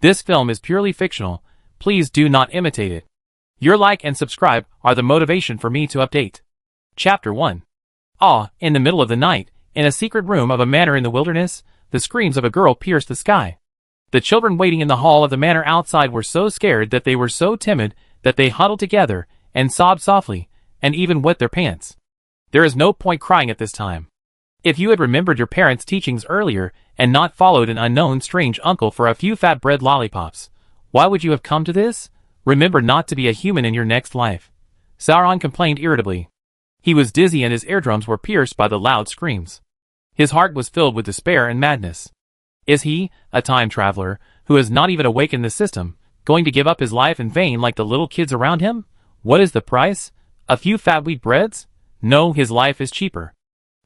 This film is purely fictional. Please do not imitate it. Your like and subscribe are the motivation for me to update. Chapter 1. In the middle of the night, in a secret room of a manor in the wilderness, the screams of a girl pierced the sky. The children waiting in the hall of the manor outside were so scared that they were so timid that they huddled together and sobbed softly, and even wet their pants. There is no point crying at this time. If you had remembered your parents' teachings earlier and not followed an unknown strange uncle for a few fat bread lollipops, why would you have come to this? Remember not to be a human in your next life. Soran complained irritably. He was dizzy and his eardrums were pierced by the loud screams. His heart was filled with despair and madness. Is he, a time traveler, who has not even awakened the system, going to give up his life in vain like the little kids around him? What is the price? A few fat wheat breads? No, his life is cheaper.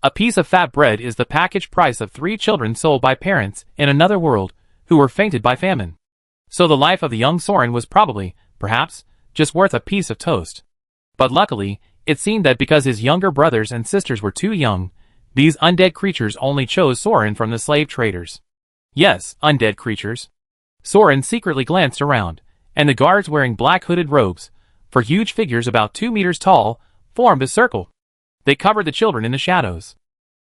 A piece of fat bread is the package price of 3 children sold by parents in another world who were fainted by famine. So the life of the young Soran was probably, perhaps, just worth a piece of toast. But luckily, it seemed that because his younger brothers and sisters were too young, these undead creatures only chose Soran from the slave traders. Yes, undead creatures. Soran secretly glanced around, and the guards wearing black hooded robes, for huge figures about 2 meters tall, formed a circle. They covered the children in the shadows.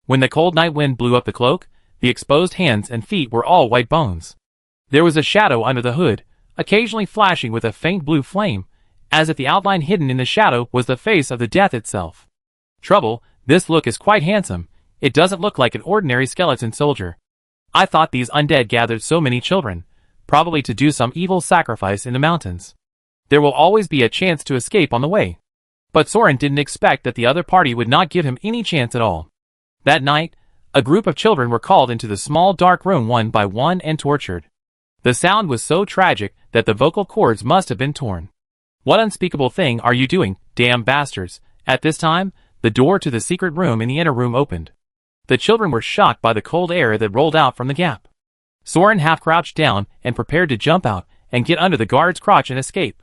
When the cold night wind blew up the cloak, the exposed hands and feet were all white bones. There was a shadow under the hood, occasionally flashing with a faint blue flame, as if the outline hidden in the shadow was the face of the death itself. Trouble, this look is quite handsome. It doesn't look like an ordinary skeleton soldier. I thought these undead gathered so many children, probably to do some evil sacrifice in the mountains. There will always be a chance to escape on the way. But Soran didn't expect that the other party would not give him any chance at all. That night, a group of children were called into the small dark room one by one and tortured. The sound was so tragic that the vocal cords must have been torn. What unspeakable thing are you doing, damn bastards? At this time, the door to the secret room in the inner room opened. The children were shocked by the cold air that rolled out from the gap. Soran half crouched down and prepared to jump out and get under the guard's crotch and escape.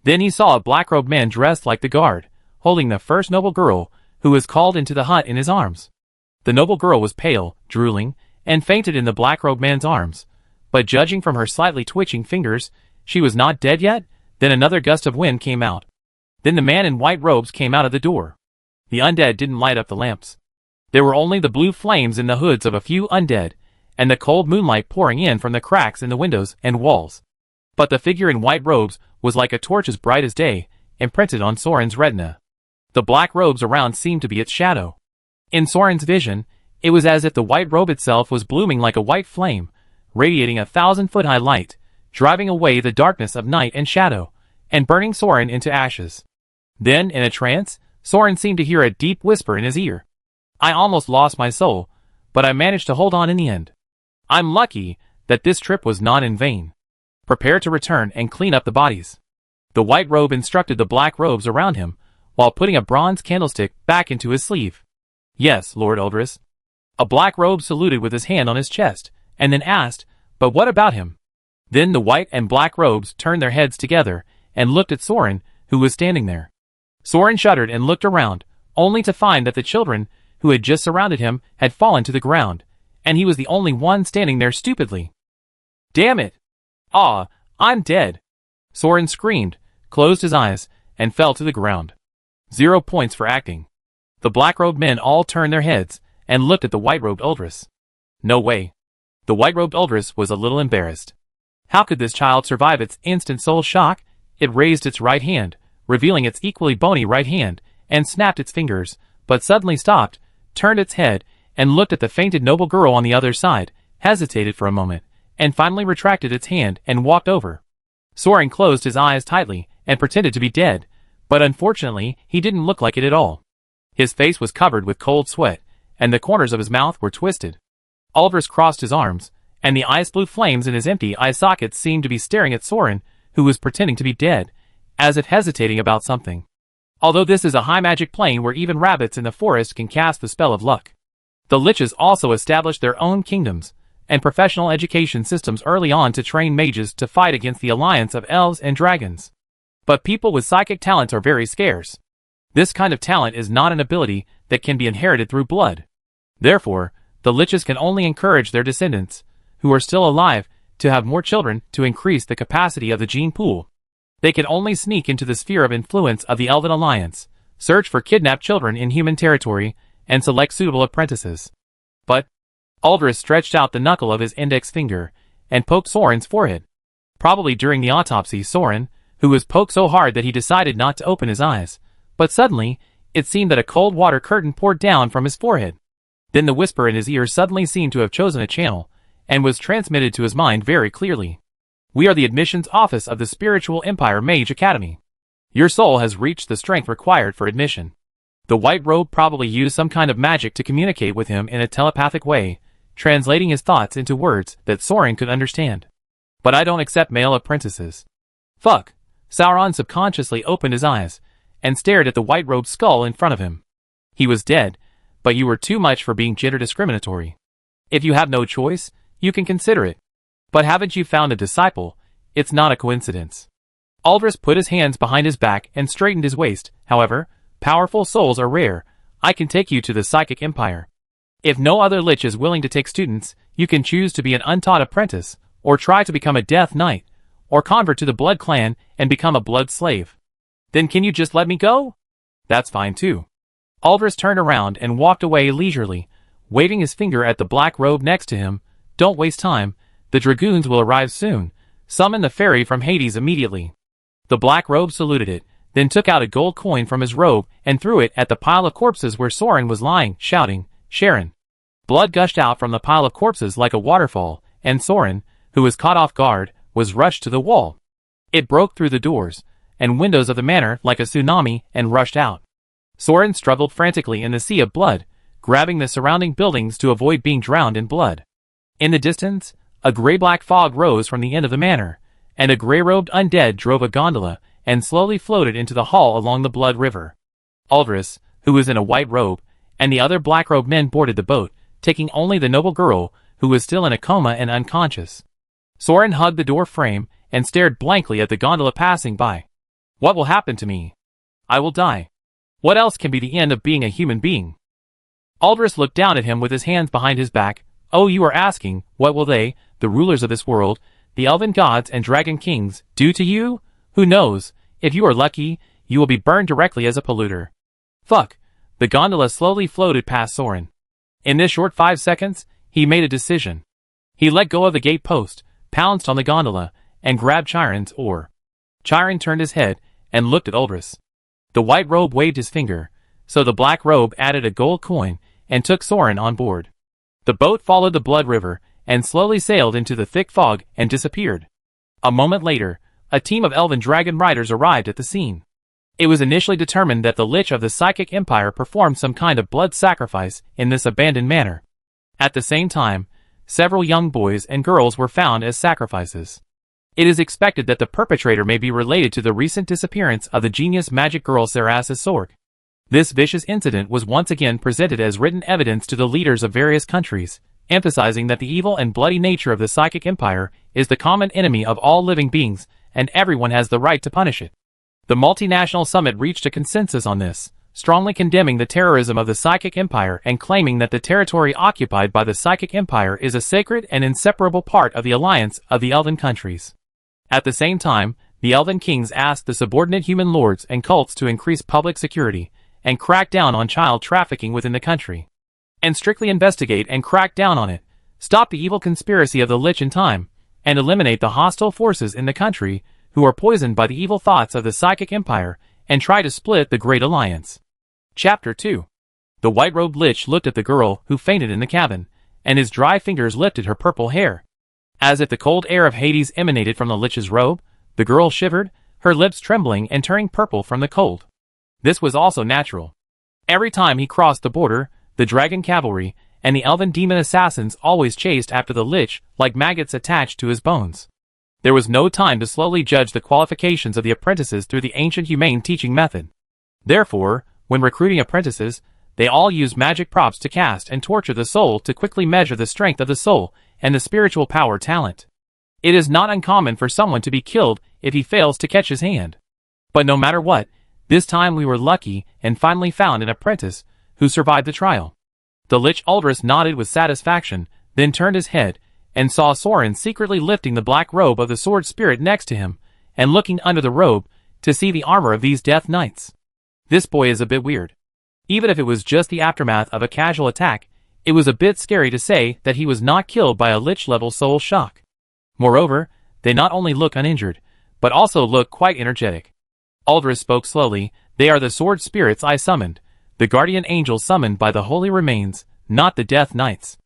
Then he saw a black-robed man dressed like the guard, holding the first noble girl, who was called into the hut in his arms. The noble girl was pale, drooling, and fainted in the black-robed man's arms, but judging from her slightly twitching fingers, she was not dead yet. Then another gust of wind came out. Then the man in white robes came out of the door. The undead didn't light up the lamps. There were only the blue flames in the hoods of a few undead, and the cold moonlight pouring in from the cracks in the windows and walls. But the figure in white robes was like a torch as bright as day, imprinted on Soran's retina. The black robes around seemed to be its shadow. In Soran's vision, it was as if the white robe itself was blooming like a white flame, radiating 1,000-foot-high light, driving away the darkness of night and shadow, and burning Soran into ashes. Then, in a trance, Soran seemed to hear a deep whisper in his ear. I almost lost my soul, but I managed to hold on in the end. I'm lucky that this trip was not in vain. Prepare to return and clean up the bodies. The white robe instructed the black robes around him, while putting a bronze candlestick back into his sleeve. Yes, Lord Aldris. A black robe saluted with his hand on his chest, and then asked, but what about him? Then the white and black robes turned their heads together, and looked at Soran, who was standing there. Soran shuddered and looked around, only to find that the children, who had just surrounded him, had fallen to the ground, and he was the only one standing there stupidly. Damn it! I'm dead! Soran screamed, closed his eyes, and fell to the ground. 0 points for acting. The black-robed men all turned their heads, and looked at the white-robed Aldris. No way. The white-robed Aldris was a little embarrassed. How could this child survive its instant soul shock? It raised its right hand, revealing its equally bony right hand, and snapped its fingers, but suddenly stopped, turned its head, and looked at the fainted noble girl on the other side, hesitated for a moment, and finally retracted its hand and walked over. Soran closed his eyes tightly and pretended to be dead, but unfortunately he didn't look like it at all. His face was covered with cold sweat, and the corners of his mouth were twisted. Aldris crossed his arms, and the ice-blue flames in his empty eye sockets seemed to be staring at Soran, who was pretending to be dead, as if hesitating about something. Although this is a high magic plane where even rabbits in the forest can cast the spell of luck. The Liches also established their own kingdoms, and professional education systems early on to train mages to fight against the alliance of elves and dragons. But people with psychic talents are very scarce. This kind of talent is not an ability that can be inherited through blood. Therefore, the Liches can only encourage their descendants, who are still alive, to have more children to increase the capacity of the gene pool. They could only sneak into the sphere of influence of the Elven Alliance, search for kidnapped children in human territory, and select suitable apprentices. But Aldris stretched out the knuckle of his index finger and poked Soran's forehead. Probably during the autopsy, Soran, who was poked so hard that he decided not to open his eyes, but suddenly, it seemed that a cold water curtain poured down from his forehead. Then the whisper in his ear suddenly seemed to have chosen a channel, and was transmitted to his mind very clearly. We are the admissions office of the Spiritual Empire Mage Academy. Your soul has reached the strength required for admission. The white robe probably used some kind of magic to communicate with him in a telepathic way, translating his thoughts into words that Soran could understand. But I don't accept male apprentices. Fuck. Sauron subconsciously opened his eyes, and stared at the white-robed skull in front of him. He was dead, but you were too much for being gender discriminatory. If you have no choice, you can consider it. But haven't you found a disciple? It's not a coincidence. Aldris put his hands behind his back and straightened his waist. However, powerful souls are rare. I can take you to the Psychic Empire. If no other lich is willing to take students, you can choose to be an untaught apprentice, or try to become a Death Knight, or convert to the Blood Clan and become a blood slave. Then can you just let me go? That's fine too. Aldris turned around and walked away leisurely, waving his finger at the black robe next to him. Don't waste time, the dragoons will arrive soon. Summon the fairy from Hades immediately. The black robe saluted it, then took out a gold coin from his robe and threw it at the pile of corpses where Soran was lying, shouting, "Sharon!" Blood gushed out from the pile of corpses like a waterfall, and Soran, who was caught off guard, was rushed to the wall. It broke through the doors and windows of the manor like a tsunami and rushed out. Soran struggled frantically in the sea of blood, grabbing the surrounding buildings to avoid being drowned in blood. In the distance, a gray-black fog rose from the end of the manor, and a gray-robed undead drove a gondola and slowly floated into the hall along the blood river. Aldris, who was in a white robe, and the other black-robed men boarded the boat, taking only the noble girl, who was still in a coma and unconscious. Soran hugged the door frame and stared blankly at the gondola passing by. What will happen to me? I will die. What else can be the end of being a human being? Aldris looked down at him with his hands behind his back. Oh, you are asking, what will they, the rulers of this world, the elven gods and dragon kings, do to you? Who knows? If you are lucky, you will be burned directly as a polluter. Fuck. The gondola slowly floated past Soran. In this short 5 seconds, he made a decision. He let go of the gate post, pounced on the gondola, and grabbed Chiron's oar. Chiron turned his head and looked at Aldris. The white robe waved his finger, so the black robe added a gold coin and took Soran on board. The boat followed the blood river and slowly sailed into the thick fog and disappeared. A moment later, a team of elven dragon riders arrived at the scene. It was initially determined that the Lich of the Psychic Empire performed some kind of blood sacrifice in this abandoned manor. At the same time, several young boys and girls were found as sacrifices. It is expected that the perpetrator may be related to the recent disappearance of the genius magic girl Saras's Sorg. This vicious incident was once again presented as written evidence to the leaders of various countries, emphasizing that the evil and bloody nature of the Psychic Empire is the common enemy of all living beings, and everyone has the right to punish it. The multinational summit reached a consensus on this, strongly condemning the terrorism of the Psychic Empire and claiming that the territory occupied by the Psychic Empire is a sacred and inseparable part of the alliance of the Elven countries. At the same time, the Elven kings asked the subordinate human lords and cults to increase public security and crack down on child trafficking within the country. And strictly investigate and crack down on it, stop the evil conspiracy of the Lich in time, and eliminate the hostile forces in the country who are poisoned by the evil thoughts of the Psychic Empire and try to split the Great Alliance. Chapter 2. The white-robed Lich looked at the girl who fainted in the cabin, and his dry fingers lifted her purple hair. As if the cold air of Hades emanated from the Lich's robe, the girl shivered, her lips trembling and turning purple from the cold. This was also natural. Every time he crossed the border, the dragon cavalry and the elven demon assassins always chased after the Lich like maggots attached to his bones. There was no time to slowly judge the qualifications of the apprentices through the ancient humane teaching method. Therefore, when recruiting apprentices, they all used magic props to cast and torture the soul to quickly measure the strength of the soul and the spiritual power talent. It is not uncommon for someone to be killed if he fails to catch his hand. But no matter what, this time we were lucky and finally found an apprentice who survived the trial. The Lich Aldris nodded with satisfaction, then turned his head and saw Soran secretly lifting the black robe of the sword spirit next to him, and looking under the robe to see the armor of these death knights. This boy is a bit weird. Even if it was just the aftermath of a casual attack, it was a bit scary to say that he was not killed by a lich-level soul shock. Moreover, they not only look uninjured, but also look quite energetic. Aldris spoke slowly. They are the sword spirits I summoned, the guardian angels summoned by the holy remains, not the death knights.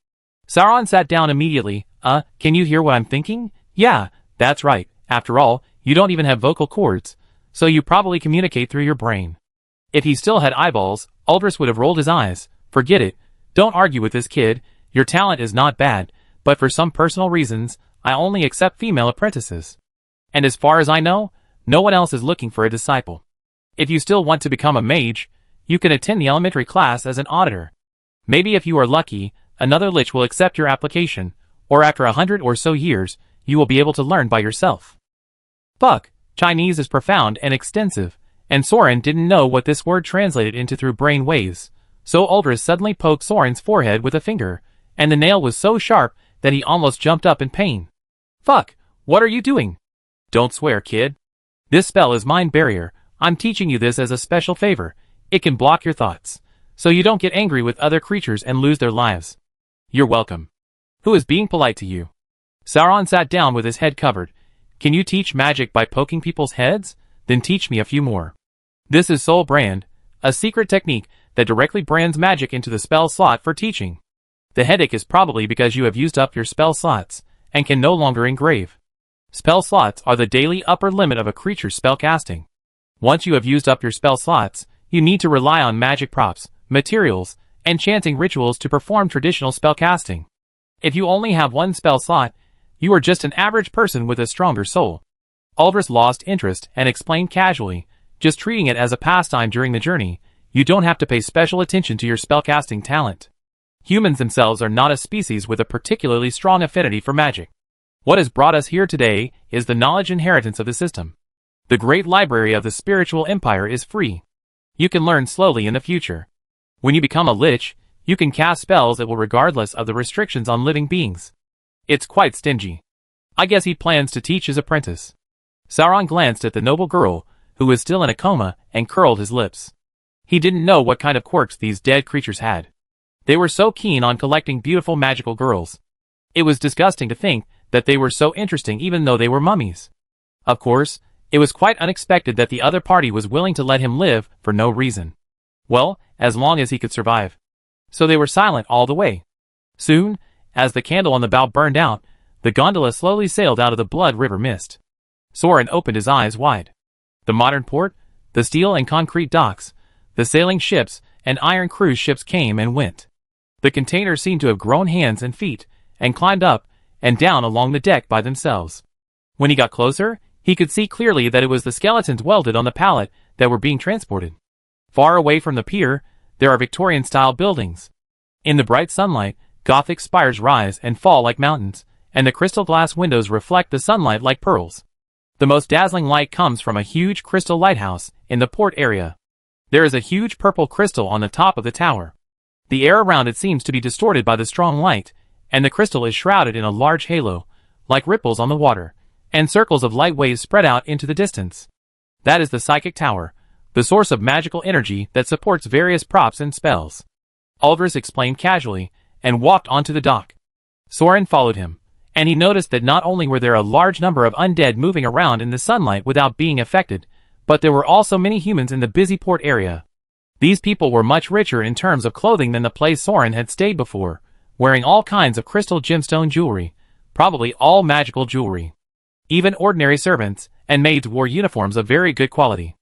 Soran sat down immediately. Can you hear what I'm thinking? Yeah, that's right. After all, you don't even have vocal cords, so you probably communicate through your brain. If he still had eyeballs, Aldris would have rolled his eyes. Forget it. Don't argue with this kid. Your talent is not bad, but for some personal reasons, I only accept female apprentices. And as far as I know, no one else is looking for a disciple. If you still want to become a mage, you can attend the elementary class as an auditor. Maybe if you are lucky, another lich will accept your application, or after 100 or so years, you will be able to learn by yourself. Fuck, Chinese is profound and extensive, and Soran didn't know what this word translated into through brain waves, so Aldris suddenly poked Soran's forehead with a finger, and the nail was so sharp that he almost jumped up in pain. Fuck, what are you doing? Don't swear, kid. This spell is mind barrier. I'm teaching you this as a special favor. It can block your thoughts, so you don't get angry with other creatures and lose their lives. You're welcome. Who is being polite to you? Soran sat down with his head covered. Can you teach magic by poking people's heads? Then teach me a few more. This is Soul Brand, a secret technique that directly brands magic into the spell slot for teaching. The headache is probably because you have used up your spell slots, and can no longer engrave. Spell slots are the daily upper limit of a creature's spellcasting. Once you have used up your spell slots, you need to rely on magic props, materials, and chanting rituals to perform traditional spellcasting. If you only have one spell slot, you are just an average person with a stronger soul. Aldris lost interest and explained casually, just treating it as a pastime during the journey. You don't have to pay special attention to your spellcasting talent. Humans themselves are not a species with a particularly strong affinity for magic. What has brought us here today is the knowledge inheritance of the system. The great library of the spiritual empire is free. You can learn slowly in the future. When you become a lich, you can cast spells that will regardless of the restrictions on living beings. It's quite stingy. I guess he plans to teach his apprentice. Soran glanced at the noble girl, who was still in a coma, and curled his lips. He didn't know what kind of quirks these dead creatures had. They were so keen on collecting beautiful magical girls. It was disgusting to think that they were so interesting even though they were mummies. Of course, it was quite unexpected that the other party was willing to let him live for no reason. Well, as long as he could survive. So they were silent all the way. Soon, as the candle on the bow burned out, the gondola slowly sailed out of the blood river mist. Soran opened his eyes wide. The modern port, the steel and concrete docks, the sailing ships and iron cruise ships came and went. The containers seemed to have grown hands and feet, and climbed up and down along the deck by themselves. When he got closer, he could see clearly that it was the skeletons welded on the pallet that were being transported. Far away from the pier, there are Victorian-style buildings. In the bright sunlight, Gothic spires rise and fall like mountains, and the crystal glass windows reflect the sunlight like pearls. The most dazzling light comes from a huge crystal lighthouse in the port area. There is a huge purple crystal on the top of the tower. The air around it seems to be distorted by the strong light, and the crystal is shrouded in a large halo, like ripples on the water, and circles of light waves spread out into the distance. That is the psychic tower, the source of magical energy that supports various props and spells. Aldris explained casually, and walked onto the dock. Soran followed him, and he noticed that not only were there a large number of undead moving around in the sunlight without being affected, but there were also many humans in the busy port area. These people were much richer in terms of clothing than the place Soran had stayed before, wearing all kinds of crystal gemstone jewelry, probably all magical jewelry. Even ordinary servants and maids wore uniforms of very good quality.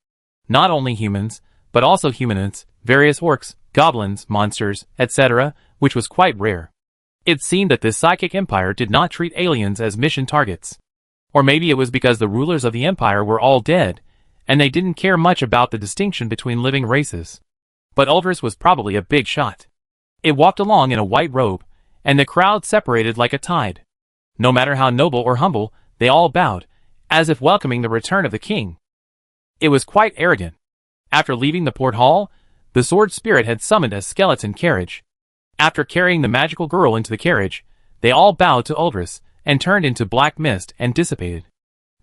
Not only humans, but also humanoids, various orcs, goblins, monsters, etc., which was quite rare. It seemed that this psychic empire did not treat aliens as mission targets. Or maybe it was because the rulers of the empire were all dead, and they didn't care much about the distinction between living races. But Aldris was probably a big shot. It walked along in a white robe, and the crowd separated like a tide. No matter how noble or humble, they all bowed, as if welcoming the return of the king. It was quite arrogant. After leaving the port hall, the sword spirit had summoned a skeleton carriage. After carrying the magical girl into the carriage, They all bowed to Aldris, and turned into black mist and dissipated.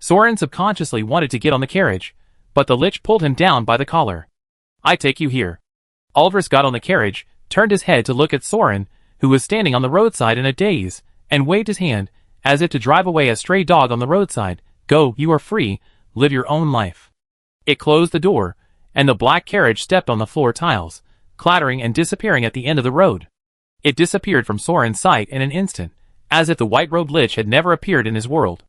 Soran subconsciously wanted to get on the carriage, but the lich pulled him down by the collar. I take you here. Aldris got on the carriage, turned his head to look at Soran, who was standing on the roadside in a daze, and waved his hand, as if to drive away a stray dog on the roadside. Go, you are free, live your own life. It closed the door, and the black carriage stepped on the floor tiles, clattering and disappearing at the end of the road. It disappeared from Soran's sight in an instant, as if the white-robed lich had never appeared in his world.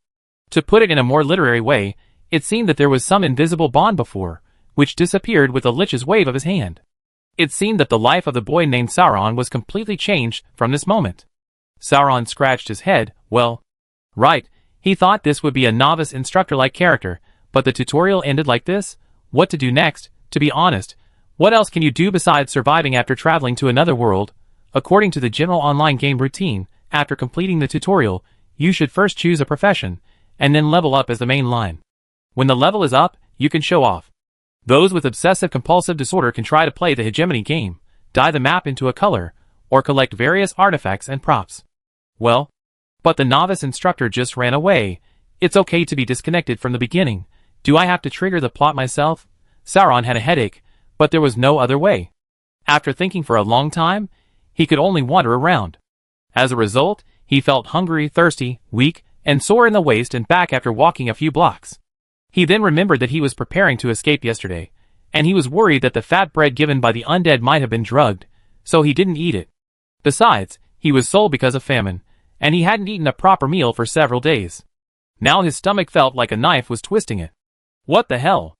To put it in a more literary way, it seemed that there was some invisible bond before, which disappeared with the lich's wave of his hand. It seemed that the life of the boy named Soran was completely changed from this moment. Soran scratched his head. Well, right, he thought this would be a novice instructor-like character, but the tutorial ended like this? What to do next? To be honest, what else can you do besides surviving after traveling to another world? According to the general online game routine, after completing the tutorial, you should first choose a profession, and then level up as the main line. When the level is up, you can show off. Those with obsessive-compulsive disorder can try to play the hegemony game, dye the map into a color, or collect various artifacts and props. Well, but the novice instructor just ran away. It's okay to be disconnected from the beginning. Do I have to trigger the plot myself? Soran had a headache, but there was no other way. After thinking for a long time, he could only wander around. As a result, he felt hungry, thirsty, weak, and sore in the waist and back after walking a few blocks. He then remembered that he was preparing to escape yesterday, and he was worried that the fat bread given by the undead might have been drugged, so he didn't eat it. Besides, he was sore because of famine, and he hadn't eaten a proper meal for several days. Now his stomach felt like a knife was twisting it. What the hell?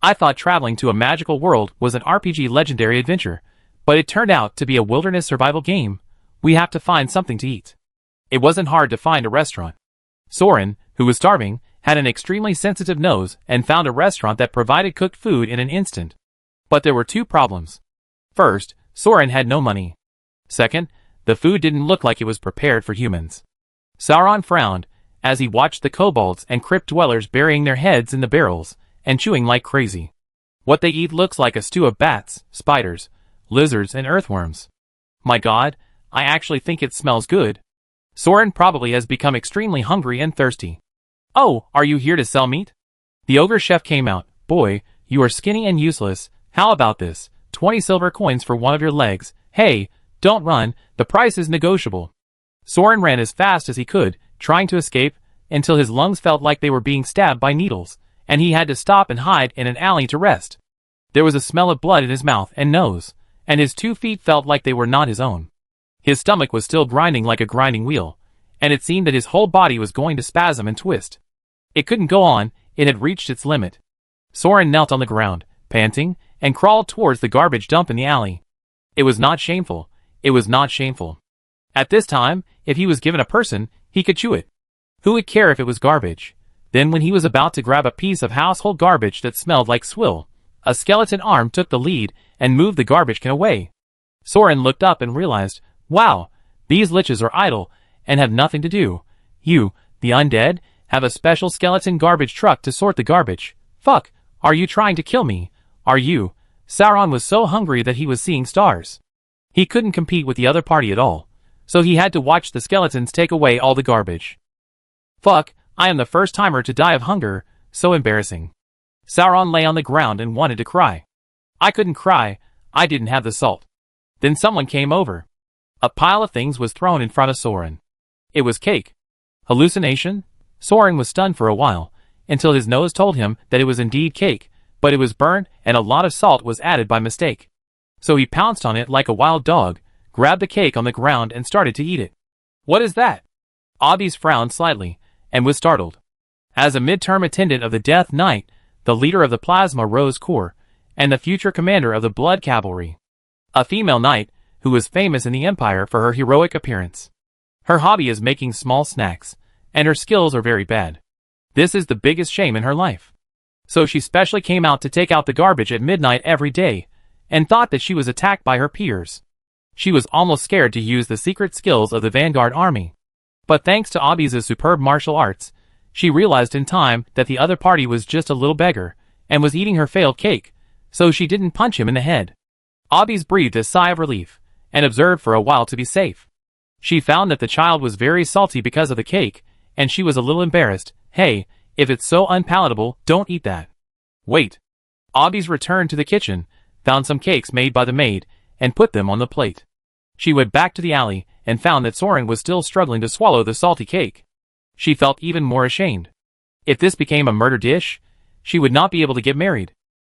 I thought traveling to a magical world was an RPG legendary adventure, but it turned out to be a wilderness survival game. We have to find something to eat. It wasn't hard to find a restaurant. Soran, who was starving, had an extremely sensitive nose and found a restaurant that provided cooked food in an instant. But there were two problems. First, Soran had no money. Second, the food didn't look like it was prepared for humans. Soran frowned as he watched the kobolds and crypt dwellers burying their heads in the barrels and chewing like crazy. What they eat looks like a stew of bats, spiders, lizards, and earthworms. My God, I actually think it smells good. Soran probably has become extremely hungry and thirsty. Oh, are you here to sell meat? The ogre chef came out. Boy, you are skinny and useless. How about this? 20 silver coins for one of your legs. Hey, don't run, the price is negotiable. Soran ran as fast as he could, trying to escape, until his lungs felt like they were being stabbed by needles, and he had to stop and hide in an alley to rest. There was a smell of blood in his mouth and nose, and his 2 feet felt like they were not his own. His stomach was still grinding like a grinding wheel, and it seemed that his whole body was going to spasm and twist. It couldn't go on, it had reached its limit. Soran knelt on the ground, panting, and crawled towards the garbage dump in the alley. It was not shameful. It was not shameful. At this time, if he was given a person, he could chew it. Who would care if it was garbage? Then when he was about to grab a piece of household garbage that smelled like swill, a skeleton arm took the lead and moved the garbage can away. Soran looked up and realized, wow, these liches are idle and have nothing to do. You, the undead, have a special skeleton garbage truck to sort the garbage. Fuck, are you trying to kill me? Are you? Soran was so hungry that he was seeing stars. He couldn't compete with the other party at all, so he had to watch the skeletons take away all the garbage. Fuck, I am the first timer to die of hunger, so embarrassing. Soran lay on the ground and wanted to cry. I couldn't cry, I didn't have the salt. Then someone came over. A pile of things was thrown in front of Soran. It was cake. Hallucination? Soran was stunned for a while, until his nose told him that it was indeed cake, but it was burnt and a lot of salt was added by mistake. So he pounced on it like a wild dog, grabbed the cake on the ground and started to eat it. What is that? Aldris frowned slightly, and was startled. As a midterm attendant of the Death Knight, the leader of the Plasma Rose Corps, and the future commander of the Blood Cavalry. A female knight, who was famous in the Empire for her heroic appearance. Her hobby is making small snacks, and her skills are very bad. This is the biggest shame in her life. So she specially came out to take out the garbage at midnight every day, and thought that she was attacked by her peers. She was almost scared to use the secret skills of the Vanguard army. But thanks to Aldris' superb martial arts, she realized in time that the other party was just a little beggar, and was eating her failed cake, so she didn't punch him in the head. Aldris breathed a sigh of relief, and observed for a while to be safe. She found that the child was very salty because of the cake, and she was a little embarrassed. Hey, if it's so unpalatable, don't eat that. Wait. Aldris returned to the kitchen, found some cakes made by the maid, and put them on the plate. She went back to the alley, and found that Soran was still struggling to swallow the salty cake. She felt even more ashamed. If this became a murder dish, she would not be able to get married.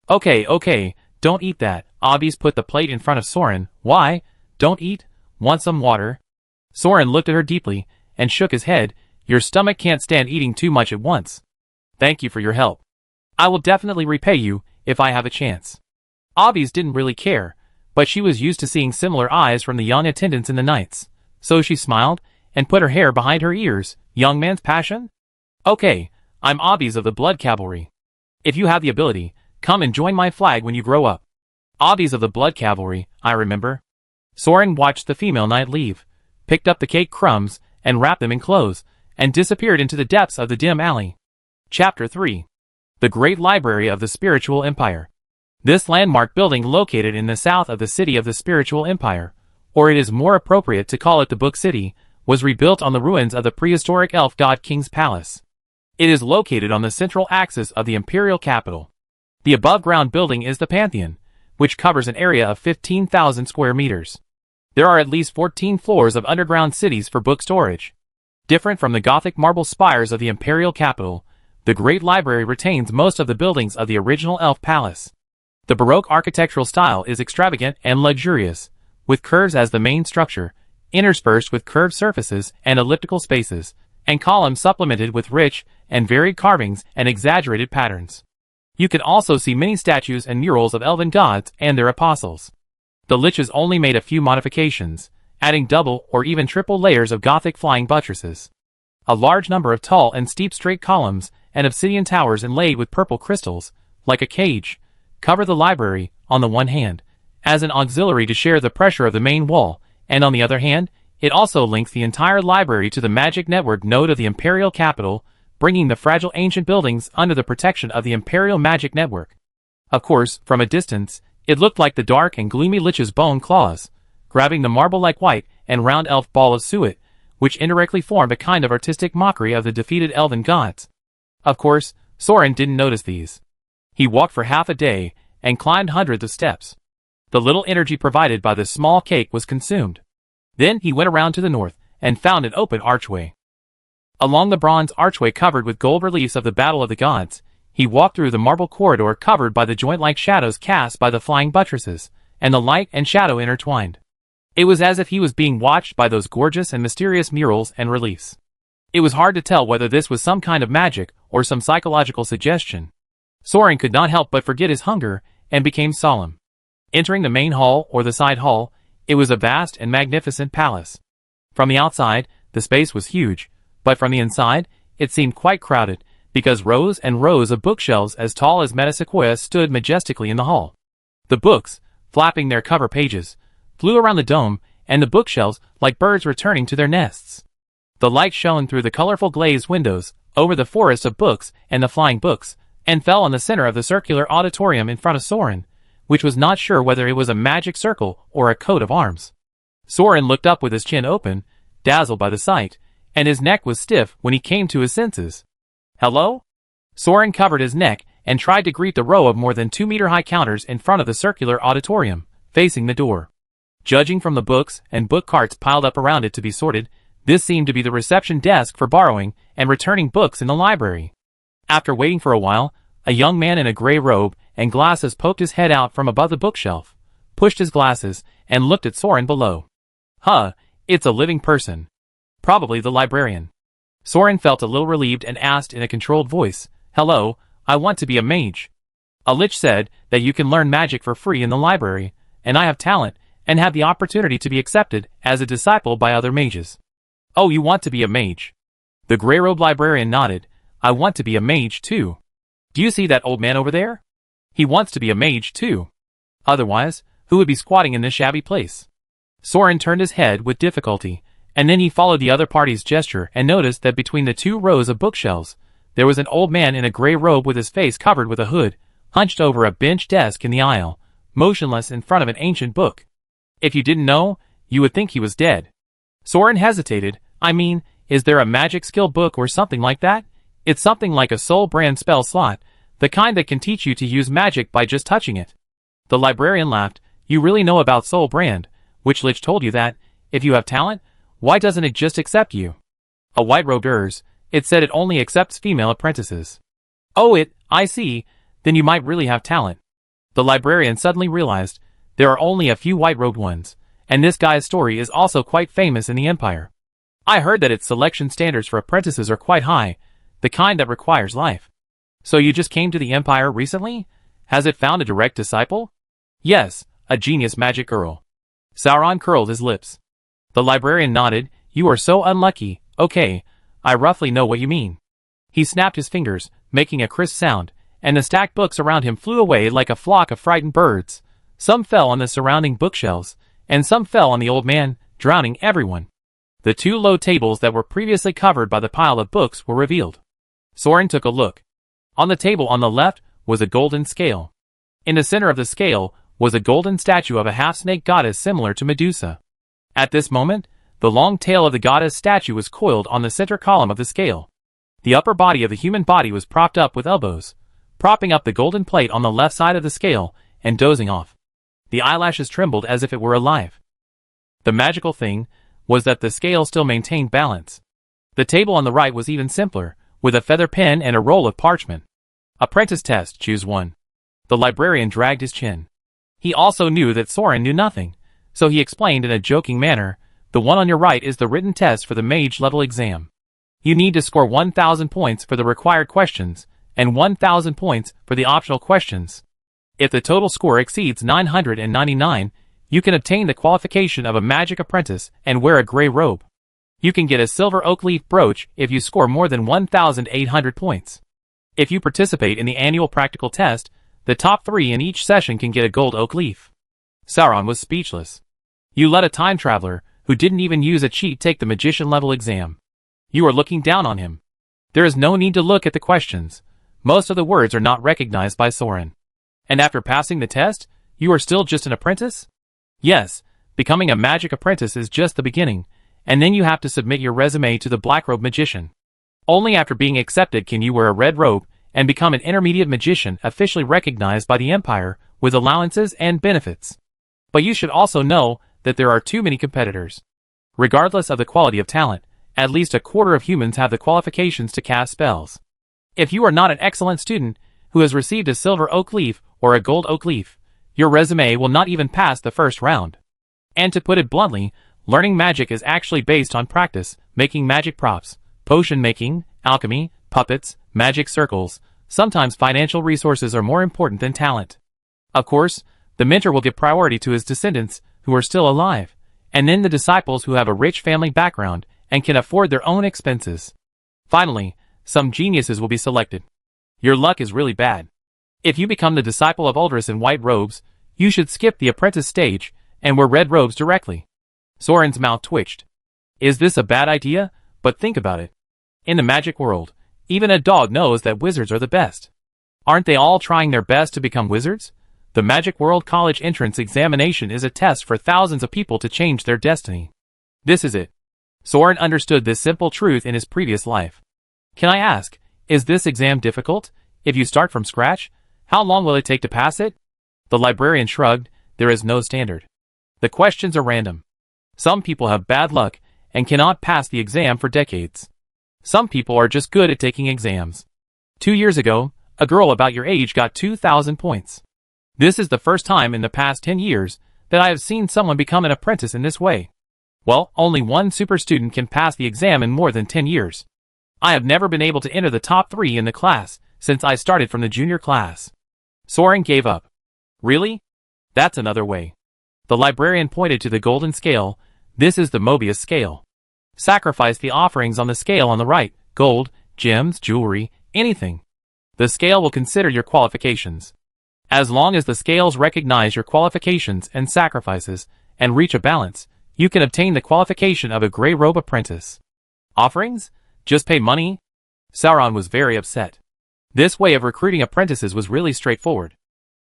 Okay, don't eat that. Aldris put the plate in front of Soran. Why? Don't eat? Want some water? Soran looked at her deeply, and shook his head. Your stomach can't stand eating too much at once. Thank you for your help. I will definitely repay you, if I have a chance. Aldris didn't really care, but she was used to seeing similar eyes from the young attendants in the nights, so she smiled, and put her hair behind her ears. Young man's passion? Okay, I'm Aldris of the Blood Cavalry. If you have the ability, come and join my flag when you grow up. Aldris of the Blood Cavalry, I remember. Soran watched the female knight leave, picked up the cake crumbs, and wrapped them in clothes, and disappeared into the depths of the dim alley. Chapter 3. The Great Library of the Spiritual Empire. This landmark building located in the south of the city of the Spiritual Empire, or it is more appropriate to call it the Book City, was rebuilt on the ruins of the prehistoric elf god king's palace. It is located on the central axis of the imperial capital. The above-ground building is the Pantheon, which covers an area of 15,000 square meters. There are at least 14 floors of underground cities for book storage. Different from the Gothic marble spires of the imperial capital, the Great Library retains most of the buildings of the original elf palace. The Baroque architectural style is extravagant and luxurious, with curves as the main structure, interspersed with curved surfaces and elliptical spaces, and columns supplemented with rich and varied carvings and exaggerated patterns. You can also see many statues and murals of elven gods and their apostles. The liches only made a few modifications, adding double or even triple layers of Gothic flying buttresses. A large number of tall and steep straight columns and obsidian towers inlaid with purple crystals, like a cage, cover the library, on the one hand, as an auxiliary to share the pressure of the main wall, and on the other hand, it also links the entire library to the magic network node of the imperial capital, bringing the fragile ancient buildings under the protection of the imperial magic network. Of course, from a distance, it looked like the dark and gloomy lich's bone claws, grabbing the marble-like white and round elf ball of suet, which indirectly formed a kind of artistic mockery of the defeated elven gods. Of course, Soran didn't notice these. He walked for half a day, and climbed hundreds of steps. The little energy provided by the small cake was consumed. Then he went around to the north, and found an open archway. Along the bronze archway covered with gold reliefs of the Battle of the Gods, he walked through the marble corridor covered by the joint-like shadows cast by the flying buttresses, and the light and shadow intertwined. It was as if he was being watched by those gorgeous and mysterious murals and reliefs. It was hard to tell whether this was some kind of magic or some psychological suggestion. Soran could not help but forget his hunger, and became solemn. Entering the main hall or the side hall, it was a vast and magnificent palace. From the outside, the space was huge, but from the inside, it seemed quite crowded, because rows and rows of bookshelves as tall as metasequoias stood majestically in the hall. The books, flapping their cover pages, flew around the dome, and the bookshelves like birds returning to their nests. The light shone through the colorful glazed windows, over the forest of books and the flying books, and fell on the center of the circular auditorium in front of Soran, which was not sure whether it was a magic circle or a coat of arms. Soran looked up with his chin open, dazzled by the sight, and his neck was stiff when he came to his senses. Hello? Soran covered his neck and tried to greet the row of more than 2-meter-high counters in front of the circular auditorium, facing the door. Judging from the books and book carts piled up around it to be sorted, this seemed to be the reception desk for borrowing and returning books in the library. After waiting for a while, a young man in a gray robe and glasses poked his head out from above the bookshelf, pushed his glasses, and looked at Soran below. It's a living person. Probably the librarian. Soran felt a little relieved and asked in a controlled voice, "Hello, I want to be a mage." A lich said that you can learn magic for free in the library, and I have talent, and have the opportunity to be accepted as a disciple by other mages. Oh, you want to be a mage? The gray-robed librarian nodded. I want to be a mage too. Do you see that old man over there? He wants to be a mage too. Otherwise, who would be squatting in this shabby place? Soran turned his head with difficulty, and then he followed the other party's gesture and noticed that between the 2 rows of bookshelves, there was an old man in a gray robe with his face covered with a hood, hunched over a bench desk in the aisle, motionless in front of an ancient book. If you didn't know, you would think he was dead. Soran hesitated. I mean, is there a magic skill book or something like that? It's something like a soul brand spell slot, the kind that can teach you to use magic by just touching it. The librarian laughed. You really know about soul brand. Which lich told you that? If you have talent, why doesn't it just accept you? A white-robed Urs. It said it only accepts female apprentices. Oh, I see. Then you might really have talent. The librarian suddenly realized there are only a few white-robed ones, and this guy's story is also quite famous in the Empire. I heard that its selection standards for apprentices are quite high, the kind that requires life. So you just came to the Empire recently? Has it found a direct disciple? Yes, a genius magic girl. Soran curled his lips. The librarian nodded. You are so unlucky. Okay, I roughly know what you mean. He snapped his fingers, making a crisp sound, and the stacked books around him flew away like a flock of frightened birds. Some fell on the surrounding bookshelves, and some fell on the old man, drowning everyone. The two low tables that were previously covered by the pile of books were revealed. Soran took a look. On the table on the left was a golden scale. In the center of the scale was a golden statue of a half-snake goddess similar to Medusa. At this moment, the long tail of the goddess statue was coiled on the center column of the scale. The upper body of the human body was propped up with elbows, propping up the golden plate on the left side of the scale and dozing off. The eyelashes trembled as if it were alive. The magical thing was that the scale still maintained balance. The table on the right was even simpler, with a feather pen and a roll of parchment. Apprentice test, choose one. The librarian dragged his chin. He also knew that Soran knew nothing, so he explained in a joking manner, the one on your right is the written test for the mage level exam. You need to score 1,000 points for the required questions, and 1,000 points for the optional questions. If the total score exceeds 999, you can obtain the qualification of a magic apprentice and wear a gray robe. You can get a silver oak leaf brooch if you score more than 1,800 points. If you participate in the annual practical test, the top 3 in each session can get a gold oak leaf. Soran was speechless. You let a time traveler, who didn't even use a cheat, take the magician level exam. You are looking down on him. There is no need to look at the questions. Most of the words are not recognized by Soran. And after passing the test, you are still just an apprentice? Yes, becoming a magic apprentice is just the beginning, and then you have to submit your resume to the black-robe magician. Only after being accepted can you wear a red robe and become an intermediate magician officially recognized by the Empire with allowances and benefits. But you should also know that there are too many competitors. Regardless of the quality of talent, at least a quarter of humans have the qualifications to cast spells. If you are not an excellent student who has received a silver oak leaf or a gold oak leaf, your resume will not even pass the first round. And to put it bluntly, learning magic is actually based on practice, making magic props, potion making, alchemy, puppets, magic circles. Sometimes financial resources are more important than talent. Of course, the mentor will give priority to his descendants who are still alive, and then the disciples who have a rich family background and can afford their own expenses. Finally, some geniuses will be selected. Your luck is really bad. If you become the disciple of Aldris in white robes, you should skip the apprentice stage and wear red robes directly. Soran's mouth twitched. Is this a bad idea? But think about it. In the magic world, even a dog knows that wizards are the best. Aren't they all trying their best to become wizards? The Magic World College entrance examination is a test for thousands of people to change their destiny. This is it. Soran understood this simple truth in his previous life. Can I ask, is this exam difficult? If you start from scratch, how long will it take to pass it? The librarian shrugged. There is no standard. The questions are random. Some people have bad luck and cannot pass the exam for decades. Some people are just good at taking exams. 2 years ago, a girl about your age got 2,000 points. This is the first time in the past 10 years that I have seen someone become an apprentice in this way. Well, only one super student can pass the exam in more than 10 years. I have never been able to enter the top 3 in the class since I started from the junior class. Soran gave up. Really? That's another way. The librarian pointed to the golden scale. This is the Mobius scale. Sacrifice the offerings on the scale on the right, gold, gems, jewelry, anything. The scale will consider your qualifications. As long as the scales recognize your qualifications and sacrifices and reach a balance, you can obtain the qualification of a gray robe apprentice. Offerings? Just pay money? Soran was very upset. This way of recruiting apprentices was really straightforward.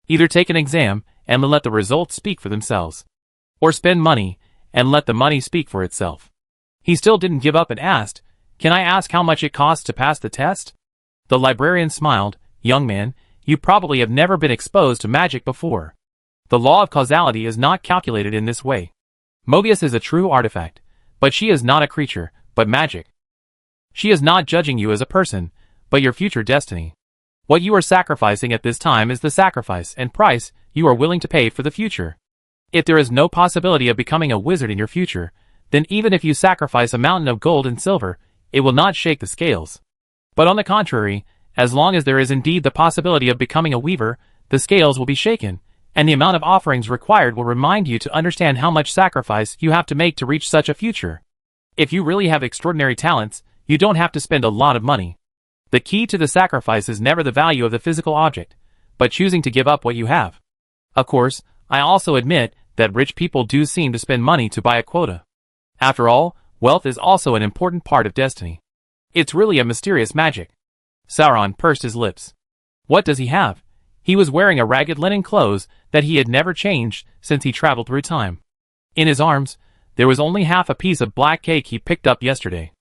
Either take an exam and let the results speak for themselves, or spend money and let the money speak for itself. He still didn't give up and asked, "Can I ask how much it costs to pass the test?" The librarian smiled. "Young man, you probably have never been exposed to magic before. The law of causality is not calculated in this way. Mobius is a true artifact, but she is not a creature, but magic. She is not judging you as a person, but your future destiny. What you are sacrificing at this time is the sacrifice and price you are willing to pay for the future. If there is no possibility of becoming a wizard in your future, then even if you sacrifice a mountain of gold and silver, it will not shake the scales. But on the contrary, as long as there is indeed the possibility of becoming a weaver, the scales will be shaken, and the amount of offerings required will remind you to understand how much sacrifice you have to make to reach such a future. If you really have extraordinary talents, you don't have to spend a lot of money. The key to the sacrifice is never the value of the physical object, but choosing to give up what you have. Of course, I also admit that rich people do seem to spend money to buy a quota. After all, wealth is also an important part of destiny. It's really a mysterious magic." Soran pursed his lips. What does he have? He was wearing a ragged linen clothes that he had never changed since he traveled through time. In his arms, there was only half a piece of black cake he picked up yesterday.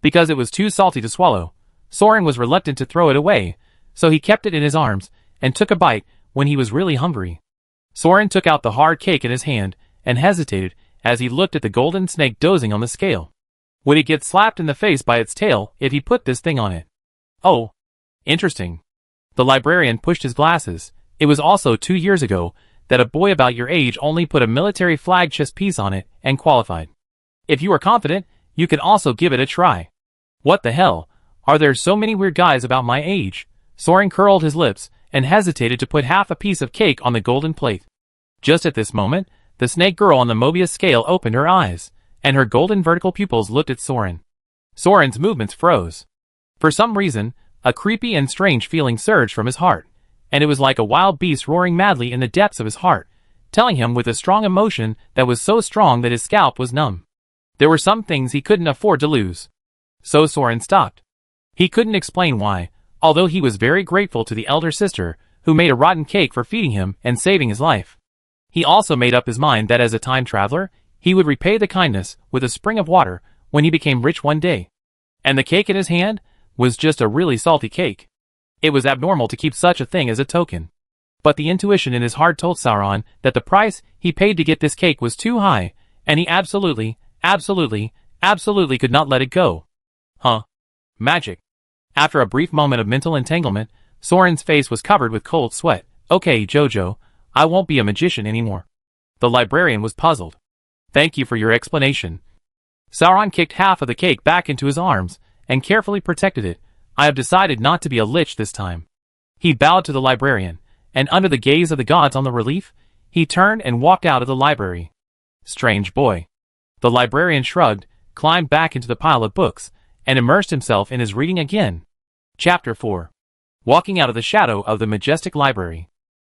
Because it was too salty to swallow, Soran was reluctant to throw it away, so he kept it in his arms and took a bite when he was really hungry. Soran took out the hard cake in his hand and hesitated as he looked at the golden snake dozing on the scale. Would it get slapped in the face by its tail if he put this thing on it? Oh, interesting. The librarian pushed his glasses. It was also 2 years ago that a boy about your age only put a military flag chess piece on it and qualified. If you are confident, you can also give it a try. What the hell? Are there so many weird guys about my age? Soran curled his lips and hesitated to put half a piece of cake on the golden plate. Just at this moment, the snake girl on the Mobius scale opened her eyes, and her golden vertical pupils looked at Soran. Soran's movements froze. For some reason, a creepy and strange feeling surged from his heart, and it was like a wild beast roaring madly in the depths of his heart, telling him with a strong emotion that was so strong that his scalp was numb. There were some things he couldn't afford to lose. So Soran stopped. He couldn't explain why, although he was very grateful to the elder sister who made a rotten cake for feeding him and saving his life. He also made up his mind that as a time traveler, he would repay the kindness with a spring of water when he became rich one day. And the cake in his hand was just a really salty cake. It was abnormal to keep such a thing as a token. But the intuition in his heart told Soran that the price he paid to get this cake was too high, and he absolutely could not let it go. Huh? Magic. After a brief moment of mental entanglement, Soran's face was covered with cold sweat. Okay, Jojo, I won't be a magician anymore. The librarian was puzzled. Thank you for your explanation. Soran kicked half of the cake back into his arms and carefully protected it. I have decided not to be a lich this time. He bowed to the librarian, and under the gaze of the gods on the relief, he turned and walked out of the library. Strange boy. The librarian shrugged, climbed back into the pile of books, and immersed himself in his reading again. Chapter 4. Walking out of the shadow of the majestic library.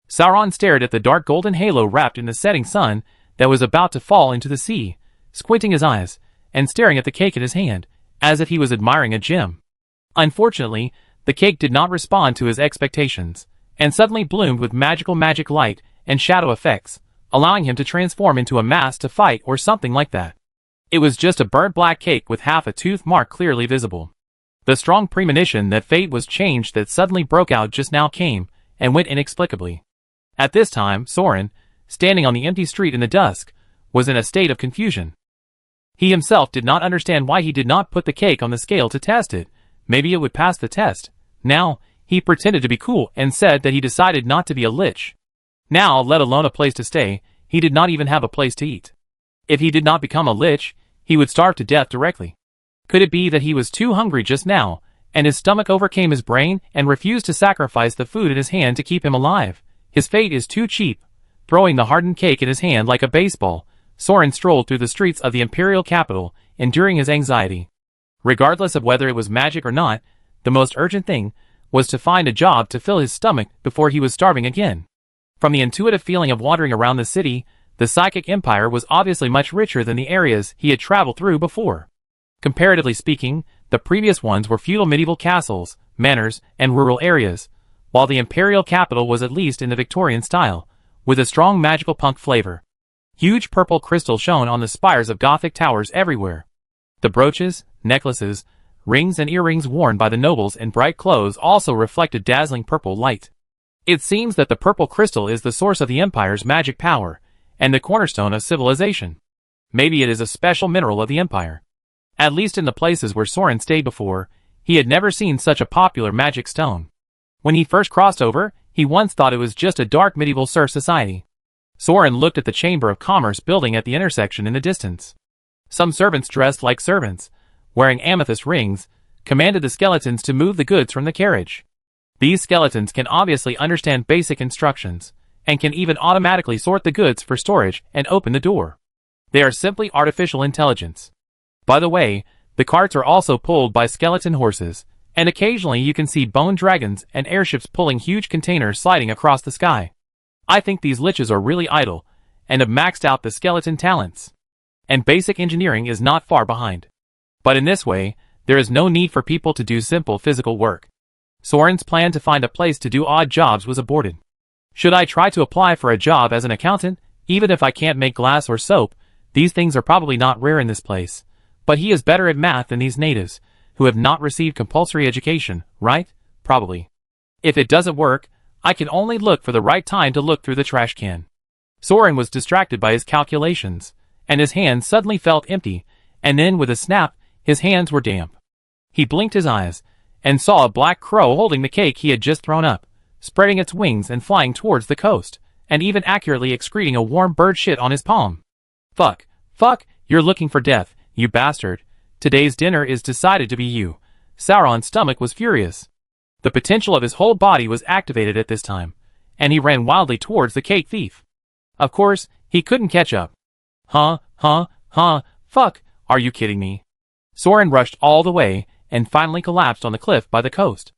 Soran stared at the dark golden halo wrapped in the setting sun that was about to fall into the sea, squinting his eyes, and staring at the cake in his hand, as if he was admiring a gem. Unfortunately, the cake did not respond to his expectations, and suddenly bloomed with magic light and shadow effects, allowing him to transform into a mask to fight or something like that. It was just a burnt black cake with half a tooth mark clearly visible. The strong premonition that fate was changed that suddenly broke out just now came, and went inexplicably. At this time, Soran, standing on the empty street in the dusk, was in a state of confusion. He himself did not understand why he did not put the cake on the scale to test it. Maybe it would pass the test. Now, he pretended to be cool and said that he decided not to be a lich. Now, let alone a place to stay, he did not even have a place to eat. If he did not become a lich, he would starve to death directly. Could it be that he was too hungry just now, and his stomach overcame his brain and refused to sacrifice the food in his hand to keep him alive? His fate is too cheap. Throwing the hardened cake in his hand like a baseball, Soran strolled through the streets of the imperial capital, enduring his anxiety. Regardless of whether it was magic or not, the most urgent thing was to find a job to fill his stomach before he was starving again. From the intuitive feeling of wandering around the city, the psychic empire was obviously much richer than the areas he had traveled through before. Comparatively speaking, the previous ones were feudal medieval castles, manors, and rural areas, while the imperial capital was at least in the Victorian style, with a strong magical punk flavor. Huge purple crystal shone on the spires of Gothic towers everywhere. The brooches, necklaces, rings and earrings worn by the nobles in bright clothes also reflected dazzling purple light. It seems that the purple crystal is the source of the Empire's magic power, and the cornerstone of civilization. Maybe it is a special mineral of the Empire. At least in the places where Soran stayed before, he had never seen such a popular magic stone. When he first crossed over, he once thought it was just a dark medieval serf society. Soran looked at the Chamber of Commerce building at the intersection in the distance. Some servants dressed like servants, wearing amethyst rings, commanded the skeletons to move the goods from the carriage. These skeletons can obviously understand basic instructions, and can even automatically sort the goods for storage and open the door. They are simply artificial intelligence. By the way, the carts are also pulled by skeleton horses, and occasionally you can see bone dragons and airships pulling huge containers sliding across the sky. I think these liches are really idle, and have maxed out the skeleton talents. And basic engineering is not far behind. But in this way, there is no need for people to do simple physical work. Soran's plan to find a place to do odd jobs was aborted. Should I try to apply for a job as an accountant? Even if I can't make glass or soap, these things are probably not rare in this place. But he is better at math than these natives, who have not received compulsory education, right? Probably. If it doesn't work, I can only look for the right time to look through the trash can. Soran was distracted by his calculations, and his hands suddenly felt empty, and then with a snap, his hands were damp. He blinked his eyes, and saw a black crow holding the cake he had just thrown up, spreading its wings and flying towards the coast, and even accurately excreting a warm bird shit on his palm. Fuck, you're looking for death, you bastard. Today's dinner is decided to be you. Sauron's stomach was furious. The potential of his whole body was activated at this time, and he ran wildly towards the cake thief. Of course, he couldn't catch up. Fuck, are you kidding me? Soran rushed all the way, and finally collapsed on the cliff by the coast.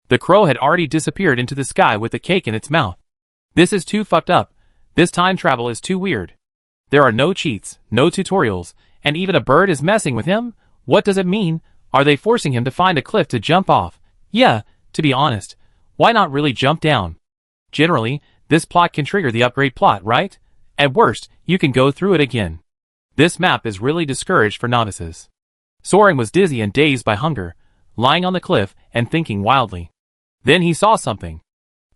The crow had already disappeared into the sky with the cake in its mouth. This is too fucked up. This time travel is too weird. There are no cheats, no tutorials, and even a bird is messing with him? What does it mean? Are they forcing him to find a cliff to jump off? Yeah, to be honest, why not really jump down? Generally, this plot can trigger the upgrade plot, right? At worst, you can go through it again. This map is really discouraged for novices. Soran was dizzy and dazed by hunger, lying on the cliff and thinking wildly. Then he saw something.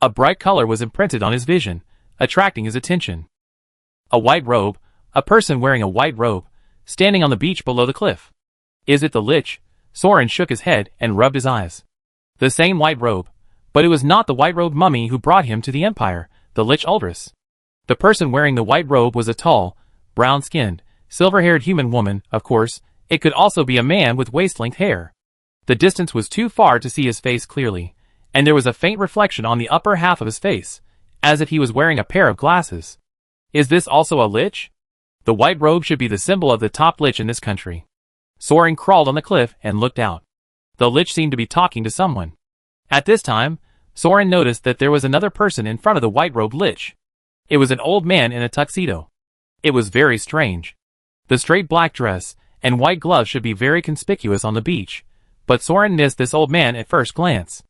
A bright color was imprinted on his vision, attracting his attention. A white robe, a person wearing a white robe, standing on the beach below the cliff. Is it the Lich? Soran shook his head and rubbed his eyes. The same white robe, but it was not the white-robed mummy who brought him to the Empire, the Lich Aldris. The person wearing the white robe was a tall, brown-skinned, silver-haired human woman, of course. It could also be a man with waist-length hair. The distance was too far to see his face clearly, and there was a faint reflection on the upper half of his face, as if he was wearing a pair of glasses. Is this also a Lich? The white robe should be the symbol of the top Lich in this country. Soran crawled on the cliff and looked out. The Lich seemed to be talking to someone. At this time, Soran noticed that there was another person in front of the white-robed Lich. It was an old man in a tuxedo. It was very strange. The straight black dress and white gloves should be very conspicuous on the beach, but Soran missed this old man at first glance.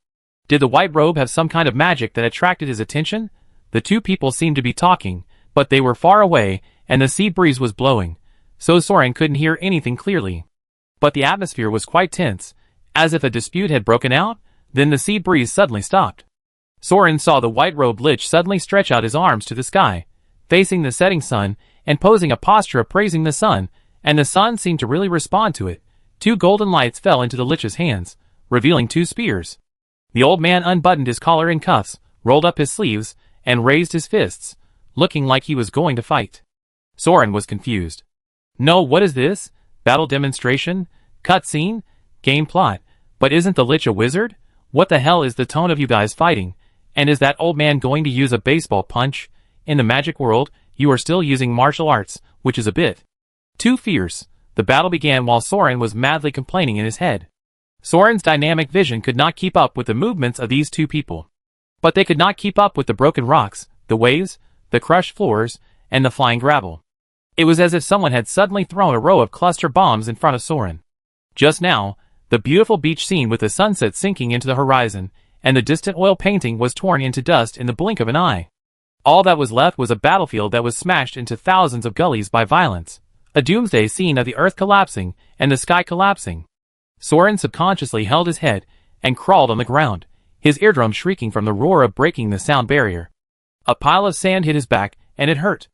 Did the white robe have some kind of magic that attracted his attention? The two people seemed to be talking, but they were far away, and the sea breeze was blowing, so Soran couldn't hear anything clearly. But the atmosphere was quite tense, as if a dispute had broken out. Then the sea breeze suddenly stopped. Soran saw the white-robed Lich suddenly stretch out his arms to the sky, facing the setting sun, and posing a posture of praising the sun, and the sun seemed to really respond to it. Two golden lights fell into the Lich's hands, revealing two spears. The old man unbuttoned his collar and cuffs, rolled up his sleeves, and raised his fists, looking like he was going to fight. Soran was confused. No, what is this? Battle demonstration? Cutscene? Game plot? But isn't the Lich a wizard? What the hell is the tone of you guys fighting? And is that old man going to use a baseball punch? In the magic world, you are still using martial arts, which is a bit too fierce. The battle began while Soran was madly complaining in his head. Soran's dynamic vision could not keep up with the movements of these two people. But they could not keep up with the broken rocks, the waves, the crushed floors, and the flying gravel. It was as if someone had suddenly thrown a row of cluster bombs in front of Soran. Just now, the beautiful beach scene with the sunset sinking into the horizon, and the distant oil painting was torn into dust in the blink of an eye. All that was left was a battlefield that was smashed into thousands of gullies by violence, A doomsday scene of the earth collapsing and the sky collapsing. Soran subconsciously held his head and crawled on the ground, his eardrum shrieking from the roar of breaking the sound barrier. A pile of sand hit his back, and it hurt.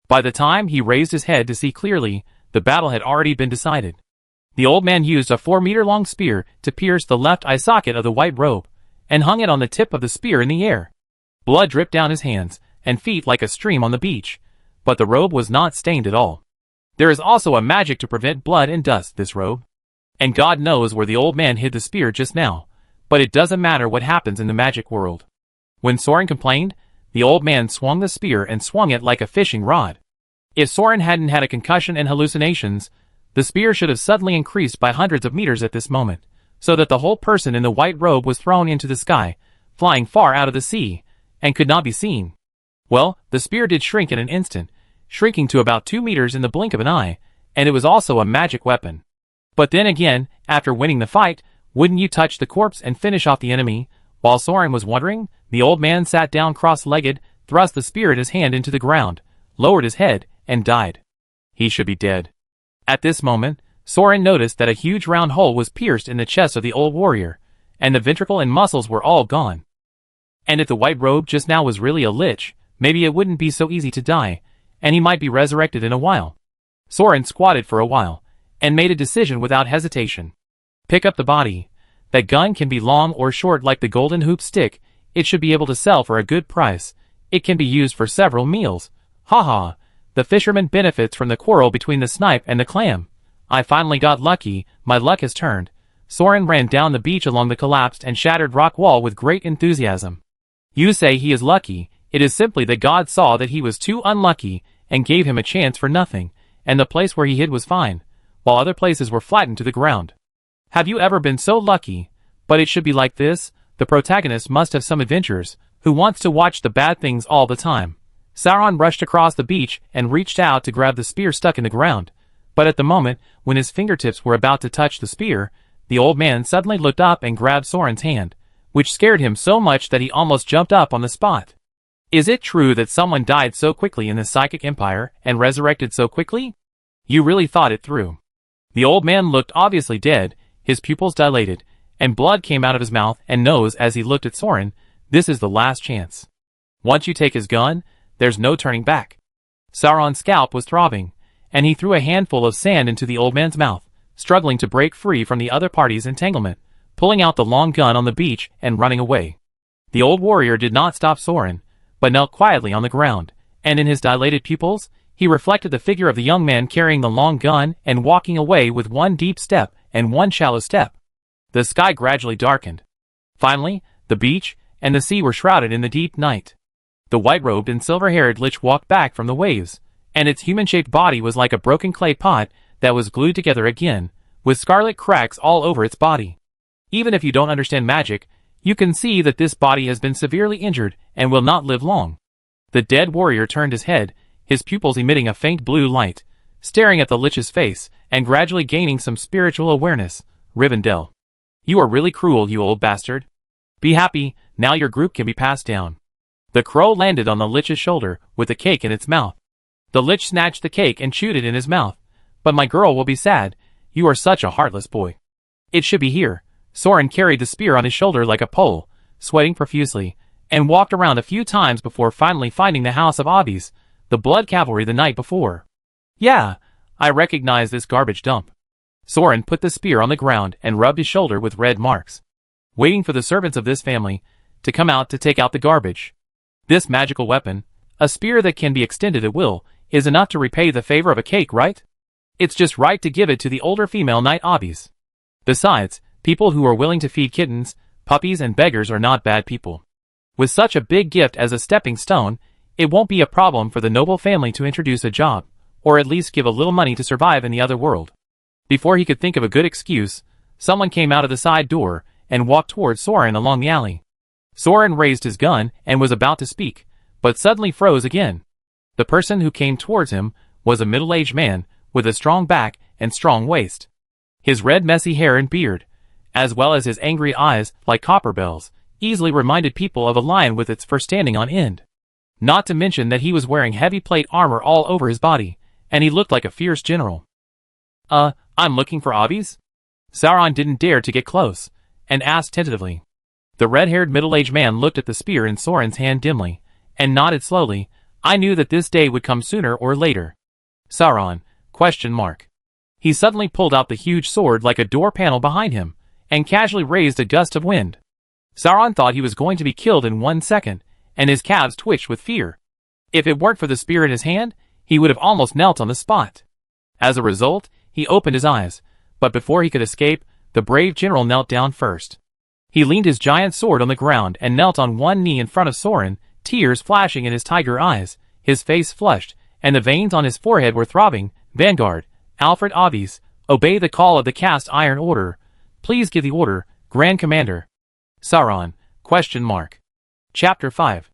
By the time he raised his head to see clearly, the battle had already been decided. The old man used a 4-meter-long spear to pierce the left eye socket of the white robe, and hung it on the tip of the spear in the air. Blood dripped down his hands and feet like a stream on the beach, but the robe was not stained at all. There is also a magic to prevent blood and dust, this robe. And God knows where the old man hid the spear just now, but it doesn't matter what happens in the magic world. When Soran complained, the old man swung the spear and swung it like a fishing rod. If Soran hadn't had a concussion and hallucinations, the spear should have suddenly increased by hundreds of meters at this moment, so that the whole person in the white robe was thrown into the sky, flying far out of the sea, and could not be seen. Well, the spear did shrink in an instant, shrinking to about 2 meters in the blink of an eye, and it was also a magic weapon. But then again, after winning the fight, wouldn't you touch the corpse and finish off the enemy? While Soran was wondering, the old man sat down cross-legged, thrust the spear in his hand into the ground, lowered his head, and died. He should be dead. At this moment, Soran noticed that a huge round hole was pierced in the chest of the old warrior, and the ventricle and muscles were all gone. And if the white robe just now was really a lich, maybe it wouldn't be so easy to die, and he might be resurrected in a while. Soran squatted for a while, and made a decision without hesitation. Pick up the body. That gun can be long or short like the golden hoop stick, it should be able to sell for a good price. It can be used for several meals. Haha, the fisherman benefits from the quarrel between the snipe and the clam. I finally got lucky, my luck has turned. Soran ran down the beach along the collapsed and shattered rock wall with great enthusiasm. You say he is lucky, it is simply that God saw that he was too unlucky, and gave him a chance for nothing, and the place where he hid was fine, while other places were flattened to the ground. Have you ever been so lucky? But it should be like this, the protagonist must have some adventures, who wants to watch the bad things all the time. Soran rushed across the beach and reached out to grab the spear stuck in the ground, but at the moment, when his fingertips were about to touch the spear, the old man suddenly looked up and grabbed Soran's hand, which scared him so much that he almost jumped up on the spot. Is it true that someone died so quickly in the psychic empire and resurrected so quickly? You really thought it through. The old man looked obviously dead, his pupils dilated, and blood came out of his mouth and nose as he looked at Soran. This is the last chance. Once you take his gun, there's no turning back. Sauron's scalp was throbbing, and he threw a handful of sand into the old man's mouth, struggling to break free from the other party's entanglement, pulling out the long gun on the beach and running away. The old warrior did not stop Soran, but knelt quietly on the ground, and in his dilated pupils, he reflected the figure of the young man carrying the long gun and walking away with one deep step and one shallow step. The sky gradually darkened. Finally, the beach and the sea were shrouded in the deep night. The white-robed and silver-haired lich walked back from the waves, and its human-shaped body was like a broken clay pot that was glued together again, with scarlet cracks all over its body. Even if you don't understand magic, you can see that this body has been severely injured and will not live long. The dead warrior turned his head, his pupils emitting a faint blue light, staring at the lich's face, and gradually gaining some spiritual awareness. Rivendell. You are really cruel, you old bastard. Be happy, now your group can be passed down. The crow landed on the lich's shoulder, with the cake in its mouth. The lich snatched the cake and chewed it in his mouth. But my girl will be sad, you are such a heartless boy. It should be here. Soran carried the spear on his shoulder like a pole, sweating profusely, and walked around a few times before finally finding the house of Aldris, the blood cavalry the night before. Yeah, I recognize this garbage dump. Soran put the spear on the ground and rubbed his shoulder with red marks, waiting for the servants of this family to come out to take out the garbage. This magical weapon, a spear that can be extended at will, is enough to repay the favor of a cake, right? It's just right to give it to the older female knight Aldris. Besides, people who are willing to feed kittens, puppies and beggars are not bad people. With such a big gift as a stepping stone, it won't be a problem for the noble family to introduce a job, or at least give a little money to survive in the other world. Before he could think of a good excuse, someone came out of the side door and walked towards Soran along the alley. Soran raised his gun and was about to speak, but suddenly froze again. The person who came towards him was a middle-aged man with a strong back and strong waist. His red messy hair and beard, as well as his angry eyes like copper bells, easily reminded people of a lion with its fur standing on end. Not to mention that he was wearing heavy plate armor all over his body, and he looked like a fierce general. I'm looking for Aldris? Soran didn't dare to get close, and asked tentatively. The red-haired middle-aged man looked at the spear in Soran's hand dimly, and nodded slowly. I knew that this day would come sooner or later. Soran? ? He suddenly pulled out the huge sword like a door panel behind him, and casually raised a gust of wind. Soran thought he was going to be killed in 1 second, and his calves twitched with fear. If it weren't for the spear in his hand, he would have almost knelt on the spot. As a result, he opened his eyes, but before he could escape, the brave general knelt down first. He leaned his giant sword on the ground and knelt on one knee in front of Soran, tears flashing in his tiger eyes, his face flushed, and the veins on his forehead were throbbing. Vanguard, Alfred Aldris, obey the call of the cast iron order. Please give the order, Grand Commander. Soran? ? Chapter 5.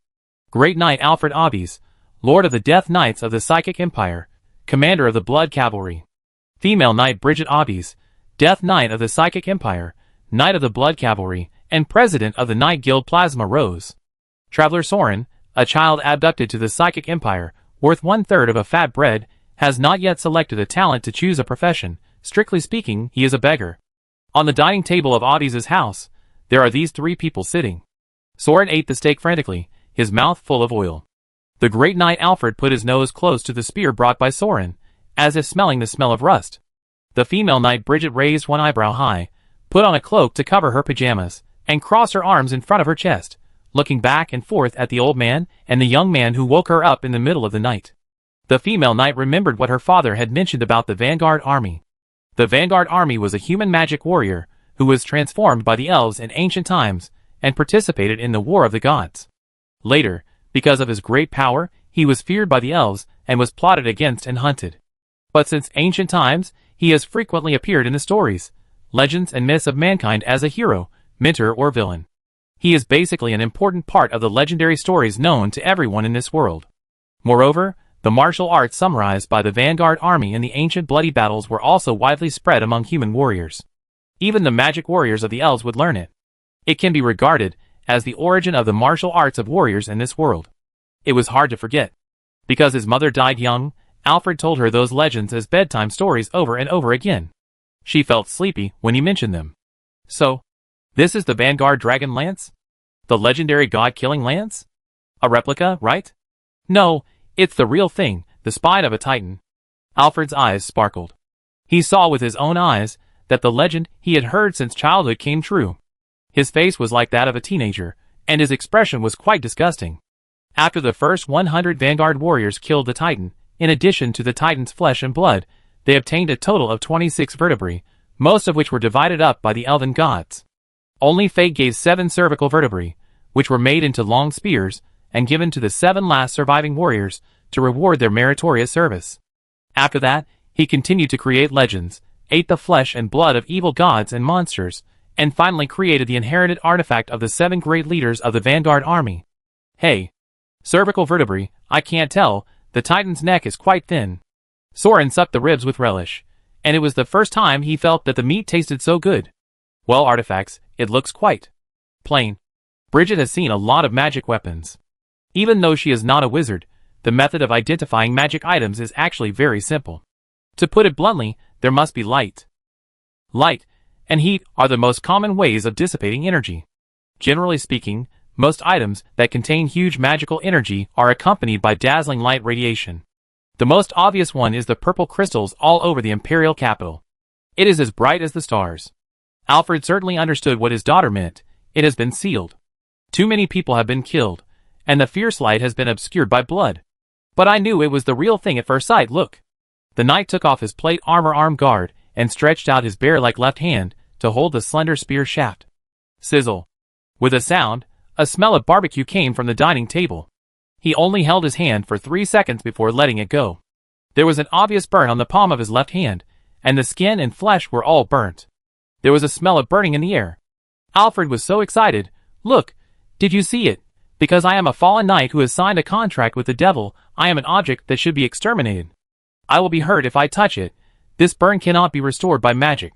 Great Knight Alfred Aldris, Lord of the Death Knights of the Psychic Empire, Commander of the Blood Cavalry. Female Knight Bridget Aldris, Death Knight of the Psychic Empire, Knight of the Blood Cavalry, and President of the Knight Guild Plasma Rose. Traveler Soran, a child abducted to the Psychic Empire, worth 1/3 of a fat bread, has not yet selected a talent to choose a profession. Strictly speaking, he is a beggar. On the dining table of Aldris' house, there are these 3 people sitting. Soran ate the steak frantically, his mouth full of oil. The great knight Alfred put his nose close to the spear brought by Soran, as if smelling the smell of rust. The female knight Bridget raised one eyebrow high, put on a cloak to cover her pajamas, and crossed her arms in front of her chest, looking back and forth at the old man and the young man who woke her up in the middle of the night. The female knight remembered what her father had mentioned about the Vanguard army. The Vanguard army was a human magic warrior who was transformed by the elves in ancient times and participated in the War of the Gods. Later, because of his great power, he was feared by the elves and was plotted against and hunted. But since ancient times, he has frequently appeared in the stories, legends and myths of mankind as a hero, mentor or villain. He is basically an important part of the legendary stories known to everyone in this world. Moreover, the martial arts summarized by the Vanguard army in the ancient bloody battles were also widely spread among human warriors. Even the magic warriors of the elves would learn it. It can be regarded as the origin of the martial arts of warriors in this world. It was hard to forget. Because his mother died young, Alfred told her those legends as bedtime stories over and over again. She felt sleepy when he mentioned them. So, this is the Vanguard Dragon Lance? The legendary god-killing lance? A replica, right? No, it's the real thing, the spine of a titan. Alfred's eyes sparkled. He saw with his own eyes that the legend he had heard since childhood came true. His face was like that of a teenager, and his expression was quite disgusting. After the first 100 Vanguard warriors killed the titan, in addition to the titan's flesh and blood, they obtained a total of 26 vertebrae, most of which were divided up by the elven gods. Only fate gave 7 cervical vertebrae, which were made into long spears, and given to the 7 last surviving warriors to reward their meritorious service. After that, he continued to create legends, ate the flesh and blood of evil gods and monsters, and finally created the inherited artifact of the 7 great leaders of the Vanguard army. Hey. Cervical vertebrae, I can't tell, the titan's neck is quite thin. Soran sucked the ribs with relish, and it was the first time he felt that the meat tasted so good. Well, artifacts, it looks quite plain. Bridget has seen a lot of magic weapons. Even though she is not a wizard, the method of identifying magic items is actually very simple. To put it bluntly, there must be light. Light and heat are the most common ways of dissipating energy. Generally speaking, most items that contain huge magical energy are accompanied by dazzling light radiation. The most obvious one is the purple crystals all over the imperial capital. It is as bright as the stars. Alfred certainly understood what his daughter meant. It has been sealed. Too many people have been killed, and the fierce light has been obscured by blood. But I knew it was the real thing at first sight. Look. The knight took off his plate armor guard and stretched out his bear-like left hand to hold the slender spear shaft. Sizzle. With a sound, a smell of barbecue came from the dining table. He only held his hand for 3 seconds before letting it go. There was an obvious burn on the palm of his left hand, and the skin and flesh were all burnt. There was a smell of burning in the air. Alfred was so excited. Look, did you see it? Because I am a fallen knight who has signed a contract with the devil, I am an object that should be exterminated. I will be hurt if I touch it. This burn cannot be restored by magic.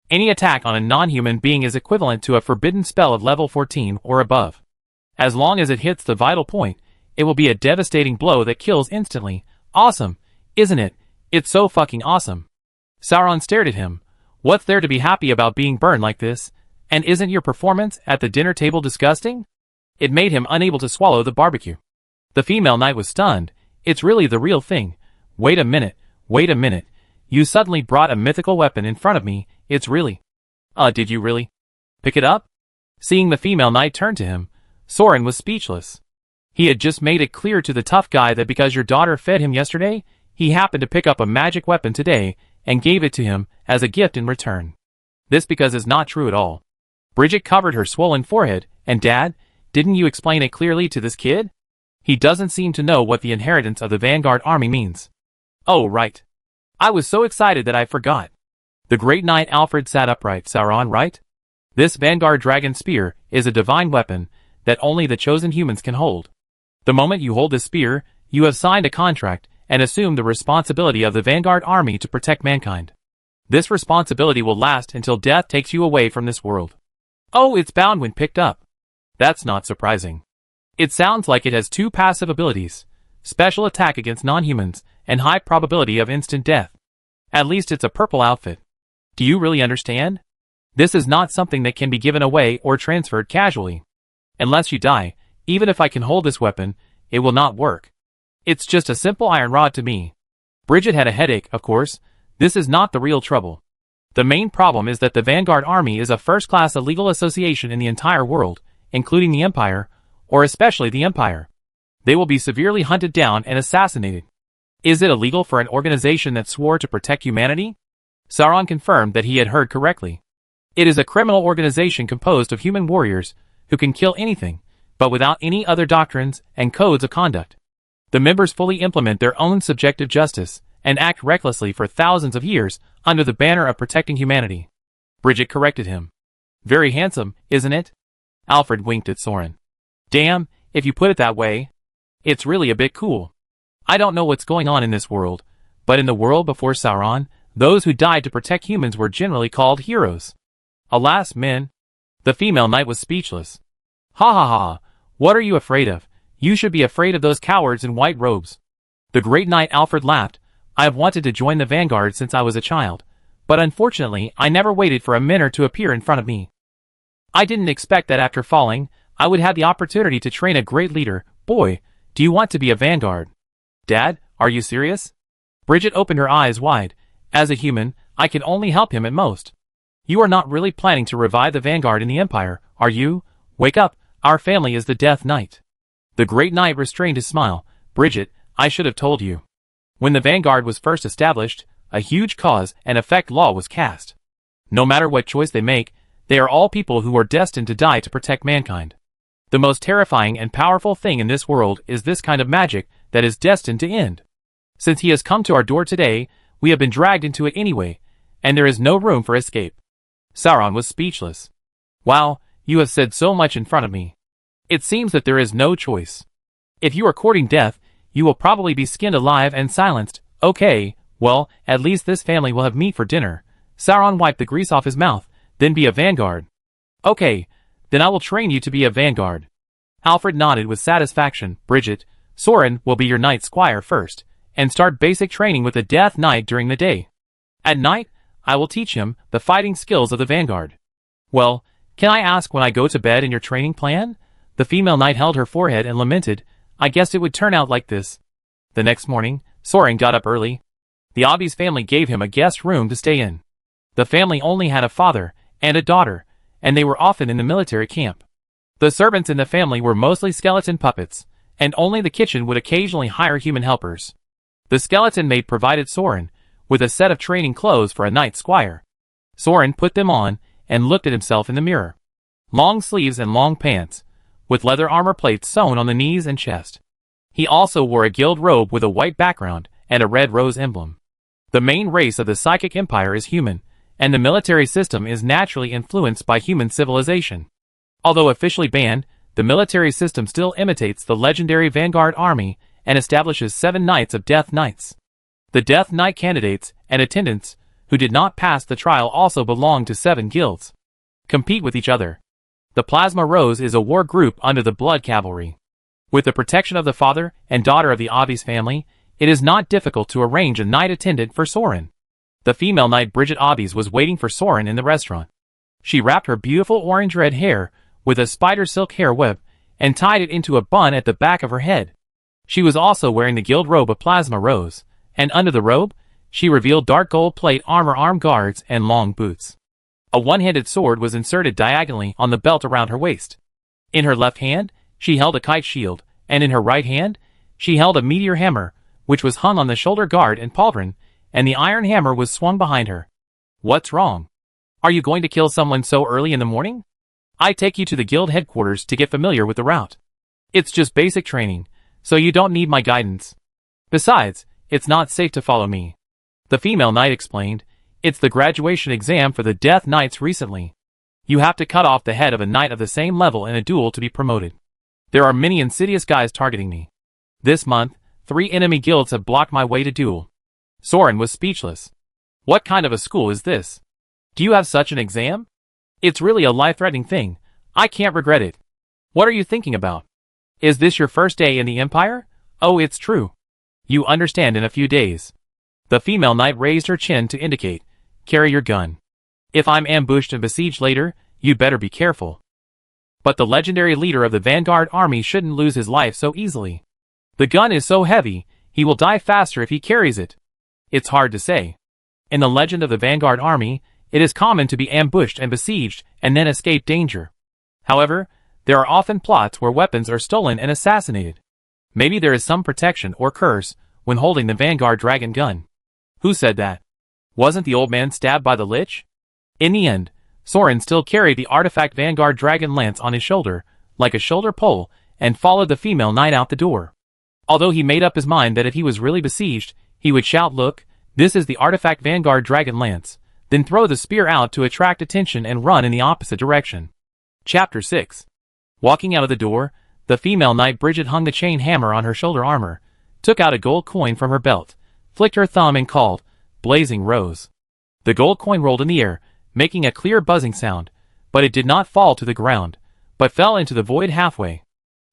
Any attack on a non-human being is equivalent to a forbidden spell of level 14 or above. As long as it hits the vital point, it will be a devastating blow that kills instantly. Awesome, isn't it? It's so fucking awesome. Sauron stared at him. What's there to be happy about being burned like this? And isn't your performance at the dinner table disgusting? It made him unable to swallow the barbecue. The female knight was stunned. It's really the real thing. Wait a minute. You suddenly brought a mythical weapon in front of me. It's really... did you really? Pick it up? Seeing the female knight turn to him, Soran was speechless. He had just made it clear to the tough guy that because your daughter fed him yesterday, he happened to pick up a magic weapon today and gave it to him as a gift in return. This because is not true at all. Bridget covered her swollen forehead, and Dad, didn't you explain it clearly to this kid? He doesn't seem to know what the inheritance of the Vanguard army means. Oh, right. I was so excited that I forgot. The great knight Alfred sat upright. Sauron, right? This Vanguard dragon spear is a divine weapon that only the chosen humans can hold. The moment you hold this spear, you have signed a contract and assumed the responsibility of the Vanguard army to protect mankind. This responsibility will last until death takes you away from this world. Oh, it's bound when picked up. That's not surprising. It sounds like it has two passive abilities, special attack against non-humans and high probability of instant death. At least it's a purple outfit. Do you really understand? This is not something that can be given away or transferred casually. Unless you die, even if I can hold this weapon, it will not work. It's just a simple iron rod to me. Bridget had a headache, of course. This is not the real trouble. The main problem is that the Vanguard army is a first-class illegal association in the entire world, including the Empire, or especially the Empire. They will be severely hunted down and assassinated. Is it illegal for an organization that swore to protect humanity? Sauron confirmed that he had heard correctly. It is a criminal organization composed of human warriors who can kill anything, but without any other doctrines and codes of conduct. The members fully implement their own subjective justice and act recklessly for thousands of years under the banner of protecting humanity. Bridget corrected him. Very handsome, isn't it? Alfred winked at Soran. Damn, if you put it that way. It's really a bit cool. I don't know what's going on in this world, but in the world before Sauron, those who died to protect humans were generally called heroes. Alas, men. The female knight was speechless. Ha ha ha, what are you afraid of? You should be afraid of those cowards in white robes. The great knight Alfred laughed. I have wanted to join the Vanguard since I was a child, but unfortunately I never waited for a mentor to appear in front of me. I didn't expect that after falling, I would have the opportunity to train a great leader. Boy, do you want to be a Vanguard? Dad, are you serious? Bridget opened her eyes wide. As a human, I can only help him at most. You are not really planning to revive the Vanguard in the Empire, are you? Wake up, our family is the Death Knight. The great knight restrained his smile. Bridget, I should have told you. When the Vanguard was first established, a huge cause and effect law was cast. No matter what choice they make, they are all people who are destined to die to protect mankind. The most terrifying and powerful thing in this world is this kind of magic that is destined to end. Since he has come to our door today, we have been dragged into it anyway, and there is no room for escape. Sauron was speechless. Wow, you have said so much in front of me. It seems that there is no choice. If you are courting death, you will probably be skinned alive and silenced. Okay, well, at least this family will have meat for dinner. Sauron wiped the grease off his mouth. Then be a Vanguard. Okay, then I will train you to be a Vanguard. Alfred nodded with satisfaction. Bridget, Soran will be your knight squire first, and start basic training with the Death Knight during the day. At night, I will teach him the fighting skills of the Vanguard. Well, can I ask when I go to bed in your training plan? The female knight held her forehead and lamented. I guessed it would turn out like this. The next morning, Soran got up early. The Aldris family gave him a guest room to stay in. The family only had a father and a daughter, and they were often in the military camp. The servants in the family were mostly skeleton puppets, and only the kitchen would occasionally hire human helpers. The skeleton maid provided Soran with a set of training clothes for a knight squire. Soran put them on and looked at himself in the mirror. Long sleeves and long pants, with leather armor plates sewn on the knees and chest. He also wore a gilt robe with a white background and a red rose emblem. The main race of the Psychic Empire is human, and the military system is naturally influenced by human civilization. Although officially banned, the military system still imitates the legendary Vanguard army and establishes 7 Knights of Death Knights. The Death Knight candidates and attendants who did not pass the trial also belong to 7 guilds. Compete with each other. The Plasma Rose is a war group under the Blood Cavalry. With the protection of the father and daughter of the Aldris family, It is not difficult to arrange a night attendant for Soran. The female knight Bridget Obbies was waiting for Soran in the restaurant. She wrapped her beautiful orange-red hair with a spider silk hair web and tied it into a bun at the back of her head. She was also wearing the guild robe of plasma rose, and under the robe, she revealed dark gold plate armor, arm guards, and long boots. A one-handed sword was inserted diagonally on the belt around her waist. In her left hand, she held a kite shield, and in her right hand, she held a meteor hammer, which was hung on the shoulder guard and pauldron, and the iron hammer was swung behind her. What's wrong? Are you going to kill someone so early in the morning? I take you to the guild headquarters to get familiar with the route. It's just basic training, so you don't need my guidance. Besides, it's not safe to follow me. The female knight explained, it's the graduation exam for the Death Knights recently. You have to cut off the head of a knight of the same level in a duel to be promoted. There are many insidious guys targeting me. This month, 3 enemy guilds have blocked my way to duel. Soran was speechless. What kind of a school is this? Do you have such an exam? It's really a life-threatening thing. I can't regret it. What are you thinking about? Is this your first day in the Empire? Oh, it's true. You understand in a few days. The female knight raised her chin to indicate, carry your gun. If I'm ambushed and besieged later, you'd better be careful. But the legendary leader of the Vanguard army shouldn't lose his life so easily. The gun is so heavy, he will die faster if he carries it. It's hard to say. In the legend of the Vanguard army, it is common to be ambushed and besieged and then escape danger. However, there are often plots where weapons are stolen and assassinated. Maybe there is some protection or curse when holding the Vanguard dragon gun. Who said that? Wasn't the old man stabbed by the lich? In the end, Soran still carried the artifact Vanguard dragon lance on his shoulder, like a shoulder pole, and followed the female knight out the door. Although he made up his mind that if he was really besieged, he would shout, "Look, this is the artifact Vanguard dragon lance," then throw the spear out to attract attention and run in the opposite direction. Chapter 6. Walking out of the door, the female knight Bridget hung the chain hammer on her shoulder armor, took out a gold coin from her belt, flicked her thumb and called, "Blazing Rose." The gold coin rolled in the air, making a clear buzzing sound, but it did not fall to the ground, but fell into the void halfway.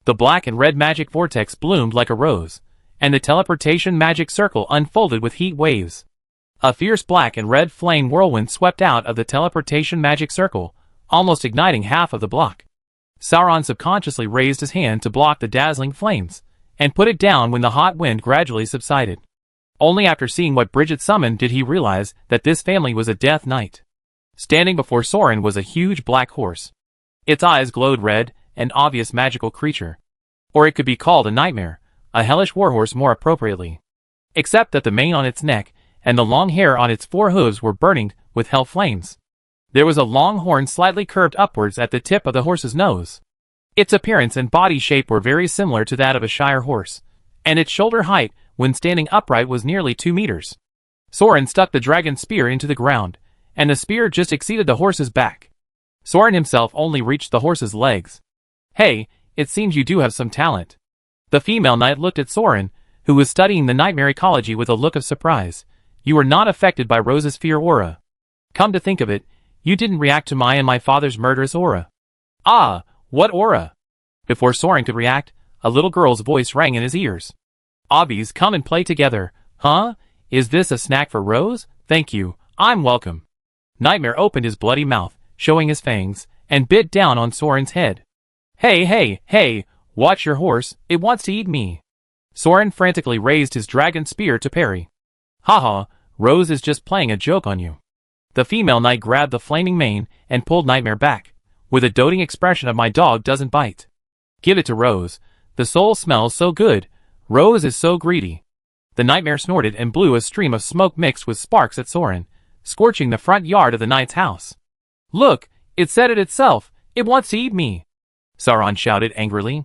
The black and red magic vortex bloomed like a rose, and the teleportation magic circle unfolded with heat waves. A fierce black and red flame whirlwind swept out of the teleportation magic circle, almost igniting half of the block. Soran subconsciously raised his hand to block the dazzling flames, and put it down when the hot wind gradually subsided. Only after seeing what Bridget summoned did he realize that this family was a Death Knight. Standing before Soran was a huge black horse. Its eyes glowed red, an obvious magical creature. Or it could be called a nightmare, a hellish warhorse more appropriately. Except that the mane on its neck and the long hair on its 4 hooves were burning with hell flames. There was a long horn slightly curved upwards at the tip of the horse's nose. Its appearance and body shape were very similar to that of a Shire horse, and its shoulder height when standing upright was nearly 2 meters. Soran stuck the dragon spear into the ground, and the spear just exceeded the horse's back. Soran himself only reached the horse's legs. Hey, it seems you do have some talent. The female knight looked at Soran, who was studying the nightmare ecology with a look of surprise. You were not affected by Rose's fear aura. Come to think of it, you didn't react to my and my father's murderous aura. Ah, what aura? Before Soran could react, a little girl's voice rang in his ears. Obbies, come and play together. Huh? Is this a snack for Rose? Thank you, I'm welcome. Nightmare opened his bloody mouth, showing his fangs, and bit down on Soran's head. Hey, watch your horse, it wants to eat me. Soran frantically raised his dragon spear to parry. Haha, Rose is just playing a joke on you. The female knight grabbed the flaming mane and pulled Nightmare back, with a doting expression of "my dog doesn't bite." Give it to Rose, the soul smells so good, Rose is so greedy. The Nightmare snorted and blew a stream of smoke mixed with sparks at Soran, scorching the front yard of the knight's house. Look, it said it itself, it wants to eat me. Soran shouted angrily.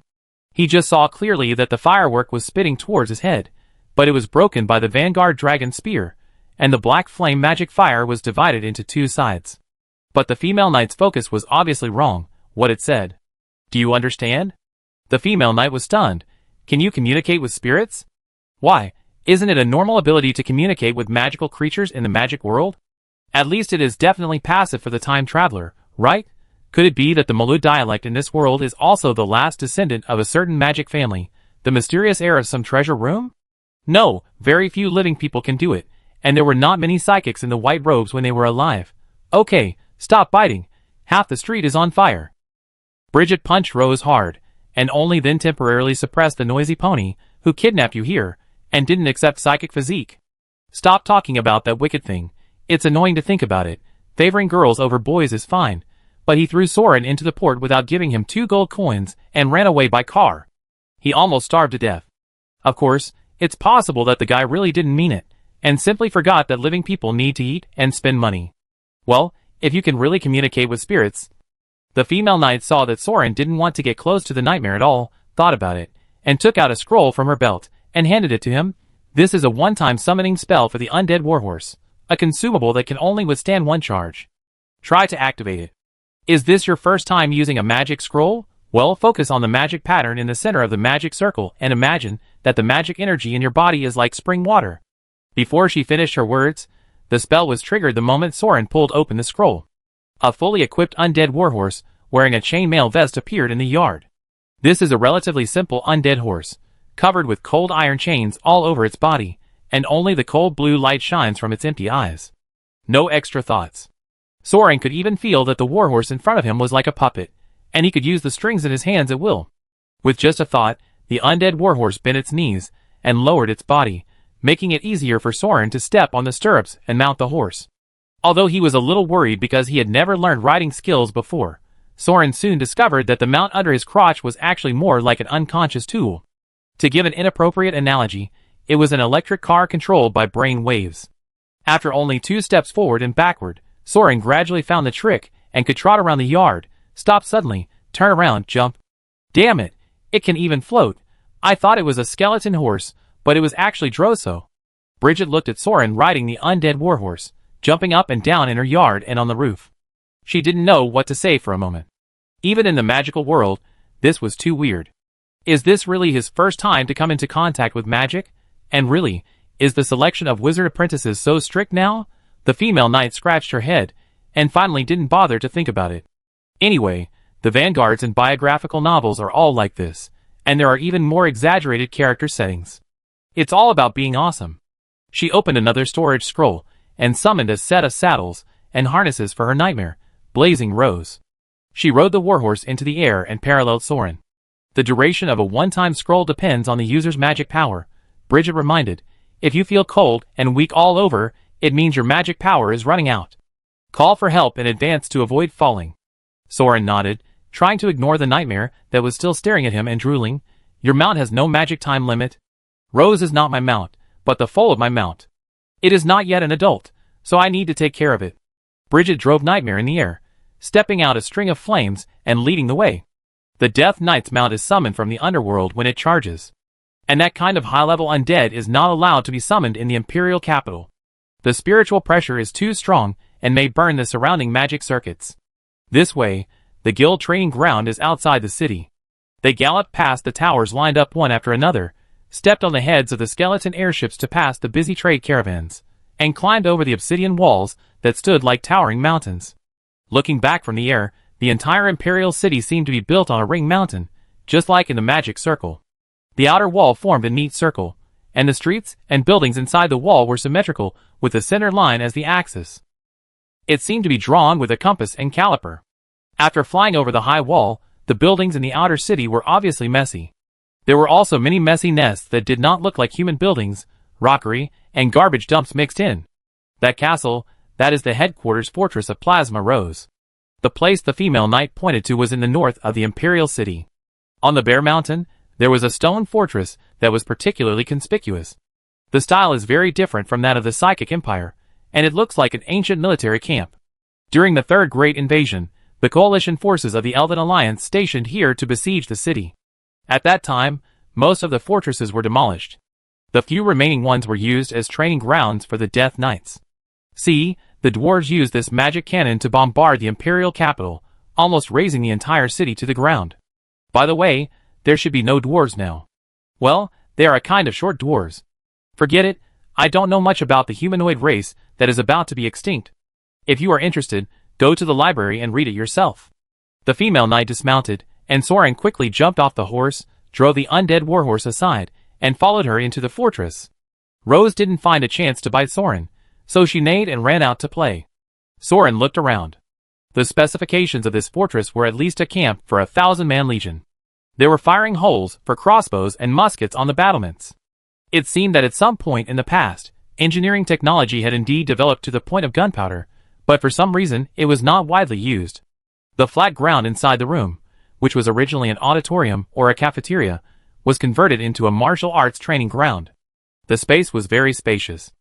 He just saw clearly that the firework was spitting towards his head, but it was broken by the Vanguard dragon spear, and the black flame magic fire was divided into 2 sides. But the female knight's focus was obviously wrong, what it said. Do you understand? The female knight was stunned. Can you communicate with spirits? Why, isn't it a normal ability to communicate with magical creatures in the magic world? At least it is definitely passive for the time traveler, right? Could it be that the Malu dialect in this world is also the last descendant of a certain magic family, the mysterious heir of some treasure room? No, very few living people can do it, and there were not many psychics in the white robes when they were alive. Okay, stop biting. Half the street is on fire. Bridget punched Rose hard, and only then temporarily suppressed the noisy pony, who kidnapped you here, and didn't accept psychic physique. Stop talking about that wicked thing. It's annoying to think about it. Favoring girls over boys is fine, but he threw Soran into the port without giving him 2 gold coins and ran away by car. He almost starved to death. Of course, it's possible that the guy really didn't mean it, and simply forgot that living people need to eat and spend money. Well, if you can really communicate with spirits. The female knight saw that Soran didn't want to get close to the nightmare at all, thought about it, and took out a scroll from her belt, and handed it to him. This is a one-time summoning spell for the undead warhorse, a consumable that can only withstand 1 charge. Try to activate it. Is this your first time using a magic scroll? Well, focus on the magic pattern in the center of the magic circle and imagine that the magic energy in your body is like spring water. Before she finished her words, the spell was triggered the moment Soran pulled open the scroll. A fully equipped undead warhorse, wearing a chainmail vest, appeared in the yard. This is a relatively simple undead horse, covered with cold iron chains all over its body, and only the cold blue light shines from its empty eyes. No extra thoughts. Soran could even feel that the warhorse in front of him was like a puppet, and he could use the strings in his hands at will. With just a thought, the undead warhorse bent its knees and lowered its body, making it easier for Soran to step on the stirrups and mount the horse. Although he was a little worried because he had never learned riding skills before, Soran soon discovered that the mount under his crotch was actually more like an unconscious tool. To give an inappropriate analogy, it was an electric car controlled by brain waves. After only 2 steps forward and backward, Soran gradually found the trick and could trot around the yard, stop suddenly, turn around, jump. Damn it, it can even float. I thought it was a skeleton horse, but it was actually Droso. Bridget looked at Soran riding the undead warhorse, jumping up and down in her yard and on the roof. She didn't know what to say for a moment. Even in the magical world, this was too weird. Is this really his first time to come into contact with magic? And really, is the selection of wizard apprentices so strict now? The female knight scratched her head, and finally didn't bother to think about it. Anyway, the Vanguards in biographical novels are all like this, and there are even more exaggerated character settings. It's all about being awesome. She opened another storage scroll, and summoned a set of saddles and harnesses for her nightmare, Blazing Rose. She rode the warhorse into the air and paralleled Soran. The duration of a one-time scroll depends on the user's magic power, Bridget reminded. If you feel cold and weak all over, it means your magic power is running out. Call for help in advance to avoid falling. Soran nodded, trying to ignore the nightmare that was still staring at him and drooling. Your mount has no magic time limit. Rose is not my mount, but the foal of my mount. It is not yet an adult, so I need to take care of it. Bridget drove Nightmare in the air, stepping out a string of flames and leading the way. The Death Knight's mount is summoned from the underworld when it charges. And that kind of high-level undead is not allowed to be summoned in the Imperial capital. The spiritual pressure is too strong and may burn the surrounding magic circuits. This way, the guild training ground is outside the city. They galloped past the towers lined up one after another, stepped on the heads of the skeleton airships to pass the busy trade caravans, and climbed over the obsidian walls that stood like towering mountains. Looking back from the air, the entire Imperial city seemed to be built on a ring mountain, just like in the magic circle. The outer wall formed a neat circle, and the streets and buildings inside the wall were symmetrical, with the center line as the axis. It seemed to be drawn with a compass and caliper. After flying over the high wall, the buildings in the outer city were obviously messy. There were also many messy nests that did not look like human buildings, rockery, and garbage dumps mixed in. That castle, that is the headquarters fortress of Plasma Rose. The place the female knight pointed to was in the north of the Imperial city. On the bare mountain, there was a stone fortress that was particularly conspicuous. The style is very different from that of the Psychic Empire, and it looks like an ancient military camp. During the Third Great Invasion, the coalition forces of the Elven Alliance stationed here to besiege the city. At that time, most of the fortresses were demolished. The few remaining ones were used as training grounds for the Death Knights. See, the dwarves used this magic cannon to bombard the Imperial capital, almost razing the entire city to the ground. By the way, there should be no dwarves now. Well, they are a kind of short dwarves. Forget it, I don't know much about the humanoid race that is about to be extinct. If you are interested, go to the library and read it yourself. The female knight dismounted, and Soran quickly jumped off the horse, drove the undead warhorse aside, and followed her into the fortress. Rose didn't find a chance to bite Soran, so she neighed and ran out to play. Soran looked around. The specifications of this fortress were at least a camp for a 1,000-man legion. There were firing holes for crossbows and muskets on the battlements. It seemed that at some point in the past, engineering technology had indeed developed to the point of gunpowder, but for some reason it was not widely used. The flat ground inside the room, which was originally an auditorium or a cafeteria, was converted into a martial arts training ground. The space was very spacious.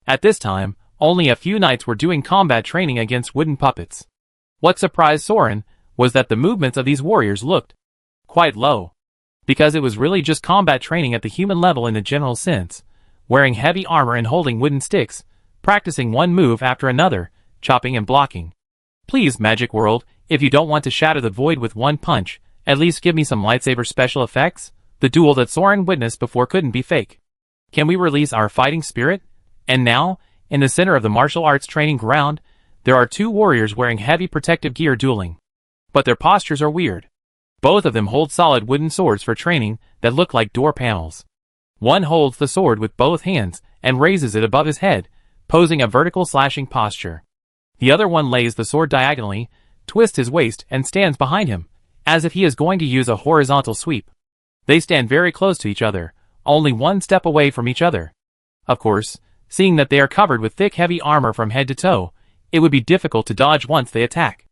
At this time, only a few knights were doing combat training against wooden puppets. What surprised Soran was that the movements of these warriors looked quite low, because it was really just combat training at the human level in the general sense, wearing heavy armor and holding wooden sticks, practicing one move after another, chopping and blocking. Please, Magic World, if you don't want to shatter the void with one punch, at least give me some lightsaber special effects. The duel that Soran witnessed before couldn't be fake. Can we release our fighting spirit? And now, in the center of the martial arts training ground, there are two warriors wearing heavy protective gear dueling. But their postures are weird. Both of them hold solid wooden swords for training that look like door panels. One holds the sword with both hands and raises it above his head, posing a vertical slashing posture. The other one lays the sword diagonally, twists his waist and stands behind him, as if he is going to use a horizontal sweep. They stand very close to each other, only one step away from each other. Of course, seeing that they are covered with thick heavy armor from head to toe, it would be difficult to dodge once they attack.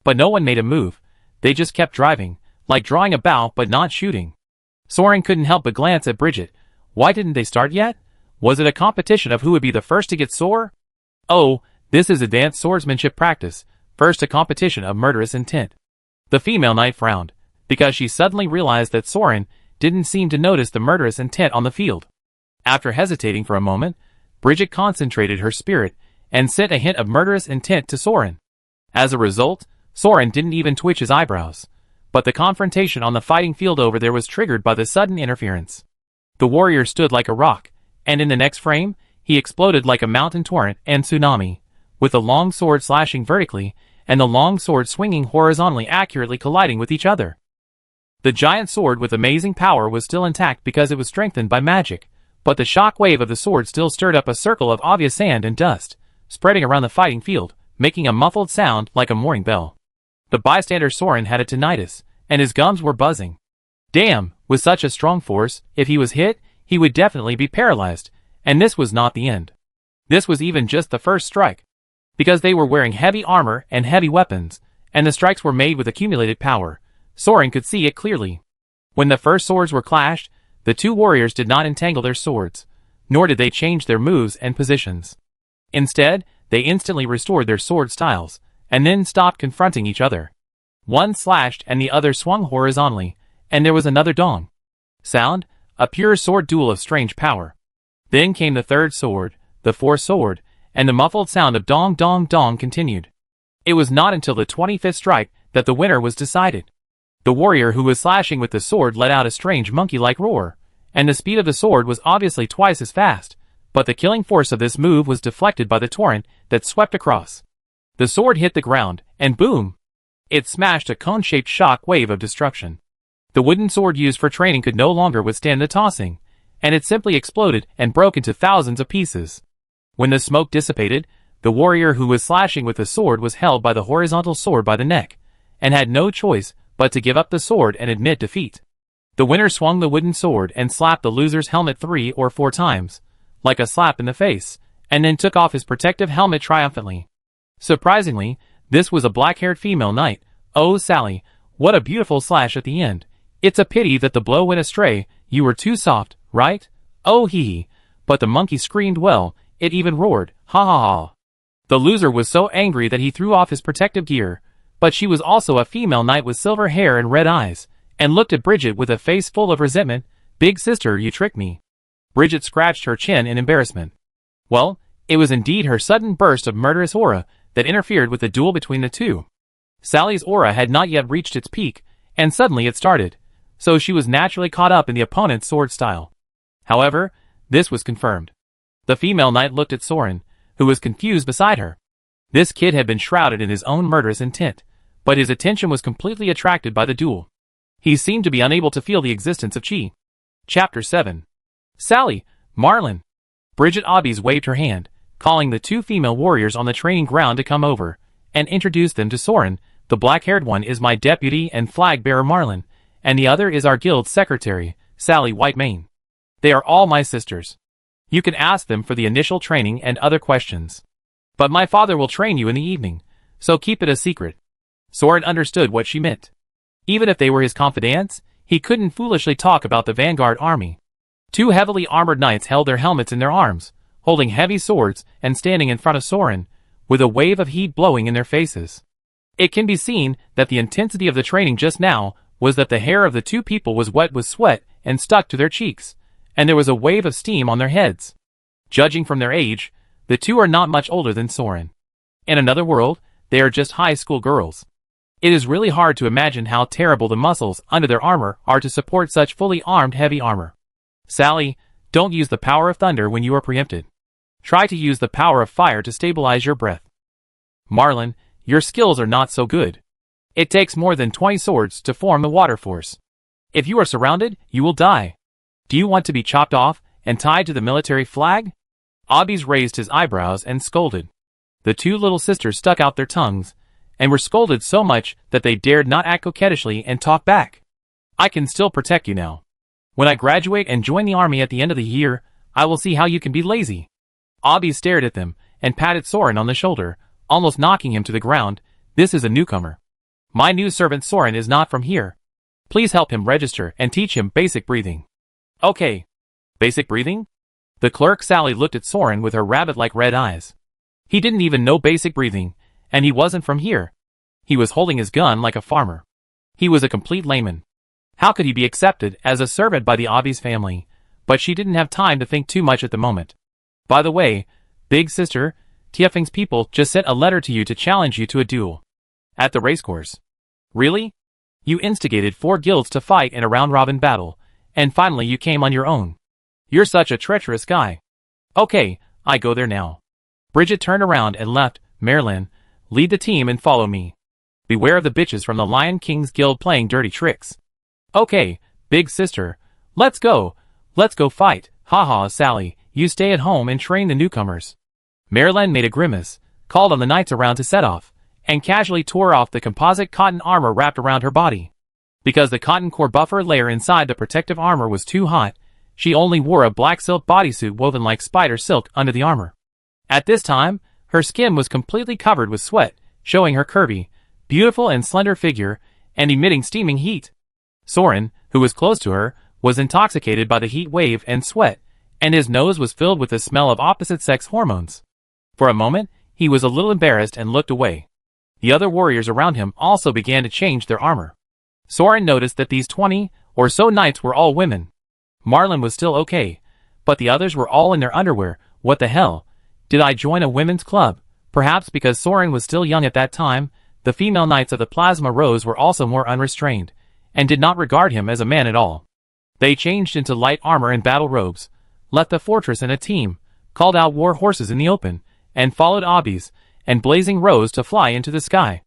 But no one made a move. They just kept driving, like drawing a bow but not shooting. Soran couldn't help but glance at Bridget. Why didn't they start yet? Was it a competition of who would be the first to get sore? Oh, this is advanced swordsmanship practice, first a competition of murderous intent. The female knight frowned, because she suddenly realized that Soran didn't seem to notice the murderous intent on the field. After hesitating for a moment, Bridget concentrated her spirit and sent a hint of murderous intent to Soran. As a result, Soran didn't even twitch his eyebrows. But the confrontation on the fighting field over there was triggered by the sudden interference. The warrior stood like a rock, and in the next frame, he exploded like a mountain torrent and tsunami, with the long sword slashing vertically and the long sword swinging horizontally accurately colliding with each other. The giant sword with amazing power was still intact because it was strengthened by magic, but the shock wave of the sword still stirred up a circle of obvious sand and dust, spreading around the fighting field, making a muffled sound like a morning bell. The bystander Soran had a tinnitus, and his gums were buzzing. Damn, with such a strong force, if he was hit, he would definitely be paralyzed, and this was not the end. This was even just the first strike. Because they were wearing heavy armor and heavy weapons, and the strikes were made with accumulated power, Soran could see it clearly. When the first swords were clashed, the two warriors did not entangle their swords, nor did they change their moves and positions. Instead, they instantly restored their sword styles, and then stopped confronting each other. One slashed and the other swung horizontally, and there was another dong sound, a pure sword duel of strange power. Then came the third sword, the fourth sword, and the muffled sound of dong dong dong continued. It was not until the 25th strike that the winner was decided. The warrior who was slashing with the sword let out a strange monkey-like roar, and the speed of the sword was obviously twice as fast, but the killing force of this move was deflected by the torrent that swept across. The sword hit the ground, and boom! It smashed a cone-shaped shock wave of destruction. The wooden sword used for training could no longer withstand the tossing, and it simply exploded and broke into thousands of pieces. When the smoke dissipated, the warrior who was slashing with the sword was held by the horizontal sword by the neck, and had no choice but to give up the sword and admit defeat. The winner swung the wooden sword and slapped the loser's helmet 3 or 4 times, like a slap in the face, and then took off his protective helmet triumphantly. Surprisingly, this was a black-haired female knight. Oh, Sally, what a beautiful slash at the end. It's a pity that the blow went astray. You were too soft, right? Oh hee. But the monkey screamed well, it even roared, ha ha ha. The loser was so angry that he threw off his protective gear, but she was also a female knight with silver hair and red eyes, and looked at Bridget with a face full of resentment. Big sister, you tricked me. Bridget scratched her chin in embarrassment. Well, it was indeed her sudden burst of murderous aura that interfered with the duel between the two. Sally's aura had not yet reached its peak, and suddenly it started, so she was naturally caught up in the opponent's sword style. However, this was confirmed. The female knight looked at Soran, who was confused beside her. This kid had been shrouded in his own murderous intent, but his attention was completely attracted by the duel. He seemed to be unable to feel the existence of chi. Chapter 7. Sally, Marlin. Bridget Obbies waved her hand, calling the two female warriors on the training ground to come over, and introduced them to Soran. The black-haired one is my deputy and flag-bearer Marlin, and the other is our guild secretary, Sally Whitemane. They are all my sisters. You can ask them for the initial training and other questions. But my father will train you in the evening, so keep it a secret. Soran understood what she meant. Even if they were his confidants, he couldn't foolishly talk about the Vanguard army. Two heavily armored knights held their helmets in their arms, holding heavy swords and standing in front of Soran, with a wave of heat blowing in their faces. It can be seen that the intensity of the training just now was that the hair of the two people was wet with sweat and stuck to their cheeks, and there was a wave of steam on their heads. Judging from their age, the two are not much older than Soran. In another world, they are just high school girls. It is really hard to imagine how terrible the muscles under their armor are to support such fully armed heavy armor. Sally, don't use the power of thunder when you are preempted. Try to use the power of fire to stabilize your breath. Marlin, your skills are not so good. It takes more than 20 swords to form the water force. If you are surrounded, you will die. Do you want to be chopped off and tied to the military flag? Obbies raised his eyebrows and scolded. The two little sisters stuck out their tongues, and were scolded so much that they dared not act coquettishly and talk back. I can still protect you now. When I graduate and join the army at the end of the year, I will see how you can be lazy. Obbies stared at them, and patted Soran on the shoulder, almost knocking him to the ground. This is a newcomer. My new servant Soran is not from here. Please help him register and teach him basic breathing. Okay. Basic breathing? The clerk Sally looked at Soran with her rabbit-like red eyes. He didn't even know basic breathing, and he wasn't from here. He was holding his gun like a farmer. He was a complete layman. How could he be accepted as a servant by the Obbies family? But she didn't have time to think too much at the moment. By the way, big sister, Tiefeng's people just sent a letter to you to challenge you to a duel. At the racecourse. Really? You instigated 4 guilds to fight in a round-robin battle, and finally you came on your own. You're such a treacherous guy. Okay, I go there now. Bridget turned around and left. Marlin, lead the team and follow me. Beware of the bitches from the Lion King's Guild playing dirty tricks. Okay, big sister, let's go. Let's go fight. Haha, Sally, you stay at home and train the newcomers. Marlin made a grimace, called on the knights around to set off, and casually tore off the composite cotton armor wrapped around her body. Because the cotton core buffer layer inside the protective armor was too hot, she only wore a black silk bodysuit woven like spider silk under the armor. At this time, her skin was completely covered with sweat, showing her curvy, beautiful and slender figure, and emitting steaming heat. Soran, who was close to her, was intoxicated by the heat wave and sweat, and his nose was filled with the smell of opposite-sex hormones. For a moment, he was a little embarrassed and looked away. The other warriors around him also began to change their armor. Soran noticed that these 20 or so knights were all women. Marlin was still okay, but the others were all in their underwear. What the hell? Did I join a women's club? Perhaps because Soran was still young at that time, the female knights of the Plasma Rose were also more unrestrained, and did not regard him as a man at all. They changed into light armor and battle robes, left the fortress in a team, called out war horses in the open, and followed Obbies and Blazing Rose to fly into the sky.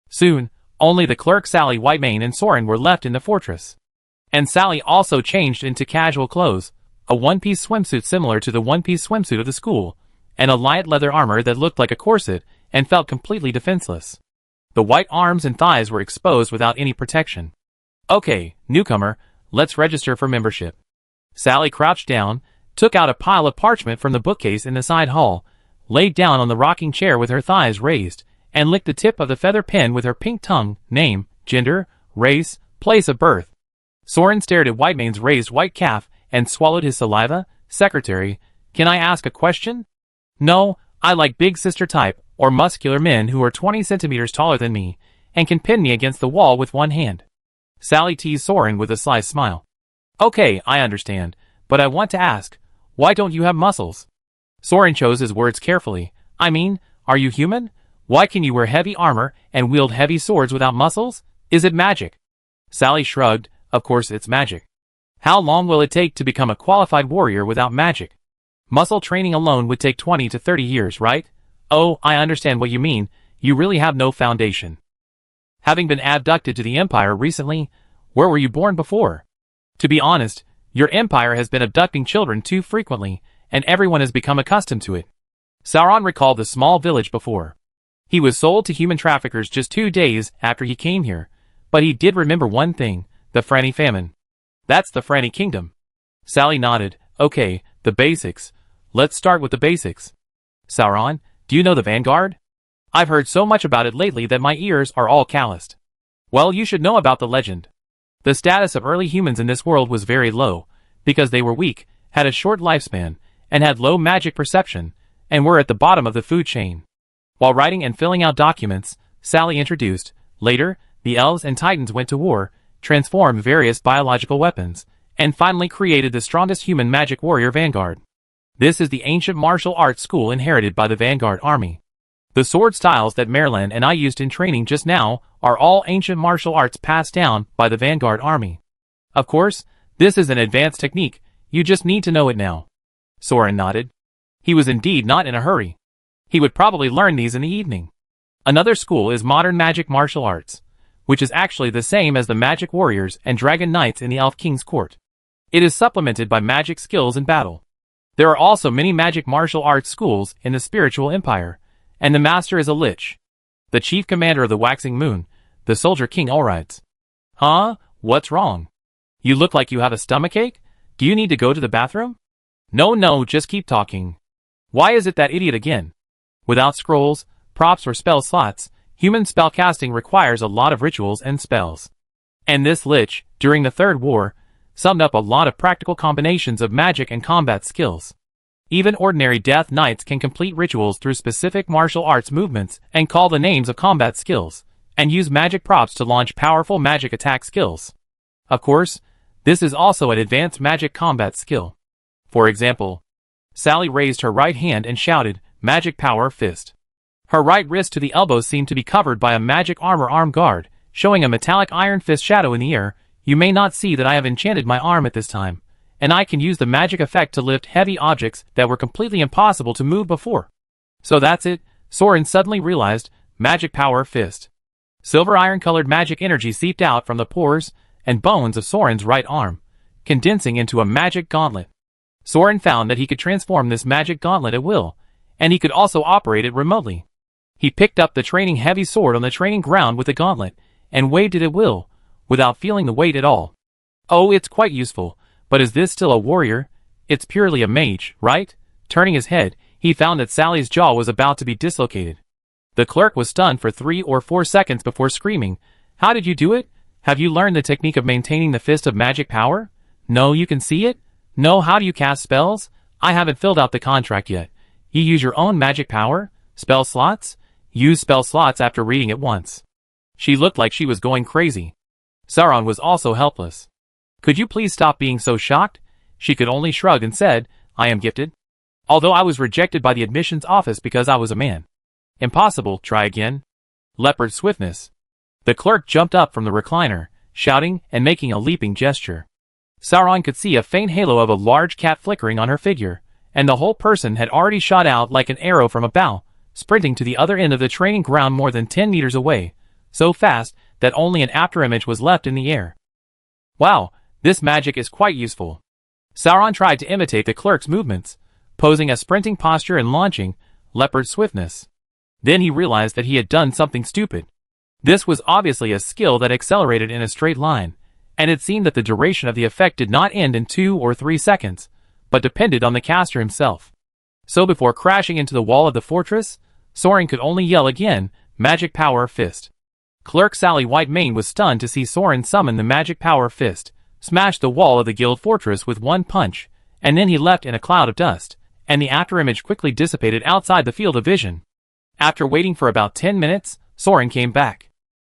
Soon, only the clerk Sally Whitemane and Soran were left in the fortress. And Sally also changed into casual clothes, a one-piece swimsuit similar to the one-piece swimsuit of the school, and a light leather armor that looked like a corset and felt completely defenseless. The white arms and thighs were exposed without any protection. Okay, newcomer, let's register for membership. Sally crouched down, took out a pile of parchment from the bookcase in the side hall, laid down on the rocking chair with her thighs raised, and licked the tip of the feather pen with her pink tongue. Name, gender, race, place of birth. Soran stared at Whitemane's raised white calf and swallowed his saliva. Secretary, can I ask a question? No, I like big sister type, or muscular men who are 20 centimeters taller than me, and can pin me against the wall with one hand. Sally teased Soran with a sly smile. Okay, I understand, but I want to ask, why don't you have muscles? Soran chose his words carefully. I mean, are you human? Why can you wear heavy armor and wield heavy swords without muscles? Is it magic? Sally shrugged. Of course it's magic. How long will it take to become a qualified warrior without magic? Muscle training alone would take 20 to 30 years, right? Oh, I understand what you mean. You really have no foundation. Having been abducted to the Empire recently, where were you born before? To be honest, Your empire has been abducting children too frequently, and everyone has become accustomed to it. Soran recalled the small village before. He was sold to human traffickers just 2 days after he came here, but he did remember one thing, the Franny famine. That's the Franny kingdom. Sally nodded. Okay, the basics. Let's start with the basics. Soran, do you know the Vanguard? I've heard so much about it lately that my ears are all calloused. Well, you should know about the legend. The status of early humans in this world was very low, because they were weak, had a short lifespan, and had low magic perception, and were at the bottom of the food chain. While writing and filling out documents, Sally introduced, later, the elves and titans went to war, transformed various biological weapons, and finally created the strongest human magic warrior Vanguard. This is the ancient martial arts school inherited by the Vanguard army. The sword styles that Marilyn and I used in training just now are all ancient martial arts passed down by the Vanguard army. Of course, this is an advanced technique, you just need to know it now. Soran nodded. He was indeed not in a hurry. He would probably learn these in the evening. Another school is modern magic martial arts, which is actually the same as the magic warriors and dragon knights in the Elf King's court. It is supplemented by magic skills in battle. There are also many magic martial arts schools in the spiritual empire, and the master is a lich. The chief commander of the waxing moon, the soldier king Aldris. Huh? What's wrong? You look like you have a stomachache? Do you need to go to the bathroom? No, just keep talking. Why is it that idiot again? Without scrolls, props or spell slots, human spellcasting requires a lot of rituals and spells. And this lich, during the Third War, summed up a lot of practical combinations of magic and combat skills. Even ordinary death knights can complete rituals through specific martial arts movements and call the names of combat skills, and use magic props to launch powerful magic attack skills. Of course, this is also an advanced magic combat skill. For example, Sally raised her right hand and shouted, "Magic Power Fist." Her right wrist to the elbow seemed to be covered by a magic armor arm guard, showing a metallic iron fist shadow in the air. You may not see that I have enchanted my arm at this time, and I can use the magic effect to lift heavy objects that were completely impossible to move before. So that's it, Soran suddenly realized, Magic Power Fist. Silver iron-colored magic energy seeped out from the pores and bones of Soran's right arm, condensing into a magic gauntlet. Soran found that he could transform this magic gauntlet at will, and he could also operate it remotely. He picked up the training heavy sword on the training ground with the gauntlet, and waved it at will, without feeling the weight at all. Oh, it's quite useful, but is this still a warrior? It's purely a mage, right? Turning his head, he found that Sally's jaw was about to be dislocated. The clerk was stunned for 3 or 4 seconds before screaming, "How did you do it? Have you learned the technique of maintaining the fist of magic power? No, you can see it? No, how do you cast spells? I haven't filled out the contract yet. You use your own magic power? Spell slots? Use spell slots after reading it once." She looked like she was going crazy. Soran was also helpless. "Could you please stop being so shocked?" She could only shrug and said, "I am gifted. Although I was rejected by the admissions office because I was a man." "Impossible, try again." Leopard swiftness. The clerk jumped up from the recliner, shouting and making a leaping gesture. Soran could see a faint halo of a large cat flickering on her figure, and the whole person had already shot out like an arrow from a bow, sprinting to the other end of the training ground more than 10 meters away, so fast that only an afterimage was left in the air. Wow, this magic is quite useful. Soran tried to imitate the clerk's movements, posing a sprinting posture and launching, leopard swiftness. Then he realized that he had done something stupid. This was obviously a skill that accelerated in a straight line, and it seemed that the duration of the effect did not end in 2 or 3 seconds, but depended on the caster himself. So before crashing into the wall of the fortress, Soran could only yell again, "Magic Power Fist." Clerk Sally Whitemane was stunned to see Soran summon the Magic Power Fist, smash the wall of the guild fortress with one punch, and then he leapt in a cloud of dust, and the afterimage quickly dissipated outside the field of vision. After waiting for about 10 minutes, Soran came back.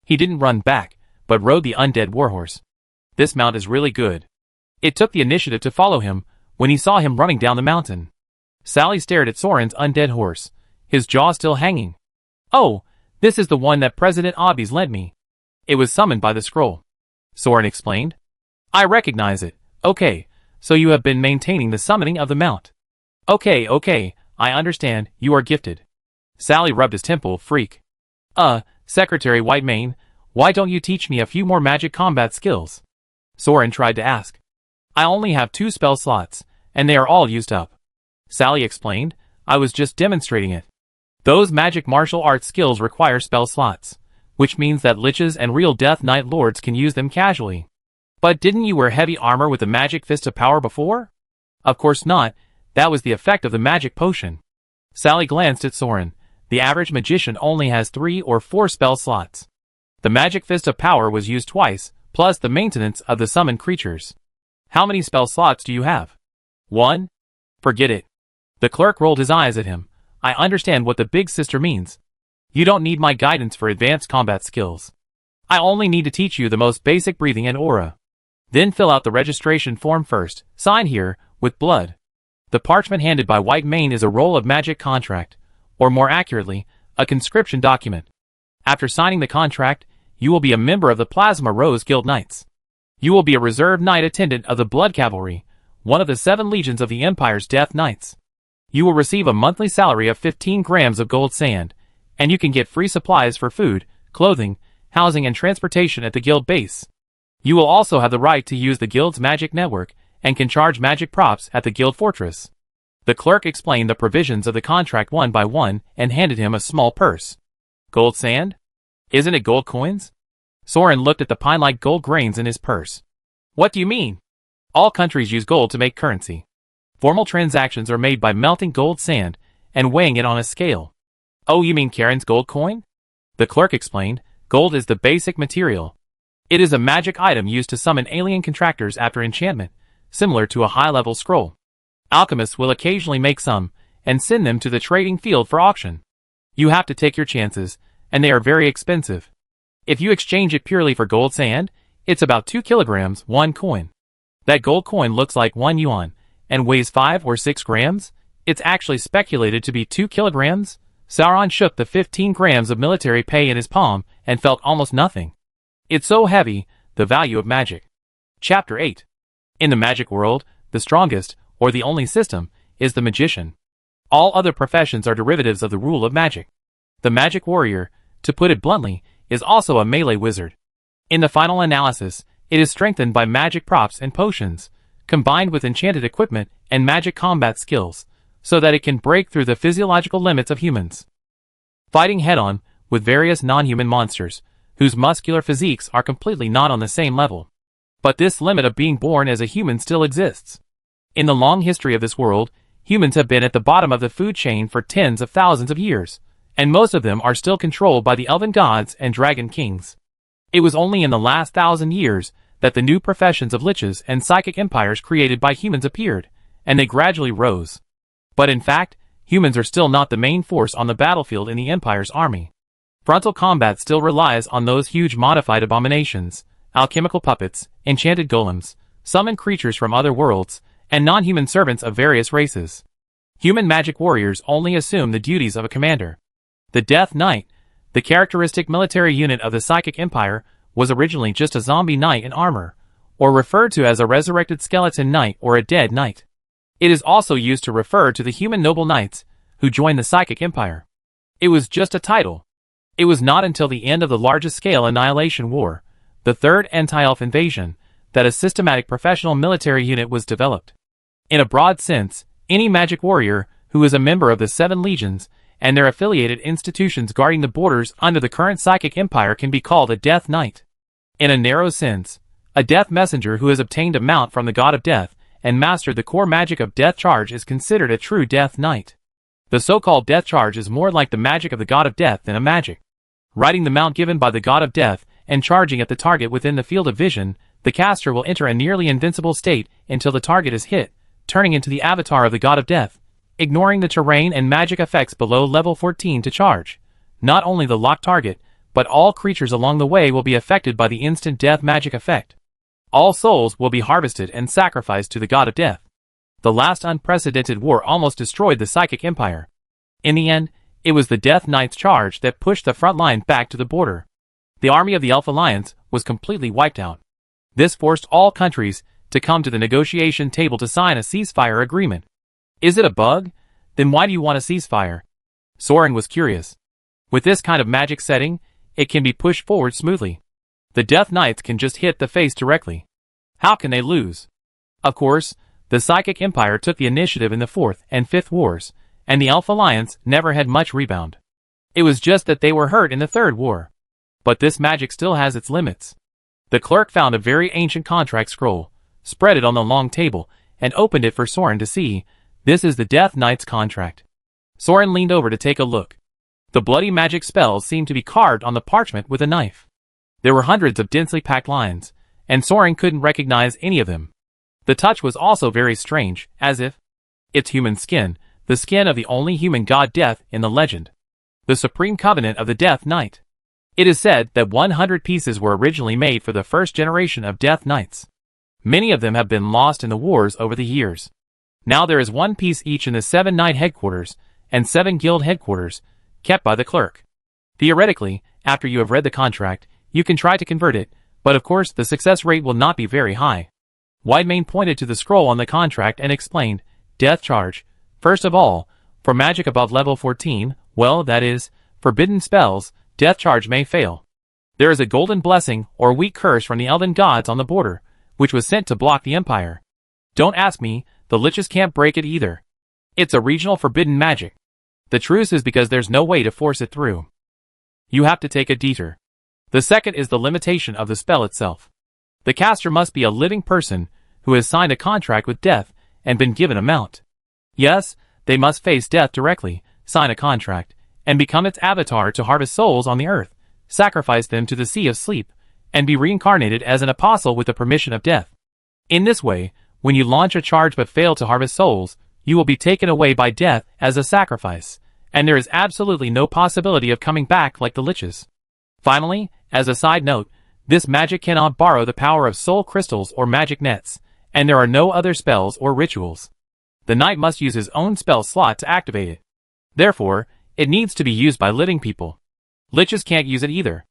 He didn't run back, but rode the undead warhorse. This mount is really good. It took the initiative to follow him when he saw him running down the mountain. Sally stared at Soran's undead horse, his jaw still hanging. "Oh, this is the one that President Obbies lent me. It was summoned by the scroll," Soran explained. "I recognize it. Okay, so you have been maintaining the summoning of the mount." Okay, I understand, you are gifted." Sally rubbed his temple, freak. Secretary Whitemane, why don't you teach me a few more magic combat skills?" Soran tried to ask. I only have 2 spell slots, and they are all used up. Sally explained. I was just demonstrating it. Those magic martial arts skills require spell slots, which means that liches and real Death Knight lords can use them casually. But didn't you wear heavy armor with the magic fist of power before? Of course not, that was the effect of the magic potion. Sally glanced at Soran. The average magician only has 3 or 4 spell slots. The magic fist of power was used twice, plus the maintenance of the summoned creatures. How many spell slots do you have? 1? Forget it. The clerk rolled his eyes at him. I understand what the big sister means. You don't need my guidance for advanced combat skills. I only need to teach you the most basic breathing and aura. Then fill out the registration form first, sign here, with blood. The parchment handed by White Mane is a roll of magic contract, or more accurately, a conscription document. After signing the contract, you will be a member of the Plasma Rose Guild Knights. You will be a reserve knight attendant of the Blood Cavalry, one of the 7 legions of the Empire's Death Knights. You will receive a monthly salary of 15 grams of gold sand, and you can get free supplies for food, clothing, housing and transportation at the guild base. You will also have the right to use the guild's magic network and can charge magic props at the guild fortress. The clerk explained the provisions of the contract one by one and handed him a small purse. Gold sand? Isn't it gold coins? Soran looked at the pine-like gold grains in his purse. What do you mean? All countries use gold to make currency. Formal transactions are made by melting gold sand and weighing it on a scale. Oh, you mean Karen's gold coin? The clerk explained. Gold is the basic material. It is a magic item used to summon alien contractors after enchantment, similar to a high-level scroll. Alchemists will occasionally make some and send them to the trading field for auction. You have to take your chances, and they are very expensive. If you exchange it purely for gold sand, it's about 2 kilograms, 1 coin. That gold coin looks like 1 yuan, and weighs 5 or 6 grams. It's actually speculated to be 2 kilograms. Soran shook the 15 grams of military pay in his palm and felt almost nothing. It's so heavy, the value of magic. Chapter 8. In the magic world, the strongest, or the only system, is the magician. All other professions are derivatives of the rule of magic. The magic warrior, to put it bluntly, is also a melee wizard. In the final analysis, it is strengthened by magic props and potions, combined with enchanted equipment and magic combat skills, so that it can break through the physiological limits of humans. Fighting head-on with various non-human monsters, whose muscular physiques are completely not on the same level. But this limit of being born as a human still exists. In the long history of this world, humans have been at the bottom of the food chain for tens of thousands of years, and most of them are still controlled by the elven gods and dragon kings. It was only in the last 1,000 years that the new professions of liches and psychic empires created by humans appeared, and they gradually rose. But in fact, humans are still not the main force on the battlefield in the Empire's army. Frontal combat still relies on those huge modified abominations, alchemical puppets, enchanted golems, summoned creatures from other worlds, and non-human servants of various races. Human magic warriors only assume the duties of a commander. The Death Knight, the characteristic military unit of the Psychic Empire, was originally just a zombie knight in armor, or referred to as a resurrected skeleton knight or a dead knight. It is also used to refer to the human noble knights who joined the Psychic Empire. It was just a title. It was not until the end of the largest-scale Annihilation War, the Third Anti-Elf Invasion, that a systematic professional military unit was developed. In a broad sense, any magic warrior who is a member of the 7 legions and their affiliated institutions guarding the borders under the current Psychic Empire can be called a Death Knight. In a narrow sense, a Death Messenger who has obtained a mount from the God of Death and mastered the core magic of Death Charge is considered a true Death Knight. The so-called Death Charge is more like the magic of the God of Death than a magic. Riding the mount given by the God of Death and charging at the target within the field of vision, the caster will enter a nearly invincible state until the target is hit, turning into the avatar of the God of Death, ignoring the terrain and magic effects below level 14 to charge. Not only the locked target, but all creatures along the way will be affected by the instant death magic effect. All souls will be harvested and sacrificed to the God of Death. The last unprecedented war almost destroyed the Psychic Empire. In the end, it was the Death Knight's charge that pushed the front line back to the border. The army of the Elf Alliance was completely wiped out. This forced all countries to come to the negotiation table to sign a ceasefire agreement. Is it a bug? Then why do you want a ceasefire? Soran was curious. With this kind of magic setting, it can be pushed forward smoothly. The Death Knights can just hit the face directly. How can they lose? Of course, the Psychic Empire took the initiative in the 4th and 5th wars, and the Elf Alliance never had much rebound. It was just that they were hurt in the 3rd war. But this magic still has its limits. The clerk found a very ancient contract scroll, spread it on the long table, and opened it for Soran to see. This is the Death Knight's contract. Soran leaned over to take a look. The bloody magic spells seemed to be carved on the parchment with a knife. There were hundreds of densely packed lines, and Soran couldn't recognize any of them. The touch was also very strange, as if it's human skin, the skin of the only human god Death in the legend. The Supreme Covenant of the Death Knight. It is said that 100 pieces were originally made for the first generation of Death Knights. Many of them have been lost in the wars over the years. Now there is 1 piece each in the 7 Knight headquarters and 7 guild headquarters, kept by the clerk. Theoretically, after you have read the contract, you can try to convert it, but of course the success rate will not be very high. Widemane pointed to the scroll on the contract and explained, Death charge. First of all, for magic above level 14, well, that is, forbidden spells, death charge may fail. There is a golden blessing or weak curse from the elven gods on the border, which was sent to block the empire. Don't ask me, the liches can't break it either. It's a regional forbidden magic. The truce is because there's no way to force it through. You have to take a detour. The second is the limitation of the spell itself. The caster must be a living person who has signed a contract with death and been given a mount. Yes, they must face death directly, sign a contract, and become its avatar to harvest souls on the earth, sacrifice them to the Sea of Sleep, and be reincarnated as an apostle with the permission of death. In this way, when you launch a charge but fail to harvest souls, you will be taken away by death as a sacrifice, and there is absolutely no possibility of coming back like the liches. Finally, as a side note, this magic cannot borrow the power of soul crystals or magic nets, and there are no other spells or rituals. The knight must use his own spell slot to activate it. Therefore, it needs to be used by living people. Liches can't use it either.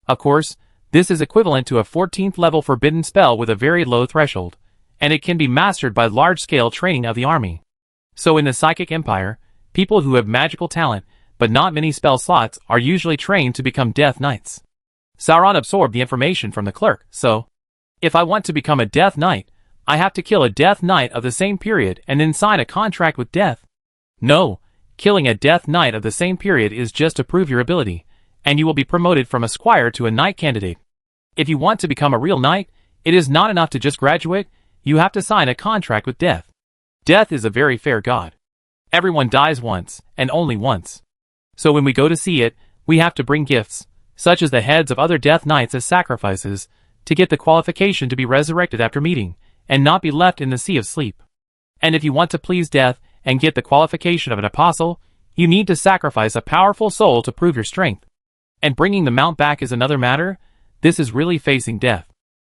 Of course, this is equivalent to a 14th level forbidden spell with a very low threshold, and it can be mastered by large-scale training of the army. So in the Psychic Empire, people who have magical talent, but not many spell slots, are usually trained to become Death Knights. Sauron absorbed the information from the clerk, so if I want to become a Death Knight, I have to kill a Death Knight of the same period and then sign a contract with death. No, killing a Death Knight of the same period is just to prove your ability, and you will be promoted from a squire to a knight candidate. If you want to become a real knight, it is not enough to just graduate, you have to sign a contract with death. Death is a very fair god. Everyone dies once, and only once. So when we go to see it, we have to bring gifts, such as the heads of other Death Knights as sacrifices, to get the qualification to be resurrected after meeting, and not be left in the Sea of Sleep. And if you want to please death and get the qualification of an apostle, you need to sacrifice a powerful soul to prove your strength. And bringing the mount back is another matter. This is really facing death.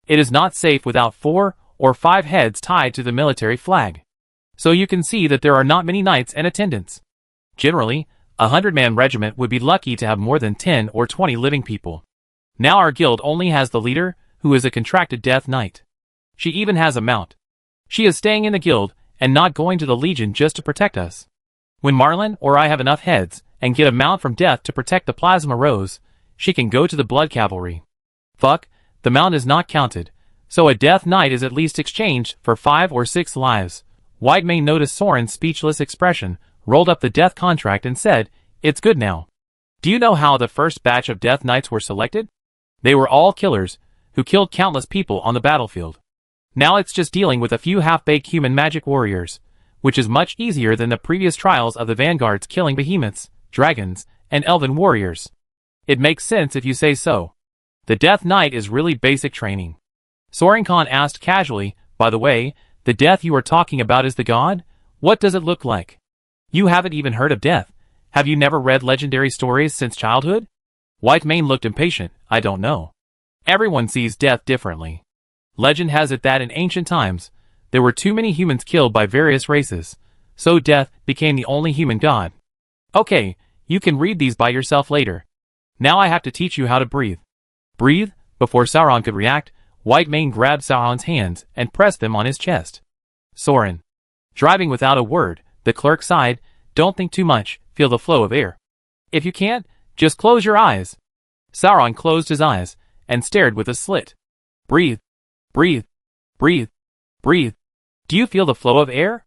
It is not safe without 4 or 5 heads tied to the military flag. So you can see that there are not many knights in attendance. Generally, a 100-man regiment would be lucky to have more than 10 or 20 living people. Now our guild only has the leader, who is a contracted Death Knight. She even has a mount. She is staying in the guild and not going to the Legion just to protect us. When Marlin or I have enough heads and get a mount from death to protect the Plasma Rose, she can go to the Blood Cavalry. Fuck, the mount is not counted, so a Death Knight is at least exchanged for 5 or 6 lives. Widemane noticed Soran's speechless expression, rolled up the death contract and said, It's good now. Do you know how the first batch of Death Knights were selected? They were all killers, who killed countless people on the battlefield. Now it's just dealing with a few half-baked human magic warriors, which is much easier than the previous trials of the Vanguards killing behemoths, dragons, and elven warriors. It makes sense if you say so. The Death Knight is really basic training. Soran Khan asked casually, By the way, the death you are talking about is the god? What does it look like? You haven't even heard of death. Have you never read legendary stories since childhood? Widemane looked impatient. I don't know. Everyone sees death differently. Legend has it that in ancient times, there were too many humans killed by various races, so death became the only human god. Okay, you can read these by yourself later. Now I have to teach you how to breathe. Breathe? Before Sauron could react, Widemane grabbed Sauron's hands and pressed them on his chest. Soran. Driving without a word, the clerk sighed, Don't think too much, feel the flow of air. If you can't, just close your eyes. Sauron closed his eyes and stared with a slit. Breathe. Breathe. Breathe. Breathe. Do you feel the flow of air?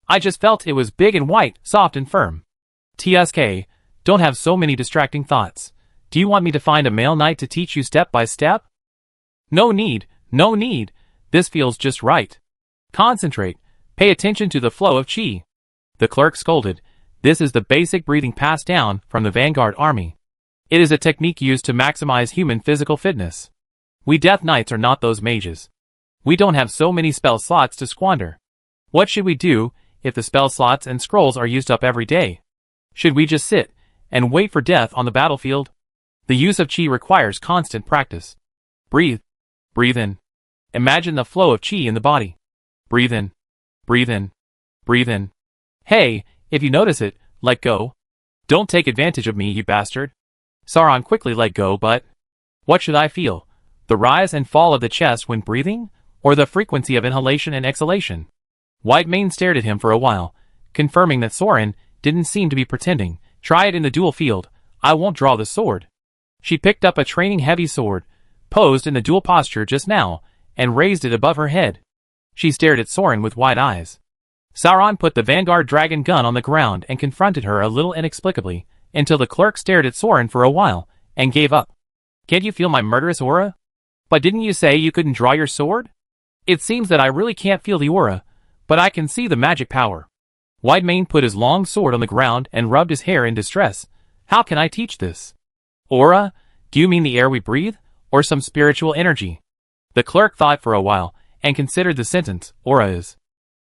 I just felt it was big and white, soft and firm. TSK, don't have so many distracting thoughts. Do you want me to find a male knight to teach you step by step? No need, no need. This feels just right. Concentrate. Pay attention to the flow of chi. The clerk scolded. This is the basic breathing passed down from the Vanguard army. It is a technique used to maximize human physical fitness. We Death Knights are not those mages. We don't have so many spell slots to squander. What should we do if the spell slots and scrolls are used up every day? Should we just sit and wait for death on the battlefield? The use of chi requires constant practice. Breathe. Breathe in. Imagine the flow of chi in the body. Breathe in. Breathe in. Breathe in. Hey, if you notice it, let go. Don't take advantage of me, you bastard. Soran quickly let go, but what should I feel? The rise and fall of the chest when breathing, or the frequency of inhalation and exhalation? Whitemane stared at him for a while, confirming that Soran didn't seem to be pretending. Try it in the duel field. I won't draw the sword. She picked up a training heavy sword, posed in the duel posture just now, and raised it above her head. She stared at Soran with wide eyes. Soran put the Vanguard dragon gun on the ground and confronted her a little inexplicably, until the clerk stared at Soran for a while, and gave up. Can't you feel my murderous aura? But didn't you say you couldn't draw your sword? It seems that I really can't feel the aura, but I can see the magic power. Whitemane put his long sword on the ground and rubbed his hair in distress. How can I teach this? Aura? Do you mean the air we breathe, or some spiritual energy? The clerk thought for a while, and considered the sentence, aura is.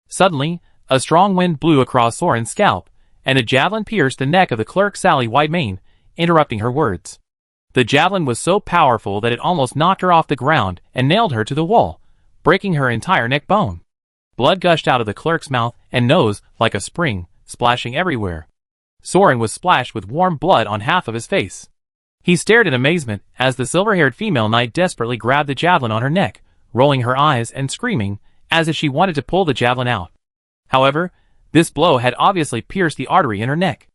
Suddenly, a strong wind blew across Soran's scalp, and a javelin pierced the neck of the clerk Sally Whitemane, interrupting her words. The javelin was so powerful that it almost knocked her off the ground and nailed her to the wall, breaking her entire neck bone. Blood gushed out of the clerk's mouth and nose like a spring, splashing everywhere. Soran was splashed with warm blood on half of his face. He stared in amazement as the silver-haired female knight desperately grabbed the javelin on her neck, rolling her eyes and screaming, as if she wanted to pull the javelin out. However, this blow had obviously pierced the artery in her neck.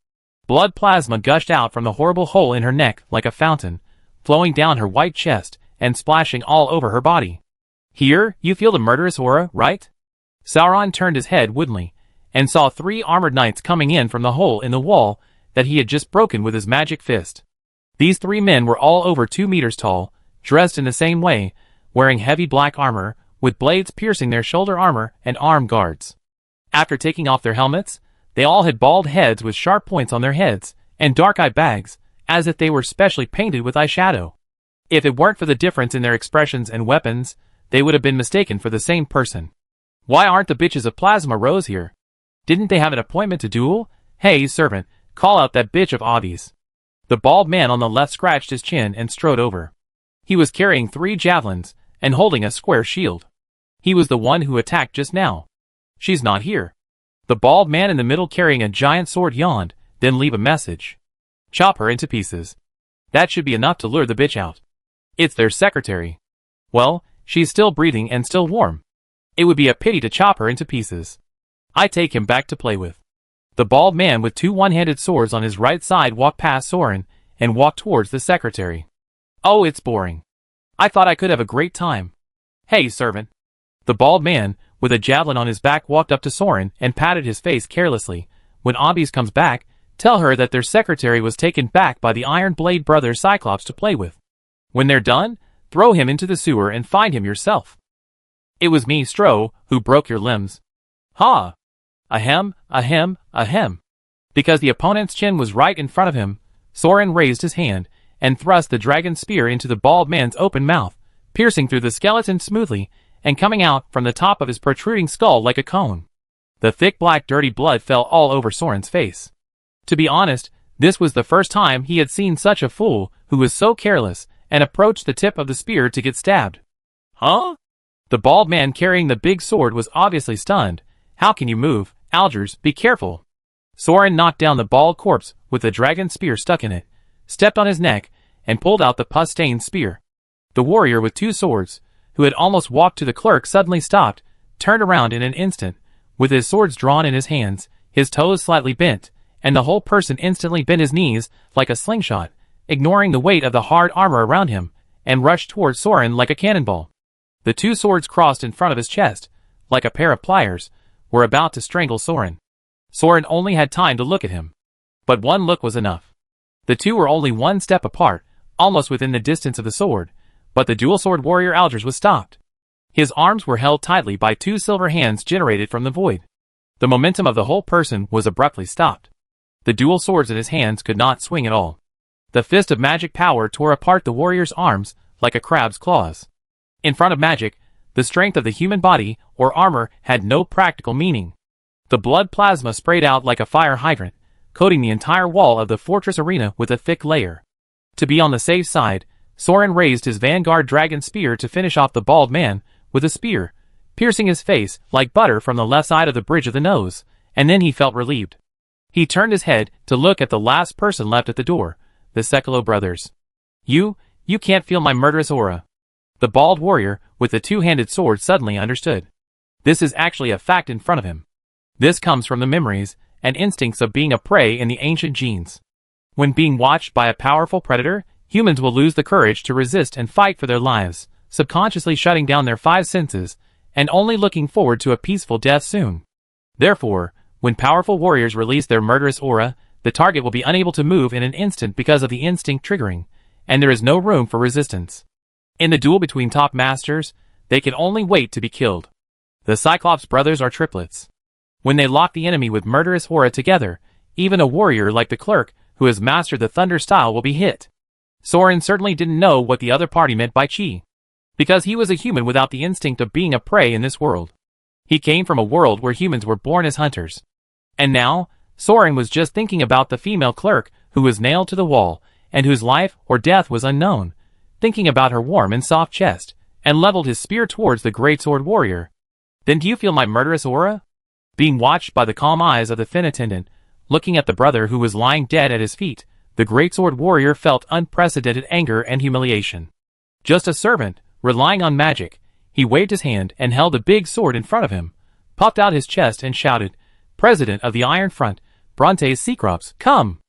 Blood plasma gushed out from the horrible hole in her neck like a fountain, flowing down her white chest and splashing all over her body. Here, you feel the murderous aura, right? Soran turned his head woodenly, and saw 3 armored knights coming in from the hole in the wall that he had just broken with his magic fist. These 3 men were all over 2 meters tall, dressed in the same way, wearing heavy black armor, with blades piercing their shoulder armor and arm guards. After taking off their helmets, they all had bald heads with sharp points on their heads, and dark eye bags, as if they were specially painted with eyeshadow. If it weren't for the difference in their expressions and weapons, they would have been mistaken for the same person. Why aren't the bitches of Plasma Rose here? Didn't they have an appointment to duel? Hey, servant, call out that bitch of Aldris. The bald man on the left scratched his chin and strode over. He was carrying 3 javelins, and holding a square shield. He was the one who attacked just now. She's not here. The bald man in the middle carrying a giant sword yawned, then leave a message. Chop her into pieces. That should be enough to lure the bitch out. It's their secretary. Well, she's still breathing and still warm. It would be a pity to chop her into pieces. I take him back to play with. The bald man with 2 one-handed swords on his right side walked past Soran and walked towards the secretary. Oh, it's boring. I thought I could have a great time. Hey, servant. The bald man, with a javelin on his back, walked up to Soran and patted his face carelessly. When Aldris comes back, tell her that their secretary was taken back by the Iron Blade brothers Cyclops to play with. When they're done, throw him into the sewer and find him yourself. It was me, Stro, who broke your limbs. Ha! Ahem, ahem, ahem. Because the opponent's chin was right in front of him, Soran raised his hand and thrust the dragon spear into the bald man's open mouth, piercing through the skeleton smoothly and coming out from the top of his protruding skull like a cone. The thick black dirty blood fell all over Soran's face. To be honest, this was the first time he had seen such a fool who was so careless and approached the tip of the spear to get stabbed. Huh? The bald man carrying the big sword was obviously stunned. How can you move? Aldris, be careful. Soran knocked down the bald corpse with the dragon spear stuck in it, stepped on his neck, and pulled out the pus-stained spear. The warrior with 2 swords, who had almost walked to the clerk, suddenly stopped, turned around in an instant, with his swords drawn in his hands, his toes slightly bent, and the whole person instantly bent his knees like a slingshot, ignoring the weight of the hard armor around him, and rushed towards Soran like a cannonball. The 2 swords crossed in front of his chest, like a pair of pliers, were about to strangle Soran. Soran only had time to look at him. But one look was enough. The two were only one step apart, almost within the distance of the sword, but the dual sword warrior Aldris was stopped. His arms were held tightly by two silver hands generated from the void. The momentum of the whole person was abruptly stopped. The dual swords in his hands could not swing at all. The fist of magic power tore apart the warrior's arms like a crab's claws. In front of magic, the strength of the human body or armor had no practical meaning. The blood plasma sprayed out like a fire hydrant, coating the entire wall of the fortress arena with a thick layer. To be on the safe side, Soran raised his Vanguard dragon spear to finish off the bald man with a spear, piercing his face like butter from the left side of the bridge of the nose, and then he felt relieved. He turned his head to look at the last person left at the door, the Sekalo brothers. You can't feel my murderous aura." The bald warrior with the two-handed sword suddenly understood. This is actually a fact in front of him. This comes from the memories and instincts of being a prey in the ancient genes. When being watched by a powerful predator, humans will lose the courage to resist and fight for their lives, subconsciously shutting down their five senses and only looking forward to a peaceful death soon. Therefore, when powerful warriors release their murderous aura, the target will be unable to move in an instant because of the instinct triggering, and there is no room for resistance. In the duel between top masters, they can only wait to be killed. The Cyclops brothers are triplets. When they lock the enemy with murderous aura together, even a warrior like the clerk who has mastered the thunder style will be hit. Soran certainly didn't know what the other party meant by chi, because he was a human without the instinct of being a prey in this world. He came from a world where humans were born as hunters. And now, Soran was just thinking about the female clerk who was nailed to the wall and whose life or death was unknown, thinking about her warm and soft chest, and leveled his spear towards the greatsword warrior. "Then do you feel my murderous aura?" Being watched by the calm eyes of the Finn attendant, looking at the brother who was lying dead at his feet, the greatsword warrior felt unprecedented anger and humiliation. Just a servant, relying on magic, he waved his hand and held a big sword in front of him, puffed out his chest and shouted, "President of the Iron Front, Brontes Cyclops, come!"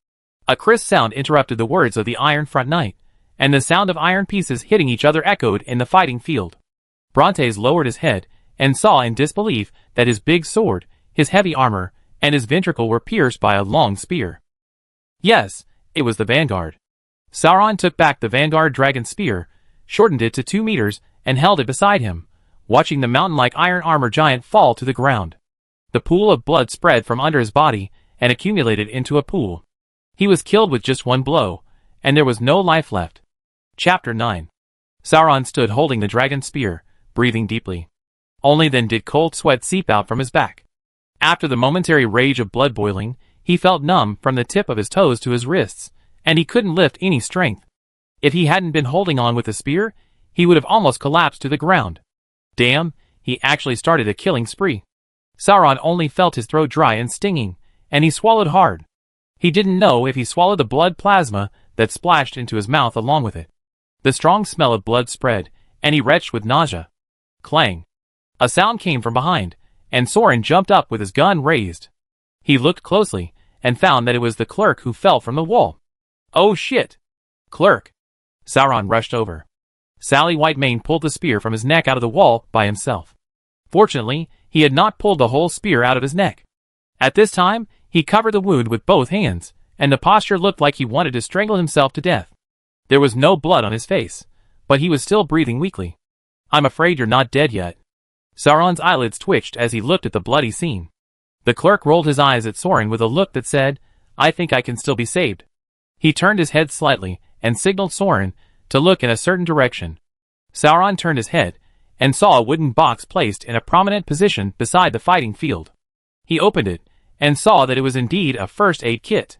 A crisp sound interrupted the words of the Iron Front knight, and the sound of iron pieces hitting each other echoed in the fighting field. Brontes lowered his head and saw in disbelief that his big sword, his heavy armor, and his ventricle were pierced by a long spear. Yes, it was the Vanguard. Soran took back the Vanguard dragon spear, shortened it to 2 meters, and held it beside him, watching the mountain-like iron armor giant fall to the ground. The pool of blood spread from under his body and accumulated into a pool. He was killed with just one blow, and there was no life left. Chapter 9. Soran stood holding the dragon spear, breathing deeply. Only then did cold sweat seep out from his back. After the momentary rage of blood boiling, he felt numb from the tip of his toes to his wrists, and he couldn't lift any strength. If he hadn't been holding on with the spear, he would have almost collapsed to the ground. Damn, he actually started a killing spree. Soran only felt his throat dry and stinging, and he swallowed hard. He didn't know if he swallowed the blood plasma that splashed into his mouth along with it. The strong smell of blood spread, and he retched with nausea. Clang. A sound came from behind, and Soran jumped up with his gun raised. He looked closely, and found that it was the clerk who fell from the wall. "Oh shit! Clerk!" Soran rushed over. Sally Whitemane pulled the spear from his neck out of the wall by himself. Fortunately, he had not pulled the whole spear out of his neck. At this time, he covered the wound with both hands, and the posture looked like he wanted to strangle himself to death. There was no blood on his face, but he was still breathing weakly. "I'm afraid you're not dead yet." Sauron's eyelids twitched as he looked at the bloody scene. The clerk rolled his eyes at Soran with a look that said, "I think I can still be saved." He turned his head slightly and signaled Soran to look in a certain direction. Soran turned his head and saw a wooden box placed in a prominent position beside the fighting field. He opened it and saw that it was indeed a first aid kit.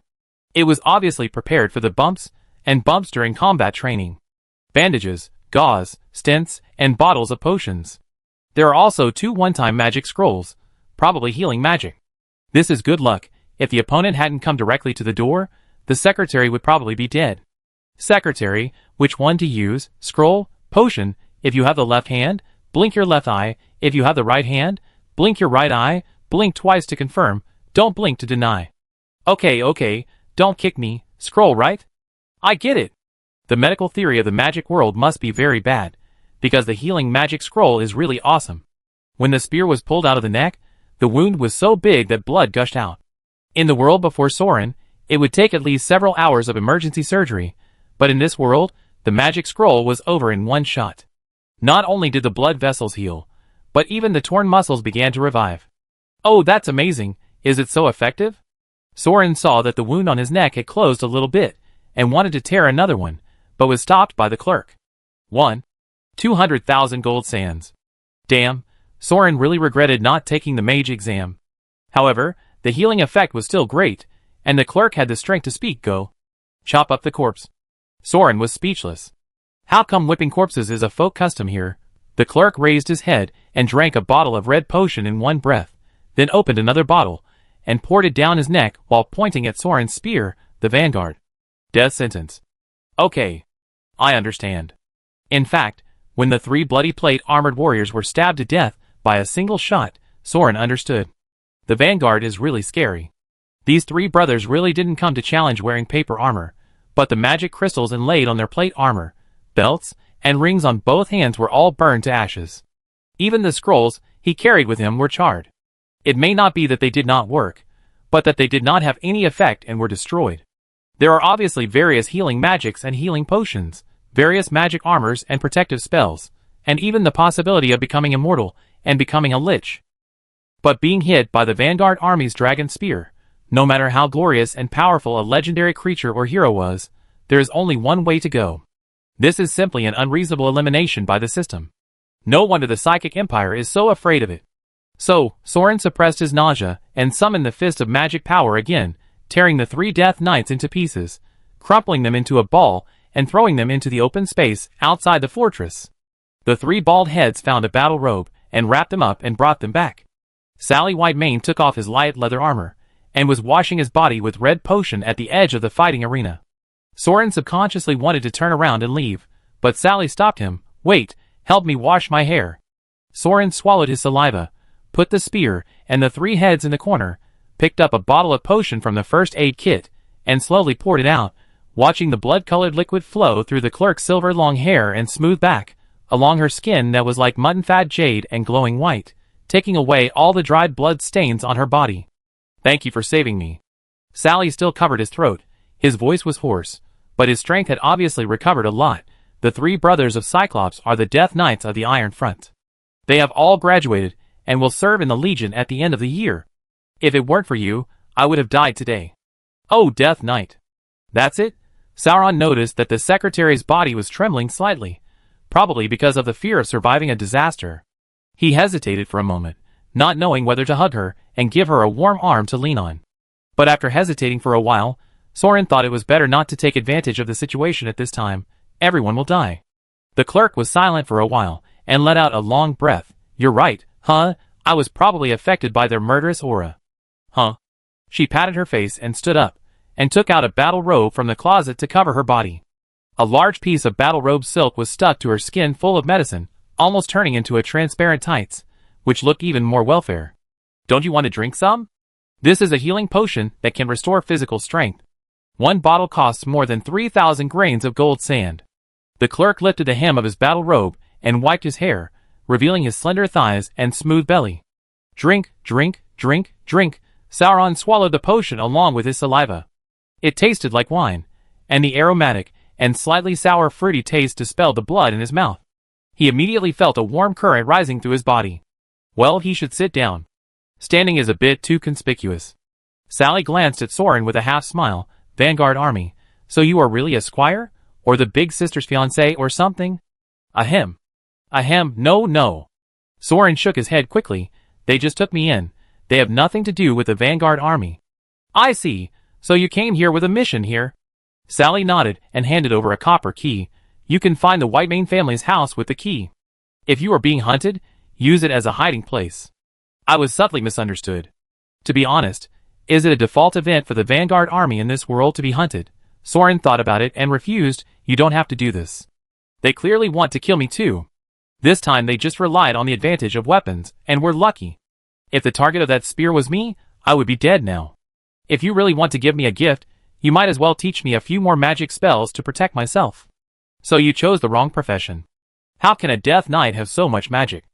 It was obviously prepared for the bumps during combat training. Bandages, gauze, stents, and bottles of potions. There are also 2 one-time magic scrolls, probably healing magic. This is good luck. If the opponent hadn't come directly to the door, the secretary would probably be dead. Secretary, which one to use? Scroll, potion, if you have the left hand, blink your left eye, if you have the right hand, blink your right eye, blink twice to confirm, don't blink to deny. Okay, don't kick me, scroll right? I get it. The medical theory of the magic world must be very bad, because the healing magic scroll is really awesome. When the spear was pulled out of the neck, the wound was so big that blood gushed out. In the world before Soran, it would take at least several hours of emergency surgery, but in this world, the magic scroll was over in one shot. Not only did the blood vessels heal, but even the torn muscles began to revive. Oh, that's amazing. Is it so effective? Soran saw that the wound on his neck had closed a little bit, and wanted to tear another one, but was stopped by the clerk. 200,000 gold sands. Damn, Soran really regretted not taking the mage exam. However, the healing effect was still great, and the clerk had the strength to speak. Go. Chop up the corpse. Soran was speechless. How come whipping corpses is a folk custom here? The clerk raised his head and drank a bottle of red potion in one breath, then opened another bottle, and poured it down his neck while pointing at Soran's spear, the Vanguard. Death sentence. Okay. I understand. In fact, when the 3 bloody plate armored warriors were stabbed to death by a single shot, Soran understood. The Vanguard is really scary. These 3 brothers really didn't come to challenge wearing paper armor, but the magic crystals inlaid on their plate armor, belts, and rings on both hands were all burned to ashes. Even the scrolls he carried with him were charred. It may not be that they did not work, but that they did not have any effect and were destroyed. There are obviously various healing magics and healing potions, various magic armors and protective spells, and even the possibility of becoming immortal and becoming a lich. But being hit by the Vanguard army's dragon spear, no matter how glorious and powerful a legendary creature or hero was, there is only one way to go. This is simply an unreasonable elimination by the system. No wonder the Psychic Empire is so afraid of it. So, Soran suppressed his nausea and summoned the Fist of Magic Power again, tearing the 3 Death Knights into pieces, crumpling them into a ball, and throwing them into the open space outside the fortress. The 3 bald heads found a battle robe, and wrapped them up and brought them back. Sally Whitemane took off his light leather armor, and was washing his body with red potion at the edge of the fighting arena. Soran subconsciously wanted to turn around and leave, but Sally stopped him. Wait, help me wash my hair. Soran swallowed his saliva, put the spear and the 3 heads in the corner, picked up a bottle of potion from the first aid kit, and slowly poured it out, watching the blood-colored liquid flow through the clerk's silver long hair and smooth back, along her skin that was like mutton-fat jade and glowing white, taking away all the dried blood stains on her body. Thank you for saving me. Sally still covered his throat. His voice was hoarse, but his strength had obviously recovered a lot. The 3 brothers of Cyclops are the Death Knights of the Iron Front. They have all graduated, and will serve in the Legion at the end of the year. If it weren't for you, I would have died today. Oh, Death Knight. That's it? Sauron noticed that the secretary's body was trembling slightly, probably because of the fear of surviving a disaster. He hesitated for a moment, not knowing whether to hug her and give her a warm arm to lean on. But after hesitating for a while, Soran thought it was better not to take advantage of the situation at this time. Everyone will die. The clerk was silent for a while, and let out a long breath. You're right, huh? I was probably affected by their murderous aura. Huh? She patted her face and stood up, and took out a battle robe from the closet to cover her body. A large piece of battle robe silk was stuck to her skin full of medicine, almost turning into a transparent tights, which looked even more welfare. Don't you want to drink some? This is a healing potion that can restore physical strength. 1 bottle costs more than 3,000 grains of gold sand. The clerk lifted the hem of his battle robe and wiped his hair, revealing his slender thighs and smooth belly. Drink, drink, drink, drink. Sauron swallowed the potion along with his saliva. It tasted like wine, and the aromatic and slightly sour fruity taste dispelled the blood in his mouth. He immediately felt a warm current rising through his body. Well, he should sit down. Standing is a bit too conspicuous. Sally glanced at Soran with a half-smile. Vanguard army, so you are really a squire? Or the big sister's fiancé or something? Ahem. Ahem, no. Soran shook his head quickly. They just took me in. They have nothing to do with the Vanguard army. I see, so you came here with a mission here. Sally nodded and handed over a copper key. You can find the Whitemane family's house with the key. If you are being hunted, use it as a hiding place. I was subtly misunderstood. To be honest, is it a default event for the Vanguard army in this world to be hunted? Soran thought about it and refused. You don't have to do this. They clearly want to kill me too. This time they just relied on the advantage of weapons, and were lucky. If the target of that spear was me, I would be dead now. If you really want to give me a gift, you might as well teach me a few more magic spells to protect myself. So you chose the wrong profession. How can a Death Knight have so much magic?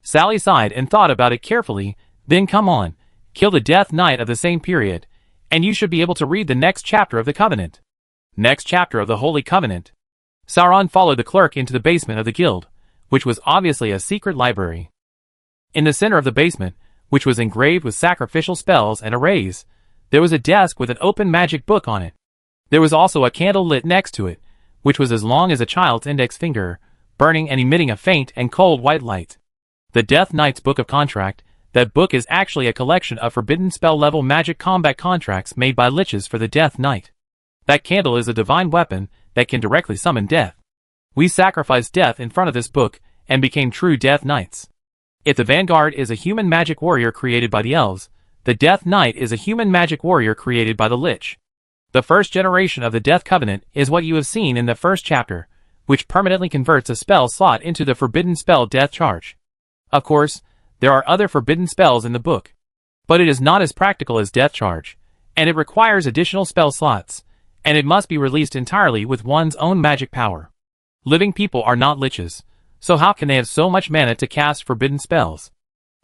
Sally sighed and thought about it carefully. Then come on, kill the Death Knight of the same period, and you should be able to read the next chapter of the Covenant. Next chapter of the Holy Covenant. Soran followed the clerk into the basement of the guild, which was obviously a secret library. In the center of the basement, which was engraved with sacrificial spells and arrays, there was a desk with an open magic book on it. There was also a candle lit next to it, which was as long as a child's index finger, burning and emitting a faint and cold white light. The Death Knight's Book of Contract. That book is actually a collection of forbidden spell-level magic combat contracts made by liches for the Death Knight. That candle is a divine weapon that can directly summon death. We sacrificed death in front of this book and became true Death Knights. If the Vanguard is a human magic warrior created by the elves, the Death Knight is a human magic warrior created by the Lich. The first generation of the Death Covenant is what you have seen in the first chapter, which permanently converts a spell slot into the forbidden spell Death Charge. Of course, there are other forbidden spells in the book, but it is not as practical as Death Charge, and it requires additional spell slots, and it must be released entirely with one's own magic power. Living people are not liches, so how can they have so much mana to cast forbidden spells?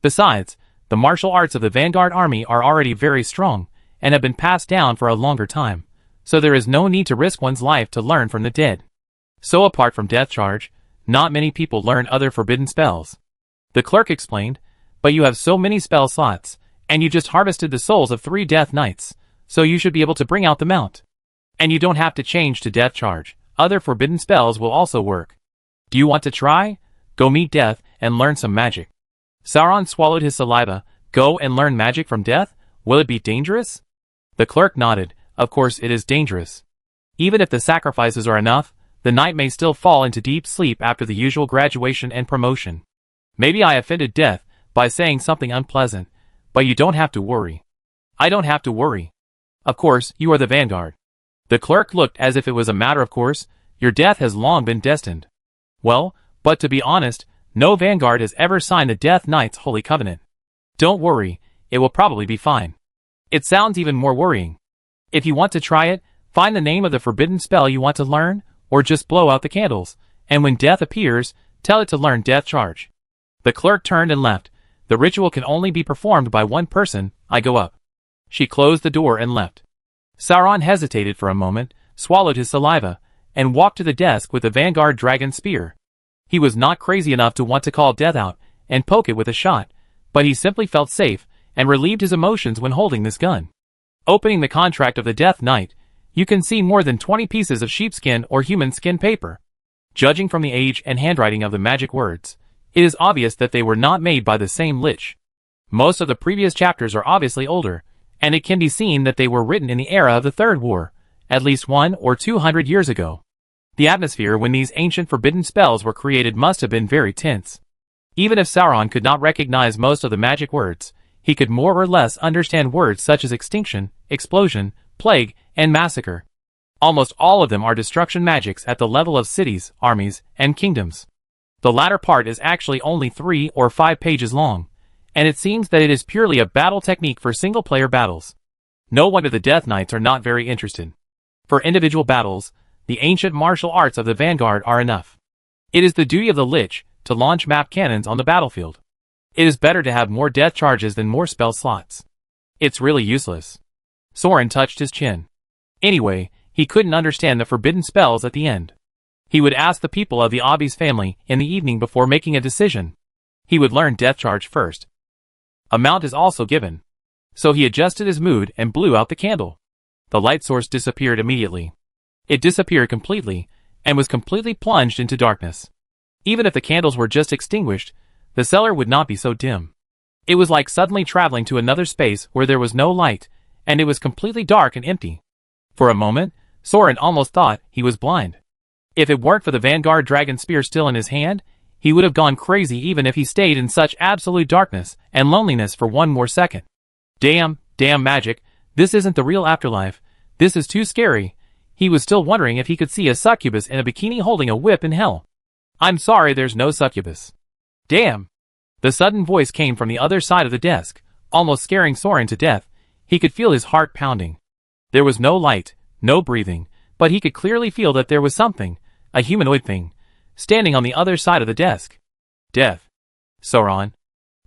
Besides, the martial arts of the Vanguard army are already very strong, and have been passed down for a longer time, so there is no need to risk one's life to learn from the dead. So apart from Death Charge, not many people learn other forbidden spells. The clerk explained, but you have so many spell slots, and you just harvested the souls of 3 Death Knights, so you should be able to bring out the mount. And you don't have to change to Death Charge. Other forbidden spells will also work. Do you want to try? Go meet Death and learn some magic. Soran swallowed his saliva. Go and learn magic from Death? Will it be dangerous? The clerk nodded. Of course it is dangerous. Even if the sacrifices are enough, the knight may still fall into deep sleep after the usual graduation and promotion. Maybe I offended Death by saying something unpleasant, but you don't have to worry. I don't have to worry. Of course, you are the Vanguard. The clerk looked as if it was a matter of course. Your death has long been destined. Well, but to be honest, no Vanguard has ever signed the Death Knight's Holy Covenant. Don't worry, it will probably be fine. It sounds even more worrying. If you want to try it, find the name of the forbidden spell you want to learn, or just blow out the candles, and when Death appears, tell it to learn Death Charge. The clerk turned and left. The ritual can only be performed by one person. I go up. She closed the door and left. Soran hesitated for a moment, swallowed his saliva, and walked to the desk with the Vanguard dragon spear. He was not crazy enough to want to call Death out and poke it with a shot, but he simply felt safe and relieved his emotions when holding this gun. Opening the contract of the Death Knight, you can see more than 20 pieces of sheepskin or human skin paper. Judging from the age and handwriting of the magic words, it is obvious that they were not made by the same lich. Most of the previous chapters are obviously older, and it can be seen that they were written in the era of the Third War, at least 100 or 200 years ago. The atmosphere when these ancient forbidden spells were created must have been very tense. Even if Soran could not recognize most of the magic words, he could more or less understand words such as extinction, explosion, plague, and massacre. Almost all of them are destruction magics at the level of cities, armies, and kingdoms. The latter part is actually only 3 or 5 pages long, and it seems that it is purely a battle technique for single-player battles. No wonder the Death Knights are not very interested. For individual battles, the ancient martial arts of the Vanguard are enough. It is the duty of the Lich to launch map cannons on the battlefield. It is better to have more death charges than more spell slots. It's really useless. Soran touched his chin. Anyway, he couldn't understand the forbidden spells at the end. He would ask the people of the Obby's family in the evening before making a decision. He would learn Death Charge first. A mount is also given. So he adjusted his mood and blew out the candle. The light source disappeared immediately. It disappeared completely, and was completely plunged into darkness. Even if the candles were just extinguished, the cellar would not be so dim. It was like suddenly traveling to another space where there was no light, and it was completely dark and empty. For a moment, Soran almost thought he was blind. If it weren't for the Vanguard dragon spear still in his hand, he would have gone crazy even if he stayed in such absolute darkness and loneliness for one more second. Damn magic, this isn't the real afterlife. This is too scary. He was still wondering if he could see a succubus in a bikini holding a whip in hell. I'm sorry, there's no succubus. Damn. The sudden voice came from the other side of the desk, almost scaring Soran to death. He could feel his heart pounding. There was no light, no breathing, but he could clearly feel that there was something, a humanoid thing, standing on the other side of the desk. Death. Soran.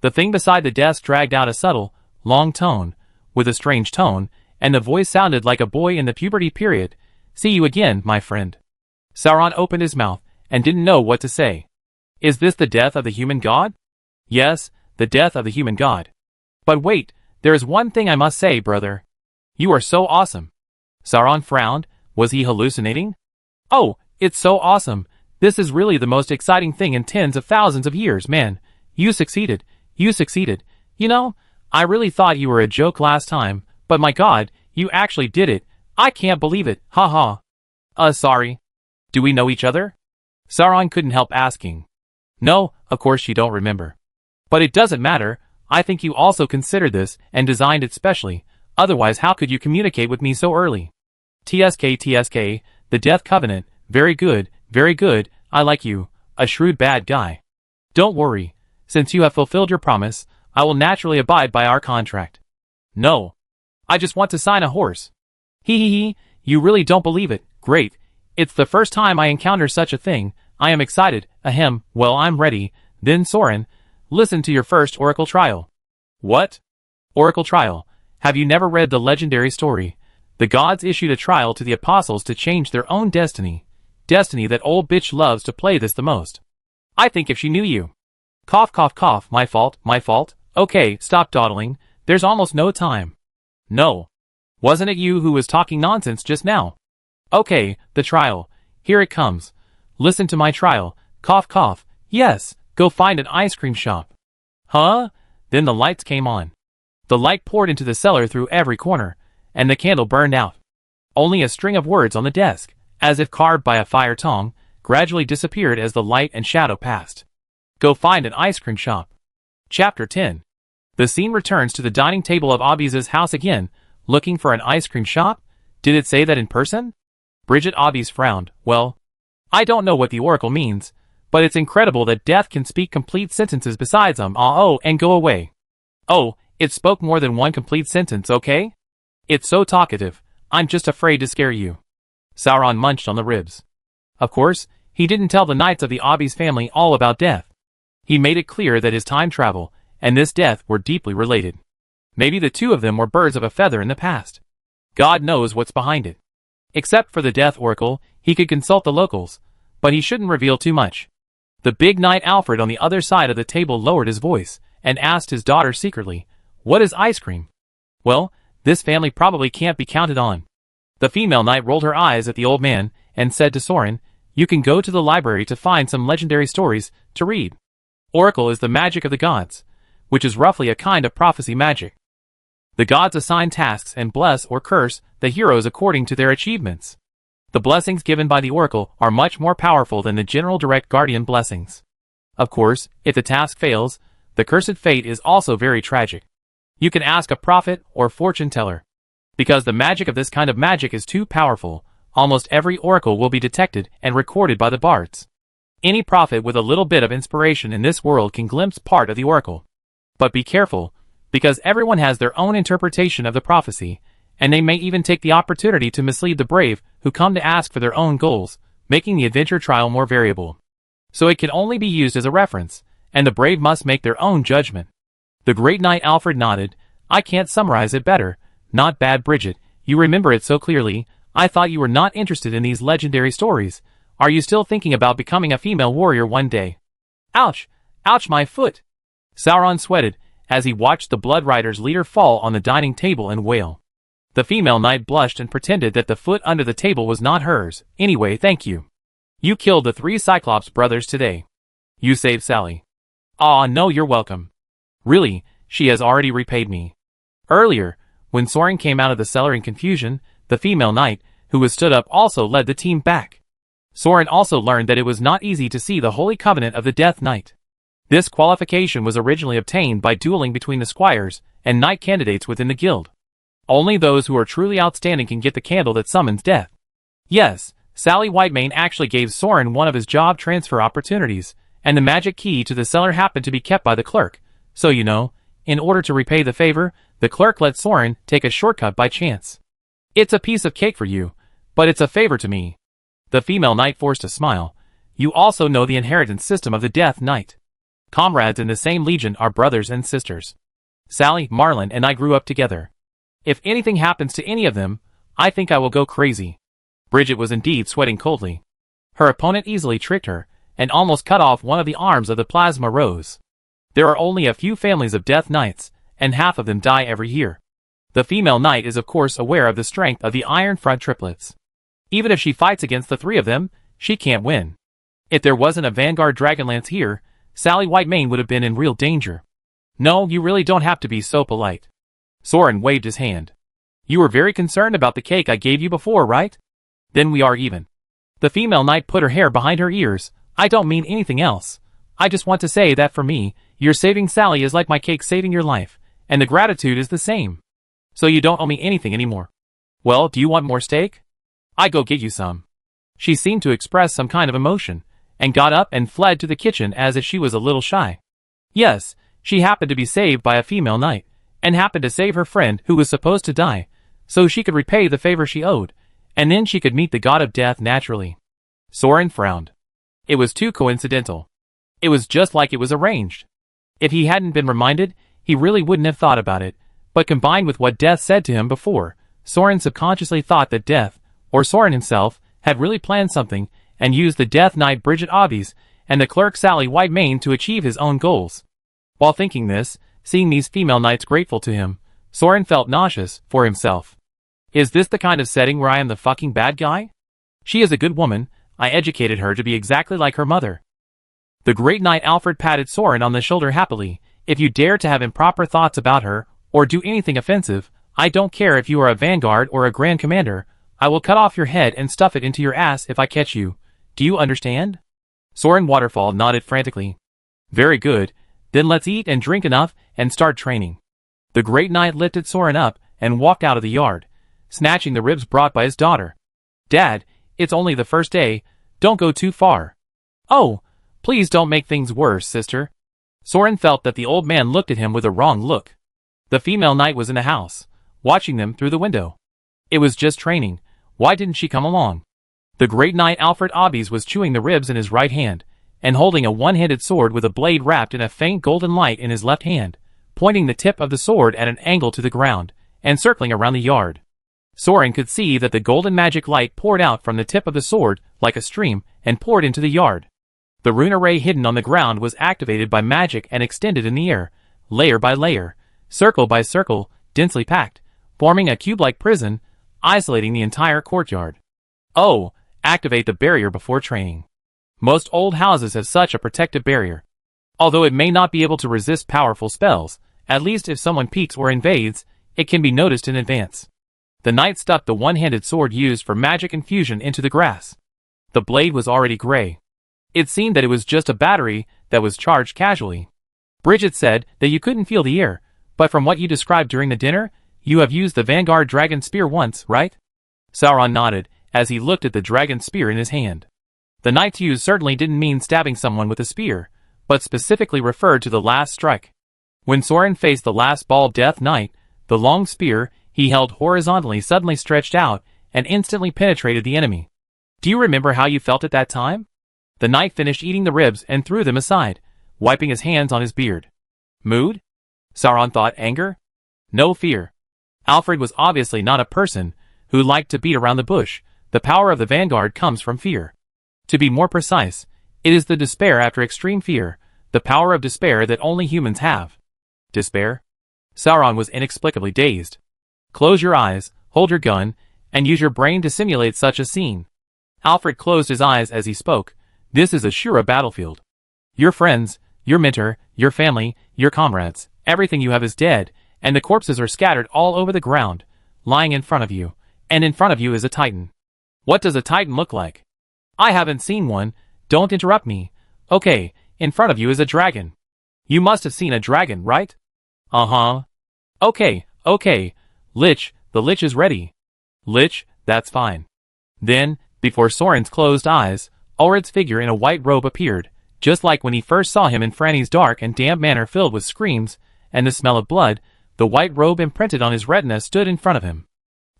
The thing beside the desk dragged out a subtle, long tone, with a strange tone, and the voice sounded like a boy in the puberty period. See you again, my friend. Sauron opened his mouth, and didn't know what to say. Is this the death of the human god? Yes, the death of the human god. But wait, there is one thing I must say, brother. You are so awesome. Sauron frowned. Was he hallucinating? Oh, it's so awesome. This is really the most exciting thing in tens of thousands of years, man. You succeeded. You succeeded. You know, I really thought you were a joke last time, but my god, you actually did it. I can't believe it. Ha ha. Sorry. Do we know each other? Sauron couldn't help asking. No, of course you don't remember. But it doesn't matter. I think you also considered this and designed it specially. Otherwise, how could you communicate with me so early? TSK, the Death Covenant. Very good, very good. I like you. A shrewd bad guy. Don't worry. Since you have fulfilled your promise, I will naturally abide by our contract. No. I just want to sign a horse. Hee. You really don't believe it. Great. It's the first time I encounter such a thing. I am excited. Ahem. Well, I'm ready. Then Soran, listen to your first Oracle trial. What? Oracle trial. Have you never read the legendary story? The gods issued a trial to the apostles to change their own destiny. Destiny that old bitch loves to play this the most. I think if she knew you. Cough, cough, cough. My fault, my fault. Okay, stop dawdling. There's almost no time. No. Wasn't it you who was talking nonsense just now? Okay, the trial. Here it comes. Listen to my trial. Cough, cough. Yes, go find an ice cream shop. Huh? Then the lights came on. The light poured into the cellar through every corner, and the candle burned out. Only a string of words on the desk, as if carved by a fire tongue, gradually disappeared as the light and shadow passed. Go find an ice cream shop. Chapter 10. The scene returns to the dining table of Obbi's house again, looking for an ice cream shop? Did it say that in person? Bridget Obbi's frowned. Well, I don't know what the oracle means, but it's incredible that death can speak complete sentences besides oh, and go away. Oh, it spoke more than one complete sentence, okay? It's so talkative, I'm just afraid to scare you. Sauron munched on the ribs. Of course, he didn't tell the knights of the Obbi's family all about death. He made it clear that his time travel and this death were deeply related. Maybe the two of them were birds of a feather in the past. God knows what's behind it. Except for the Death Oracle, he could consult the locals, but he shouldn't reveal too much. The big knight Alfred on the other side of the table lowered his voice and asked his daughter secretly, "What is ice cream?" Well, this family probably can't be counted on. The female knight rolled her eyes at the old man and said to Soran, "You can go to the library to find some legendary stories to read. Oracle is the magic of the gods, which is roughly a kind of prophecy magic. The gods assign tasks and bless or curse the heroes according to their achievements. The blessings given by the oracle are much more powerful than the general direct guardian blessings. Of course, if the task fails, the cursed fate is also very tragic. You can ask a prophet or fortune teller. Because the magic of this kind of magic is too powerful, almost every oracle will be detected and recorded by the bards. Any prophet with a little bit of inspiration in this world can glimpse part of the oracle. But be careful, because everyone has their own interpretation of the prophecy, and they may even take the opportunity to mislead the brave who come to ask for their own goals, making the adventure trial more variable. So it can only be used as a reference, and the brave must make their own judgment. The great knight Alfred nodded. I can't summarize it better. Not bad, Bridget. You remember it so clearly. I thought you were not interested in these legendary stories. Are you still thinking about becoming a female warrior one day? Ouch! Ouch, my foot! Sauron sweated as he watched the Blood Riders' leader fall on the dining table and wail. The female knight blushed and pretended that the foot under the table was not hers. Anyway, thank you. You killed the 3 Cyclops brothers today. You saved Sally. Aw, no, you're welcome. Really, she has already repaid me. Earlier, when Soran came out of the cellar in confusion, the female knight, who was stood up, also led the team back. Soran also learned that it was not easy to see the Holy Covenant of the Death Knight. This qualification was originally obtained by dueling between the squires and knight candidates within the guild. Only those who are truly outstanding can get the candle that summons death. Yes, Sally Whitemane actually gave Soran one of his job transfer opportunities, and the magic key to the cellar happened to be kept by the clerk. So you know, in order to repay the favor, the clerk let Soran take a shortcut by chance. It's a piece of cake for you, but it's a favor to me. The female knight forced a smile. You also know the inheritance system of the Death Knight. Comrades in the same legion are brothers and sisters. Sally, Marlon, and I grew up together. If anything happens to any of them, I think I will go crazy. Bridget was indeed sweating coldly. Her opponent easily tricked her, and almost cut off one of the arms of the plasma rose. There are only a few families of Death Knights, and half of them die every year. The female knight is of course aware of the strength of the Iron Front triplets. Even if she fights against the three of them, she can't win. If there wasn't a Vanguard Dragonlance here, Sally Whitemane would have been in real danger. No, you really don't have to be so polite. Soran waved his hand. You were very concerned about the cake I gave you before, right? Then we are even. The female knight put her hair behind her ears. I don't mean anything else. I just want to say that for me, your saving Sally is like my cake saving your life, and the gratitude is the same. So you don't owe me anything anymore. Well, do you want more steak? I go get you some. She seemed to express some kind of emotion, and got up and fled to the kitchen as if she was a little shy. Yes, she happened to be saved by a female knight, and happened to save her friend who was supposed to die, so she could repay the favor she owed, and then she could meet the god of death naturally. Soran frowned. It was too coincidental. It was just like it was arranged. If he hadn't been reminded, he really wouldn't have thought about it, but combined with what Death said to him before, Soran subconsciously thought that Death, or Soran himself, had really planned something, and used the Death Knight Bridget Aldris and the clerk Sally Whitemane to achieve his own goals. While thinking this, seeing these female knights grateful to him, Soran felt nauseous for himself. Is this the kind of setting where I am the fucking bad guy? She is a good woman. I educated her to be exactly like her mother. The great knight Alfred patted Soran on the shoulder happily. If you dare to have improper thoughts about her, or do anything offensive, I don't care if you are a Vanguard or a Grand Commander, I will cut off your head and stuff it into your ass if I catch you. Do you understand? Soran Waterfall nodded frantically. Very good, then let's eat and drink enough and start training. The great knight lifted Soran up and walked out of the yard, snatching the ribs brought by his daughter. Dad, it's only the first day, don't go too far. Oh, please don't make things worse, sister. Soran felt that the old man looked at him with a wrong look. The female knight was in the house, watching them through the window. It was just training, why didn't she come along? The great knight Alfred Aldris was chewing the ribs in his right hand, and holding a one-handed sword with a blade wrapped in a faint golden light in his left hand, pointing the tip of the sword at an angle to the ground, and circling around the yard. Soran could see that the golden magic light poured out from the tip of the sword like a stream and poured into the yard. The rune array hidden on the ground was activated by magic and extended in the air, layer by layer, circle by circle, densely packed, forming a cube-like prison, isolating the entire courtyard. Oh, activate the barrier before training. Most old houses have such a protective barrier. Although it may not be able to resist powerful spells, at least if someone peeks or invades, it can be noticed in advance. The knight stuck the one-handed sword used for magic infusion into the grass. The blade was already gray. It seemed that it was just a battery that was charged casually. Bridget said that you couldn't feel the air, but from what you described during the dinner, you have used the Vanguard dragon spear once, right? Soran nodded as he looked at the dragon spear in his hand. The knight's use certainly didn't mean stabbing someone with a spear, but specifically referred to the last strike. When Soran faced the last bald Death Knight, the long spear he held horizontally suddenly stretched out and instantly penetrated the enemy. Do you remember how you felt at that time? The knight finished eating the ribs and threw them aside, wiping his hands on his beard. Mood? Soran thought anger? No, fear. Alfred was obviously not a person who liked to beat around the bush. The power of the Vanguard comes from fear. To be more precise, it is the despair after extreme fear, the power of despair that only humans have. Despair? Soran was inexplicably dazed. Close your eyes, hold your gun, and use your brain to simulate such a scene. Alfred closed his eyes as he spoke. This is a Shura battlefield. Your friends, your mentor, your family, your comrades, everything you have is dead, and the corpses are scattered all over the ground, lying in front of you, and in front of you is a titan. What does a titan look like? I haven't seen one, don't interrupt me. Okay, in front of you is a dragon. You must have seen a dragon, right? Uh-huh. Okay. Lich, the Lich is ready. Lich, that's fine. Then, before Soran's closed eyes, Ulrid's figure in a white robe appeared, just like when he first saw him in Franny's dark and damp manor filled with screams and the smell of blood. The white robe imprinted on his retina stood in front of him.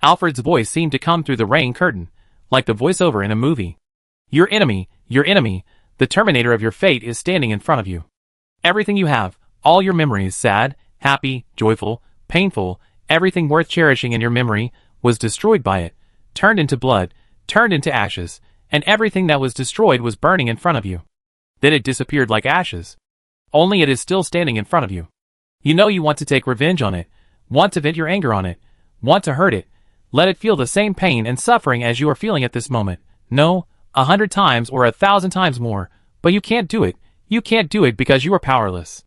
Alfred's voice seemed to come through the rain curtain, like the voiceover in a movie. Your enemy, the terminator of your fate is standing in front of you. Everything you have, all your memories, sad, happy, joyful, painful, everything worth cherishing in your memory, was destroyed by it, turned into blood, turned into ashes, and everything that was destroyed was burning in front of you. Then it disappeared like ashes. Only it is still standing in front of you. You know you want to take revenge on it, want to vent your anger on it, want to hurt it, let it feel the same pain and suffering as you are feeling at this moment. No, 100 times or 1,000 times more, but you can't do it. You can't do it because you are powerless.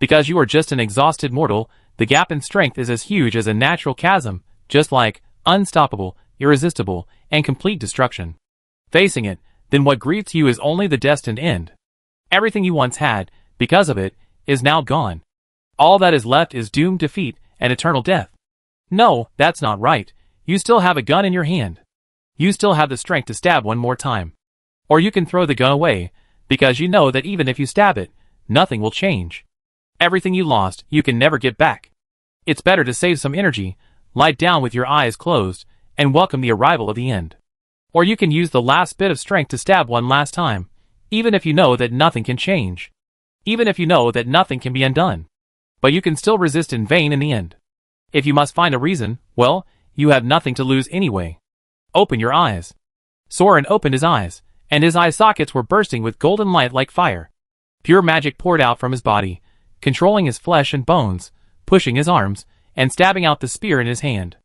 Because you are just an exhausted mortal, the gap in strength is as huge as a natural chasm, just like unstoppable, irresistible, and complete destruction. Facing it, then what greets you is only the destined end. Everything you once had, because of it, is now gone. All that is left is doomed defeat and eternal death. No, that's not right. You still have a gun in your hand. You still have the strength to stab one more time. Or you can throw the gun away, because you know that even if you stab it, nothing will change. Everything you lost, you can never get back. It's better to save some energy, lie down with your eyes closed, and welcome the arrival of the end. Or you can use the last bit of strength to stab one last time, even if you know that nothing can change. Even if you know that nothing can be undone. But you can still resist in vain in the end. If you must find a reason, well, you have nothing to lose anyway. Open your eyes. Soran opened his eyes, and his eye sockets were bursting with golden light like fire. Pure magic poured out from his body, controlling his flesh and bones, pushing his arms, and stabbing out the spear in his hand.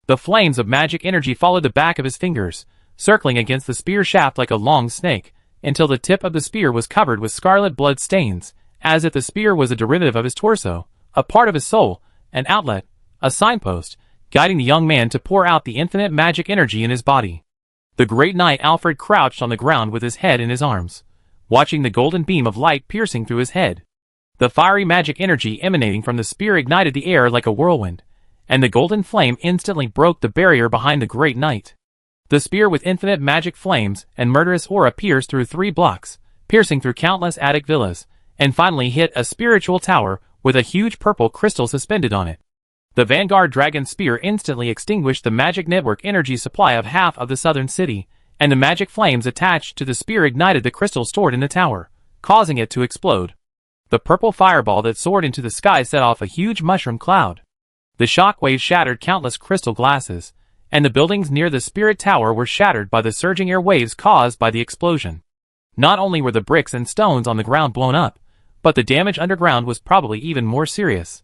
The flames of magic energy followed the back of his fingers, circling against the spear shaft like a long snake, until the tip of the spear was covered with scarlet blood stains, as if the spear was a derivative of his torso, a part of his soul, an outlet, a signpost, guiding the young man to pour out the infinite magic energy in his body. The great knight Alfred crouched on the ground with his head in his arms, watching the golden beam of light piercing through his head. The fiery magic energy emanating from the spear ignited the air like a whirlwind, and the golden flame instantly broke the barrier behind the great knight. The spear with infinite magic flames and murderous aura pierced through 3 blocks, piercing through countless attic villas, and finally hit a spiritual tower with a huge purple crystal suspended on it. The Vanguard dragon spear instantly extinguished the magic network energy supply of half of the southern city, and the magic flames attached to the spear ignited the crystal stored in the tower, causing it to explode. The purple fireball that soared into the sky set off a huge mushroom cloud. The shockwaves shattered countless crystal glasses, and the buildings near the spirit tower were shattered by the surging air waves caused by the explosion. Not only were the bricks and stones on the ground blown up, but the damage underground was probably even more serious.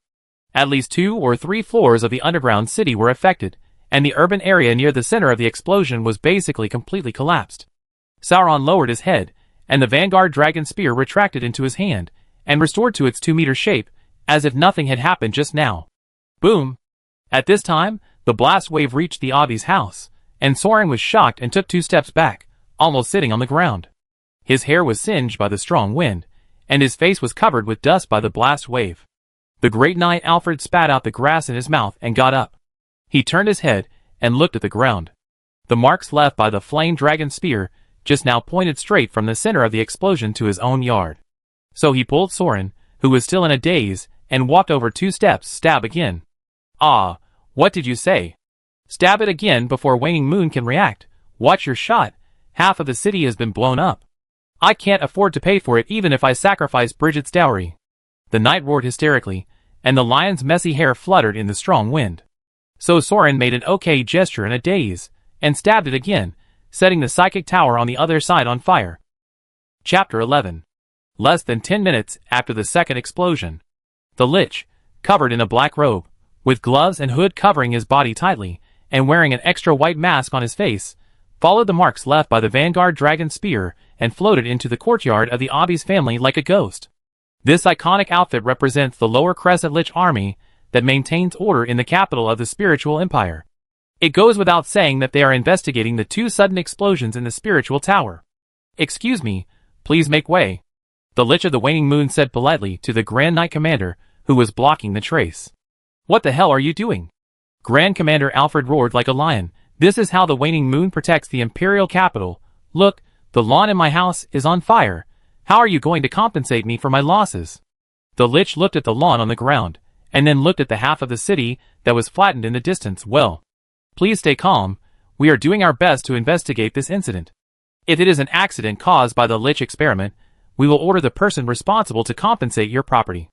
At least 2 or 3 floors of the underground city were affected, and the urban area near the center of the explosion was basically completely collapsed. Sauron lowered his head, and the Vanguard dragon spear retracted into his hand, and restored to its 2-meter shape, as if nothing had happened just now. Boom! At this time, the blast wave reached the Avi's house, and Soran was shocked and took 2 steps back, almost sitting on the ground. His hair was singed by the strong wind, and his face was covered with dust by the blast wave. The great knight Alfred spat out the grass in his mouth and got up. He turned his head and looked at the ground. The marks left by the flame dragon spear just now pointed straight from the center of the explosion to his own yard. So he pulled Soran, who was still in a daze, and walked over 2 steps. Stab again. Ah, what did you say? Stab it again before waning moon can react. Watch your shot. Half of the city has been blown up. I can't afford to pay for it even if I sacrifice Bridget's dowry. The knight roared hysterically, and the lion's messy hair fluttered in the strong wind. So Soran made an okay gesture in a daze, and stabbed it again, setting the psychic tower on the other side on fire. Chapter 11. Less than 10 minutes after the second explosion. The Lich, covered in a black robe, with gloves and hood covering his body tightly, and wearing an extra white mask on his face, followed the marks left by the Vanguard dragon spear and floated into the courtyard of the Avi's family like a ghost. This iconic outfit represents the Lower Crescent Lich army that maintains order in the capital of the spiritual empire. It goes without saying that they are investigating the 2 sudden explosions in the spiritual tower. Excuse me, please make way. The Lich of the Waning Moon said politely to the Grand Knight Commander, who was blocking the trace. What the hell are you doing? Grand Commander Alfred roared like a lion. This is how the Waning Moon protects the imperial capital. Look, the lawn in my house is on fire. How are you going to compensate me for my losses? The Lich looked at the lawn on the ground, and then looked at the half of the city that was flattened in the distance. Well, please stay calm. We are doing our best to investigate this incident. If it is an accident caused by the Lich experiment, we will order the person responsible to compensate your property.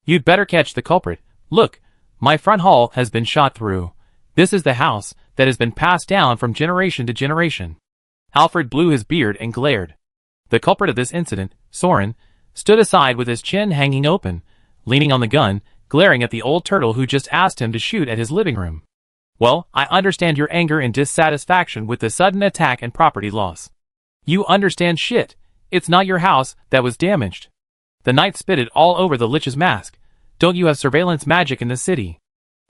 You'd better catch the culprit. Look, my front hall has been shot through. This is the house that has been passed down from generation to generation." Alfred blew his beard and glared. The culprit of this incident, Soran, stood aside with his chin hanging open, leaning on the gun, glaring at the old turtle who just asked him to shoot at his living room. "Well, I understand your anger and dissatisfaction with the sudden attack and property loss. You understand shit. It's not your house that was damaged." The knight spitted all over the Lich's mask. "Don't you have surveillance magic in the city?"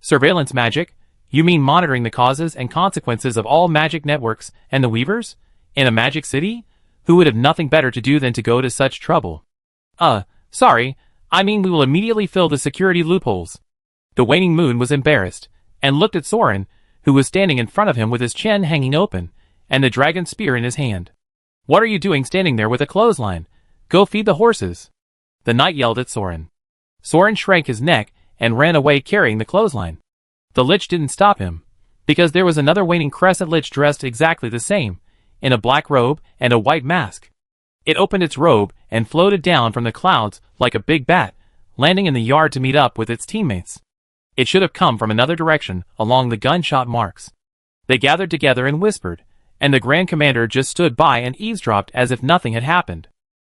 "Surveillance magic? You mean monitoring the causes and consequences of all magic networks and the weavers? In a magic city? Who would have nothing better to do than to go to such trouble?" Sorry, I mean we will immediately fill the security loopholes." The waning moon was embarrassed, and looked at Soran, who was standing in front of him with his chin hanging open, and the dragon spear in his hand. "What are you doing standing there with a clothesline? Go feed the horses." The knight yelled at Soran. Soran shrank his neck and ran away carrying the clothesline. The Lich didn't stop him, because there was another waning crescent Lich dressed exactly the same, in a black robe and a white mask. It opened its robe and floated down from the clouds like a big bat, landing in the yard to meet up with its teammates. It should have come from another direction along the gunshot marks. They gathered together and whispered, and the Grand Commander just stood by and eavesdropped as if nothing had happened.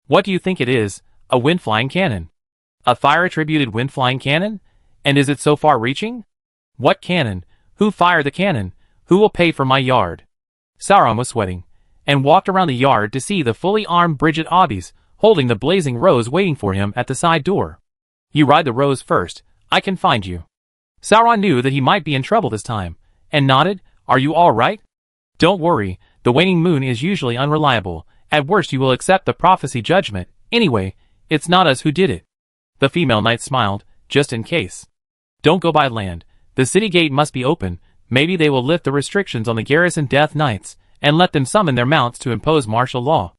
"What do you think it is? A wind-flying cannon?" "A fire-attributed wind-flying cannon? And is it so far-reaching?" "What cannon? Who fired the cannon? Who will pay for my yard?" Sauron was sweating, and walked around the yard to see the fully armed Bridget Obbies holding the blazing rose waiting for him at the side door. "You ride the rose first, I can find you." Sauron knew that he might be in trouble this time, and nodded. "Are you all right?" "Don't worry, the waning moon is usually unreliable. At worst you will accept the prophecy judgment. Anyway, it's not us who did it." The female knight smiled, "Just in case. Don't go by land. The city gate must be open. Maybe they will lift the restrictions on the garrison Death Knights, and let them summon their mounts to impose martial law.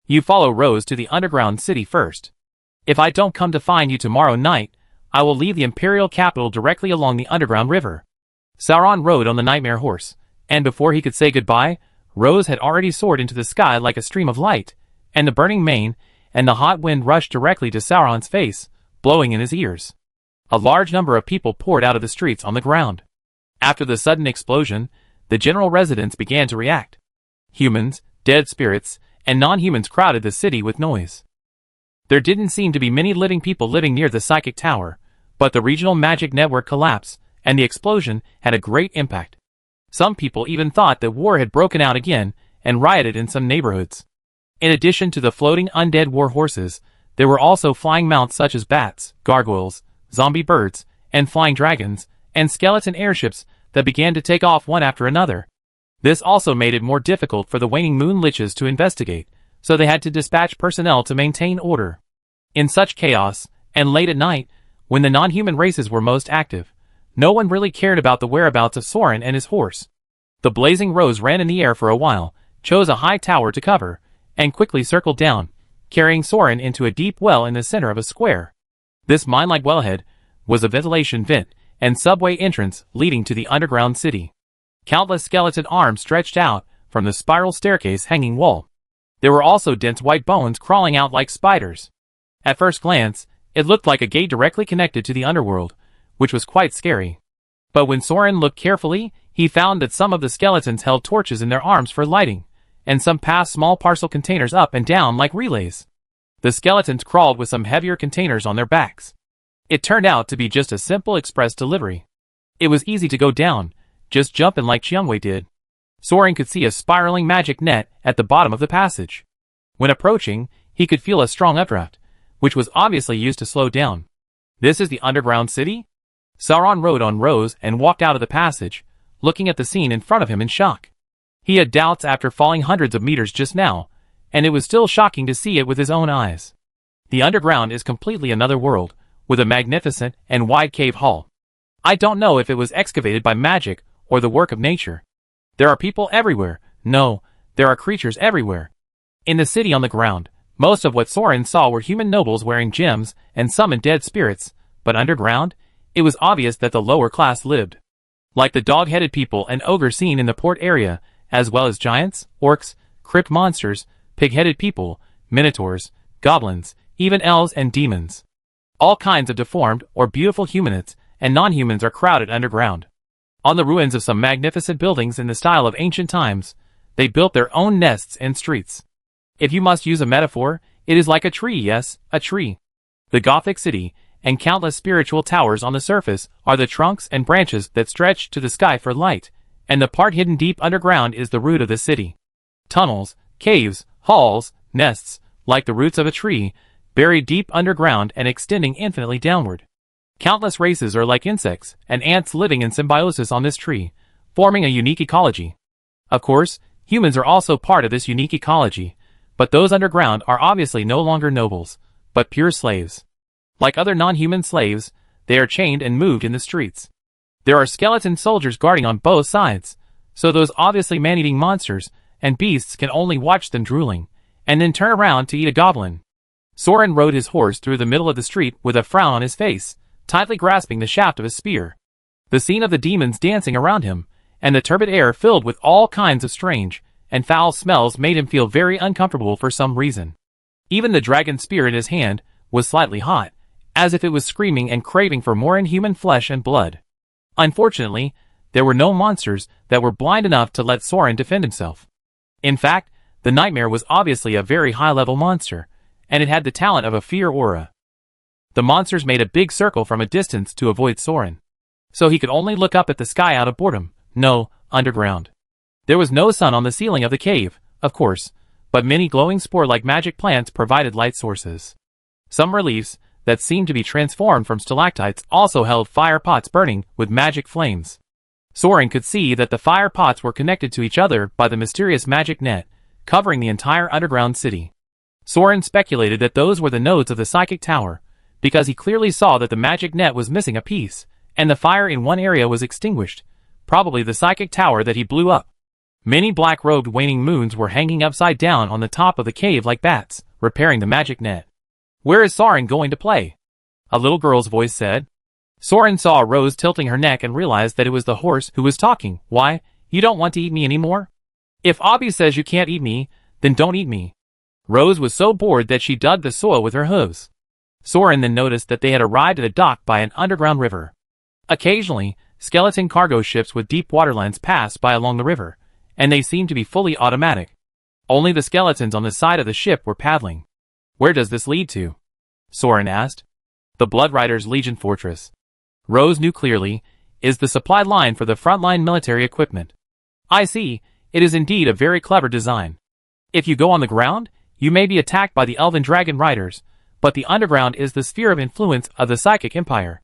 You follow Rose to the underground city first. If I don't come to find you tomorrow night, I will leave the Imperial capital directly along the underground river." Sauron rode on the nightmare horse, and before he could say goodbye, Rose had already soared into the sky like a stream of light, and the burning mane and the hot wind rushed directly to Sauron's face, blowing in his ears. A large number of people poured out of the streets on the ground. After the sudden explosion, the general residents began to react. Humans, dead spirits, and non-humans crowded the city with noise. There didn't seem to be many living people living near the psychic tower, but the regional magic network collapsed, and the explosion had a great impact. Some people even thought that war had broken out again, and rioted in some neighborhoods. In addition to the floating undead war horses, there were also flying mounts such as bats, gargoyles, zombie birds, and flying dragons, and skeleton airships that began to take off one after another. This also made it more difficult for the waning moon liches to investigate, so they had to dispatch personnel to maintain order. In such chaos, and late at night, when the non-human races were most active, no one really cared about the whereabouts of Soran and his horse. The blazing rose ran in the air for a while, chose a high tower to cover, and quickly circled down, carrying Soran into a deep well in the center of a square. This mine-like wellhead was a ventilation vent and subway entrance leading to the underground city. Countless skeleton arms stretched out from the spiral staircase hanging wall. There were also dense white bones crawling out like spiders. At first glance, it looked like a gate directly connected to the underworld, which was quite scary. But when Soran looked carefully, he found that some of the skeletons held torches in their arms for lighting, and some passed small parcel containers up and down like relays. The skeletons crawled with some heavier containers on their backs. It turned out to be just a simple express delivery. It was easy to go down, just jump in like Qiangwei did. Soran could see a spiraling magic net at the bottom of the passage. When approaching, he could feel a strong updraft, which was obviously used to slow down. This is the underground city? Sauron rode on Rose and walked out of the passage, looking at the scene in front of him in shock. He had doubts after falling hundreds of meters just now, and it was still shocking to see it with his own eyes. The underground is completely another world, with a magnificent and wide cave hall. I don't know if it was excavated by magic or the work of nature. There are people everywhere. No, there are creatures everywhere. In the city on the ground, most of what Soran saw were human nobles wearing gems and summoned dead spirits, but underground, it was obvious that the lower class lived. Like the dog-headed people and ogres seen in the port area, as well as giants, orcs, crypt monsters, pig-headed people, minotaurs, goblins, even elves and demons. All kinds of deformed or beautiful humanoids and non-humans are crowded underground. On the ruins of some magnificent buildings in the style of ancient times, they built their own nests and streets. If you must use a metaphor, it is like a tree, yes, a tree. The Gothic city, and countless spiritual towers on the surface, are the trunks and branches that stretch to the sky for light, and the part hidden deep underground is the root of the city. Tunnels, caves, halls, nests, like the roots of a tree, buried deep underground and extending infinitely downward. Countless races are like insects and ants living in symbiosis on this tree, forming a unique ecology. Of course, humans are also part of this unique ecology, but those underground are obviously no longer nobles, but pure slaves. Like other non-human slaves, they are chained and moved in the streets. There are skeleton soldiers guarding on both sides, so those obviously man-eating monsters and beasts can only watch them drooling, and then turn around to eat a goblin. Soran rode his horse through the middle of the street with a frown on his face, tightly grasping the shaft of his spear. The scene of the demons dancing around him, and the turbid air filled with all kinds of strange and foul smells made him feel very uncomfortable for some reason. Even the dragon spear in his hand was slightly hot, as if it was screaming and craving for more inhuman flesh and blood. Unfortunately, there were no monsters that were blind enough to let Soran defend himself. In fact, the nightmare was obviously a very high-level monster, and it had the talent of a fear aura. The monsters made a big circle from a distance to avoid Soran, so he could only look up at the sky out of boredom. No, underground. There was no sun on the ceiling of the cave, of course, but many glowing spore-like magic plants provided light sources. Some reliefs that seemed to be transformed from stalactites also held fire pots burning with magic flames. Soran could see that the fire pots were connected to each other by the mysterious magic net, covering the entire underground city. Soran speculated that those were the nodes of the psychic tower, because he clearly saw that the magic net was missing a piece, and the fire in one area was extinguished, probably the psychic tower that he blew up. Many black-robed waning moons were hanging upside down on the top of the cave like bats, repairing the magic net. "Where is Soran going to play?" a little girl's voice said. Soran saw Rose tilting her neck and realized that it was the horse who was talking. "Why, you don't want to eat me anymore? If Abby says you can't eat me, then don't eat me." Rose was so bored that she dug the soil with her hooves. Soran then noticed that they had arrived at a dock by an underground river. Occasionally, skeleton cargo ships with deep waterlands passed by along the river, and they seemed to be fully automatic. Only the skeletons on the side of the ship were paddling. "Where does this lead to?" Soran asked. "The Blood Riders' Legion Fortress." Rose knew clearly, "is the supply line for the frontline military equipment." "I see, it is indeed a very clever design. If you go on the ground, you may be attacked by the Elven Dragon Riders, but the underground is the sphere of influence of the Psychic Empire.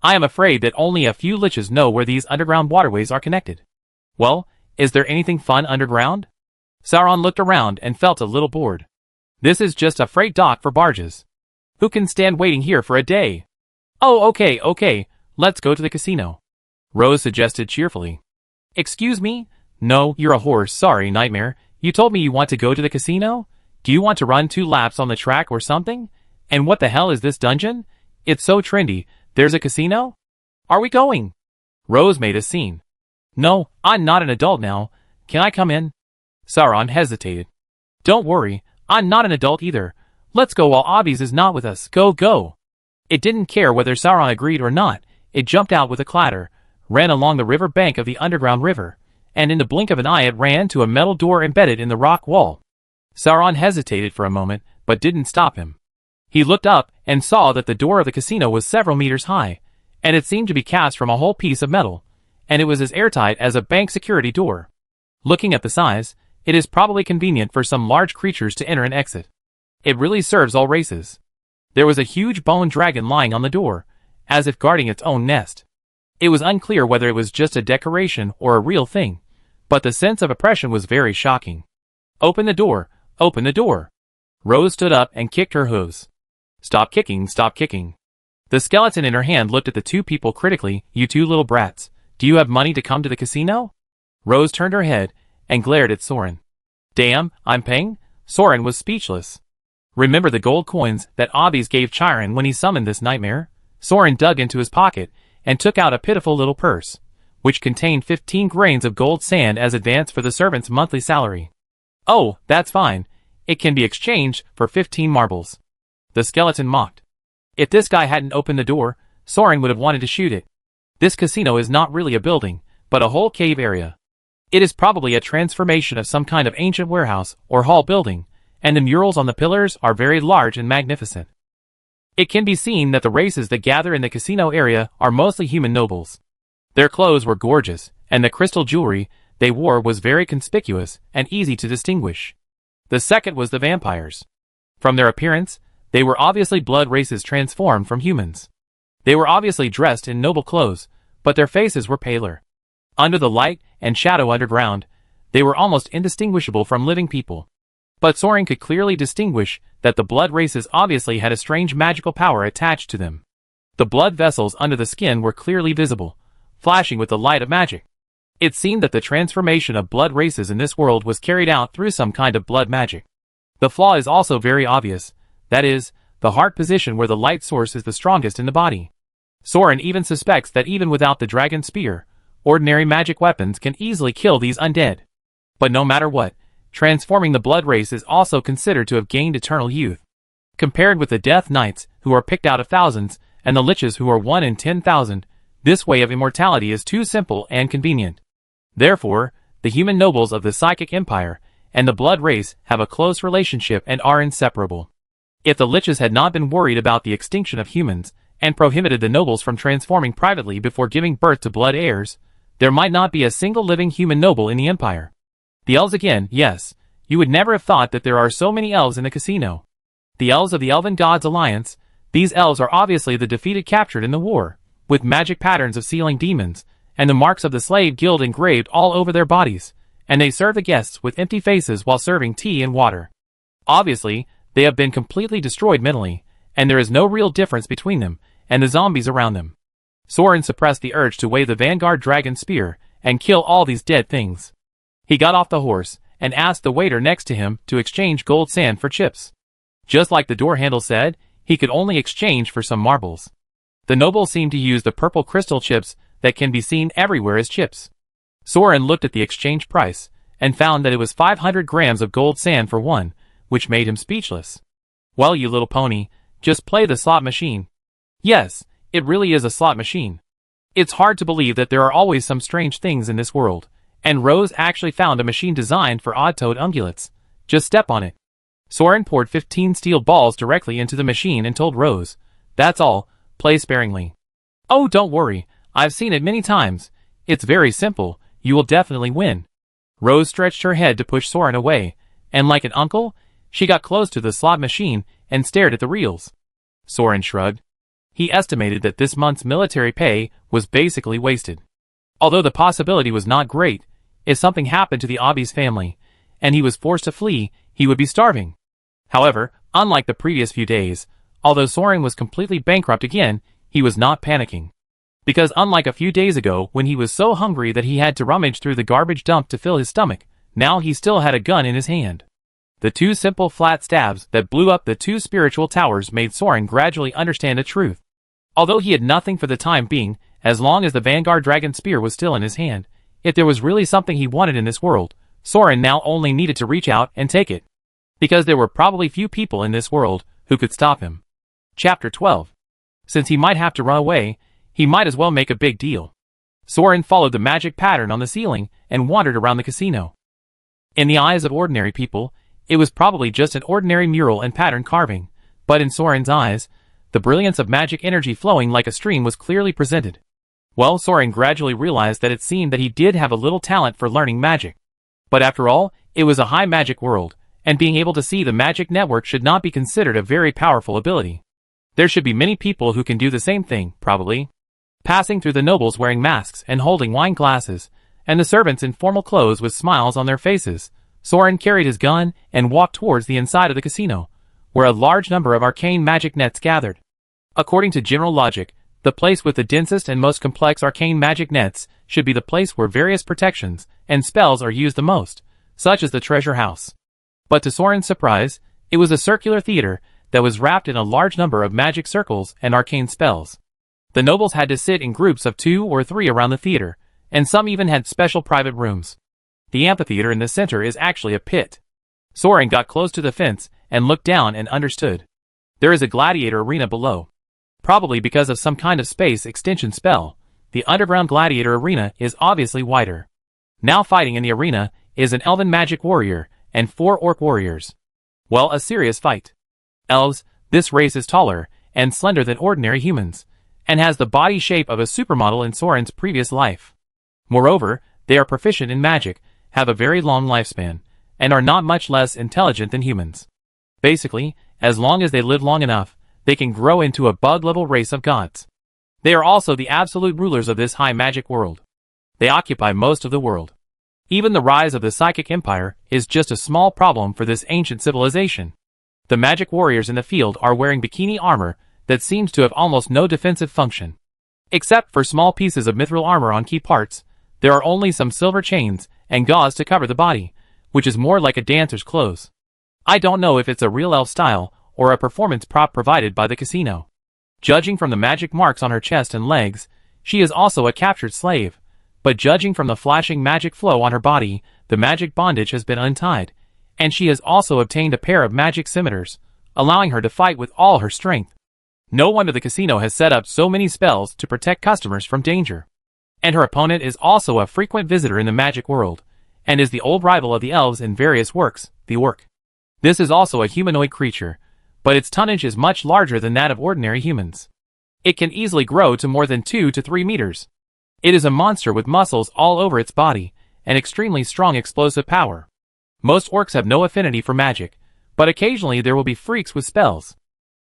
I am afraid that only a few liches know where these underground waterways are connected." "Well, is there anything fun underground?" Sauron looked around and felt a little bored. "This is just a freight dock for barges. Who can stand waiting here for a day?" "Oh, okay, let's go to the casino," Rose suggested cheerfully. "Excuse me? No, you're a horse, sorry, Nightmare. You told me you want to go to the casino? Do you want to run 2 laps on the track or something? And what the hell is this dungeon? It's so trendy. There's a casino? Are we going?" Rose made a scene. "No, I'm not an adult now. Can I come in?" Sauron hesitated. "Don't worry, I'm not an adult either. Let's go while Obbies is not with us. Go. It didn't care whether Sauron agreed or not. It jumped out with a clatter, ran along the river bank of the underground river, and in the blink of an eye it ran to a metal door embedded in the rock wall. Sauron hesitated for a moment, but didn't stop him. He looked up and saw that the door of the casino was several meters high, and it seemed to be cast from a whole piece of metal, and it was as airtight as a bank security door. Looking at the size, it is probably convenient for some large creatures to enter and exit. It really serves all races. There was a huge bone dragon lying on the door, as if guarding its own nest. It was unclear whether it was just a decoration or a real thing, but the sense of oppression was very shocking. Open the door! Open the door!" Rose stood up and kicked her hooves. Stop kicking. The skeleton in her hand looked at the 2 people critically. "You 2 little brats, do you have money to come to the casino?" Rose turned her head and glared at Soran. "Damn, I'm paying?" Soran was speechless. "Remember the gold coins that Obbies gave Chiron when he summoned this nightmare?" Soran dug into his pocket and took out a pitiful little purse, which contained 15 grains of gold sand as advance for the servant's monthly salary. "Oh, that's fine. It can be exchanged for 15 marbles. The skeleton mocked. If this guy hadn't opened the door, Soran would have wanted to shoot it. This casino is not really a building, but a whole cave area. It is probably a transformation of some kind of ancient warehouse or hall building, and the murals on the pillars are very large and magnificent. It can be seen that the races that gather in the casino area are mostly human nobles. Their clothes were gorgeous, and the crystal jewelry they wore was very conspicuous and easy to distinguish. The second was the vampires. From their appearance, they were obviously blood races transformed from humans. They were obviously dressed in noble clothes, but their faces were paler. Under the light and shadow underground, they were almost indistinguishable from living people. But Soran could clearly distinguish that the blood races obviously had a strange magical power attached to them. The blood vessels under the skin were clearly visible, flashing with the light of magic. It seemed that the transformation of blood races in this world was carried out through some kind of blood magic. The flaw is also very obvious, that is, the heart position where the light source is the strongest in the body. Soran even suspects that even without the dragon spear, ordinary magic weapons can easily kill these undead. But no matter what, transforming the blood race is also considered to have gained eternal youth. Compared with the Death Knights, who are picked out of thousands, and the Liches who are 1 in 10,000, this way of immortality is too simple and convenient. Therefore, the human nobles of the Psychic Empire and the blood race have a close relationship and are inseparable. If the Liches had not been worried about the extinction of humans, and prohibited the nobles from transforming privately before giving birth to blood heirs, there might not be a single living human noble in the empire. The elves again, yes, you would never have thought that there are so many elves in the casino. The elves of the Elven Gods Alliance, these elves are obviously the defeated captured in the war, with magic patterns of sealing demons, and the marks of the slave guild engraved all over their bodies, and they serve the guests with empty faces while serving tea and water. Obviously, they have been completely destroyed mentally, and there is no real difference between them and the zombies around them. Soran suppressed the urge to wave the Vanguard dragon spear and kill all these dead things. He got off the horse and asked the waiter next to him to exchange gold sand for chips. Just like the door handle said, he could only exchange for some marbles. The nobles seemed to use the purple crystal chips that can be seen everywhere as chips. Soran looked at the exchange price and found that it was 500 grams of gold sand for one, which made him speechless. Well, you little pony, just play the slot machine. Yes, it really is a slot machine. It's hard to believe that there are always some strange things in this world, and Rose actually found a machine designed for odd-toed ungulates. Just step on it. Soran poured 15 steel balls directly into the machine and told Rose, "That's all, play sparingly." "Oh, don't worry, I've seen it many times. It's very simple, you will definitely win." Rose stretched her head to push Soran away, and like an uncle, she got close to the slot machine and stared at the reels. Soran shrugged. He estimated that this month's military pay was basically wasted. Although the possibility was not great, if something happened to the Obby's family, and he was forced to flee, he would be starving. However, unlike the previous few days, although Soran was completely bankrupt again, he was not panicking. Because unlike a few days ago when he was so hungry that he had to rummage through the garbage dump to fill his stomach, now he still had a gun in his hand. The two simple flat stabs that blew up the two spiritual towers made Soran gradually understand the truth. Although he had nothing for the time being, as long as the Vanguard Dragon Spear was still in his hand, if there was really something he wanted in this world, Soran now only needed to reach out and take it. Because there were probably few people in this world who could stop him. Chapter 12. Since he might have to run away, he might as well make a big deal. Soran followed the magic pattern on the ceiling and wandered around the casino. In the eyes of ordinary people, it was probably just an ordinary mural and pattern carving, but in Soran's eyes, the brilliance of magic energy flowing like a stream was clearly presented. Well, Soran gradually realized that it seemed that he did have a little talent for learning magic. But after all, it was a high magic world, and being able to see the magic network should not be considered a very powerful ability. There should be many people who can do the same thing, probably. Passing through the nobles wearing masks and holding wine glasses, and the servants in formal clothes with smiles on their faces, Soran carried his gun and walked towards the inside of the casino, where a large number of arcane magic nets gathered. According to general logic, the place with the densest and most complex arcane magic nets should be the place where various protections and spells are used the most, such as the treasure house. But to Soran's surprise, it was a circular theater that was wrapped in a large number of magic circles and arcane spells. The nobles had to sit in groups of 2 or 3 around the theater, and some even had special private rooms. The amphitheater in the center is actually a pit. Soran got close to the fence and looked down and understood. There is a gladiator arena below. Probably because of some kind of space extension spell, the underground gladiator arena is obviously wider. Now fighting in the arena is an elven magic warrior and 4 orc warriors. Well, a serious fight. Elves, this race is taller and slender than ordinary humans, and has the body shape of a supermodel in Soran's previous life. Moreover, they are proficient in magic, have a very long lifespan, and are not much less intelligent than humans. Basically, as long as they live long enough, they can grow into a bug-level race of gods. They are also the absolute rulers of this high magic world. They occupy most of the world. Even the rise of the psychic empire is just a small problem for this ancient civilization. The magic warriors in the field are wearing bikini armor that seems to have almost no defensive function. Except for small pieces of mithril armor on key parts, there are only some silver chains and gauze to cover the body, which is more like a dancer's clothes. I don't know if it's a real elf style or a performance prop provided by the casino. Judging from the magic marks on her chest and legs, she is also a captured slave, but judging from the flashing magic flow on her body, the magic bondage has been untied, and she has also obtained a pair of magic scimitars, allowing her to fight with all her strength. No wonder the casino has set up so many spells to protect customers from danger. And her opponent is also a frequent visitor in the magic world, and is the old rival of the elves in various works, the orc. This is also a humanoid creature, but its tonnage is much larger than that of ordinary humans. It can easily grow to more than 2 to 3 meters. It is a monster with muscles all over its body, and extremely strong explosive power. Most orcs have no affinity for magic, but occasionally there will be freaks with spells.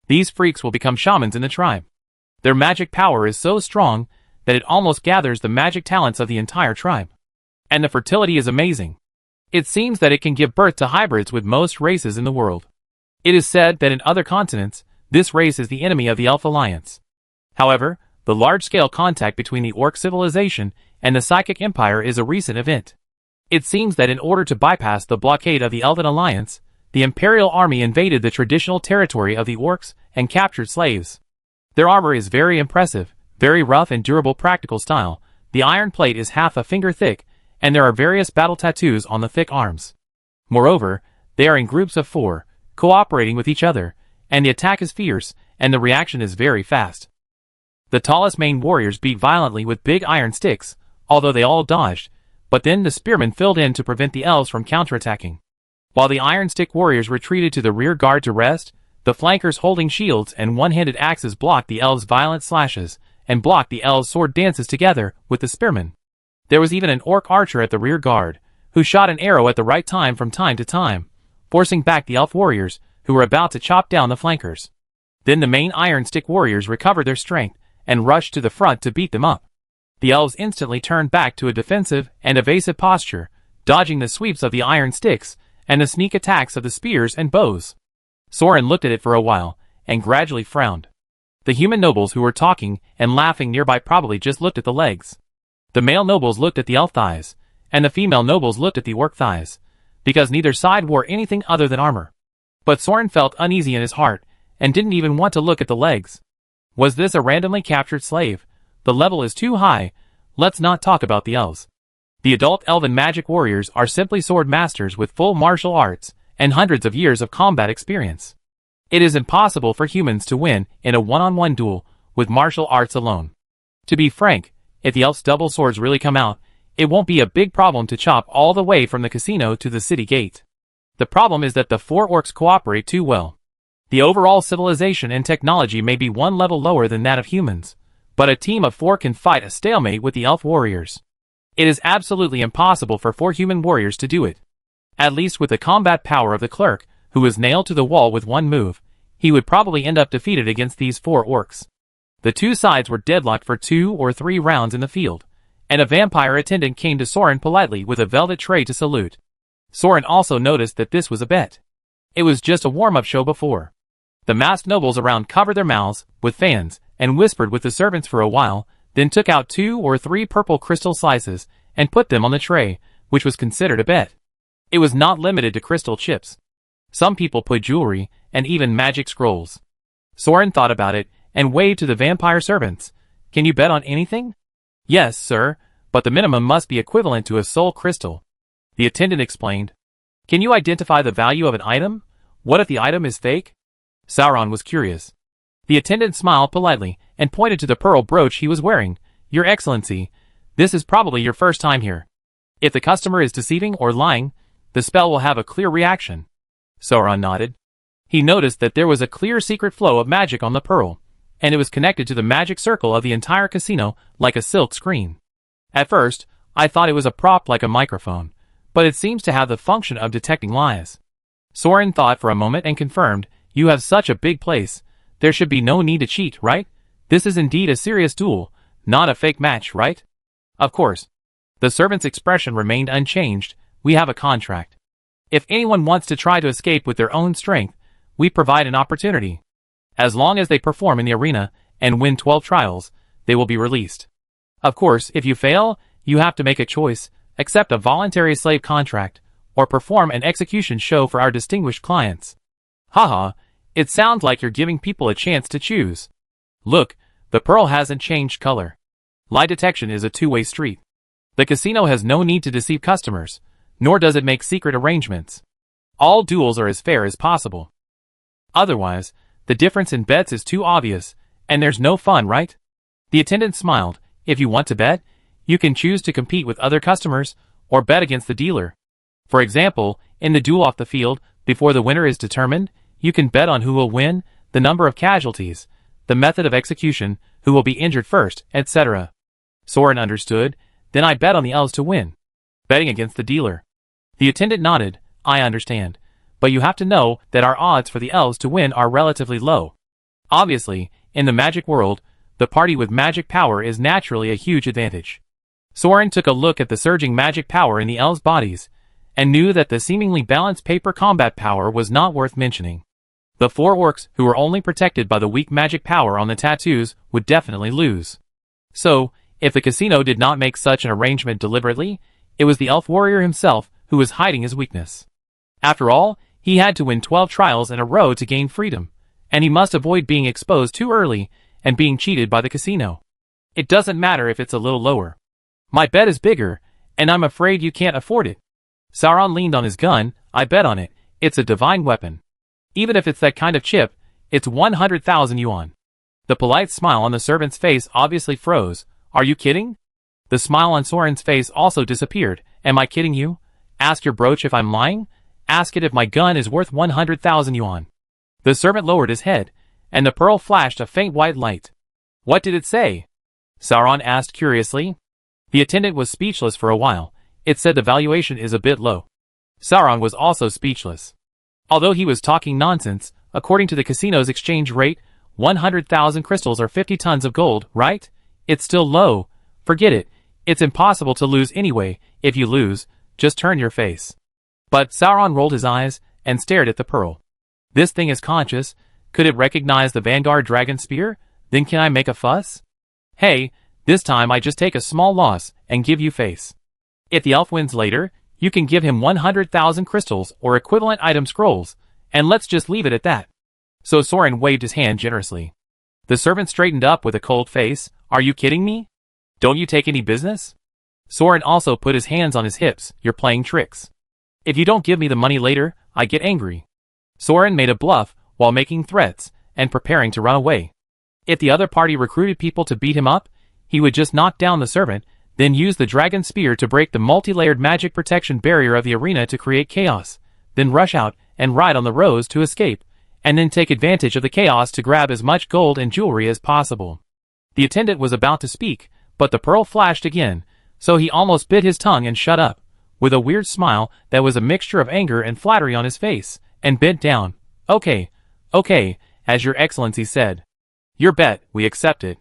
These freaks will become shamans in the tribe. Their magic power is so strong that it almost gathers the magic talents of the entire tribe. And the fertility is amazing. It seems that it can give birth to hybrids with most races in the world. It is said that in other continents, this race is the enemy of the Elf Alliance. However, the large-scale contact between the orc civilization and the psychic empire is a recent event. It seems that in order to bypass the blockade of the Elven Alliance, the Imperial Army invaded the traditional territory of the orcs and captured slaves. Their armor is very impressive, very rough and durable practical style. The iron plate is half a finger thick, and there are various battle tattoos on the thick arms. Moreover, they are in groups of 4, cooperating with each other, and the attack is fierce, and the reaction is very fast. The tallest main warriors beat violently with big iron sticks, although they all dodged, but then the spearmen filled in to prevent the elves from counterattacking. While the iron stick warriors retreated to the rear guard to rest, the flankers holding shields and one-handed axes blocked the elves' violent slashes, and blocked the elves' sword dances together with the spearmen. There was even an orc archer at the rear guard, who shot an arrow at the right time from time to time, forcing back the elf warriors, who were about to chop down the flankers. Then the main iron stick warriors recovered their strength, and rushed to the front to beat them up. The elves instantly turned back to a defensive and evasive posture, dodging the sweeps of the iron sticks, and the sneak attacks of the spears and bows. Soran looked at it for a while, and gradually frowned. The human nobles who were talking and laughing nearby probably just looked at the legs. The male nobles looked at the elf thighs, and the female nobles looked at the orc thighs, because neither side wore anything other than armor. But Soran felt uneasy in his heart, and didn't even want to look at the legs. Was this a randomly captured slave? The level is too high. Let's not talk about the elves. The adult elven magic warriors are simply sword masters with full martial arts and hundreds of years of combat experience. It is impossible for humans to win in a one-on-one duel with martial arts alone. To be frank, if the elves' double swords really come out, it won't be a big problem to chop all the way from the casino to the city gate. The problem is that the 4 orcs cooperate too well. The overall civilization and technology may be one level lower than that of humans, but a team of 4 can fight a stalemate with the elf warriors. It is absolutely impossible for 4 human warriors to do it. At least with the combat power of the clerk, who was nailed to the wall with one move, he would probably end up defeated against these 4 orcs. The 2 sides were deadlocked for 2 or 3 rounds in the field, and a vampire attendant came to Soran politely with a velvet tray to salute. Soran also noticed that this was a bet. It was just a warm-up show before. The masked nobles around covered their mouths with fans and whispered with the servants for a while, then took out 2 or 3 purple crystal slices and put them on the tray, which was considered a bet. It was not limited to crystal chips. Some people put jewelry and even magic scrolls. Soran thought about it and waved to the vampire servants. Can you bet on anything? Yes, sir, but the minimum must be equivalent to a soul crystal. The attendant explained. Can you identify the value of an item? What if the item is fake? Soran was curious. The attendant smiled politely and pointed to the pearl brooch he was wearing. Your Excellency, this is probably your first time here. If the customer is deceiving or lying, the spell will have a clear reaction. Soran nodded. He noticed that there was a clear secret flow of magic on the pearl, and it was connected to the magic circle of the entire casino like a silk screen. At first, I thought it was a prop like a microphone, but it seems to have the function of detecting lies. Soran thought for a moment and confirmed, you have such a big place. There should be no need to cheat, right? This is indeed a serious duel, not a fake match, right? Of course. The servant's expression remained unchanged. We have a contract. If anyone wants to try to escape with their own strength, we provide an opportunity. As long as they perform in the arena and win 12 trials, they will be released. Of course, if you fail, you have to make a choice, accept a voluntary slave contract, or perform an execution show for our distinguished clients. Haha, it sounds like you're giving people a chance to choose. Look, the pearl hasn't changed color. Lie detection is a two-way street. The casino has no need to deceive customers, nor does it make secret arrangements. All duels are as fair as possible. Otherwise, the difference in bets is too obvious, and there's no fun, right? The attendant smiled. If you want to bet, you can choose to compete with other customers, or bet against the dealer. For example, in the duel off the field, before the winner is determined, you can bet on who will win, the number of casualties, the method of execution, who will be injured first, etc. Soran understood. Then I bet on the elves to win. Betting against the dealer. The attendant nodded. I understand. But you have to know that our odds for the elves to win are relatively low. Obviously, in the magic world, the party with magic power is naturally a huge advantage. Soran took a look at the surging magic power in the elves' bodies, and knew that the seemingly balanced paper combat power was not worth mentioning. The 4 orcs who were only protected by the weak magic power on the tattoos would definitely lose. So, if the casino did not make such an arrangement deliberately, it was the elf warrior himself who was hiding his weakness. After all, he had to win 12 trials in a row to gain freedom, and he must avoid being exposed too early and being cheated by the casino. It doesn't matter if it's a little lower. My bet is bigger, and I'm afraid you can't afford it. Soran leaned on his gun. I bet on it. It's a divine weapon. Even if it's that kind of chip, it's 100,000 yuan. The polite smile on the servant's face obviously froze. Are you kidding? The smile on Soran's face also disappeared. Am I kidding you? Ask your brooch if I'm lying? Ask it if my gun is worth 100,000 yuan. The servant lowered his head, and the pearl flashed a faint white light. What did it say? Soran asked curiously. The attendant was speechless for a while. It said the valuation is a bit low. Soran was also speechless. Although he was talking nonsense, according to the casino's exchange rate, 100,000 crystals are 50 tons of gold, right? It's still low. Forget it. It's impossible to lose anyway. If you lose, just turn your face. But Soran rolled his eyes and stared at the pearl. This thing is conscious. Could it recognize the Vanguard dragon spear? Then can I make a fuss? Hey, this time I just take a small loss and give you face. If the elf wins later, you can give him 100,000 crystals or equivalent item scrolls, and let's just leave it at that. So Soran waved his hand generously. The servant straightened up with a cold face. Are you kidding me? Don't you take any business? Soran also put his hands on his hips. You're playing tricks. If you don't give me the money later, I get angry. Soran made a bluff while making threats and preparing to run away. If the other party recruited people to beat him up, he would just knock down the servant, then use the dragon spear to break the multi-layered magic protection barrier of the arena to create chaos, then rush out and ride on the rose to escape, and then take advantage of the chaos to grab as much gold and jewelry as possible. The attendant was about to speak, but the pearl flashed again, so he almost bit his tongue and shut up, with a weird smile that was a mixture of anger and flattery on his face, and bent down. Okay, as your excellency said. Your bet, we accept it.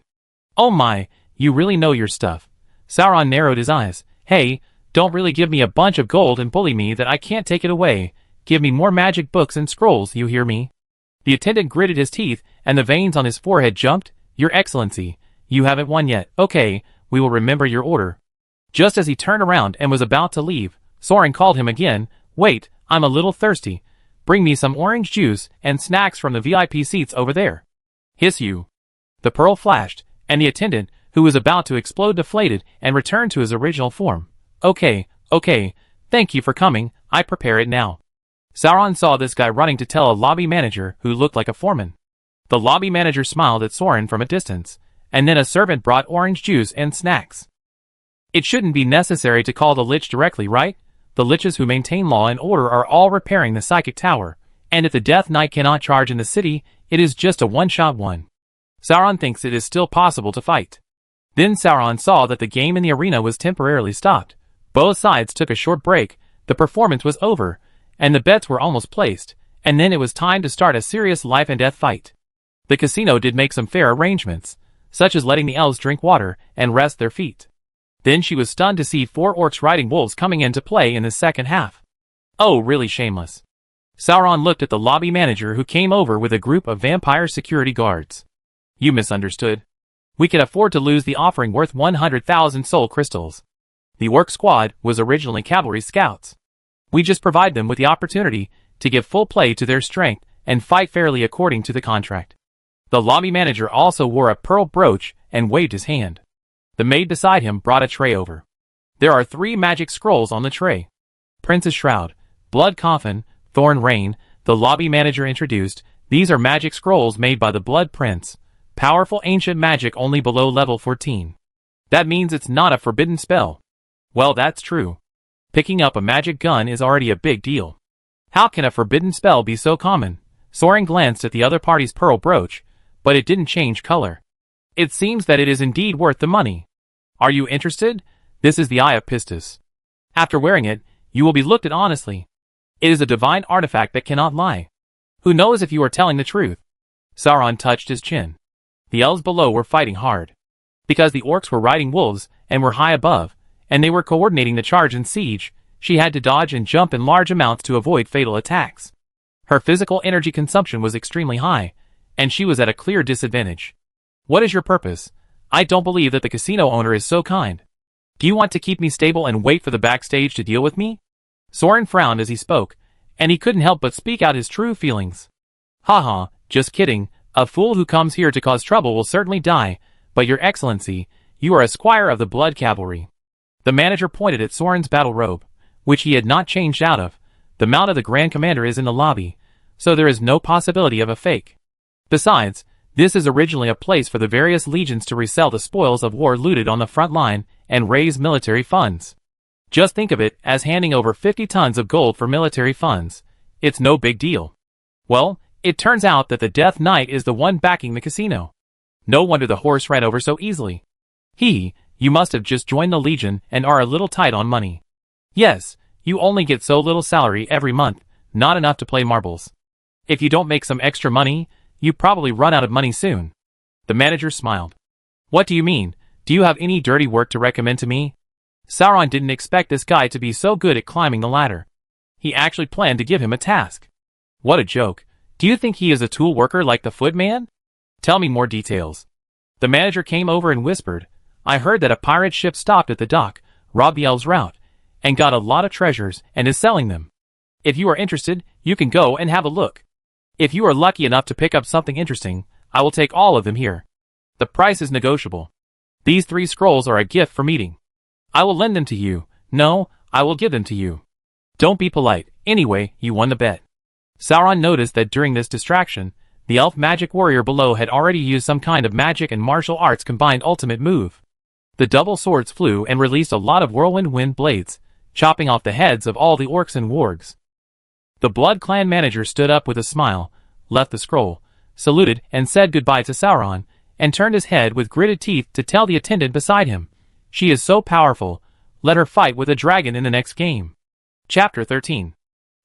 Oh my, you really know your stuff. Soran narrowed his eyes. Hey, don't really give me a bunch of gold and bully me that I can't take it away. Give me more magic books and scrolls, you hear me? The attendant gritted his teeth, and the veins on his forehead jumped. Your excellency, you haven't won yet. Okay, we will remember your order. Just as he turned around and was about to leave, Soran called him again. Wait, I'm a little thirsty. Bring me some orange juice and snacks from the VIP seats over there. Hiss you. The pearl flashed, and the attendant, who was about to explode, deflated and returned to his original form. Okay, thank you for coming. I prepare it now. Soran saw this guy running to tell a lobby manager who looked like a foreman. The lobby manager smiled at Soran from a distance, and then a servant brought orange juice and snacks. It shouldn't be necessary to call the Lich directly, right? The Liches who maintain law and order are all repairing the psychic tower, and if the Death Knight cannot charge in the city, it is just a one-shot one. Soran thinks it is still possible to fight. Then Soran saw that the game in the arena was temporarily stopped. Both sides took a short break, the performance was over, and the bets were almost placed, and then it was time to start a serious life and death fight. The casino did make some fair arrangements, such as letting the elves drink water and rest their feet. Then she was stunned to see 4 orcs riding wolves coming into play in the second half. Oh, really shameless. Soran looked at the lobby manager who came over with a group of vampire security guards. You misunderstood. We can afford to lose the offering worth 100,000 soul crystals. The orc squad was originally cavalry scouts. We just provide them with the opportunity to give full play to their strength and fight fairly according to the contract. The lobby manager also wore a pearl brooch and waved his hand. The maid beside him brought a tray over. There are 3 magic scrolls on the tray. Prince's Shroud, Blood Coffin, Thorn Rain, the lobby manager introduced. These are magic scrolls made by the Blood Prince. Powerful ancient magic only below level 14. That means it's not a forbidden spell. Well, that's true. Picking up a magic gun is already a big deal. How can a forbidden spell be so common? Soran glanced at the other party's pearl brooch, but it didn't change color. It seems that it is indeed worth the money. Are you interested? This is the Eye of Pistis. After wearing it, you will be looked at honestly. It is a divine artifact that cannot lie. Who knows if you are telling the truth? Soran touched his chin. The elves below were fighting hard. Because the orcs were riding wolves and were high above, and they were coordinating the charge and siege, she had to dodge and jump in large amounts to avoid fatal attacks. Her physical energy consumption was extremely high, and she was at a clear disadvantage. What is your purpose? I don't believe that the casino owner is so kind. Do you want to keep me stable and wait for the backstage to deal with me? Soran frowned as he spoke, and he couldn't help but speak out his true feelings. Haha, just kidding. A fool who comes here to cause trouble will certainly die, but your excellency, you are a squire of the blood cavalry. The manager pointed at Soran's battle robe, which he had not changed out of. The mount of the Grand Commander is in the lobby, so there is no possibility of a fake. Besides, this is originally a place for the various legions to resell the spoils of war looted on the front line and raise military funds. Just think of it as handing over 50 tons of gold for military funds. It's no big deal. Well, it turns out that the Death Knight is the one backing the casino. No wonder the horse ran over so easily. You must have just joined the Legion and are a little tight on money. Yes, you only get so little salary every month, not enough to play marbles. If you don't make some extra money, you probably run out of money soon. The manager smiled. What do you mean? Do you have any dirty work to recommend to me? Soran didn't expect this guy to be so good at climbing the ladder. He actually planned to give him a task. What a joke. Do you think he is a tool worker like the Footman? Tell me more details. The manager came over and whispered, I heard that a pirate ship stopped at the dock, robbed the elves' route, and got a lot of treasures and is selling them. If you are interested, you can go and have a look. If you are lucky enough to pick up something interesting, I will take all of them here. The price is negotiable. These 3 scrolls are a gift for meeting. I will lend them to you. No, I will give them to you. Don't be polite. Anyway, you won the bet. Soran noticed that during this distraction, the elf magic warrior below had already used some kind of magic and martial arts combined ultimate move. The double swords flew and released a lot of whirlwind wind blades, chopping off the heads of all the orcs and wargs. The Blood Clan manager stood up with a smile, left the scroll, saluted and said goodbye to Soran, and turned his head with gritted teeth to tell the attendant beside him, she is so powerful, let her fight with a dragon in the next game. Chapter 13.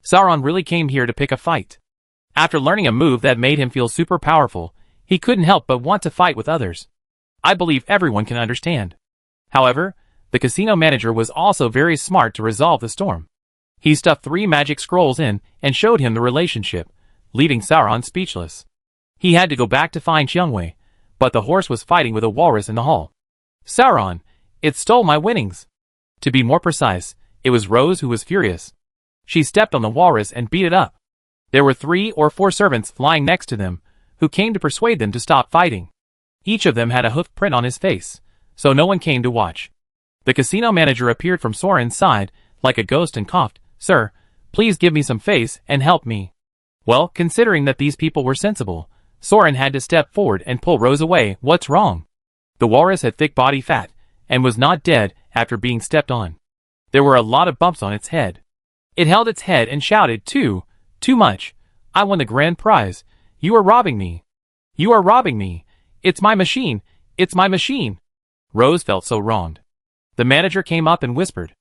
Soran really came here to pick a fight. After learning a move that made him feel super powerful, he couldn't help but want to fight with others. I believe everyone can understand. However, the casino manager was also very smart to resolve the storm. He stuffed 3 magic scrolls in and showed him the relationship, leaving Soran speechless. He had to go back to find Xiangwei, but the horse was fighting with a walrus in the hall. Soran, it stole my winnings. To be more precise, it was Rose who was furious. She stepped on the walrus and beat it up. There were 3 or 4 servants flying next to them, who came to persuade them to stop fighting. Each of them had a hoof print on his face, so no one came to watch. The casino manager appeared from Soran's side, like a ghost and coughed, Sir, Please give me some face and help me. Well, considering that these people were sensible, Soran had to step forward and pull Rose away. What's wrong? The walrus had thick body fat, and was not dead after being stepped on. There were a lot of bumps on its head. It held its head and shouted, too much. I won the grand prize. You are robbing me. You are robbing me. It's my machine. It's my machine. Rose felt so wronged. The manager came up and whispered.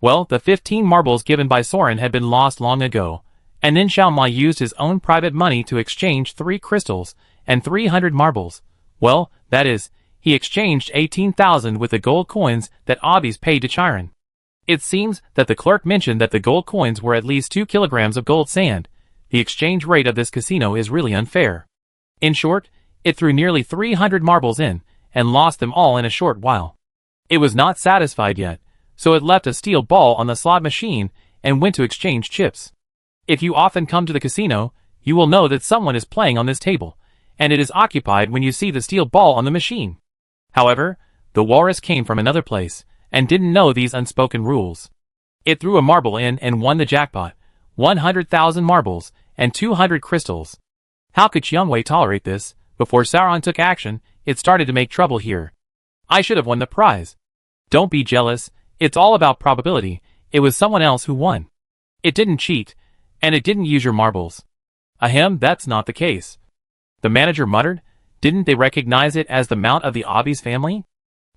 Well, the 15 marbles given by Soran had been lost long ago, and then Xiaomai used his own private money to exchange 3 crystals and 300 marbles. Well, that is, he exchanged 18,000 with the gold coins that Aldris paid to Chiron. It seems that the clerk mentioned that the gold coins were at least 2 kilograms of gold sand. The exchange rate of this casino is really unfair. In short, it threw nearly 300 marbles in, and lost them all in a short while. It was not satisfied yet, so it left a steel ball on the slot machine and went to exchange chips. If you often come to the casino, you will know that someone is playing on this table, and it is occupied when you see the steel ball on the machine. However, the walrus came from another place, and didn't know these unspoken rules. It threw a marble in and won the jackpot, 100,000 marbles, and 200 crystals. How could Xiangwei tolerate this? Before Soran took action, it started to make trouble here. I should have won the prize. Don't be jealous, it's all about probability. It was someone else who won. It didn't cheat, and it didn't use your marbles. Ahem, that's not the case. The manager muttered. Didn't they recognize it as the mount of the Aldris family?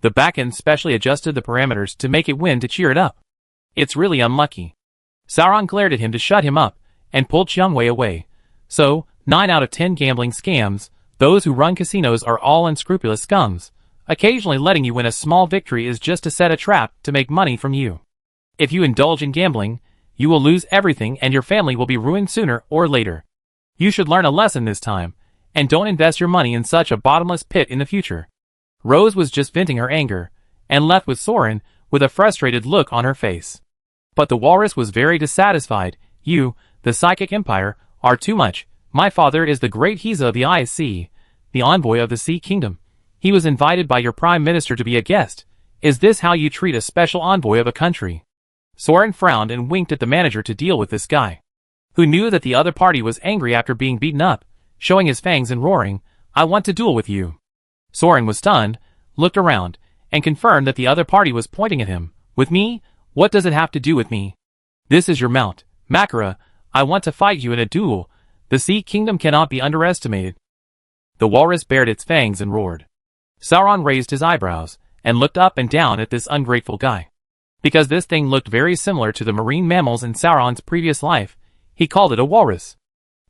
The backend specially adjusted the parameters to make it win to cheer it up. It's really unlucky. Soran glared at him to shut him up, and pulled Xiangwei away. So, 9 out of 10 gambling scams, those who run casinos are all unscrupulous scums. Occasionally letting you win a small victory is just to set a trap to make money from you. If you indulge in gambling, you will lose everything and your family will be ruined sooner or later. You should learn a lesson this time, and don't invest your money in such a bottomless pit in the future. Rose was just venting her anger, and left with Soran with a frustrated look on her face. But the walrus was very dissatisfied. You, the Psychic Empire, are too much. My father is the great Hiza of the IC, the envoy of the Sea Kingdom. He was invited by your Prime Minister to be a guest. Is this how you treat a special envoy of a country? Soran frowned and winked at the manager to deal with this guy, who knew that the other party was angry after being beaten up, showing his fangs and roaring, I want to duel with you. Soran was stunned, looked around, and confirmed that the other party was pointing at him. With me? What does it have to do with me? This is your mount, Makara. I want to fight you in a duel. The Sea Kingdom cannot be underestimated. The walrus bared its fangs and roared. Soran raised his eyebrows, and looked up and down at this ungrateful guy. Because this thing looked very similar to the marine mammals in Sauron's previous life, he called it a walrus.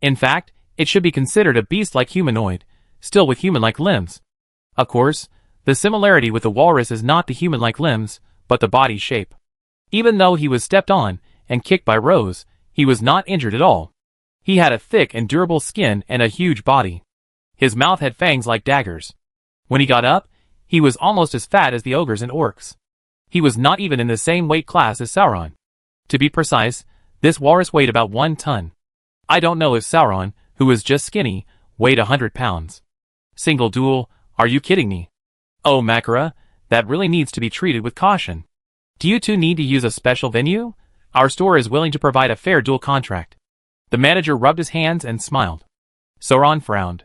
In fact, it should be considered a beast-like humanoid, still with human-like limbs. Of course, the similarity with the walrus is not the human-like limbs, but the body shape. Even though he was stepped on and kicked by Rose, he was not injured at all. He had a thick and durable skin and a huge body. His mouth had fangs like daggers. When he got up, he was almost as fat as the ogres and orcs. He was not even in the same weight class as Sauron. To be precise, this walrus weighed about 1 ton. I don't know if Sauron, who was just skinny, weighed 100 pounds. Single duel, are you kidding me? Oh Makara, that really needs to be treated with caution. Do you two need to use a special venue? Our store is willing to provide a fair duel contract. The manager rubbed his hands and smiled. Soran frowned.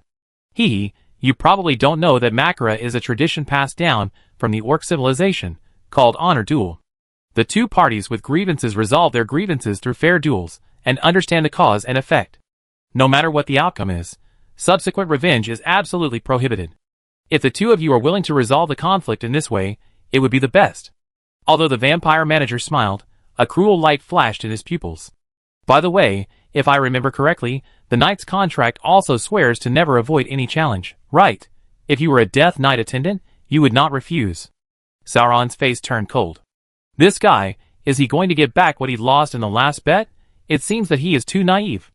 You probably don't know that Makara is a tradition passed down from the orc civilization, called honor duel. The two parties with grievances resolve their grievances through fair duels, and understand the cause and effect. No matter what the outcome is, subsequent revenge is absolutely prohibited. If the two of you are willing to resolve the conflict in this way, it would be the best. Although the vampire manager smiled, a cruel light flashed in his pupils. By the way, if I remember correctly, the knight's contract also swears to never avoid any challenge, right? If you were a Death Knight attendant, you would not refuse. Sauron's face turned cold. This guy, is he going to get back what he lost in the last bet? It seems that he is too naive.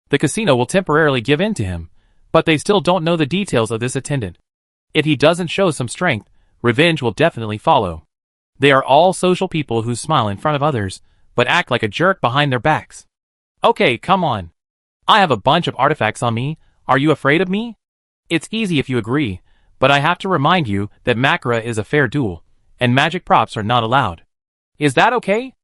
The casino will temporarily give in to him, but they still don't know the details of this attendant. If he doesn't show some strength, revenge will definitely follow. They are all social people who smile in front of others, but act like a jerk behind their backs. Okay, come on. I have a bunch of artifacts on me. Are you afraid of me? It's easy if you agree, but I have to remind you that Makara is a fair duel, and magic props are not allowed. Is that okay?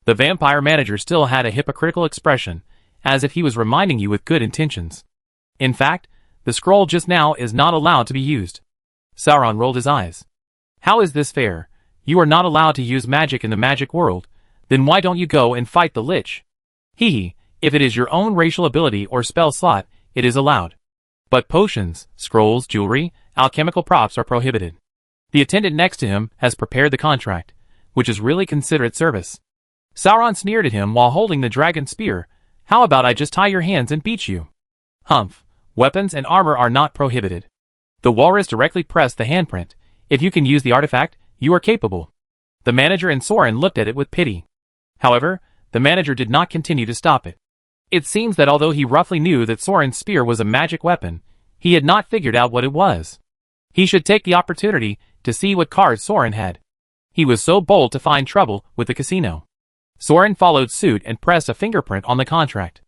The vampire manager still had a hypocritical expression, as if he was reminding you with good intentions. In fact, the scroll just now is not allowed to be used. Soran rolled his eyes. How is this fair? You are not allowed to use magic in the magic world, then why don't you go and fight the Lich? Hee, if it is your own racial ability or spell slot, it is allowed. But potions, scrolls, jewelry, alchemical props are prohibited. The attendant next to him has prepared the contract, which is really considerate service. Sauron sneered at him while holding the dragon spear. How about I just tie your hands and beat you? Humph, weapons and armor are not prohibited. The walrus directly pressed the handprint. If you can use the artifact, you are capable. The manager and Soran looked at it with pity. However, the manager did not continue to stop it. It seems that although he roughly knew that Soran's spear was a magic weapon, he had not figured out what it was. He should take the opportunity to see what cards Soran had. He was so bold to find trouble with the casino. Soran followed suit and pressed a fingerprint on the contract.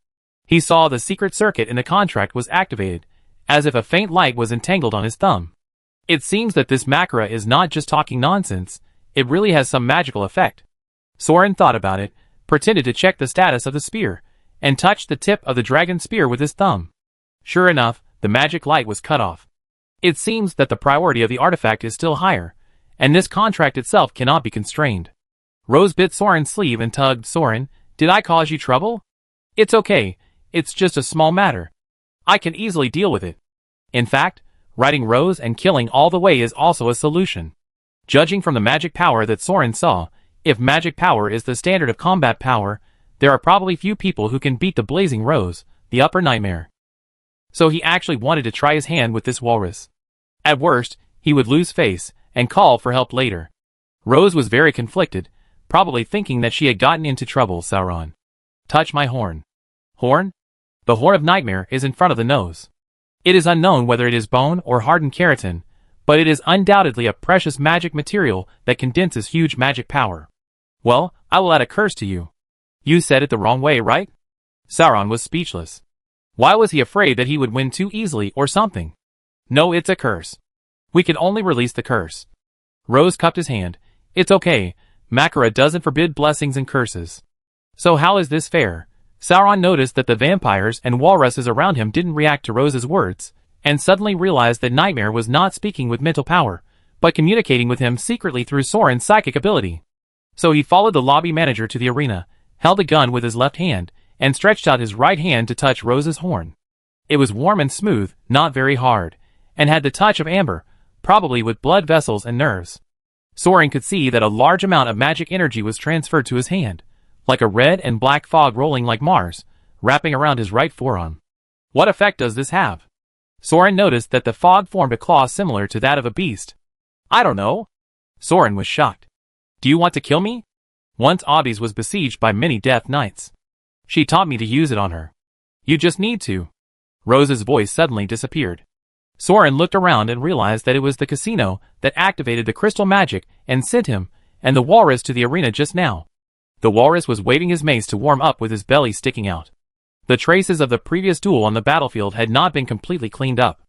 He saw the secret circuit in the contract was activated, as if a faint light was entangled on his thumb. It seems that this Makara is not just talking nonsense, it really has some magical effect. Soran thought about it, pretended to check the status of the spear, and touched the tip of the dragon spear with his thumb. Sure enough, the magic light was cut off. It seems that the priority of the artifact is still higher, and this contract itself cannot be constrained. Rose bit Soran's sleeve and tugged. Soran, did I cause you trouble? It's okay, it's just a small matter. I can easily deal with it. In fact, riding Rose and killing all the way is also a solution. Judging from the magic power that Soran saw, if magic power is the standard of combat power, there are probably few people who can beat the Blazing Rose, the upper nightmare. So he actually wanted to try his hand with this walrus. At worst, he would lose face and call for help later. Rose was very conflicted, probably thinking that she had gotten into trouble. Sauron. Touch my horn. Horn? The horn of nightmare is in front of the nose. It is unknown whether it is bone or hardened keratin, but it is undoubtedly a precious magic material that condenses huge magic power. Well, I will add a curse to you. You said it the wrong way, right? Sauron was speechless. Why was he afraid that he would win too easily or something? No, it's a curse. We can only release the curse. Rose cupped his hand. It's okay, Makara doesn't forbid blessings and curses. So how is this fair? Sauron noticed that the vampires and walruses around him didn't react to Rose's words, and suddenly realized that Nightmare was not speaking with mental power, but communicating with him secretly through Soran's psychic ability. So he followed the lobby manager to the arena, held a gun with his left hand, and stretched out his right hand to touch Rose's horn. It was warm and smooth, not very hard, and had the touch of amber, probably with blood vessels and nerves. Soran could see that a large amount of magic energy was transferred to his hand, like a red and black fog rolling like Mars, wrapping around his right forearm. What effect does this have? Soran noticed that the fog formed a claw similar to that of a beast. I don't know. Soran was shocked. Do you want to kill me? Once Aldris was besieged by many death knights. She taught me to use it on her. You just need to. Rose's voice suddenly disappeared. Soran looked around and realized that it was the casino that activated the crystal magic and sent him and the walrus to the arena just now. The walrus was waving his mace to warm up with his belly sticking out. The traces of the previous duel on the battlefield had not been completely cleaned up.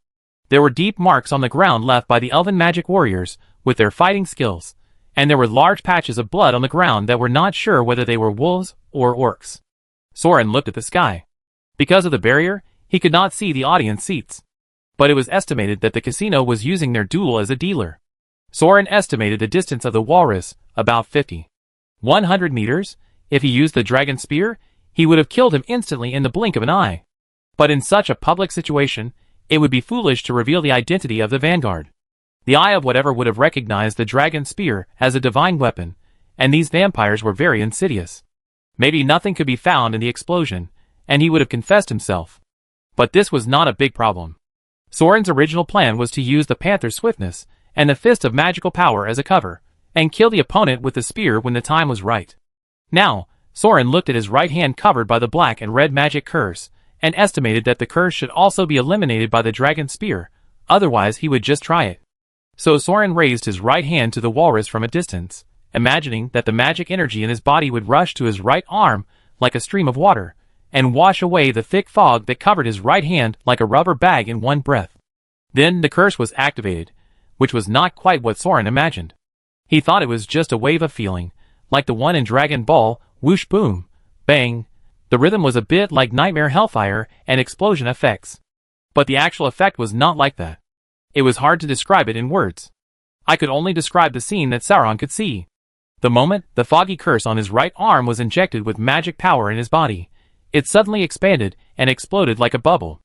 There were deep marks on the ground left by the elven magic warriors with their fighting skills, and there were large patches of blood on the ground that were not sure whether they were wolves or orcs. Soran looked at the sky. Because of the barrier, he could not see the audience seats. But it was estimated that the casino was using their duel as a dealer. Soran estimated the distance of the walrus, about 100 meters. If he used the dragon spear, he would have killed him instantly in the blink of an eye. But in such a public situation, it would be foolish to reveal the identity of the Vanguard. The eye of whatever would have recognized the dragon spear as a divine weapon, and these vampires were very insidious. Maybe nothing could be found in the explosion, and he would have confessed himself. But this was not a big problem. Soran's original plan was to use the panther's swiftness and the fist of magical power as a cover, and kill the opponent with the spear when the time was right. Now, Soran looked at his right hand covered by the black and red magic curse, and estimated that the curse should also be eliminated by the dragon spear, otherwise he would just try it. So Soran raised his right hand to the walrus from a distance, imagining that the magic energy in his body would rush to his right arm like a stream of water, and wash away the thick fog that covered his right hand like a rubber bag in one breath. Then the curse was activated, which was not quite what Soran imagined. He thought it was just a wave of feeling, like the one in Dragon Ball, whoosh boom, bang. The rhythm was a bit like Nightmare Hellfire and explosion effects. But the actual effect was not like that. It was hard to describe it in words. I could only describe the scene that Soran could see. The moment the foggy curse on his right arm was injected with magic power in his body, it suddenly expanded and exploded like a bubble.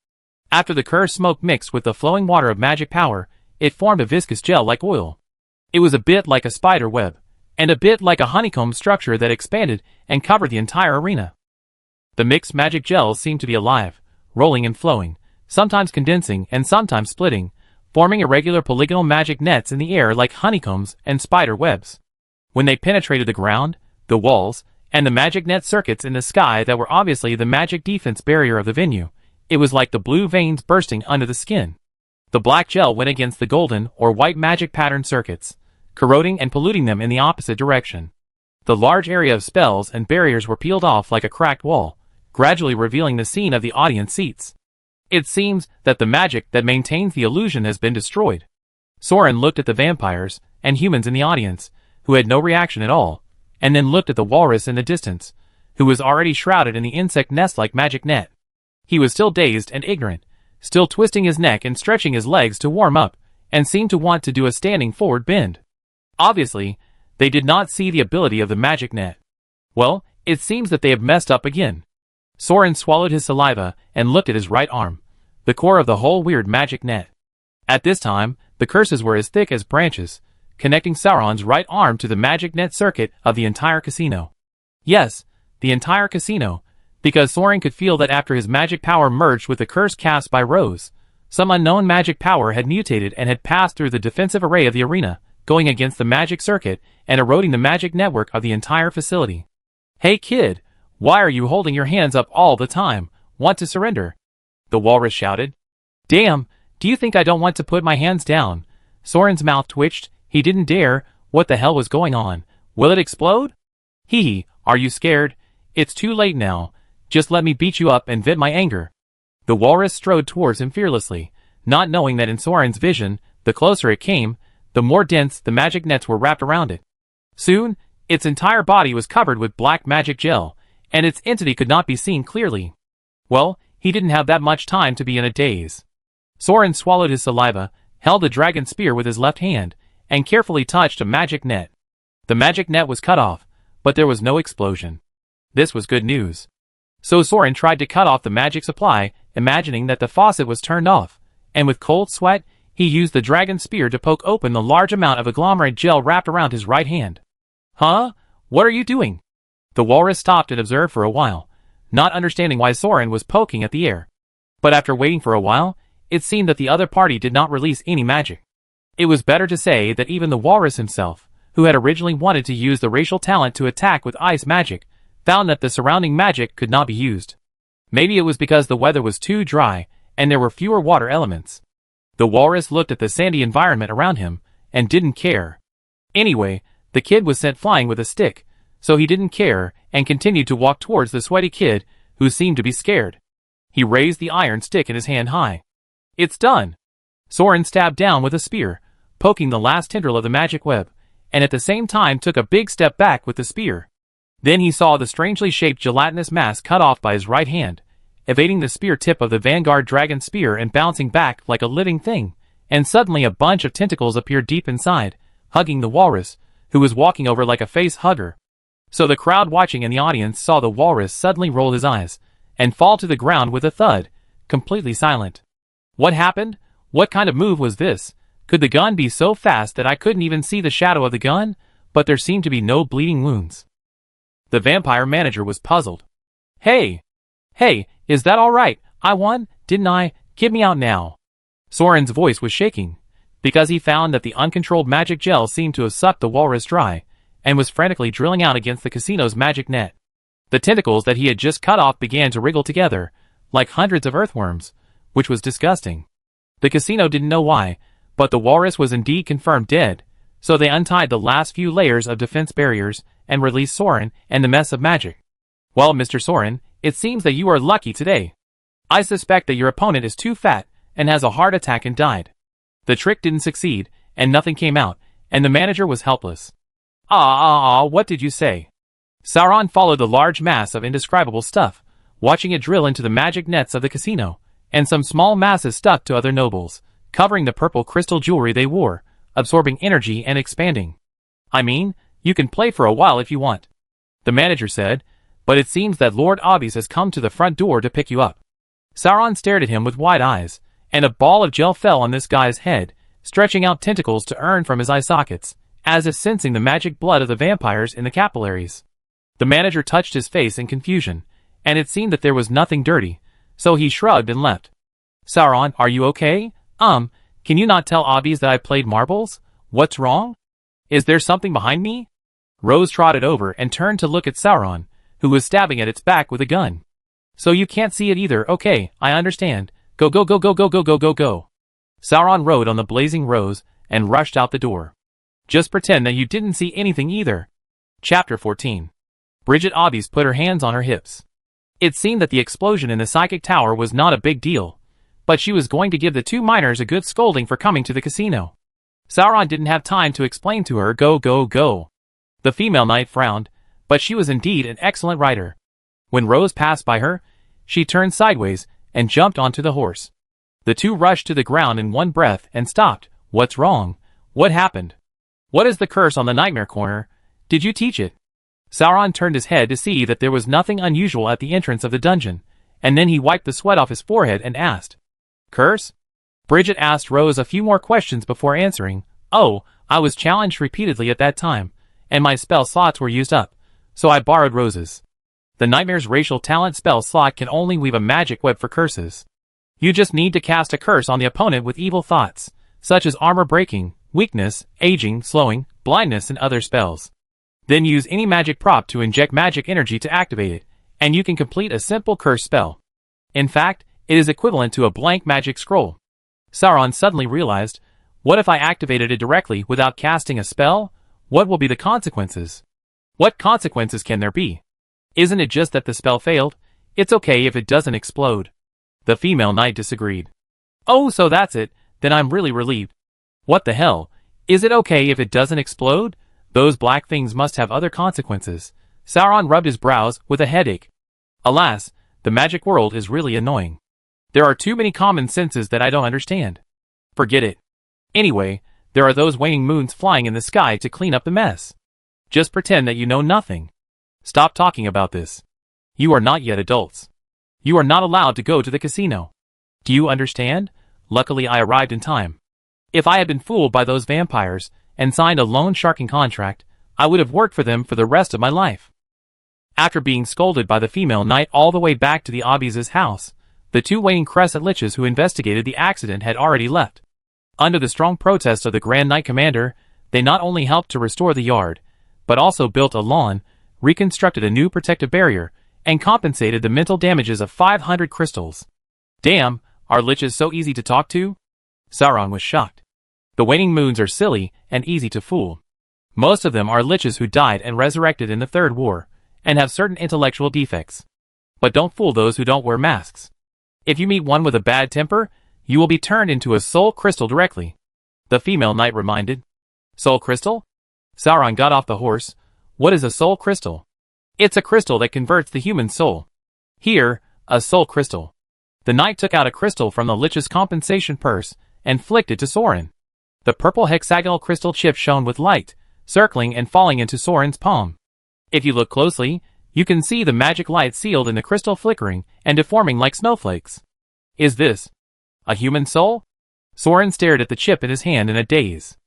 After the curse smoke mixed with the flowing water of magic power, it formed a viscous gel like oil. It was a bit like a spider web, and a bit like a honeycomb structure that expanded and covered the entire arena. The mixed magic gels seemed to be alive, rolling and flowing, sometimes condensing and sometimes splitting, forming irregular polygonal magic nets in the air like honeycombs and spider webs. When they penetrated the ground, the walls, and the magic net circuits in the sky that were obviously the magic defense barrier of the venue, it was like the blue veins bursting under the skin. The black gel went against the golden or white magic pattern circuits, corroding and polluting them in the opposite direction. The large area of spells and barriers were peeled off like a cracked wall, gradually revealing the scene of the audience seats. It seems that the magic that maintains the illusion has been destroyed. Soran looked at the vampires and humans in the audience, who had no reaction at all, and then looked at the walrus in the distance, who was already shrouded in the insect nest-like magic net. He was still dazed and ignorant, still twisting his neck and stretching his legs to warm up, and seemed to want to do a standing forward bend. Obviously, they did not see the ability of the magic net. Well, it seems that they have messed up again. Soran swallowed his saliva and looked at his right arm, the core of the whole weird magic net. At this time, the curses were as thick as branches, connecting Sauron's right arm to the magic net circuit of the entire casino. Yes, the entire casino, because Soran could feel that after his magic power merged with the curse cast by Rose, some unknown magic power had mutated and had passed through the defensive array of the arena, going against the magic circuit and eroding the magic network of the entire facility. "Hey kid, why are you holding your hands up all the time? Want to surrender?" the walrus shouted. "Damn, do you think I don't want to put my hands down?" Soran's mouth twitched. He didn't dare. What the hell was going on? Will it explode? Hee, are you scared? It's too late now. Just let me beat you up and vent my anger. The walrus strode towards him fearlessly, not knowing that in Soran's vision, the closer it came, the more dense the magic nets were wrapped around it. Soon, its entire body was covered with black magic gel, and its entity could not be seen clearly. Well, he didn't have that much time to be in a daze. Soran swallowed his saliva, held the dragon spear with his left hand, and carefully touched a magic net. The magic net was cut off, but there was no explosion. This was good news. So Soran tried to cut off the magic supply, imagining that the faucet was turned off, and with cold sweat, he used the dragon spear to poke open the large amount of agglomerate gel wrapped around his right hand. "Huh? What are you doing?" The walrus stopped and observed for a while, not understanding why Soran was poking at the air. But after waiting for a while, it seemed that the other party did not release any magic. It was better to say that even the walrus himself, who had originally wanted to use the racial talent to attack with ice magic, found that the surrounding magic could not be used. Maybe it was because the weather was too dry, and there were fewer water elements. The walrus looked at the sandy environment around him, and didn't care. Anyway, the kid was sent flying with a stick, so he didn't care, and continued to walk towards the sweaty kid, who seemed to be scared. He raised the iron stick in his hand high. "It's done!" Soran stabbed down with a spear, poking the last tendril of the magic web, and at the same time took a big step back with the spear. Then he saw the strangely shaped gelatinous mass cut off by his right hand, evading the spear tip of the Vanguard dragon spear and bouncing back like a living thing, and suddenly a bunch of tentacles appeared deep inside, hugging the walrus, who was walking over like a face hugger. So the crowd watching in the audience saw the walrus suddenly roll his eyes, and fall to the ground with a thud, completely silent. What happened? What kind of move was this? Could the gun be so fast that I couldn't even see the shadow of the gun? But there seemed to be no bleeding wounds. The vampire manager was puzzled. Hey, is that all right? I won, didn't I? Get me out now." Soran's voice was shaking, because he found that the uncontrolled magic gel seemed to have sucked the walrus dry, and was frantically drilling out against the casino's magic net. The tentacles that he had just cut off began to wriggle together, like hundreds of earthworms, which was disgusting. The casino didn't know why, but the walrus was indeed confirmed dead, so they untied the last few layers of defense barriers and released Soran and the mess of magic. "Well, Mr. Soran, it seems that you are lucky today. I suspect that your opponent is too fat and has a heart attack and died." The trick didn't succeed, and nothing came out, and the manager was helpless. What did you say? Sauron followed the large mass of indescribable stuff, watching it drill into the magic nets of the casino, and some small masses stuck to other nobles, covering the purple crystal jewelry they wore, absorbing energy and expanding. I mean, you can play for a while if you want, the manager said, but it seems that Lord Aldris has come to the front door to pick you up. Sauron stared at him with wide eyes, and a ball of gel fell on this guy's head, stretching out tentacles to earn from his eye sockets, as if sensing the magic blood of the vampires in the capillaries. The manager touched his face in confusion, and it seemed that there was nothing dirty, so he shrugged and left. Sauron, are you okay? Can you not tell Aldris that I played marbles? What's wrong? Is there something behind me? Rose trotted over and turned to look at Sauron, who was stabbing at its back with a gun. So you can't see it either, okay, I understand. Go go go go go go go go go. Sauron rode on the blazing rose and rushed out the door. Just pretend that you didn't see anything either. Chapter 14. Bridget Aldris put her hands on her hips. It seemed that the explosion in the psychic tower was not a big deal, but she was going to give the two miners a good scolding for coming to the casino. Sauron didn't have time to explain to her go go go. The female knight frowned, but she was indeed an excellent rider. When Rose passed by her, she turned sideways and jumped onto the horse. The two rushed to the ground in one breath and stopped. What's wrong? What happened? What is the curse on the nightmare corner? Did you teach it? Sauron turned his head to see that there was nothing unusual at the entrance of the dungeon, and then he wiped the sweat off his forehead and asked, Curse? Bridget asked Rose a few more questions before answering, Oh, I was challenged repeatedly at that time, and my spell slots were used up, so I borrowed Rose's. The Nightmare's racial talent spell slot can only weave a magic web for curses. You just need to cast a curse on the opponent with evil thoughts, such as armor breaking, weakness, aging, slowing, blindness, and other spells. Then use any magic prop to inject magic energy to activate it, and you can complete a simple curse spell. In fact, it is equivalent to a blank magic scroll. Sauron suddenly realized, what if I activated it directly without casting a spell? What will be the consequences? What consequences can there be? Isn't it just that the spell failed? It's okay if it doesn't explode. The female knight disagreed. Oh, so that's it, then I'm really relieved. What the hell? Is it okay if it doesn't explode? Those black things must have other consequences. Sauron rubbed his brows with a headache. Alas, the magic world is really annoying. There are too many common senses that I don't understand. Forget it. Anyway, there are those waning moons flying in the sky to clean up the mess. Just pretend that you know nothing. Stop talking about this. You are not yet adults. You are not allowed to go to the casino. Do you understand? Luckily I arrived in time. If I had been fooled by those vampires and signed a loan sharking contract, I would have worked for them for the rest of my life. After being scolded by the female knight all the way back to the Aldris' house, the two waiting crescent liches who investigated the accident had already left. Under the strong protest of the Grand Knight Commander, they not only helped to restore the yard, but also built a lawn, reconstructed a new protective barrier, and compensated the mental damages of 500 crystals. Damn, are liches so easy to talk to? Sauron was shocked. The waning moons are silly and easy to fool. Most of them are liches who died and resurrected in the Third War, and have certain intellectual defects. But don't fool those who don't wear masks. If you meet one with a bad temper, you will be turned into a soul crystal directly. The female knight reminded. Soul crystal? Sauron got off the horse. What is a soul crystal? It's a crystal that converts the human soul. Here, a soul crystal. The knight took out a crystal from the lich's compensation purse and flicked it to Soran. The purple hexagonal crystal chip shone with light, circling and falling into Soran's palm. If you look closely, you can see the magic light sealed in the crystal flickering and deforming like snowflakes. Is this a human soul? Soran stared at the chip in his hand in a daze.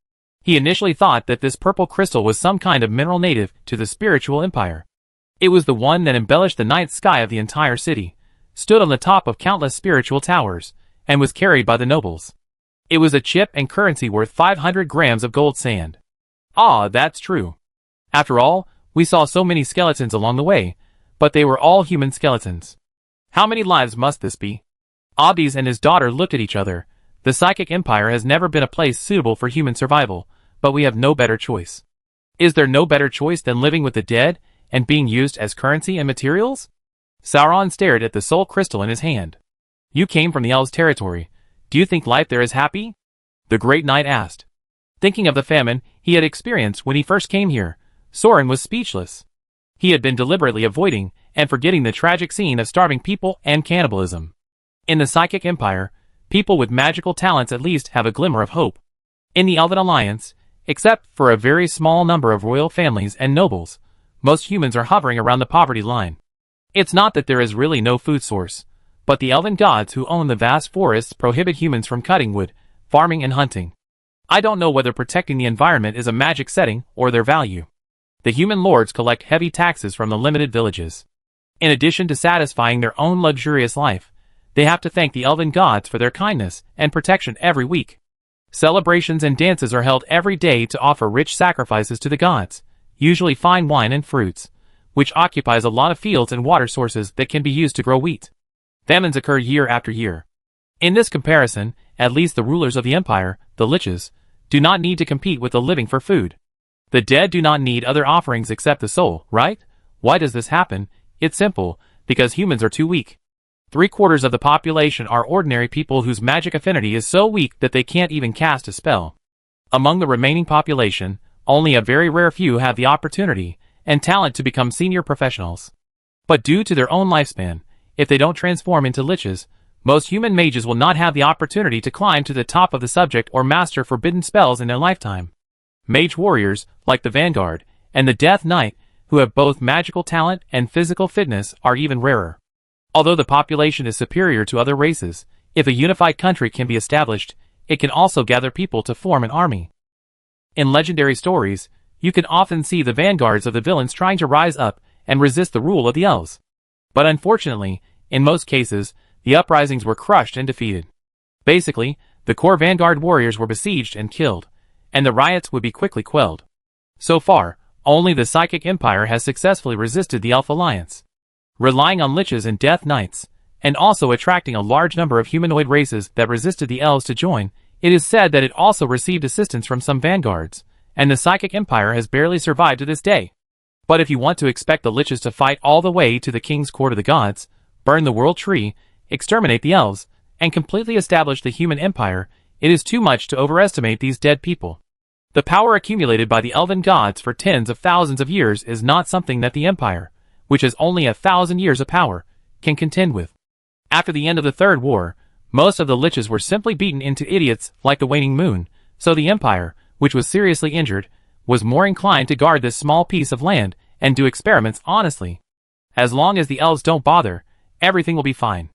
He initially thought that this purple crystal was some kind of mineral native to the spiritual empire. It was the one that embellished the night sky of the entire city, stood on the top of countless spiritual towers, and was carried by the nobles. It was a chip and currency worth 500 grams of gold sand. Ah, that's true. After all, we saw so many skeletons along the way, but they were all human skeletons. How many lives must this be? Aldris and his daughter looked at each other. The psychic empire has never been a place suitable for human survival, but we have no better choice. Is there no better choice than living with the dead and being used as currency and materials? Sauron stared at the soul crystal in his hand. You came from the elves' territory. Do you think life there is happy? The great knight asked. Thinking of the famine he had experienced when he first came here, Soran was speechless. He had been deliberately avoiding and forgetting the tragic scene of starving people and cannibalism. In the Psychic Empire, people with magical talents at least have a glimmer of hope. In the Elven Alliance, except for a very small number of royal families and nobles, most humans are hovering around the poverty line. It's not that there is really no food source, but the elven gods who own the vast forests prohibit humans from cutting wood, farming and hunting. I don't know whether protecting the environment is a magic setting or their value. The human lords collect heavy taxes from the limited villages. In addition to satisfying their own luxurious life, they have to thank the elven gods for their kindness and protection every week. Celebrations and dances are held every day to offer rich sacrifices to the gods, usually fine wine and fruits, which occupies a lot of fields and water sources that can be used to grow wheat. Famines occur year after year. In this comparison, at least the rulers of the empire, the liches, do not need to compete with the living for food. The dead do not need other offerings except the soul, right? Why does this happen? It's simple, because humans are too weak. 3/4 of the population are ordinary people whose magic affinity is so weak that they can't even cast a spell. Among the remaining population, only a very rare few have the opportunity and talent to become senior professionals. But due to their own lifespan, if they don't transform into liches, most human mages will not have the opportunity to climb to the top of the subject or master forbidden spells in their lifetime. Mage warriors, like the Vanguard, and the Death Knight, who have both magical talent and physical fitness, are even rarer. Although the population is superior to other races, if a unified country can be established, it can also gather people to form an army. In legendary stories, you can often see the vanguards of the villains trying to rise up and resist the rule of the elves. But unfortunately, in most cases, the uprisings were crushed and defeated. Basically, the core Vanguard warriors were besieged and killed, and the riots would be quickly quelled. So far, only the Psychic Empire has successfully resisted the Elf Alliance. Relying on liches and Death Knights, and also attracting a large number of humanoid races that resisted the elves to join, it is said that it also received assistance from some vanguards, and the Psychic Empire has barely survived to this day. But if you want to expect the liches to fight all the way to the King's Court of the Gods, burn the World Tree, exterminate the elves, and completely establish the human empire, it is too much to overestimate these dead people. The power accumulated by the elven gods for tens of thousands of years is not something that the empire, which has only 1,000 years of power, can contend with. After the end of the Third War, most of the liches were simply beaten into idiots like the waning moon, so the empire, which was seriously injured, was more inclined to guard this small piece of land and do experiments honestly. As long as the elves don't bother, everything will be fine.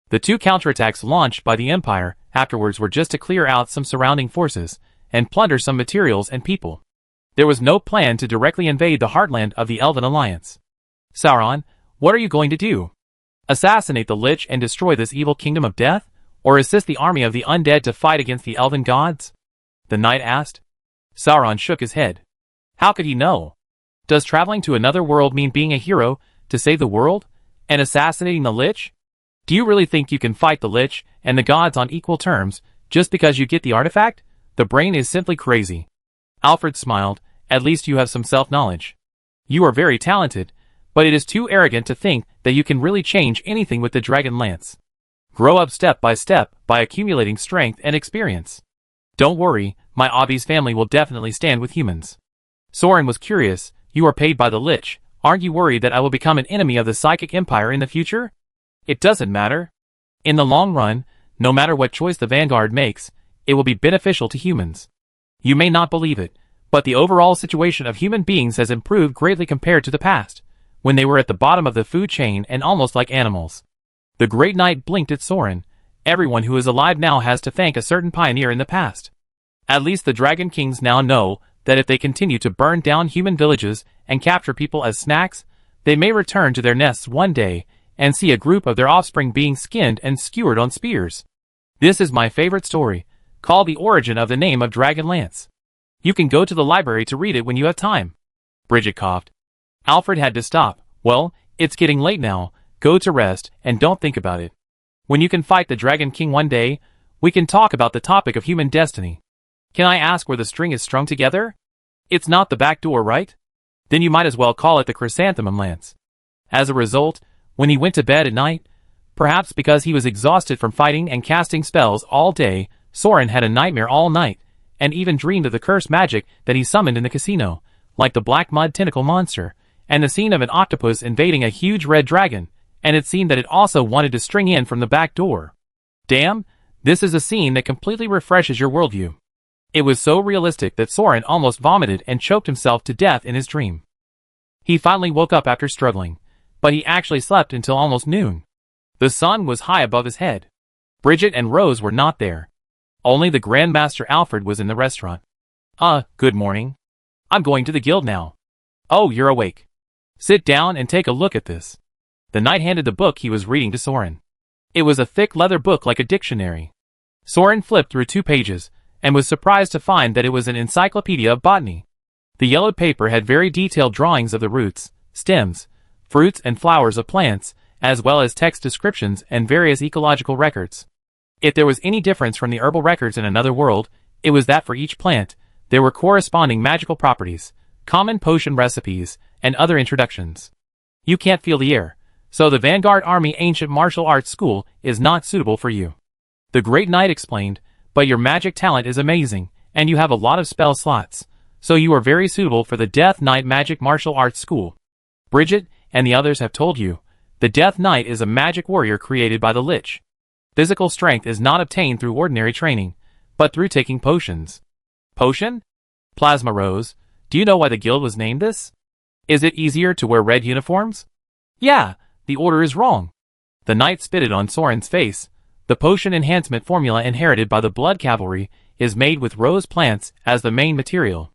The 2 counterattacks launched by the empire afterwards were just to clear out some surrounding forces and plunder some materials and people. There was no plan to directly invade the heartland of the Elven Alliance. Sauron, what are you going to do? Assassinate the Lich and destroy this evil kingdom of death? Or assist the army of the undead to fight against the elven gods? The knight asked. Sauron shook his head. How could he know? Does traveling to another world mean being a hero to save the world? And assassinating the Lich? Do you really think you can fight the Lich and the gods on equal terms just because you get the artifact? The brain is simply crazy. Alfred smiled. At least you have some self-knowledge. You are very talented, but it is too arrogant to think that you can really change anything with the Dragon Lance. Grow up step by accumulating strength and experience. Don't worry, my Obby's family will definitely stand with humans. Soran was curious. You are paid by the Lich. Aren't you worried that I will become an enemy of the Psychic Empire in the future? It doesn't matter. In the long run, no matter what choice the Vanguard makes, it will be beneficial to humans. You may not believe it, but the overall situation of human beings has improved greatly compared to the past, when they were at the bottom of the food chain and almost like animals. The Great Knight blinked at Soran. Everyone who is alive now has to thank a certain pioneer in the past. At least the Dragon Kings now know that if they continue to burn down human villages and capture people as snacks, they may return to their nests one day and see a group of their offspring being skinned and skewered on spears. This is my favorite story, called The Origin of the Name of Dragonlance. You can go to the library to read it when you have time. Bridget coughed. Alfred had to stop. Well, it's getting late now. Go to rest, and don't think about it. When you can fight the Dragon King one day, we can talk about the topic of human destiny. Can I ask where the string is strung together? It's not the back door, right? Then you might as well call it the Chrysanthemum Lance. As a result, when he went to bed at night, perhaps because he was exhausted from fighting and casting spells all day, Soran had a nightmare all night, and even dreamed of the cursed magic that he summoned in the casino, like the black mud tentacle monster, and the scene of an octopus invading a huge red dragon, and it seemed that it also wanted to string in from the back door. Damn, this is a scene that completely refreshes your worldview. It was so realistic that Soran almost vomited and choked himself to death in his dream. He finally woke up after struggling, but he actually slept until almost noon. The sun was high above his head. Bridget and Rose were not there. Only the Grandmaster Alfred was in the restaurant. Good morning. I'm going to the guild now. Oh, you're awake. Sit down and take a look at this. The knight handed the book he was reading to Soran. It was a thick leather book like a dictionary. Soran flipped through 2 pages, and was surprised to find that it was an encyclopedia of botany. The yellowed paper had very detailed drawings of the roots, stems, fruits and flowers of plants, as well as text descriptions and various ecological records. If there was any difference from the herbal records in another world, it was that for each plant, there were corresponding magical properties, common potion recipes, and other introductions. You can't feel the air, so the Vanguard Army Ancient Martial Arts School is not suitable for you. The Great Knight explained, but your magic talent is amazing, and you have a lot of spell slots, so you are very suitable for the Death Knight Magic Martial Arts School. Bridget and the others have told you, the Death Knight is a magic warrior created by the Lich. Physical strength is not obtained through ordinary training, but through taking potions. Potion? Plasma Rose, do you know why the guild was named this? Is it easier to wear red uniforms? Yeah, the order is wrong. The knight spitted on Soran's face. The potion enhancement formula inherited by the Blood Cavalry is made with rose plants as the main material.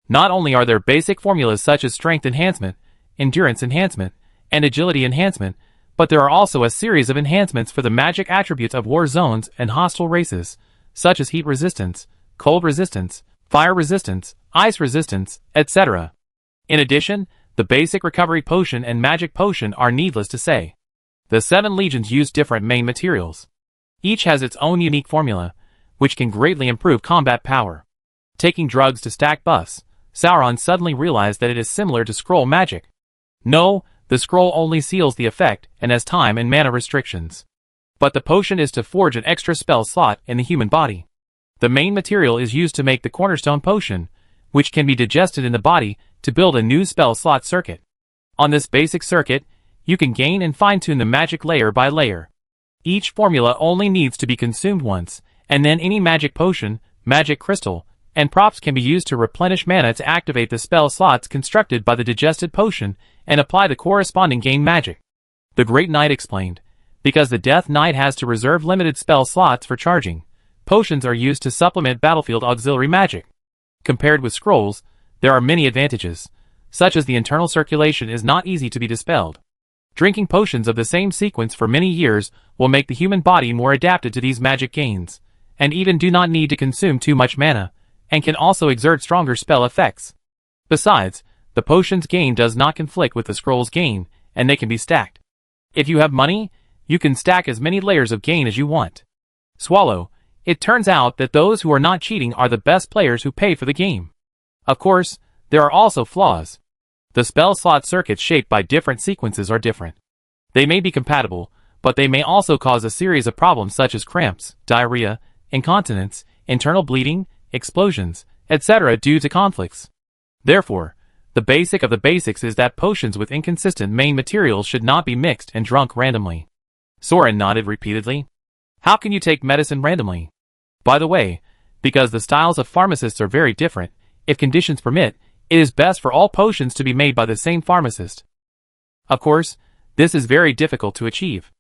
Not only are there basic formulas such as strength enhancement, endurance enhancement, and agility enhancement, but there are also a series of enhancements for the magic attributes of war zones and hostile races, such as heat resistance, cold resistance, fire resistance, ice resistance, etc. In addition, the basic recovery potion and magic potion are needless to say. The 7 legions use different main materials. Each has its own unique formula, which can greatly improve combat power. Taking drugs to stack buffs, Sauron suddenly realized that it is similar to scroll magic. No, the scroll only seals the effect and has time and mana restrictions. But the potion is to forge an extra spell slot in the human body. The main material is used to make the cornerstone potion, which can be digested in the body to build a new spell slot circuit. On this basic circuit, you can gain and fine-tune the magic layer by layer. Each formula only needs to be consumed once, and then any magic potion, magic crystal, and props can be used to replenish mana to activate the spell slots constructed by the digested potion and apply the corresponding gain magic. The Great Knight explained, because the Death Knight has to reserve limited spell slots for charging, potions are used to supplement battlefield auxiliary magic. Compared with scrolls, there are many advantages, such as the internal circulation is not easy to be dispelled. Drinking potions of the same sequence for many years will make the human body more adapted to these magic gains, and even do not need to consume too much mana, and can also exert stronger spell effects. Besides, the potion's gain does not conflict with the scroll's gain, and they can be stacked. If you have money, you can stack as many layers of gain as you want. Swallow, it turns out that those who are not cheating are the best players who pay for the game. Of course, there are also flaws. The spell slot circuits shaped by different sequences are different. They may be compatible, but they may also cause a series of problems such as cramps, diarrhea, incontinence, internal bleeding, explosions, etc. due to conflicts. Therefore, the basic of the basics is that potions with inconsistent main materials should not be mixed and drunk randomly. Soran nodded repeatedly. How can you take medicine randomly? By the way, because the styles of pharmacists are very different, if conditions permit, it is best for all potions to be made by the same pharmacist. Of course, this is very difficult to achieve.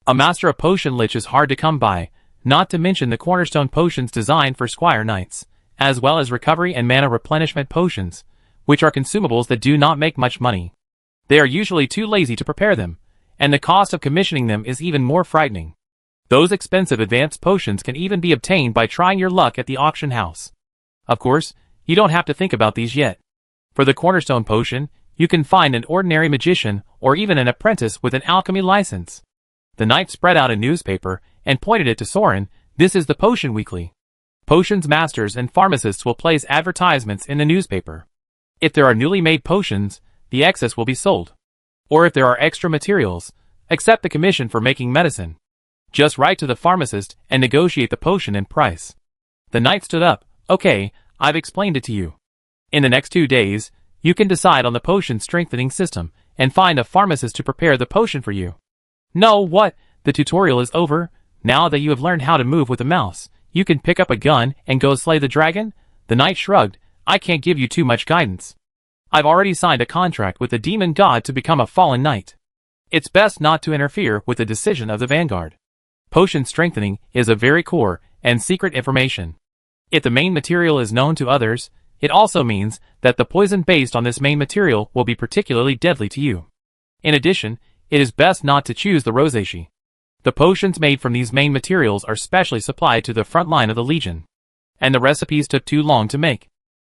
A master of potion lich is hard to come by, not to mention the cornerstone potions designed for squire knights, as well as recovery and mana replenishment potions, which are consumables that do not make much money. They are usually too lazy to prepare them, and the cost of commissioning them is even more frightening. Those expensive advanced potions can even be obtained by trying your luck at the auction house. Of course, you don't have to think about these yet. For the cornerstone potion, you can find an ordinary magician or even an apprentice with an alchemy license. The knight spread out a newspaper and pointed it to Soran. This is the Potion Weekly. Potions masters and pharmacists will place advertisements in the newspaper. If there are newly made potions, the excess will be sold. Or if there are extra materials, accept the commission for making medicine. Just write to the pharmacist and negotiate the potion and price. The knight stood up. Okay, I've explained it to you. In the next 2 days, You can decide on the potion strengthening system, and find a pharmacist to prepare the potion for you. No, what? The tutorial is over? Now that you have learned how to move with the mouse, you can pick up a gun and go slay the dragon? The knight shrugged. I can't give you too much guidance. I've already signed a contract with the demon god to become a fallen knight. It's best not to interfere with the decision of the Vanguard. Potion strengthening is a very core and secret information. If the main material is known to others, it also means that the poison based on this main material will be particularly deadly to you. In addition, it is best not to choose the rosacea. The potions made from these main materials are specially supplied to the front line of the Legion, and the recipes took too long to make.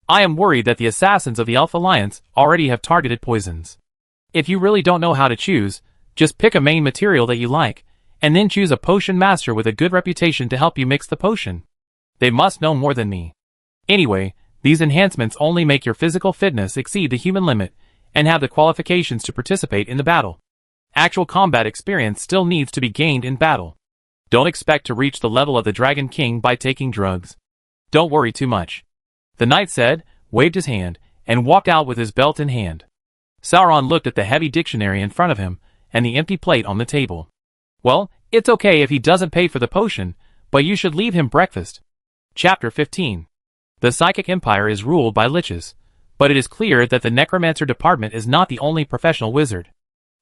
I am worried that the assassins of the Elf Alliance already have targeted poisons. If you really don't know how to choose, just pick a main material that you like, and then choose a potion master with a good reputation to help you mix the potion. They must know more than me. Anyway, these enhancements only make your physical fitness exceed the human limit, and have the qualifications to participate in the battle. Actual combat experience still needs to be gained in battle. Don't expect to reach the level of the Dragon King by taking drugs. Don't worry too much. The knight said, waved his hand, and walked out with his belt in hand. Soran looked at the heavy dictionary in front of him, and the empty plate on the table. Well, it's okay if he doesn't pay for the potion, but you should leave him breakfast. Chapter 15. The Psychic Empire is ruled by liches, but it is clear that the Necromancer department is not the only professional wizard.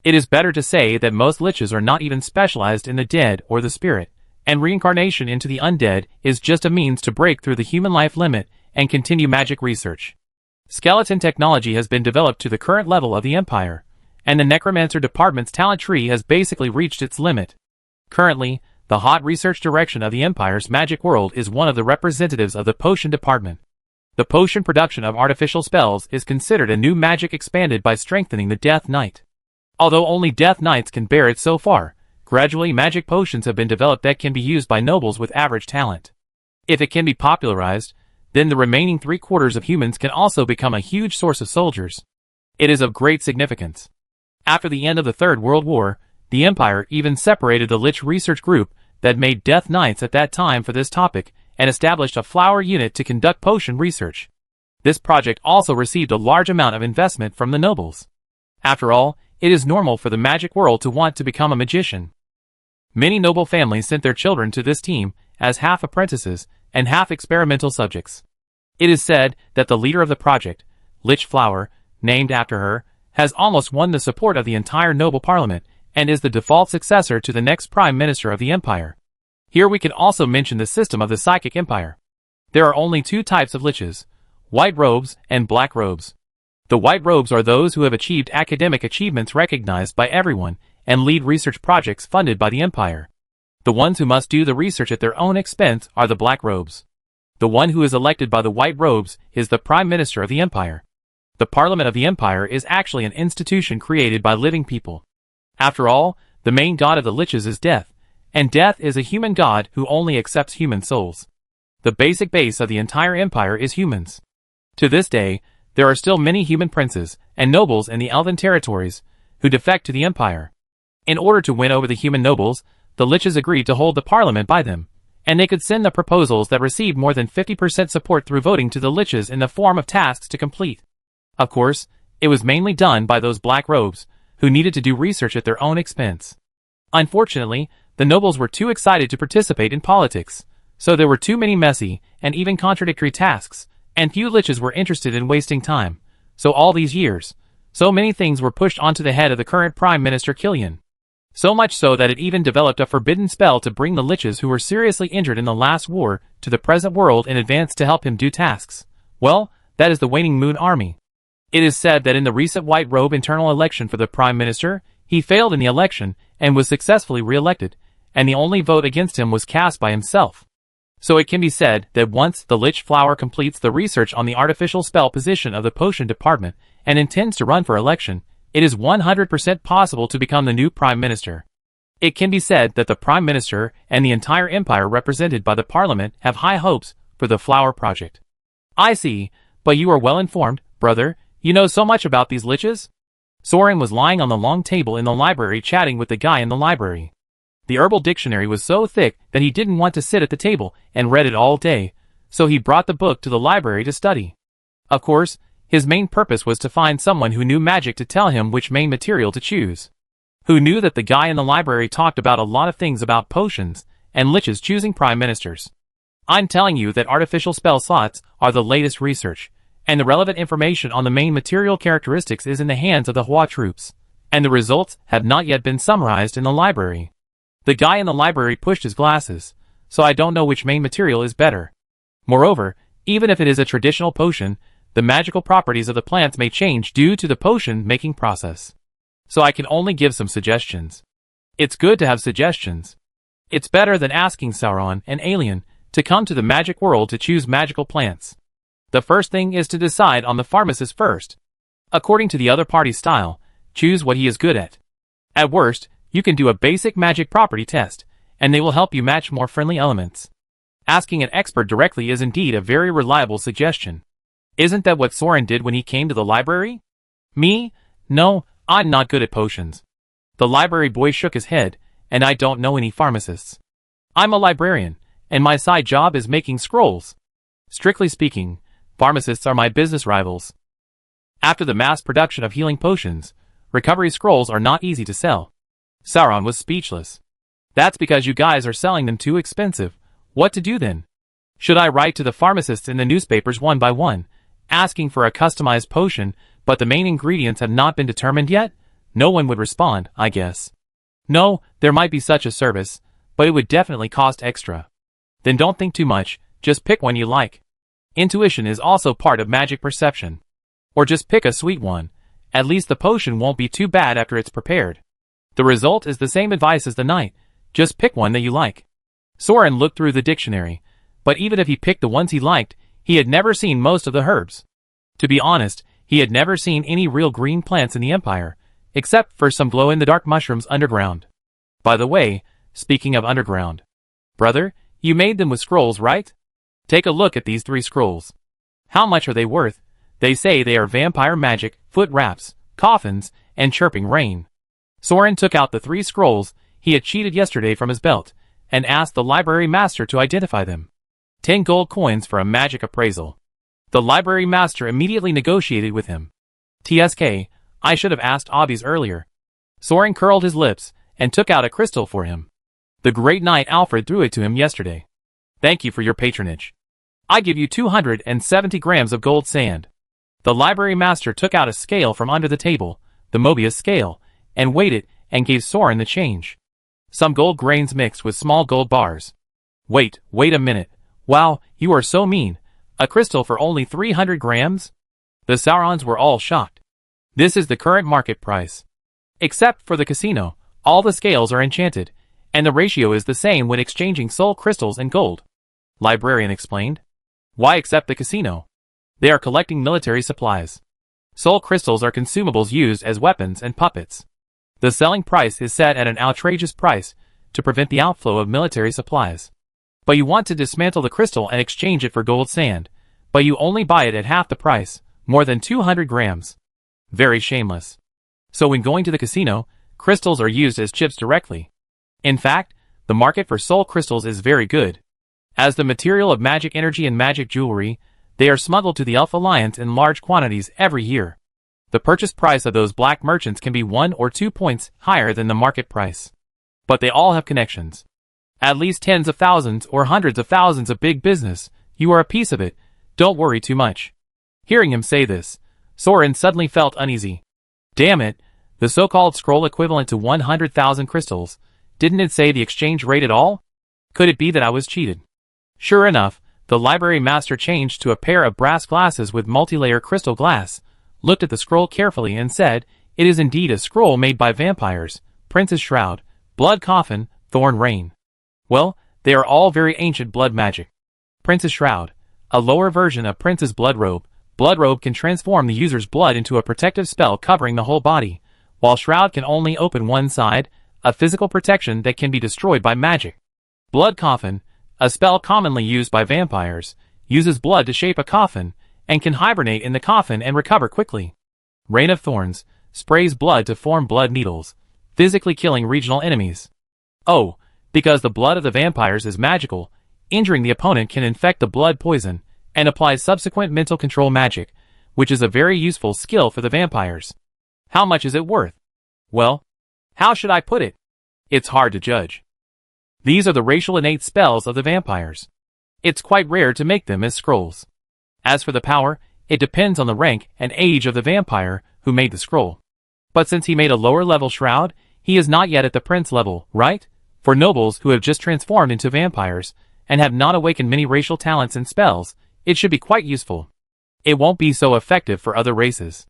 It is better to say that most liches are not even specialized in the dead or the spirit, and reincarnation into the undead is just a means to break through the human life limit and continue magic research. Skeleton technology has been developed to the current level of the Empire, and the Necromancer department's talent tree has basically reached its limit. Currently, the hot research direction of the Empire's magic world is one of the representatives of the potion department. The potion production of artificial spells is considered a new magic expanded by strengthening the Death Knight. Although only Death Knights can bear it so far, gradually magic potions have been developed that can be used by nobles with average talent. If it can be popularized, then the remaining 3/4 of humans can also become a huge source of soldiers. It is of great significance. After the end of the Third World War, the Empire even separated the Lich research group that made Death Knights at that time for this topic, and established a flower unit to conduct potion research. This project also received a large amount of investment from the nobles. After all, it is normal for the magic world to want to become a magician. Many noble families sent their children to this team as half apprentices and half experimental subjects. It is said that the leader of the project, Lich Flower, named after her, has almost won the support of the entire noble parliament, and is the default successor to the next prime minister of the empire. Here we can also mention the system of the Psychic Empire. There are only two types of liches, white robes and black robes. The white robes are those who have achieved academic achievements recognized by everyone, and lead research projects funded by the empire. The ones who must do the research at their own expense are the black robes. The one who is elected by the white robes is the prime minister of the empire. The parliament of the empire is actually an institution created by living people. After all, the main god of the liches is death, and death is a human god who only accepts human souls. The basic base of the entire empire is humans. To this day, there are still many human princes and nobles in the elven territories who defect to the empire. In order to win over the human nobles, the liches agreed to hold the parliament by them, and they could send the proposals that received more than 50% support through voting to the liches in the form of tasks to complete. Of course, it was mainly done by those black robes, who needed to do research at their own expense. Unfortunately, the nobles were too excited to participate in politics, so there were too many messy and even contradictory tasks, and few liches were interested in wasting time. So all these years, so many things were pushed onto the head of the current Prime Minister Killian. So much so that it even developed a forbidden spell to bring the liches who were seriously injured in the last war to the present world in advance to help him do tasks. Well, that is the Waning Moon Army. It is said that in the recent White Robe internal election for the Prime Minister, he failed in the election and was successfully re-elected, and the only vote against him was cast by himself. So it can be said that once the Lich Flower completes the research on the artificial spell position of the potion department and intends to run for election, it is 100% possible to become the new Prime Minister. It can be said that the Prime Minister and the entire empire represented by the Parliament have high hopes for the Flower Project. I see, but you are well informed, brother. You know so much about these liches? Soran was lying on the long table in the library chatting with the guy in the library. The herbal dictionary was so thick that he didn't want to sit at the table and read it all day, so he brought the book to the library to study. Of course, His main purpose was to find someone who knew magic to tell him which main material to choose. Who knew that the guy in the library talked about a lot of things about potions, and liches choosing prime ministers. I'm telling you that artificial spell slots are the latest research, and the relevant information on the main material characteristics is in the hands of the Hua troops, and the results have not yet been summarized in the library. The guy in the library pushed his glasses, so I don't know which main material is better. Moreover, even if it is a traditional potion, the magical properties of the plants may change due to the potion-making process. So I can only give some suggestions. It's good to have suggestions. It's better than asking Soran, an alien, to come to the magic world to choose magical plants. The first thing is to decide on the pharmacist first. According to the other party's style, choose what he is good at. At worst, you can do a basic magic property test, and they will help you match more friendly elements. Asking an expert directly is indeed a very reliable suggestion. Isn't that what Soran did when he came to the library? Me? No, I'm not good at potions. The library boy shook his head, and I don't know any pharmacists. I'm a librarian, and my side job is making scrolls. Strictly speaking, pharmacists are my business rivals. After the mass production of healing potions, recovery scrolls are not easy to sell. Soran was speechless. That's because you guys are selling them too expensive. What to do then? Should I write to the pharmacists in the newspapers one by one, asking for a customized potion, but the main ingredients have not been determined yet? No one would respond, I guess. No, there might be such a service, but it would definitely cost extra. Then don't think too much, just pick one you like. Intuition is also part of magic perception. Or just pick a sweet one. At least the potion won't be too bad after it's prepared. The result is the same advice as the knight. Just pick one that you like. Soran looked through the dictionary, but even if he picked the ones he liked, he had never seen most of the herbs. To be honest, he had never seen any real green plants in the Empire, except for some glow-in-the-dark mushrooms underground. By the way, speaking of underground. Brother, you made them with scrolls, right? Take a look at these 3 scrolls. How much are they worth? They say they are vampire magic, foot wraps, coffins, and chirping rain. Soran took out the 3 scrolls he had cheated yesterday from his belt, and asked the library master to identify them. 10 gold coins for a magic appraisal. The library master immediately negotiated with him. TSK, I should have asked Obbies earlier. Soran curled his lips, and took out a crystal for him. The great knight Alfred threw it to him yesterday. Thank you for your patronage. I give you 270 grams of gold sand. The library master took out a scale from under the table, the Mobius scale, and weighed it, and gave Soran the change. Some gold grains mixed with small gold bars. Wait a minute. Wow, you are so mean. A crystal for only 300 grams? The Sorans were all shocked. This is the current market price. Except for the casino, all the scales are enchanted, and the ratio is the same when exchanging soul crystals and gold. Librarian explained. Why except the casino? They are collecting military supplies. Soul crystals are consumables used as weapons and puppets. The selling price is set at an outrageous price to prevent the outflow of military supplies. But you want to dismantle the crystal and exchange it for gold sand, but you only buy it at half the price, more than 200 grams. Very shameless. So when going to the casino, crystals are used as chips directly. In fact, the market for soul crystals is very good. As the material of magic energy and magic jewelry, they are smuggled to the Elf Alliance in large quantities every year. The purchase price of those black merchants can be 1 or 2 points higher than the market price. But they all have connections. At least tens of thousands or hundreds of thousands of big business. You are a piece of it. Don't worry too much. Hearing him say this, Soran suddenly felt uneasy. Damn it, the so-called scroll equivalent to 100,000 crystals. Didn't it say the exchange rate at all? Could it be that I was cheated? Sure enough, the library master changed to a pair of brass glasses with multi-layer crystal glass, looked at the scroll carefully and said, it is indeed a scroll made by vampires, Prince's Shroud, Blood Coffin, Thorn Rain. Well, they are all very ancient blood magic. Prince's Shroud, a lower version of Prince's Blood Robe. Blood Robe can transform the user's blood into a protective spell covering the whole body, while Shroud can only open one side, a physical protection that can be destroyed by magic. Blood Coffin, a spell commonly used by vampires, uses blood to shape a coffin, and can hibernate in the coffin and recover quickly. Rain of Thorns, sprays blood to form blood needles, physically killing regional enemies. Oh, because the blood of the vampires is magical, injuring the opponent can infect the blood poison, and apply subsequent mental control magic, which is a very useful skill for the vampires. How much is it worth? Well, how should I put it? It's hard to judge. These are the racial innate spells of the vampires. It's quite rare to make them as scrolls. As for the power, it depends on the rank and age of the vampire who made the scroll. But since he made a lower level shroud, he is not yet at the prince level, right? For nobles who have just transformed into vampires, and have not awakened many racial talents and spells, it should be quite useful. It won't be so effective for other races.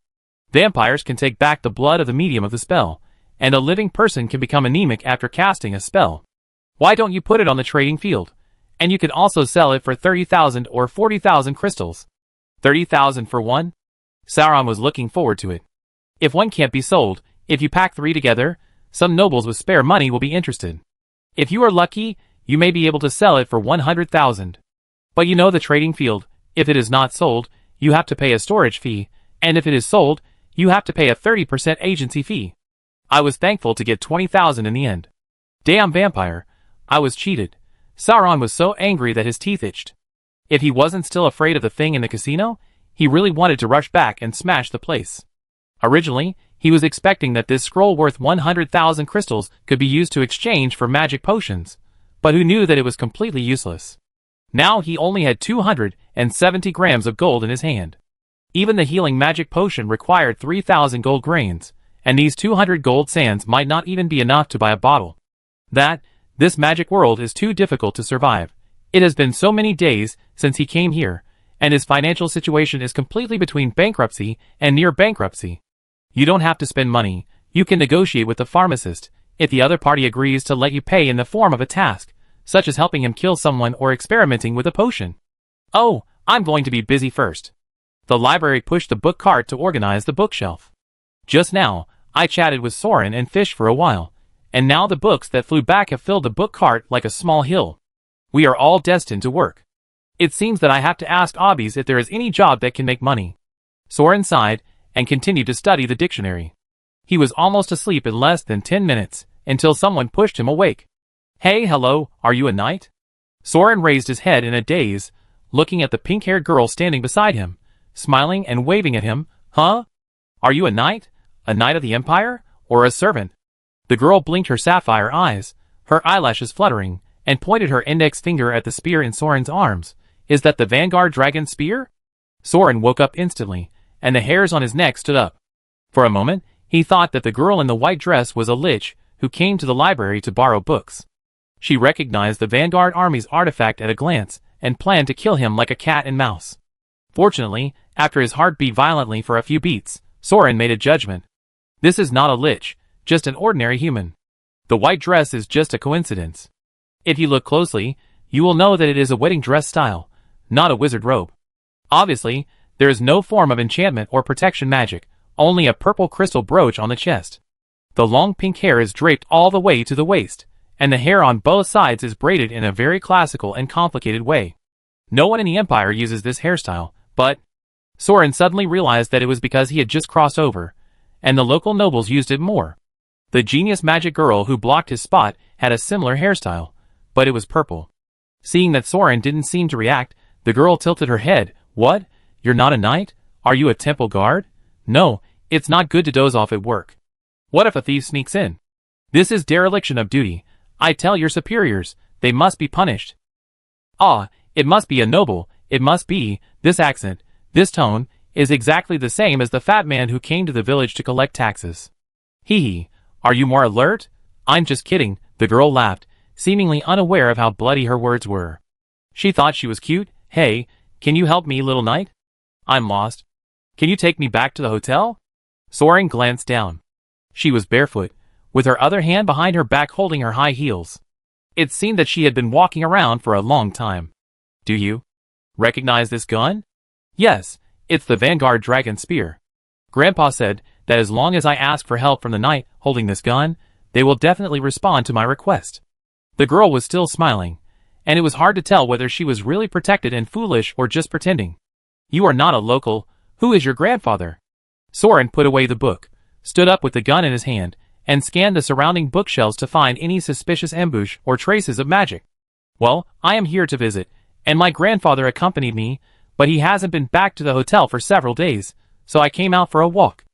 Vampires can take back the blood of the medium of the spell, and a living person can become anemic after casting a spell. Why don't you put it on the trading field? And you can also sell it for 30,000 or 40,000 crystals. 30,000 for one? Soran was looking forward to it. If one can't be sold, if you pack 3 together, some nobles with spare money will be interested. If you are lucky, you may be able to sell it for 100,000. But you know the trading field, if it is not sold, you have to pay a storage fee, and if it is sold, you have to pay a 30% agency fee. I was thankful to get 20,000 in the end. Damn vampire, I was cheated. Soran was so angry that his teeth itched. If he wasn't still afraid of the thing in the casino, he really wanted to rush back and smash the place. Originally, he was expecting that this scroll worth 100,000 crystals could be used to exchange for magic potions, but who knew that it was completely useless. Now he only had 270 grams of gold in his hand. Even the healing magic potion required 3,000 gold grains, and these 200 gold sands might not even be enough to buy a bottle. This magic world is too difficult to survive. It has been so many days since he came here, and his financial situation is completely between bankruptcy and near bankruptcy. You don't have to spend money. You can negotiate with the pharmacist if the other party agrees to let you pay in the form of a task, such as helping him kill someone or experimenting with a potion. Oh, I'm going to be busy first. The library pushed the book cart to organize the bookshelf. Just now, I chatted with Soran and fished for a while, and now the books that flew back have filled the book cart like a small hill. We are all destined to work. It seems that I have to ask Aldris if there is any job that can make money. Soran sighed and continued to study the dictionary. He was almost asleep in less than 10 minutes, until someone pushed him awake. Hey, hello, are you a knight? Soran raised his head in a daze, looking at the pink-haired girl standing beside him, smiling and waving at him. Huh? Are you a knight? A knight of the Empire? Or a servant? The girl blinked her sapphire eyes, her eyelashes fluttering, and pointed her index finger at the spear in Soran's arms. Is that the Vanguard dragon spear? Soran woke up instantly, and the hairs on his neck stood up. For a moment, he thought that the girl in the white dress was a lich who came to the library to borrow books. She recognized the Vanguard army's artifact at a glance, and planned to kill him like a cat and mouse. Fortunately, after his heart beat violently for a few beats, Soran made a judgment. This is not a lich, just an ordinary human. The white dress is just a coincidence. If you look closely, you will know that it is a wedding dress style, not a wizard robe. Obviously, there is no form of enchantment or protection magic, only a purple crystal brooch on the chest. The long pink hair is draped all the way to the waist, and the hair on both sides is braided in a very classical and complicated way. No one in the Empire uses this hairstyle, but Soran suddenly realized that it was because he had just crossed over, and the local nobles used it more. The genius magic girl who blocked his spot had a similar hairstyle, but it was purple. Seeing that Soran didn't seem to react, the girl tilted her head. What? You're not a knight? Are you a temple guard? No, it's not good to doze off at work. What if a thief sneaks in? This is dereliction of duty. I tell your superiors, they must be punished. Ah, it must be a noble, it must be. This accent, this tone, is exactly the same as the fat man who came to the village to collect taxes. Hee, are you more alert? I'm just kidding, the girl laughed, seemingly unaware of how bloody her words were. She thought she was cute. Hey, can you help me, little knight? I'm lost. Can you take me back to the hotel? Soran glanced down. She was barefoot, with her other hand behind her back holding her high heels. It seemed that she had been walking around for a long time. Do you recognize this gun? Yes, it's the Vanguard dragon spear. Grandpa said that as long as I ask for help from the knight holding this gun, they will definitely respond to my request. The girl was still smiling, and it was hard to tell whether she was really protected and foolish or just pretending. You are not a local. Who is your grandfather? Soran put away the book, stood up with the gun in his hand, and scanned the surrounding bookshelves to find any suspicious ambush or traces of magic. Well, I am here to visit, and my grandfather accompanied me, but he hasn't been back to the hotel for several days, so I came out for a walk.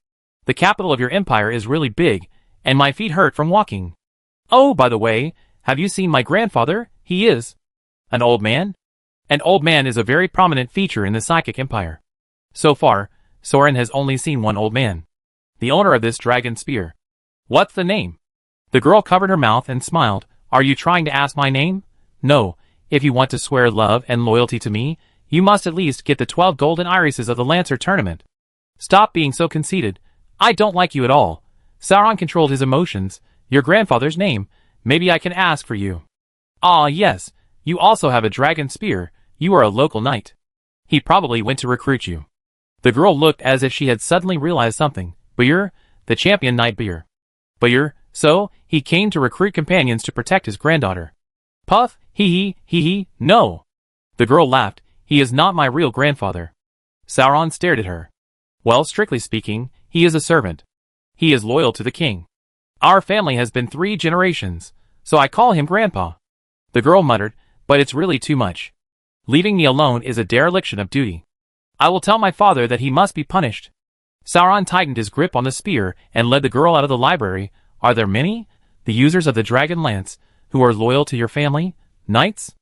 The capital of your empire is really big, and my feet hurt from walking. Oh, by the way, have you seen my grandfather? He is an old man? An old man is a very prominent feature in the psychic empire. So far, Soran has only seen one old man. The owner of this dragon spear. What's the name? The girl covered her mouth and smiled. Are you trying to ask my name? No, if you want to swear love and loyalty to me, you must at least get the 12 golden irises of the Lancer tournament. Stop being so conceited. I don't like you at all. Sauron controlled his emotions. Your grandfather's name. Maybe I can ask for you. Ah, yes. You also have a dragon spear. You are a local knight. He probably went to recruit you. The girl looked as if she had suddenly realized something. Beer? The champion knight Beer. Beer? So, he came to recruit companions to protect his granddaughter. Puff, hee, no. The girl laughed. He is not my real grandfather. Sauron stared at her. Well, strictly speaking, he is a servant. He is loyal to the king. Our family has been 3 generations, so I call him Grandpa. The girl muttered, but it's really too much. Leaving me alone is a dereliction of duty. I will tell my father that he must be punished. Sauron tightened his grip on the spear and led the girl out of the library. Are there many? The users of the dragon lance, who are loyal to your family? Knights?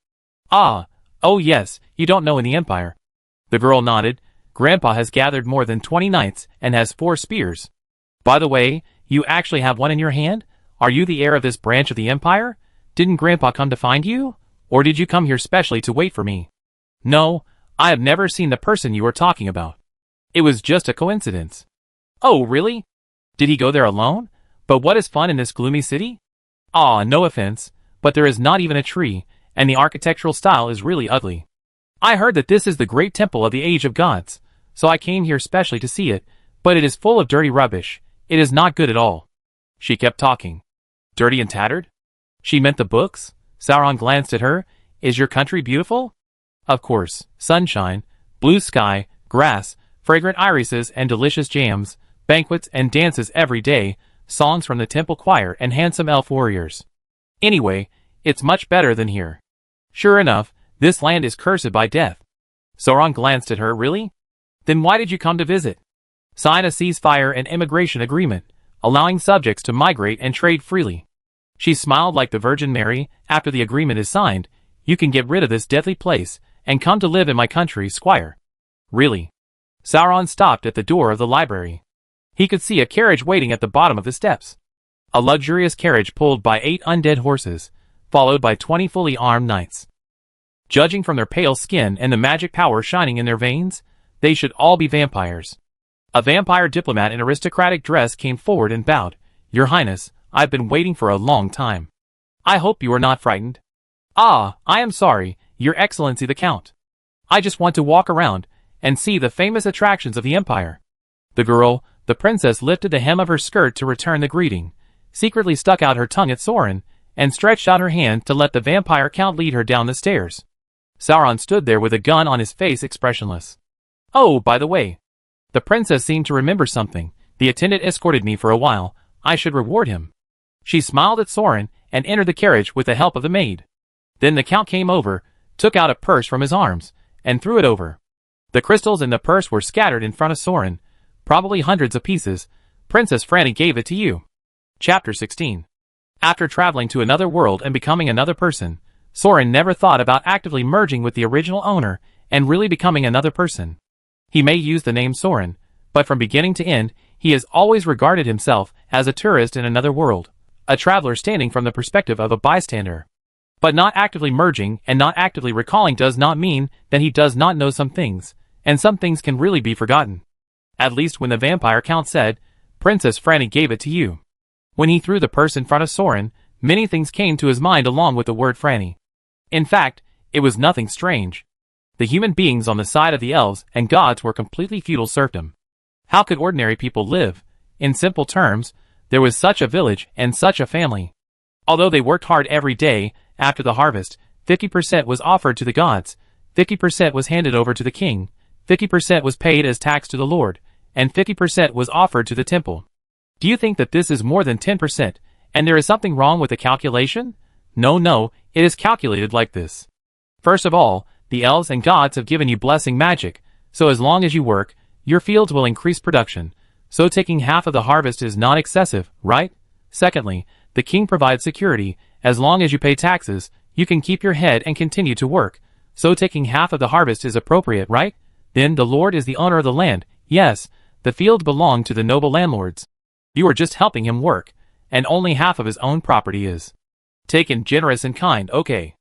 Ah, oh yes, you don't know in the Empire. The girl nodded. Grandpa has gathered more than 20 knights and has 4 spears. By the way, you actually have one in your hand? Are you the heir of this branch of the Empire? Didn't Grandpa come to find you? Or did you come here specially to wait for me? No, I have never seen the person you are talking about. It was just a coincidence. Oh, really? Did he go there alone? But what is fun in this gloomy city? Ah, no offense, but there is not even a tree, and the architectural style is really ugly. I heard that this is the great temple of the Age of Gods, so I came here specially to see it, but it is full of dirty rubbish. It is not good at all. She kept talking. Dirty and tattered? She meant the books? Sauron glanced at her. Is your country beautiful? Of course. Sunshine, blue sky, grass, fragrant irises and delicious jams, banquets and dances every day, songs from the temple choir and handsome elf warriors. Anyway, it's much better than here. Sure enough, this land is cursed by death. Sauron glanced at her. Really? Then why did you come to visit? Sign a ceasefire and immigration agreement, allowing subjects to migrate and trade freely. She smiled like the Virgin Mary. After the agreement is signed, you can get rid of this deadly place and come to live in my country, Squire. Really? Sauron stopped at the door of the library. He could see a carriage waiting at the bottom of the steps. A luxurious carriage pulled by 8 undead horses, followed by 20 fully armed knights. Judging from their pale skin and the magic power shining in their veins, they should all be vampires. A vampire diplomat in aristocratic dress came forward and bowed. Your Highness, I've been waiting for a long time. I hope you are not frightened. Ah, I am sorry, Your Excellency the Count. I just want to walk around and see the famous attractions of the Empire. The girl, the princess, lifted the hem of her skirt to return the greeting, secretly stuck out her tongue at Soran, and stretched out her hand to let the vampire count lead her down the stairs. Sauron stood there with a gun on his face, expressionless. Oh, by the way. The princess seemed to remember something. The attendant escorted me for a while. I should reward him. She smiled at Soran and entered the carriage with the help of the maid. Then the count came over, took out a purse from his arms, and threw it over. The crystals in the purse were scattered in front of Soran, probably hundreds of pieces. Princess Franny gave it to you. Chapter 16. After traveling to another world and becoming another person, Soran never thought about actively merging with the original owner and really becoming another person. He may use the name Soran, but from beginning to end, he has always regarded himself as a tourist in another world, a traveler standing from the perspective of a bystander. But not actively merging and not actively recalling does not mean that he does not know some things, and some things can really be forgotten. At least when the vampire count said, Princess Franny gave it to you. When he threw the purse in front of Soran, many things came to his mind along with the word Franny. In fact, it was nothing strange. The human beings on the side of the elves and gods were completely feudal serfdom. How could ordinary people live? In simple terms, there was such a village and such a family. Although they worked hard every day, after the harvest, 50% was offered to the gods, 50% was handed over to the king, 50% was paid as tax to the Lord, and 50% was offered to the temple. Do you think that this is more than 10%, and there is something wrong with the calculation? No, it is calculated like this. First of all, the elves and gods have given you blessing magic, so as long as you work, your fields will increase production. So taking half of the harvest is not excessive, right? Secondly, the king provides security. As long as you pay taxes, you can keep your head and continue to work. So taking half of the harvest is appropriate, right? Then the lord is the owner of the land. Yes, the field belonged to the noble landlords. You are just helping him work, and only half of his own property is taken, generous and kind, okay.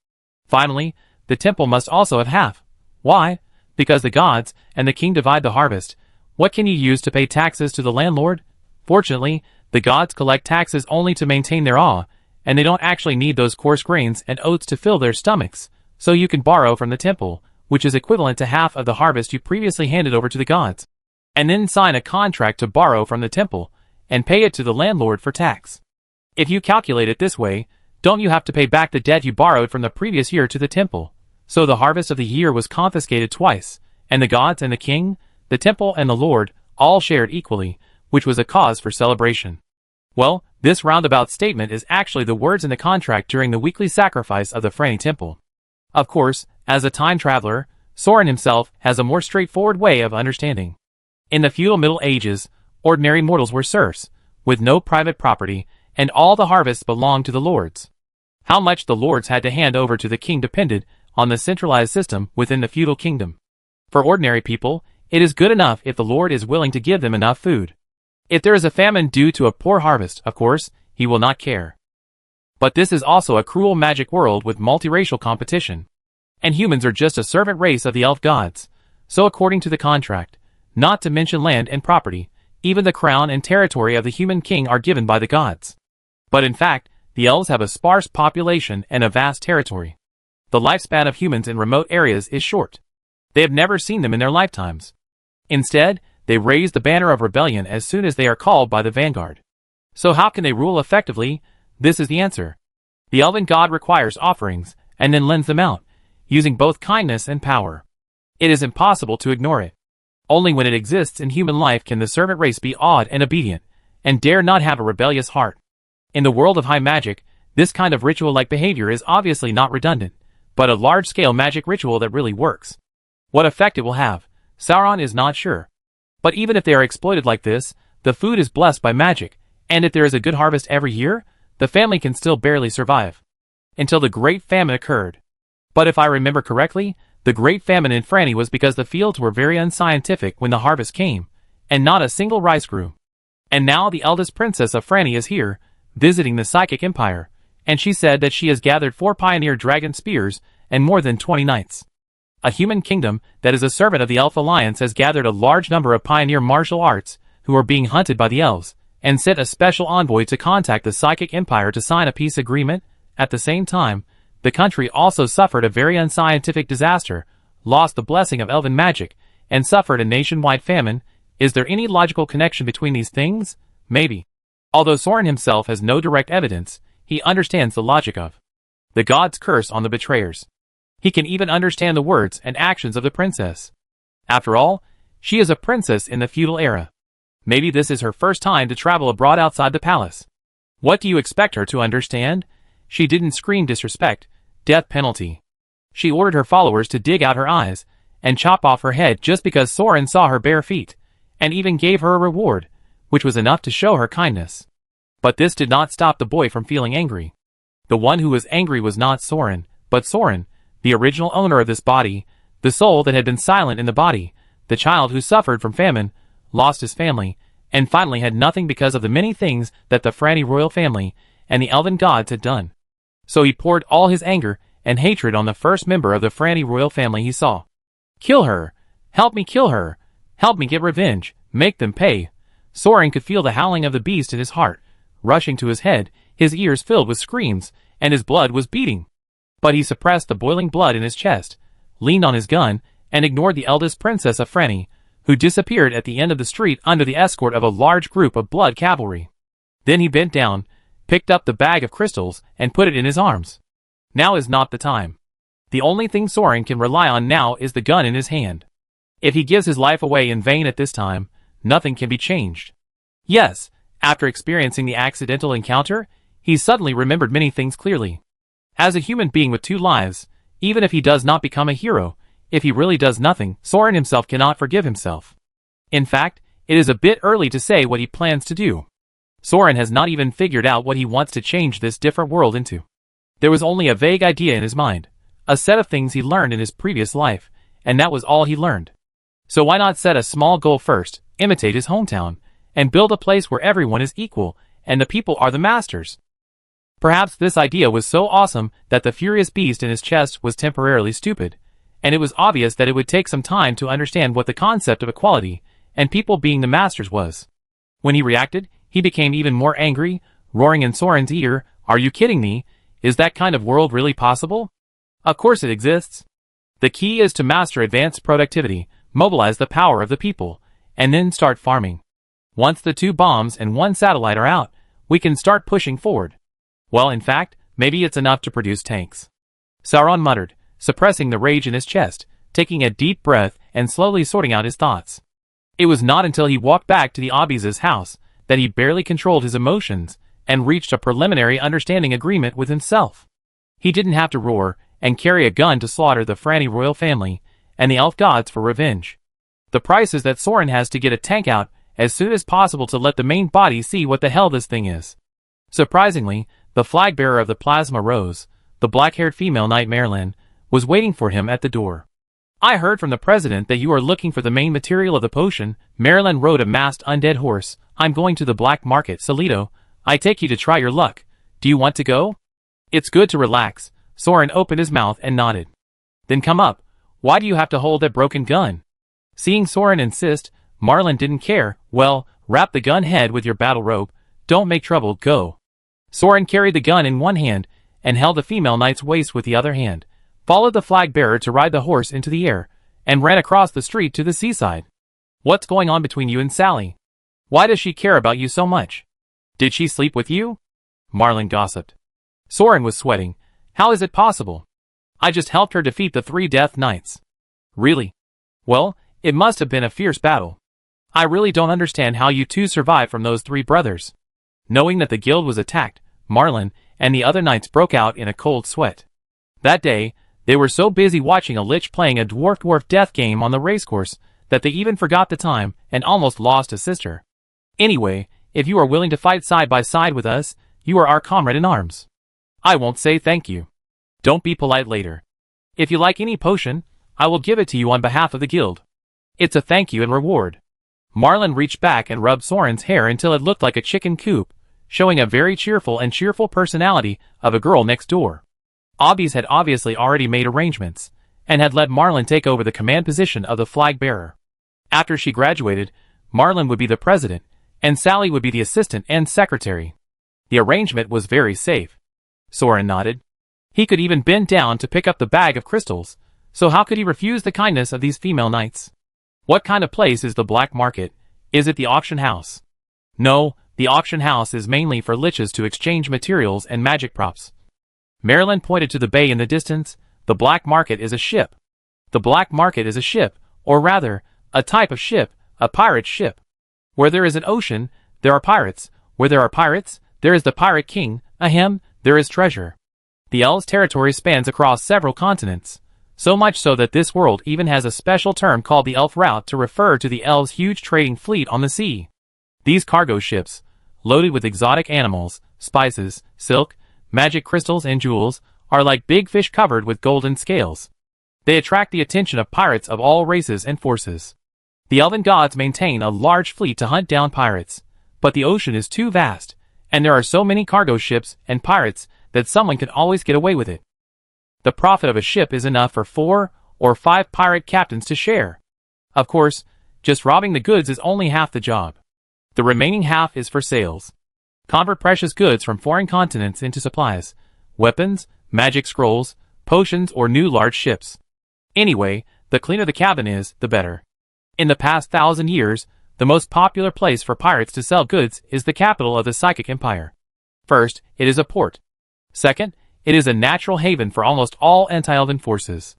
Finally, the temple must also have half. Why? Because the gods and the king divide the harvest. What can you use to pay taxes to the landlord? Fortunately, the gods collect taxes only to maintain their awe, and they don't actually need those coarse grains and oats to fill their stomachs, so you can borrow from the temple, which is equivalent to half of the harvest you previously handed over to the gods, and then sign a contract to borrow from the temple, and pay it to the landlord for tax. If you calculate it this way, don't you have to pay back the debt you borrowed from the previous year to the temple? So the harvest of the year was confiscated twice, and the gods and the king, the temple and the lord, all shared equally, which was a cause for celebration. Well, this roundabout statement is actually the words in the contract during the weekly sacrifice of the Franny temple. Of course, as a time traveler, Soran himself has a more straightforward way of understanding. In the feudal Middle Ages, ordinary mortals were serfs, with no private property, and all the harvests belonged to the lords. How much the lords had to hand over to the king depended on the centralized system within the feudal kingdom. For ordinary people, it is good enough if the lord is willing to give them enough food. If there is a famine due to a poor harvest, of course, he will not care. But this is also a cruel magic world with multiracial competition. And humans are just a servant race of the elf gods. So according to the contract, not to mention land and property, even the crown and territory of the human king are given by the gods. But in fact, the elves have a sparse population and a vast territory. The lifespan of humans in remote areas is short. They have never seen them in their lifetimes. Instead, they raise the banner of rebellion as soon as they are called by the Vanguard. So how can they rule effectively? This is the answer. The elven god requires offerings, and then lends them out, using both kindness and power. It is impossible to ignore it. Only when it exists in human life can the servant race be awed and obedient, and dare not have a rebellious heart. In the world of high magic, this kind of ritual-like behavior is obviously not redundant, but a large-scale magic ritual that really works. What effect it will have, Sauron is not sure. But even if they are exploited like this, the food is blessed by magic, and if there is a good harvest every year, the family can still barely survive. Until the Great Famine occurred. But if I remember correctly, the Great Famine in Franny was because the fields were very unscientific when the harvest came, and not a single rice grew. And now the eldest princess of Franny is here, visiting the Psychic Empire, and she said that she has gathered 4 pioneer dragon spears and more than 20 knights. A human kingdom that is a servant of the Elf Alliance has gathered a large number of pioneer martial arts who are being hunted by the elves, and sent a special envoy to contact the Psychic Empire to sign a peace agreement. At the same time, the country also suffered a very unscientific disaster, lost the blessing of elven magic, and suffered a nationwide famine. Is there any logical connection between these things? Maybe. Although Soran himself has no direct evidence, he understands the logic of the god's curse on the betrayers. He can even understand the words and actions of the princess. After all, she is a princess in the feudal era. Maybe this is her first time to travel abroad outside the palace. What do you expect her to understand? She didn't scream disrespect, death penalty. She ordered her followers to dig out her eyes and chop off her head just because Soran saw her bare feet, and even gave her a reward, which was enough to show her kindness. But this did not stop the boy from feeling angry. The one who was angry was not Soran, but Soran, the original owner of this body, the soul that had been silent in the body, the child who suffered from famine, lost his family, and finally had nothing because of the many things that the Franny royal family and the elven gods had done. So he poured all his anger and hatred on the first member of the Franny royal family he saw. Kill her! Help me kill her! Help me get revenge! Make them pay! Soran could feel the howling of the beast in his heart, rushing to his head, his ears filled with screams, and his blood was beating. But he suppressed the boiling blood in his chest, leaned on his gun, and ignored the eldest princess of Franny, who disappeared at the end of the street under the escort of a large group of blood cavalry. Then he bent down, picked up the bag of crystals, and put it in his arms. Now is not the time. The only thing Soran can rely on now is the gun in his hand. If he gives his life away in vain at this time, nothing can be changed. Yes, after experiencing the accidental encounter, he suddenly remembered many things clearly. As a human being with 2 lives, Even if he does not become a hero, if he really does nothing, Soran himself cannot forgive himself. In fact, it is a bit early to say what he plans to do. Soran has not even figured out what he wants to change this different world into. There was only a vague idea in his mind, a set of things he learned in his previous life, and that was all he learned. So why not set a small goal first, imitate his hometown, and build a place where everyone is equal, and the people are the masters? Perhaps this idea was so awesome that the furious beast in his chest was temporarily stupid, and it was obvious that it would take some time to understand what the concept of equality and people being the masters was. When he reacted, he became even more angry, roaring in Soran's ear, "Are you kidding me? Is that kind of world really possible? Of course it exists. The key is to master advanced productivity, mobilize the power of the people, and then start farming. Once the 2 bombs and 1 satellite are out, we can start pushing forward. Well, in fact, maybe it's enough to produce tanks." Soran muttered, suppressing the rage in his chest, taking a deep breath and slowly sorting out his thoughts. It was not until he walked back to the Obbies' house that he barely controlled his emotions and reached a preliminary understanding agreement with himself. He didn't have to roar and carry a gun to slaughter the Franny royal family and the elf gods for revenge. The price is that Soran has to get a tank out as soon as possible to let the main body see what the hell this thing is. Surprisingly, the flag bearer of the Plasma Rose, the black-haired female knight Marilyn, was waiting for him at the door. "I heard from the president that you are looking for the main material of the potion." Marilyn rode a masked undead horse. "I'm going to the black market, Solito. I take you to try your luck. Do you want to go?" "It's good to relax." Soran opened his mouth and nodded. "Then come up. Why do you have to hold that broken gun?" Seeing Soran insist, Marlin didn't care. "Well, wrap the gun head with your battle rope. Don't make trouble, go." Soran carried the gun in one hand and held the female knight's waist with the other hand, followed the flag bearer to ride the horse into the air, and ran across the street to the seaside. "What's going on between you and Sally? Why does she care about you so much? Did she sleep with you?" Marlin gossiped. Soran was sweating. "How is it possible? I just helped her defeat the 3 Death Knights." "Really? Well, it must have been a fierce battle. I really don't understand how you 2 survived from those 3 brothers." Knowing that the guild was attacked, Marlin and the other knights broke out in a cold sweat. That day, they were so busy watching a lich playing a dwarf death game on the racecourse that they even forgot the time and almost lost a sister. "Anyway, if you are willing to fight side by side with us, you are our comrade in arms." "I won't say thank you. Don't be polite later. If you like any potion, I will give it to you on behalf of the guild. It's a thank you and reward." Marlin reached back and rubbed Soran's hair until it looked like a chicken coop, showing a very cheerful personality of a girl next door. Obbies had obviously already made arrangements, and had let Marlin take over the command position of the flag bearer. After she graduated, Marlin would be the president, and Sally would be the assistant and secretary. The arrangement was very safe. Soran nodded. He could even bend down to pick up the bag of crystals, so how could he refuse the kindness of these female knights? What kind of place is the black market? Is it the auction house? No, the auction house is mainly for liches to exchange materials and magic props. Marilyn pointed to the bay in the distance. "The black market is a ship." "The black market is a ship, or rather, a type of ship, a pirate ship. Where there is an ocean, there are pirates. Where there are pirates, there is the pirate king. Ahem, there is treasure." The elves' territory spans across several continents, so much so that this world even has a special term called the Elf Route to refer to the elves' huge trading fleet on the sea. These cargo ships, loaded with exotic animals, spices, silk, magic crystals and jewels, are like big fish covered with golden scales. They attract the attention of pirates of all races and forces. The elven gods maintain a large fleet to hunt down pirates, but the ocean is too vast, and there are so many cargo ships and pirates that someone can always get away with it. The profit of a ship is enough for 4 or 5 pirate captains to share. Of course, just robbing the goods is only half the job. The remaining half is for sales. Convert precious goods from foreign continents into supplies, weapons, magic scrolls, potions, or new large ships. Anyway, the cleaner the cabin is, the better. In the past 1,000 years, the most popular place for pirates to sell goods is the capital of the Psychic Empire. First, it is a port. Second, it is a natural haven for almost all anti-elven forces.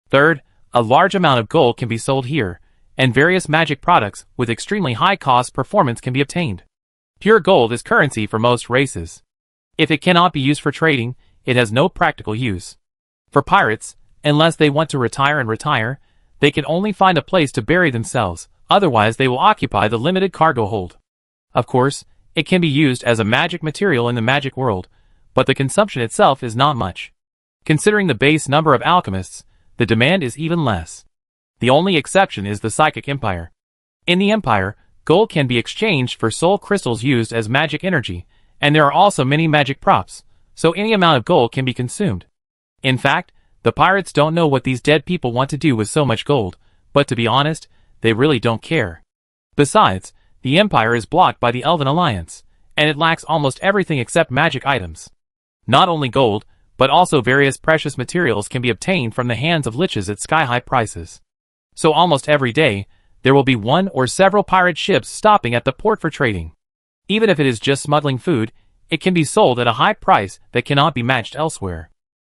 Third, a large amount of gold can be sold here, and various magic products with extremely high cost performance can be obtained. Pure gold is currency for most races. If it cannot be used for trading, it has no practical use. For pirates, Unless they want to retire, they can only find a place to bury themselves, otherwise they will occupy the limited cargo hold. Of course, it can be used as a magic material in the magic world, but the consumption itself is not much. Considering the base number of alchemists, the demand is even less. The only exception is the Psychic Empire. In the Empire, gold can be exchanged for soul crystals used as magic energy, and there are also many magic props, so any amount of gold can be consumed. In fact, the pirates don't know what these dead people want to do with so much gold, but to be honest, they really don't care. Besides, the Empire is blocked by the Elven Alliance, and it lacks almost everything except magic items. Not only gold, but also various precious materials can be obtained from the hands of liches at sky-high prices. So almost every day, there will be one or several pirate ships stopping at the port for trading. Even if it is just smuggling food, it can be sold at a high price that cannot be matched elsewhere.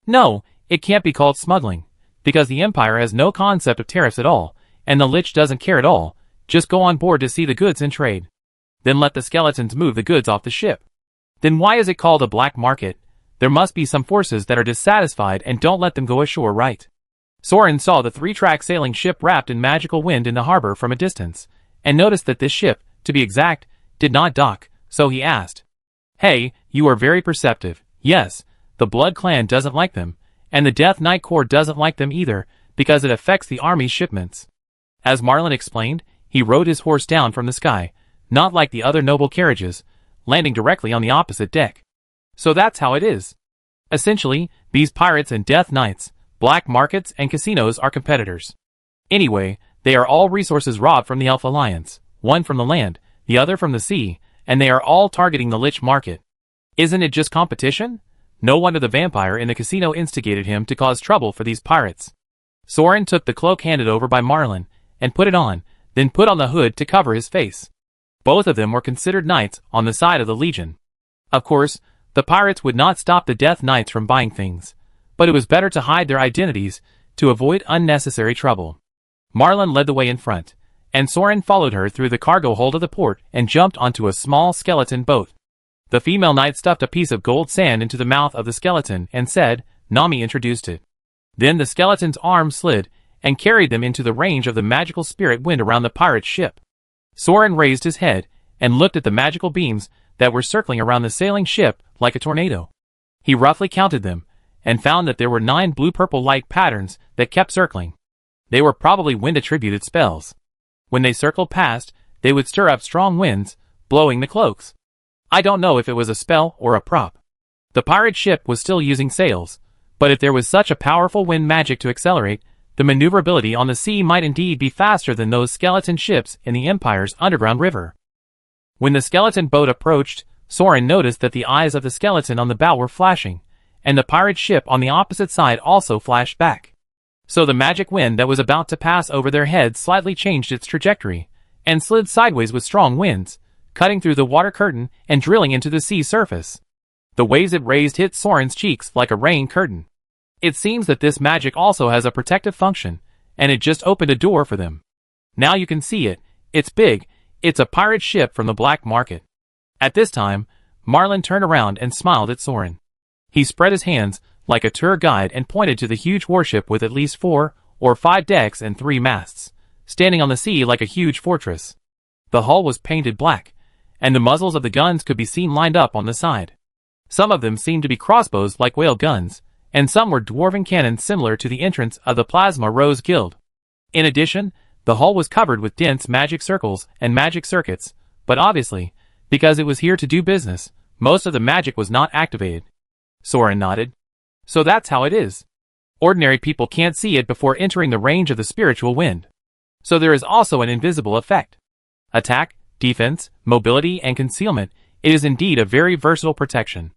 No, it can't be called smuggling, because the Empire has no concept of tariffs at all, and the lich doesn't care at all. Just go on board to see the goods in trade. Then let the skeletons move the goods off the ship. Then why is it called a black market? There must be some forces that are dissatisfied and don't let them go ashore, right? Soran saw the 3-track sailing ship wrapped in magical wind in the harbor from a distance, and noticed that this ship, to be exact, did not dock, so he asked, "Hey, you are very perceptive." Yes, the Blood Clan doesn't like them, and the Death Knight Corps doesn't like them either, because it affects the army's shipments. As Marlin explained, he rode his horse down from the sky, not like the other noble carriages, landing directly on the opposite deck. So that's how it is. Essentially, these pirates and Death Knights, black markets and casinos are competitors. Anyway, they are all resources robbed from the Elf Alliance, one from the land, the other from the sea, and they are all targeting the lich market. Isn't it just competition? No wonder the vampire in the casino instigated him to cause trouble for these pirates. Soran took the cloak handed over by Marlin, and put it on, then put on the hood to cover his face. Both of them were considered knights on the side of the Legion. Of course, the pirates would not stop the Death Knights from buying things, but it was better to hide their identities to avoid unnecessary trouble. Marlin led the way in front, and Soran followed her through the cargo hold of the port and jumped onto a small skeleton boat. The female knight stuffed a piece of gold sand into the mouth of the skeleton and said, "Nami introduced it." Then the skeleton's arm slid and carried them into the range of the magical spirit wind around the pirate's ship. Soran raised his head and looked at the magical beams that were circling around the sailing ship like a tornado. He roughly counted them, and found that there were 9 blue-purple light patterns that kept circling. They were probably wind-attributed spells. When they circled past, they would stir up strong winds, blowing the cloaks. I don't know if it was a spell or a prop. The pirate ship was still using sails, but if there was such a powerful wind magic to accelerate, the maneuverability on the sea might indeed be faster than those skeleton ships in the Empire's underground river. When the skeleton boat approached, Soran noticed that the eyes of the skeleton on the bow were flashing, and the pirate ship on the opposite side also flashed back. So the magic wind that was about to pass over their heads slightly changed its trajectory, and slid sideways with strong winds, cutting through the water curtain and drilling into the sea surface. The waves it raised hit Soran's cheeks like a rain curtain. It seems that this magic also has a protective function, and it just opened a door for them. Now you can see it. It's big. It's a pirate ship from the black market. At this time, Marlin turned around and smiled at Soran. He spread his hands like a tour guide and pointed to the huge warship with at least 4 or 5 decks and 3 masts, standing on the sea like a huge fortress. The hull was painted black, and the muzzles of the guns could be seen lined up on the side. Some of them seemed to be crossbows like whale guns, and some were dwarven cannons similar to the entrance of the Plasma Rose Guild. In addition, the hull was covered with dense magic circles and magic circuits, but obviously, because it was here to do business, most of the magic was not activated. Soran nodded. So that's how it is. Ordinary people can't see it before entering the range of the spiritual wind. So there is also an invisible effect. Attack, defense, mobility, and concealment. It is indeed a very versatile protection.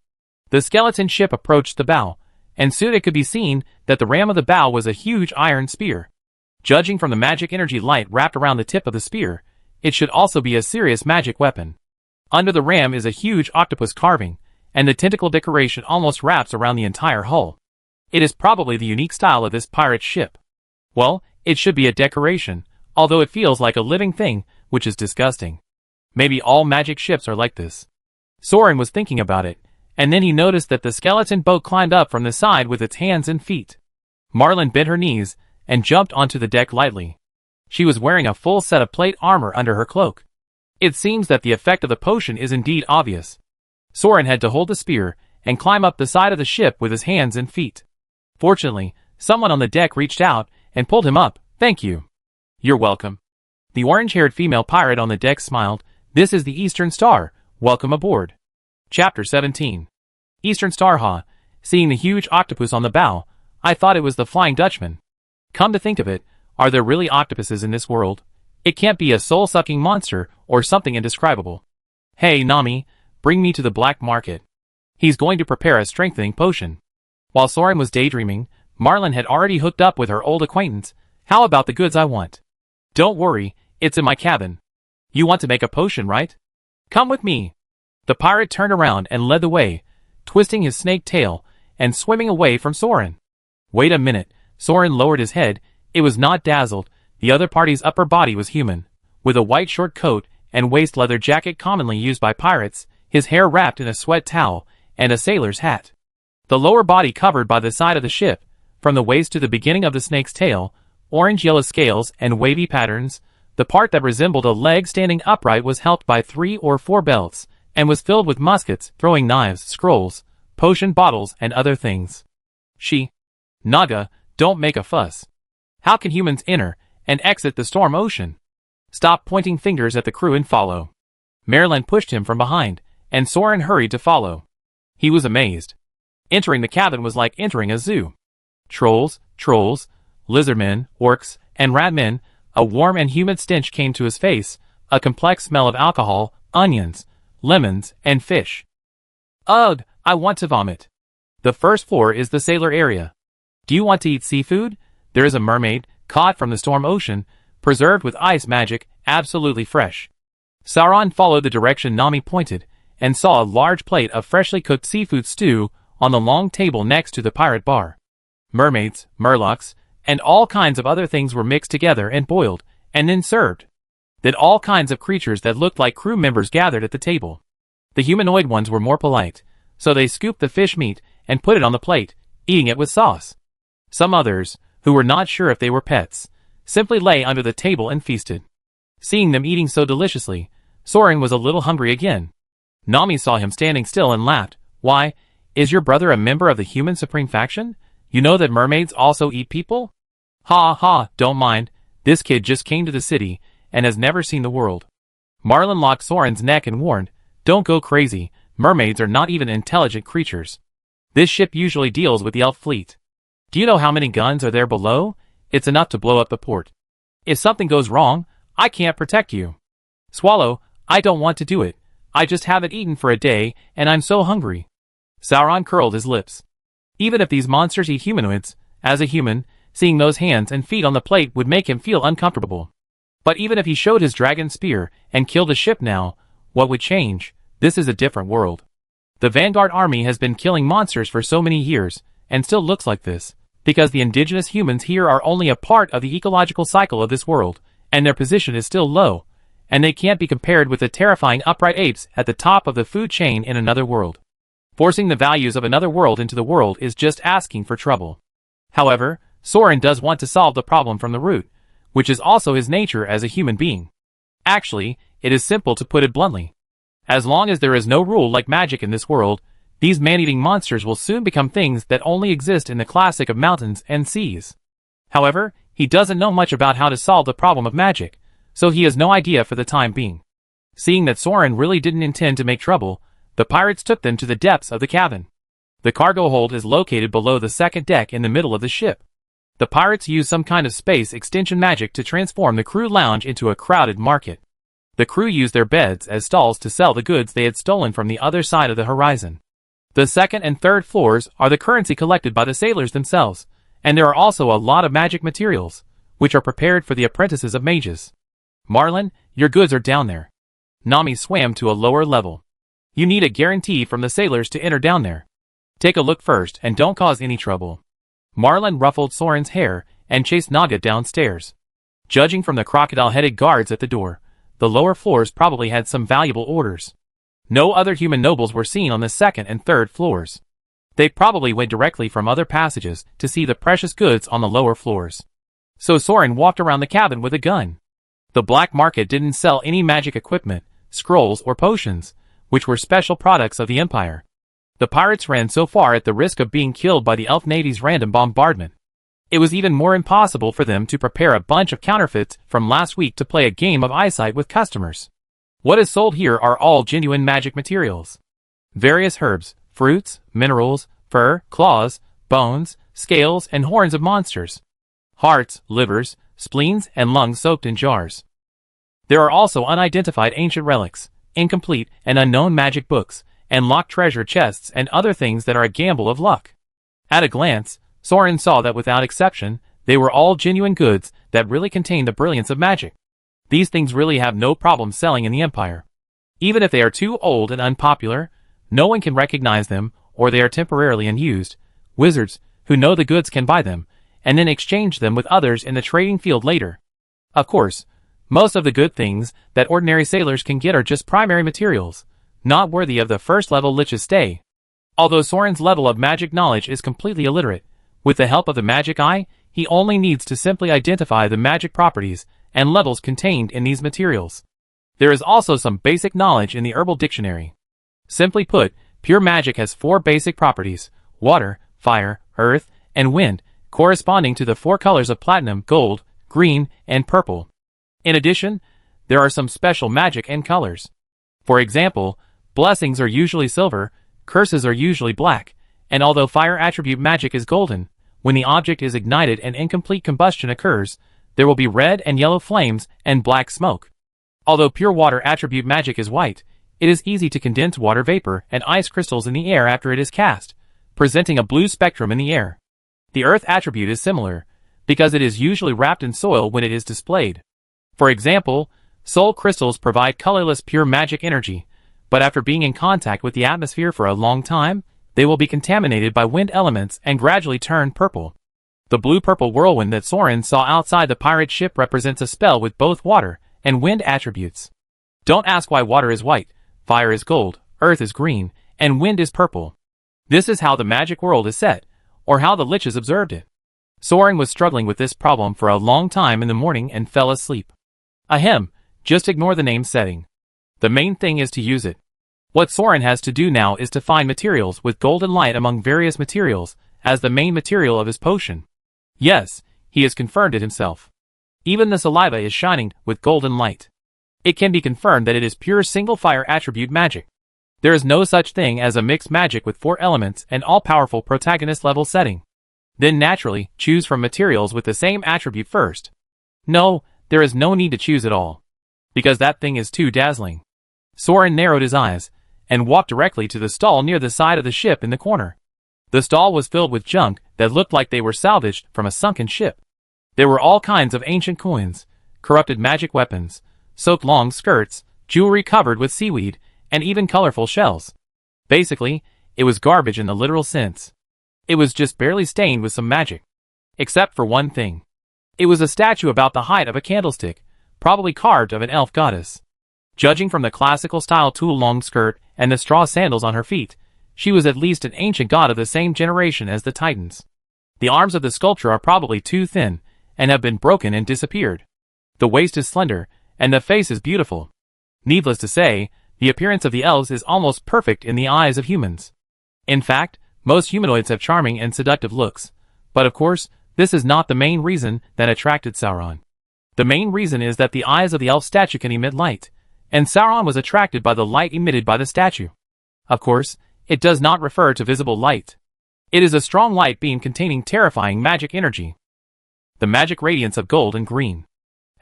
The skeleton ship approached the bow, and soon it could be seen that the ram of the bow was a huge iron spear. Judging from the magic energy light wrapped around the tip of the spear, it should also be a serious magic weapon. Under the ram is a huge octopus carving, and the tentacle decoration almost wraps around the entire hull. It is probably the unique style of this pirate ship. Well, it should be a decoration, although it feels like a living thing, which is disgusting. Maybe all magic ships are like this. Soran was thinking about it, and then he noticed that the skeleton boat climbed up from the side with its hands and feet. Marlin bent her knees and jumped onto the deck lightly. She was wearing a full set of plate armor under her cloak. It seems that the effect of the potion is indeed obvious. Soran had to hold the spear and climb up the side of the ship with his hands and feet. Fortunately, someone on the deck reached out and pulled him up. "Thank you." "You're welcome." The orange-haired female pirate on the deck smiled. "This is the Eastern Star. Welcome aboard." Chapter 17. Eastern Star, ha. Seeing the huge octopus on the bow, I thought it was the Flying Dutchman. Come to think of it, are there really octopuses in this world? It can't be a soul-sucking monster or something indescribable. "Hey, Nami, bring me to the black market." He's going to prepare a strengthening potion. While Soran was daydreaming, Marlin had already hooked up with her old acquaintance. "How about the goods I want?" "Don't worry, it's in my cabin." "You want to make a potion, right? Come with me." The pirate turned around and led the way, twisting his snake tail and swimming away from Soran. "Wait a minute." Soran lowered his head. It was not dazzled. The other party's upper body was human, with a white short coat and waist leather jacket commonly used by pirates, his hair wrapped in a sweat towel, and a sailor's hat. The lower body covered by the side of the ship, from the waist to the beginning of the snake's tail, orange-yellow scales and wavy patterns. The part that resembled a leg standing upright was helped by 3 or 4 belts, and was filled with muskets, throwing knives, scrolls, potion bottles, and other things. Naga, don't make a fuss. How can humans enter and exit the storm ocean? Stop pointing fingers at the crew and follow. Marilyn pushed him from behind, and Soran hurried to follow. He was amazed. Entering the cabin was like entering a zoo. Trolls, lizardmen, orcs, and ratmen. A warm and humid stench came to his face, a complex smell of alcohol, onions, lemons, and fish. Ugh, I want to vomit. The first floor is the sailor area. Do you want to eat seafood? There is a mermaid, caught from the storm ocean, preserved with ice magic, absolutely fresh. Soran followed the direction Nami pointed, and saw a large plate of freshly cooked seafood stew on the long table next to the pirate bar. Mermaids, murlocs, and all kinds of other things were mixed together and boiled, and then served. Then all kinds of creatures that looked like crew members gathered at the table. The humanoid ones were more polite, so they scooped the fish meat and put it on the plate, eating it with sauce. Some others, who were not sure if they were pets, simply lay under the table and feasted. Seeing them eating so deliciously, Soran was a little hungry again. Nami saw him standing still and laughed. "Why, is your brother a member of the human supreme faction? You know that mermaids also eat people?" "Ha ha, don't mind. This kid just came to the city and has never seen the world." Marlin locked Soran's neck and warned, "Don't go crazy. Mermaids are not even intelligent creatures. This ship usually deals with the elf fleet. Do you know how many guns are there below? It's enough to blow up the port. If something goes wrong, I can't protect you." "Swallow, I don't want to do it. I just haven't eaten for a day, and I'm so hungry." Soran curled his lips. Even if these monsters eat humanoids, as a human, seeing those hands and feet on the plate would make him feel uncomfortable. But even if he showed his dragon spear and killed a ship now, what would change? This is a different world. The Vanguard army has been killing monsters for so many years, and still looks like this, because the indigenous humans here are only a part of the ecological cycle of this world, and their position is still low, and they can't be compared with the terrifying upright apes at the top of the food chain in another world. Forcing the values of another world into the world is just asking for trouble. However, Soran does want to solve the problem from the root, which is also his nature as a human being. Actually, it is simple to put it bluntly. As long as there is no rule like magic in this world, these man-eating monsters will soon become things that only exist in the classic of mountains and seas. However, he doesn't know much about how to solve the problem of magic, so he has no idea for the time being. Seeing that Soran really didn't intend to make trouble, the pirates took them to the depths of the cabin. The cargo hold is located below the second deck in the middle of the ship. The pirates use some kind of space extension magic to transform the crew lounge into a crowded market. The crew used their beds as stalls to sell the goods they had stolen from the other side of the horizon. The second and third floors are the currency collected by the sailors themselves, and there are also a lot of magic materials, which are prepared for the apprentices of mages. "Marlin, your goods are down there." Nami swam to a lower level. "You need a guarantee from the sailors to enter down there. Take a look first and don't cause any trouble." Marlin ruffled Soran's hair and chased Naga downstairs. Judging from the crocodile-headed guards at the door, the lower floors probably had some valuable orders. No other human nobles were seen on the second and third floors. They probably went directly from other passages to see the precious goods on the lower floors. So Soran walked around the cabin with a gun. The black market didn't sell any magic equipment, scrolls or potions, which were special products of the Empire. The pirates ran so far at the risk of being killed by the elf navy's random bombardment. It was even more impossible for them to prepare a bunch of counterfeits from last week to play a game of eyesight with customers. What is sold here are all genuine magic materials. Various herbs, fruits, minerals, fur, claws, bones, scales, and horns of monsters. Hearts, livers, spleens, and lungs soaked in jars. There are also unidentified ancient relics, incomplete and unknown magic books, and locked treasure chests and other things that are a gamble of luck. At a glance, Soran saw that without exception, they were all genuine goods that really contained the brilliance of magic. These things really have no problem selling in the Empire. Even if they are too old and unpopular, no one can recognize them, or they are temporarily unused. Wizards, who know the goods, can buy them, and then exchange them with others in the trading field later. Of course, most of the good things that ordinary sailors can get are just primary materials, not worthy of the first-level lich's stay. Although Soran's level of magic knowledge is completely illiterate, with the help of the magic eye, he only needs to simply identify the magic properties and levels contained in these materials. There is also some basic knowledge in the herbal dictionary. Simply put, pure magic has 4 basic properties: water, fire, earth, and wind, corresponding to the 4 colors of platinum, gold, green, and purple. In addition, there are some special magic and colors. For example, blessings are usually silver, curses are usually black, and although fire attribute magic is golden, when the object is ignited and incomplete combustion occurs, there will be red and yellow flames and black smoke. Although pure water attribute magic is white, it is easy to condense water vapor and ice crystals in the air after it is cast, presenting a blue spectrum in the air. The earth attribute is similar, because it is usually wrapped in soil when it is displayed. For example, soul crystals provide colorless pure magic energy, but after being in contact with the atmosphere for a long time, they will be contaminated by wind elements and gradually turn purple. The blue-purple whirlwind that Soran saw outside the pirate ship represents a spell with both water and wind attributes. Don't ask why water is white, fire is gold, earth is green, and wind is purple. This is how the magic world is set, or how the liches observed it. Soran was struggling with this problem for a long time in the morning and fell asleep. Ahem, just ignore the name setting. The main thing is to use it. What Soran has to do now is to find materials with golden light among various materials as the main material of his potion. Yes, he has confirmed it himself. Even the saliva is shining with golden light. It can be confirmed that it is pure single fire attribute magic. There is no such thing as a mixed magic with 4 elements and all-powerful protagonist level setting. Then naturally, choose from materials with the same attribute first. No, there is no need to choose at all, because that thing is too dazzling. Soran narrowed his eyes, and walked directly to the stall near the side of the ship in the corner. The stall was filled with junk that looked like they were salvaged from a sunken ship. There were all kinds of ancient coins, corrupted magic weapons, soaked long skirts, jewelry covered with seaweed, and even colorful shells. Basically, it was garbage in the literal sense. It was just barely stained with some magic. Except for one thing. It was a statue about the height of a candlestick, probably carved of an elf goddess. Judging from the classical-style tulle long skirt and the straw sandals on her feet, she was at least an ancient god of the same generation as the Titans. The arms of the sculpture are probably too thin, and have been broken and disappeared. The waist is slender, and the face is beautiful. Needless to say, the appearance of the elves is almost perfect in the eyes of humans. In fact, most humanoids have charming and seductive looks, but of course, this is not the main reason that attracted Sauron. The main reason is that the eyes of the elf statue can emit light, and Sauron was attracted by the light emitted by the statue. Of course, it does not refer to visible light. It is a strong light beam containing terrifying magic energy. The magic radiance of gold and green.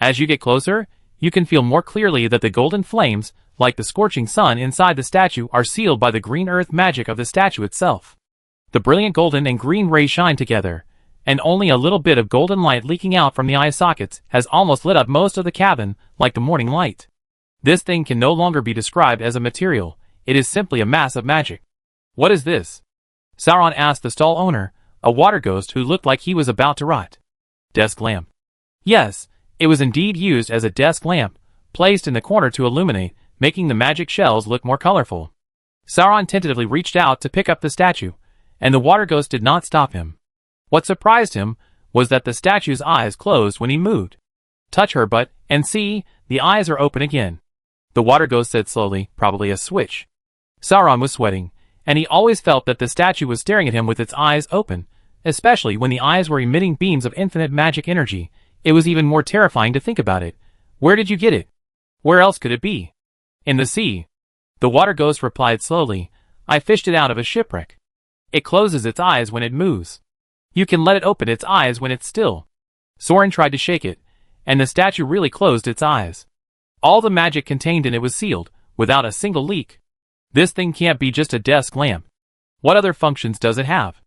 As you get closer, you can feel more clearly that the golden flames, like the scorching sun inside the statue, are sealed by the green earth magic of the statue itself. The brilliant golden and green rays shine together, and only a little bit of golden light leaking out from the eye sockets has almost lit up most of the cabin, like the morning light. This thing can no longer be described as a material, it is simply a mass of magic. What is this? Sauron asked the stall owner, a water ghost who looked like he was about to rot. Desk lamp. Yes, it was indeed used as a desk lamp, placed in the corner to illuminate, making the magic shells look more colorful. Sauron tentatively reached out to pick up the statue, and the water ghost did not stop him. What surprised him was that the statue's eyes closed when he moved. Touch her butt, and see, the eyes are open again. The water ghost said slowly, probably a switch. Soran was sweating, and he always felt that the statue was staring at him with its eyes open, especially when the eyes were emitting beams of infinite magic energy. It was even more terrifying to think about it. Where did you get it? Where else could it be? In the sea. The water ghost replied slowly, I fished it out of a shipwreck. It closes its eyes when it moves. You can let it open its eyes when it's still. Soran tried to shake it, and the statue really closed its eyes. All the magic contained in it was sealed, without a single leak. This thing can't be just a desk lamp. What other functions does it have?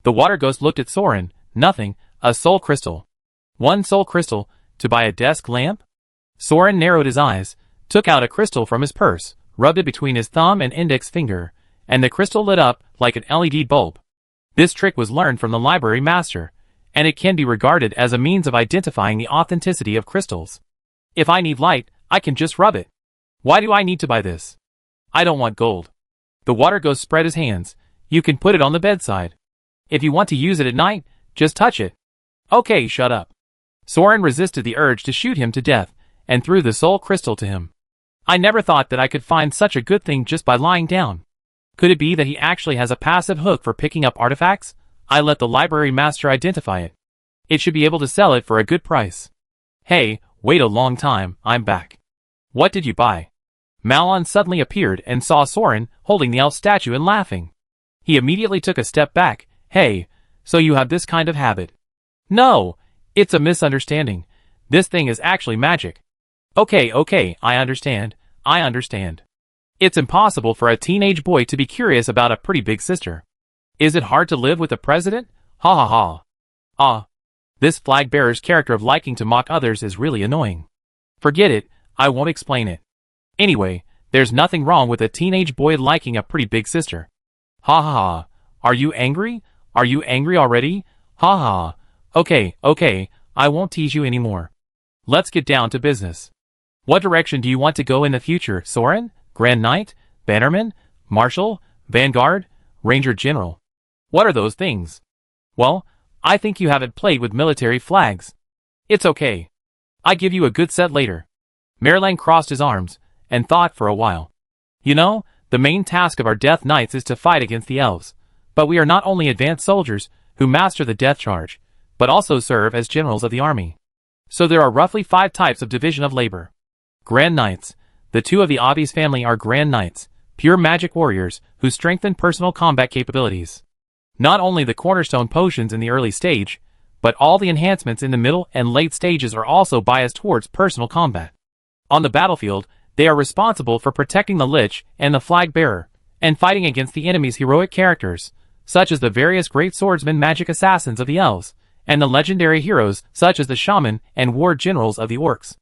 The water ghost looked at Soran. Nothing, a soul crystal. One soul crystal, to buy a desk lamp? Soran narrowed his eyes, took out a crystal from his purse, rubbed it between his thumb and index finger, and the crystal lit up like an LED bulb. This trick was learned from the library master, and it can be regarded as a means of identifying the authenticity of crystals. If I need light, I can just rub it. Why do I need to buy this? I don't want gold. The water ghost spread his hands. You can put it on the bedside. If you want to use it at night, just touch it. Okay, shut up. Soran resisted the urge to shoot him to death, and threw the soul crystal to him. I never thought that I could find such a good thing just by lying down. Could it be that he actually has a passive hook for picking up artifacts? I let the library master identify it. It should be able to sell it for a good price. Hey, wait a long time, I'm back. What did you buy? Malon suddenly appeared and saw Soran holding the elf statue and laughing. He immediately took a step back. Hey, so you have this kind of habit? No, it's a misunderstanding. This thing is actually magic. Okay, I understand. It's impossible for a teenage boy to be curious about a pretty big sister. Is it hard to live with the president? Ha ha ha. Ah. This flag bearer's character of liking to mock others is really annoying. Forget it, I won't explain it. Anyway, there's nothing wrong with a teenage boy liking a pretty big sister. Ha ha ha. Are you angry? Are you angry already? Ha ha. Okay, I won't tease you anymore. Let's get down to business. What direction do you want to go in the future, Soran? Grand Knight? Bannerman? Marshal? Vanguard? Ranger General? What are those things? Well, I think you haven't played with military flags. It's okay. I give you a good set later. Merlin crossed his arms, and thought for a while. You know, the main task of our Death Knights is to fight against the elves, but we are not only advanced soldiers who master the death charge, but also serve as generals of the army. So there are roughly 5 types of division of labor. Grand Knights. The 2 of the obvious family are Grand Knights, pure magic warriors who strengthen personal combat capabilities. Not only the cornerstone potions in the early stage, but all the enhancements in the middle and late stages are also biased towards personal combat. On the battlefield, they are responsible for protecting the Lich and the Flag Bearer, and fighting against the enemy's heroic characters, such as the various great swordsmen magic assassins of the elves, and the legendary heroes such as the shaman and war generals of the orcs.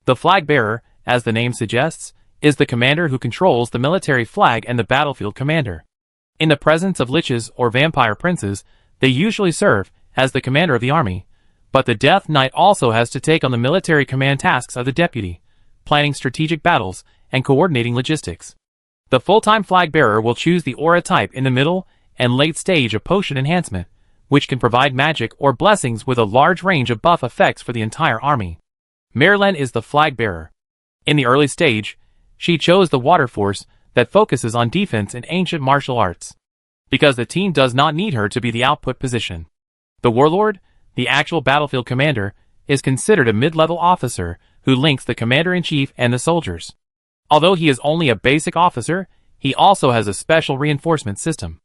The Flag Bearer, as the name suggests, is the commander who controls the military flag and the battlefield commander. In the presence of liches or vampire princes, they usually serve as the commander of the army, but the Death Knight also has to take on the military command tasks of the deputy, planning strategic battles and coordinating logistics. The full-time flag bearer will choose the aura type in the middle and late stage of potion enhancement, which can provide magic or blessings with a large range of buff effects for the entire army. Merlin is the flag bearer. In the early stage, she chose the water force that focuses on defense in ancient martial arts, because the team does not need her to be the output position. The warlord, the actual battlefield commander, is considered a mid-level officer who links the commander-in-chief and the soldiers. Although he is only a basic officer, he also has a special reinforcement system.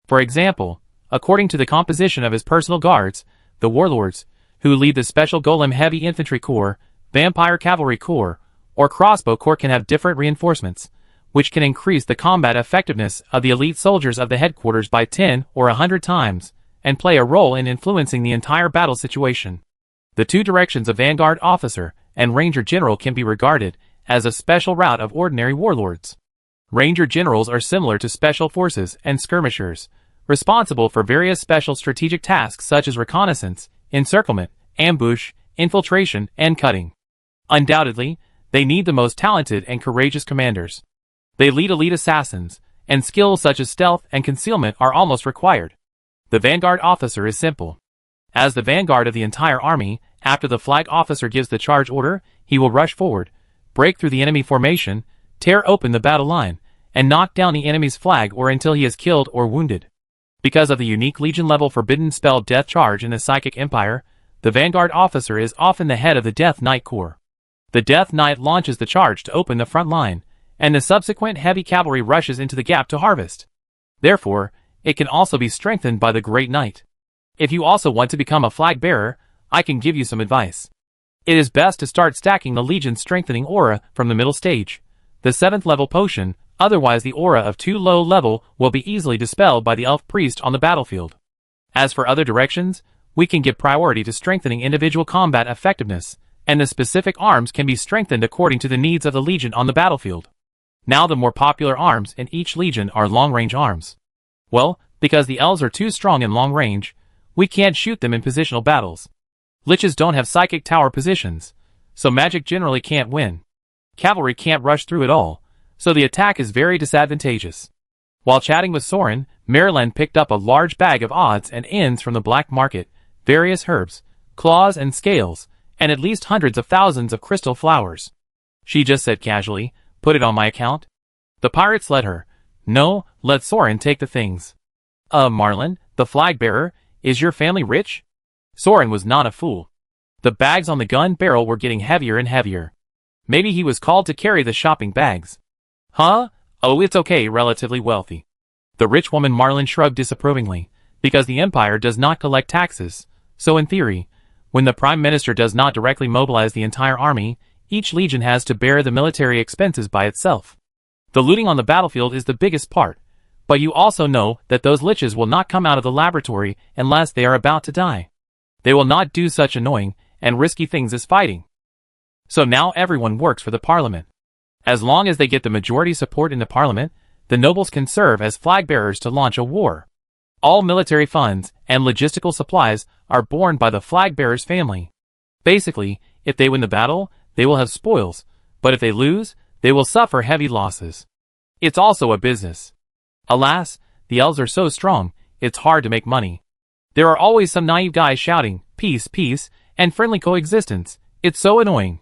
For example, according to the composition of his personal guards, the warlords, who lead the special golem heavy infantry corps, vampire cavalry corps, or crossbow corps can have different reinforcements, which can increase the combat effectiveness of the elite soldiers of the headquarters by 10 or 100 times, and play a role in influencing the entire battle situation. The 2 directions of Vanguard officer and Ranger General can be regarded as a special route of ordinary warlords. Ranger Generals are similar to special forces and skirmishers, responsible for various special strategic tasks such as reconnaissance, encirclement, ambush, infiltration, and cutting. Undoubtedly, they need the most talented and courageous commanders. They lead elite assassins, and skills such as stealth and concealment are almost required. The Vanguard officer is simple. As the vanguard of the entire army, after the flag officer gives the charge order, he will rush forward, break through the enemy formation, tear open the battle line, and knock down the enemy's flag or until he is killed or wounded. Because of the unique Legion level forbidden spell Death Charge in the Psychic Empire, the Vanguard officer is often the head of the Death Knight Corps. The Death Knight launches the charge to open the front line, and the subsequent heavy cavalry rushes into the gap to harvest. Therefore, it can also be strengthened by the Great Knight. If you also want to become a flag bearer, I can give you some advice. It is best to start stacking the Legion's strengthening aura from the middle stage, the 7th level potion, otherwise the aura of too low level will be easily dispelled by the elf priest on the battlefield. As for other directions, we can give priority to strengthening individual combat effectiveness, and the specific arms can be strengthened according to the needs of the Legion on the battlefield. Now the more popular arms in each Legion are long-range arms. Well, because the elves are too strong in long range, we can't shoot them in positional battles. Liches don't have psychic tower positions, so magic generally can't win. Cavalry can't rush through at all, so the attack is very disadvantageous. While chatting with Soran, Marilyn picked up a large bag of odds and ends from the black market, various herbs, claws and scales, and at least hundreds of thousands of crystal flowers. She just said casually, "Put it on my account?" The pirates let her. "No, let Soran take the things." Marlin, the flag bearer, is your family rich?" Soran was not a fool. The bags on the gun barrel were getting heavier and heavier. Maybe he was called to carry the shopping bags. Huh? Oh, it's okay, relatively wealthy. The rich woman Marlin shrugged disapprovingly, because the Empire does not collect taxes, so in theory, when the Prime Minister does not directly mobilize the entire army, each legion has to bear the military expenses by itself. The looting on the battlefield is the biggest part, but you also know that those liches will not come out of the laboratory unless they are about to die. They will not do such annoying and risky things as fighting. So now everyone works for the Parliament. As long as they get the majority support in the Parliament, the nobles can serve as flag bearers to launch a war. All military funds and logistical supplies are borne by the flag bearer's family. Basically, if they win the battle, they will have spoils, but if they lose, they will suffer heavy losses. It's also a business. Alas, the elves are so strong, it's hard to make money. There are always some naive guys shouting, "Peace, peace," and friendly coexistence. It's so annoying.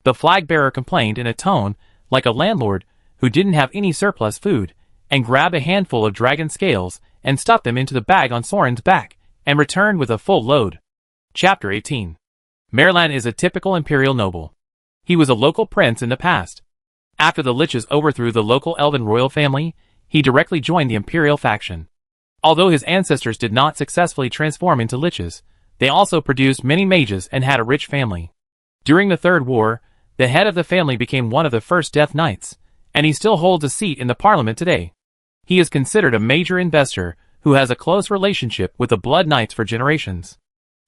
The flag bearer complained in a tone like a landlord who didn't have any surplus food, and grabbed a handful of dragon scales and stuffed them into the bag on Soran's back, and returned with a full load. Chapter 18. Merlan is a typical imperial noble. He was a local prince in the past. After the liches overthrew the local elven royal family, he directly joined the imperial faction. Although his ancestors did not successfully transform into liches, they also produced many mages and had a rich family. During the Third War, the head of the family became one of the first Death Knights, and he still holds a seat in the Parliament today. He is considered a major investor who has a close relationship with the Blood Knights for generations.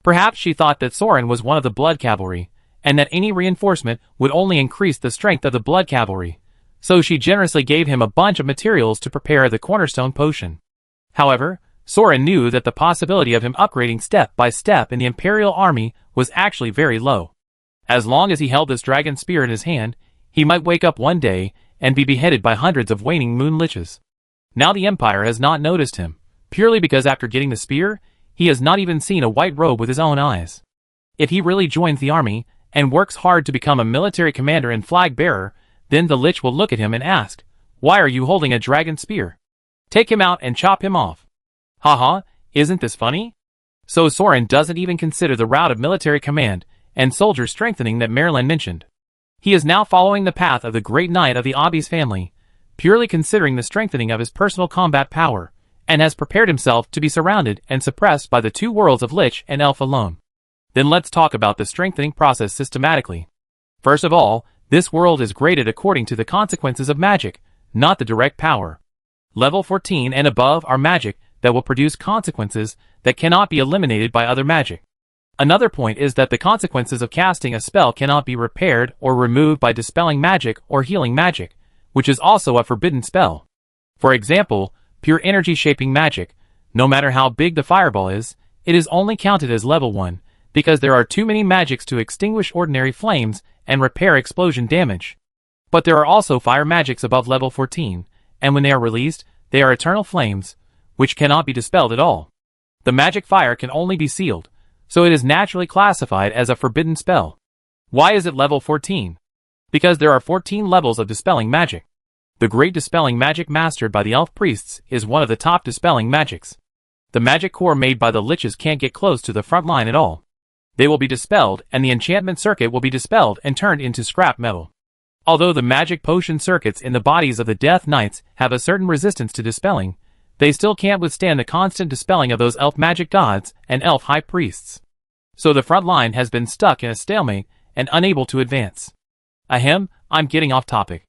Perhaps she thought that Soran was one of the Blood Cavalry, and that any reinforcement would only increase the strength of the Blood Cavalry, so she generously gave him a bunch of materials to prepare the cornerstone potion. However, Soran knew that the possibility of him upgrading step by step in the Imperial army was actually very low. As long as he held this dragon spear in his hand, he might wake up one day and be beheaded by hundreds of waning moon liches. Now the Empire has not noticed him, purely because after getting the spear, he has not even seen a white robe with his own eyes. If he really joins the army, and works hard to become a military commander and flag bearer, then the lich will look at him and ask, "Why are you holding a dragon spear? Take him out and chop him off." Haha, isn't this funny? So Soran doesn't even consider the route of military command and soldier strengthening that Merlin mentioned. He is now following the path of the Great Knight of the Obby's family, purely considering the strengthening of his personal combat power, and has prepared himself to be surrounded and suppressed by the two worlds of Lich and Elf alone. Then let's talk about the strengthening process systematically. First of all, this world is graded according to the consequences of magic, not the direct power. Level 14 and above are magic that will produce consequences that cannot be eliminated by other magic. Another point is that the consequences of casting a spell cannot be repaired or removed by dispelling magic or healing magic, which is also a forbidden spell. For example, pure energy shaping magic, no matter how big the fireball is, it is only counted as level 1, because there are too many magics to extinguish ordinary flames and repair explosion damage. But there are also fire magics above level 14, and when they are released, They are eternal flames, which cannot be dispelled at all. The magic fire can only be sealed, so it is naturally classified as a forbidden spell. Why is it level 14? Because there are 14 levels of dispelling magic. The great dispelling magic mastered by the elf priests is one of the top dispelling magics. The magic core made by the liches can't get close to the front line at all. They will be dispelled, and the enchantment circuit will be dispelled and turned into scrap metal. Although the magic potion circuits in the bodies of the Death Knights have a certain resistance to dispelling, they still can't withstand the constant dispelling of those elf magic gods and elf high priests. So the front line has been stuck in a stalemate and unable to advance. Ahem, I'm getting off topic.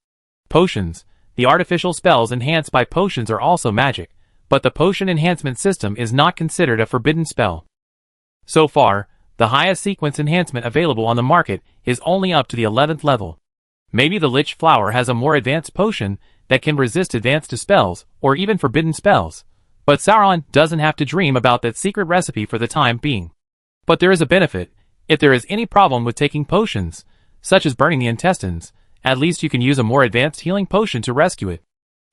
Potions. The artificial spells enhanced by potions are also magic, but the potion enhancement system is not considered a forbidden spell. So far, the highest sequence enhancement available on the market is only up to the 11th level. Maybe the Lich Flower has a more advanced potion that can resist advanced dispels, or even forbidden spells, but Soran doesn't have to dream about that secret recipe for the time being. But there is a benefit. If there is any problem with taking potions, such as burning the intestines, at least you can use a more advanced healing potion to rescue it.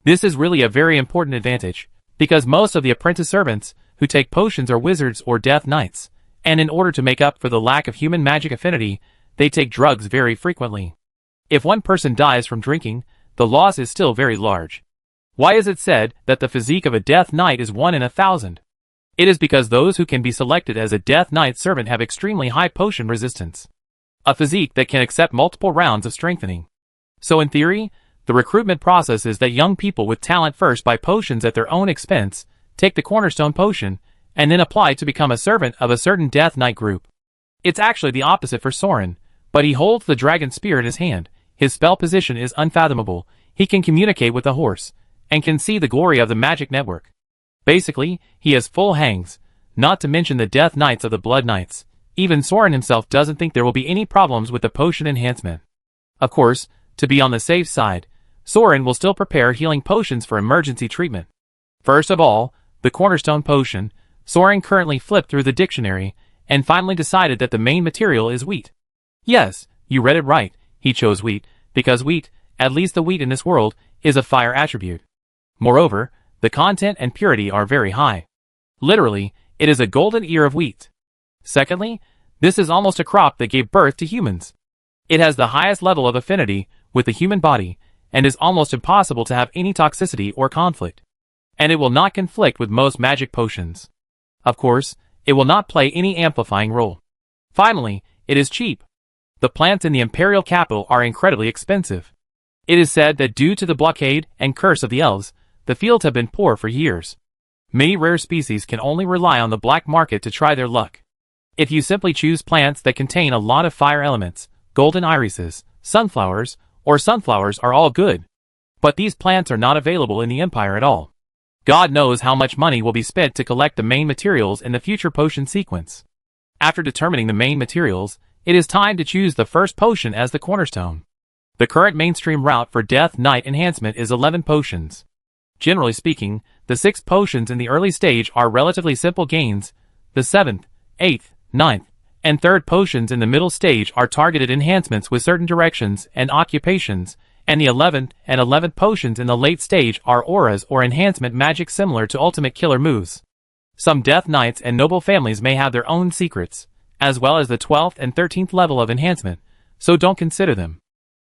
This is really a very important advantage, because most of the apprentice servants who take potions are wizards or death knights, and in order to make up for the lack of human magic affinity, they take drugs very frequently. If one person dies from drinking, the loss is still very large. Why is it said that the physique of a death knight is 1 in 1,000? It is because those who can be selected as a death knight servant have extremely high potion resistance. A physique that can accept multiple rounds of strengthening. So in theory, the recruitment process is that young people with talent first buy potions at their own expense, take the cornerstone potion, and then apply to become a servant of a certain death knight group. It's actually the opposite for Soran, but he holds the dragon spear in his hand. His spell position is unfathomable. He can communicate with the horse, and can see the glory of the magic network. Basically, he has full hangs, not to mention the death knights of the blood knights. Even Soran himself doesn't think there will be any problems with the potion enhancement. Of course, to be on the safe side, Soran will still prepare healing potions for emergency treatment. First of all, the cornerstone potion. Soran currently flipped through the dictionary, and finally decided that the main material is wheat. Yes, you read it right, he chose wheat, because wheat, at least the wheat in this world, is a fire attribute. Moreover, the content and purity are very high. Literally, it is a golden ear of wheat. Secondly, this is almost a crop that gave birth to humans. It has the highest level of affinity with the human body, and is almost impossible to have any toxicity or conflict. And it will not conflict with most magic potions. Of course, it will not play any amplifying role. Finally, it is cheap. The plants in the imperial capital are incredibly expensive. It is said that due to the blockade and curse of the elves, the fields have been poor for years. Many rare species can only rely on the black market to try their luck. If you simply choose plants that contain a lot of fire elements, golden irises, sunflowers, or sunflowers are all good. But these plants are not available in the Empire at all. God knows how much money will be spent to collect the main materials in the future potion sequence. After determining the main materials, it is time to choose the first potion as the cornerstone. The current mainstream route for Death Knight enhancement is 11 potions. Generally speaking, the 6 potions in the early stage are relatively simple gains. The 7th, 8th, 9th, and 3rd potions in the middle stage are targeted enhancements with certain directions and occupations, and the 11th and 11th potions in the late stage are auras or enhancement magic similar to ultimate killer moves. Some Death Knights and noble families may have their own secrets, as well as the 12th and 13th level of enhancement, so don't consider them.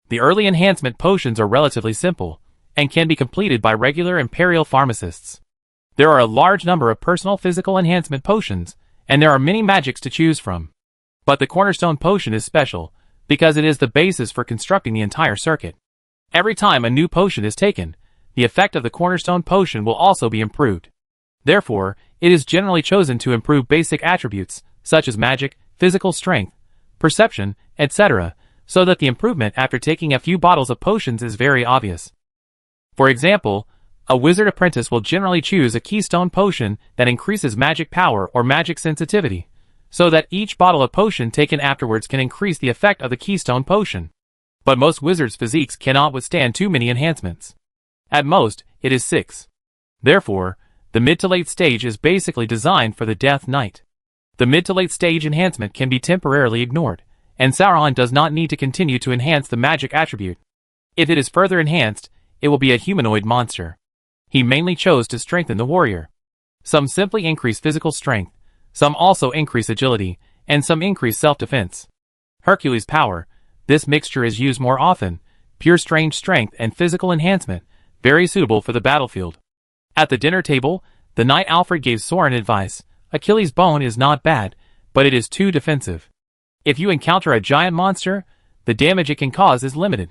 The early enhancement potions are relatively simple, and can be completed by regular imperial pharmacists. There are a large number of personal physical enhancement potions, and there are many magics to choose from. But the cornerstone potion is special, because it is the basis for constructing the entire circuit. Every time a new potion is taken, the effect of the cornerstone potion will also be improved. Therefore, it is generally chosen to improve basic attributes, such as magic, physical strength, perception, etc., so that the improvement after taking a few bottles of potions is very obvious. For example, a wizard apprentice will generally choose a keystone potion that increases magic power or magic sensitivity, so that each bottle of potion taken afterwards can increase the effect of the keystone potion. But most wizards' physiques cannot withstand too many enhancements. At most, it is 6. Therefore, the mid to late stage is basically designed for the Death Knight. The mid to late stage enhancement can be temporarily ignored, and Soran does not need to continue to enhance the magic attribute. If it is further enhanced, it will be a humanoid monster. He mainly chose to strengthen the warrior. Some simply increase physical strength, some also increase agility, and some increase self-defense. Hercules' power, this mixture is used more often, pure strange strength and physical enhancement, very suitable for the battlefield. At the dinner table, the knight Alfred gave Soran advice. Achilles' bone is not bad, but it is too defensive. If you encounter a giant monster, the damage it can cause is limited.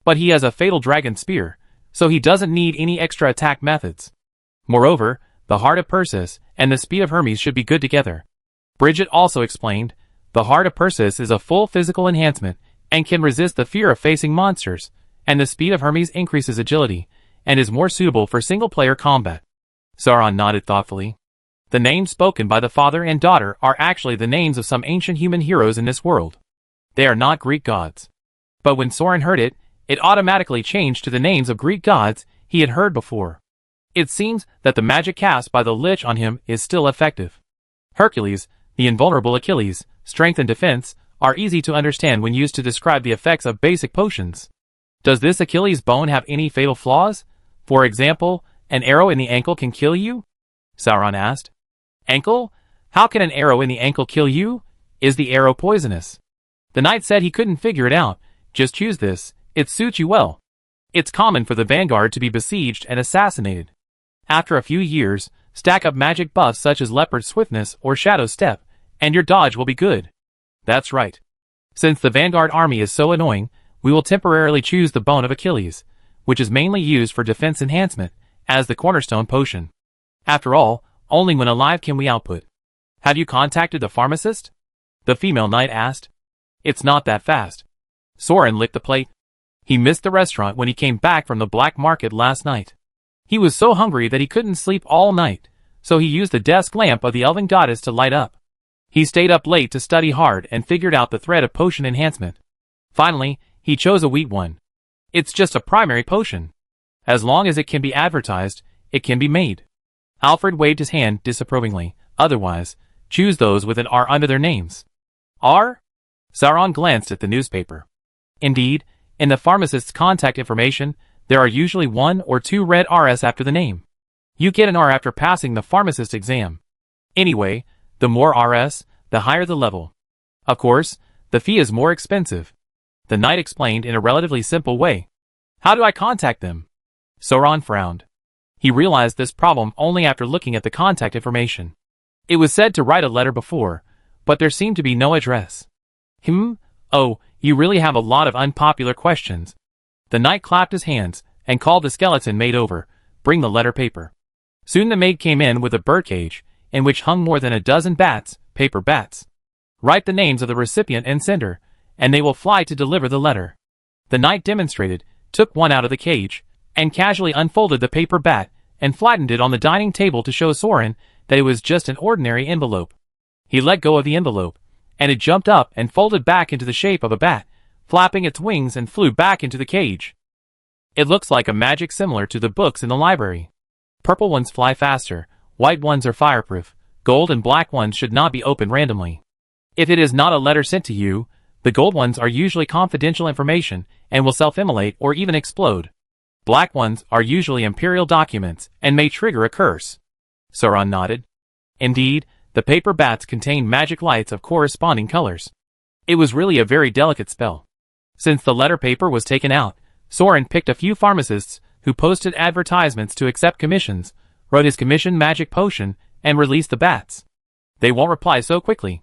But he has a fatal dragon spear, so he doesn't need any extra attack methods. Moreover, the heart of Perseus and the speed of Hermes should be good together. Bridget also explained, the heart of Perseus is a full physical enhancement and can resist the fear of facing monsters, and the speed of Hermes increases agility and is more suitable for single-player combat. Soran nodded thoughtfully. The names spoken by the father and daughter are actually the names of some ancient human heroes in this world. They are not Greek gods. But when Soran heard it, it automatically changed to the names of Greek gods he had heard before. It seems that the magic cast by the lich on him is still effective. Hercules, the invulnerable Achilles, strength and defense, are easy to understand when used to describe the effects of basic potions. Does this Achilles bone have any fatal flaws? For example, an arrow in the ankle can kill you? Soran asked. Ankle? How can an arrow in the ankle kill you? Is the arrow poisonous? The knight said he couldn't figure it out. Just choose this, it suits you well. It's common for the Vanguard to be besieged and assassinated. After a few years, stack up magic buffs such as Leopard Swiftness or Shadow Step, and your dodge will be good. That's right. Since the Vanguard army is so annoying, we will temporarily choose the Bone of Achilles, which is mainly used for defense enhancement, as the cornerstone potion. After all, only when alive can we output. Have you contacted the pharmacist? The female knight asked. It's not that fast. Soran licked the plate. He missed the restaurant when he came back from the black market last night. He was so hungry that he couldn't sleep all night, so he used the desk lamp of the elven goddess to light up. He stayed up late to study hard and figured out the thread of potion enhancement. Finally, he chose a wheat one. It's just a primary potion. As long as it can be advertised, it can be made. Alfred waved his hand disapprovingly. Otherwise, choose those with an R under their names. R? Soran glanced at the newspaper. Indeed, in the pharmacist's contact information, there are usually 1 or 2 red RS after the name. You get an R after passing the pharmacist exam. Anyway, the more RS, the higher the level. Of course, the fee is more expensive. The knight explained in a relatively simple way. How do I contact them? Soran frowned. He realized this problem only after looking at the contact information. It was said to write a letter before, but there seemed to be no address. Oh, you really have a lot of unpopular questions. The knight clapped his hands and called the skeleton maid over. Bring the letter paper. Soon the maid came in with a birdcage, in which hung more than a dozen bats, paper bats. Write the names of the recipient and sender, and they will fly to deliver the letter. The knight demonstrated, took one out of the cage, and casually unfolded the paper bat, and flattened it on the dining table to show Soran that it was just an ordinary envelope. He let go of the envelope, and it jumped up and folded back into the shape of a bat, flapping its wings and flew back into the cage. It looks like a magic similar to the books in the library. Purple ones fly faster, white ones are fireproof, gold and black ones should not be opened randomly. If it is not a letter sent to you, the gold ones are usually confidential information and will self-immolate or even explode. Black ones are usually imperial documents and may trigger a curse. Soran nodded. Indeed, the paper bats contained magic lights of corresponding colors. It was really a very delicate spell. Since the letter paper was taken out, Soran picked a few pharmacists who posted advertisements to accept commissions, wrote his commission magic potion, and released the bats. They won't reply so quickly.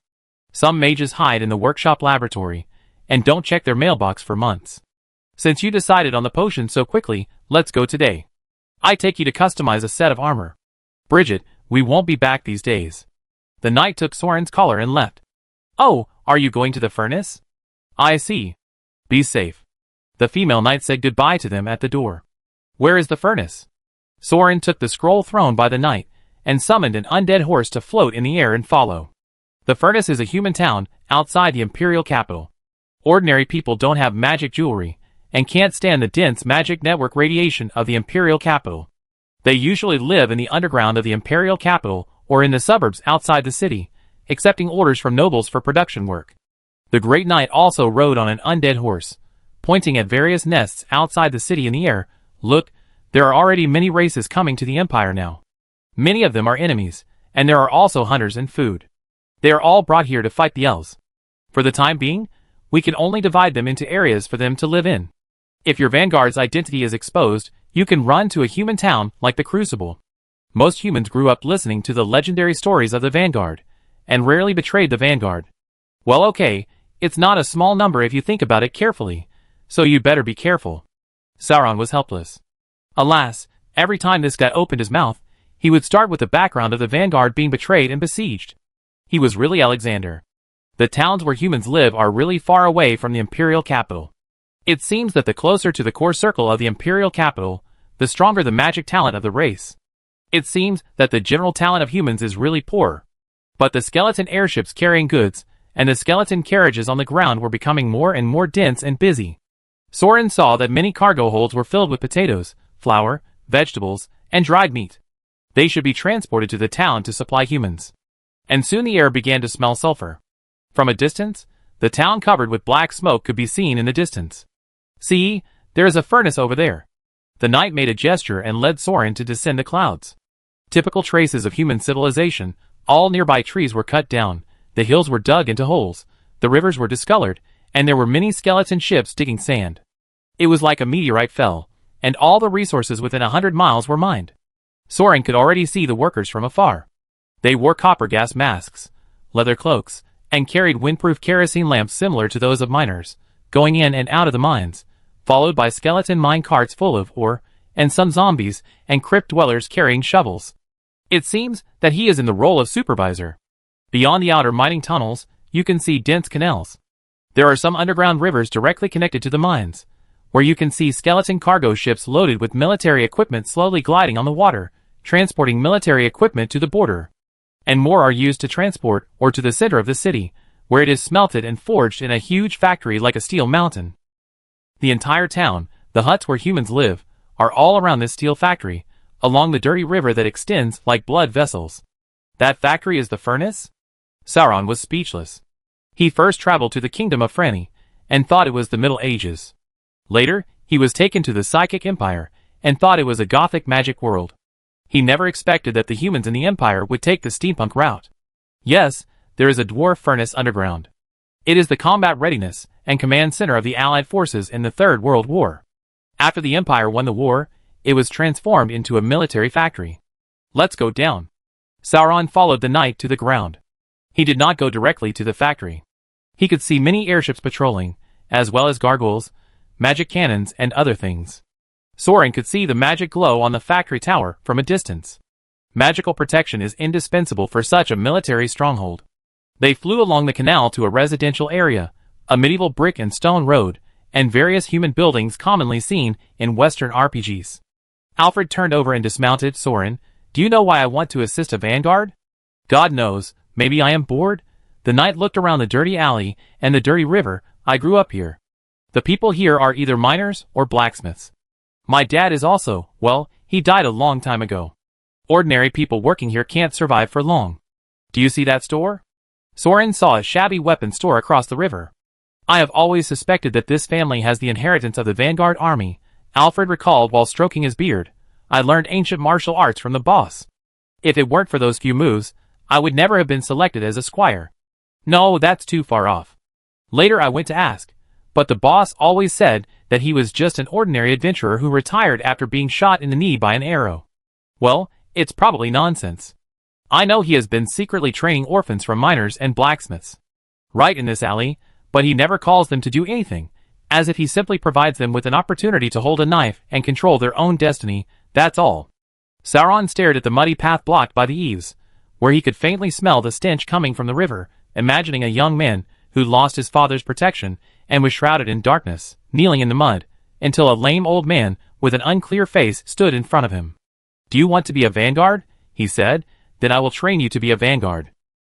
Some mages hide in the workshop laboratory and don't check their mailbox for months. Since you decided on the potion so quickly, let's go today. I take you to customize a set of armor. Bridget, we won't be back these days. The knight took Soran's collar and left. Oh, are you going to the furnace? I see. Be safe. The female knight said goodbye to them at the door. Where is the furnace? Soran took the scroll thrown by the knight and summoned an undead horse to float in the air and follow. The furnace is a human town outside the imperial capital. Ordinary people don't have magic jewelry and can't stand the dense magic network radiation of the imperial capital. They usually live in the underground of the imperial capital or in the suburbs outside the city, accepting orders from nobles for production work. The great knight also rode on an undead horse, pointing at various nests outside the city in the air. Look, There are already many races coming to the Empire now. Many of them are enemies, and there are also hunters and food. They are all brought here to fight the elves. For the time being, we can only divide them into areas for them to live in. If your Vanguard's identity is exposed, you can run to a human town like the Crucible. Most humans grew up listening to the legendary stories of the Vanguard, and rarely betrayed the Vanguard. Well, okay, it's not a small number if you think about it carefully, so you'd better be careful. Soran was helpless. Alas, every time this guy opened his mouth, he would start with the background of the Vanguard being betrayed and besieged. He was really Alexander. The towns where humans live are really far away from the Imperial capital. It seems that the closer to the core circle of the Imperial capital, the stronger the magic talent of the race. It seems that the general talent of humans is really poor. But the skeleton airships carrying goods, and the skeleton carriages on the ground were becoming more and more dense and busy. Soran saw that many cargo holds were filled with potatoes, flour, vegetables, and dried meat. They should be transported to the town to supply humans. And soon the air began to smell sulfur. From a distance, the town covered with black smoke could be seen in the distance. See, there is a furnace over there. The knight made a gesture and led Soran to descend the clouds. Typical traces of human civilization, all nearby trees were cut down, the hills were dug into holes, the rivers were discolored, and there were many skeleton ships digging sand. It was like a meteorite fell, and all the resources within 100 miles were mined. Soran could already see the workers from afar. They wore copper gas masks, leather cloaks, and carried windproof kerosene lamps similar to those of miners, going in and out of the mines, followed by skeleton mine carts full of ore, and some zombies and crypt dwellers carrying shovels. It seems that he is in the role of supervisor. Beyond the outer mining tunnels, you can see dense canals. There are some underground rivers directly connected to the mines, where you can see skeleton cargo ships loaded with military equipment slowly gliding on the water, transporting military equipment to the border. And more are used to transport or to the center of the city, where it is smelted and forged in a huge factory like a steel mountain. The entire town, the huts where humans live, are all around this steel factory, along the dirty river that extends like blood vessels. That factory is the furnace? Soran was speechless. He first traveled to the kingdom of Franny, and thought it was the Middle Ages. Later, he was taken to the Psychic Empire, and thought it was a gothic magic world. He never expected that the humans in the Empire would take the steampunk route. Yes, there is a dwarf furnace underground. It is the combat readiness and command center of the Allied forces in the Third World War. After the Empire won the war, it was transformed into a military factory. Let's go down. Soran followed the knight to the ground. He did not go directly to the factory. He could see many airships patrolling, as well as gargoyles, magic cannons, and other things. Soran could see the magic glow on the factory tower from a distance. Magical protection is indispensable for such a military stronghold. They flew along the canal to a residential area, a medieval brick and stone road, and various human buildings commonly seen in Western RPGs. Alfred turned over and dismounted. Soran, do you know why I want to assist a Vanguard? God knows, maybe I am bored? The knight looked around the dirty alley and the dirty river. I grew up here. The people here are either miners or blacksmiths. My dad is also, well, he died a long time ago. Ordinary people working here can't survive for long. Do you see that store? Soran saw a shabby weapon store across the river. I have always suspected that this family has the inheritance of the Vanguard army, Alfred recalled while stroking his beard. I learned ancient martial arts from the boss. If it weren't for those few moves, I would never have been selected as a squire. No, that's too far off. Later I went to ask, but the boss always said that he was just an ordinary adventurer who retired after being shot in the knee by an arrow. Well, it's probably nonsense. I know he has been secretly training orphans from miners and blacksmiths. Right in this alley, but he never calls them to do anything, as if he simply provides them with an opportunity to hold a knife and control their own destiny, that's all. Soran stared at the muddy path blocked by the eaves, where he could faintly smell the stench coming from the river, imagining a young man who lost his father's protection and was shrouded in darkness, kneeling in the mud, until a lame old man with an unclear face stood in front of him. Do you want to be a Vanguard? He said. Then I will train you to be a Vanguard.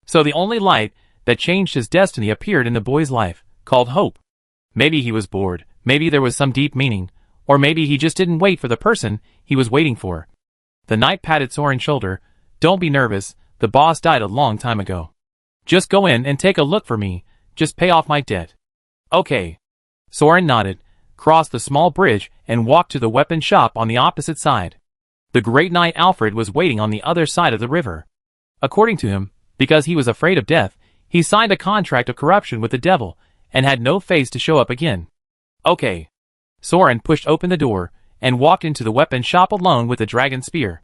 So the only light that changed his destiny appeared in the boy's life, called hope. Maybe he was bored, maybe there was some deep meaning, or maybe he just didn't wait for the person he was waiting for. The knight patted Soran's shoulder. Don't be nervous, the boss died a long time ago. Just go in and take a look for me, just pay off my debt. Okay. Soran nodded, crossed the small bridge and walked to the weapon shop on the opposite side. The great knight Alfred was waiting on the other side of the river. According to him, because he was afraid of death, he signed a contract of corruption with the devil and had no face to show up again. Okay. Soran pushed open the door and walked into the weapon shop alone with the dragon spear.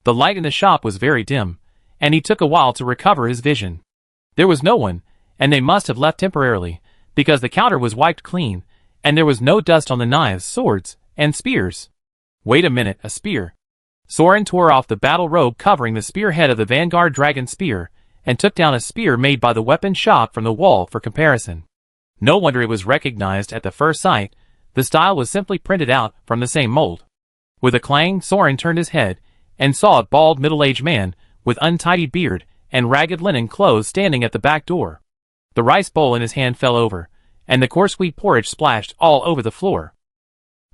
The light in the shop was very dim, and he took a while to recover his vision. There was no one, and they must have left temporarily, because the counter was wiped clean, and there was no dust on the knives, swords, and spears. Wait a minute, a spear. Soran tore off the battle robe covering the spearhead of the Vanguard dragon spear, and took down a spear made by the weapon shop from the wall for comparison. No wonder it was recognized at the first sight. The style was simply printed out from the same mold. With a clang, Soran turned his head, and saw a bald middle-aged man, with untidy beard, and ragged linen clothes standing at the back door. The rice bowl in his hand fell over, and the coarse wheat porridge splashed all over the floor.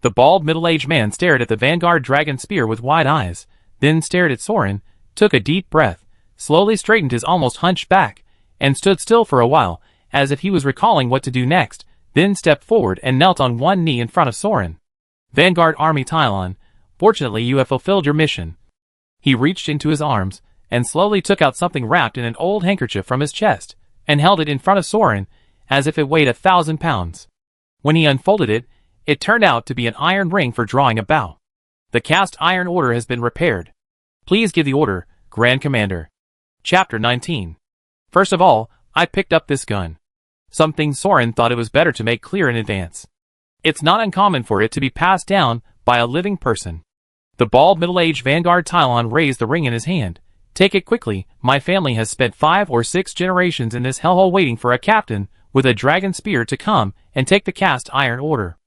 The bald middle-aged man stared at the Vanguard dragon spear with wide eyes, then stared at Soran, took a deep breath, slowly straightened his almost hunched back, and stood still for a while, as if he was recalling what to do next, then stepped forward and knelt on one knee in front of Soran. Vanguard Army Tylon, fortunately you have fulfilled your mission. He reached into his arms, and slowly took out something wrapped in an old handkerchief from his chest, and held it in front of Soran, as if it weighed 1,000 pounds. When he unfolded it, it turned out to be an iron ring for drawing a bow. The cast iron order has been repaired. Please give the order, Grand Commander. Chapter 19. First of all, I picked up this gun. Something Soran thought it was better to make clear in advance. It's not uncommon for it to be passed down by a living person. The bald middle-aged Vanguard Tylon raised the ring in his hand. Take it quickly, my family has spent 5 or 6 generations in this hellhole waiting for a captain with a dragon spear to come and take the cast iron order.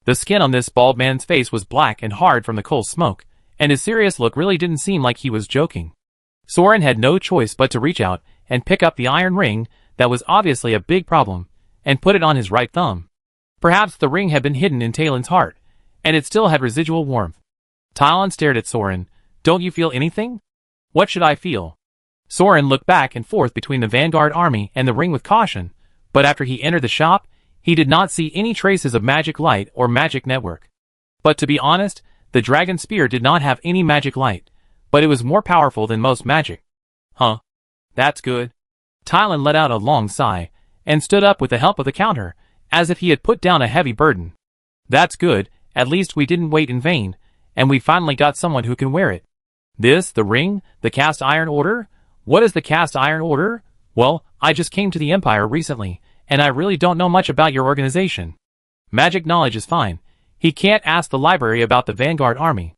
The skin on this bald man's face was black and hard from the coal smoke, and his serious look really didn't seem like he was joking. Soran had no choice but to reach out and pick up the iron ring that was obviously a big problem, and put it on his right thumb. Perhaps the ring had been hidden in Talon's heart, and it still had residual warmth. Talon stared at Soran. Don't you feel anything? What should I feel? Soran looked back and forth between the Vanguard army and the ring with caution, but after he entered the shop, he did not see any traces of magic light or magic network. But to be honest, the dragon spear did not have any magic light, but it was more powerful than most magic. Huh. That's good. Talon let out a long sigh, and stood up with the help of the counter, as if he had put down a heavy burden. That's good, at least we didn't wait in vain, and we finally got someone who can wear it. This, the ring, the cast iron order? What is the cast iron order? Well, I just came to the Empire recently, and I really don't know much about your organization. Magic knowledge is fine. He can't ask the library about the Vanguard army.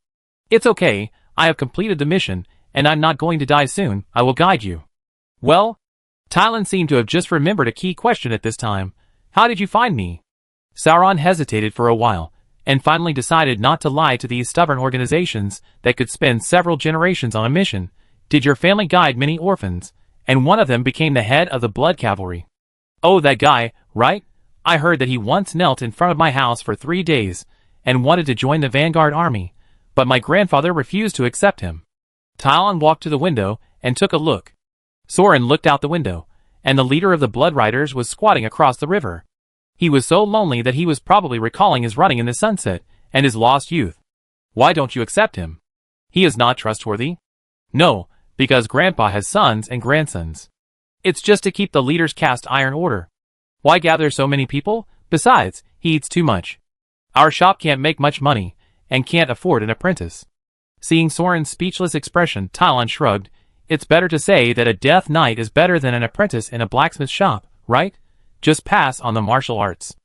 It's okay, I have completed the mission, and I'm not going to die soon, I will guide you. Well? Talon seemed to have just remembered a key question at this time. How did you find me? Soran hesitated for a while, and finally decided not to lie to these stubborn organizations that could spend several generations on a mission. Did your family guide many orphans, and one of them became the head of the blood cavalry? Oh, that guy, right? I heard that he once knelt in front of my house for 3 days, and wanted to join the Vanguard army, but my grandfather refused to accept him. Talon walked to the window, and took a look. Soran looked out the window, and the leader of the Blood Riders was squatting across the river. He was so lonely that he was probably recalling his running in the sunset, and his lost youth. Why don't you accept him? He is not trustworthy? No, because Grandpa has sons and grandsons. It's just to keep the leader's cast iron order. Why gather so many people? Besides, he eats too much. Our shop can't make much money, and can't afford an apprentice. Seeing Soran's speechless expression, Talon shrugged. It's better to say that a death knight is better than an apprentice in a blacksmith shop, right? Just pass on the martial arts.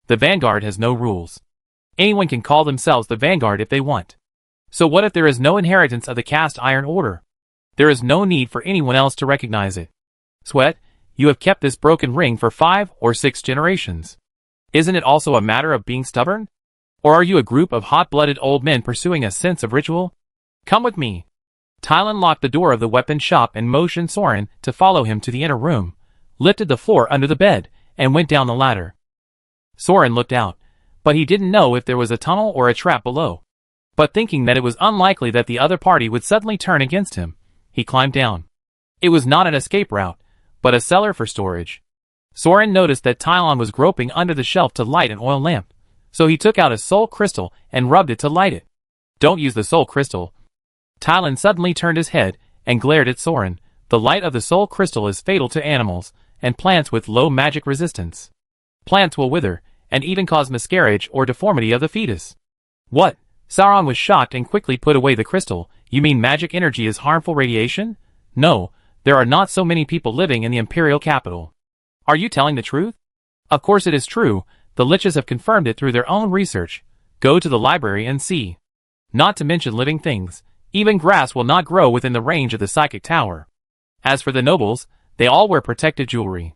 The Vanguard has no rules. Anyone can call themselves the Vanguard if they want. So what if there is no inheritance of the cast iron order? There is no need for anyone else to recognize it. Sweat, you have kept this broken ring for 5 or 6 generations. Isn't it also a matter of being stubborn? Or are you a group of hot-blooded old men pursuing a sense of ritual? Come with me. Talon locked the door of the weapon shop and motioned Soran to follow him to the inner room, lifted the floor under the bed, and went down the ladder. Soran looked out, but he didn't know if there was a tunnel or a trap below. But thinking that it was unlikely that the other party would suddenly turn against him, he climbed down. It was not an escape route, but a cellar for storage. Soran noticed that Talon was groping under the shelf to light an oil lamp, So he took out a soul crystal and rubbed it to light it. Don't use the soul crystal. Tylan suddenly turned his head and glared at Soran. The light of the soul crystal is fatal to animals and plants with low magic resistance. Plants will wither and even cause miscarriage or deformity of the fetus. What? Soran was shocked and quickly put away the crystal. You mean magic energy is harmful radiation? No, there are not so many people living in the imperial capital. Are you telling the truth? Of course it is true. The liches have confirmed it through their own research. Go to the library and see. Not to mention living things. Even grass will not grow within the range of the psychic tower. As for the nobles, they all wear protective jewelry.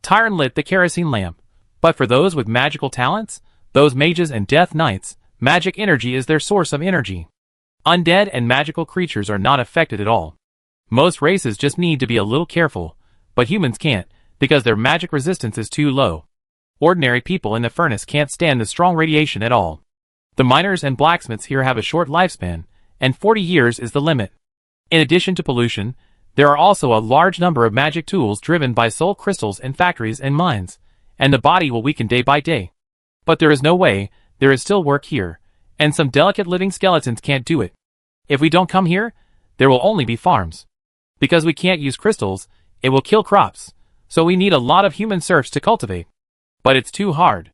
Tyran lit the kerosene lamp. But for those with magical talents, those mages and death knights, magic energy is their source of energy. Undead and magical creatures are not affected at all. Most races just need to be a little careful, but humans can't, because their magic resistance is too low. Ordinary people in the furnace can't stand the strong radiation at all. The miners and blacksmiths here have a short lifespan, and 40 years is the limit. In addition to pollution, there are also a large number of magic tools driven by soul crystals in factories and mines, and the body will weaken day by day. But there is no way, there is still work here, and some delicate living skeletons can't do it. If we don't come here, there will only be farms. Because we can't use crystals, it will kill crops, so we need a lot of human serfs to cultivate. But it's too hard.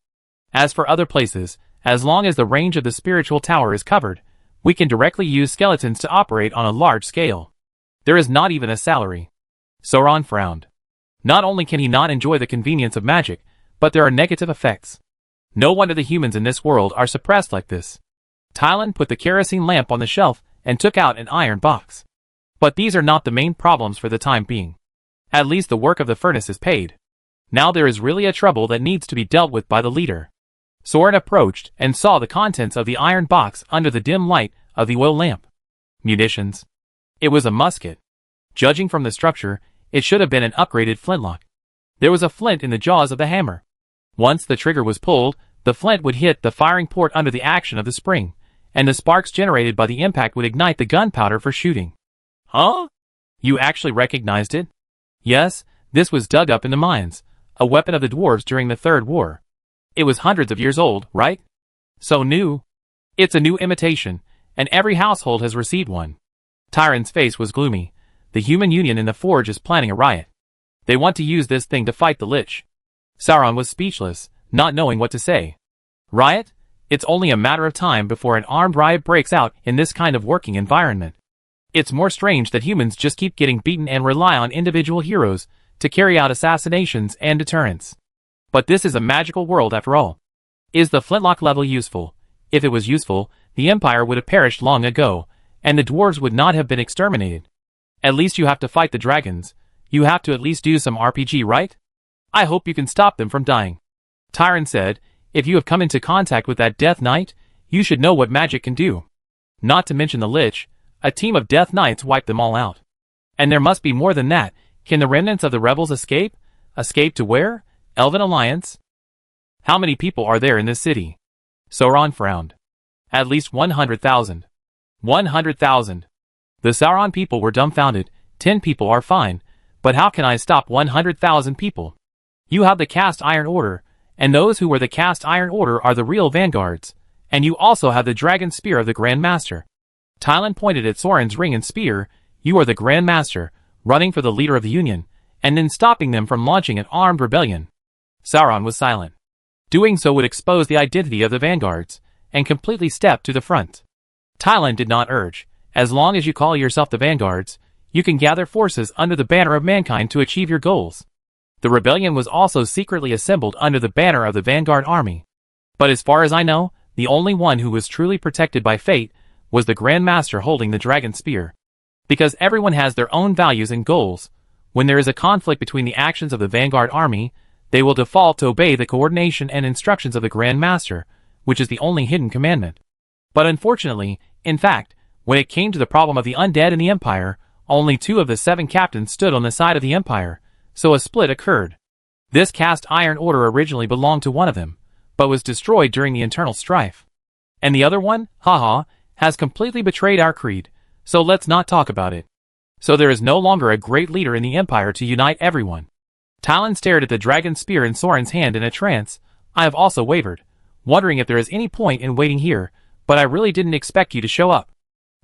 As for other places, as long as the range of the spiritual tower is covered, we can directly use skeletons to operate on a large scale. There is not even a salary. Soran frowned. Not only can he not enjoy the convenience of magic, but there are negative effects. No wonder the humans in this world are suppressed like this. Tylan put the kerosene lamp on the shelf and took out an iron box. But these are not the main problems for the time being. At least the work of the furnace is paid. Now there is really a trouble that needs to be dealt with by the leader. Soran approached and saw the contents of the iron box under the dim light of the oil lamp. Munitions. It was a musket. Judging from the structure, it should have been an upgraded flintlock. There was a flint in the jaws of the hammer. Once the trigger was pulled, the flint would hit the firing port under the action of the spring, and the sparks generated by the impact would ignite the gunpowder for shooting. Huh? You actually recognized it? Yes, this was dug up in the mines, a weapon of the dwarves during the Third War. It was hundreds of years old, right? So new. It's a new imitation, and every household has received one. Tyran's face was gloomy. The human union in the forge is planning a riot. They want to use this thing to fight the lich. Soran was speechless, not knowing what to say. Riot? It's only a matter of time before an armed riot breaks out in this kind of working environment. It's more strange that humans just keep getting beaten and rely on individual heroes to carry out assassinations and deterrence. But this is a magical world after all. Is the flintlock level useful? If it was useful, the Empire would have perished long ago, and the dwarves would not have been exterminated. At least you have to fight the dragons. You have to at least do some RPG, right? I hope you can stop them from dying. Tyran said, if you have come into contact with that Death Knight, you should know what magic can do. Not to mention the lich, a team of Death Knights wiped them all out. And there must be more than that. Can the remnants of the rebels escape? Escape to where? Elven Alliance? How many people are there in this city? Soran frowned. At least 100,000. 100,000. The Sauron people were dumbfounded. 10 people are fine, but how can I stop 100,000 people? You have the Cast Iron Order, and those who were the Cast Iron Order are the real vanguards, and you also have the Dragon Spear of the Grand Master. Tylan pointed at Soran's ring and spear. You are the Grand Master, running for the leader of the Union, and then stopping them from launching an armed rebellion. Soran was silent. Doing so would expose the identity of the vanguards, and completely step to the front. Tylan did not urge. As long as you call yourself the vanguards, you can gather forces under the banner of mankind to achieve your goals. The rebellion was also secretly assembled under the banner of the Vanguard army. But as far as I know, the only one who was truly protected by fate was the Grand Master holding the Dragon Spear. Because everyone has their own values and goals, when there is a conflict between the actions of the Vanguard army, they will default to obey the coordination and instructions of the Grand Master, which is the only hidden commandment. But unfortunately, in fact, when it came to the problem of the undead in the Empire, only 2 of the 7 captains stood on the side of the Empire, so a split occurred. This Cast Iron Order originally belonged to one of them, but was destroyed during the internal strife. And the other one, has completely betrayed our creed, so let's not talk about it. So there is no longer a great leader in the Empire to unite everyone. Tylan stared at the dragon spear in Soran's hand in a trance. I have also wavered. wondering if there is any point in waiting here, but I really didn't expect you to show up.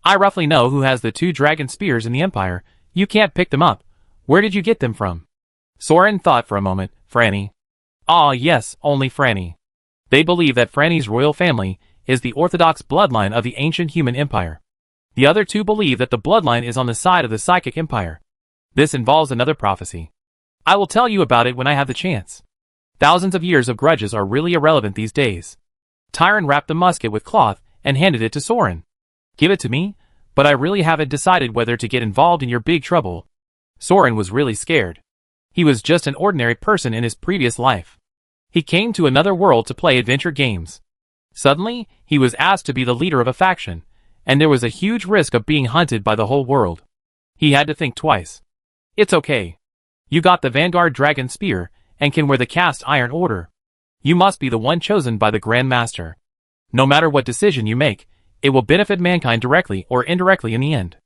I roughly know who has the 2 dragon spears in the Empire. You can't pick them up. Where did you get them from? Soran thought for a moment. Franny. Ah yes, only Franny. They believe that Franny's royal family is the orthodox bloodline of the ancient human empire. The other 2 believe that the bloodline is on the side of the psychic empire. This involves another prophecy. I will tell you about it when I have the chance. Thousands of years of grudges are really irrelevant these days. Tyron wrapped the musket with cloth and handed it to Soran. Give it to me, but I really haven't decided whether to get involved in your big trouble. Soran was really scared. He was just an ordinary person in his previous life. He came to another world to play adventure games. Suddenly, he was asked to be the leader of a faction, and there was a huge risk of being hunted by the whole world. He had to think twice. It's okay. You got the Vanguard Dragon Spear, and can wear the Cast Iron Order. You must be the one chosen by the Grand Master. No matter what decision you make, it will benefit mankind directly or indirectly in the end.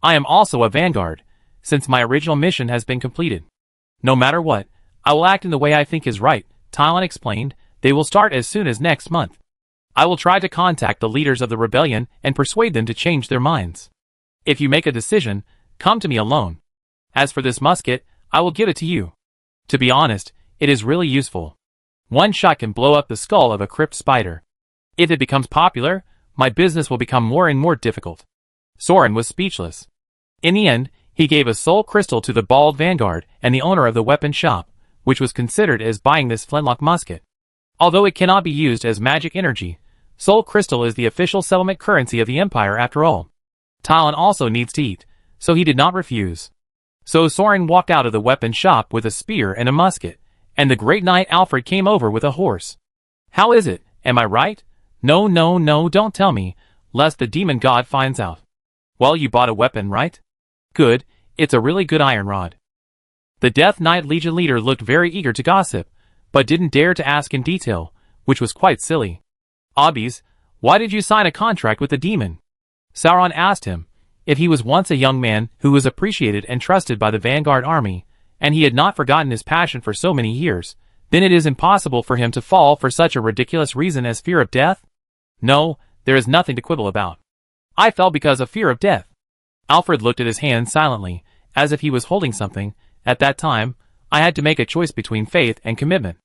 I am also a Vanguard, since my original mission has been completed. No matter what, I will act in the way I think is right, Tyron explained. They will start as soon as next month. I will try to contact the leaders of the rebellion and persuade them to change their minds. If you make a decision, come to me alone. As for this musket, I will give it to you. To be honest, it is really useful. One shot can blow up the skull of a crypt spider. If it becomes popular, my business will become more and more difficult. Soran was speechless. In the end, he gave a soul crystal to the bald Vanguard and the owner of the weapon shop, which was considered as buying this flintlock musket. Although it cannot be used as magic energy, soul crystal is the official settlement currency of the Empire after all. Tyron also needs to eat, so he did not refuse. So Soran walked out of the weapon shop with a spear and a musket, and the great knight Alfred came over with a horse. How is it? Am I right? No, don't tell me, lest the demon god finds out. Well, you bought a weapon, right? Good, it's a really good iron rod. The Death Knight Legion leader looked very eager to gossip, but didn't dare to ask in detail, which was quite silly. Obbies, why did you sign a contract with the demon? Sauron asked him. If he was once a young man who was appreciated and trusted by the Vanguard army, and he had not forgotten his passion for so many years, then it is impossible for him to fall for such a ridiculous reason as fear of death? No, there is nothing to quibble about. I fell because of fear of death. Alfred looked at his hand silently, as if he was holding something. At that time, I had to make a choice between faith and commitment.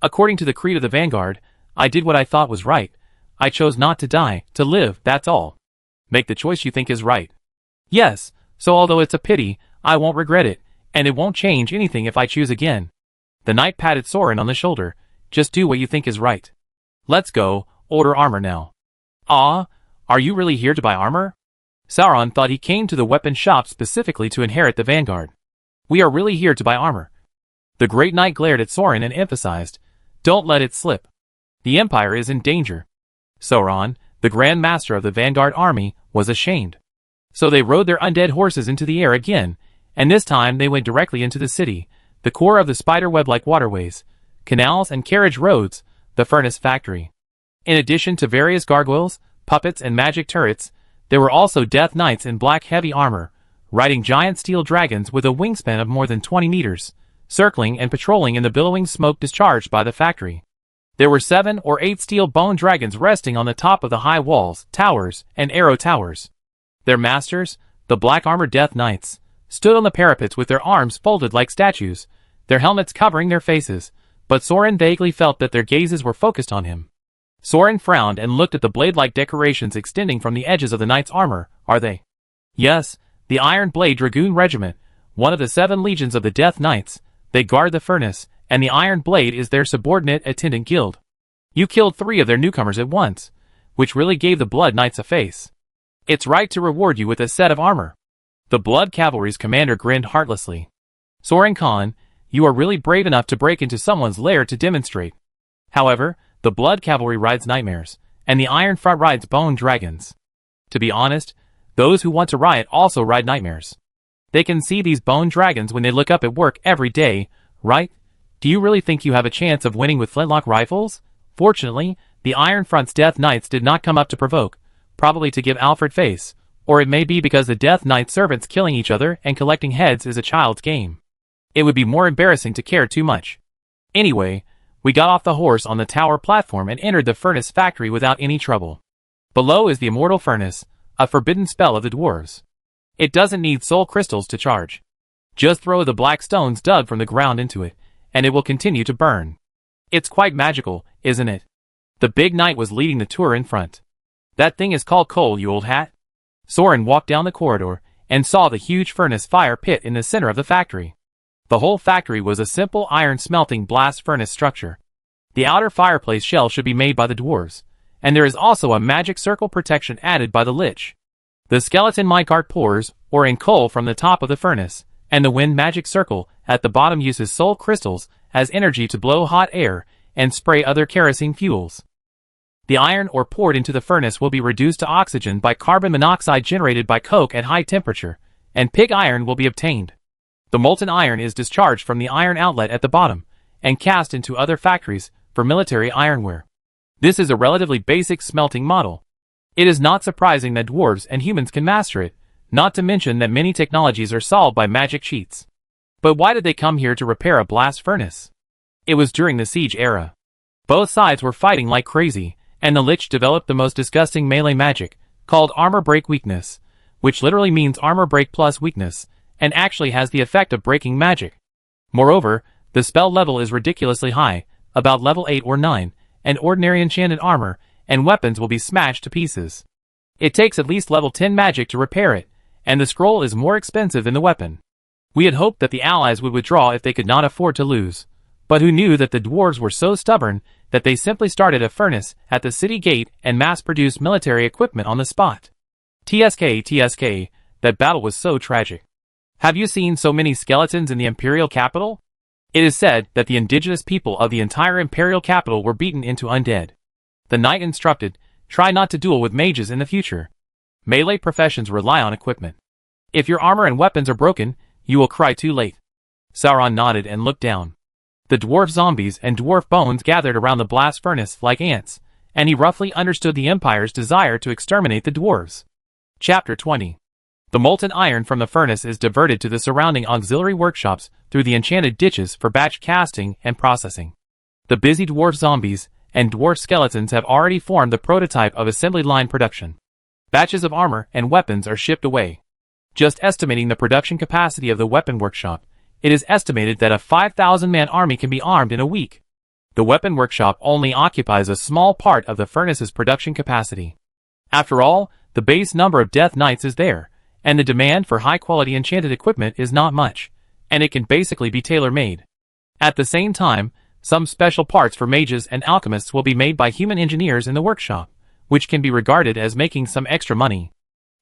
According to the creed of the Vanguard, I did what I thought was right. I chose not to die, to live, that's all. Make the choice you think is right. Yes, so although it's a pity, I won't regret it, and it won't change anything if I choose again. The knight patted Soran on the shoulder. Just do what you think is right. Let's go, order armor now. Ah, are you really here to buy armor? Sauron thought he came to the weapon shop specifically to inherit the Vanguard. We are really here to buy armor. The great knight glared at Soran and emphasized, don't let it slip. The Empire is in danger. Soran, the Grand Master of the Vanguard army, was ashamed. So they rode their undead horses into the air again, and this time they went directly into the city, the core of the spiderweb-like waterways, canals and carriage roads, the furnace factory. In addition to various gargoyles, puppets and magic turrets, there were also death knights in black heavy armor, riding giant steel dragons with a wingspan of more than 20 meters, circling and patrolling in the billowing smoke discharged by the factory. There were 7 or 8 steel bone dragons resting on the top of the high walls, towers, and arrow towers. Their masters, the black-armored death knights, stood on the parapets with their arms folded like statues, their helmets covering their faces, but Soran vaguely felt that their gazes were focused on him. Soran frowned and looked at the blade-like decorations extending from the edges of the knight's armor. Are they? Yes, the Iron Blade Dragoon Regiment, one of the 7 legions of the Death Knights. They guard the furnace, and the Iron Blade is their subordinate attendant guild. You killed 3 of their newcomers at once, which really gave the Blood Knights a face. It's right to reward you with a set of armor. The Blood Cavalry's commander grinned heartlessly. Soran Khan, you are really brave enough to break into someone's lair to demonstrate. However, the Blood Cavalry rides nightmares, and the Iron Front rides bone dragons. To be honest, those who want to riot also ride nightmares. They can see these bone dragons when they look up at work every day, right? Do you really think you have a chance of winning with flintlock rifles? Fortunately, the Iron Front's Death Knights did not come up to provoke, probably to give Alfred face, or it may be because the Death Knight servants killing each other and collecting heads is a child's game. It would be more embarrassing to care too much. Anyway, We got off the horse on the tower platform and entered the furnace factory without any trouble. Below is the immortal furnace, a forbidden spell of the dwarves. It doesn't need soul crystals to charge. Just throw the black stones dug from the ground into it, and it will continue to burn. It's quite magical, isn't it? The big knight was leading the tour in front. That thing is called coal, you old hat. Soran walked down the corridor and saw the huge furnace fire pit in the center of the factory. The whole factory was a simple iron smelting blast furnace structure. The outer fireplace shell should be made by the dwarves, and there is also a magic circle protection added by the lich. The skeleton minecart pours ore in coal from the top of the furnace, and the wind magic circle at the bottom uses soul crystals as energy to blow hot air and spray other kerosene fuels. The iron ore poured into the furnace will be reduced to oxygen by carbon monoxide generated by coke at high temperature, and pig iron will be obtained. The molten iron is discharged from the iron outlet at the bottom, and cast into other factories for military ironware. This is a relatively basic smelting model. It is not surprising that dwarves and humans can master it, not to mention that many technologies are solved by magic cheats. But why did they come here to repair a blast furnace? It was during the siege era. Both sides were fighting like crazy, and the lich developed the most disgusting melee magic, called armor break weakness, which literally means armor break plus weakness, and actually has the effect of breaking magic. Moreover, the spell level is ridiculously high, about level 8 or 9, and ordinary enchanted armor and weapons will be smashed to pieces. It takes at least level 10 magic to repair it, and the scroll is more expensive than the weapon. We had hoped that the allies would withdraw if they could not afford to lose, but who knew that the dwarves were so stubborn that they simply started a furnace at the city gate and mass-produced military equipment on the spot. TSK, that battle was so tragic. Have you seen so many skeletons in the imperial capital? It is said that the indigenous people of the entire imperial capital were beaten into undead. The knight instructed, try not to duel with mages in the future. Melee professions rely on equipment. If your armor and weapons are broken, you will cry too late. Soran nodded and looked down. The dwarf zombies and dwarf bones gathered around the blast furnace like ants, and he roughly understood the Empire's desire to exterminate the dwarves. Chapter 20. The molten iron from the furnace is diverted to the surrounding auxiliary workshops through the enchanted ditches for batch casting and processing. The busy dwarf zombies and dwarf skeletons have already formed the prototype of assembly line production. Batches of armor and weapons are shipped away. Just estimating the production capacity of the weapon workshop, it is estimated that a 5,000-man army can be armed in a week. The weapon workshop only occupies a small part of the furnace's production capacity. After all, the base number of Death Knights is there, and the demand for high-quality enchanted equipment is not much, and it can basically be tailor-made. At the same time, some special parts for mages and alchemists will be made by human engineers in the workshop, which can be regarded as making some extra money.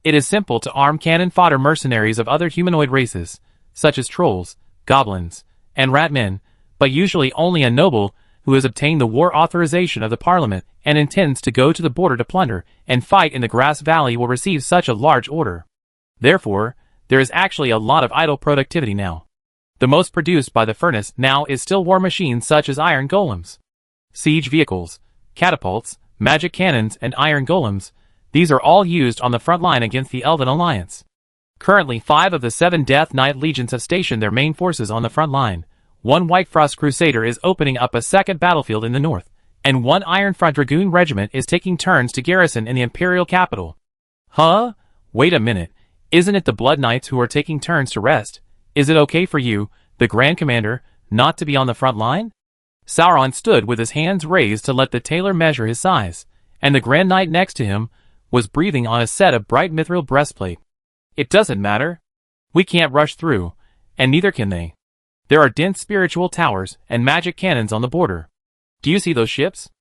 It is simple to arm cannon fodder mercenaries of other humanoid races, such as trolls, goblins, and ratmen, but usually only a noble who has obtained the war authorization of the parliament and intends to go to the border to plunder and fight in the Grass Valley will receive such a large order. Therefore, there is actually a lot of idle productivity now. The most produced by the furnace now is still war machines such as iron golems, siege vehicles, catapults, magic cannons, and iron golems. These are all used on the front line against the Elven Alliance. Currently 5 of the 7 Death Knight legions have stationed their main forces on the front line. 1 Whitefrost Crusader is opening up a second battlefield in the north, and 1 Ironfront Dragoon regiment is taking turns to garrison in the imperial capital. Huh? Wait a minute. Isn't it the Blood Knights who are taking turns to rest? Is it okay for you, the Grand Commander, not to be on the front line? Sauron stood with his hands raised to let the tailor measure his size, and the Grand Knight next to him was breathing on a set of bright mithril breastplate. It doesn't matter. We can't rush through, and neither can they. There are dense spiritual towers and magic cannons on the border. Do you see those ships?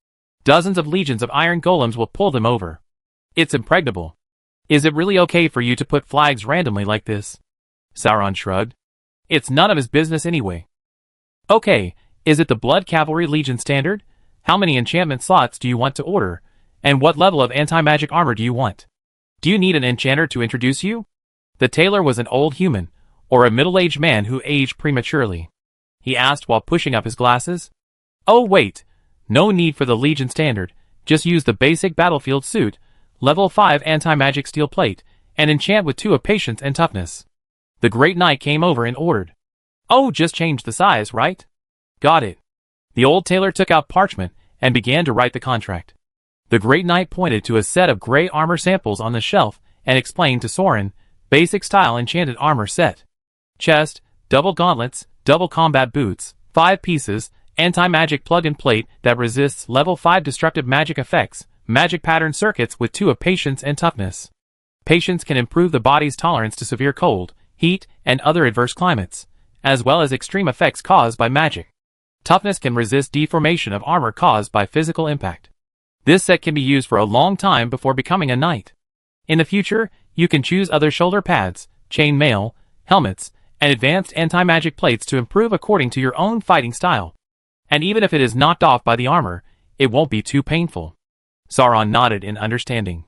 Dozens of legions of iron golems will pull them over. It's impregnable. Is it really okay for you to put flags randomly like this? Sauron shrugged. It's none of his business anyway. Okay, is it the Blood Cavalry Legion standard? How many enchantment slots do you want to order? And what level of anti-magic armor do you want? Do you need an enchanter to introduce you? The tailor was an old human, or a middle-aged man who aged prematurely. He asked while pushing up his glasses. Oh wait, no need for the Legion standard, just use the basic battlefield suit, level 5 anti-magic steel plate, and enchant with 2 of patience and toughness. The Great Knight came over and ordered. Oh, just change the size, right? Got it. The old tailor took out parchment and began to write the contract. The Great Knight pointed to a set of gray armor samples on the shelf and explained to Soran, basic style enchanted armor set. Chest, double gauntlets, double combat boots, 5 pieces, anti-magic plug-in plate that resists level 5 destructive magic effects, magic pattern circuits with 2 of patience and toughness. Patience can improve the body's tolerance to severe cold, heat, and other adverse climates, as well as extreme effects caused by magic. Toughness can resist deformation of armor caused by physical impact. This set can be used for a long time before becoming a knight. In the future, you can choose other shoulder pads, chain mail, helmets, and advanced anti-magic plates to improve according to your own fighting style. And even if it is knocked off by the armor, it won't be too painful. Soran nodded in understanding.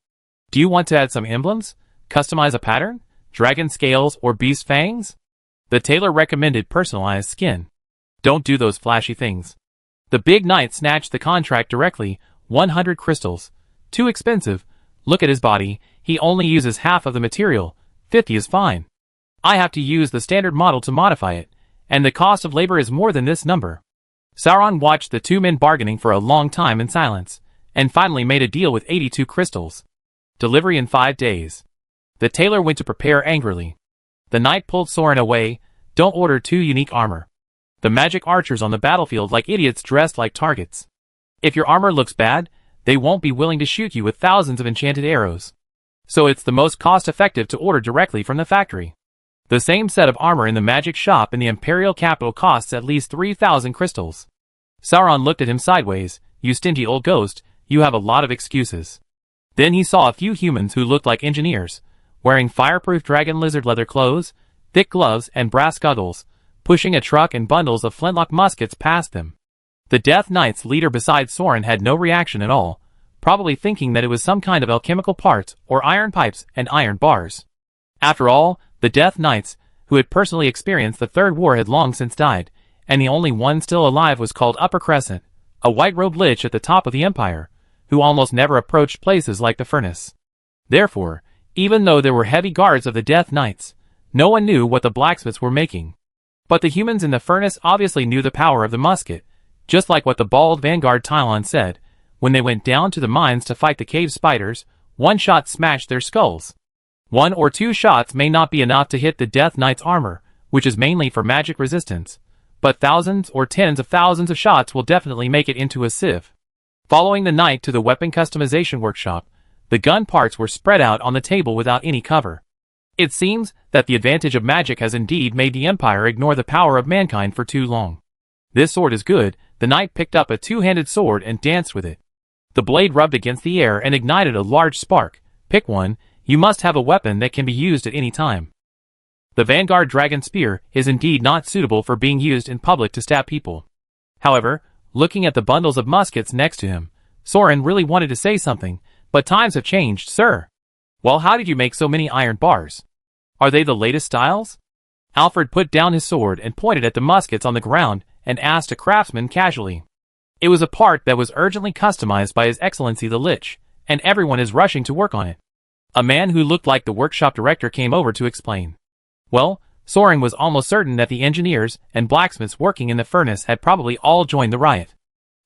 Do you want to add some emblems? Customize a pattern? Dragon scales or beast fangs? The tailor recommended personalized skin. Don't do those flashy things. The big knight snatched the contract directly. 100 crystals. Too expensive. Look at his body, he only uses half of the material. 50 is fine. I have to use the standard model to modify it, and the cost of labor is more than this number. Soran watched the 2 men bargaining for a long time in silence, and finally made a deal with 82 crystals. Delivery in 5 days. The tailor went to prepare angrily. The knight pulled Soran away. Don't order 2 unique armor. The magic archers on the battlefield like idiots dressed like targets. If your armor looks bad, they won't be willing to shoot you with thousands of enchanted arrows. So it's the most cost-effective to order directly from the factory. The same set of armor in the magic shop in the imperial capital costs at least 3,000 crystals. Soran looked at him sideways. You stingy old ghost, you have a lot of excuses. Then he saw a few humans who looked like engineers, wearing fireproof dragon lizard leather clothes, thick gloves and brass goggles, pushing a truck and bundles of flintlock muskets past them. The Death Knight's leader beside Soran had no reaction at all, probably thinking that it was some kind of alchemical parts or iron pipes and iron bars. After all, the Death Knights, who had personally experienced the Third War, had long since died, and the only one still alive was called Upper Crescent, a white-robed lich at the top of the empire, who almost never approached places like the furnace. Therefore, even though there were heavy guards of the Death Knights, no one knew what the blacksmiths were making. But the humans in the furnace obviously knew the power of the musket, just like what the bald Vanguard Tylon said. When they went down to the mines to fight the cave spiders, 1 shot smashed their skulls. 1 or 2 shots may not be enough to hit the Death Knight's armor, which is mainly for magic resistance, but thousands or tens of thousands of shots will definitely make it into a sieve. Following the knight to the weapon customization workshop, the gun parts were spread out on the table without any cover. It seems that the advantage of magic has indeed made the Empire ignore the power of mankind for too long. This sword is good. The knight picked up a 2-handed sword and danced with it. The blade rubbed against the air and ignited a large spark. Pick one. You must have a weapon that can be used at any time. The Vanguard Dragon Spear is indeed not suitable for being used in public to stab people. However, looking at the bundles of muskets next to him, Soran really wanted to say something, but times have changed, sir. Well, how did you make so many iron bars? Are they the latest styles? Alfred put down his sword and pointed at the muskets on the ground and asked a craftsman casually. It was a part that was urgently customized by His Excellency the Lich, and everyone is rushing to work on it. A man who looked like the workshop director came over to explain. Well, Soran was almost certain that the engineers and blacksmiths working in the furnace had probably all joined the riot.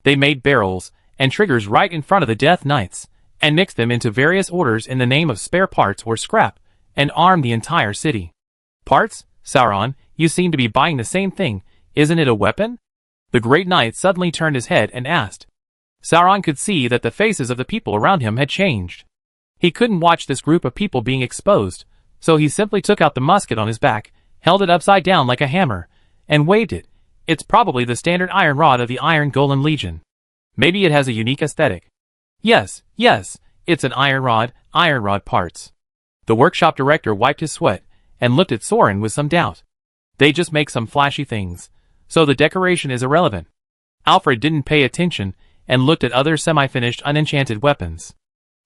They made barrels and triggers right in front of the Death Knights, and mixed them into various orders in the name of spare parts or scrap, and armed the entire city. Parts? Soran, you seem to be buying the same thing. Isn't it a weapon? The Great Knight suddenly turned his head and asked. Soran could see that the faces of the people around him had changed. He couldn't watch this group of people being exposed, so he simply took out the musket on his back, held it upside down like a hammer, and waved it. It's probably the standard iron rod of the Iron Golem Legion. Maybe it has a unique aesthetic. Yes, it's an iron rod parts. The workshop director wiped his sweat, and looked at Soran with some doubt. They just make some flashy things, so the decoration is irrelevant. Alfred didn't pay attention, and looked at other semi-finished unenchanted weapons.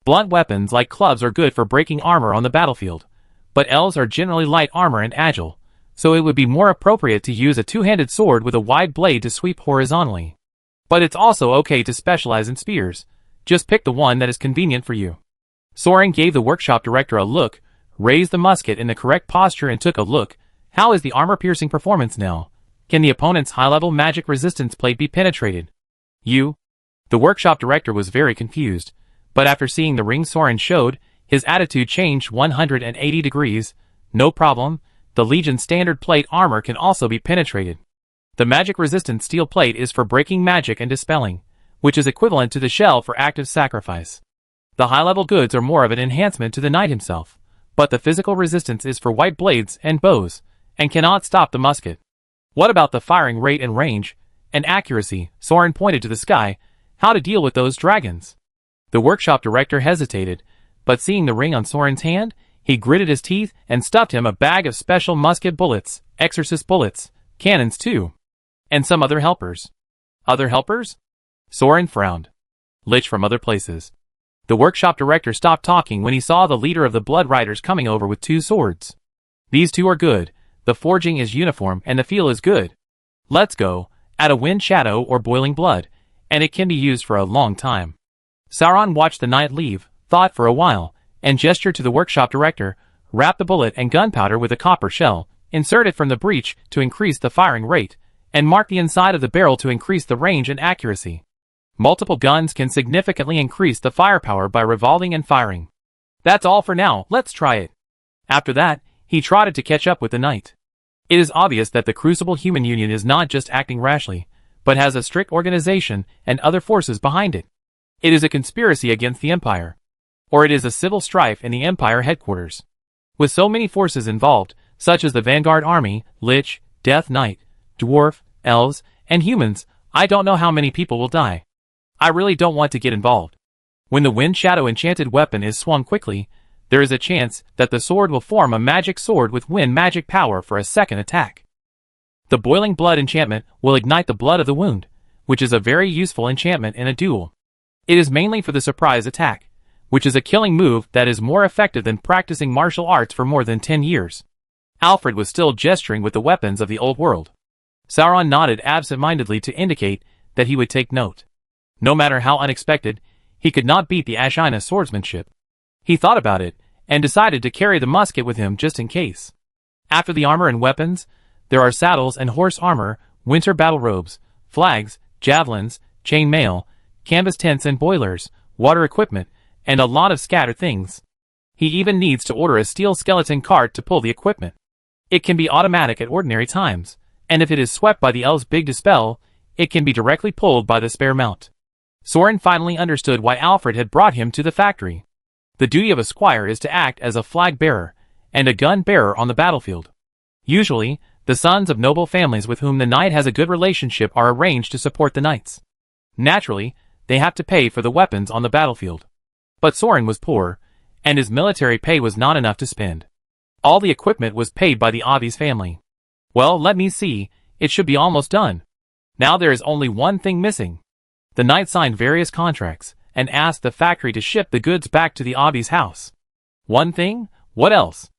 Blunt weapons like clubs are good for breaking armor on the battlefield, but elves are generally light armor and agile, so it would be more appropriate to use a 2-handed sword with a wide blade to sweep horizontally. But it's also okay to specialize in spears. Just pick the one that is convenient for you. Soran gave the workshop director a look, raised the musket in the correct posture and took a look. How is the armor-piercing performance now? Can the opponent's high-level magic resistance plate be penetrated? The workshop director was very confused, but after seeing the ring Soran showed, his attitude changed 180 degrees. No problem, the Legion's standard plate armor can also be penetrated. The magic-resistant steel plate is for breaking magic and dispelling, which is equivalent to the shell for active sacrifice. The high-level goods are more of an enhancement to the knight himself, but the physical resistance is for white blades and bows, and cannot stop the musket. What about the firing rate and range, and accuracy? Soran pointed to the sky. How to deal with those dragons? The workshop director hesitated, but seeing the ring on Soran's hand, he gritted his teeth and stuffed him a bag of special musket bullets, exorcist bullets, cannons too, and some other helpers. Other helpers? Soran frowned. Lich from other places. The workshop director stopped talking when he saw the leader of the Blood Riders coming over with 2 swords. These 2 are good, the forging is uniform and the feel is good. Let's go, add a wind shadow or boiling blood, and it can be used for a long time. Soran watched the knight leave, thought for a while, and gestured to the workshop director. Wrap the bullet and gunpowder with a copper shell, insert it from the breech to increase the firing rate, and mark the inside of the barrel to increase the range and accuracy. Multiple guns can significantly increase the firepower by revolving and firing. That's all for now, let's try it. After that, he trotted to catch up with the knight. It is obvious that the Crucible Human Union is not just acting rashly, but has a strict organization and other forces behind it. It is a conspiracy against the Empire. Or it is a civil strife in the Empire headquarters. With so many forces involved, such as the Vanguard army, Lich, Death Knight, Dwarf, Elves, and humans, I don't know how many people will die. I really don't want to get involved. When the Wind Shadow enchanted weapon is swung quickly, there is a chance that the sword will form a magic sword with wind magic power for a second attack. The Boiling Blood enchantment will ignite the blood of the wound, which is a very useful enchantment in a duel. It is mainly for the surprise attack, which is a killing move that is more effective than practicing martial arts for more than 10 years. Alfred was still gesturing with the weapons of the old world. Sauron nodded absent-mindedly to indicate that he would take note. No matter how unexpected, he could not beat the Ashina swordsmanship. He thought about it, and decided to carry the musket with him just in case. After the armor and weapons, there are saddles and horse armor, winter battle robes, flags, javelins, chain mail, canvas tents and boilers, water equipment, and a lot of scattered things. He even needs to order a steel skeleton cart to pull the equipment. It can be automatic at ordinary times, and if it is swept by the elves' big dispel, it can be directly pulled by the spare mount. Soran finally understood why Alfred had brought him to the factory. The duty of a squire is to act as a flag bearer and a gun bearer on the battlefield. Usually, the sons of noble families with whom the knight has a good relationship are arranged to support the knights. Naturally, they have to pay for the weapons on the battlefield. But Soran was poor, and his military pay was not enough to spend. All the equipment was paid by the Avi's family. Well, let me see, it should be almost done. Now there is only one thing missing. The knight signed various contracts, and asked the factory to ship the goods back to the Avi's house. One thing? What else?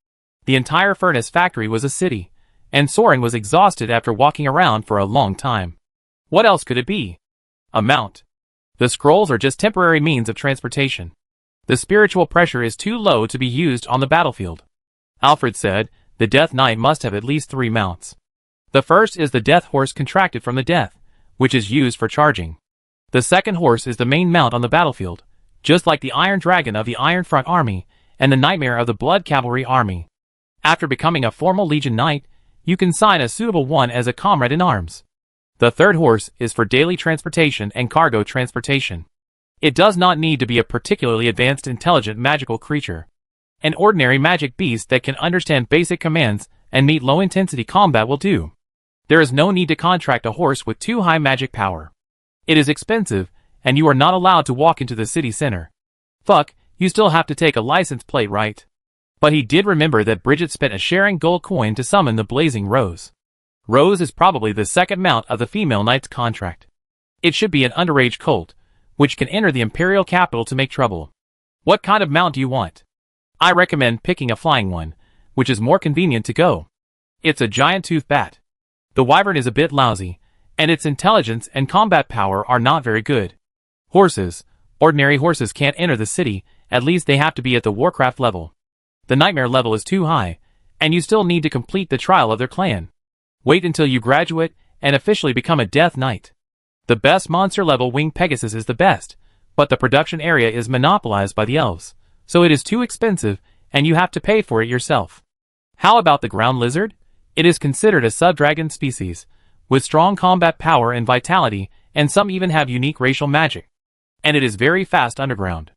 The entire furnace factory was a city, and Soran was exhausted after walking around for a long time. What else could it be? A mount. The scrolls are just temporary means of transportation. The spiritual pressure is too low to be used on the battlefield. Alfred said, the Death Knight must have at least 3 mounts. The first is the Death Horse contracted from the Death, which is used for charging. The second horse is the main mount on the battlefield, just like the Iron Dragon of the Iron Front Army and the Nightmare of the Blood Cavalry Army. After becoming a formal Legion Knight, you can sign a suitable one as a comrade in arms. The third horse is for daily transportation and cargo transportation. It does not need to be a particularly advanced intelligent magical creature. An ordinary magic beast that can understand basic commands and meet low-intensity combat will do. There is no need to contract a horse with too high magic power. It is expensive, and you are not allowed to walk into the city center. Fuck, you still have to take a license plate, right? But he did remember that Bridget spent a sharing gold coin to summon the Blazing Rose. Rose is probably the second mount of the female knight's contract. It should be an underage colt, which can enter the imperial capital to make trouble. What kind of mount do you want? I recommend picking a flying one, which is more convenient to go. It's a giant tooth bat. The wyvern is a bit lousy, and its intelligence and combat power are not very good. Horses. Ordinary horses can't enter the city, at least they have to be at the Warcraft level. The Nightmare level is too high, and you still need to complete the trial of their clan. Wait until you graduate, and officially become a Death Knight. The best monster level winged Pegasus is the best, but the production area is monopolized by the elves, so it is too expensive and you have to pay for it yourself. How about the ground lizard? It is considered a sub-dragon species, with strong combat power and vitality, and some even have unique racial magic. And it is very fast underground.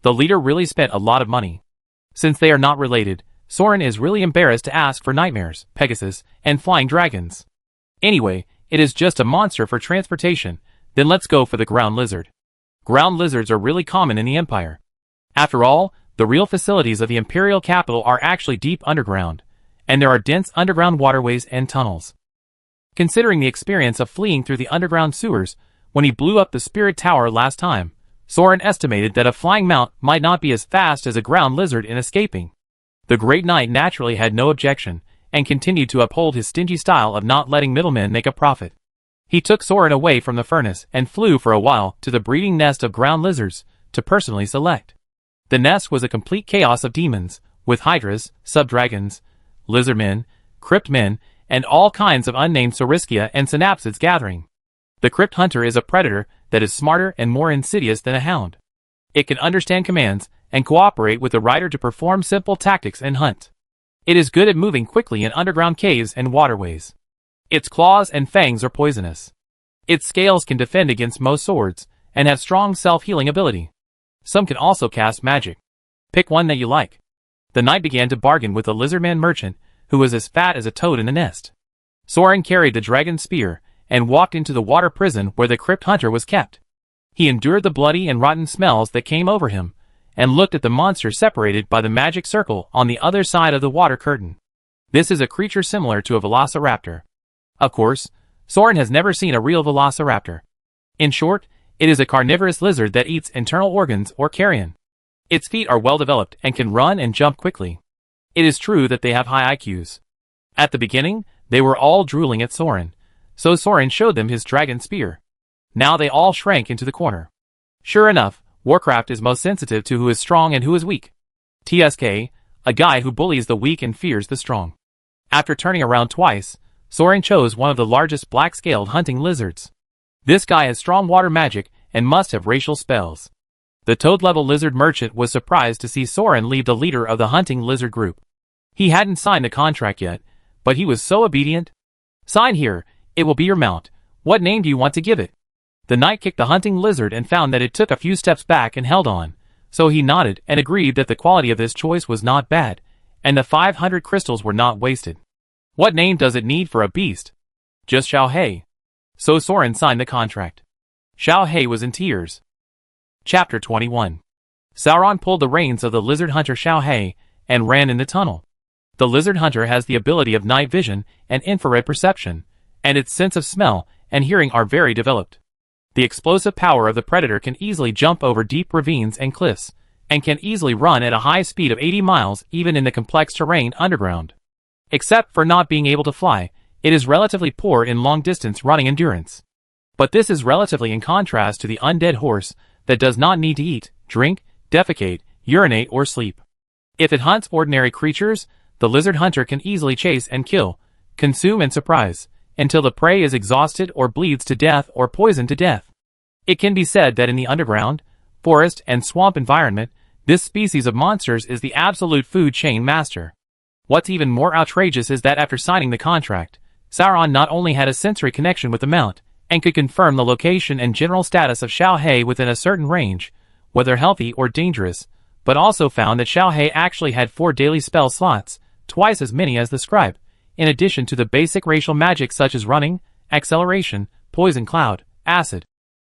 The leader really spent a lot of money. Since they are not related, Soran is really embarrassed to ask for nightmares, Pegasus, and flying dragons. Anyway, it is just a monster for transportation, then let's go for the ground lizard. Ground lizards are really common in the Empire. After all, the real facilities of the Imperial capital are actually deep underground, and there are dense underground waterways and tunnels. Considering the experience of fleeing through the underground sewers when he blew up the Spirit Tower last time, Soran estimated that a flying mount might not be as fast as a ground lizard in escaping. The Great Knight naturally had no objection, and continued to uphold his stingy style of not letting middlemen make a profit. He took Soran away from the furnace and flew for a while to the breeding nest of ground lizards to personally select. The nest was a complete chaos of demons, with hydras, sub-dragons, lizardmen, cryptmen, and all kinds of unnamed Saurischia and synapsids gathering. The crypt hunter is a predator that is smarter and more insidious than a hound. It can understand commands and cooperate with the rider to perform simple tactics and hunt. It is good at moving quickly in underground caves and waterways. Its claws and fangs are poisonous. Its scales can defend against most swords, and have strong self-healing ability. Some can also cast magic. Pick one that you like. The knight began to bargain with the lizardman merchant, who was as fat as a toad in the nest. Soran carried the dragon spear, and walked into the water prison where the crypt hunter was kept. He endured the bloody and rotten smells that came over him, and looked at the monster separated by the magic circle on the other side of the water curtain. This is a creature similar to a velociraptor. Of course, Soran has never seen a real velociraptor. In short, it is a carnivorous lizard that eats internal organs or carrion. Its feet are well developed and can run and jump quickly. It is true that they have high IQs. At the beginning, they were all drooling at Soran, so Soran showed them his dragon spear. Now they all shrank into the corner. Sure enough, Warcraft is most sensitive to who is strong and who is weak. TSK, a guy who bullies the weak and fears the strong. After turning around twice, Soran chose one of the largest black-scaled hunting lizards. This guy has strong water magic and must have racial spells. The toad-level lizard merchant was surprised to see Soran leave the leader of the hunting lizard group. He hadn't signed the contract yet, but he was so obedient. Sign here, it will be your mount. What name do you want to give it? The knight kicked the hunting lizard and found that it took a few steps back and held on, so he nodded and agreed that the quality of this choice was not bad, and the 500 crystals were not wasted. What name does it need for a beast? Just Xiao He. So Soran signed the contract. Xiao He was in tears. Chapter 21. Sauron pulled the reins of the lizard hunter Xiao He and ran in the tunnel. The lizard hunter has the ability of night vision and infrared perception, and its sense of smell and hearing are very developed. The explosive power of the predator can easily jump over deep ravines and cliffs, and can easily run at a high speed of 80 miles even in the complex terrain underground. Except for not being able to fly, it is relatively poor in long-distance running endurance. But this is relatively in contrast to the undead horse that does not need to eat, drink, defecate, urinate, or sleep. If it hunts ordinary creatures, the lizard hunter can easily chase and kill, consume and surprise, until the prey is exhausted or bleeds to death or poisoned to death. It can be said that in the underground, forest, and swamp environment, this species of monsters is the absolute food chain master. What's even more outrageous is that after signing the contract, Sauron not only had a sensory connection with the mount, and could confirm the location and general status of Xiao He within a certain range, whether healthy or dangerous, but also found that Xiao He actually had 4 daily spell slots, twice as many as the scribe, in addition to the basic racial magic such as running, acceleration, poison cloud, acid,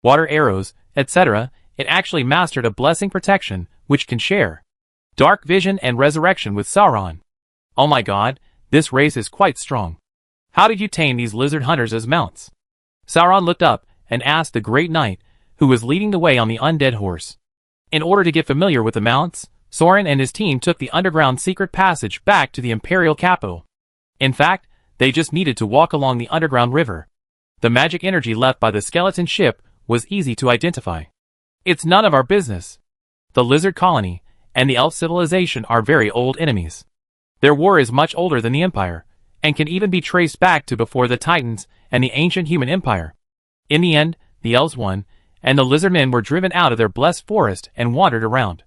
water arrows, etc. It actually mastered a blessing protection, which can share dark vision and resurrection with Sauron. Oh my god, this race is quite strong. How did you tame these lizard hunters as mounts? Sauron looked up and asked the Great Knight, who was leading the way on the undead horse. In order to get familiar with the mounts, Soran and his team took the underground secret passage back to the Imperial capital. In fact, they just needed to walk along the underground river. The magic energy left by the skeleton ship was easy to identify. It's none of our business. The lizard colony and the elf civilization are very old enemies. Their war is much older than the Empire, and can even be traced back to before the Titans and the ancient human empire. In the end, the elves won, and the lizardmen were driven out of their blessed forest and wandered around.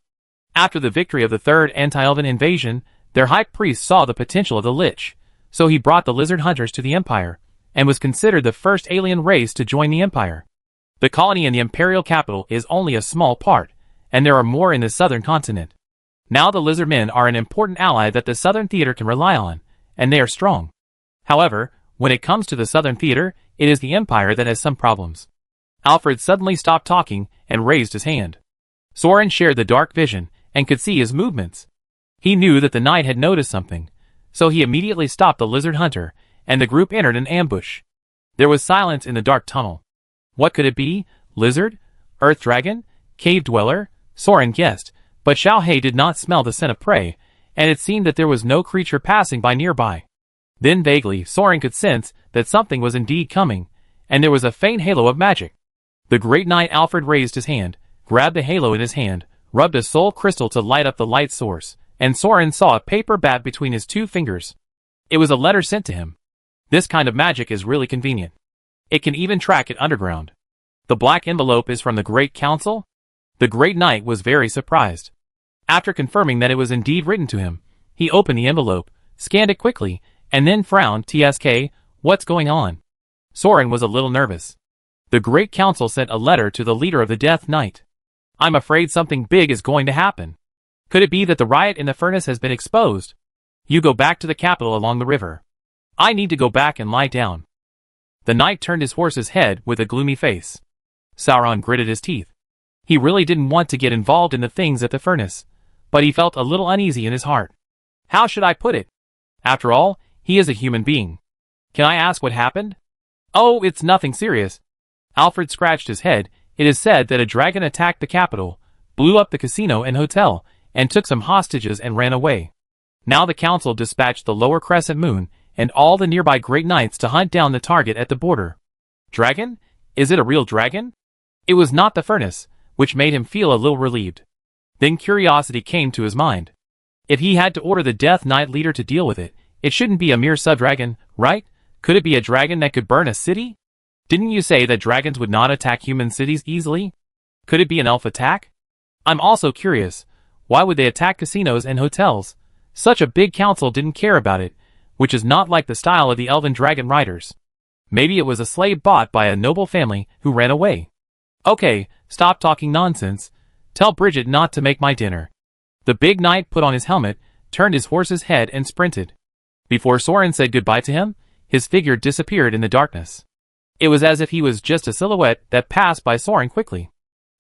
After the victory of the third anti-elven invasion, their high priest saw the potential of the Lich, so he brought the lizard hunters to the empire, and was considered the first alien race to join the empire. The colony in the imperial capital is only a small part, and there are more in the southern continent. Now the lizardmen are an important ally that the southern theater can rely on, and they are strong. However, when it comes to the southern theater, it is the empire that has some problems. Alfred suddenly stopped talking and raised his hand. Soran shared the dark vision and could see his movements. He knew that the knight had noticed something, so he immediately stopped the lizard hunter, and the group entered an ambush. There was silence in the dark tunnel. What could it be? Lizard? Earth dragon? Cave dweller? Soran guessed, but Xiaohei did not smell the scent of prey, and it seemed that there was no creature passing by nearby. Then vaguely, Soran could sense that something was indeed coming, and there was a faint halo of magic. The great knight Alfred raised his hand, grabbed the halo in his hand, rubbed a soul crystal to light up the light source, and Soran saw a paper bat between his 2 fingers. It was a letter sent to him. This kind of magic is really convenient. It can even track it underground. The black envelope is from the Great Council? The Great Knight was very surprised. After confirming that it was indeed written to him, he opened the envelope, scanned it quickly, and then frowned. TSK, what's going on? Soran was a little nervous. The Great Council sent a letter to the leader of the Death Knight. I'm afraid something big is going to happen. Could it be that the riot in the furnace has been exposed? You go back to the capital along the river. I need to go back and lie down. The knight turned his horse's head with a gloomy face. Sauron gritted his teeth. He really didn't want to get involved in the things at the furnace, but he felt a little uneasy in his heart. How should I put it? After all, he is a human being. Can I ask what happened? Oh, it's nothing serious. Alfred scratched his head. It is said that a dragon attacked the capital, blew up the casino and hotel, and took some hostages and ran away. Now the council dispatched the lower crescent moon and all the nearby great knights to hunt down the target at the border. Dragon? Is it a real dragon? It was not the furnace, which made him feel a little relieved. Then curiosity came to his mind. If he had to order the Death Knight leader to deal with it, it shouldn't be a mere sub-dragon, right? Could it be a dragon that could burn a city? Didn't you say that dragons would not attack human cities easily? Could it be an elf attack? I'm also curious. Why would they attack casinos and hotels? Such a big council didn't care about it, which is not like the style of the elven dragon riders. Maybe it was a slave bought by a noble family who ran away. Okay, stop talking nonsense. Tell Bridget not to make my dinner. The big knight put on his helmet, turned his horse's head and sprinted. Before Soran said goodbye to him, his figure disappeared in the darkness. It was as if he was just a silhouette that passed by Soran quickly.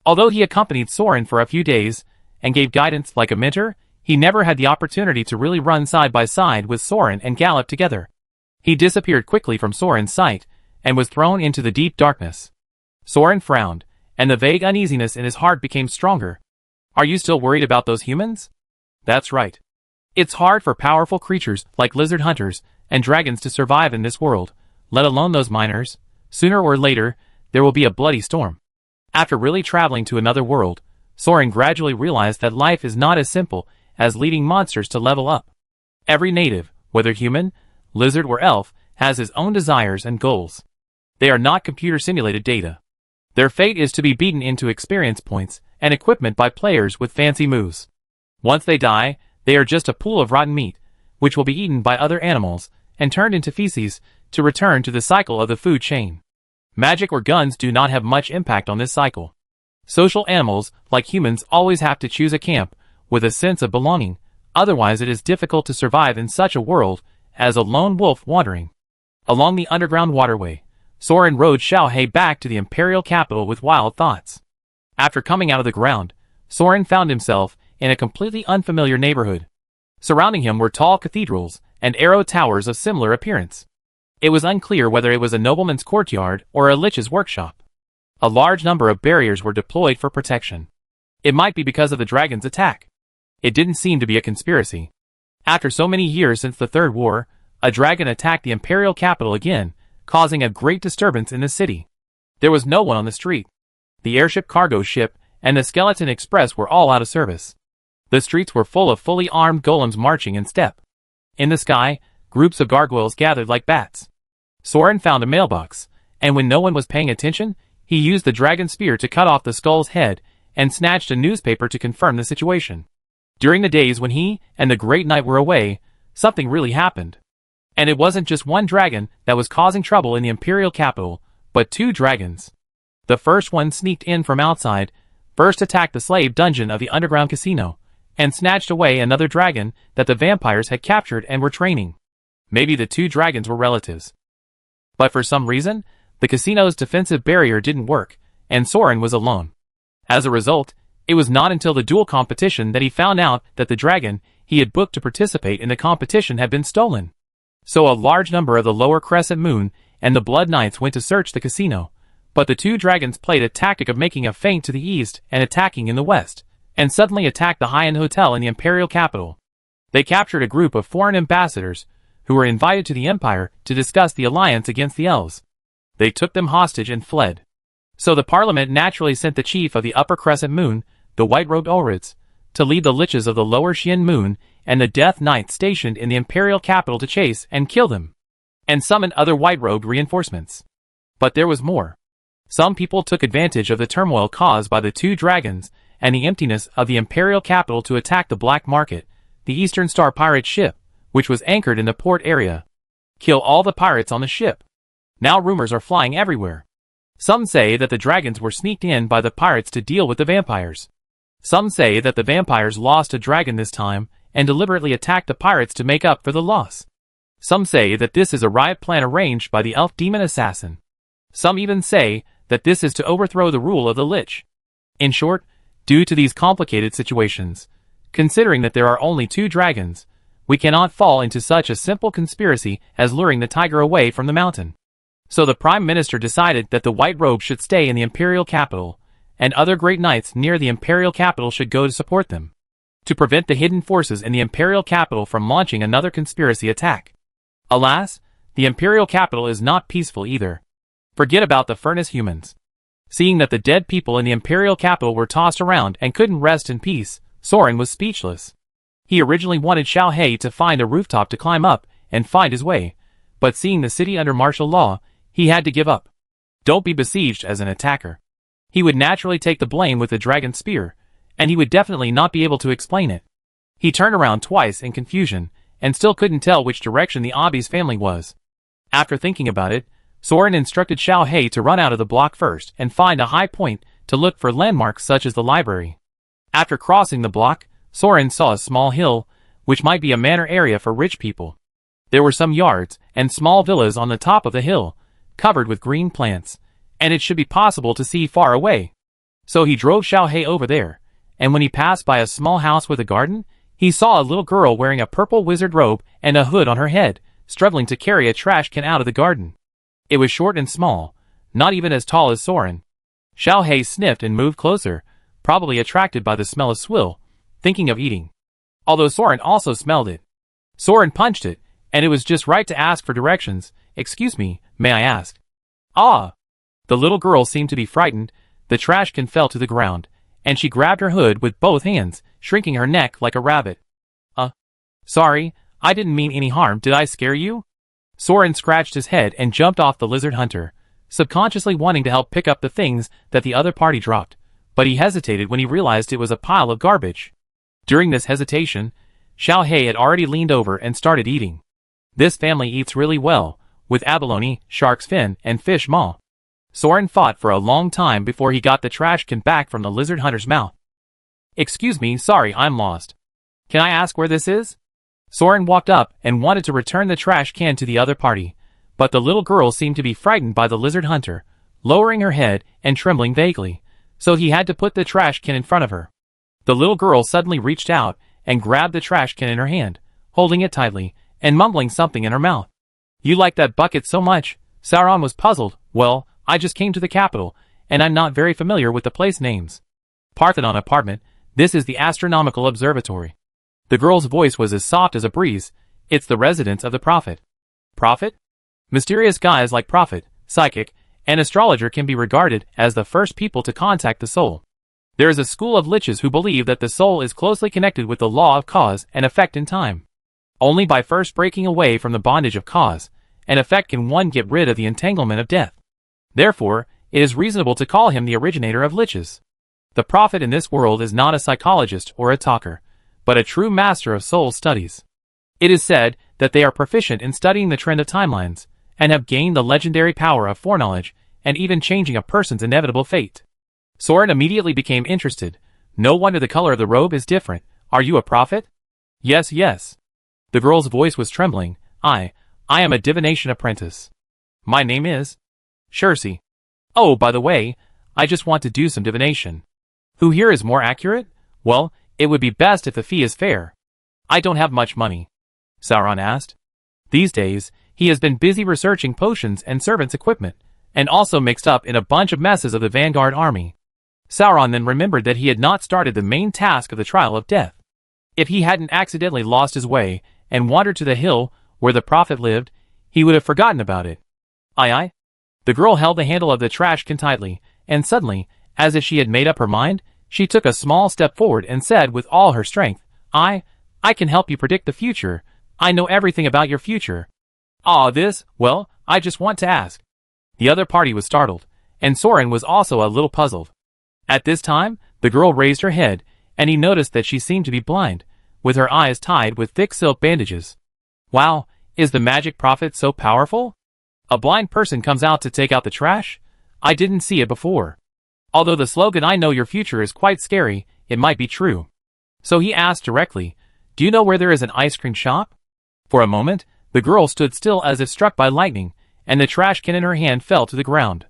Although he accompanied Soran for a few days, and gave guidance like a mentor, he never had the opportunity to really run side by side with Soran and gallop together. He disappeared quickly from Soran's sight, and was thrown into the deep darkness. Soran frowned, and the vague uneasiness in his heart became stronger. Are you still worried about those humans? That's right. It's hard for powerful creatures like lizard hunters and dragons to survive in this world, let alone those miners. Sooner or later, there will be a bloody storm. After really traveling to another world, Soran gradually realized that life is not as simple as leading monsters to level up. Every native, whether human, lizard or elf, has his own desires and goals. They are not computer-simulated data. Their fate is to be beaten into experience points and equipment by players with fancy moves. Once they die, they are just a pool of rotten meat, which will be eaten by other animals and turned into feces to return to the cycle of the food chain. Magic or guns do not have much impact on this cycle. Social animals, like humans, always have to choose a camp with a sense of belonging, otherwise it is difficult to survive in such a world as a lone wolf wandering. Along the underground waterway, Soran rode Xiaohei back to the imperial capital with wild thoughts. After coming out of the ground, Soran found himself in a completely unfamiliar neighborhood. Surrounding him were tall cathedrals and arrow towers of similar appearance. It was unclear whether it was a nobleman's courtyard or a lich's workshop. A large number of barriers were deployed for protection. It might be because of the dragon's attack. It didn't seem to be a conspiracy. After so many years since the Third War, a dragon attacked the imperial capital again, causing a great disturbance in the city. There was no one on the street. The airship cargo ship and the skeleton express were all out of service. The streets were full of fully armed golems marching in step. In the sky, groups of gargoyles gathered like bats. Soran found a mailbox, and when no one was paying attention, he used the dragon spear to cut off the skull's head and snatched a newspaper to confirm the situation. During the days when he and the Great Knight were away, something really happened. And it wasn't just one dragon that was causing trouble in the imperial capital, but two dragons. The first one sneaked in from outside, first attacked the slave dungeon of the underground casino, and snatched away another dragon that the vampires had captured and were training. Maybe the two dragons were relatives. But for some reason, the casino's defensive barrier didn't work, and Soran was alone. As a result, it was not until the duel competition that he found out that the dragon he had booked to participate in the competition had been stolen. So a large number of the lower Crescent Moon and the Blood Knights went to search the casino, but the two dragons played a tactic of making a feint to the east and attacking in the west, and suddenly attacked the high-end hotel in the imperial capital. They captured a group of foreign ambassadors who were invited to the empire to discuss the alliance against the elves. They took them hostage and fled. So the parliament naturally sent the chief of the upper Crescent Moon, the white-robed Aldris, to lead the liches of the lower Xian Moon and the Death Knights stationed in the imperial capital to chase and kill them, and summon other white-robed reinforcements. But there was more. Some people took advantage of the turmoil caused by the two dragons and the emptiness of the imperial capital to attack the Black Market, the Eastern Star pirate ship, which was anchored in the port area. Kill all the pirates on the ship. Now rumors are flying everywhere. Some say that the dragons were sneaked in by the pirates to deal with the vampires. Some say that the vampires lost a dragon this time and deliberately attacked the pirates to make up for the loss. Some say that this is a riot plan arranged by the elf demon assassin. Some even say that this is to overthrow the rule of the Lich. In short, due to these complicated situations, considering that there are only two dragons, we cannot fall into such a simple conspiracy as luring the tiger away from the mountain. So the Prime Minister decided that the White Robe should stay in the imperial capital, and other great knights near the imperial capital should go to support them, to prevent the hidden forces in the imperial capital from launching another conspiracy attack. Alas, the imperial capital is not peaceful either. Forget about the furnace humans. Seeing that the dead people in the imperial capital were tossed around and couldn't rest in peace, Soran was speechless. He originally wanted Xiao He to find a rooftop to climb up and find his way, but seeing the city under martial law, he had to give up. Don't be besieged as an attacker. He would naturally take the blame with the dragon spear, and he would definitely not be able to explain it. He turned around twice in confusion, and still couldn't tell which direction the Abi's family was. After thinking about it, Soran instructed Xiao He to run out of the block first and find a high point to look for landmarks such as the library. After crossing the block, Soran saw a small hill, which might be a manor area for rich people. There were some yards and small villas on the top of the hill, covered with green plants, and it should be possible to see far away. So he drove Xiao He over there, and when he passed by a small house with a garden, he saw a little girl wearing a purple wizard robe and a hood on her head, struggling to carry a trash can out of the garden. It was short and small, not even as tall as Soran. Xiao He sniffed and moved closer, probably attracted by the smell of swill, thinking of eating. Although Soran also smelled it. Soran punched it, and it was just right to ask for directions. "Excuse me, may I ask?" "Ah!" The little girl seemed to be frightened. The trash can fell to the ground, and she grabbed her hood with both hands, shrinking her neck like a rabbit. Sorry, I didn't mean any harm. Did I scare you?" Soran scratched his head and jumped off the lizard hunter, subconsciously wanting to help pick up the things that the other party dropped, but he hesitated when he realized it was a pile of garbage. During this hesitation, Xiao He had already leaned over and started eating. This family eats really well, with abalone, shark's fin, and fish maw. Soran fought for a long time before he got the trash can back from the lizard hunter's mouth. "Excuse me, sorry, I'm lost. Can I ask where this is?" Soran walked up and wanted to return the trash can to the other party, but the little girl seemed to be frightened by the lizard hunter, lowering her head and trembling vaguely, so he had to put the trash can in front of her. The little girl suddenly reached out and grabbed the trash can in her hand, holding it tightly, and mumbling something in her mouth. "You like that bucket so much?" Soran was puzzled. "Well, I just came to the capital, and I'm not very familiar with the place names." "Parthenon apartment, this is the astronomical observatory." The girl's voice was as soft as a breeze. "It's the residence of the prophet." "Prophet?" Mysterious guys like prophet, psychic, and astrologer can be regarded as the first people to contact the soul. There is a school of liches who believe that the soul is closely connected with the law of cause and effect in time. Only by first breaking away from the bondage of cause and effect can one get rid of the entanglement of death. Therefore, it is reasonable to call him the originator of liches. The prophet in this world is not a psychologist or a talker, but a true master of soul studies. It is said that they are proficient in studying the trend of timelines, and have gained the legendary power of foreknowledge and even changing a person's inevitable fate. Soran immediately became interested. No wonder the color of the robe is different. Are you a prophet? Yes, yes. The girl's voice was trembling. I am a divination apprentice. My name is Shirsi. Oh, by the way, I just want to do some divination. Who here is more accurate? Well, it would be best if the fee is fair. I don't have much money, Soran asked. These days, he has been busy researching potions and servants' equipment, and also mixed up in a bunch of messes of the Vanguard army. Soran then remembered that he had not started the main task of the trial of death. If he hadn't accidentally lost his way and wandered to the hill where the prophet lived, he would have forgotten about it. Aye. The girl held the handle of the trash can tightly, and suddenly, as if she had made up her mind, she took a small step forward and said with all her strength, I can help you predict the future. I know everything about your future. Well, I just want to ask. The other party was startled, and Soran was also a little puzzled. At this time, the girl raised her head, and he noticed that she seemed to be blind, with her eyes tied with thick silk bandages. Wow, is the magic prophet so powerful? A blind person comes out to take out the trash? I didn't see it before. Although the slogan I know your future is quite scary, it might be true. So he asked directly, do you know where there is an ice cream shop? For a moment, the girl stood still as if struck by lightning, and the trash can in her hand fell to the ground.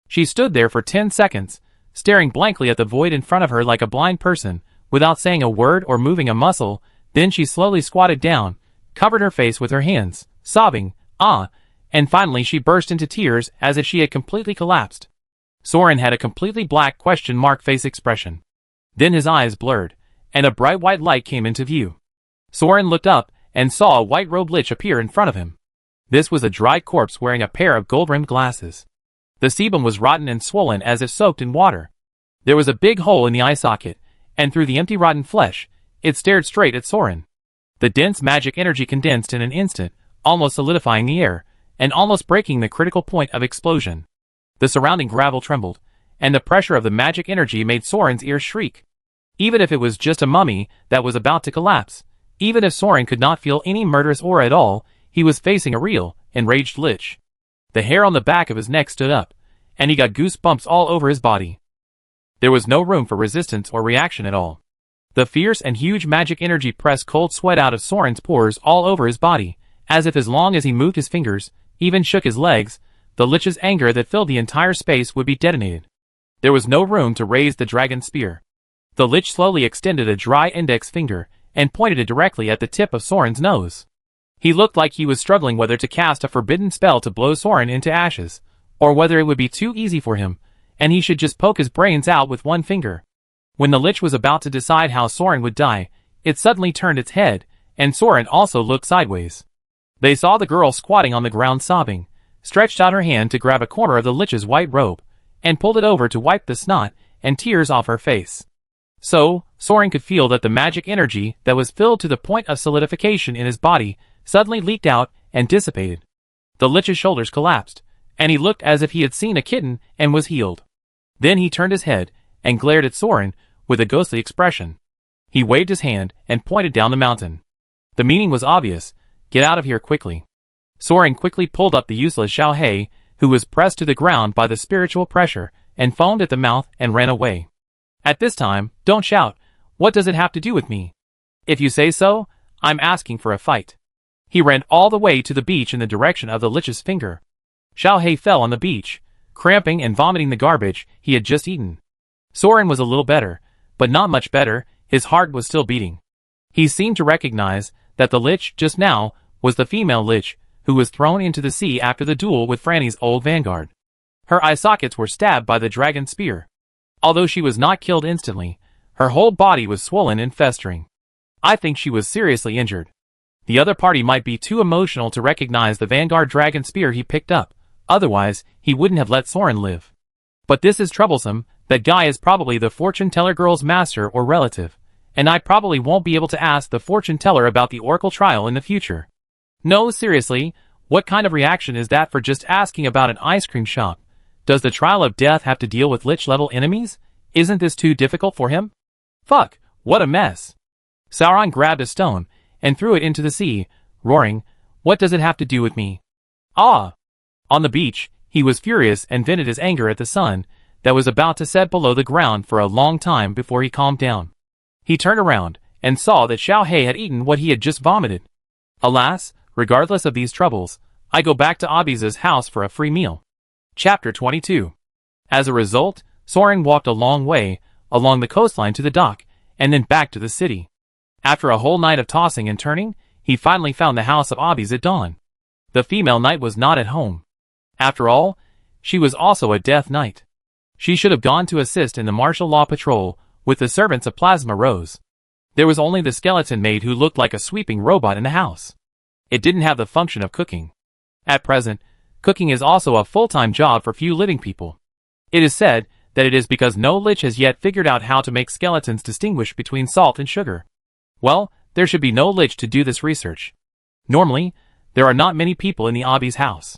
She stood there for 10 seconds, staring blankly at the void in front of her like a blind person, without saying a word or moving a muscle. Then she slowly squatted down, covered her face with her hands, sobbing, and finally she burst into tears as if she had completely collapsed. Soran had a completely black question mark face expression. Then his eyes blurred, and a bright white light came into view. Soran looked up and saw a white-robed lich appear in front of him. This was a dry corpse wearing a pair of gold-rimmed glasses. The sebum was rotten and swollen as if soaked in water. There was a big hole in the eye socket, and through the empty rotten flesh, it stared straight at Soran. The dense magic energy condensed in an instant, almost solidifying the air, and almost breaking the critical point of explosion. The surrounding gravel trembled, and the pressure of the magic energy made Soran's ears shriek. Even if it was just a mummy that was about to collapse, even if Soran could not feel any murderous aura at all, he was facing a real, enraged lich. The hair on the back of his neck stood up, and he got goosebumps all over his body. There was no room for resistance or reaction at all. The fierce and huge magic energy pressed cold sweat out of Soran's pores all over his body, as if as long as he moved his fingers, even shook his legs, the lich's anger that filled the entire space would be detonated. There was no room to raise the dragon spear. The lich slowly extended a dry index finger, and pointed it directly at the tip of Soran's nose. He looked like he was struggling whether to cast a forbidden spell to blow Soran into ashes, or whether it would be too easy for him, and he should just poke his brains out with one finger. When the lich was about to decide how Soran would die, it suddenly turned its head, and Soran also looked sideways. They saw the girl squatting on the ground sobbing, stretched out her hand to grab a corner of the lich's white robe, and pulled it over to wipe the snot and tears off her face. So, Soran could feel that the magic energy that was filled to the point of solidification in his body suddenly leaked out and dissipated. The lich's shoulders collapsed, and he looked as if he had seen a kitten and was healed. Then he turned his head and glared at Soran with a ghostly expression. He waved his hand and pointed down the mountain. The meaning was obvious. Get out of here quickly. Soran quickly pulled up the useless Xiao He, who was pressed to the ground by the spiritual pressure, and foamed at the mouth and ran away. At this time, don't shout. What does it have to do with me? If you say so, I'm asking for a fight. He ran all the way to the beach in the direction of the lich's finger. Xiao He fell on the beach, cramping and vomiting the garbage he had just eaten. Soran was a little better, but not much better. His heart was still beating. He seemed to recognize that the lich just now was the female lich who was thrown into the sea after the duel with Franny's old Vanguard. Her eye sockets were stabbed by the dragon spear. Although she was not killed instantly, her whole body was swollen and festering. I think she was seriously injured. The other party might be too emotional to recognize the Vanguard dragon spear he picked up, otherwise he wouldn't have let Soran live. But this is troublesome. That guy is probably the fortune teller girl's master or relative, and I probably won't be able to ask the fortune teller about the oracle trial in the future. No, seriously, What kind of reaction is that for just asking about an ice cream shop? Does the trial of death have to deal with lich-level enemies? Isn't this too difficult for him? Fuck, what a mess. Soran grabbed a stone and threw it into the sea, roaring, "What does it have to do with me?" Ah! On the beach, he was furious and vented his anger at the sun that was about to set below the ground for a long time before he calmed down. He turned around and saw that Xiao He had eaten what he had just vomited. Alas, regardless of these troubles, I go back to Abiz's house for a free meal. Chapter 22. As a result, Soran walked a long way, along the coastline to the dock, and then back to the city. After a whole night of tossing and turning, he finally found the house of Abiz at dawn. The female knight was not at home. After all, she was also a death knight. She should have gone to assist in the martial law patrol with the servants of Plasma Rose. There was only the skeleton maid who looked like a sweeping robot in the house. It didn't have the function of cooking. At present, cooking is also a full-time job for few living people. It is said that it is because no lich has yet figured out how to make skeletons distinguish between salt and sugar. Well, there should be no lich to do this research. Normally, there are not many people in the Abi's house.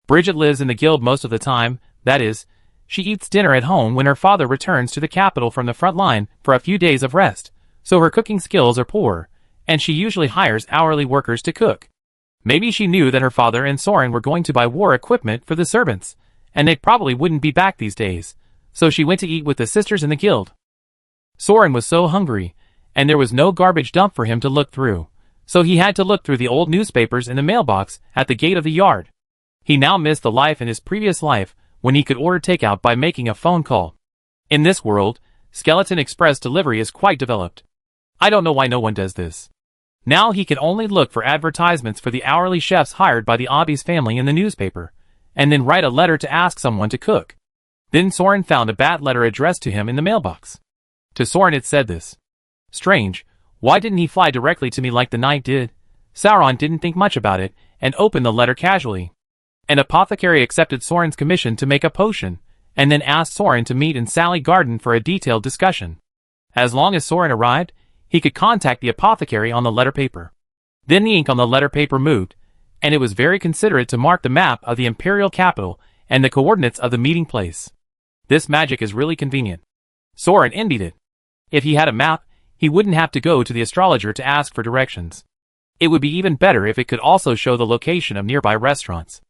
Bridget lives in the guild most of the time, that is, she eats dinner at home when her father returns to the capital from the front line for a few days of rest, so her cooking skills are poor, and she usually hires hourly workers to cook. Maybe she knew that her father and Soran were going to buy war equipment for the servants, and they probably wouldn't be back these days, so she went to eat with the sisters in the guild. Soran was so hungry, and there was no garbage dump for him to look through, so he had to look through the old newspapers in the mailbox at the gate of the yard. He now missed the life in his previous life when he could order takeout by making a phone call. In this world, Skeleton Express delivery is quite developed. I don't know why no one does this. Now he can only look for advertisements for the hourly chefs hired by the Abi's family in the newspaper, and then write a letter to ask someone to cook. Then Soran found a bat letter addressed to him in the mailbox. To Soran it said this. Strange, why didn't he fly directly to me like the knight did? Sauron didn't think much about it, and opened the letter casually. An apothecary accepted Soran's commission to make a potion, and then asked Soran to meet in Sally Garden for a detailed discussion. As long as Soran arrived, he could contact the apothecary on the letter paper. Then the ink on the letter paper moved, and it was very considerate to mark the map of the imperial capital and the coordinates of the meeting place. This magic is really convenient. Soran envied it. If he had a map, he wouldn't have to go to the astrologer to ask for directions. It would be even better if it could also show the location of nearby restaurants.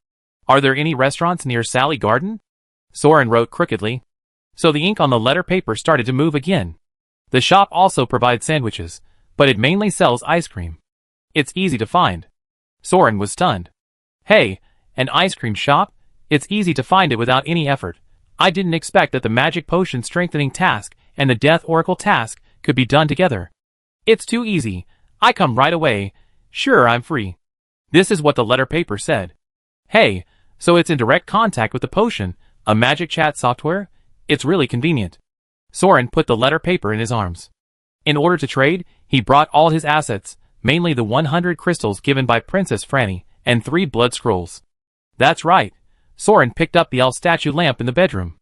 Are there any restaurants near Sally Garden? Soran wrote crookedly. So the ink on the letter paper started to move again. The shop also provides sandwiches, but it mainly sells ice cream. It's easy to find. Soran was stunned. Hey, an ice cream shop? It's easy to find it without any effort. I didn't expect that the magic potion strengthening task and the death oracle task could be done together. It's too easy. I come right away. Sure, I'm free. This is what the letter paper said. Hey, so it's in direct contact with the potion, a magic chat software? It's really convenient. Soran put the letter paper in his arms. In order to trade, he brought all his assets, mainly the 100 crystals given by Princess Franny, and 3 blood scrolls. That's right. Soran picked up the L statue lamp in the bedroom.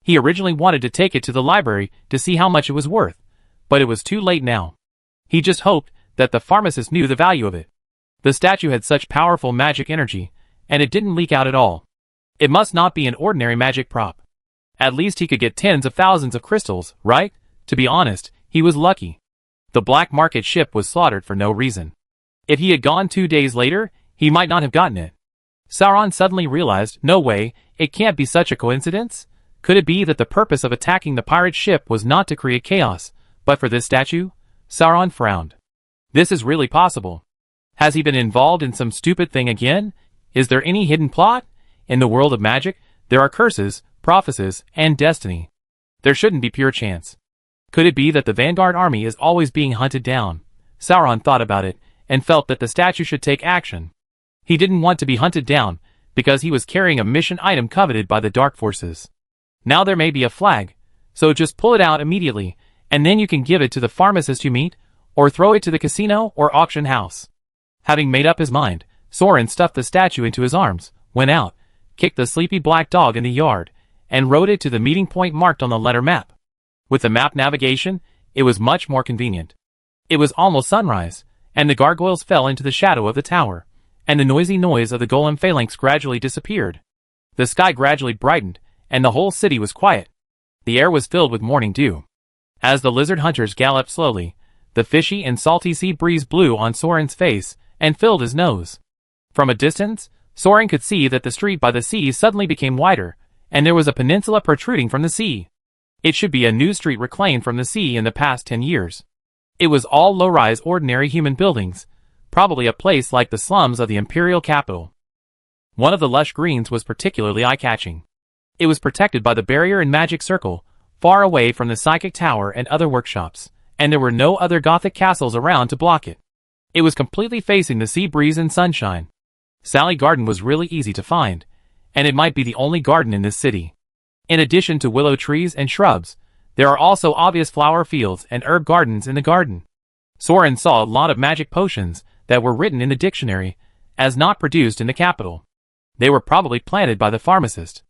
He originally wanted to take it to the library to see how much it was worth, but it was too late now. He just hoped that the pharmacist knew the value of it. The statue had such powerful magic energy, and it didn't leak out at all. It must not be an ordinary magic prop. At least he could get tens of thousands of crystals, right? To be honest, he was lucky. The black market ship was slaughtered for no reason. If he had gone 2 days later, he might not have gotten it. Sauron suddenly realized, no way, it can't be such a coincidence. Could it be that the purpose of attacking the pirate ship was not to create chaos, but for this statue? Sauron frowned. This is really possible. Has he been involved in some stupid thing again? Is there any hidden plot? In the world of magic, there are curses, prophecies, and destiny. There shouldn't be pure chance. Could it be that the Vanguard army is always being hunted down? Sauron thought about it, and felt that the statue should take action. He didn't want to be hunted down, because he was carrying a mission item coveted by the dark forces. Now there may be a flag, so just pull it out immediately, and then you can give it to the pharmacist you meet, or throw it to the casino or auction house. Having made up his mind, Soran stuffed the statue into his arms, went out, kicked the sleepy black dog in the yard, and rode it to the meeting point marked on the letter map. With the map navigation, it was much more convenient. It was almost sunrise, and the gargoyles fell into the shadow of the tower, and the noisy noise of the golem phalanx gradually disappeared. The sky gradually brightened, and the whole city was quiet. The air was filled with morning dew. As the lizard hunters galloped slowly, the fishy and salty sea breeze blew on Soran's face and filled his nose. From a distance, Soran could see that the street by the sea suddenly became wider, and there was a peninsula protruding from the sea. It should be a new street reclaimed from the sea in the past 10 years. It was all low-rise ordinary human buildings, probably a place like the slums of the imperial capital. One of the lush greens was particularly eye-catching. It was protected by the barrier and magic circle, far away from the psychic tower and other workshops, and there were no other Gothic castles around to block it. It was completely facing the sea breeze and sunshine. Sally Garden was really easy to find, and it might be the only garden in this city. In addition to willow trees and shrubs, there are also obvious flower fields and herb gardens in the garden. Soran saw a lot of magic potions that were written in the dictionary as not produced in the capital. They were probably planted by the pharmacist.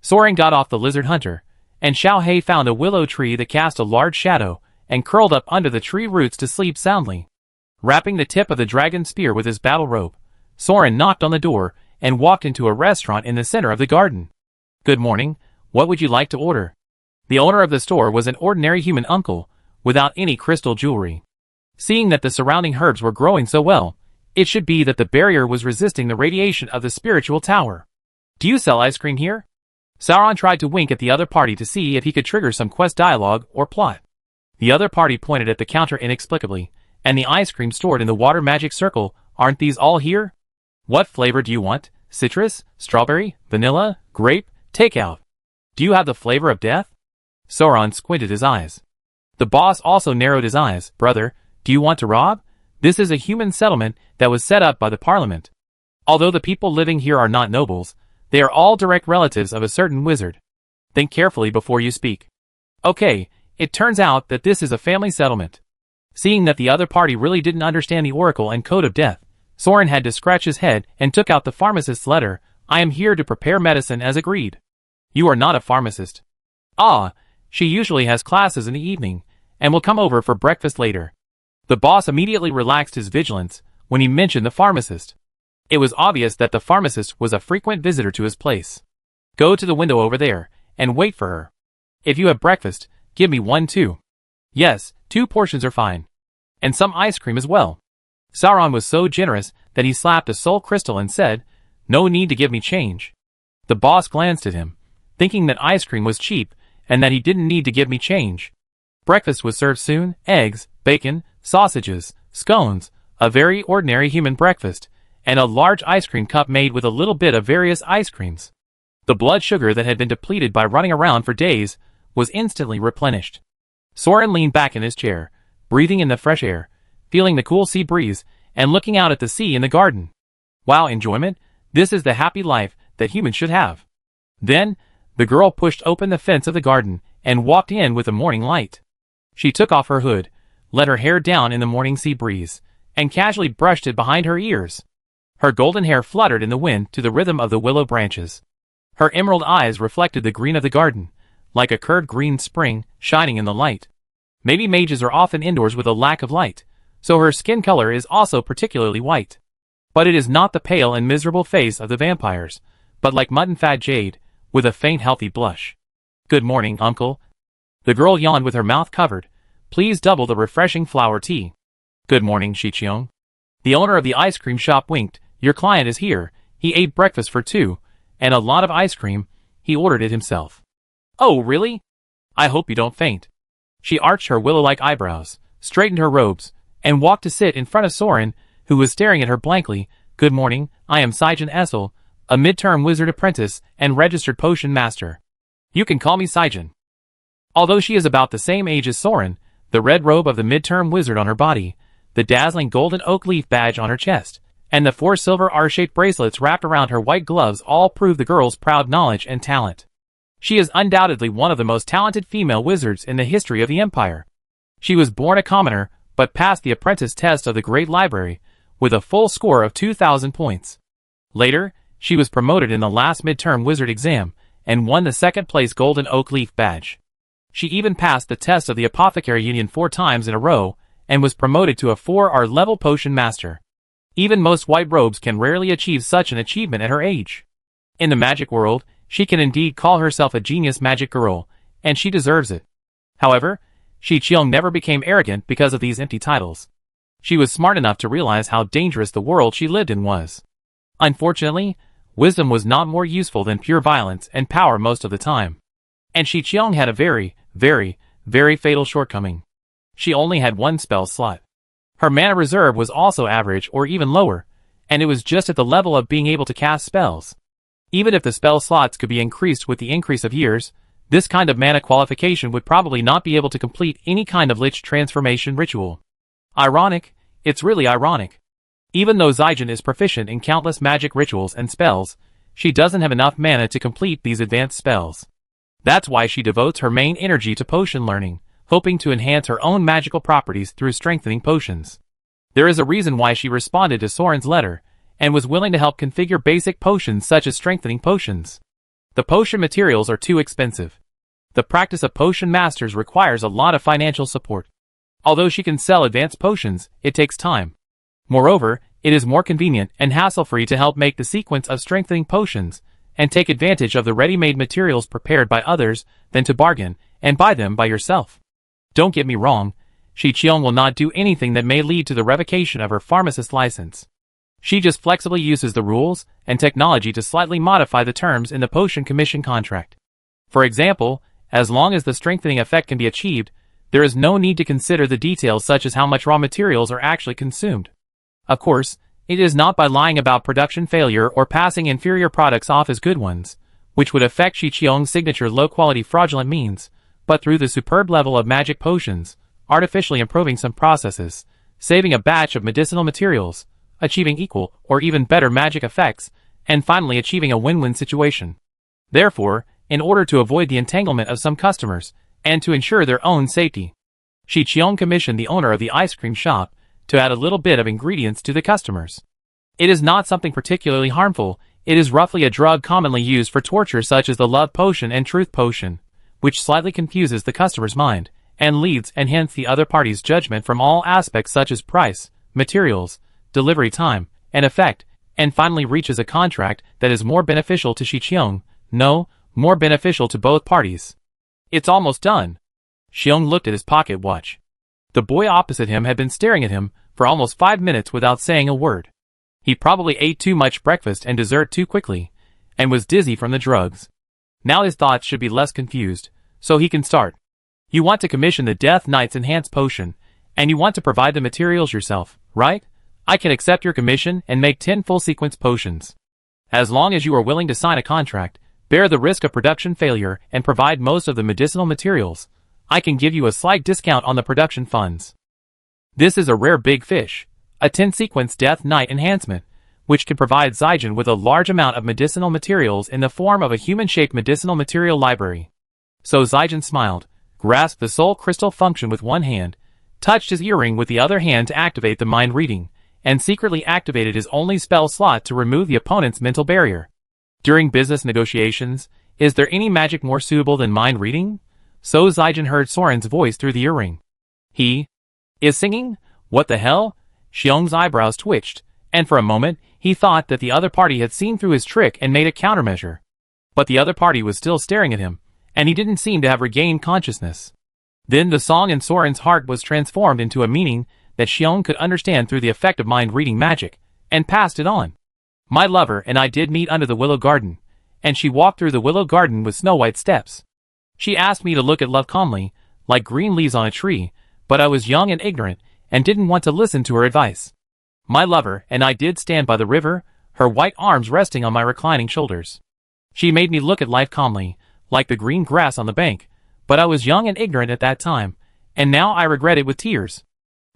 Soran got off the lizard hunter, and Xiao Hei found a willow tree that cast a large shadow and curled up under the tree roots to sleep soundly. Wrapping the tip of the dragon spear with his battle robe, Soran knocked on the door and walked into a restaurant in the center of the garden. "Good morning, what would you like to order?" The owner of the store was an ordinary human uncle, without any crystal jewelry. Seeing that the surrounding herbs were growing so well, it should be that the barrier was resisting the radiation of the spiritual tower. "Do you sell ice cream here?" Sauron tried to wink at the other party to see if he could trigger some quest dialogue or plot. The other party pointed at the counter inexplicably, and the ice cream stored in the water magic circle. "Aren't these all here? What flavor do you want? Citrus, strawberry, vanilla, grape, take out. Do you have the flavor of death?" Sauron squinted his eyes. The boss also narrowed his eyes. "Brother, do you want to rob? This is a human settlement that was set up by the parliament. Although the people living here are not nobles, they are all direct relatives of a certain wizard. Think carefully before you speak." "Okay, it turns out that this is a family settlement." Seeing that the other party really didn't understand the oracle and code of death, Soran had to scratch his head and took out the pharmacist's letter. "I am here to prepare medicine as agreed." "You are not a pharmacist." "Ah, she usually has classes in the evening, and will come over for breakfast later." The boss immediately relaxed his vigilance when he mentioned the pharmacist. It was obvious that the pharmacist was a frequent visitor to his place. "Go to the window over there, and wait for her. If you have breakfast, give me one too." "Yes, 2 portions are fine. And some ice cream as well." Sauron was so generous that he slapped a soul crystal and said, "No need to give me change." The boss glanced at him, thinking that ice cream was cheap and that he didn't need to give me change. Breakfast was served soon: eggs, bacon, sausages, scones, a very ordinary human breakfast, and a large ice cream cup made with a little bit of various ice creams. The blood sugar that had been depleted by running around for days was instantly replenished. Soran leaned back in his chair, breathing in the fresh air, feeling the cool sea breeze, and looking out at the sea in the garden. Wow, enjoyment! This is the happy life that humans should have. Then, the girl pushed open the fence of the garden and walked in with the morning light. She took off her hood, let her hair down in the morning sea breeze, and casually brushed it behind her ears. Her golden hair fluttered in the wind to the rhythm of the willow branches. Her emerald eyes reflected the green of the garden, like a curved green spring shining in the light. Maybe mages are often indoors with a lack of light, so her skin color is also particularly white. But it is not the pale and miserable face of the vampires, but like mutton-fat jade, with a faint healthy blush. "Good morning, uncle." The girl yawned with her mouth covered. "Please double the refreshing flower tea." "Good morning, Shichiong." The owner of the ice cream shop winked. "Your client is here. He ate breakfast for 2, and a lot of ice cream. He ordered it himself." "Oh, really? I hope you don't faint." She arched her willow-like eyebrows, straightened her robes, and walked to sit in front of Soran, who was staring at her blankly. "Good morning, I am Saijan Essel, a midterm wizard apprentice and registered potion master. You can call me Saijan." Although she is about the same age as Soran, the red robe of the midterm wizard on her body, the dazzling golden oak leaf badge on her chest, and the 4 silver R-shaped bracelets wrapped around her white gloves all prove the girl's proud knowledge and talent. She is undoubtedly one of the most talented female wizards in the history of the Empire. She was born a commoner, but passed the apprentice test of the Great Library, with a full score of 2,000 points. Later, she was promoted in the last midterm wizard exam, and won the 2nd place golden oak leaf badge. She even passed the test of the Apothecary Union 4 times in a row, and was promoted to a 4R level potion master. Even most white robes can rarely achieve such an achievement at her age. In the magic world, she can indeed call herself a genius magic girl, and she deserves it. However, Shi Qiong never became arrogant because of these empty titles. She was smart enough to realize how dangerous the world she lived in was. Unfortunately, wisdom was not more useful than pure violence and power most of the time. And Shi Qiong had a very, very fatal shortcoming. She only had one spell slot. Her mana reserve was also average or even lower, and it was just at the level of being able to cast spells. Even if the spell slots could be increased with the increase of years, this kind of mana qualification would probably not be able to complete any kind of lich transformation ritual. Ironic, it's really ironic. Even though Zijin is proficient in countless magic rituals and spells, she doesn't have enough mana to complete these advanced spells. That's why she devotes her main energy to potion learning, hoping to enhance her own magical properties through strengthening potions. There is a reason why she responded to Soran's letter, and was willing to help configure basic potions such as strengthening potions. The potion materials are too expensive. The practice of potion masters requires a lot of financial support. Although she can sell advanced potions, it takes time. Moreover, it is more convenient and hassle-free to help make the sequence of strengthening potions, and take advantage of the ready-made materials prepared by others, than to bargain, and buy them by yourself. Don't get me wrong, Shi Qiong will not do anything that may lead to the revocation of her pharmacist license. She just flexibly uses the rules and technology to slightly modify the terms in the potion commission contract. For example, as long as the strengthening effect can be achieved, there is no need to consider the details such as how much raw materials are actually consumed. Of course, it is not by lying about production failure or passing inferior products off as good ones, which would affect Shi Qiong's signature low-quality fraudulent means, but through the superb level of magic potions, artificially improving some processes, saving a batch of medicinal materials, achieving equal or even better magic effects, and finally achieving a win-win situation. Therefore, in order to avoid the entanglement of some customers, and to ensure their own safety, Shi Qiong commissioned the owner of the ice cream shop to add a little bit of ingredients to the customers. It is not something particularly harmful, it is roughly a drug commonly used for torture such as the love potion and truth potion, which slightly confuses the customer's mind, and leads and hence the other party's judgment from all aspects such as price, materials, delivery time, and effect, and finally reaches a contract that is more beneficial to Shi Qiong, no, more beneficial to both parties. It's almost done. Qiong looked at his pocket watch. The boy opposite him had been staring at him for almost 5 minutes without saying a word. He probably ate too much breakfast and dessert too quickly, and was dizzy from the drugs. Now his thoughts should be less confused, so he can start. You want to commission the Death Knight's enhanced potion, and you want to provide the materials yourself, right? I can accept your commission and make 10 full sequence potions. As long as you are willing to sign a contract, bear the risk of production failure, and provide most of the medicinal materials, I can give you a slight discount on the production funds. This is a rare big fish, a 10-sequence Death Knight enhancement, which can provide Zijin with a large amount of medicinal materials in the form of a human-shaped medicinal material library. So Zijin smiled, grasped the soul crystal function with one hand, touched his earring with the other hand to activate the mind reading, and secretly activated his only spell slot to remove the opponent's mental barrier. During business negotiations, is there any magic more suitable than mind reading? So Zijin heard Soran's voice through the earring. He is singing? What the hell? Qiong's eyebrows twitched, and for a moment, he thought that the other party had seen through his trick and made a countermeasure. But the other party was still staring at him, and he didn't seem to have regained consciousness. Then the song in Soran's heart was transformed into a meaning that Qiong could understand through the effect of mind-reading magic, and passed it on. My lover and I did meet under the willow garden, and she walked through the willow garden with snow-white steps. She asked me to look at love calmly, like green leaves on a tree, but I was young and ignorant, and didn't want to listen to her advice. My lover and I did stand by the river, her white arms resting on my reclining shoulders. She made me look at life calmly, like the green grass on the bank, but I was young and ignorant at that time, and now I regret it with tears.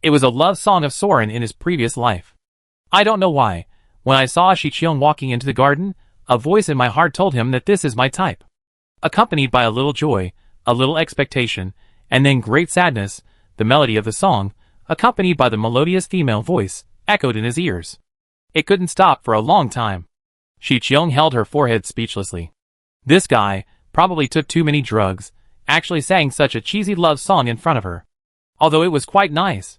It was a love song of Soran in his previous life. I don't know why, when I saw Shi Qiong walking into the garden, a voice in my heart told him that this is my type. Accompanied by a little joy, a little expectation, and then great sadness, the melody of the song, accompanied by the melodious female voice, echoed in his ears. It couldn't stop for a long time. Shi Qiong held her forehead speechlessly. This guy probably took too many drugs, actually sang such a cheesy love song in front of her. Although it was quite nice.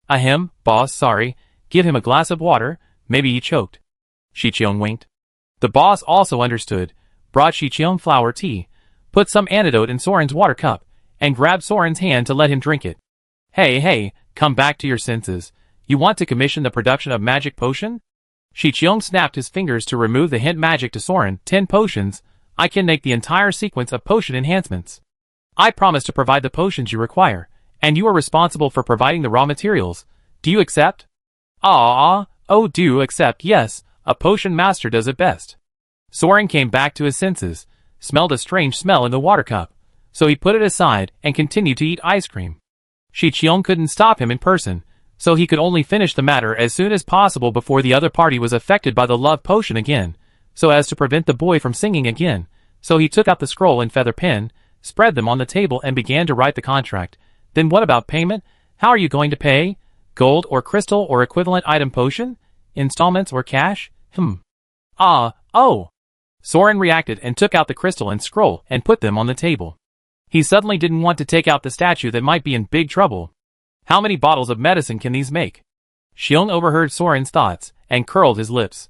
Ahem, boss, sorry, give him a glass of water, maybe he choked. Shichiong winked. The boss also understood, brought Shichiong flower tea, put some antidote in Soran's water cup, and grabbed Soran's hand to let him drink it. Hey, come back to your senses. You want to commission the production of magic potion? Shichiong snapped his fingers to remove the hint magic to Soran. 10 potions. I can make the entire sequence of potion enhancements. I promise to provide the potions you require, and you are responsible for providing the raw materials. Do you accept? Do accept, yes. A potion master does it best. Soran came back to his senses, smelled a strange smell in the water cup, so he put it aside and continued to eat ice cream. Shichiong couldn't stop him in person, so he could only finish the matter as soon as possible before the other party was affected by the love potion again, so as to prevent the boy from singing again. So he took out the scroll and feather pen, spread them on the table and began to write the contract. Then what about payment? How are you going to pay? Gold or crystal or equivalent item potion? Installments or cash? Soran reacted and took out the crystal and scroll and put them on the table. He suddenly didn't want to take out the statue that might be in big trouble. How many bottles of medicine can these make? Shiong overheard Soran's thoughts and curled his lips.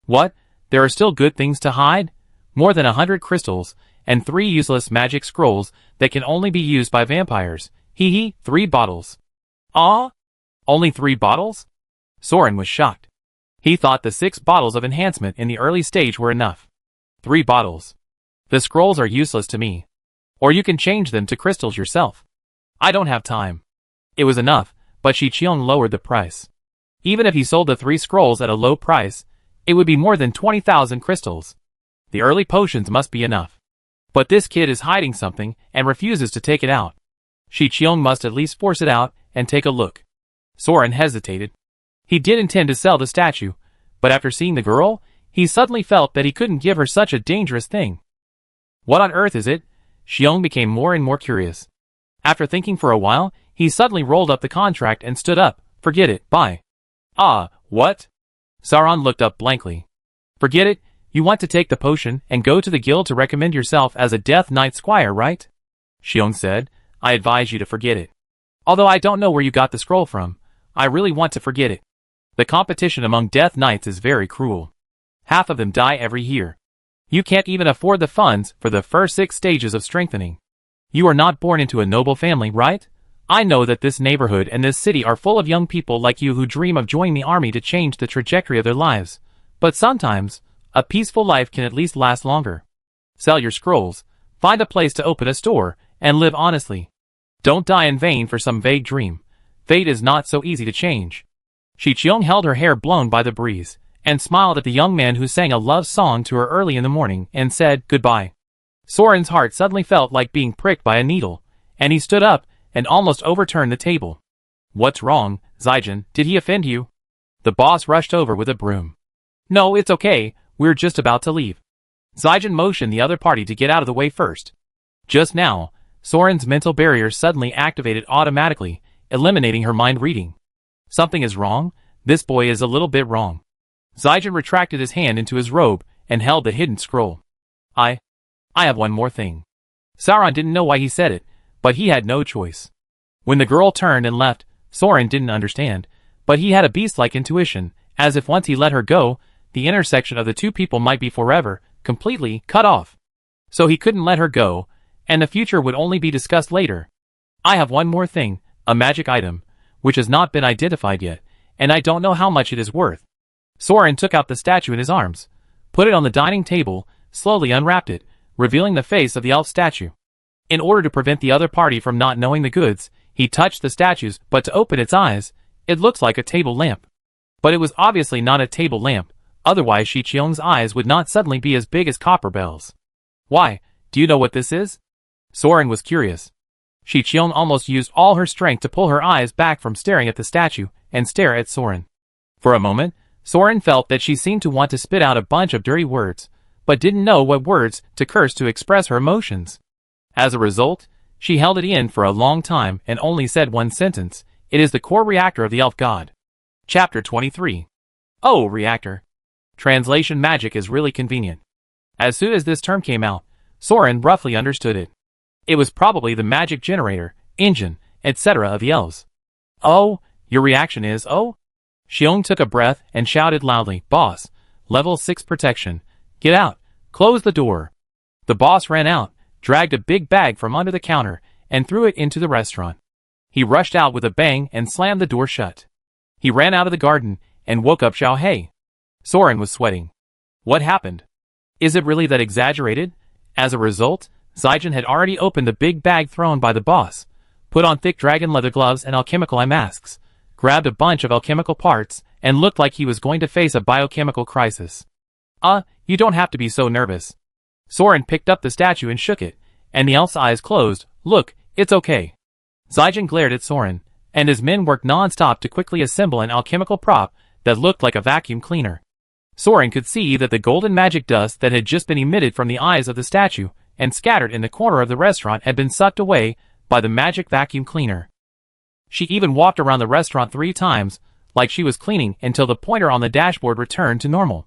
What? There are still good things to hide? More than 100 crystals, and 3 useless magic scrolls that can only be used by vampires. 3 bottles. Only 3 bottles? Soran was shocked. He thought the 6 bottles of enhancement in the early stage were enough. 3 bottles. The scrolls are useless to me. Or you can change them to crystals yourself. I don't have time. It was enough, but Shichiong lowered the price. Even if he sold the 3 scrolls at a low price, it would be more than 20,000 crystals. The early potions must be enough. But this kid is hiding something and refuses to take it out. Shichiong must at least force it out and take a look. Soran hesitated. He did intend to sell the statue, but after seeing the girl, he suddenly felt that he couldn't give her such a dangerous thing. What on earth is it? Shiong became more and more curious. After thinking for a while, he suddenly rolled up the contract and stood up. Forget it, bye. What? Soran looked up blankly. Forget it, you want to take the potion and go to the guild to recommend yourself as a Death Knight squire, right? Shiong said, I advise you to forget it. Although I don't know where you got the scroll from, I really want to forget it. The competition among Death Knights is very cruel. Half of them die every year. You can't even afford the funds for the first 6 stages of strengthening. You are not born into a noble family, right? I know that this neighborhood and this city are full of young people like you who dream of joining the army to change the trajectory of their lives. But sometimes, a peaceful life can at least last longer. Sell your scrolls, find a place to open a store, and live honestly. Don't die in vain for some vague dream. Fate is not so easy to change. Shichiong held her hair blown by the breeze, and smiled at the young man who sang a love song to her early in the morning, and said goodbye. Soran's heart suddenly felt like being pricked by a needle, and he stood up and almost overturned the table. What's wrong, Zaijin? Did he offend you? The boss rushed over with a broom. No, it's okay, we're just about to leave. Zaijin motioned the other party to get out of the way first. Just now, Soran's mental barrier suddenly activated automatically, eliminating her mind reading. Something is wrong? This boy is a little bit wrong. Zaijin retracted his hand into his robe and held the hidden scroll. I have one more thing. Soran didn't know why he said it, but he had no choice. When the girl turned and left, Soran didn't understand, but he had a beast-like intuition, as if once he let her go, the intersection of the two people might be forever, completely cut off. So he couldn't let her go, and the future would only be discussed later. I have one more thing, a magic item, which has not been identified yet, and I don't know how much it is worth. Soran took out the statue in his arms, put it on the dining table, slowly unwrapped it, revealing the face of the elf statue. In order to prevent the other party from not knowing the goods, he touched the statues, but to open its eyes, it looked like a table lamp. But it was obviously not a table lamp, otherwise Shichiong's eyes would not suddenly be as big as copper bells. Why, do you know what this is? Soran was curious. Shichiong almost used all her strength to pull her eyes back from staring at the statue and stare at Soran. For a moment, Soran felt that she seemed to want to spit out a bunch of dirty words, but didn't know what words to curse to express her emotions. As a result, she held it in for a long time and only said one sentence, it is the core reactor of the elf god. Chapter 23. Oh, reactor. Translation magic is really convenient. As soon as this term came out, Soran roughly understood it. It was probably the magic generator, engine, etc. of the elves. Oh, your reaction is, oh? Xiong took a breath and shouted loudly, "Boss, level 6 protection. Get out. Close the door." The boss ran out, dragged a big bag from under the counter, and threw it into the restaurant. He rushed out with a bang and slammed the door shut. He ran out of the garden and woke up Xiao Hei. Soran was sweating. What happened? Is it really that exaggerated? As a result, Zaijin had already opened the big bag thrown by the boss, put on thick dragon leather gloves and alchemical eye masks, grabbed a bunch of alchemical parts, and looked like he was going to face a biochemical crisis. You don't have to be so nervous. Soran picked up the statue and shook it, and the elf's eyes closed. Look, it's okay. Zaijin glared at Soran, and his men worked non-stop to quickly assemble an alchemical prop that looked like a vacuum cleaner. Soran could see that the golden magic dust that had just been emitted from the eyes of the statue and scattered in the corner of the restaurant had been sucked away by the magic vacuum cleaner. She even walked around the restaurant 3 times, like she was cleaning, until the pointer on the dashboard returned to normal.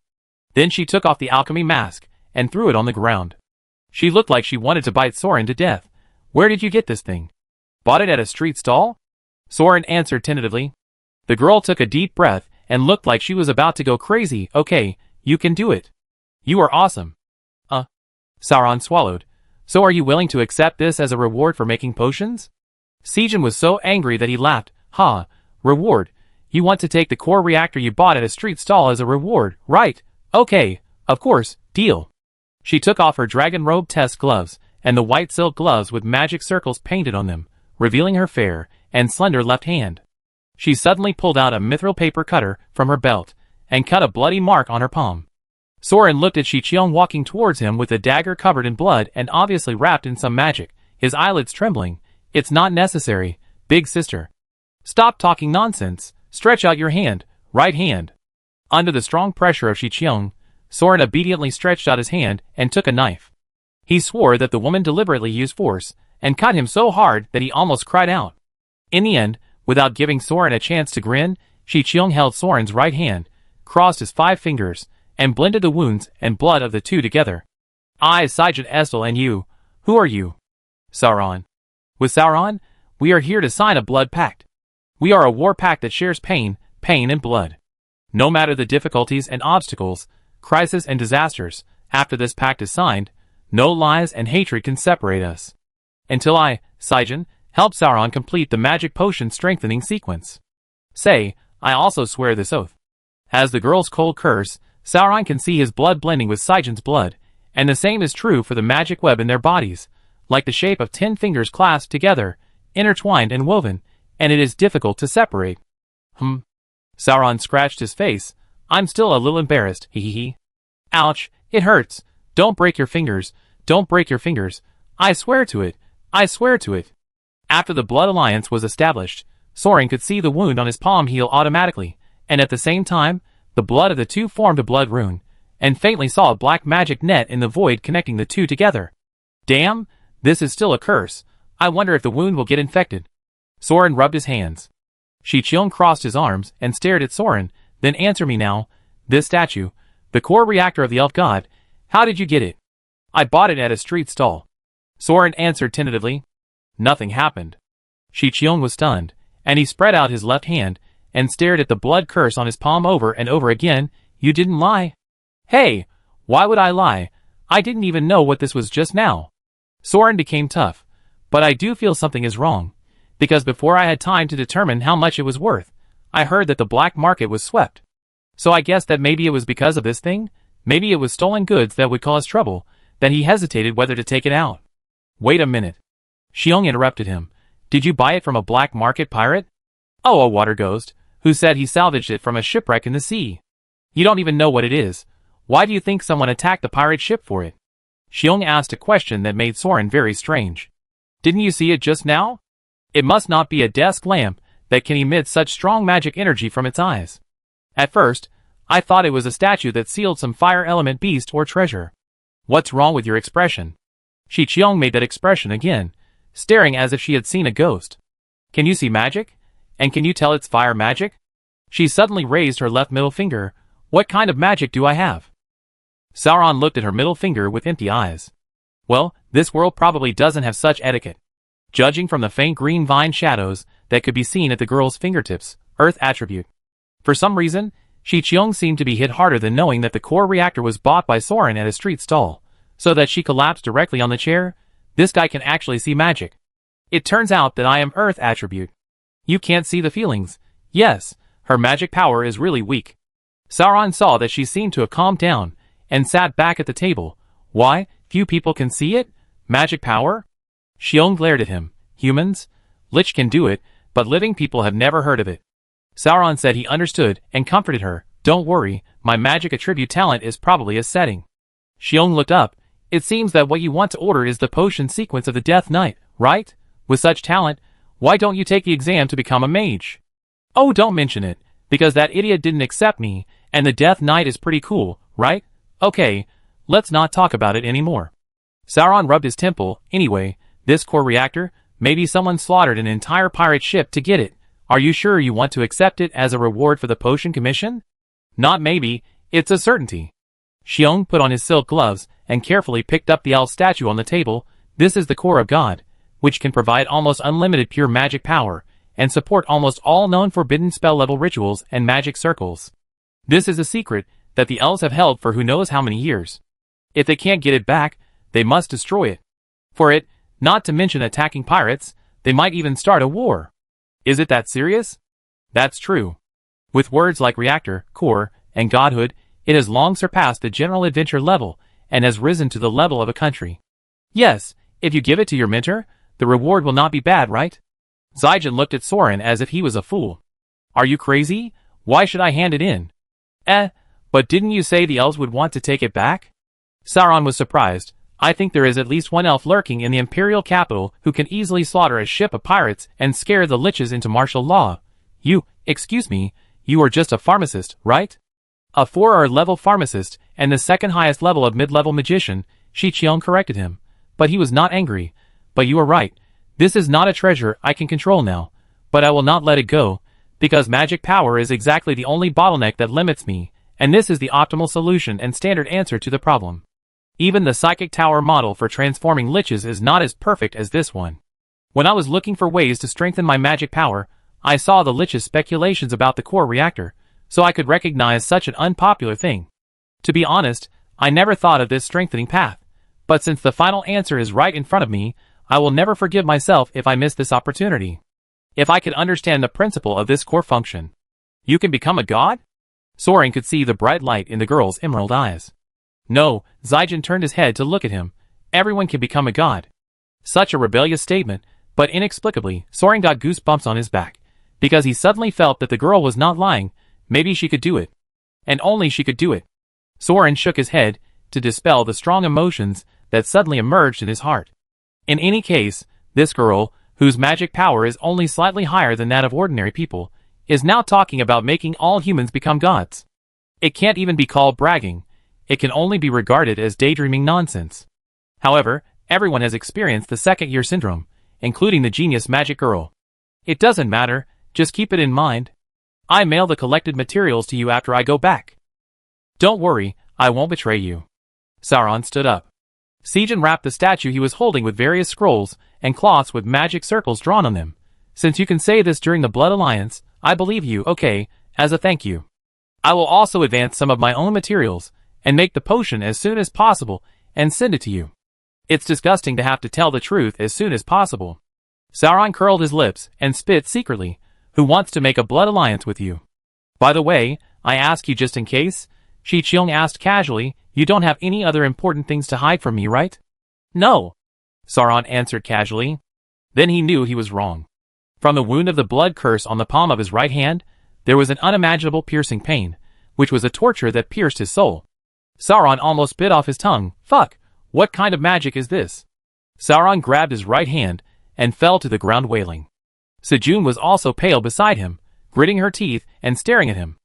Then she took off the alchemy mask and threw it on the ground. She looked like she wanted to bite Soran to death. Where did you get this thing? Bought it at a street stall? Soran answered tentatively. The girl took a deep breath and looked like she was about to go crazy. Okay, you can do it. You are awesome. Soran swallowed. So are you willing to accept this as a reward for making potions? Zaijin was so angry that he laughed. Ha, reward. You want to take the core reactor you bought at a street stall as a reward, right? Okay, of course, deal. She took off her dragon robe test gloves and the white silk gloves with magic circles painted on them, revealing her fair and slender left hand. She suddenly pulled out a mithril paper cutter from her belt and cut a bloody mark on her palm. Soran looked at Xiqiong walking towards him with a dagger covered in blood and obviously wrapped in some magic, his eyelids trembling. It's not necessary, big sister. Stop talking nonsense. Stretch out your hand, right hand. Under the strong pressure of Xiqiong, Soran obediently stretched out his hand and took a knife. He swore that the woman deliberately used force and cut him so hard that he almost cried out. In the end, without giving Soran a chance to grin, Xiqiong held Soran's right hand, crossed his 5 fingers, and blended the wounds and blood of the two together. I, Zaijin Estel, and you. Who are you? Soran. With Soran, we are here to sign a blood pact. We are a war pact that shares pain and blood. No matter the difficulties and obstacles, crises and disasters, after this pact is signed, no lies and hatred can separate us. Until I, Zaijin, help Soran complete the magic potion strengthening sequence. Say, I also swear this oath. As the girl's cold curse, Soran can see his blood blending with Zaijin's blood, and the same is true for the magic web in their bodies, like the shape of 10 fingers clasped together, intertwined and woven, and it is difficult to separate. Soran scratched his face. I'm still a little embarrassed, hee. Ouch, it hurts. Don't break your fingers. Don't break your fingers. I swear to it. I swear to it. After the blood alliance was established, Soran could see the wound on his palm heal automatically, and at the same time, the blood of the two formed a blood rune, and faintly saw a black magic net in the void connecting the two together. Damn, this is still a curse. I wonder if the wound will get infected. Soran rubbed his hands. Xiqiong crossed his arms and stared at Soran. Then answer me now. This statue, the core reactor of the elf god, how did you get it? I bought it at a street stall. Soran answered tentatively. Nothing happened. Xiqiong was stunned, and he spread out his left hand and stared at the blood curse on his palm over and over again. You didn't lie? Hey, why would I lie? I didn't even know what this was just now. Soran became tough. But I do feel something is wrong, because before I had time to determine how much it was worth, I heard that the black market was swept. So I guess that maybe it was because of this thing, maybe it was stolen goods that would cause trouble, that he hesitated whether to take it out. Wait a minute. Xiong interrupted him. Did you buy it from a black market pirate? Oh, a water ghost, who said he salvaged it from a shipwreck in the sea. You don't even know what it is. Why do you think someone attacked the pirate ship for it? Xiong asked a question that made Soran very strange. Didn't you see it just now? It must not be a desk lamp that can emit such strong magic energy from its eyes. At first, I thought it was a statue that sealed some fire element beast or treasure. What's wrong with your expression? Xiqiong made that expression again, staring as if she had seen a ghost. Can you see magic? And can you tell it's fire magic? She suddenly raised her left middle finger. What kind of magic do I have? Soran looked at her middle finger with empty eyes. Well, this world probably doesn't have such etiquette. Judging from the faint green vine shadows that could be seen at the girl's fingertips, earth attribute. For some reason, Shi-Cheong seemed to be hit harder than knowing that the core reactor was bought by Soran at a street stall, so that she collapsed directly on the chair. This guy can actually see magic. It turns out that I am Earth attribute. You can't see the feelings. Yes, her magic power is really weak. Soran saw that she seemed to have calmed down, and sat back at the table. Why, few people can see it? Magic power? Xiong glared at him. Humans? Lich can do it, but living people have never heard of it. Sauron said he understood and comforted her. Don't worry, my magic attribute talent is probably a setting. Xiong looked up. It seems that what you want to order is the potion sequence of the Death Knight, right? With such talent, why don't you take the exam to become a mage? Oh, don't mention it, because that idiot didn't accept me, and the Death Knight is pretty cool, right? Okay, let's not talk about it anymore. Sauron rubbed his temple. Anyway, this core reactor, maybe someone slaughtered an entire pirate ship to get it. Are you sure you want to accept it as a reward for the potion commission? Not maybe, it's a certainty. Xiong put on his silk gloves and carefully picked up the owl statue on the table. This is the core of God, which can provide almost unlimited pure magic power and support almost all known forbidden spell level rituals and magic circles. This is a secret that the elves have held for who knows how many years. If they can't get it back, they must destroy it. For it, not to mention attacking pirates, they might even start a war. Is it that serious? That's true. With words like reactor, core, and godhood, it has long surpassed the general adventure level and has risen to the level of a country. Yes, if you give it to your mentor, the reward will not be bad, right? Zaijin looked at Soran as if he was a fool. Are you crazy? Why should I hand it in? But didn't you say the elves would want to take it back? Sauron was surprised. I think there is at least one elf lurking in the imperial capital who can easily slaughter a ship of pirates and scare the liches into martial law. Excuse me, you are just a pharmacist, right? A 4-star level pharmacist and the second highest level of mid-level magician, Shi-Cheong corrected him. But he was not angry. But you are right. This is not a treasure I can control now. But I will not let it go, because magic power is exactly the only bottleneck that limits me, and this is the optimal solution and standard answer to the problem. Even the psychic tower model for transforming liches is not as perfect as this one. When I was looking for ways to strengthen my magic power, I saw the liches' speculations about the core reactor, so I could recognize such an unpopular thing. To be honest, I never thought of this strengthening path, but since the final answer is right in front of me, I will never forgive myself if I miss this opportunity. If I could understand the principle of this core function. You can become a god? Soran could see the bright light in the girl's emerald eyes. No, Zaijin turned his head to look at him. Everyone can become a god. Such a rebellious statement, but inexplicably, Soran got goosebumps on his back, because he suddenly felt that the girl was not lying. Maybe she could do it. And only she could do it. Soran shook his head to dispel the strong emotions that suddenly emerged in his heart. In any case, this girl, whose magic power is only slightly higher than that of ordinary people, is now talking about making all humans become gods. It can't even be called bragging. It can only be regarded as daydreaming nonsense. However, everyone has experienced the second-year syndrome, including the genius magic girl. It doesn't matter, just keep it in mind. I mail the collected materials to you after I go back. Don't worry, I won't betray you. Sauron stood up. Zaijin wrapped the statue he was holding with various scrolls and cloths with magic circles drawn on them. Since you can say this during the Blood Alliance, I believe you, okay, as a thank you. I will also advance some of my own materials and make the potion as soon as possible and send it to you. It's disgusting to have to tell the truth as soon as possible. Sauron curled his lips and spit secretly. Who wants to make a blood alliance with you? By the way, I ask you just in case, Shi-Cheong asked casually, you don't have any other important things to hide from me, right? No. Sauron answered casually. Then he knew he was wrong. From the wound of the blood curse on the palm of his right hand, there was an unimaginable piercing pain, which was a torture that pierced his soul. Sauron almost bit off his tongue. Fuck, what kind of magic is this? Sauron grabbed his right hand and fell to the ground wailing. Sejun was also pale beside him, gritting her teeth and staring at him.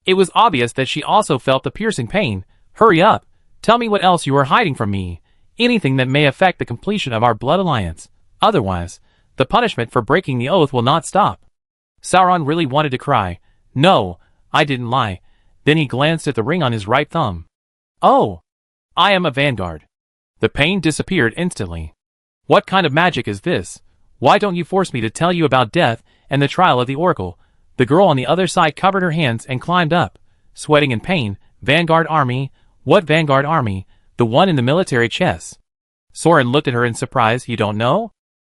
It was obvious that she also felt the piercing pain. Hurry up, tell me what else you are hiding from me, anything that may affect the completion of our blood alliance. Otherwise, the punishment for breaking the oath will not stop. Sauron really wanted to cry. No, I didn't lie. Then he glanced at the ring on his right thumb. Oh, I am a Vanguard. The pain disappeared instantly. What kind of magic is this? Why don't you force me to tell you about death and the trial of the Oracle? The girl on the other side covered her hands and climbed up, sweating in pain. Vanguard army? What Vanguard army? The one in the military chest. Soran looked at her in surprise. You don't know?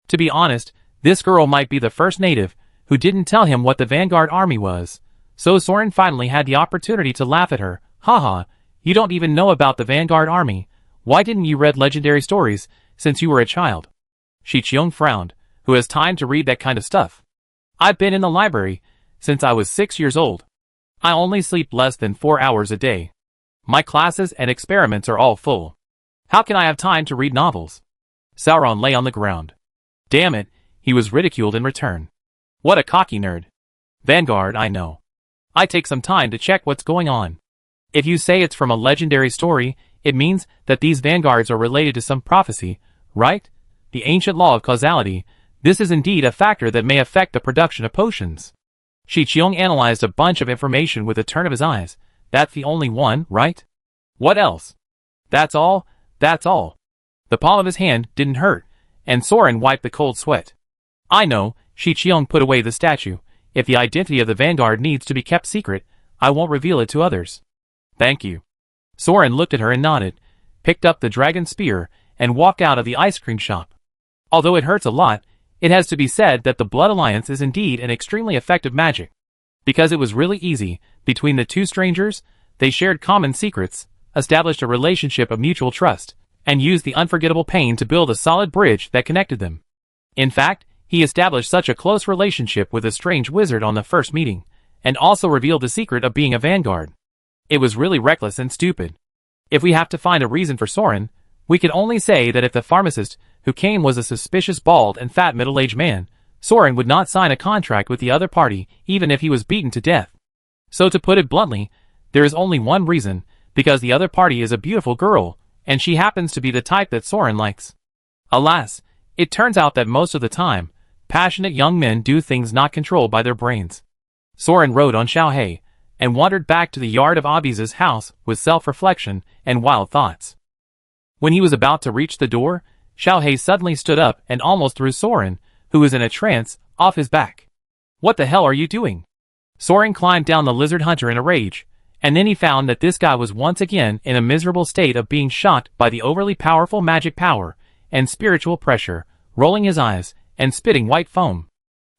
To be honest, this girl might be the first native who didn't tell him what the Vanguard army was. So Soran finally had the opportunity to laugh at her. Haha, you don't even know about the Vanguard army. Why didn't you read legendary stories since you were a child? Shi Qiong frowned. Who has time to read that kind of stuff? I've been in the library since I was 6 years old. I only sleep less than 4 hours a day. My classes and experiments are all full. How can I have time to read novels? Sauron lay on the ground. Damn it, he was ridiculed in return. What a cocky nerd. Vanguard, I know. I take some time to check what's going on. If you say it's from a legendary story, it means that these vanguards are related to some prophecy, right? The ancient law of causality. This is indeed a factor that may affect the production of potions. Shi Qiong analyzed a bunch of information with a turn of his eyes. That's the only one, right? What else? That's all? That's all. The palm of his hand didn't hurt, and Soran wiped the cold sweat. I know, Shi Qiong put away the statue. If the identity of the Vanguard needs to be kept secret, I won't reveal it to others. Thank you. Soran looked at her and nodded, picked up the dragon spear, and walked out of the ice cream shop. Although it hurts a lot, it has to be said that the Blood Alliance is indeed an extremely effective magic. Because it was really easy, between the two strangers, they shared common secrets, established a relationship of mutual trust, and used the unforgettable pain to build a solid bridge that connected them. In fact, he established such a close relationship with a strange wizard on the first meeting, and also revealed the secret of being a vanguard. It was really reckless and stupid. If we have to find a reason for Soran, we can only say that if the pharmacist who came was a suspicious bald and fat middle-aged man, Soran would not sign a contract with the other party even if he was beaten to death. So to put it bluntly, there is only one reason, because the other party is a beautiful girl, and she happens to be the type that Soran likes. Alas, it turns out that most of the time, passionate young men do things not controlled by their brains. Soran rode on Xiaohei, and wandered back to the yard of Abiz's house with self-reflection and wild thoughts. When he was about to reach the door, Xiaohei suddenly stood up and almost threw Soran, who was in a trance, off his back. What the hell are you doing? Soran climbed down the lizard hunter in a rage, and then he found that this guy was once again in a miserable state of being shocked by the overly powerful magic power and spiritual pressure, rolling his eyes and spitting white foam.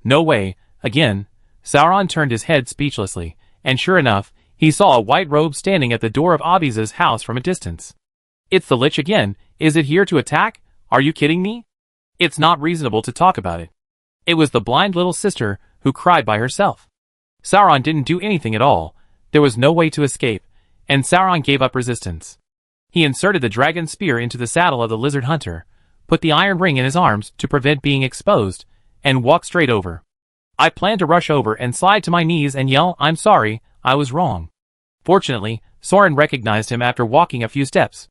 No way, again. Sauron turned his head speechlessly, and sure enough, he saw a white robe standing at the door of Abiz's house from a distance. It's the Lich again. Is it here to attack? Are you kidding me? It's not reasonable to talk about it. It was the blind little sister who cried by herself. Sauron didn't do anything at all. There was no way to escape, and Sauron gave up resistance. He inserted the dragon spear into the saddle of the lizard hunter, put the iron ring in his arms to prevent being exposed, and walked straight over. I planned to rush over and slide to my knees and yell, "I'm sorry, I was wrong." Fortunately, Soran recognized him after walking a few steps.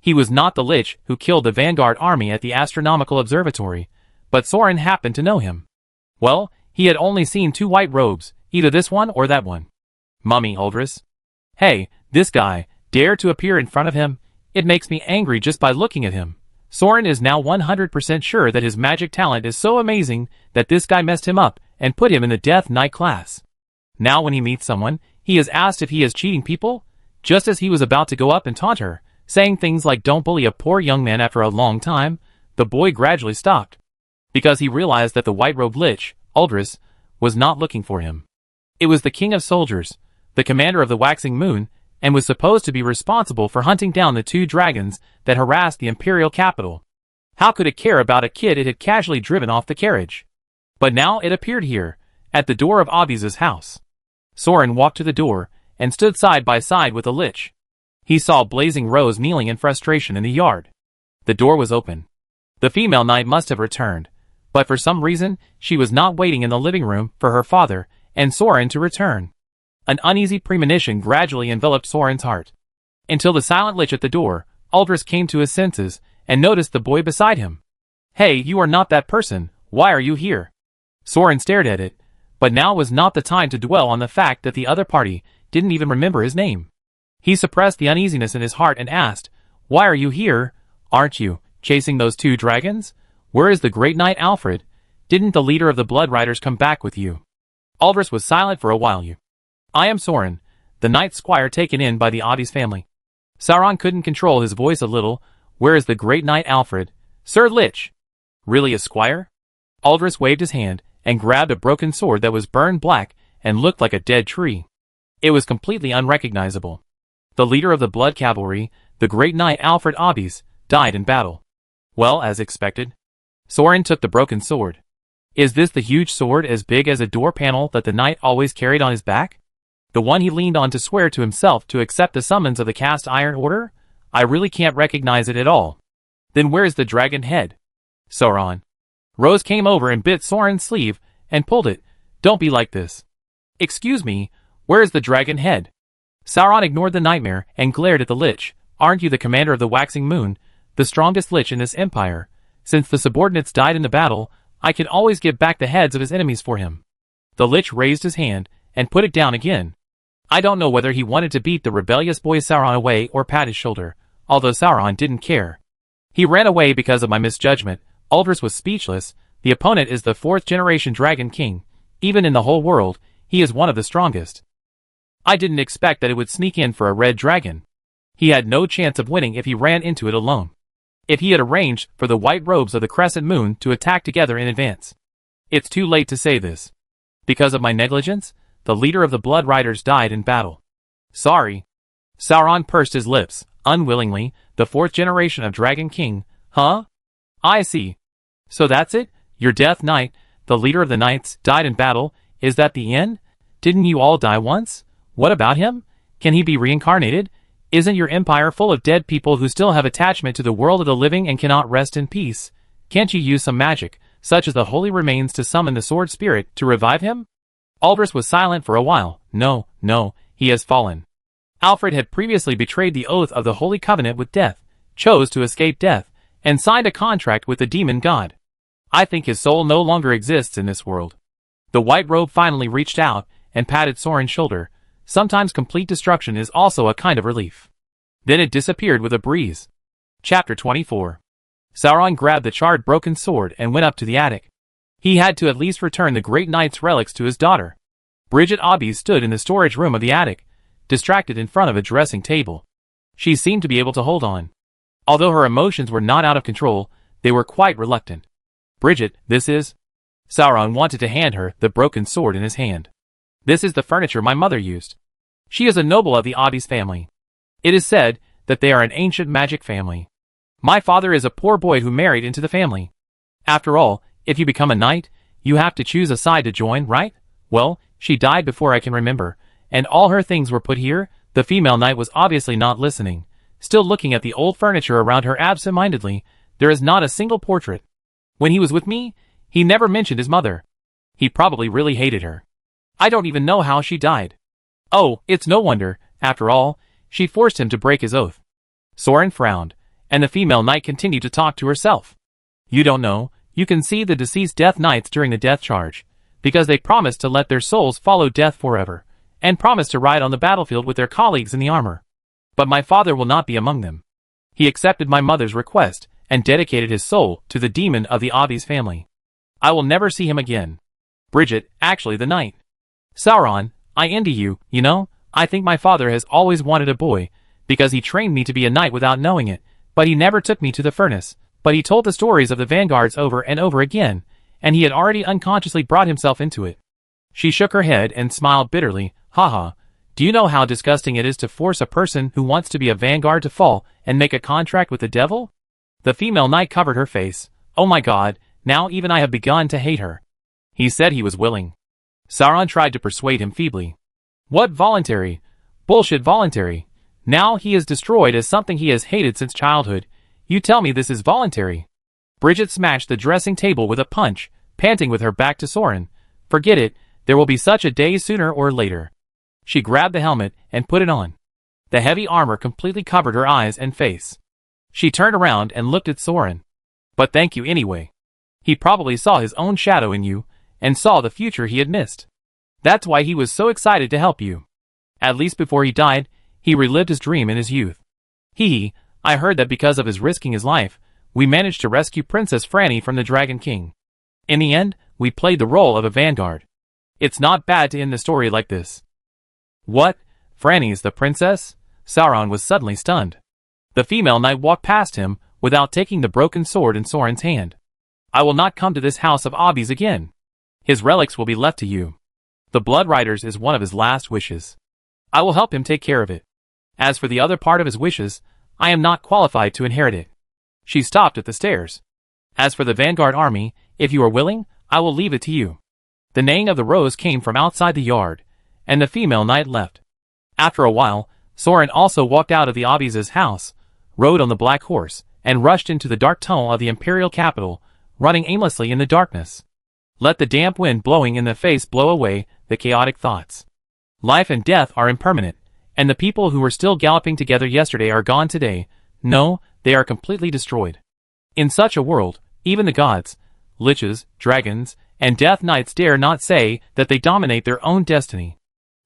He was not the Lich who killed the Vanguard army at the astronomical observatory, but Soran happened to know him. Well, he had only seen two white robes, either this one or that one. Mummy, Aldris. Hey, this guy, dare to appear in front of him? It makes me angry just by looking at him. Soran is now 100% sure that his magic talent is so amazing that this guy messed him up and put him in the Death Knight class. Now when he meets someone, he is asked if he is cheating people, just as he was about to go up and taunt her, saying things like "don't bully a poor young man." After a long time, the boy gradually stopped, because he realized that the white-robed Lich, Aldris, was not looking for him. It was the king of soldiers, the commander of the waxing moon, and was supposed to be responsible for hunting down the two dragons that harassed the imperial capital. How could it care about a kid it had casually driven off the carriage? But now it appeared here, at the door of Abiz's house. Soran walked to the door, and stood side by side with the Lich. He saw Blazing Rose kneeling in frustration in the yard. The door was open. The female knight must have returned, but for some reason, she was not waiting in the living room for her father and Soran to return. An uneasy premonition gradually enveloped Soran's heart. Until the silent Lich at the door, Aldris came to his senses, and noticed the boy beside him. "Hey, you are not that person. Why are you here?" Soran stared at it, but now was not the time to dwell on the fact that the other party didn't even remember his name. He suppressed the uneasiness in his heart and asked, "Why are you here? Aren't you chasing those two dragons? Where is the great knight Alfred? Didn't the leader of the Blood Riders come back with you?" Aldris was silent for a while. I am Soran, the knight squire taken in by the Aldris family. Soran couldn't control his voice a little. Where is the great knight Alfred? Sir Lich. Really a squire? Aldris waved his hand and grabbed a broken sword that was burned black and looked like a dead tree. It was completely unrecognizable. The leader of the blood cavalry, the great knight Alfred Aldris, died in battle. Well, as expected. Soran took the broken sword. Is this the huge sword as big as a door panel that the knight always carried on his back? The one he leaned on to swear to himself to accept the summons of the cast iron order? I really can't recognize it at all. Then where's the dragon head? Soran. Rose came over and bit Soran's sleeve and pulled it. Don't be like this. Excuse me, where is the dragon head? Soran ignored the nightmare and glared at the Lich. Aren't you the commander of the Waxing Moon, the strongest Lich in this empire? Since the subordinates died in the battle, I can always give back the heads of his enemies for him. The Lich raised his hand and put it down again. I don't know whether he wanted to beat the rebellious boy Soran away or pat his shoulder, although Soran didn't care. He ran away because of my misjudgment. Aldris was speechless. The opponent is the 4th-generation Dragon King. Even in the whole world, he is one of the strongest. I didn't expect that it would sneak in for a red dragon. He had no chance of winning if he ran into it alone. If he had arranged for the white robes of the Crescent Moon to attack together in advance. It's too late to say this. Because of my negligence, the leader of the Blood Riders died in battle. Sorry. Soran pursed his lips. Unwillingly, the 4th generation of Dragon King. Huh? I see. So that's it? Your Death Knight, the leader of the Knights, died in battle. Is that the end? Didn't you all die once? What about him? Can he be reincarnated? Isn't your empire full of dead people who still have attachment to the world of the living and cannot rest in peace? Can't you use some magic, such as the holy remains, to summon the sword spirit to revive him? Aldris was silent for a while. No, he has fallen. Alfred had previously betrayed the oath of the Holy Covenant with death, chose to escape death, and signed a contract with the demon god. I think his soul no longer exists in this world. The white robe finally reached out and patted Soran's shoulder. Sometimes complete destruction is also a kind of relief. Then it disappeared with a breeze. Chapter 24. Soran grabbed the charred broken sword and went up to the attic. He had to at least return the great knight's relics to his daughter. Bridget Obbies stood in the storage room of the attic, distracted in front of a dressing table. She seemed to be able to hold on. Although her emotions were not out of control, they were quite reluctant. Bridget, this is... Soran wanted to hand her the broken sword in his hand. This is the furniture my mother used. She is a noble of the Obbies family. It is said that they are an ancient magic family. My father is a poor boy who married into the family. After all, if you become a knight, you have to choose a side to join, right? Well, she died before I can remember, and all her things were put here. The female knight was obviously not listening, still looking at the old furniture around her absent-mindedly. There is not a single portrait. When he was with me, he never mentioned his mother. He probably really hated her. I don't even know how she died. Oh, it's no wonder, after all, she forced him to break his oath. Soran frowned, and the female knight continued to talk to herself. You don't know, you can see the deceased death knights during the death charge, because they promised to let their souls follow death forever, and promised to ride on the battlefield with their colleagues in the armor. But my father will not be among them. He accepted my mother's request, and dedicated his soul to the demon of the Obbies family. I will never see him again. Bridget, actually the knight. Soran, I envy you, you know, I think my father has always wanted a boy, because he trained me to be a knight without knowing it, but he never took me to the furnace, but he told the stories of the Vanguards over and over again, and he had already unconsciously brought himself into it. She shook her head and smiled bitterly. Haha, do you know how disgusting it is to force a person who wants to be a Vanguard to fall and make a contract with the devil? The female knight covered her face. Oh my god, now even I have begun to hate her. He said he was willing. Soran tried to persuade him feebly. What voluntary? Bullshit voluntary. Now he is destroyed as something he has hated since childhood. You tell me this is voluntary. Bridget smashed the dressing table with a punch, panting with her back to Soran. Forget it, there will be such a day sooner or later. She grabbed the helmet and put it on. The heavy armor completely covered her eyes and face. She turned around and looked at Soran. But thank you anyway. He probably saw his own shadow in you, and saw the future he had missed. That's why he was so excited to help you. At least before he died, he relived his dream in his youth. I heard that because of his risking his life, we managed to rescue Princess Franny from the Dragon King. In the end, we played the role of a Vanguard. It's not bad to end the story like this. What? Franny's the princess? Soran was suddenly stunned. The female knight walked past him, without taking the broken sword in Soran's hand. I will not come to this house of Obbies again. His relics will be left to you. The Blood Riders is one of his last wishes. I will help him take care of it. As for the other part of his wishes, I am not qualified to inherit it. She stopped at the stairs. As for the Vanguard army, if you are willing, I will leave it to you. The neighing of the rose came from outside the yard, and the female knight left. After a while, Soran also walked out of the Obbies' house, rode on the black horse, and rushed into the dark tunnel of the imperial capital, running aimlessly in the darkness. Let the damp wind blowing in the face blow away the chaotic thoughts. Life and death are impermanent, and the people who were still galloping together yesterday are gone today. No, they are completely destroyed. In such a world, even the gods, liches, dragons, and death knights dare not say that they dominate their own destiny.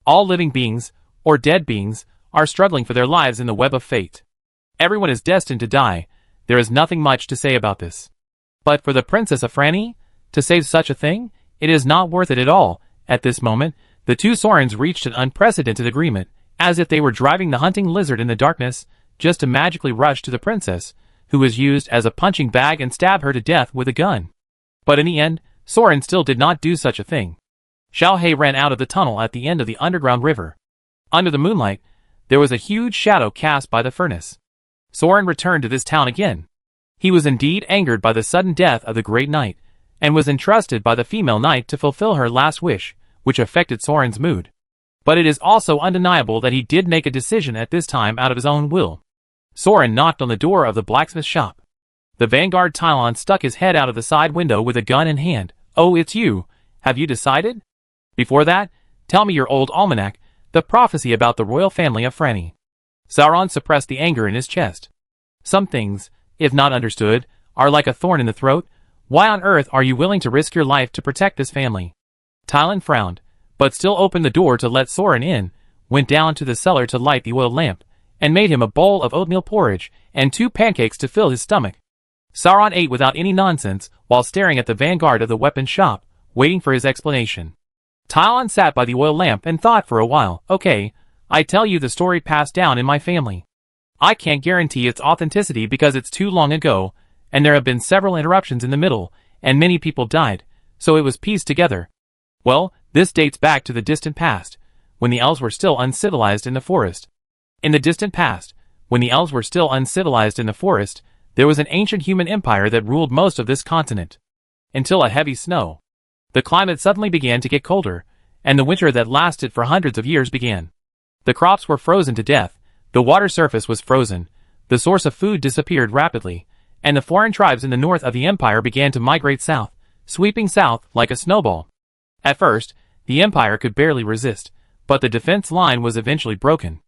All living beings, or dead beings, are struggling for their lives in the web of fate. Everyone is destined to die. There is nothing much to say about this. But for the Princess of Franny, to save such a thing, it is not worth it at all. At this moment, the two Sorans reached an unprecedented agreement, as if they were driving the hunting lizard in the darkness, just to magically rush to the princess, who was used as a punching bag, and stab her to death with a gun. But in the end, Soran still did not do such a thing. Xiao He ran out of the tunnel at the end of the underground river. Under the moonlight, there was a huge shadow cast by the furnace. Soran returned to this town again. He was indeed angered by the sudden death of the great knight, and was entrusted by the female knight to fulfill her last wish, which affected Soran's mood. But it is also undeniable that he did make a decision at this time out of his own will. Soran knocked on the door of the blacksmith shop. The Vanguard Tylon stuck his head out of the side window with a gun in hand. Oh, it's you. Have you decided? Before that, tell me your old almanac, the prophecy about the royal family of Franny. Soran suppressed the anger in his chest. Some things, if not understood, are like a thorn in the throat. Why on earth are you willing to risk your life to protect this family? Tylon frowned, but still opened the door to let Soran in, went down to the cellar to light the oil lamp, and made him a bowl of oatmeal porridge and 2 pancakes to fill his stomach. Soran ate without any nonsense, while staring at the Vanguard of the weapon shop, waiting for his explanation. Tylon sat by the oil lamp and thought for a while. Okay, I tell you the story passed down in my family. I can't guarantee its authenticity because it's too long ago, and there have been several interruptions in the middle, and many people died, so it was pieced together. Well, this dates back to the distant past, when the elves were still uncivilized in the forest. In the distant past, when the elves were still uncivilized in the forest, there was an ancient human empire that ruled most of this continent. Until a heavy snow. The climate suddenly began to get colder, and the winter that lasted for hundreds of years began. The crops were frozen to death, the water surface was frozen, the source of food disappeared rapidly, and the foreign tribes in the north of the empire began to migrate south, sweeping south like a snowball. At first, the empire could barely resist, but the defense line was eventually broken.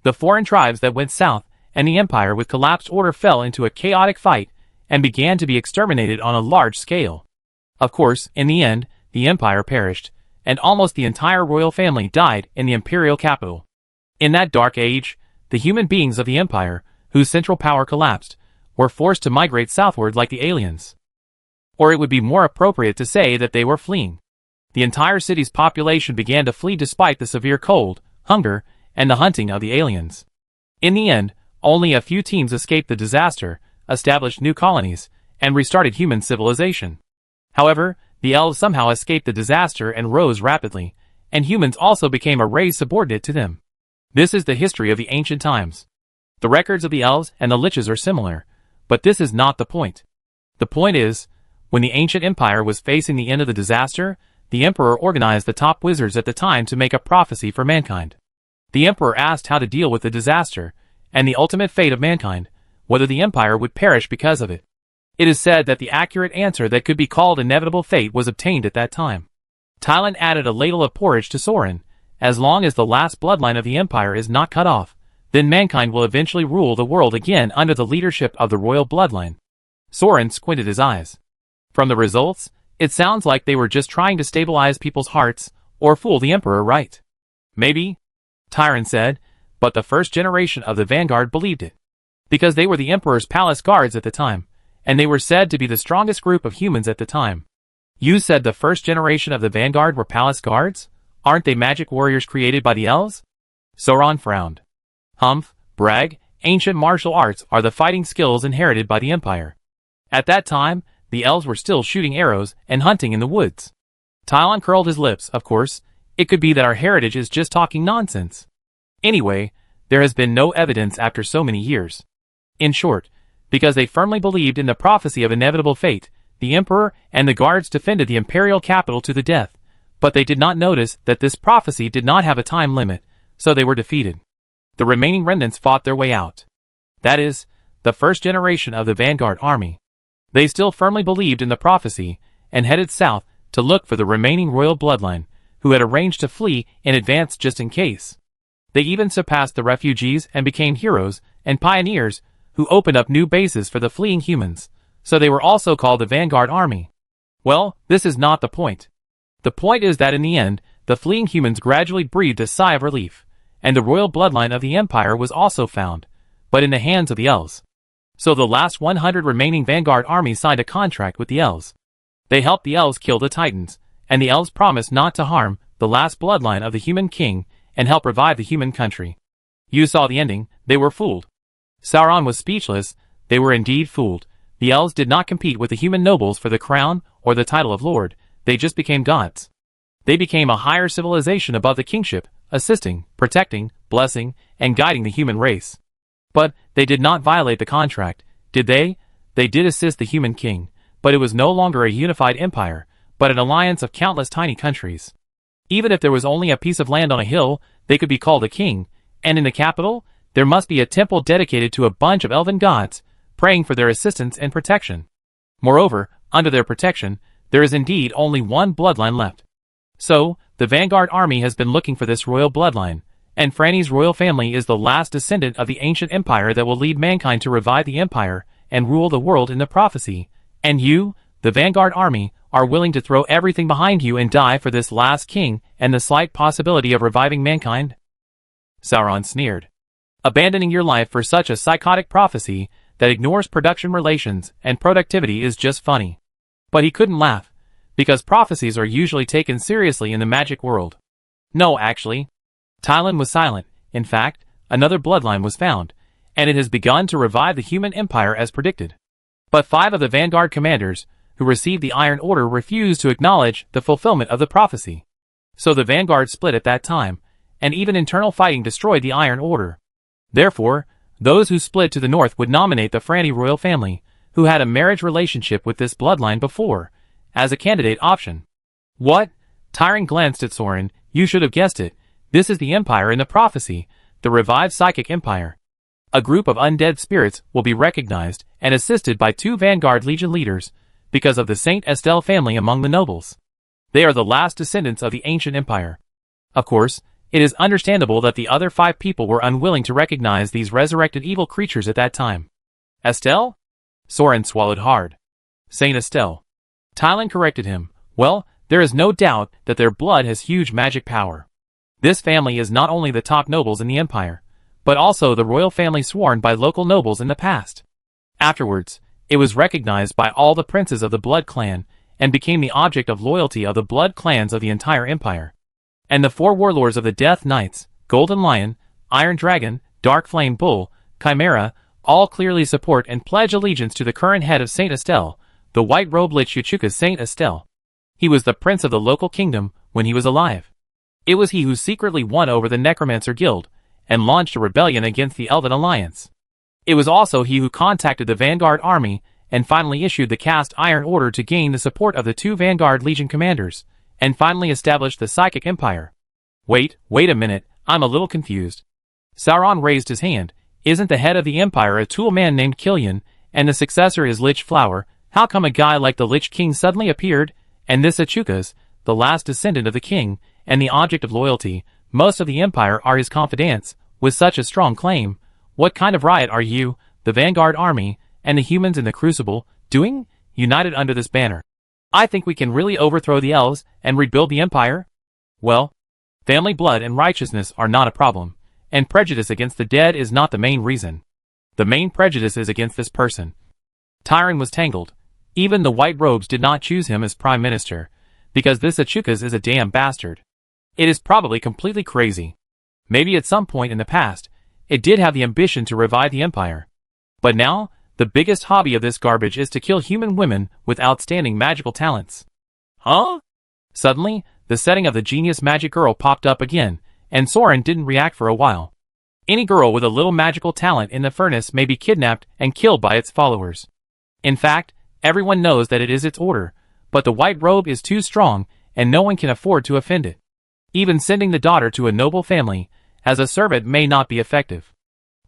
The foreign tribes that went south, and the empire with collapsed order fell into a chaotic fight, and began to be exterminated on a large scale. Of course, in the end, the empire perished, and almost the entire royal family died in the imperial capital. In that dark age, the human beings of the empire, whose central power collapsed, were forced to migrate southward like the aliens. Or it would be more appropriate to say that they were fleeing. The entire city's population began to flee despite the severe cold, hunger, and the hunting of the aliens. In the end, only a few teams escaped the disaster, established new colonies, and restarted human civilization. However, the elves somehow escaped the disaster and rose rapidly, and humans also became a race subordinate to them. This is the history of the ancient times. The records of the elves and the liches are similar, but this is not the point. The point is, when the ancient empire was facing the end of the disaster, the emperor organized the top wizards at the time to make a prophecy for mankind. The emperor asked how to deal with the disaster, and the ultimate fate of mankind, whether the empire would perish because of it. It is said that the accurate answer that could be called inevitable fate was obtained at that time. Tylon added a ladle of porridge to Soran. As long as the last bloodline of the empire is not cut off, then mankind will eventually rule the world again under the leadership of the royal bloodline. Soran squinted his eyes. From the results, it sounds like they were just trying to stabilize people's hearts, or fool the emperor, right? Maybe, Tyron said, but the first generation of the Vanguard believed it. Because they were the emperor's palace guards at the time, and they were said to be the strongest group of humans at the time. You said the first generation of the Vanguard were palace guards? Aren't they magic warriors created by the elves? Soran frowned. Humph, brag, ancient martial arts are the fighting skills inherited by the Empire. At that time, the elves were still shooting arrows and hunting in the woods. Tylon curled his lips. Of course, it could be that our heritage is just talking nonsense. Anyway, there has been no evidence after so many years. In short, because they firmly believed in the prophecy of inevitable fate, the Emperor and the guards defended the imperial capital to the death, but they did not notice that this prophecy did not have a time limit, so they were defeated. The remaining remnants fought their way out. That is, the first generation of the Vanguard army. They still firmly believed in the prophecy, and headed south to look for the remaining royal bloodline, who had arranged to flee in advance just in case. They even surpassed the refugees and became heroes and pioneers who opened up new bases for the fleeing humans, so they were also called the Vanguard Army. Well, this is not the point. The point is that in the end, the fleeing humans gradually breathed a sigh of relief, and the royal bloodline of the Empire was also found, but in the hands of the elves. So the last 100 remaining Vanguard armies signed a contract with the elves. They helped the elves kill the Titans, and the elves promised not to harm the last bloodline of the human king and help revive the human country. You saw the ending. They were fooled. Sauron was speechless. They were indeed fooled. The elves did not compete with the human nobles for the crown or the title of lord. They just became gods. They became a higher civilization above the kingship, assisting, protecting, blessing, and guiding the human race. But they did not violate the contract, did they? They did assist the human king, but it was no longer a unified empire, but an alliance of countless tiny countries. Even if there was only a piece of land on a hill, they could be called a king, and in the capital, there must be a temple dedicated to a bunch of elven gods, praying for their assistance and protection. Moreover, under their protection, there is indeed only one bloodline left. So, the Vanguard army has been looking for this royal bloodline, and Franny's royal family is the last descendant of the ancient empire that will lead mankind to revive the empire and rule the world in the prophecy. And you, the Vanguard army, are willing to throw everything behind you and die for this last king and the slight possibility of reviving mankind? Sauron sneered. Abandoning your life for such a psychotic prophecy that ignores production relations and productivity is just funny. But he couldn't laugh, because prophecies are usually taken seriously in the magic world. No, actually. Tylon was silent. In fact, another bloodline was found, and it has begun to revive the human empire as predicted. But 5 of the Vanguard commanders, who received the Iron Order, refused to acknowledge the fulfillment of the prophecy. So the Vanguard split at that time, and even internal fighting destroyed the Iron Order. Therefore, those who split to the north would nominate the Franny royal family, who had a marriage relationship with this bloodline before, as a candidate option. What? Tyron glanced at Soran. You should have guessed it. This is the empire in the prophecy, the revived psychic empire. A group of undead spirits will be recognized and assisted by 2 Vanguard Legion leaders, because of the Saint Estelle family among the nobles. They are the last descendants of the ancient empire. Of course, it is understandable that the other 5 people were unwilling to recognize these resurrected evil creatures at that time. Estelle? Soran swallowed hard. Saint Estelle. Tylon corrected him. Well, there is no doubt that their blood has huge magic power. This family is not only the top nobles in the empire, but also the royal family sworn by local nobles in the past. Afterwards, it was recognized by all the princes of the Blood Clan, and became the object of loyalty of the blood clans of the entire empire. And the 4 warlords of the Death Knights, Golden Lion, Iron Dragon, Dark Flame Bull, Chimera, all clearly support and pledge allegiance to the current head of Saint Estelle, the white-robed Lich Yuchuka's Saint Estelle. He was the prince of the local kingdom when he was alive. It was he who secretly won over the Necromancer Guild, and launched a rebellion against the Elven Alliance. It was also he who contacted the Vanguard army, and finally issued the Cast Iron Order to gain the support of the 2 Vanguard Legion commanders, and finally established the Psychic Empire. Wait a minute, I'm a little confused. Sauron raised his hand. Isn't the head of the empire a tool man named Killian, and the successor is Lich Flower? How come a guy like the Lich King suddenly appeared, and this Echukas, the last descendant of the king, and the object of loyalty, most of the empire are his confidants, with such a strong claim? What kind of riot are you, the Vanguard army, and the humans in the Crucible, doing, united under this banner? I think we can really overthrow the elves and rebuild the empire? Well, family blood and righteousness are not a problem, and prejudice against the dead is not the main reason. The main prejudice is against this person. Tyron was tangled. Even the white robes did not choose him as prime minister, because this Achukas is a damn bastard. It is probably completely crazy. Maybe at some point in the past, it did have the ambition to revive the empire. But now, the biggest hobby of this garbage is to kill human women with outstanding magical talents. Huh? Suddenly, the setting of the genius magic girl popped up again, and Soran didn't react for a while. Any girl with a little magical talent in the furnace may be kidnapped and killed by its followers. In fact, everyone knows that it is its order, but the white robe is too strong, and no one can afford to offend it. Even sending the daughter to a noble family as a servant may not be effective,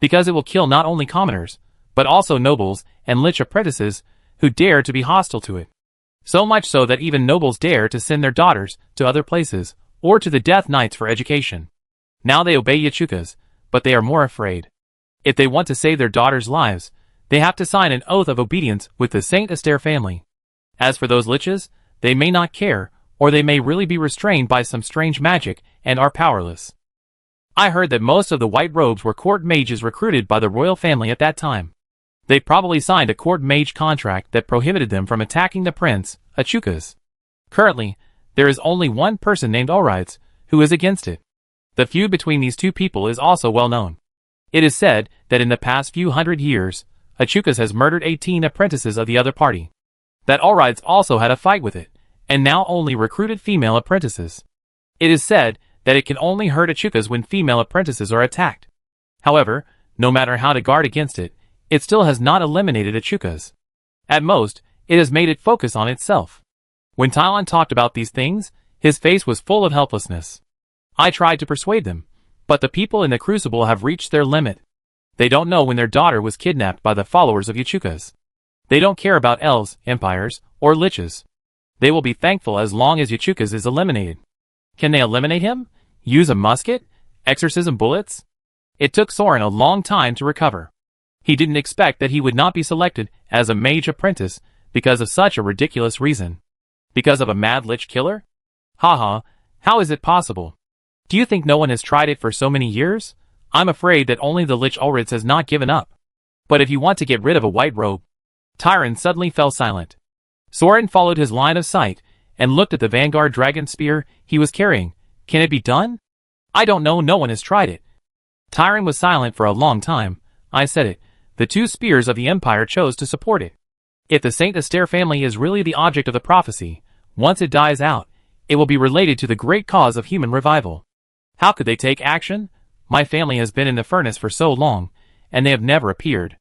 because it will kill not only commoners, but also nobles and lich apprentices who dare to be hostile to it. So much so that even nobles dare to send their daughters to other places, or to the Death Knights for education. Now they obey Achukas, but they are more afraid. If they want to save their daughters' lives, they have to sign an oath of obedience with the Saint Astaire family. As for those liches, they may not care, or they may really be restrained by some strange magic and are powerless. I heard that most of the white robes were court mages recruited by the royal family at that time. They probably signed a court mage contract that prohibited them from attacking the prince, Achukas. Currently, there is only one person named Aldris who is against it. The feud between these two people is also well known. It is said that in the past few hundred years, Achukas has murdered 18 apprentices of the other party. That Aldris also had a fight with it, and now only recruited female apprentices. It is said that it can only hurt Achukas when female apprentices are attacked. However, no matter how to guard against it, it still has not eliminated Achukas. At most, it has made it focus on itself. When Tylon talked about these things, his face was full of helplessness. I tried to persuade them, but the people in the Crucible have reached their limit. They don't know when their daughter was kidnapped by the followers of Achukas. They don't care about elves, empires, or liches. They will be thankful as long as Achukas is eliminated. Can they eliminate him? Use a musket? Exorcism bullets? It took Soran a long time to recover. He didn't expect that he would not be selected as a mage apprentice because of such a ridiculous reason. Because of a mad lich killer? Haha, how is it possible? Do you think no one has tried it for so many years? I'm afraid that only the lich Aldris has not given up. But if you want to get rid of a white robe... Tyron suddenly fell silent. Soran followed his line of sight and looked at the Vanguard dragon spear he was carrying. Can it be done? I don't know, no one has tried it. Tyron was silent for a long time. I said it. The two spears of the Empire chose to support it. If the Saint Astaire family is really the object of the prophecy, once it dies out, it will be related to the great cause of human revival. How could they take action? My family has been in the furnace for so long, and they have never appeared.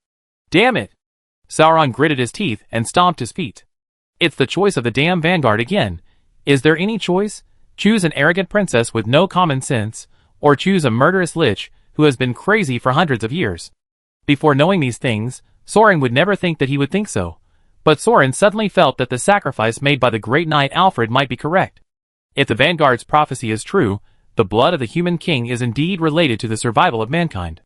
Damn it! Sauron gritted his teeth and stomped his feet. It's the choice of the damn Vanguard again. Is there any choice? Choose an arrogant princess with no common sense, or choose a murderous lich who has been crazy for hundreds of years. Before knowing these things, Soran would never think that he would think so. But Soran suddenly felt that the sacrifice made by the great knight Alfred might be correct. If the Vanguard's prophecy is true, the blood of the human king is indeed related to the survival of mankind.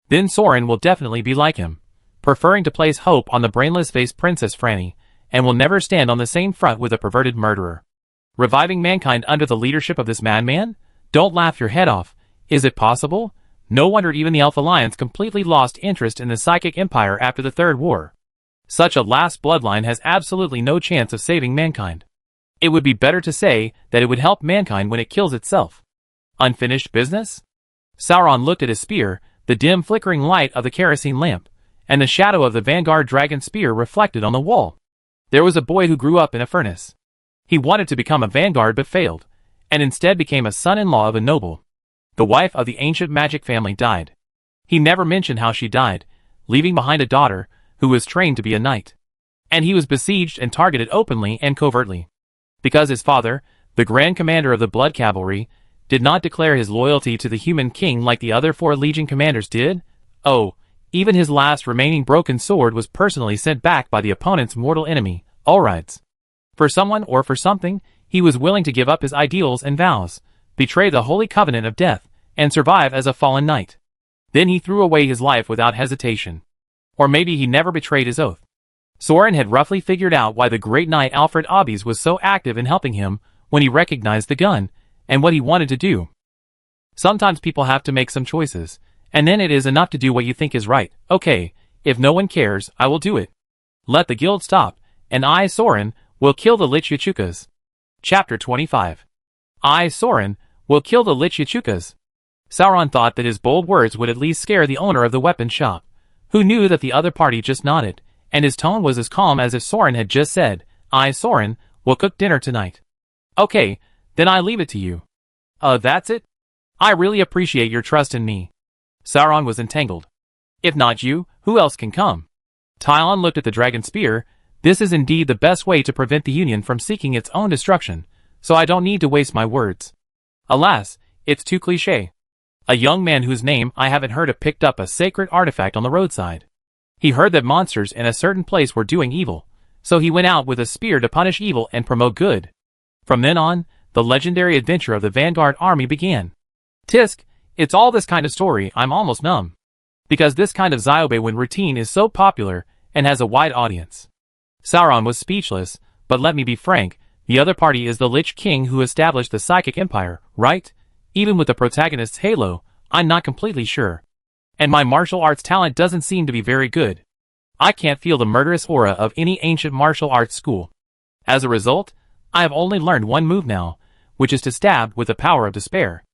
Then Soran will definitely be like him, preferring to place hope on the brainless-faced Princess Franny, and will never stand on the same front with a perverted murderer. Reviving mankind under the leadership of this madman? Don't laugh your head off. Is it possible? No wonder even the Elf Alliance completely lost interest in the Psychic Empire after the Third War. Such a last bloodline has absolutely no chance of saving mankind. It would be better to say that it would help mankind when it kills itself. Unfinished business? Sauron looked at his spear, the dim flickering light of the kerosene lamp, and the shadow of the Vanguard dragon spear reflected on the wall. There was a boy who grew up in a furnace. He wanted to become a Vanguard but failed, and instead became a son-in-law of a noble. The wife of the ancient magic family died. He never mentioned how she died, leaving behind a daughter who was trained to be a knight. And he was besieged and targeted openly and covertly. Because his father, the Grand Commander of the Blood Cavalry, did not declare his loyalty to the human king like the other 4 Legion commanders did. Oh, even his last remaining broken sword was personally sent back by the opponent's mortal enemy, Aldris. For someone or for something, he was willing to give up his ideals and vows, betray the holy covenant of death, and survive as a fallen knight. Then he threw away his life without hesitation. Or maybe he never betrayed his oath. Soran had roughly figured out why the great knight Alfred Obbies was so active in helping him when he recognized the gun, and what he wanted to do. Sometimes people have to make some choices, and then it is enough to do what you think is right. Okay, if no one cares, I will do it. Let the guild stop, and I, Soran, will kill the Lich Yachukas. Chapter 25. I, Soran, will kill the Lich Yachukas. Sauron thought that his bold words would at least scare the owner of the weapon shop, who knew that the other party just nodded, and his tone was as calm as if Soran had just said, I, Soran, will cook dinner tonight. Okay, then I leave it to you. That's it? I really appreciate your trust in me. Sauron was entangled. If not you, who else can come? Tylon looked at the dragon spear. This is indeed the best way to prevent the Union from seeking its own destruction, so I don't need to waste my words. Alas, it's too cliché. A young man whose name I haven't heard of picked up a sacred artifact on the roadside. He heard that monsters in a certain place were doing evil, so he went out with a spear to punish evil and promote good. From then on, the legendary adventure of the Vanguard army began. Tisk, it's all this kind of story I'm almost numb. Because this kind of Ziobewen routine is so popular and has a wide audience. Sauron was speechless, but let me be frank, the other party is the Lich King who established the Psychic Empire, right? Even with the protagonist's halo, I'm not completely sure. And my martial arts talent doesn't seem to be very good. I can't feel the murderous aura of any ancient martial arts school. As a result, I have only learned one move now, which is to stab with the power of despair.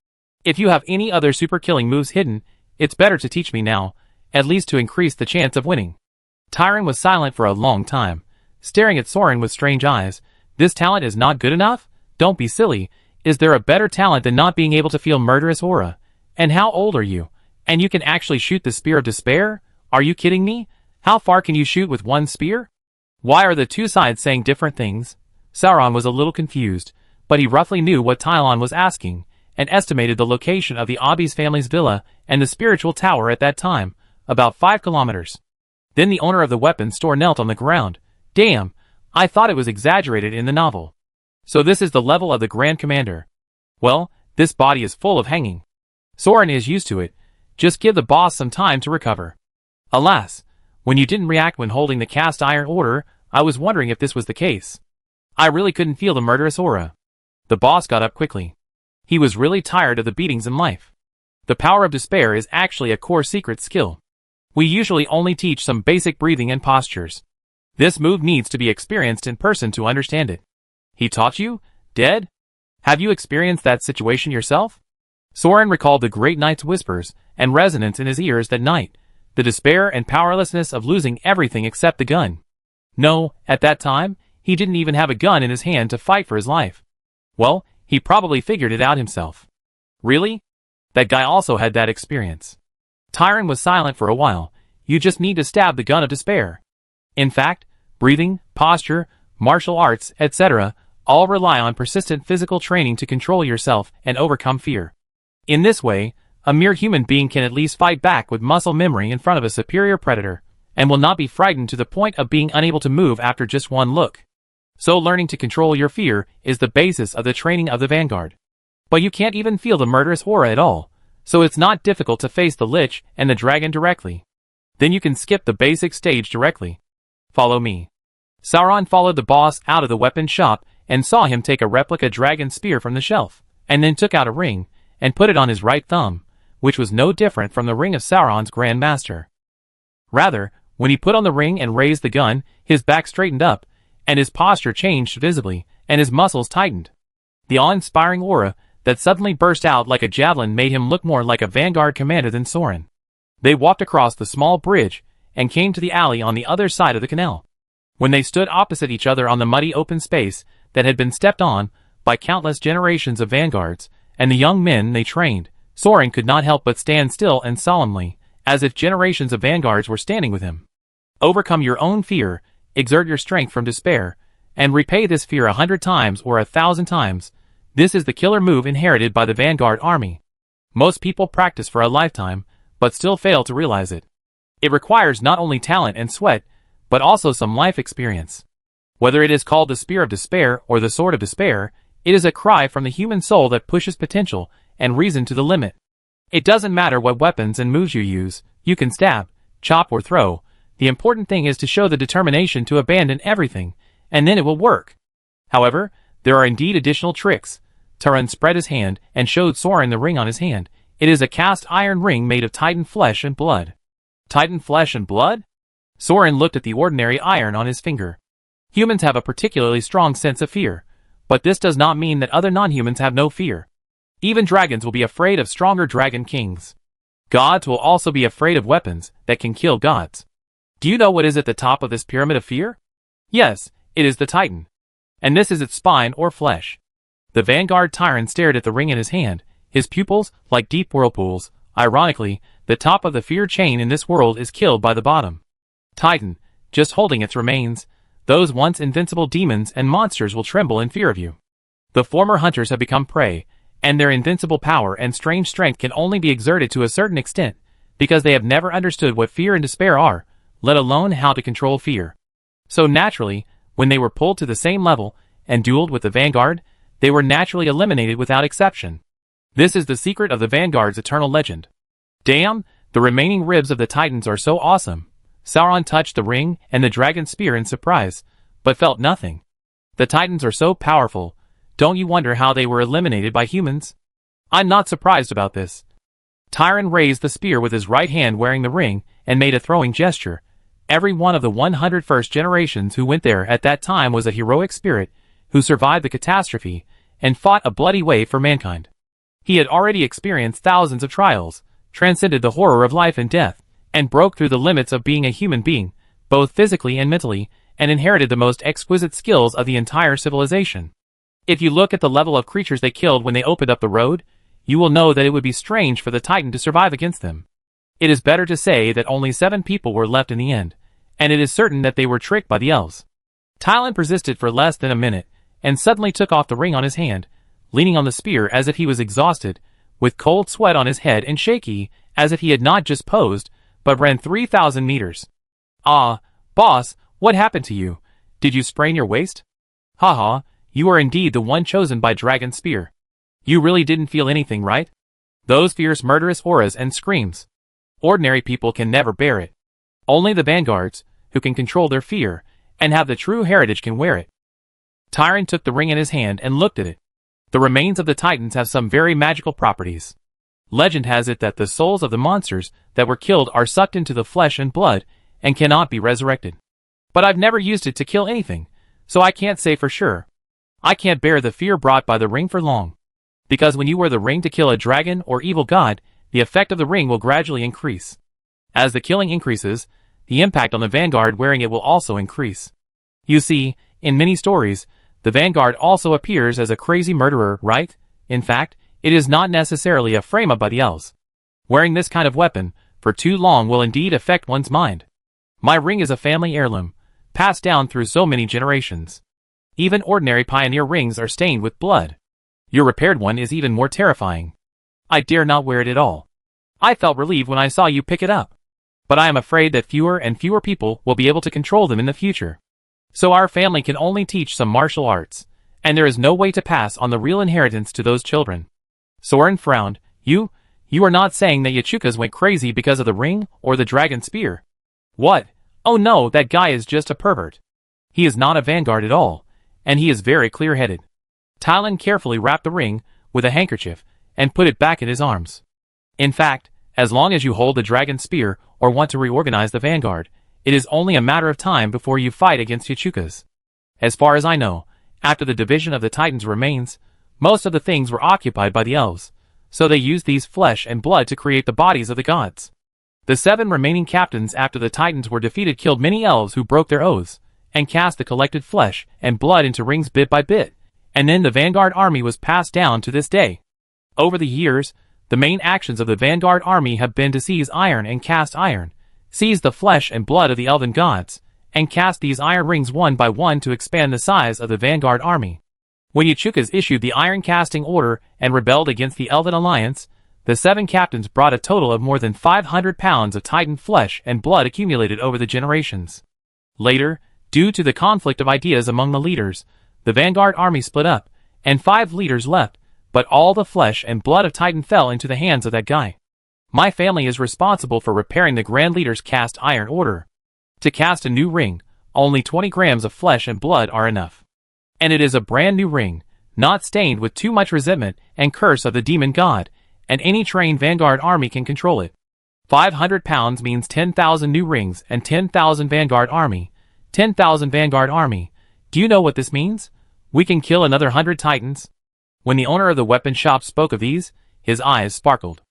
If you have any other super killing moves hidden, it's better to teach me now, at least to increase the chance of winning. Tyron was silent for a long time, staring at Soran with strange eyes. This talent is not good enough? Don't be silly. Is there a better talent than not being able to feel murderous aura? And how old are you? And you can actually shoot the spear of despair? Are you kidding me? How far can you shoot with one spear? Why are the two sides saying different things? Sauron was a little confused, but he roughly knew what Tylon was asking, and estimated the location of the Obby's family's villa and the spiritual tower at that time, about 5 kilometers. Then the owner of the weapon store knelt on the ground. Damn, I thought it was exaggerated in the novel. So this is the level of the Grand Commander. Well, this body is full of hanging. Soran is used to it. Just give the boss some time to recover. Alas, when you didn't react when holding the cast iron order, I was wondering if this was the case. I really couldn't feel the murderous aura. The boss got up quickly. He was really tired of the beatings in life. The power of despair is actually a core secret skill. We usually only teach some basic breathing and postures. This move needs to be experienced in person to understand it. He taught you? Dead? Have you experienced that situation yourself? Soran recalled the great knight's whispers and resonance in his ears that night, the despair and powerlessness of losing everything except the gun. No, at that time, he didn't even have a gun in his hand to fight for his life. Well, he probably figured it out himself. Really? That guy also had that experience. Tyron was silent for a while. You just need to stab the gun of despair. In fact, breathing, posture, martial arts, etc., all rely on persistent physical training to control yourself and overcome fear. In this way, a mere human being can at least fight back with muscle memory in front of a superior predator, and will not be frightened to the point of being unable to move after just one look. So learning to control your fear is the basis of the training of the Vanguard. But you can't even feel the murderous aura at all, so it's not difficult to face the Lich and the dragon directly. Then you can skip the basic stage directly. Follow me. Sauron followed the boss out of the weapon shop and saw him take a replica dragon spear from the shelf, and then took out a ring, and put it on his right thumb, which was no different from the ring of Sauron's Grand Master. Rather, when he put on the ring and raised the gun, his back straightened up, and his posture changed visibly, and his muscles tightened. The awe-inspiring aura that suddenly burst out like a javelin made him look more like a Vanguard commander than Soran. They walked across the small bridge, and came to the alley on the other side of the canal. When they stood opposite each other on the muddy open space that had been stepped on by countless generations of Vanguards, and the young men they trained, Soran could not help but stand still and solemnly, as if generations of Vanguards were standing with him. Overcome your own fear, exert your strength from despair, and repay this fear 100 times or 1,000 times. This is the killer move inherited by the Vanguard army. Most people practice for a lifetime, but still fail to realize it. It requires not only talent and sweat, but also some life experience. Whether it is called the Spear of Despair or the Sword of Despair, it is a cry from the human soul that pushes potential and reason to the limit. It doesn't matter what weapons and moves you use, you can stab, chop or throw. The important thing is to show the determination to abandon everything, and then it will work. However, there are indeed additional tricks. Turin spread his hand and showed Soran the ring on his hand. It is a cast iron ring made of Titan flesh and blood. Titan flesh and blood? Soran looked at the ordinary iron on his finger. Humans have a particularly strong sense of fear, but this does not mean that other non-humans have no fear. Even dragons will be afraid of stronger dragon kings. Gods will also be afraid of weapons that can kill gods. Do you know what is at the top of this pyramid of fear? Yes, it is the Titan. And this is its spine or flesh. The Vanguard Tyrant stared at the ring in his hand, his pupils like deep whirlpools. Ironically, the top of the fear chain in this world is killed by the bottom. Titan, just holding its remains, those once invincible demons and monsters will tremble in fear of you. The former hunters have become prey, and their invincible power and strange strength can only be exerted to a certain extent, because they have never understood what fear and despair are, let alone how to control fear. So naturally, when they were pulled to the same level, and dueled with the Vanguard, they were naturally eliminated without exception. This is the secret of the Vanguard's eternal legend. Damn, the remaining ribs of the Titans are so awesome. Soran touched the ring and the dragon spear in surprise, but felt nothing. The Titans are so powerful, don't you wonder how they were eliminated by humans? I'm not surprised about this. Tyron raised the spear with his right hand wearing the ring, and made a throwing gesture. Every one of the 101st generations who went there at that time was a heroic spirit, who survived the catastrophe, and fought a bloody way for mankind. He had already experienced thousands of trials, transcended the horror of life and death, and broke through the limits of being a human being, both physically and mentally, and inherited the most exquisite skills of the entire civilization. If you look at the level of creatures they killed when they opened up the road, you will know that it would be strange for the Titan to survive against them. It is better to say that only 7 people were left in the end, and it is certain that they were tricked by the elves. Tylan persisted for less than a minute, and suddenly took off the ring on his hand, leaning on the spear as if he was exhausted, with cold sweat on his head and shaky, as if he had not just posed, but ran 3,000 meters. Ah, boss, what happened to you? Did you sprain your waist? Haha, you are indeed the one chosen by Dragon Spear. You really didn't feel anything, right? Those fierce murderous auras and screams. Ordinary people can never bear it. Only the Vanguards, who can control their fear, and have the true heritage can wear it. Tyron took the ring in his hand and looked at it. The remains of the Titans have some very magical properties. Legend has it that the souls of the monsters that were killed are sucked into the flesh and blood, and cannot be resurrected. But I've never used it to kill anything, so I can't say for sure. I can't bear the fear brought by the ring for long. Because when you wear the ring to kill a dragon or evil god, the effect of the ring will gradually increase. As the killing increases, the impact on the Vanguard wearing it will also increase. You see, in many stories, the Vanguard also appears as a crazy murderer, right? In fact, it is not necessarily a frame-up by the elves. Wearing this kind of weapon for too long will indeed affect one's mind. My ring is a family heirloom, passed down through so many generations. Even ordinary pioneer rings are stained with blood. Your repaired one is even more terrifying. I dare not wear it at all. I felt relieved when I saw you pick it up. But I am afraid that fewer and fewer people will be able to control them in the future. So our family can only teach some martial arts, and there is no way to pass on the real inheritance to those children. Soran frowned. You are not saying that Yachukas went crazy because of the ring or the dragon spear? What? Oh no, that guy is just a pervert. He is not a Vanguard at all, and he is very clear-headed. Tylan carefully wrapped the ring with a handkerchief and put it back in his arms. In fact, as long as you hold the dragon spear or want to reorganize the Vanguard, it is only a matter of time before you fight against Yachukas. As far as I know, after the division of the Titans' remains, most of the things were occupied by the elves, so they used these flesh and blood to create the bodies of the gods. The 7 remaining captains after the Titans were defeated killed many elves who broke their oaths, and cast the collected flesh and blood into rings bit by bit, and then the Vanguard army was passed down to this day. Over the years, the main actions of the Vanguard army have been to seize iron and cast iron, seize the flesh and blood of the elven gods, and cast these iron rings one by one to expand the size of the Vanguard army. When Yachukas issued the iron casting order and rebelled against the Elven Alliance, the 7 captains brought a total of more than 500 pounds of Titan flesh and blood accumulated over the generations. Later, due to the conflict of ideas among the leaders, the Vanguard army split up, and 5 leaders left, but all the flesh and blood of Titan fell into the hands of that guy. My family is responsible for repairing the Grand Leader's cast iron order. To cast a new ring, only 20 grams of flesh and blood are enough. And it is a brand new ring, not stained with too much resentment and curse of the demon god, and any trained Vanguard army can control it. 500 pounds means 10,000 new rings and 10,000 Vanguard army. 10,000 Vanguard army, Do you know what this means? We can kill another 100 titans. When the owner of the weapon shop spoke of these, his eyes sparkled.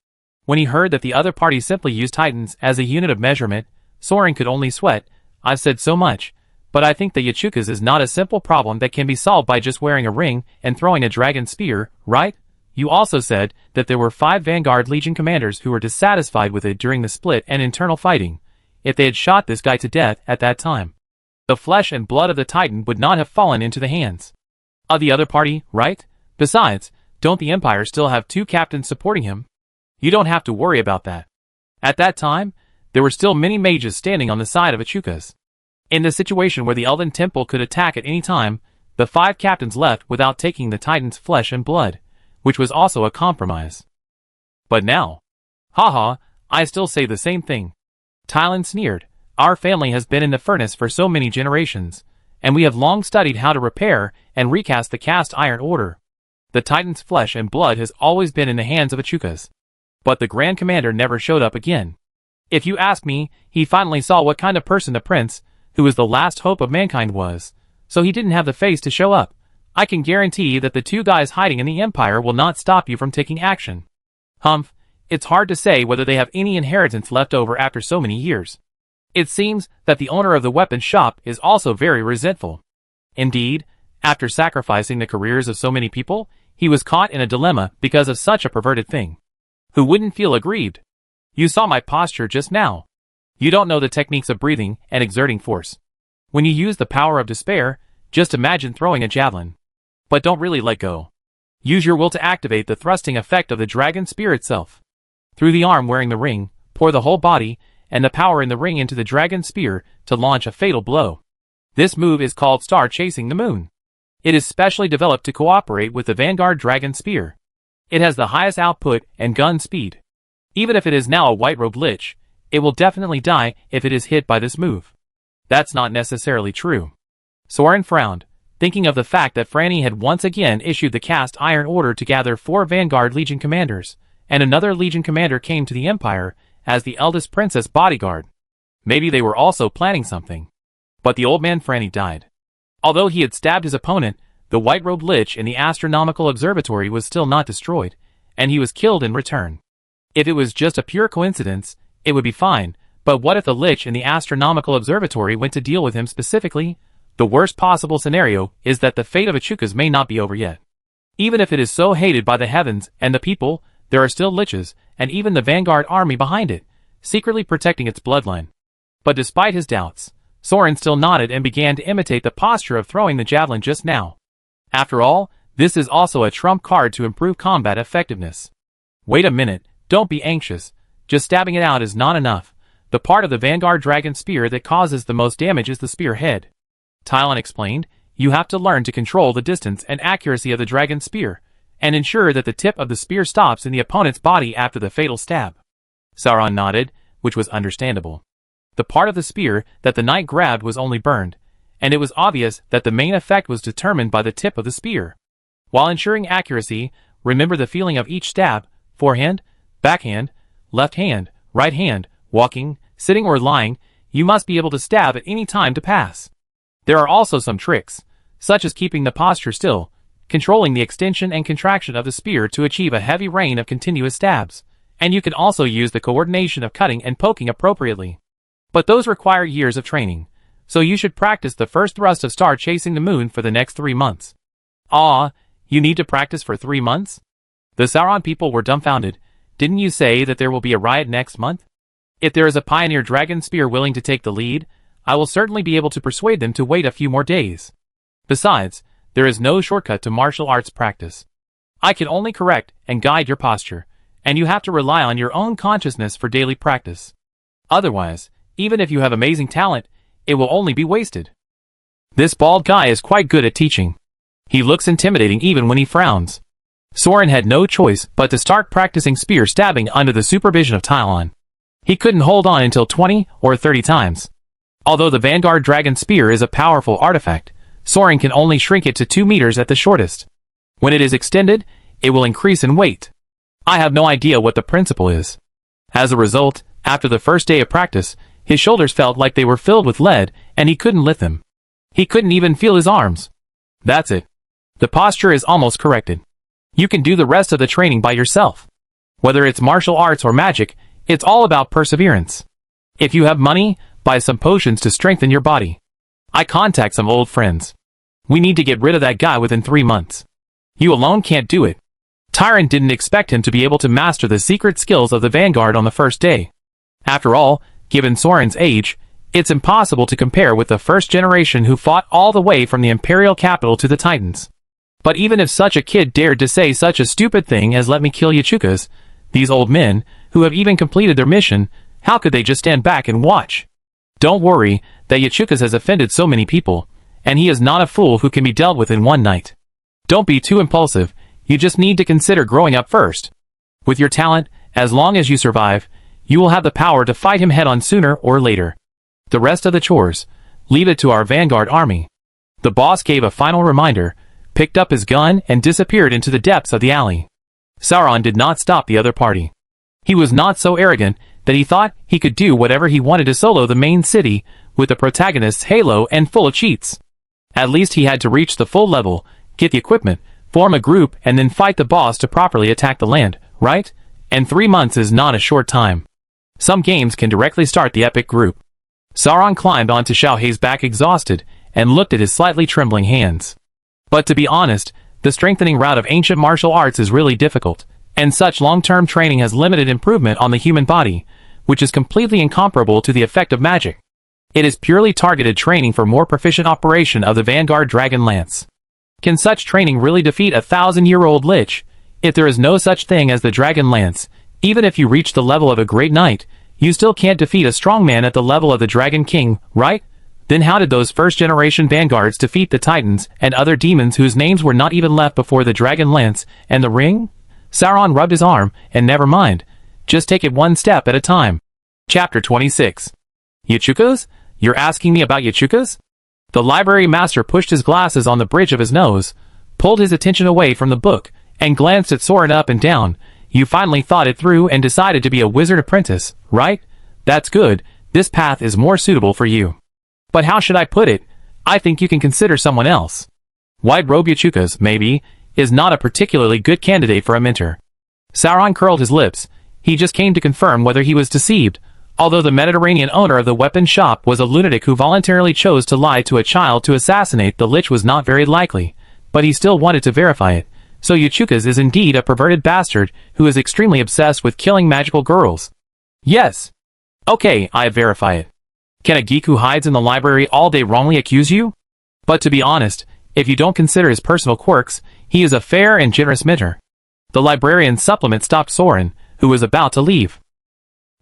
When he heard that the other party simply used titans as a unit of measurement, Soran could only sweat. I've said so much, but I think the Yachukas is not a simple problem that can be solved by just wearing a ring and throwing a dragon spear, right? You also said that there were 5 Vanguard Legion commanders who were dissatisfied with it during the split and internal fighting. If they had shot this guy to death at that time, the flesh and blood of the Titan would not have fallen into the hands of the other party, right? Besides, don't the Empire still have 2 captains supporting him? You don't have to worry about that. At that time, there were still many mages standing on the side of Achukas. In the situation where the Elven Temple could attack at any time, the 5 captains left without taking the Titan's flesh and blood, which was also a compromise. But now, haha, I still say the same thing. Tylan sneered. Our family has been in the furnace for so many generations, and we have long studied how to repair and recast the cast iron order. The Titan's flesh and blood has always been in the hands of Achukas. But the Grand Commander never showed up again. If you ask me, he finally saw what kind of person the prince, who was the last hope of mankind, was, so he didn't have the face to show up. I can guarantee that the 2 guys hiding in the Empire will not stop you from taking action. Humph, it's hard to say whether they have any inheritance left over after so many years. It seems that the owner of the weapons shop is also very resentful. Indeed, after sacrificing the careers of so many people, he was caught in a dilemma because of such a perverted thing. Who wouldn't feel aggrieved? You saw my posture just now. You don't know the techniques of breathing and exerting force. When you use the power of despair, just imagine throwing a javelin. But don't really let go. Use your will to activate the thrusting effect of the dragon spear itself. Through the arm wearing the ring, pour the whole body and the power in the ring into the dragon spear to launch a fatal blow. This move is called Star Chasing the Moon. It is specially developed to cooperate with the Vanguard dragon spear. It has the highest output and gun speed. Even if it is now a white-robed lich, it will definitely die if it is hit by this move. That's not necessarily true. Soran frowned, thinking of the fact that Franny had once again issued the cast iron order to gather 4 Vanguard Legion commanders, and another Legion commander came to the Empire as the eldest princess bodyguard. Maybe they were also planning something. But the old man Franny died. Although he had stabbed his opponent, the white-robed lich in the astronomical observatory was still not destroyed, and he was killed in return. If it was just a pure coincidence, it would be fine, but what if the lich in the astronomical observatory went to deal with him specifically? The worst possible scenario is that the fate of Achukas may not be over yet. Even if it is so hated by the heavens and the people, there are still liches, and even the Vanguard army behind it, secretly protecting its bloodline. But despite his doubts, Soran still nodded and began to imitate the posture of throwing the javelin just now. After all, this is also a trump card to improve combat effectiveness. Wait a minute, don't be anxious. Just stabbing it out is not enough. The part of the Vanguard dragon spear that causes the most damage is the spear head. Tylan explained, you have to learn to control the distance and accuracy of the dragon spear, and ensure that the tip of the spear stops in the opponent's body after the fatal stab. Soran nodded, which was understandable. The part of the spear that the knight grabbed was only burned, and it was obvious that the main effect was determined by the tip of the spear. While ensuring accuracy, remember the feeling of each stab: forehand, backhand, left hand, right hand, walking, sitting or lying. You must be able to stab at any time to pass. There are also some tricks, such as keeping the posture still, controlling the extension and contraction of the spear to achieve a heavy rain of continuous stabs, and you can also use the coordination of cutting and poking appropriately. But those require years of training, so you should practice the first thrust of Star Chasing the Moon for the next 3 months. Ah, you need to practice for 3 months? The Sauron people were dumbfounded. Didn't you say that there will be a riot next month? If there is a pioneer dragon spear willing to take the lead, I will certainly be able to persuade them to wait a few more days. Besides, there is no shortcut to martial arts practice. I can only correct and guide your posture, and you have to rely on your own consciousness for daily practice. Otherwise, even if you have amazing talent, it will only be wasted. This bald guy is quite good at teaching. He looks intimidating even when he frowns. Soran had no choice but to start practicing spear stabbing under the supervision of Tylan. He couldn't hold on until 20 or 30 times. Although the Vanguard Dragon Spear is a powerful artifact, Soran can only shrink it to 2 meters at the shortest. When it is extended, it will increase in weight. I have no idea what the principle is. As a result, after the first day of practice, his shoulders felt like they were filled with lead, and he couldn't lift them. He couldn't even feel his arms. That's it. The posture is almost corrected. You can do the rest of the training by yourself. Whether it's martial arts or magic, it's all about perseverance. If you have money, buy some potions to strengthen your body. I contact some old friends. We need to get rid of that guy within 3 months. You alone can't do it. Tyrant didn't expect him to be able to master the secret skills of the Vanguard on the first day. After all, given Soran's age, it's impossible to compare with the first generation who fought all the way from the Imperial capital to the Titans. But even if such a kid dared to say such a stupid thing as "let me kill Yachukas," these old men, who have even completed their mission, how could they just stand back and watch? Don't worry that Yachukas has offended so many people, and he is not a fool who can be dealt with in one night. Don't be too impulsive, you just need to consider growing up first. With your talent, as long as you survive, you will have the power to fight him head-on sooner or later. The rest of the chores, leave it to our Vanguard army. The boss gave a final reminder, picked up his gun and disappeared into the depths of the alley. Soran did not stop the other party. He was not so arrogant that he thought he could do whatever he wanted to solo the main city with the protagonist's halo and full of cheats. At least he had to reach the full level, get the equipment, form a group and then fight the boss to properly attack the land, right? And 3 months is not a short time. Some games can directly start the epic group. Soran climbed onto Xiaohei's back exhausted and looked at his slightly trembling hands. But to be honest, the strengthening route of ancient martial arts is really difficult, and such long-term training has limited improvement on the human body, which is completely incomparable to the effect of magic. It is purely targeted training for more proficient operation of the Vanguard Dragon Lance. Can such training really defeat a 1,000-year-old lich? If there is no such thing as the Dragon Lance, even if you reach the level of a great knight, you still can't defeat a strong man at the level of the Dragon King, right? Then how did those first-generation Vanguards defeat the Titans and other demons whose names were not even left before the Dragon Lance and the ring? Soran rubbed his arm, and never mind. Just take it one step at a time. Chapter 26. Yachukas? You're asking me about Yachukas? The library master pushed his glasses on the bridge of his nose, pulled his attention away from the book, and glanced at Soran up and down. You finally thought it through and decided to be a wizard apprentice, right? That's good. This path is more suitable for you. But how should I put it? I think you can consider someone else. White Robe Yachukas, maybe, is not a particularly good candidate for a mentor. Soran curled his lips. He just came to confirm whether he was deceived. Although the Mediterranean owner of the weapon shop was a lunatic who voluntarily chose to lie to a child to assassinate the lich was not very likely, but he still wanted to verify it. So Yachukas is indeed a perverted bastard who is extremely obsessed with killing magical girls. Yes. Okay, I verify it. Can a geek who hides in the library all day wrongly accuse you? But to be honest, if you don't consider his personal quirks, he is a fair and generous mentor. The librarian's supplement stopped Soran, who was about to leave.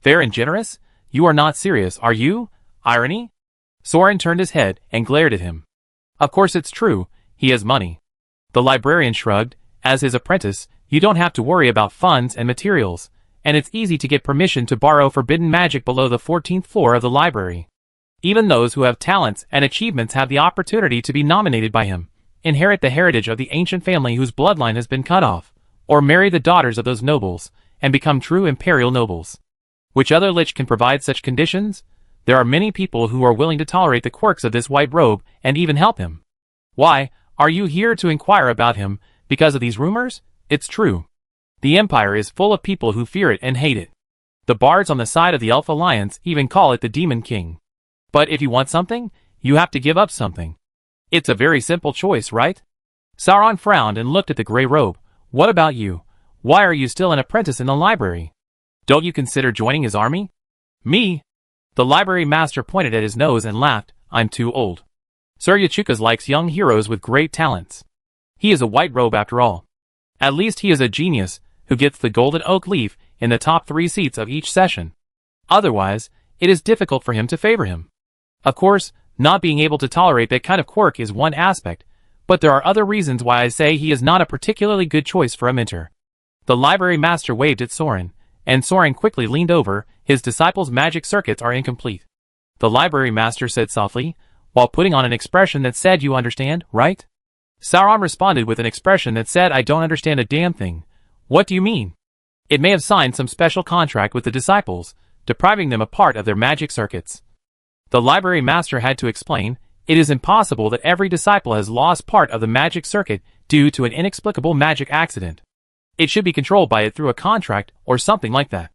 Fair and generous? You are not serious, are you? Irony? Soran turned his head and glared at him. Of course it's true, he has money. The librarian shrugged. As his apprentice, you don't have to worry about funds and materials, and it's easy to get permission to borrow forbidden magic below the 14th floor of the library. Even those who have talents and achievements have the opportunity to be nominated by him, inherit the heritage of the ancient family whose bloodline has been cut off, or marry the daughters of those nobles, and become true imperial nobles. Which other lich can provide such conditions? There are many people who are willing to tolerate the quirks of this white robe and even help him. Why, are you here to inquire about him because of these rumors? It's true. The Empire is full of people who fear it and hate it. The bards on the side of the Elf Alliance even call it the Demon King. But if you want something, you have to give up something. It's a very simple choice, right? Soran frowned and looked at the gray robe. What about you? Why are you still an apprentice in the library? Don't you consider joining his army? Me? The library master pointed at his nose and laughed. I'm too old. Sir Yachukas likes young heroes with great talents. He is a white robe after all. At least he is a genius who gets the golden oak leaf in the top 3 seats of each session. Otherwise, it is difficult for him to favor him. Of course, not being able to tolerate that kind of quirk is one aspect, but there are other reasons why I say he is not a particularly good choice for a mentor. The library master waved at Soran, and Soran quickly leaned over. His disciple's magic circuits are incomplete. The library master said softly, while putting on an expression that said, you understand, right? Soran responded with an expression that said, I don't understand a damn thing. What do you mean? It may have signed some special contract with the disciples, depriving them of part of their magic circuits. The library master had to explain, It is impossible that every disciple has lost part of the magic circuit due to an inexplicable magic accident. It should be controlled by it through a contract or something like that.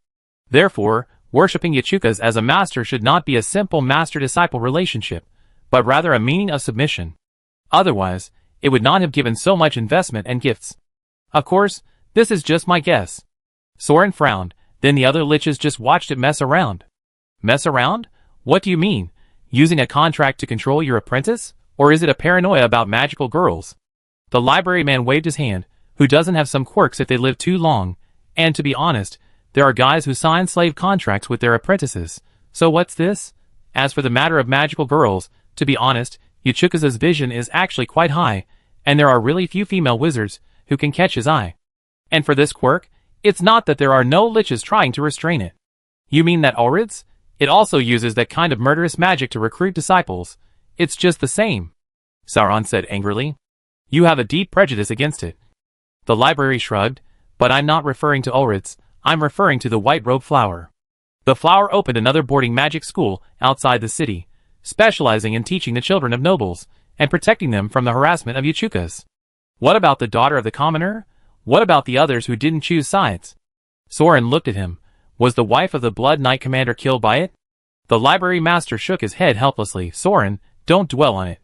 Therefore, worshipping Yachukas as a master should not be a simple master-disciple relationship, but rather a meaning of submission. Otherwise, it would not have given so much investment and gifts. Of course, this is just my guess. Soran frowned, then the other liches just watched it mess around. Mess around? What do you mean? Using a contract to control your apprentice? Or is it a paranoia about magical girls? The library man waved his hand. Who doesn't have some quirks if they live too long? And to be honest, there are guys who sign slave contracts with their apprentices. So what's this? As for the matter of magical girls, to be honest, Yachuka's vision is actually quite high, and there are really few female wizards who can catch his eye. And for this quirk, it's not that there are no liches trying to restrain it. You mean that Aldris? It also uses that kind of murderous magic to recruit disciples. It's just the same. Soran said angrily. You have a deep prejudice against it. The library shrugged, but I'm not referring to Aldris, I'm referring to the white-robed flower. The flower opened another boarding magic school outside the city, specializing in teaching the children of nobles, and protecting them from the harassment of Yachukas. What about the daughter of the commoner? What about the others who didn't choose sides? Soran looked at him. Was the wife of the Blood Knight commander killed by it? The library master shook his head helplessly. Soran, don't dwell on it.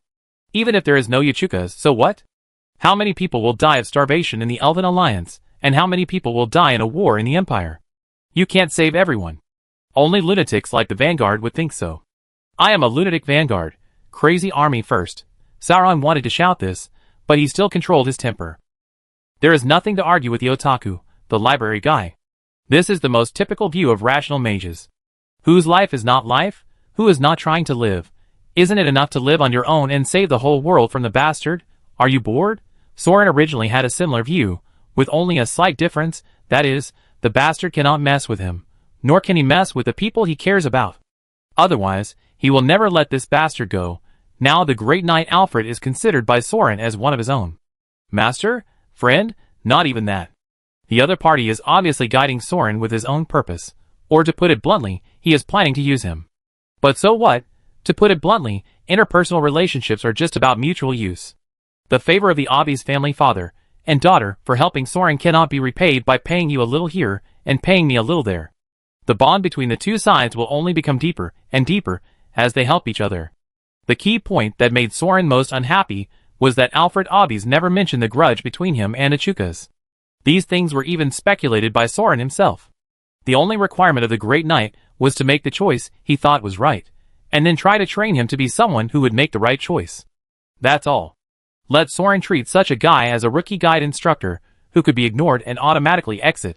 Even if there is no Yachukas, so what? How many people will die of starvation in the Elven Alliance, and how many people will die in a war in the Empire? You can't save everyone. Only lunatics like the Vanguard would think so. I am a lunatic Vanguard. Crazy army first. Soran wanted to shout this, but he still controlled his temper. There is nothing to argue with the otaku, the library guy. This is the most typical view of rational mages. Whose life is not life? Who is not trying to live? Isn't it enough to live on your own and save the whole world from the bastard? Are you bored? Soran originally had a similar view, with only a slight difference, that is, the bastard cannot mess with him, nor can he mess with the people he cares about. Otherwise, he will never let this bastard go. Now the great knight Alfred is considered by Soran as one of his own. Master? Friend? Not even that. The other party is obviously guiding Soran with his own purpose, or to put it bluntly, he is planning to use him. But so what? To put it bluntly, interpersonal relationships are just about mutual use. The favor of the obvious family father and daughter for helping Soran cannot be repaid by paying you a little here and paying me a little there. The bond between the two sides will only become deeper and deeper as they help each other. The key point that made Soran most unhappy was that Alfred Obbies never mentioned the grudge between him and Yachukas. These things were even speculated by Soran himself. The only requirement of the Great Knight was to make the choice he thought was right, and then try to train him to be someone who would make the right choice. That's all. Let Soran treat such a guy as a rookie guide instructor, who could be ignored and automatically exit.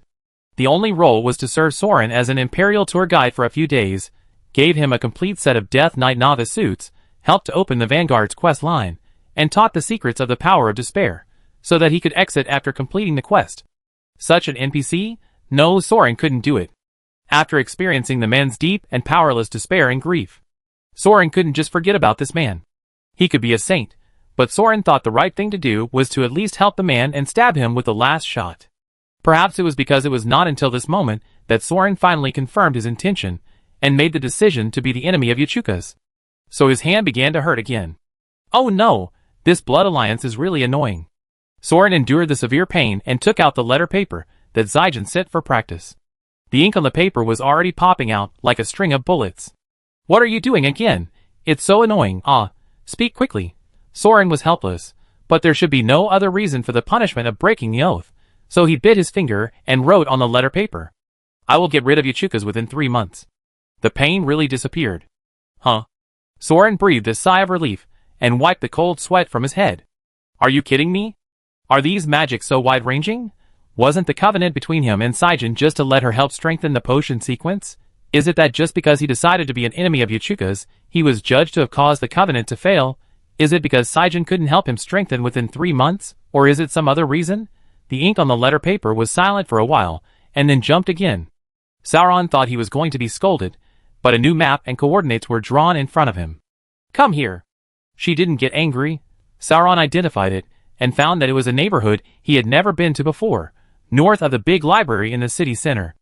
The only role was to serve Soran as an Imperial tour guide for a few days, gave him a complete set of Death Knight novice suits, helped to open the Vanguard's quest line, and taught the secrets of the power of despair, so that he could exit after completing the quest. Such an NPC? No, Soran couldn't do it. After experiencing the man's deep and powerless despair and grief, Soran couldn't just forget about this man. He could be a saint, but Soran thought the right thing to do was to at least help the man and stab him with the last shot. Perhaps it was because it was not until this moment that Soran finally confirmed his intention and made the decision to be the enemy of Yachukas. So his hand began to hurt again. Oh no, this blood alliance is really annoying. Soran endured the severe pain and took out the letter paper that Zygen sent for practice. The ink on the paper was already popping out like a string of bullets. What are you doing again? It's so annoying. Speak quickly. Soran was helpless, but there should be no other reason for the punishment of breaking the oath, so he bit his finger and wrote on the letter paper. I will get rid of Yachukas within 3 months. The pain really disappeared. Huh? Soran breathed a sigh of relief and wiped the cold sweat from his head. Are you kidding me? Are these magics so wide-ranging? Wasn't the covenant between him and Zygen just to let her help strengthen the potion sequence? Is it that just because he decided to be an enemy of Yachukas, he was judged to have caused the covenant to fail? Is it because Zygen couldn't help him strengthen within 3 months, or is it some other reason? The ink on the letter paper was silent for a while, and then jumped again. Soran thought he was going to be scolded, but a new map and coordinates were drawn in front of him. Come here. She didn't get angry. Soran identified it, and found that it was a neighborhood he had never been to before, north of the big library in the city center.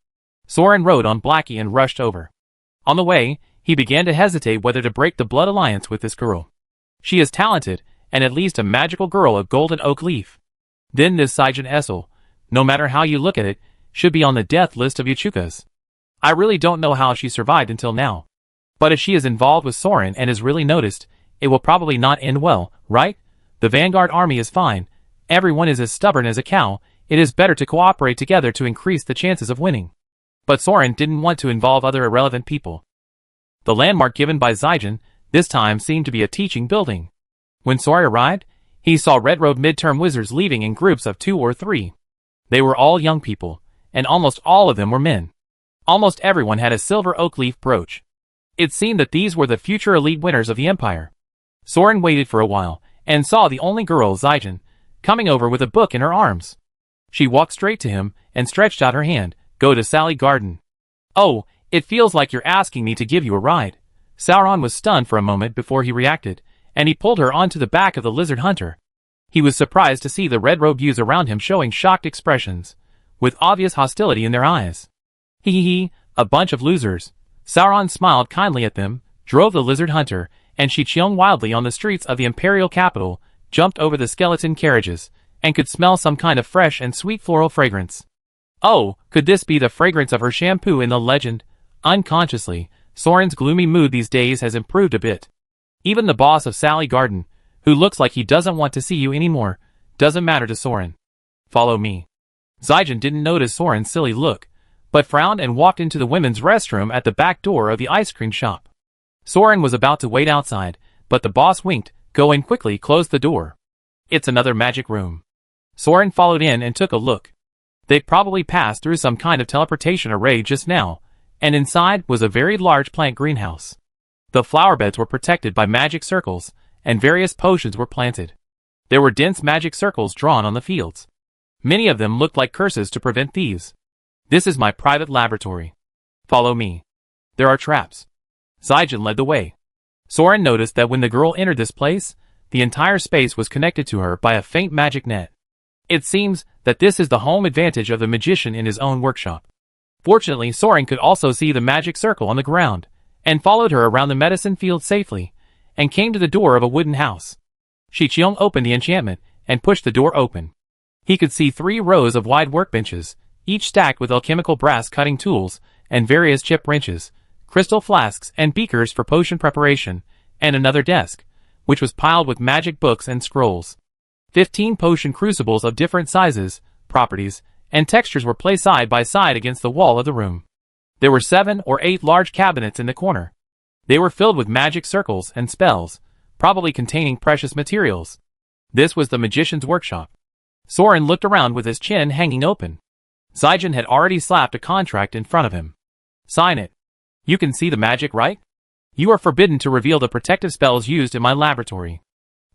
Soran rode on Blackie and rushed over. On the way, he began to hesitate whether to break the blood alliance with this girl. She is talented, and at least a magical girl of golden oak leaf. Then this Saijan Essel, no matter how you look at it, should be on the death list of Yachukas. I really don't know how she survived until now. But if she is involved with Soran and is really noticed, it will probably not end well, right? The Vanguard army is fine. Everyone is as stubborn as a cow. It is better to cooperate together to increase the chances of winning. But Soran didn't want to involve other irrelevant people. The landmark given by Saijan this time seemed to be a teaching building. When Soran arrived, he saw red-robed midterm wizards leaving in groups of 2 or 3. They were all young people, and almost all of them were men. Almost everyone had a silver oak leaf brooch. It seemed that these were the future elite winners of the empire. Soran waited for a while, and saw the only girl, Saijan, coming over with a book in her arms. She walked straight to him, and stretched out her hand. Go to Sally Garden. Oh, it feels like you're asking me to give you a ride. Soran was stunned for a moment before he reacted, and he pulled her onto the back of the lizard hunter. He was surprised to see the red-robed youths around him showing shocked expressions, with obvious hostility in their eyes. Hee, a bunch of losers. Soran smiled kindly at them, drove the lizard hunter, and she cheoned wildly on the streets of the imperial capital, jumped over the skeleton carriages, and could smell some kind of fresh and sweet floral fragrance. Oh, could this be the fragrance of her shampoo in the legend? Unconsciously, Soran's gloomy mood these days has improved a bit. Even the boss of Sally Garden, who looks like he doesn't want to see you anymore, doesn't matter to Soran. Follow me. Saijan didn't notice Soran's silly look, but frowned and walked into the women's restroom at the back door of the ice cream shop. Soran was about to wait outside, but the boss winked, go in quickly, closed the door. It's another magic room. Soran followed in and took a look. They probably passed through some kind of teleportation array just now, and inside was a very large plant greenhouse. The flower beds were protected by magic circles, and various potions were planted. There were dense magic circles drawn on the fields. Many of them looked like curses to prevent thieves. This is my private laboratory. Follow me. There are traps. Saijan led the way. Soran noticed that when the girl entered this place, the entire space was connected to her by a faint magic net. It seems that this is the home advantage of the magician in his own workshop. Fortunately, Soran could also see the magic circle on the ground, and followed her around the medicine field safely, and came to the door of a wooden house. Shi Qiong opened the enchantment, and pushed the door open. He could see 3 rows of wide workbenches, each stacked with alchemical brass cutting tools, and various chip wrenches, crystal flasks and beakers for potion preparation, and another desk, which was piled with magic books and scrolls. 15 potion crucibles of different sizes, properties, and textures were placed side by side against the wall of the room. There were 7 or 8 large cabinets in the corner. They were filled with magic circles and spells, probably containing precious materials. This was the magician's workshop. Soran looked around with his chin hanging open. Saijan had already slapped a contract in front of him. Sign it. You can see the magic, right? You are forbidden to reveal the protective spells used in my laboratory.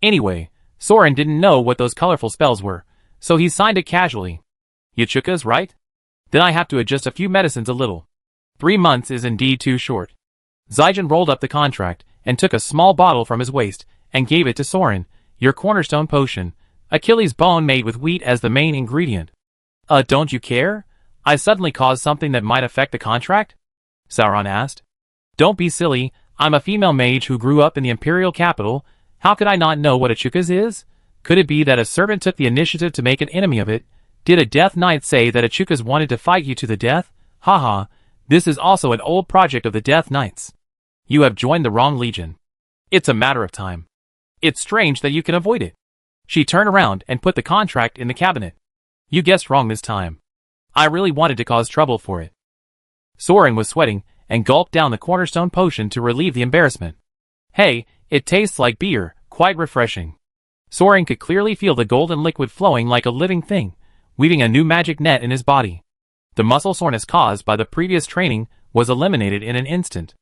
Anyway, Soran didn't know what those colorful spells were, so he signed it casually. Yachukas, right? Then I have to adjust a few medicines a little. 3 months is indeed too short. Saijan rolled up the contract, and took a small bottle from his waist, and gave it to Soran. Your cornerstone potion, Achilles' bone made with wheat as the main ingredient. Don't you care? I suddenly caused something that might affect the contract? Soran asked. Don't be silly, I'm a female mage who grew up in the imperial capital. How could I not know what a Chukas is? Could it be that a servant took the initiative to make an enemy of it? Did a death knight say that a Chukas wanted to fight you to the death? Haha, this is also an old project of the death knights. You have joined the wrong legion. It's a matter of time. It's strange that you can avoid it. She turned around and put the contract in the cabinet. You guessed wrong this time. I really wanted to cause trouble for it. Soran was sweating, and gulped down the cornerstone potion to relieve the embarrassment. Hey, it tastes like beer, quite refreshing. Soran could clearly feel the golden liquid flowing like a living thing, weaving a new magic net in his body. The muscle soreness caused by the previous training was eliminated in an instant.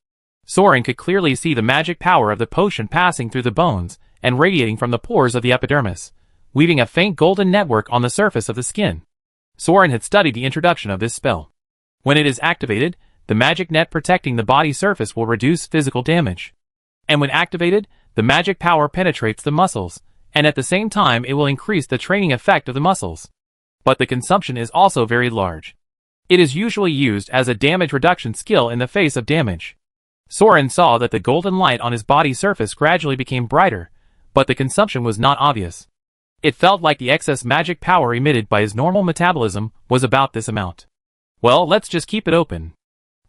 Soran could clearly see the magic power of the potion passing through the bones and radiating from the pores of the epidermis, weaving a faint golden network on the surface of the skin. Soran had studied the introduction of this spell. When it is activated, the magic net protecting the body surface will reduce physical damage. And when activated, the magic power penetrates the muscles, and at the same time it will increase the training effect of the muscles. But the consumption is also very large. It is usually used as a damage reduction skill in the face of damage. Soran saw that the golden light on his body surface gradually became brighter, but the consumption was not obvious. It felt like the excess magic power emitted by his normal metabolism was about this amount. Well, let's just keep it open.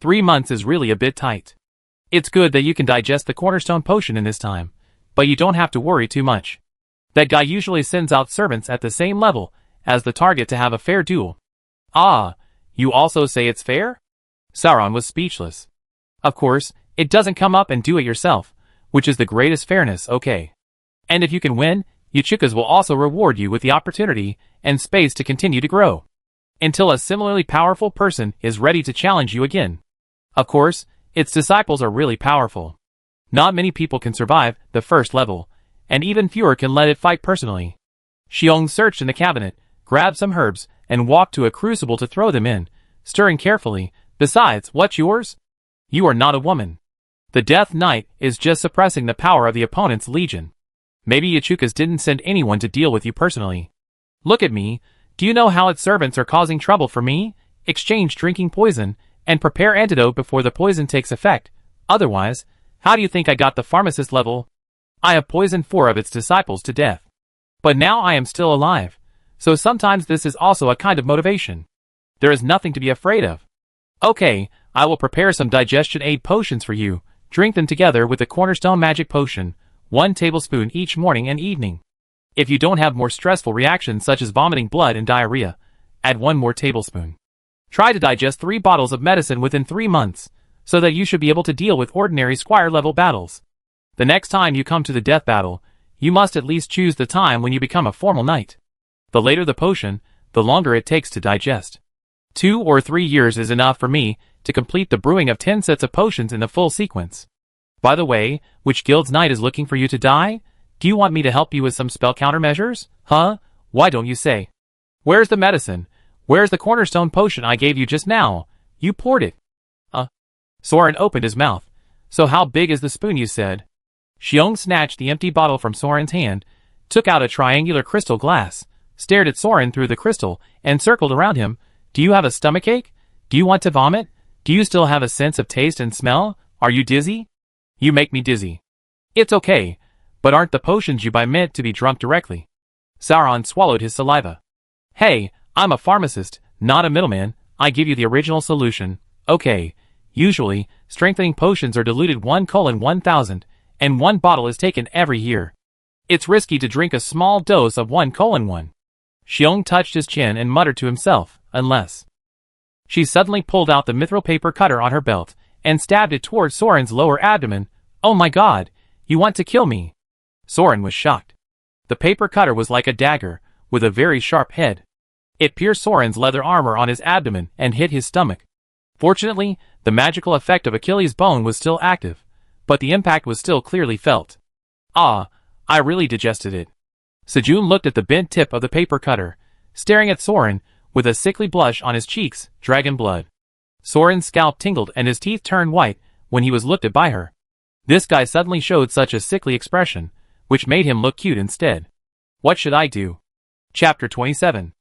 3 months is really a bit tight. It's good that you can digest the cornerstone potion in this time, but you don't have to worry too much. That guy usually sends out servants at the same level as the target to have a fair duel. Ah, you also say it's fair? Soran was speechless. Of course, it doesn't come up and do it yourself, which is the greatest fairness, okay. And if you can win, Uchukas will also reward you with the opportunity and space to continue to grow. Until a similarly powerful person is ready to challenge you again. Of course, its disciples are really powerful. Not many people can survive the first level, and even fewer can let it fight personally. Xiong searched in the cabinet, grabbed some herbs, and walked to a crucible to throw them in, stirring carefully. Besides, what's yours? You are not a woman. The Death Knight is just suppressing the power of the opponent's legion. Maybe Uchukas didn't send anyone to deal with you personally. Look at me. Do you know how its servants are causing trouble for me? Exchange drinking poison, and prepare antidote before the poison takes effect. Otherwise, how do you think I got the pharmacist level? I have poisoned 4 of its disciples to death. But now I am still alive, so sometimes this is also a kind of motivation. There is nothing to be afraid of. Okay, I will prepare some digestion aid potions for you. Drink them together with the cornerstone magic potion, 1 tablespoon each morning and evening. If you don't have more stressful reactions such as vomiting blood and diarrhea, add 1 more tablespoon. Try to digest 3 bottles of medicine within 3 months, so that you should be able to deal with ordinary squire-level battles. The next time you come to the death battle, you must at least choose the time when you become a formal knight. The later the potion, the longer it takes to digest. 2 or 3 years is enough for me to complete the brewing of 10 sets of potions in the full sequence. By the way, which guild's knight is looking for you to die? Do you want me to help you with some spell countermeasures? Huh? Why don't you say? Where's the medicine? Where's the cornerstone potion I gave you just now? You poured it. Soran opened his mouth. So how big is the spoon you said? Xiong snatched the empty bottle from Soran's hand, took out a triangular crystal glass, stared at Soran through the crystal, and circled around him. Do you have a stomachache? Do you want to vomit? Do you still have a sense of taste and smell? Are you dizzy? You make me dizzy. It's okay, but aren't the potions you buy meant to be drunk directly? Soran swallowed his saliva. Hey, I'm a pharmacist, not a middleman. I give you the original solution. Okay. Usually, strengthening potions are diluted 1:1000, and 1 bottle is taken every year. It's risky to drink a small dose of 1:1. Xiong touched his chin and muttered to himself, unless. She suddenly pulled out the mithril paper cutter on her belt, and stabbed it toward Soran's lower abdomen. Oh my god, you want to kill me? Soran was shocked. The paper cutter was like a dagger, with a very sharp head. It pierced Soran's leather armor on his abdomen and hit his stomach. Fortunately, the magical effect of Achilles' bone was still active, but the impact was still clearly felt. Ah, I really digested it. Sejun looked at the bent tip of the paper cutter, staring at Soran, with a sickly blush on his cheeks, dragon blood. Soran's scalp tingled and his teeth turned white when he was looked at by her. This guy suddenly showed such a sickly expression, which made him look cute instead. What should I do? Chapter 27.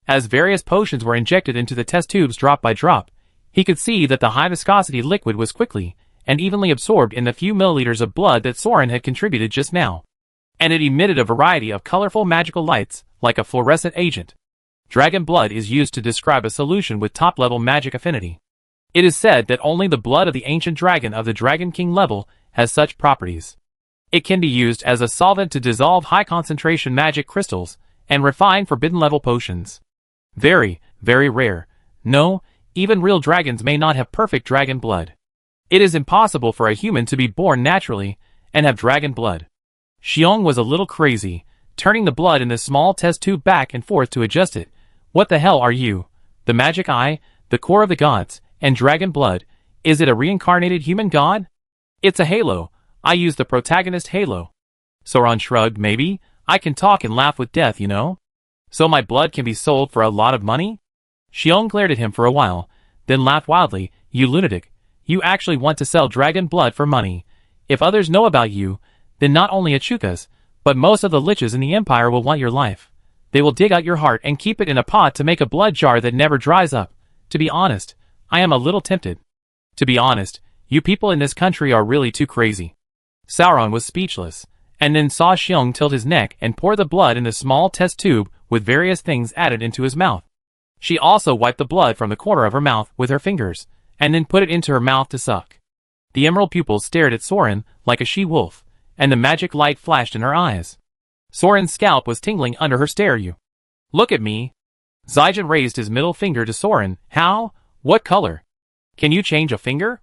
As various potions were injected into the test tubes drop by drop, he could see that the high-viscosity liquid was quickly and evenly absorbed in the few milliliters of blood that Soran had contributed just now. And it emitted a variety of colorful magical lights, like a fluorescent agent. Dragon blood is used to describe a solution with top-level magic affinity. It is said that only the blood of the ancient dragon of the Dragon King level has such properties. It can be used as a solvent to dissolve high-concentration magic crystals and refine forbidden-level potions. Very, very rare. No, even real dragons may not have perfect dragon blood. It is impossible for a human to be born naturally and have dragon blood. Xiong was a little crazy, turning the blood in the small test tube back and forth to adjust it. What the hell are you? The magic eye, the core of the gods, and dragon blood. Is it a reincarnated human god? It's a halo. I use the protagonist halo. Soran shrugged. Maybe. I can talk and laugh with death, you know? So my blood can be sold for a lot of money? Xiong glared at him for a while, then laughed wildly. You lunatic. You actually want to sell dragon blood for money. If others know about you, then not only Uchukas, but most of the liches in the Empire will want your life. They will dig out your heart and keep it in a pot to make a blood jar that never dries up. To be honest, I am a little tempted. To be honest, you people in this country are really too crazy. Sauron was speechless, and then saw Xiong tilt his neck and pour the blood in a small test tube with various things added into his mouth. She also wiped the blood from the corner of her mouth with her fingers, and then put it into her mouth to suck. The emerald pupils stared at Soran like a she-wolf, and the magic light flashed in her eyes. Soran's scalp was tingling under her stare. You look at me. Zaijin raised his middle finger to Soran. How? What color? Can you change a finger?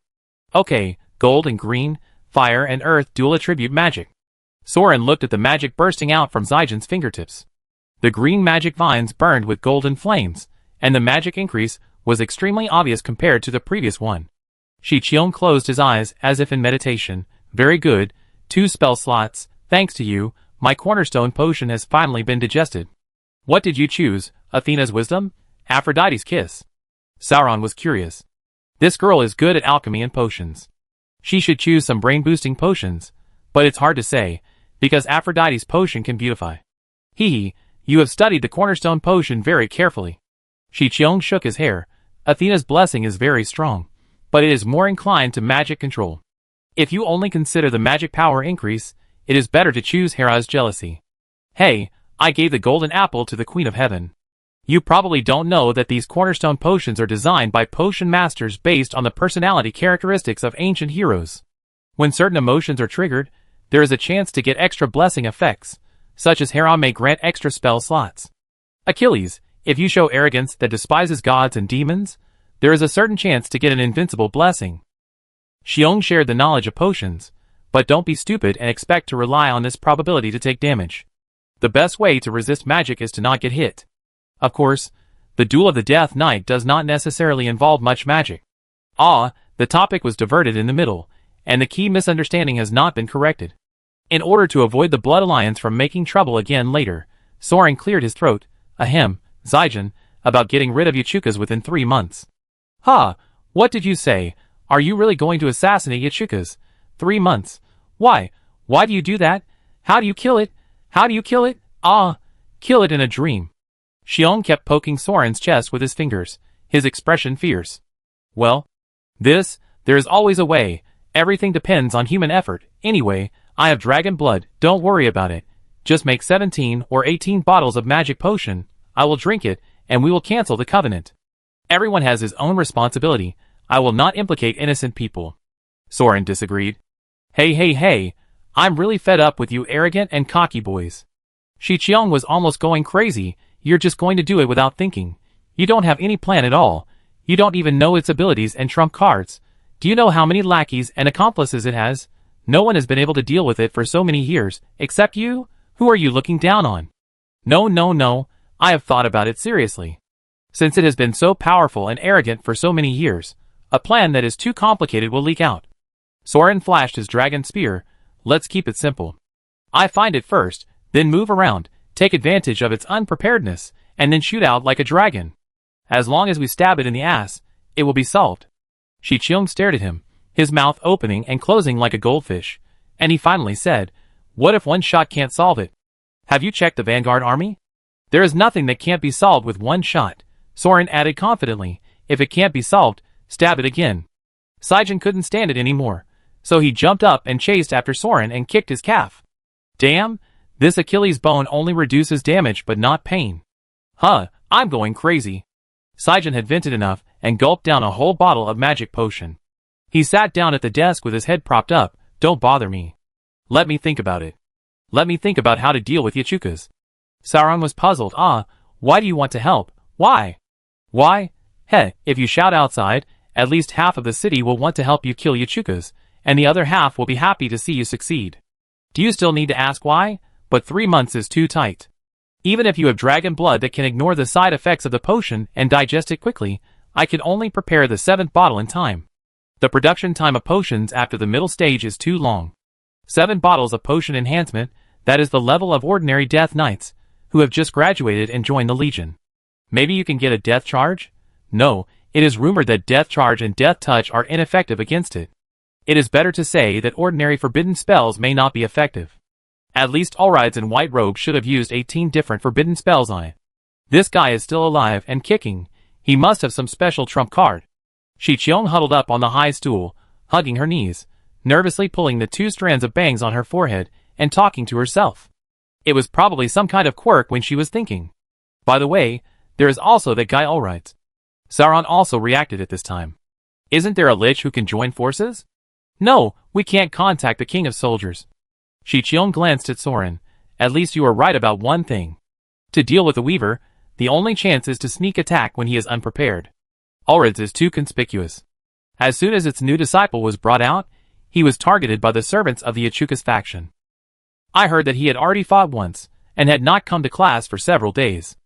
Okay, gold and green, fire and earth dual attribute magic. Soran looked at the magic bursting out from Zaijin's fingertips. The green magic vines burned with golden flames, and the magic increase was extremely obvious compared to the previous one. Shi Qiong closed his eyes as if in meditation. Very good, 2 spell slots, thanks to you, my cornerstone potion has finally been digested. What did you choose, Athena's wisdom? Aphrodite's kiss? Sauron was curious. This girl is good at alchemy and potions. She should choose some brain-boosting potions, but it's hard to say, because Aphrodite's potion can beautify. Hee, you have studied the cornerstone potion very carefully. Shi Qiong shook his hair. Athena's blessing is very strong, but it is more inclined to magic control. If you only consider the magic power increase, it is better to choose Hera's jealousy. Hey, I gave the golden apple to the Queen of Heaven. You probably don't know that these cornerstone potions are designed by potion masters based on the personality characteristics of ancient heroes. When certain emotions are triggered, there is a chance to get extra blessing effects, such as Hera may grant extra spell slots. Achilles, if you show arrogance that despises gods and demons, there is a certain chance to get an invincible blessing. Xiong shared the knowledge of potions, but don't be stupid and expect to rely on this probability to take damage. The best way to resist magic is to not get hit. Of course, the Duel of the Death Knight does not necessarily involve much magic. The topic was diverted in the middle, and the key misunderstanding has not been corrected. In order to avoid the Blood Alliance from making trouble again later, Soran cleared his throat. Ahem, Zaijin, about getting rid of Yachukas within 3 months. What did you say? Are you really going to assassinate Yachukas? 3 months. Why? Why do you do that? How do you kill it? How do you kill it? Kill it in a dream. Xiong kept poking Soran's chest with his fingers, his expression fierce. Well, there is always a way. Everything depends on human effort. Anyway, I have dragon blood, don't worry about it. Just make 17 or 18 bottles of magic potion, I will drink it, and we will cancel the covenant. Everyone has his own responsibility. I will not implicate innocent people. Soran disagreed. Hey, I'm really fed up with you arrogant and cocky boys. Shi Qiong was almost going crazy. You're just going to do it without thinking. You don't have any plan at all. You don't even know its abilities and trump cards. Do you know how many lackeys and accomplices it has? No one has been able to deal with it for so many years, except you? Who are you looking down on? No. I have thought about it seriously. Since it has been so powerful and arrogant for so many years, a plan that is too complicated will leak out. Soran flashed his dragon spear. Let's keep it simple. I find it first, then move around, take advantage of its unpreparedness, and then shoot out like a dragon. As long as we stab it in the ass, it will be solved. Shi Qiong stared at him, his mouth opening and closing like a goldfish, and he finally said, what if one shot can't solve it? Have you checked the Vanguard army? There is nothing that can't be solved with one shot, Soran added confidently. If it can't be solved, stab it again. Zaijin couldn't stand it anymore, so he jumped up and chased after Soran and kicked his calf. Damn, this Achilles bone only reduces damage but not pain. I'm going crazy. Zaijin had vented enough and gulped down a whole bottle of magic potion. He sat down at the desk with his head propped up. Don't bother me. Let me think about it. Let me think about how to deal with Yachukas. Sauron was puzzled. Why do you want to help? Why? If you shout outside, at least half of the city will want to help you kill Yachukas, and the other half will be happy to see you succeed. Do you still need to ask why? But 3 months is too tight. Even if you have dragon blood that can ignore the side effects of the potion and digest it quickly, I can only prepare the 7th bottle in time. The production time of potions after the middle stage is too long. 7 bottles of potion enhancement, that is the level of ordinary death knights, who have just graduated and joined the Legion. Maybe you can get a death charge? No, it is rumored that death charge and death touch are ineffective against it. It is better to say that ordinary forbidden spells may not be effective. At least Aldris in white robes should have used 18 different forbidden spells on it. This guy is still alive and kicking. He must have some special trump card. Shi Qiong huddled up on the high stool, hugging her knees, nervously pulling the 2 strands of bangs on her forehead, and talking to herself. It was probably some kind of quirk when she was thinking. By the way, there is also that guy Aldris. Soran also reacted at this time. Isn't there a lich who can join forces? No, we can't contact the king of soldiers. Shichion glanced at Soran. At least you are right about one thing. To deal with the Weaver, the only chance is to sneak attack when he is unprepared. Aldris is too conspicuous. As soon as its new disciple was brought out, he was targeted by the servants of the Yachukas faction. I heard that he had already fought once, and had not come to class for several days.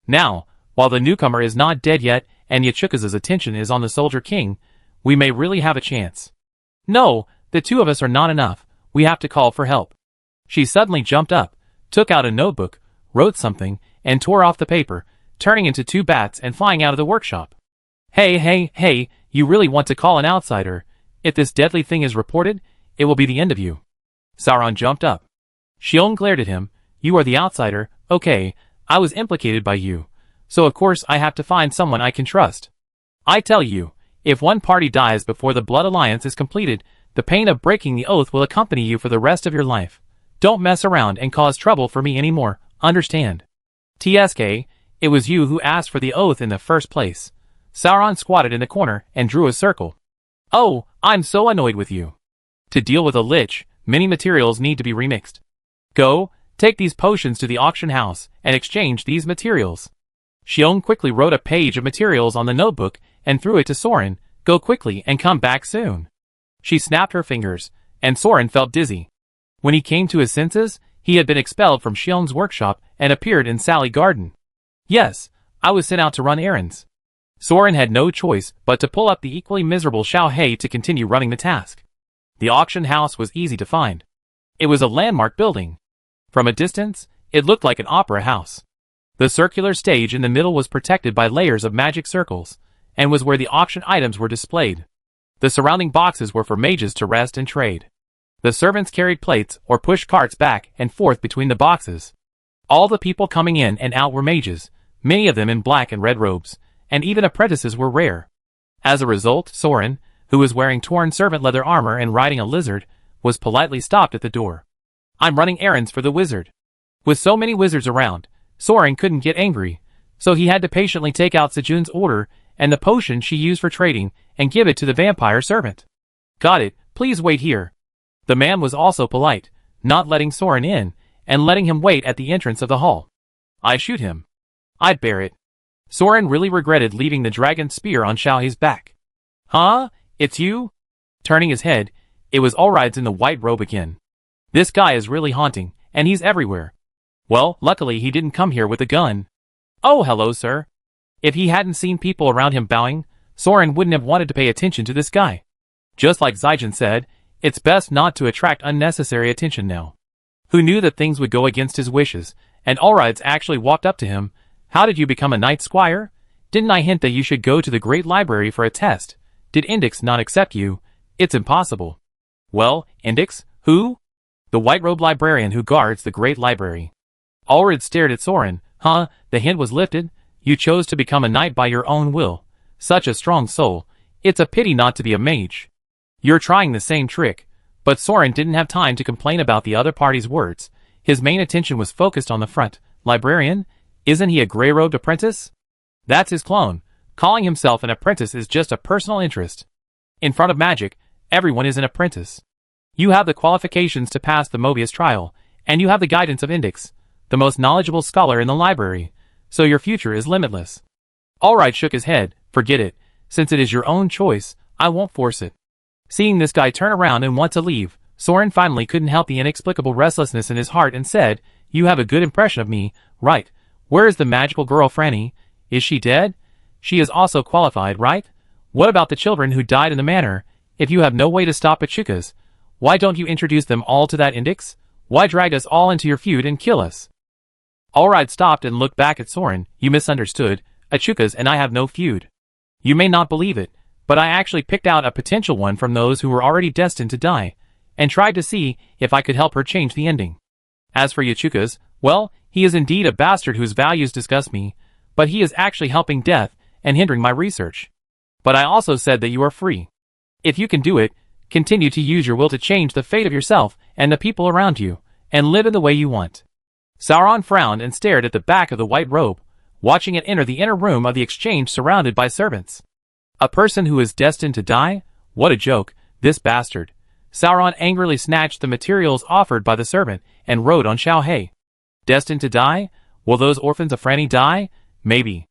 Now, while the newcomer is not dead yet, and Yachukas' attention is on the Soldier King, we may really have a chance. No, the two of us are not enough, we have to call for help. She suddenly jumped up, took out a notebook, wrote something, and tore off the paper, turning into two bats and flying out of the workshop. Hey, you really want to call an outsider? If this deadly thing is reported, it will be the end of you. Soran jumped up. Shion glared at him. You are the outsider, okay, I was implicated by you. So of course I have to find someone I can trust. I tell you, if one party dies before the Blood Alliance is completed, the pain of breaking the oath will accompany you for the rest of your life. Don't mess around and cause trouble for me anymore, understand? TSK, it was you who asked for the oath in the first place. Soran squatted in the corner and drew a circle. Oh, I'm so annoyed with you. To deal with a lich, many materials need to be remixed. Go, take these potions to the auction house and exchange these materials. Shion quickly wrote a page of materials on the notebook and threw it to Soran. Go quickly and come back soon. She snapped her fingers, and Soran felt dizzy. When he came to his senses, he had been expelled from Shion's workshop and appeared in Sally Garden. Yes, I was sent out to run errands. Soran had no choice but to pull up the equally miserable Xiao Hei to continue running the task. The auction house was easy to find. It was a landmark building. From a distance, it looked like an opera house. The circular stage in the middle was protected by layers of magic circles, and was where the auction items were displayed. The surrounding boxes were for mages to rest and trade. The servants carried plates or pushed carts back and forth between the boxes. All the people coming in and out were mages, many of them in black and red robes, and even apprentices were rare. As a result, Soran, who was wearing torn servant leather armor and riding a lizard, was politely stopped at the door. I'm running errands for the wizard. With so many wizards around, Soran couldn't get angry, so he had to patiently take out Sejun's order and the potion she used for trading and give it to the vampire servant. Got it, please wait here. The man was also polite, not letting Soran in, and letting him wait at the entrance of the hall. I shoot him. I'd bear it. Soran really regretted leaving the dragon spear on Xiaohei's back. Huh? It's you? Turning his head, it was Aldris in the white robe again. This guy is really haunting, and he's everywhere. Well, luckily he didn't come here with a gun. Oh, hello, sir. If he hadn't seen people around him bowing, Soran wouldn't have wanted to pay attention to this guy. Just like Zijin said, it's best not to attract unnecessary attention now. Who knew that things would go against his wishes, and Aldris actually walked up to him. How did you become a knight squire? Didn't I hint that you should go to the Great Library for a test? Did Index not accept you? It's impossible. Well, Index, who? The white-robed librarian who guards the Great Library. Aldris stared at Soran. Huh, the hint was lifted? You chose to become a knight by your own will. Such a strong soul. It's a pity not to be a mage. You're trying the same trick. But Soran didn't have time to complain about the other party's words. His main attention was focused on the front. Librarian? Isn't he a gray-robed apprentice? That's his clone. Calling himself an apprentice is just a personal interest. In front of magic, everyone is an apprentice. You have the qualifications to pass the Mobius trial, and you have the guidance of Index, the most knowledgeable scholar in the library, so your future is limitless. Aldris shook his head. Forget it. Since it is your own choice, I won't force it. Seeing this guy turn around and want to leave, Soran finally couldn't help the inexplicable restlessness in his heart and said, You have a good impression of me, right? Where is the magical girl Franny? Is she dead? She is also qualified, right? What about the children who died in the manor? If you have no way to stop Yachukas, why don't you introduce them all to that Index? Why drag us all into your feud and kill us? Aldris stopped and looked back at Soran. You misunderstood. Yachukas and I have no feud. You may not believe it, but I actually picked out a potential one from those who were already destined to die, and tried to see if I could help her change the ending. As for Yachukas, well, he is indeed a bastard whose values disgust me, but he is actually helping death and hindering my research. But I also said that you are free. If you can do it, continue to use your will to change the fate of yourself and the people around you, and live in the way you want. Sauron frowned and stared at the back of the white robe, watching it enter the inner room of the exchange surrounded by servants. A person who is destined to die? What a joke, this bastard. Sauron angrily snatched the materials offered by the servant and rode on Shao-Hai. Destined to die? Will those orphans of Franny die? Maybe.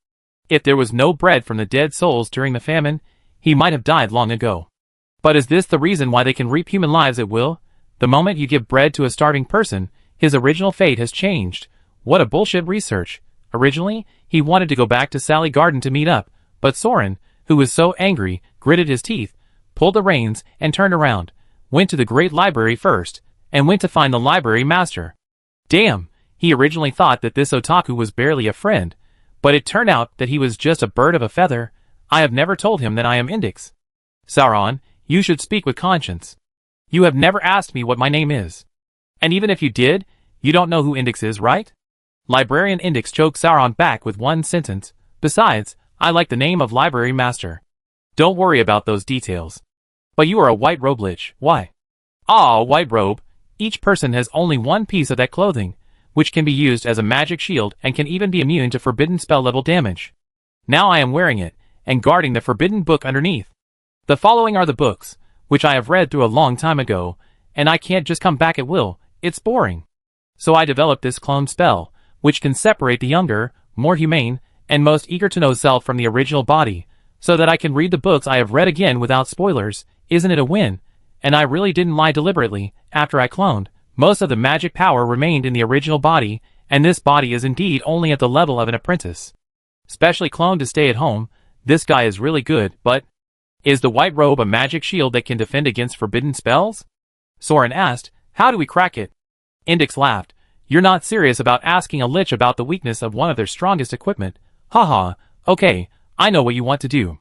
If there was no bread from the dead souls during the famine, he might have died long ago. But is this the reason why they can reap human lives at will? The moment you give bread to a starving person, his original fate has changed. What a bullshit research. Originally, he wanted to go back to Sally Garden to meet up, but Soran, who was so angry, gritted his teeth, pulled the reins, and turned around, went to the great library first, and went to find the library master. Damn, he originally thought that this otaku was barely a friend, but it turned out that he was just a bird of a feather. I have never told him that I am Indix. Sauron, you should speak with conscience. You have never asked me what my name is. And even if you did, you don't know who Indix is, right? Librarian Indix choked Sauron back with one sentence. Besides, I like the name of library master. Don't worry about those details. But you are a white robe lich, why? Ah, white robe. Each person has only one piece of that clothing, which can be used as a magic shield and can even be immune to forbidden spell level damage. Now I am wearing it, and guarding the forbidden book underneath. The following are the books, which I have read through a long time ago, and I can't just come back at will, it's boring. So I developed this clone spell, which can separate the younger, more humane, and most eager to know self from the original body, so that I can read the books I have read again without spoilers. Isn't it a win? And I really didn't lie deliberately. After I cloned, most of the magic power remained in the original body, and this body is indeed only at the level of an apprentice. Specially cloned to stay at home, this guy is really good, but... Is the white robe a magic shield that can defend against forbidden spells? Soran asked, how do we crack it? Indix laughed. You're not serious about asking a lich about the weakness of one of their strongest equipment. Haha, okay, I know what you want to do.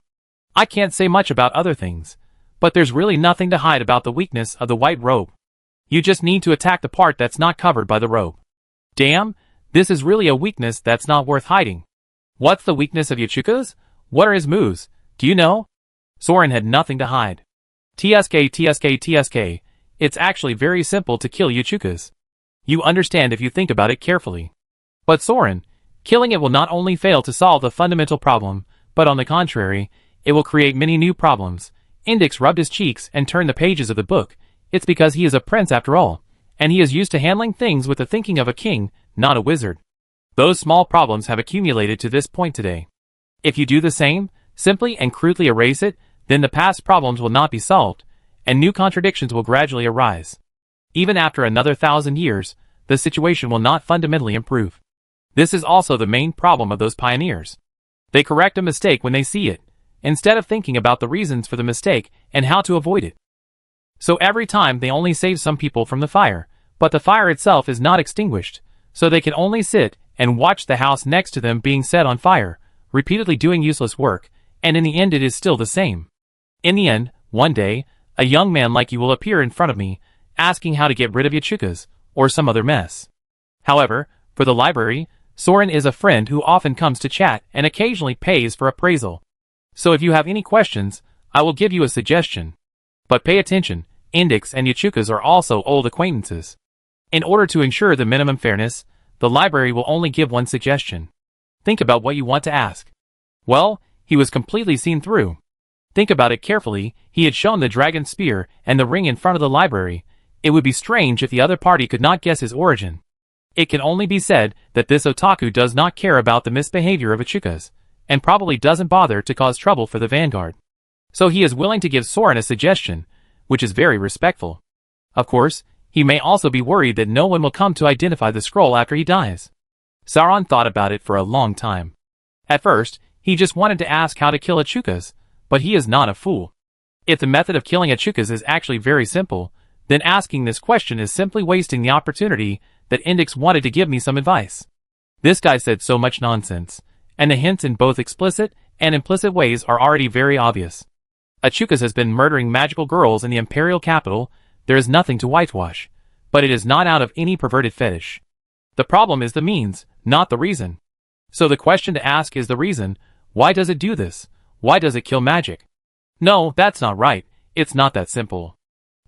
I can't say much about other things, but there's really nothing to hide about the weakness of the white robe. You just need to attack the part that's not covered by the robe. Damn, this is really a weakness that's not worth hiding. What's the weakness of Yachuka's? What are his moves? Do you know? Soran had nothing to hide. TSK. It's actually very simple to kill Yachuka's. You understand if you think about it carefully. But Soran, killing it will not only fail to solve the fundamental problem, but on the contrary, it will create many new problems. Indix rubbed his cheeks and turned the pages of the book. It's because he is a prince after all, and he is used to handling things with the thinking of a king, not a wizard. Those small problems have accumulated to this point today. If you do the same, simply and crudely erase it, then the past problems will not be solved, and new contradictions will gradually arise. Even after another 1,000 years, the situation will not fundamentally improve. This is also the main problem of those pioneers. They correct a mistake when they see it, instead of thinking about the reasons for the mistake and how to avoid it. So every time they only save some people from the fire, but the fire itself is not extinguished, so they can only sit and watch the house next to them being set on fire, repeatedly doing useless work, and in the end it is still the same. In the end, one day, a young man like you will appear in front of me, asking how to get rid of Yachuka's, or some other mess. However, for the library, Soran is a friend who often comes to chat and occasionally pays for appraisal. So if you have any questions, I will give you a suggestion. But pay attention, Indix and Yachuka's are also old acquaintances. In order to ensure the minimum fairness, the library will only give one suggestion. Think about what you want to ask. Well, he was completely seen through. Think about it carefully, he had shown the dragon spear and the ring in front of the library. It would be strange if the other party could not guess his origin. It can only be said that this otaku does not care about the misbehavior of Yachuka's, and probably doesn't bother to cause trouble for the Vanguard. So he is willing to give Soran a suggestion, which is very respectful. Of course, he may also be worried that no one will come to identify the scroll after he dies. Sauron thought about it for a long time. At first, he just wanted to ask how to kill Yachuka's, but he is not a fool. If the method of killing Yachuka's is actually very simple, then asking this question is simply wasting the opportunity that Indix wanted to give me some advice. This guy said so much nonsense, and the hints in both explicit and implicit ways are already very obvious. Yachuka's has been murdering magical girls in the imperial capital. There is nothing to whitewash, but it is not out of any perverted fetish. The problem is the means, not the reason. So the question to ask is the reason. Why does it do this? Why does it kill magic? No, that's not right. It's not that simple.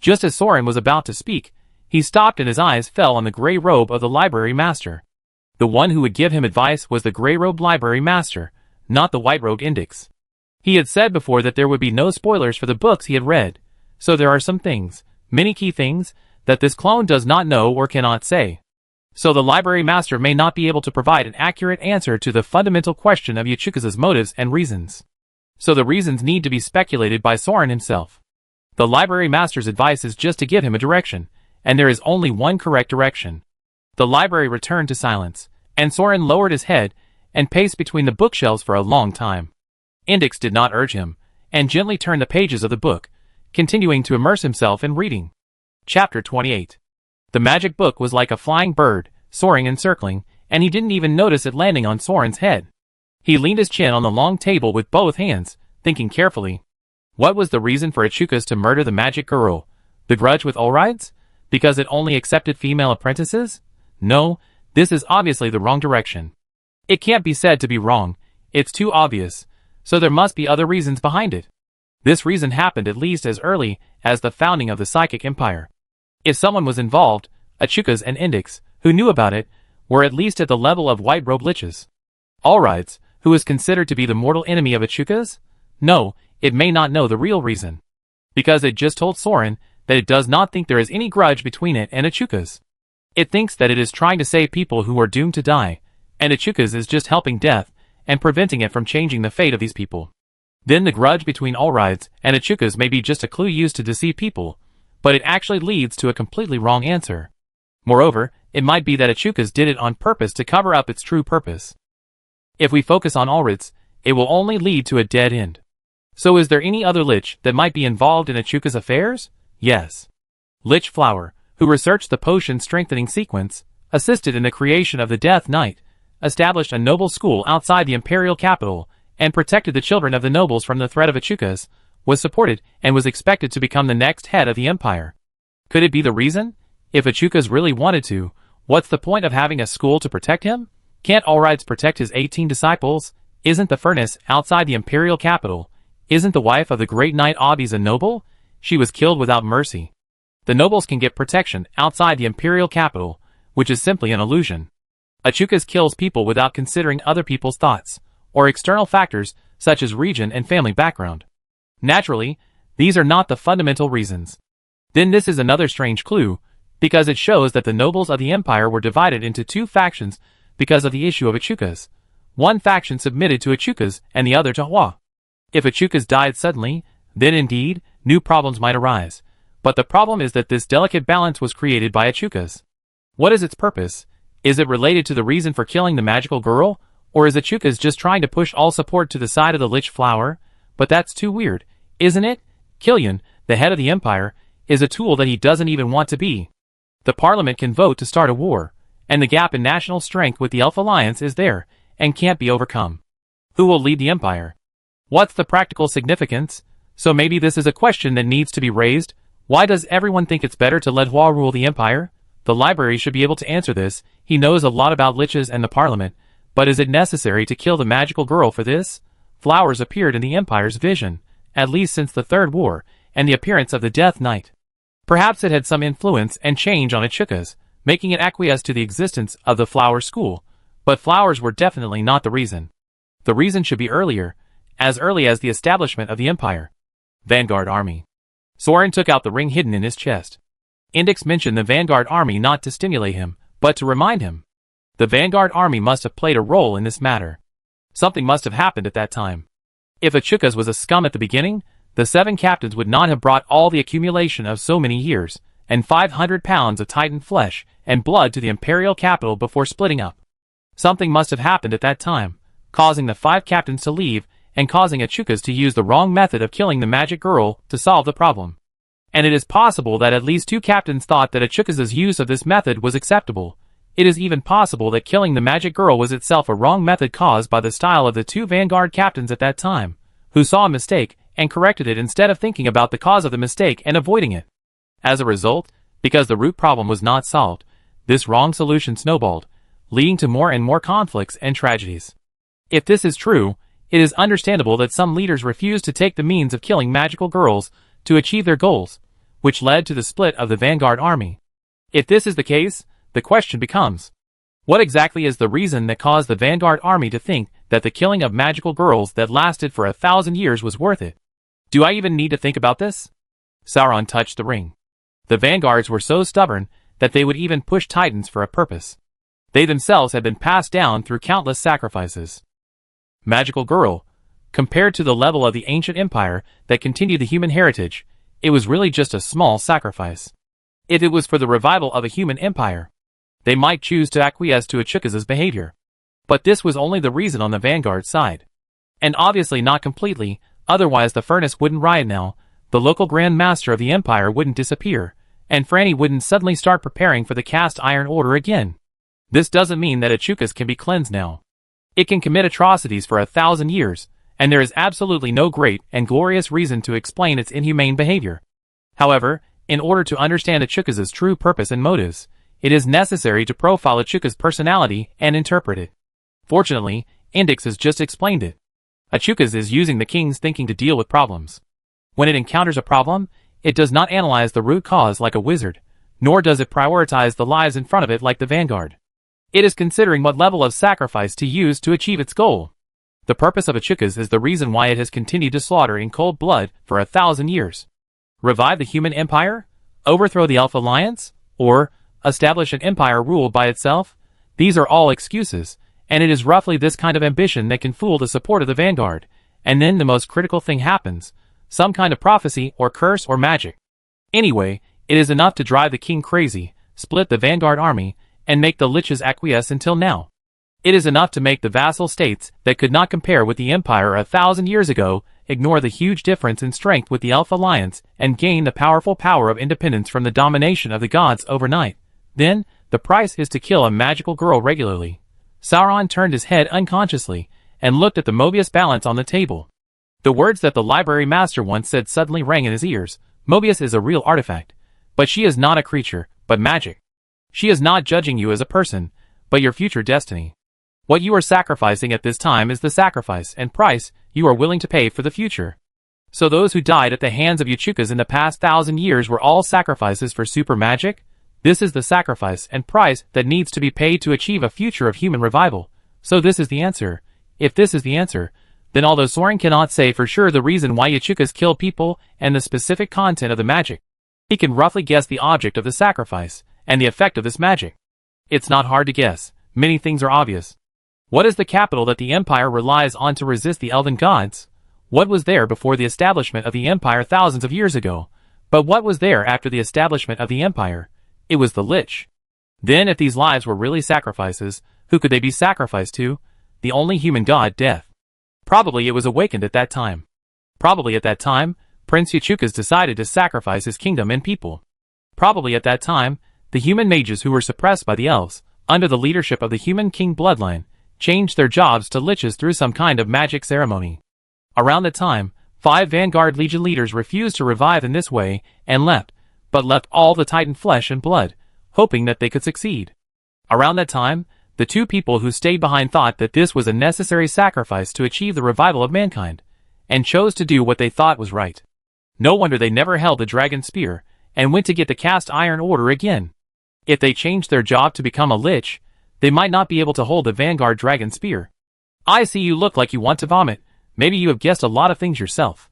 Just as Soran was about to speak, He stopped and his eyes fell on the gray robe of the library master. The one who would give him advice was the gray-robed library master, not the white-robed Indix. He had said before that there would be no spoilers for the books he had read, so there are some things, many key things, that this clone does not know or cannot say. So the library master may not be able to provide an accurate answer to the fundamental question of Yachuka's motives and reasons. So the reasons need to be speculated by Soran himself. The library master's advice is just to give him a direction, and there is only one correct direction. The library returned to silence, and Soran lowered his head and paced between the bookshelves for a long time. Indix did not urge him, and gently turned the pages of the book, continuing to immerse himself in reading. Chapter 28. The magic book was like a flying bird, soaring and circling, and he didn't even notice it landing on Soran's head. He leaned his chin on the long table with both hands, thinking carefully. What was the reason for Yachuka's to murder the magic girl? The grudge with Aldris? Because it only accepted female apprentices? No, this is obviously the wrong direction. It can't be said to be wrong, it's too obvious, so there must be other reasons behind it. This reason happened at least as early as the founding of the Psychic Empire. If someone was involved, Yachuka's and Indix, who knew about it, were at least at the level of white-robed liches. Aldris, who is considered to be the mortal enemy of Yachuka's? No, it may not know the real reason. Because it just told Soran that it does not think there is any grudge between it and Yachuka's. It thinks that it is trying to save people who are doomed to die, and Yachuka's is just helping death and preventing it from changing the fate of these people. Then the grudge between Aldris and Yachuka's may be just a clue used to deceive people, but it actually leads to a completely wrong answer. Moreover, it might be that Yachuka's did it on purpose to cover up its true purpose. If we focus on Aldris, it will only lead to a dead end. So is there any other lich that might be involved in Yachuka's affairs? Yes. Lich Flower, who researched the potion strengthening sequence, assisted in the creation of the Death Knight, established a noble school outside the imperial capital, and protected the children of the nobles from the threat of Yachuka's, was supported and was expected to become the next head of the empire. Could it be the reason? If Yachuka's really wanted to, what's the point of having a school to protect him? Can't Aldris protect his 18 disciples? Isn't the furnace outside the imperial capital? Isn't the wife of the great knight Aldris a noble? She was killed without mercy. The nobles can get protection outside the imperial capital, which is simply an illusion. Yachuka's kills people without considering other people's thoughts, or external factors such as region and family background. Naturally, these are not the fundamental reasons. Then this is another strange clue, because it shows that the nobles of the empire were divided into two factions because of the issue of Yachuka's. One faction submitted to Yachuka's and the other to Hua. If Yachuka's died suddenly, then indeed, new problems might arise. But the problem is that this delicate balance was created by Yachuka's. What is its purpose? Is it related to the reason for killing the magical girl? Or is Yachuka's just trying to push all support to the side of the Lich Flower? But that's too weird, isn't it? Killian, the head of the empire, is a tool that he doesn't even want to be. The parliament can vote to start a war, and the gap in national strength with the Elf Alliance is there, and can't be overcome. Who will lead the empire? What's the practical significance? So maybe this is a question that needs to be raised. Why does everyone think it's better to let Hua rule the empire? The library should be able to answer this. He knows a lot about liches and the parliament, but is it necessary to kill the magical girl for this? Flowers appeared in the empire's vision, at least since the Third War, and the appearance of the Death Knight. Perhaps it had some influence and change on Yachuka's, making it acquiesce to the existence of the flower school, but flowers were definitely not the reason. The reason should be earlier, as early as the establishment of the empire. Vanguard Army. Soran took out the ring hidden in his chest. Indix mentioned the Vanguard Army not to stimulate him, but to remind him. The Vanguard Army must have played a role in this matter. Something must have happened at that time. If Yachuka's was a scum at the beginning, the 7 captains would not have brought all the accumulation of so many years, and 500 pounds of Titan flesh and blood to the imperial capital before splitting up. Something must have happened at that time, causing the 5 captains to leave, and causing Yachuka's to use the wrong method of killing the magic girl to solve the problem. And it is possible that at least 2 captains thought that Yachuka's use of this method was acceptable. It is even possible that killing the magic girl was itself a wrong method caused by the style of the 2 Vanguard captains at that time, who saw a mistake and corrected it instead of thinking about the cause of the mistake and avoiding it. As a result, because the root problem was not solved, this wrong solution snowballed, leading to more and more conflicts and tragedies. If this is true, it is understandable that some leaders refused to take the means of killing magical girls to achieve their goals, which led to the split of the Vanguard Army. If this is the case, the question becomes, what exactly is the reason that caused the Vanguard army to think that the killing of magical girls that lasted for 1,000 years was worth it? Do I even need to think about this? Sauron touched the ring. The Vanguards were so stubborn that they would even push Titans for a purpose. They themselves had been passed down through countless sacrifices. Magical girl. Compared to the level of the ancient empire that continued the human heritage, it was really just a small sacrifice. If it was for the revival of a human empire, they might choose to acquiesce to Achukaz's behavior. But this was only the reason on the Vanguard side. And obviously not completely, otherwise the furnace wouldn't riot now, the local Grand Master of the Empire wouldn't disappear, and Franny wouldn't suddenly start preparing for the cast iron order again. This doesn't mean that Achukaz can be cleansed now. It can commit atrocities for 1,000 years, and there is absolutely no great and glorious reason to explain its inhumane behavior. However, in order to understand Achukaz's true purpose and motives, it is necessary to profile Achukaz's personality and interpret it. Fortunately, Index has just explained it. Achukaz is using the king's thinking to deal with problems. When it encounters a problem, it does not analyze the root cause like a wizard, nor does it prioritize the lives in front of it like the Vanguard. It is considering what level of sacrifice to use to achieve its goal. The purpose of Achukaz is the reason why it has continued to slaughter in cold blood for 1,000 years. Revive the human empire? Overthrow the Elf Alliance? Or establish an empire ruled by itself? These are all excuses, and it is roughly this kind of ambition that can fool the support of the Vanguard, and then the most critical thing happens. Some kind of prophecy or curse or magic. Anyway, it is enough to drive the king crazy, split the Vanguard army, and make the liches acquiesce until now. It is enough to make the vassal states that could not compare with the Empire 1,000 years ago ignore the huge difference in strength with the Elf Alliance and gain the powerful power of independence from the domination of the gods overnight. Then, the price is to kill a magical girl regularly. Sauron turned his head unconsciously and looked at the Mobius balance on the table. The words that the library master once said suddenly rang in his ears. Mobius is a real artifact, but she is not a creature, but magic. She is not judging you as a person, but your future destiny. What you are sacrificing at this time is the sacrifice and price you are willing to pay for the future. So those who died at the hands of Achukaz in the past 1,000 years were all sacrifices for super magic? This is the sacrifice and price that needs to be paid to achieve a future of human revival. So this is the answer. If this is the answer, then although Soran cannot say for sure the reason why Achukaz killed people and the specific content of the magic, he can roughly guess the object of the sacrifice and the effect of this magic. It's not hard to guess. Many things are obvious. What is the capital that the Empire relies on to resist the Elven gods? What was there before the establishment of the Empire thousands of years ago? But what was there after the establishment of the Empire? It was the Lich. Then if these lives were really sacrifices, who could they be sacrificed to? The only human god, Death. Probably it was awakened at that time. Probably at that time, Prince Achukaz decided to sacrifice his kingdom and people. Probably at that time, the human mages who were suppressed by the elves, under the leadership of the human king bloodline, changed their jobs to liches through some kind of magic ceremony. Around that time, 5 Vanguard Legion leaders refused to revive in this way and left, but left all the Titan flesh and blood, hoping that they could succeed. Around that time, the 2 people who stayed behind thought that this was a necessary sacrifice to achieve the revival of mankind, and chose to do what they thought was right. No wonder they never held the dragon spear, and went to get the cast iron order again. If they changed their job to become a lich, they might not be able to hold the Vanguard dragon spear. I see you look like you want to vomit. Maybe you have guessed a lot of things yourself.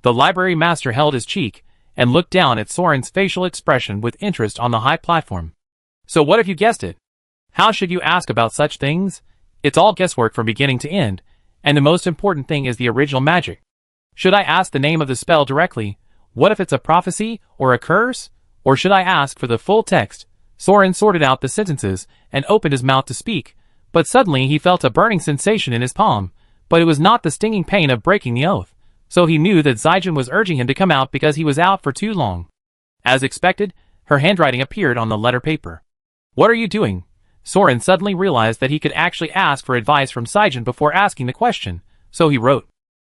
The library master held his cheek, and looked down at Soran's facial expression with interest on the high platform. So what if you guessed it? How should you ask about such things? It's all guesswork from beginning to end, and the most important thing is the original magic. Should I ask the name of the spell directly? What if it's a prophecy, or a curse? Or should I ask for the full text? Soran sorted out the sentences, and opened his mouth to speak, but suddenly he felt a burning sensation in his palm, but it was not the stinging pain of breaking the oath, so he knew that Zygen was urging him to come out because he was out for too long. As expected, her handwriting appeared on the letter paper. What are you doing? Soran suddenly realized that he could actually ask for advice from Zygen before asking the question, so he wrote,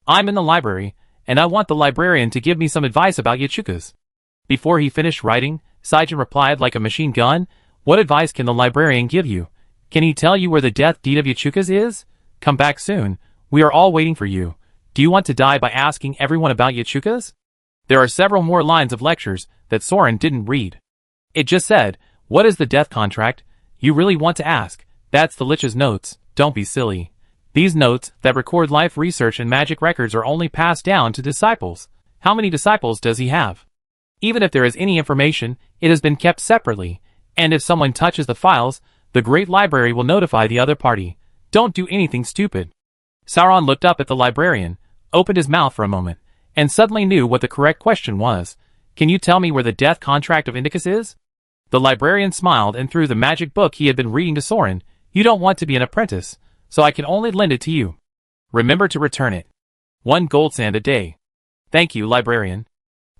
I'm in the library, and I want the librarian to give me some advice about Achukaz. Before he finished writing, Zygen replied like a machine gun, What advice can the librarian give you? Can he tell you where the death deed of Achukaz is? Come back soon. We are all waiting for you. Do you want to die by asking everyone about Achukaz? There are several more lines of lectures that Soran didn't read. It just said, "What is the death contract?" You really want to ask? That's the Lich's notes. Don't be silly. These notes that record life research and magic records are only passed down to disciples. How many disciples does he have? Even if there is any information, it has been kept separately, and if someone touches the files, the Great Library will notify the other party. Don't do anything stupid. Soran looked up at the librarian, opened his mouth for a moment, and suddenly knew what the correct question was. Can you tell me where the death contract of Indicus is? The librarian smiled and threw the magic book he had been reading to Soran. You don't want to be an apprentice, so I can only lend it to you. Remember to return it. 1 gold sand a day. Thank you, librarian.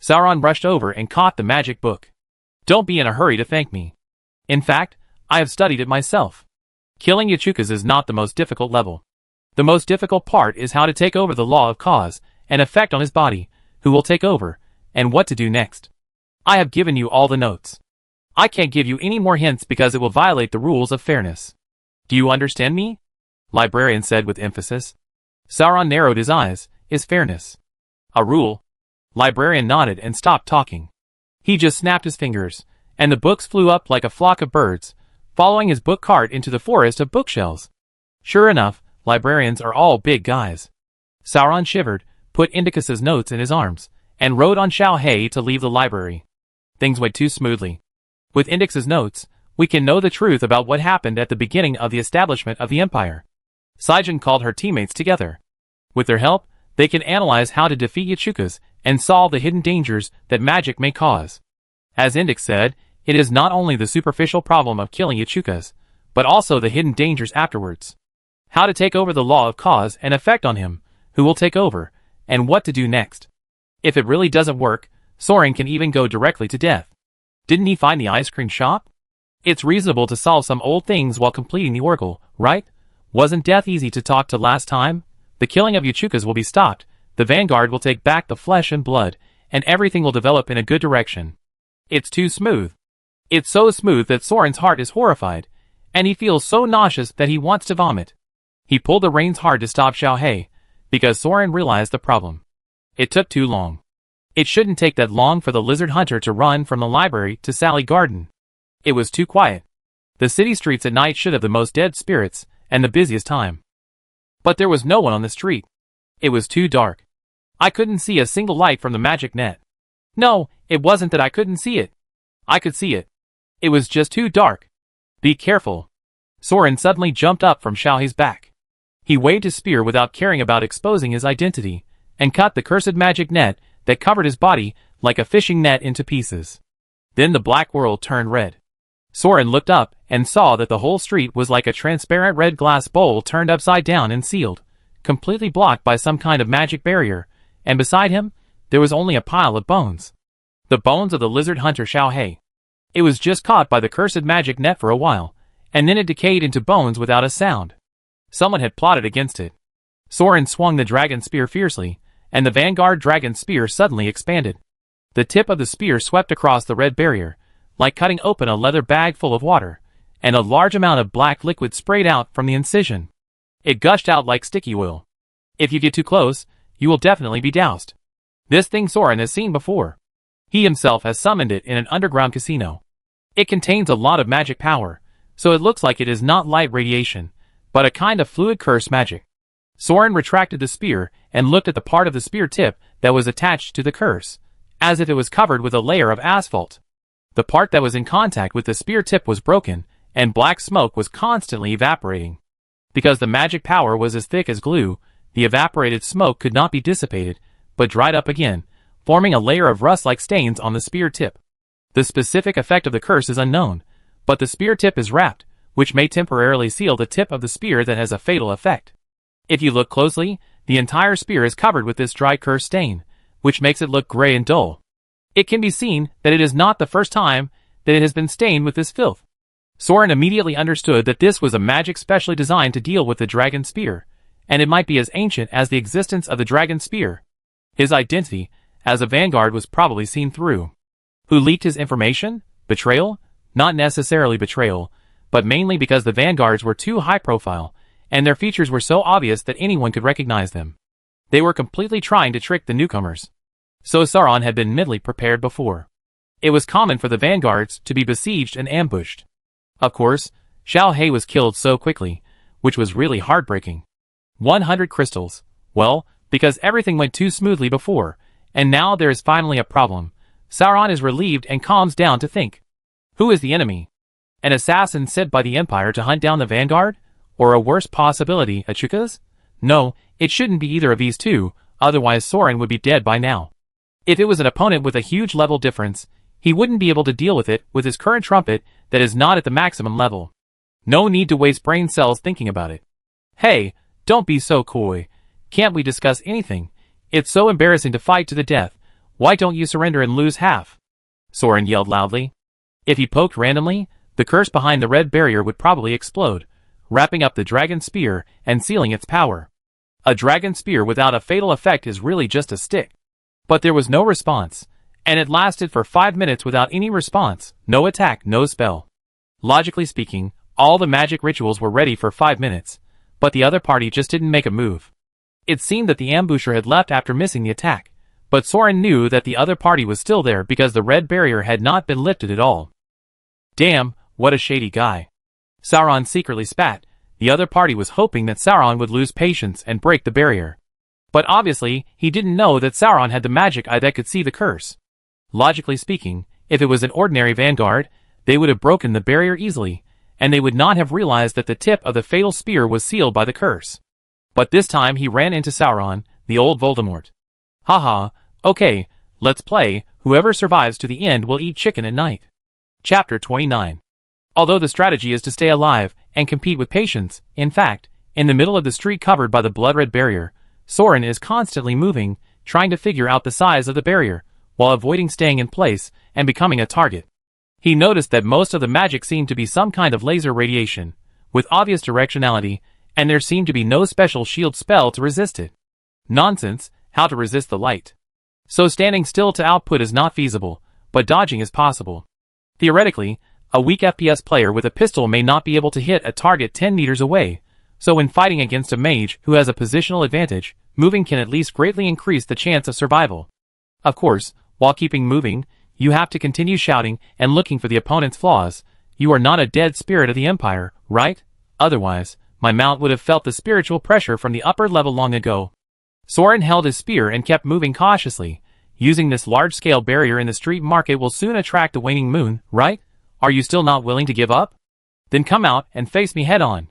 Soran rushed over and caught the magic book. Don't be in a hurry to thank me. In fact, I have studied it myself. Killing Yachukas is not the most difficult level. The most difficult part is how to take over the law of cause and effect on his body, who will take over, and what to do next. I have given you all the notes. I can't give you any more hints because it will violate the rules of fairness. Do you understand me? Librarian said with emphasis. Soran narrowed his eyes. Is fairness a rule? Librarian nodded and stopped talking. He just snapped his fingers, and the books flew up like a flock of birds, following his book cart into the forest of bookshelves. Sure enough, librarians are all big guys. Soran shivered, put Indicus's notes in his arms, and rode on Xiao to leave the library. Things went too smoothly. With Indicus's notes, we can know the truth about what happened at the beginning of the establishment of the Empire. Saijin called her teammates together. With their help, they can analyze how to defeat Yachukas and solve the hidden dangers that magic may cause. As Indix said, it is not only the superficial problem of killing Yachukas, but also the hidden dangers afterwards. How to take over the law of cause and effect on him, who will take over, and what to do next. If it really doesn't work, Soran can even go directly to death. Didn't he find the ice cream shop? It's reasonable to solve some old things while completing the oracle, right? Wasn't death easy to talk to last time? The killing of Yachukas will be stopped, the Vanguard will take back the flesh and blood, and everything will develop in a good direction. It's too smooth. It's so smooth that Soran's heart is horrified, and he feels so nauseous that he wants to vomit. He pulled the reins hard to stop Xiao, because Soran realized the problem. It took too long. It shouldn't take that long for the lizard hunter to run from the library to Sally Garden. It was too quiet. The city streets at night should have the most dead spirits, and the busiest time. But there was no one on the street. It was too dark. I couldn't see a single light from the magic net. No, it wasn't that I couldn't see it. I could see it. It was just too dark. Be careful. Soran suddenly jumped up from Xiaohe's back. He waved his spear without caring about exposing his identity, and cut the cursed magic net that covered his body like a fishing net into pieces. Then the black world turned red. Soran looked up and saw that the whole street was like a transparent red glass bowl turned upside down and sealed, completely blocked by some kind of magic barrier, and beside him, there was only a pile of bones. The bones of the lizard hunter Xiao. It was just caught by the cursed magic net for a while, and then it decayed into bones without a sound. Someone had plotted against it. Soran swung the dragon spear fiercely, and the Vanguard dragon spear suddenly expanded. The tip of the spear swept across the red barrier, like cutting open a leather bag full of water, and a large amount of black liquid sprayed out from the incision. It gushed out like sticky oil. If you get too close, you will definitely be doused. This thing Soran has seen before. He himself has summoned it in an underground casino. It contains a lot of magic power, so it looks like it is not light radiation, but a kind of fluid curse magic. Soran retracted the spear and looked at the part of the spear tip that was attached to the curse, as if it was covered with a layer of asphalt. The part that was in contact with the spear tip was broken, and black smoke was constantly evaporating. Because the magic power was as thick as glue, the evaporated smoke could not be dissipated, but dried up again, forming a layer of rust-like stains on the spear tip. The specific effect of the curse is unknown, but the spear tip is wrapped, which may temporarily seal the tip of the spear that has a fatal effect. If you look closely, the entire spear is covered with this dry curse stain, which makes it look gray and dull. It can be seen that it is not the first time that it has been stained with this filth. Soran immediately understood that this was a magic specially designed to deal with the dragon spear, and it might be as ancient as the existence of the dragon spear. His identity, as a Vanguard, was probably seen through. Who leaked his information? Betrayal? Not necessarily betrayal, but mainly because the Vanguards were too high profile, and their features were so obvious that anyone could recognize them. They were completely trying to trick the newcomers. So Soran had been mentally prepared before. It was common for the vanguards to be besieged and ambushed. Of course, Xiao He was killed so quickly, which was really heartbreaking. 100 crystals. Well, because everything went too smoothly before, and now there is finally a problem. Soran is relieved and calms down to think. Who is the enemy? An assassin sent by the Empire to hunt down the Vanguard? Or a worse possibility, a Chukas? No, it shouldn't be either of these two, otherwise Soran would be dead by now. If it was an opponent with a huge level difference, he wouldn't be able to deal with it with his current trumpet that is not at the maximum level. No need to waste brain cells thinking about it. Hey, don't be so coy. Can't we discuss anything? It's so embarrassing to fight to the death. Why don't you surrender and lose half? Soran yelled loudly. If he poked randomly, the curse behind the red barrier would probably explode, wrapping up the dragon spear and sealing its power. A dragon spear without a fatal effect is really just a stick. But there was no response, and it lasted for 5 minutes without any response, no attack, no spell. Logically speaking, all the magic rituals were ready for 5 minutes, but the other party just didn't make a move. It seemed that the ambusher had left after missing the attack, but Soran knew that the other party was still there because the red barrier had not been lifted at all. Damn, what a shady guy. Sauron secretly spat. The other party was hoping that Sauron would lose patience and break the barrier. But obviously, he didn't know that Sauron had the magic eye that could see the curse. Logically speaking, if it was an ordinary vanguard, they would have broken the barrier easily, and they would not have realized that the tip of the fatal spear was sealed by the curse. But this time he ran into Sauron, the old Voldemort. Haha, okay, let's play. Whoever survives to the end will eat chicken at night. Chapter 29. Although the strategy is to stay alive and compete with patience, in fact, in the middle of the street covered by the blood-red barrier, Soran is constantly moving, trying to figure out the size of the barrier, while avoiding staying in place and becoming a target. He noticed that most of the magic seemed to be some kind of laser radiation, with obvious directionality, and there seemed to be no special shield spell to resist it. Nonsense, how to resist the light? So standing still to output is not feasible, but dodging is possible. Theoretically, a weak FPS player with a pistol may not be able to hit a target 10 meters away, so when fighting against a mage who has a positional advantage, moving can at least greatly increase the chance of survival. Of course, while keeping moving, you have to continue shouting and looking for the opponent's flaws. You are not a dead spirit of the Empire, right? Otherwise, my mount would have felt the spiritual pressure from the upper level long ago. Soran held his spear and kept moving cautiously. Using this large-scale barrier in the street market will soon attract the waning moon, right? Are you still not willing to give up? Then come out and face me head-on.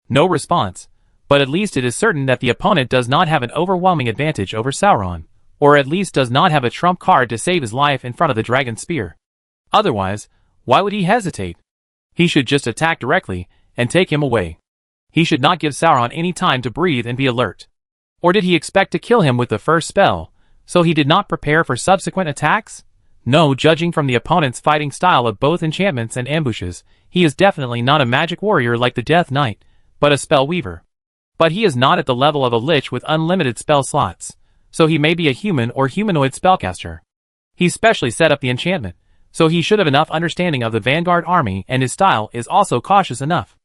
No response, but at least it is certain that the opponent does not have an overwhelming advantage over Sauron, or at least does not have a trump card to save his life in front of the dragon spear. Otherwise, why would he hesitate? He should just attack directly and take him away. He should not give Sauron any time to breathe and be alert. Or did he expect to kill him with the first spell, so he did not prepare for subsequent attacks? No, judging from the opponent's fighting style of both enchantments and ambushes, he is definitely not a magic warrior like the Death Knight, but a spell weaver. But he is not at the level of a lich with unlimited spell slots, so he may be a human or humanoid spellcaster. He specially set up the enchantment, so he should have enough understanding of the Vanguard army, and his style is also cautious enough.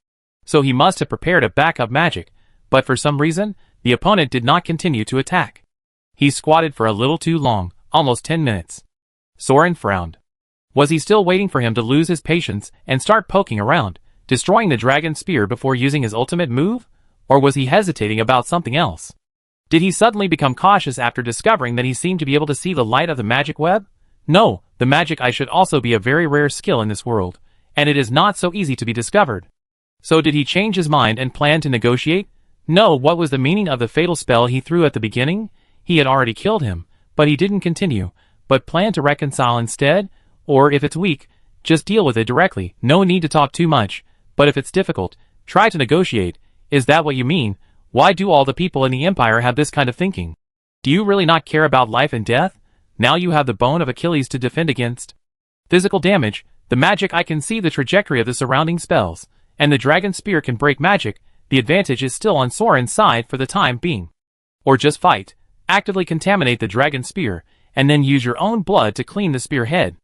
So he must have prepared a backup magic, but for some reason, the opponent did not continue to attack. He squatted for a little too long, almost 10 minutes. Soran frowned. Was he still waiting for him to lose his patience and start poking around, destroying the dragon spear before using his ultimate move? Or was he hesitating about something else? Did he suddenly become cautious after discovering that he seemed to be able to see the light of the magic web? No, the magic eye should also be a very rare skill in this world, and it is not so easy to be discovered. So did he change his mind and plan to negotiate? No, what was the meaning of the fatal spell he threw at the beginning? He had already killed him, but he didn't continue, but planned to reconcile instead? Or if it's weak, just deal with it directly, no need to talk too much, but if it's difficult, try to negotiate. Is that what you mean? Why do all the people in the Empire have this kind of thinking? Do you really not care about life and death? Now you have the bone of Achilles to defend against. Physical damage, the magic I can see the trajectory of the surrounding spells, and the dragon spear can break magic. The advantage is still on Soran's side for the time being. Or just fight, actively contaminate the dragon spear, and then use your own blood to clean the spear head.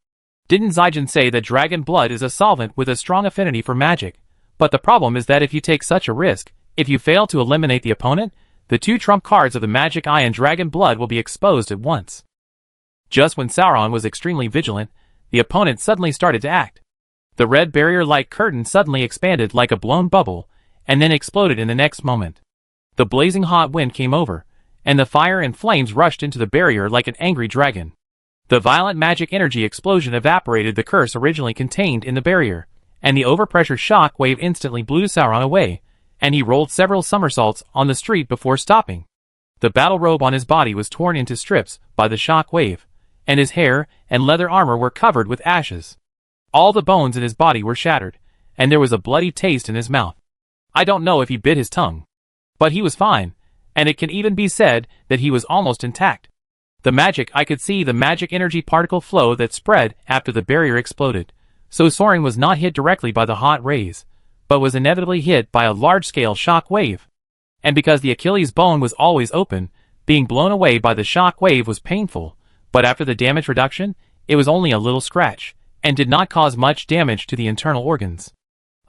Didn't Zygen say that dragon blood is a solvent with a strong affinity for magic? But the problem is that if you take such a risk, if you fail to eliminate the opponent, the two trump cards of the magic eye and dragon blood will be exposed at once. Just when Sauron was extremely vigilant, the opponent suddenly started to act. The red barrier-like curtain suddenly expanded like a blown bubble, and then exploded in the next moment. The blazing hot wind came over, and the fire and flames rushed into the barrier like an angry dragon. The violent magic energy explosion evaporated the curse originally contained in the barrier, and the overpressure shock wave instantly blew Soran away, and he rolled several somersaults on the street before stopping. The battle robe on his body was torn into strips by the shock wave, and his hair and leather armor were covered with ashes. All the bones in his body were shattered, and there was a bloody taste in his mouth. I don't know if he bit his tongue, but he was fine, and it can even be said that he was almost intact. I could see the magic energy particle flow that spread after the barrier exploded, so Soran was not hit directly by the hot rays, but was inevitably hit by a large-scale shock wave. And because the Achilles bone was always open, being blown away by the shock wave was painful, but after the damage reduction, it was only a little scratch, and did not cause much damage to the internal organs.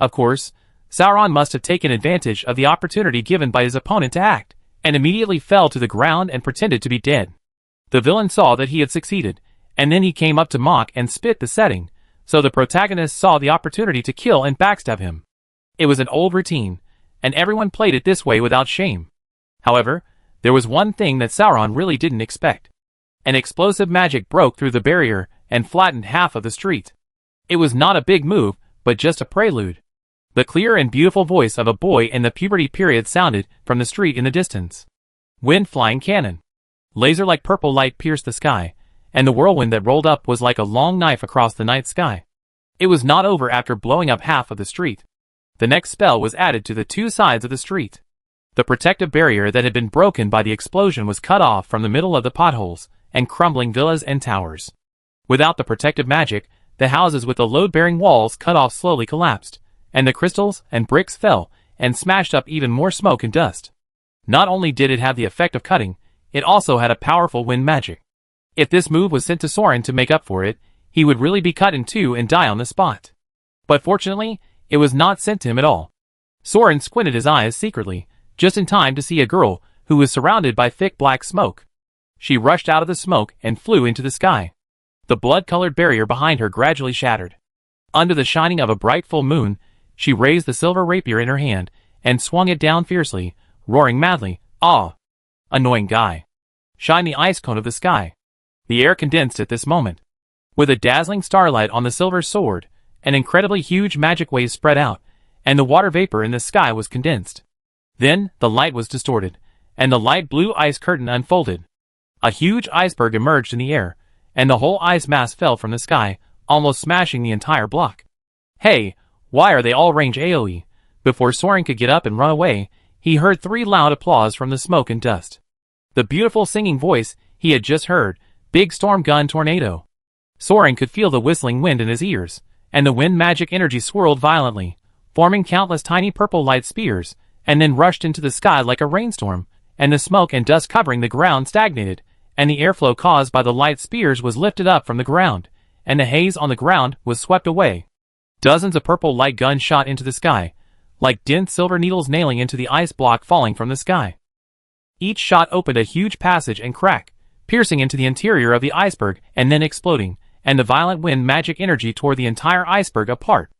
Of course, Soran must have taken advantage of the opportunity given by his opponent to act, and immediately fell to the ground and pretended to be dead. The villain saw that he had succeeded, and then he came up to mock and spit the setting, so the protagonist saw the opportunity to kill and backstab him. It was an old routine, and everyone played it this way without shame. However, there was one thing that Soran really didn't expect. An explosive magic broke through the barrier and flattened half of the street. It was not a big move, but just a prelude. The clear and beautiful voice of a boy in the puberty period sounded from the street in the distance. Wind-flying cannon. Laser-like purple light pierced the sky, and the whirlwind that rolled up was like a long knife across the night sky. It was not over after blowing up half of the street. The next spell was added to the two sides of the street. The protective barrier that had been broken by the explosion was cut off from the middle of the potholes and crumbling villas and towers. Without the protective magic, the houses with the load-bearing walls cut off slowly collapsed, and the crystals and bricks fell and smashed up even more smoke and dust. Not only did it have the effect of cutting, it also had a powerful wind magic. If this move was sent to Soran to make up for it, he would really be cut in two and die on the spot. But fortunately, it was not sent to him at all. Soran squinted his eyes secretly, just in time to see a girl who was surrounded by thick black smoke. She rushed out of the smoke and flew into the sky. The blood-colored barrier behind her gradually shattered. Under the shining of a bright full moon, she raised the silver rapier in her hand and swung it down fiercely, roaring madly, "Ah! Annoying guy. Shine the ice cone of the sky." The air condensed at this moment. With a dazzling starlight on the silver sword, an incredibly huge magic wave spread out, and the water vapor in the sky was condensed. Then, the light was distorted, and the light blue ice curtain unfolded. A huge iceberg emerged in the air, and the whole ice mass fell from the sky, almost smashing the entire block. "Hey, why are they all range AoE?" Before Soran could get up and run away, he heard 3 loud applause from the smoke and dust. The beautiful singing voice he had just heard, "Big Storm Gun Tornado." Soran could feel the whistling wind in his ears, and the wind magic energy swirled violently, forming countless tiny purple light spears, and then rushed into the sky like a rainstorm, and the smoke and dust covering the ground stagnated, and the airflow caused by the light spears was lifted up from the ground, and the haze on the ground was swept away. Dozens of purple light guns shot into the sky, like dense silver needles nailing into the ice block falling from the sky. Each shot opened a huge passage and crack, piercing into the interior of the iceberg and then exploding, and the violent wind magic energy tore the entire iceberg apart.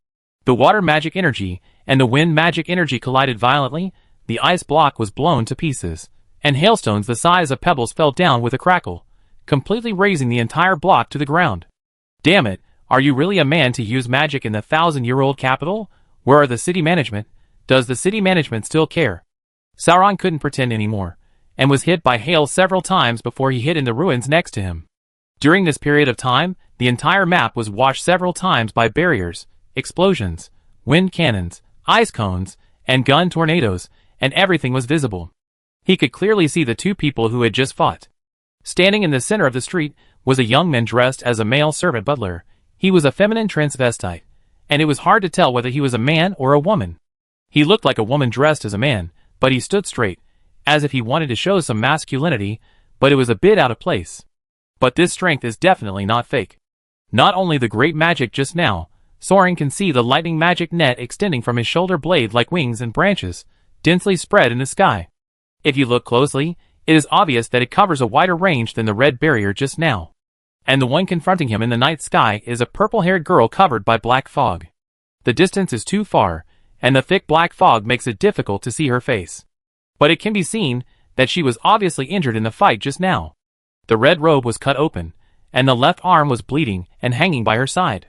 The water magic energy and the wind magic energy collided violently, the ice block was blown to pieces, and hailstones the size of pebbles fell down with a crackle, completely razing the entire block to the ground. "Damn it, are you really a man to use magic in the 1,000-year-old capital? Where are the city management? Does the city management still care?" Soran couldn't pretend anymore, and was hit by hail several times before he hit in the ruins next to him. During this period of time, the entire map was washed several times by barriers, explosions, wind cannons, ice cones, and gun tornadoes, and everything was visible. He could clearly see the 2 people who had just fought. Standing in the center of the street was a young man dressed as a male servant butler. He was a feminine transvestite, and it was hard to tell whether he was a man or a woman. He looked like a woman dressed as a man, but he stood straight, as if he wanted to show some masculinity, but it was a bit out of place. But this strength is definitely not fake. Not only the great magic just now, Soran can see the lightning magic net extending from his shoulder blade like wings and branches, densely spread in the sky. If you look closely, it is obvious that it covers a wider range than the red barrier just now. And the one confronting him in the night sky is a purple-haired girl covered by black fog. The distance is too far, and the thick black fog makes it difficult to see her face. But it can be seen that she was obviously injured in the fight just now. The red robe was cut open, and the left arm was bleeding and hanging by her side.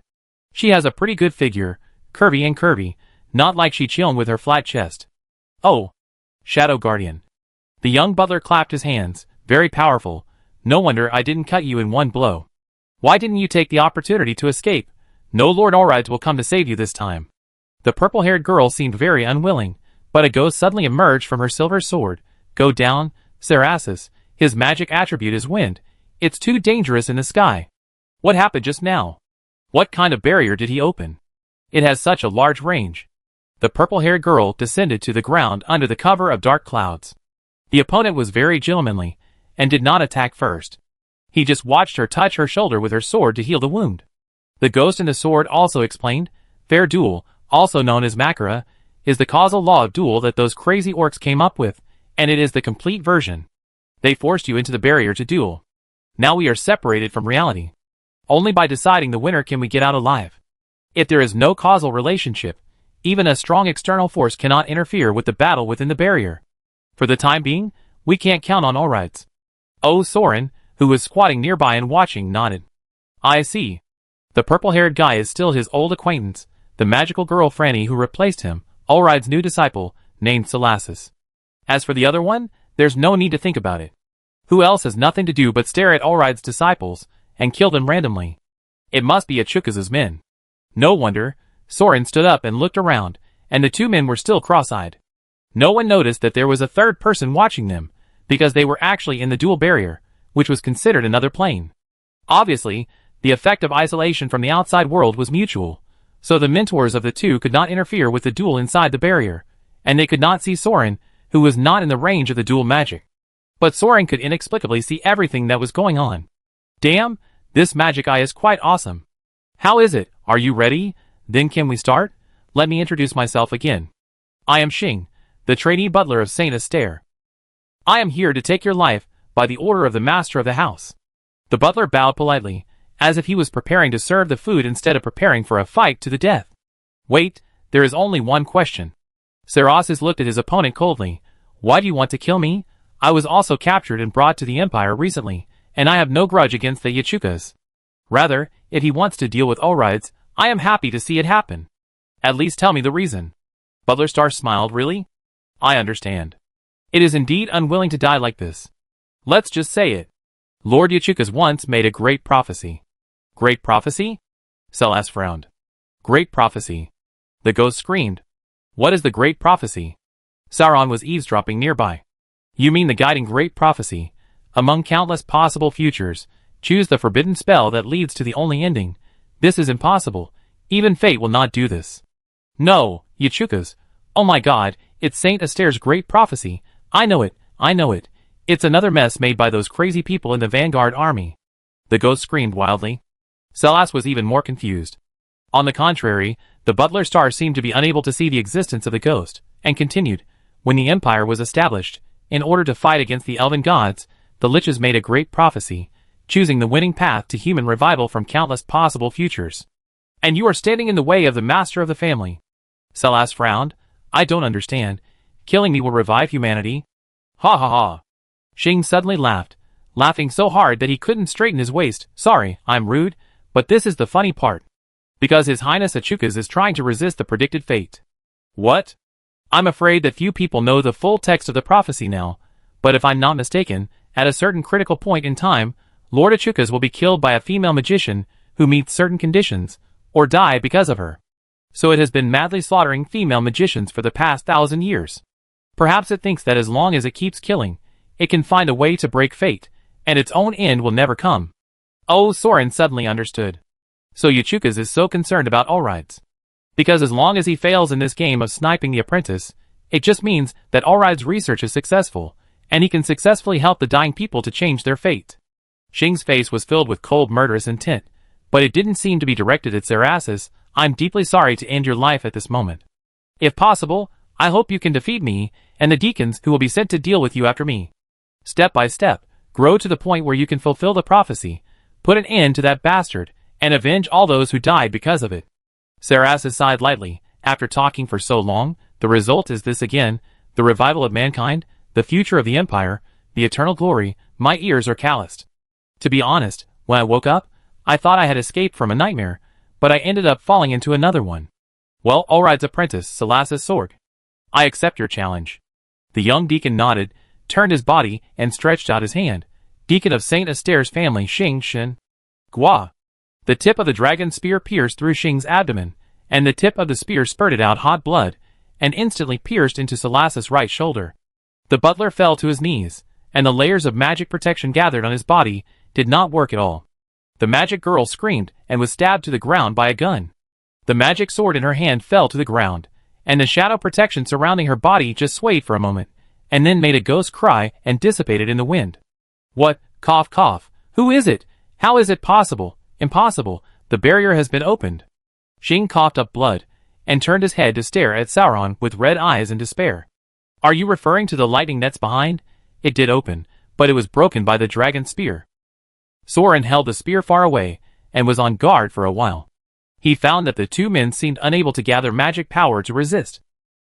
She has a pretty good figure, curvy, not like she chillin' with her flat chest. Oh! Shadow Guardian. The young butler clapped his hands, very powerful. No wonder I didn't cut you in one blow. Why didn't you take the opportunity to escape? No Lord Aldris will come to save you this time. The purple-haired girl seemed very unwilling, but a ghost suddenly emerged from her silver sword. Go down, Sarasis. His magic attribute is wind. It's too dangerous in the sky. What happened just now? What kind of barrier did he open? It has such a large range. The purple-haired girl descended to the ground under the cover of dark clouds. The opponent was very gentlemanly, and did not attack first. He just watched her touch her shoulder with her sword to heal the wound. The ghost in the sword also explained, fair duel, also known as Makara, is the causal law of duel that those crazy orcs came up with, and it is the complete version. They forced you into the barrier to duel. Now we are separated from reality. Only by deciding the winner can we get out alive. If there is no causal relationship, even a strong external force cannot interfere with the battle within the barrier. For the time being, we can't count on Aldris. Oh, Soran, who was squatting nearby and watching, nodded. I see. The purple-haired guy is still his old acquaintance, the magical girl Franny who replaced him, Aldris' new disciple, named Sarasis. As for the other one, there's no need to think about it. Who else has nothing to do but stare at Aldris' disciples, and kill them randomly? It must be Achukas's men. No wonder. Soran stood up and looked around, and the two men were still cross-eyed. No one noticed that there was a third person watching them, because they were actually in the dual barrier, which was considered another plane. Obviously, the effect of isolation from the outside world was mutual, so the mentors of the two could not interfere with the duel inside the barrier, and they could not see Soran, who was not in the range of the dual magic. But Soran could inexplicably see everything that was going on. Damn, this magic eye is quite awesome. How is it? Are you ready? Then can we start? Let me introduce myself again. I am Xing, the trainee butler of Saint Astaire. I am here to take your life, by the order of the master of the house. The butler bowed politely, as if he was preparing to serve the food instead of preparing for a fight to the death. Wait, there is only one question. Sarasis looked at his opponent coldly. Why do you want to kill me? I was also captured and brought to the Empire recently, and I have no grudge against the Achukas. Rather, if he wants to deal with Aldris, I am happy to see it happen. At least tell me the reason. Butler Star smiled. Really? I understand. It is indeed unwilling to die like this. Let's just say it. Lord Achukas once made a great prophecy. Great prophecy? Sarasis frowned. Great prophecy. The ghost screamed. What is the great prophecy? Soran was eavesdropping nearby. You mean the guiding great prophecy? Among countless possible futures, choose the forbidden spell that leads to the only ending. This is impossible. Even fate will not do this. No, Achukas. Oh my god, it's Saint Astaire's great prophecy. I know it. It's another mess made by those crazy people in the Vanguard army. The ghost screamed wildly. Sarasis was even more confused. On the contrary, the butler star seemed to be unable to see the existence of the ghost, and continued, when the Empire was established, in order to fight against the elven gods, the liches made a great prophecy, choosing the winning path to human revival from countless possible futures. And you are standing in the way of the master of the family. Sarasis frowned. I don't understand. Killing me will revive humanity? Ha ha ha. Xing suddenly laughed, laughing so hard that he couldn't straighten his waist. Sorry, I'm rude, but this is the funny part. Because His Highness Achukas is trying to resist the predicted fate. What? I'm afraid that few people know the full text of the prophecy now, but if I'm not mistaken, at a certain critical point in time, Lord Achukas will be killed by a female magician who meets certain conditions, or die because of her. So it has been madly slaughtering female magicians for the past 1,000 years. Perhaps it thinks that as long as it keeps killing, it can find a way to break fate, and its own end will never come. Oh, Soran suddenly understood. So Achukas is so concerned about Aldris. Because as long as he fails in this game of sniping the apprentice, it just means that Aldris' research is successful, and he can successfully help the dying people to change their fate. Xing's face was filled with cold murderous intent, but it didn't seem to be directed at Sarasis. I'm deeply sorry to end your life at this moment. If possible, I hope you can defeat me, and the deacons who will be sent to deal with you after me. Step by step, grow to the point where you can fulfill the prophecy, Put an end to that bastard, and avenge all those who died because of it. Soran sighed lightly. After talking for so long, the result is this again, the revival of mankind, the future of the Empire, the eternal glory. My ears are calloused. To be honest, when I woke up, I thought I had escaped from a nightmare, but I ended up falling into another one. Well, Allride's apprentice, Soran Sorg. I accept your challenge. The young deacon nodded, turned his body, and stretched out his hand. Deacon of Saint Esther's family, Xing Shin. Gua. The tip of the dragon spear pierced through Xing's abdomen, and the tip of the spear spurted out hot blood, and instantly pierced into Soran's right shoulder. The butler fell to his knees, and the layers of magic protection gathered on his body did not work at all. The magic girl screamed and was stabbed to the ground by a gun. The magic sword in her hand fell to the ground, and the shadow protection surrounding her body just swayed for a moment, and then made a ghost cry and dissipated in the wind. What? Cough cough. Who is it? How is it possible? Impossible. The barrier has been opened. Xing coughed up blood, and turned his head to stare at Soran with red eyes in despair. Are you referring to the lightning nets behind? It did open, but it was broken by the dragon spear. Soran held the spear far away, and was on guard for a while. He found that the two men seemed unable to gather magic power to resist.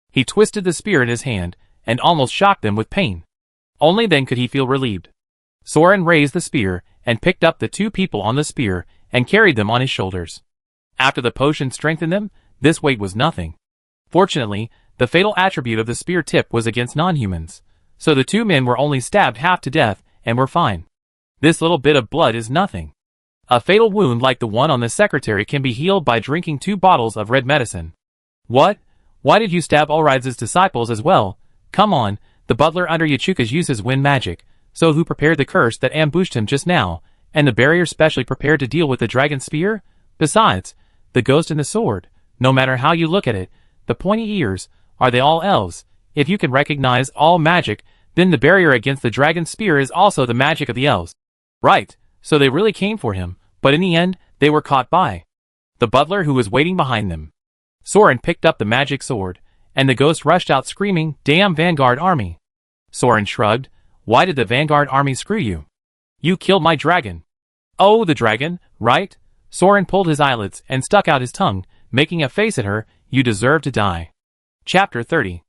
He twisted the spear in his hand, and almost shocked them with pain. Only then could he feel relieved. Soran raised the spear, and picked up the two people on the spear, and carried them on his shoulders. After the potion strengthened them, this weight was nothing. Fortunately, the fatal attribute of the spear tip was against non-humans, so the two men were only stabbed half to death, and were fine. This little bit of blood is nothing. A fatal wound like the one on the secretary can be healed by drinking 2 bottles of red medicine. What? Why did you stab Allride's disciples as well? Come on, the butler under Yachuka's uses wind magic, so who prepared the curse that ambushed him just now, and the barrier specially prepared to deal with the dragon spear? Besides, the ghost and the sword, no matter how you look at it, the pointy ears, are they all elves? If you can recognize all magic, then the barrier against the dragon spear is also the magic of the elves. Right, so they really came for him, but in the end, they were caught by the butler who was waiting behind them. Soran picked up the magic sword, and the ghost rushed out screaming, "Damn Vanguard army!" Soran shrugged. Why did the Vanguard army screw you? You killed my dragon. Oh, the dragon, right? Soran pulled his eyelids and stuck out his tongue, making a face at her. You deserve to die. Chapter 30.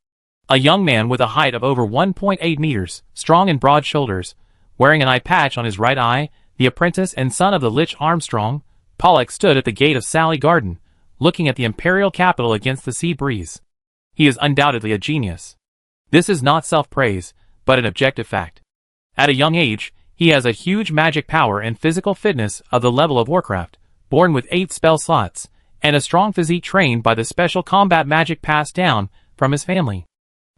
A young man with a height of over 1.8 meters, strong and broad shoulders, wearing an eye patch on his right eye, the apprentice and son of the Lich Armstrong, Pollux stood at the gate of Sally Garden, looking at the imperial capital against the sea breeze. He is undoubtedly a genius. This is not self-praise, but an objective fact. At a young age, he has a huge magic power and physical fitness of the level of Warcraft, born with 8 spell slots, and a strong physique trained by the special combat magic passed down from his family.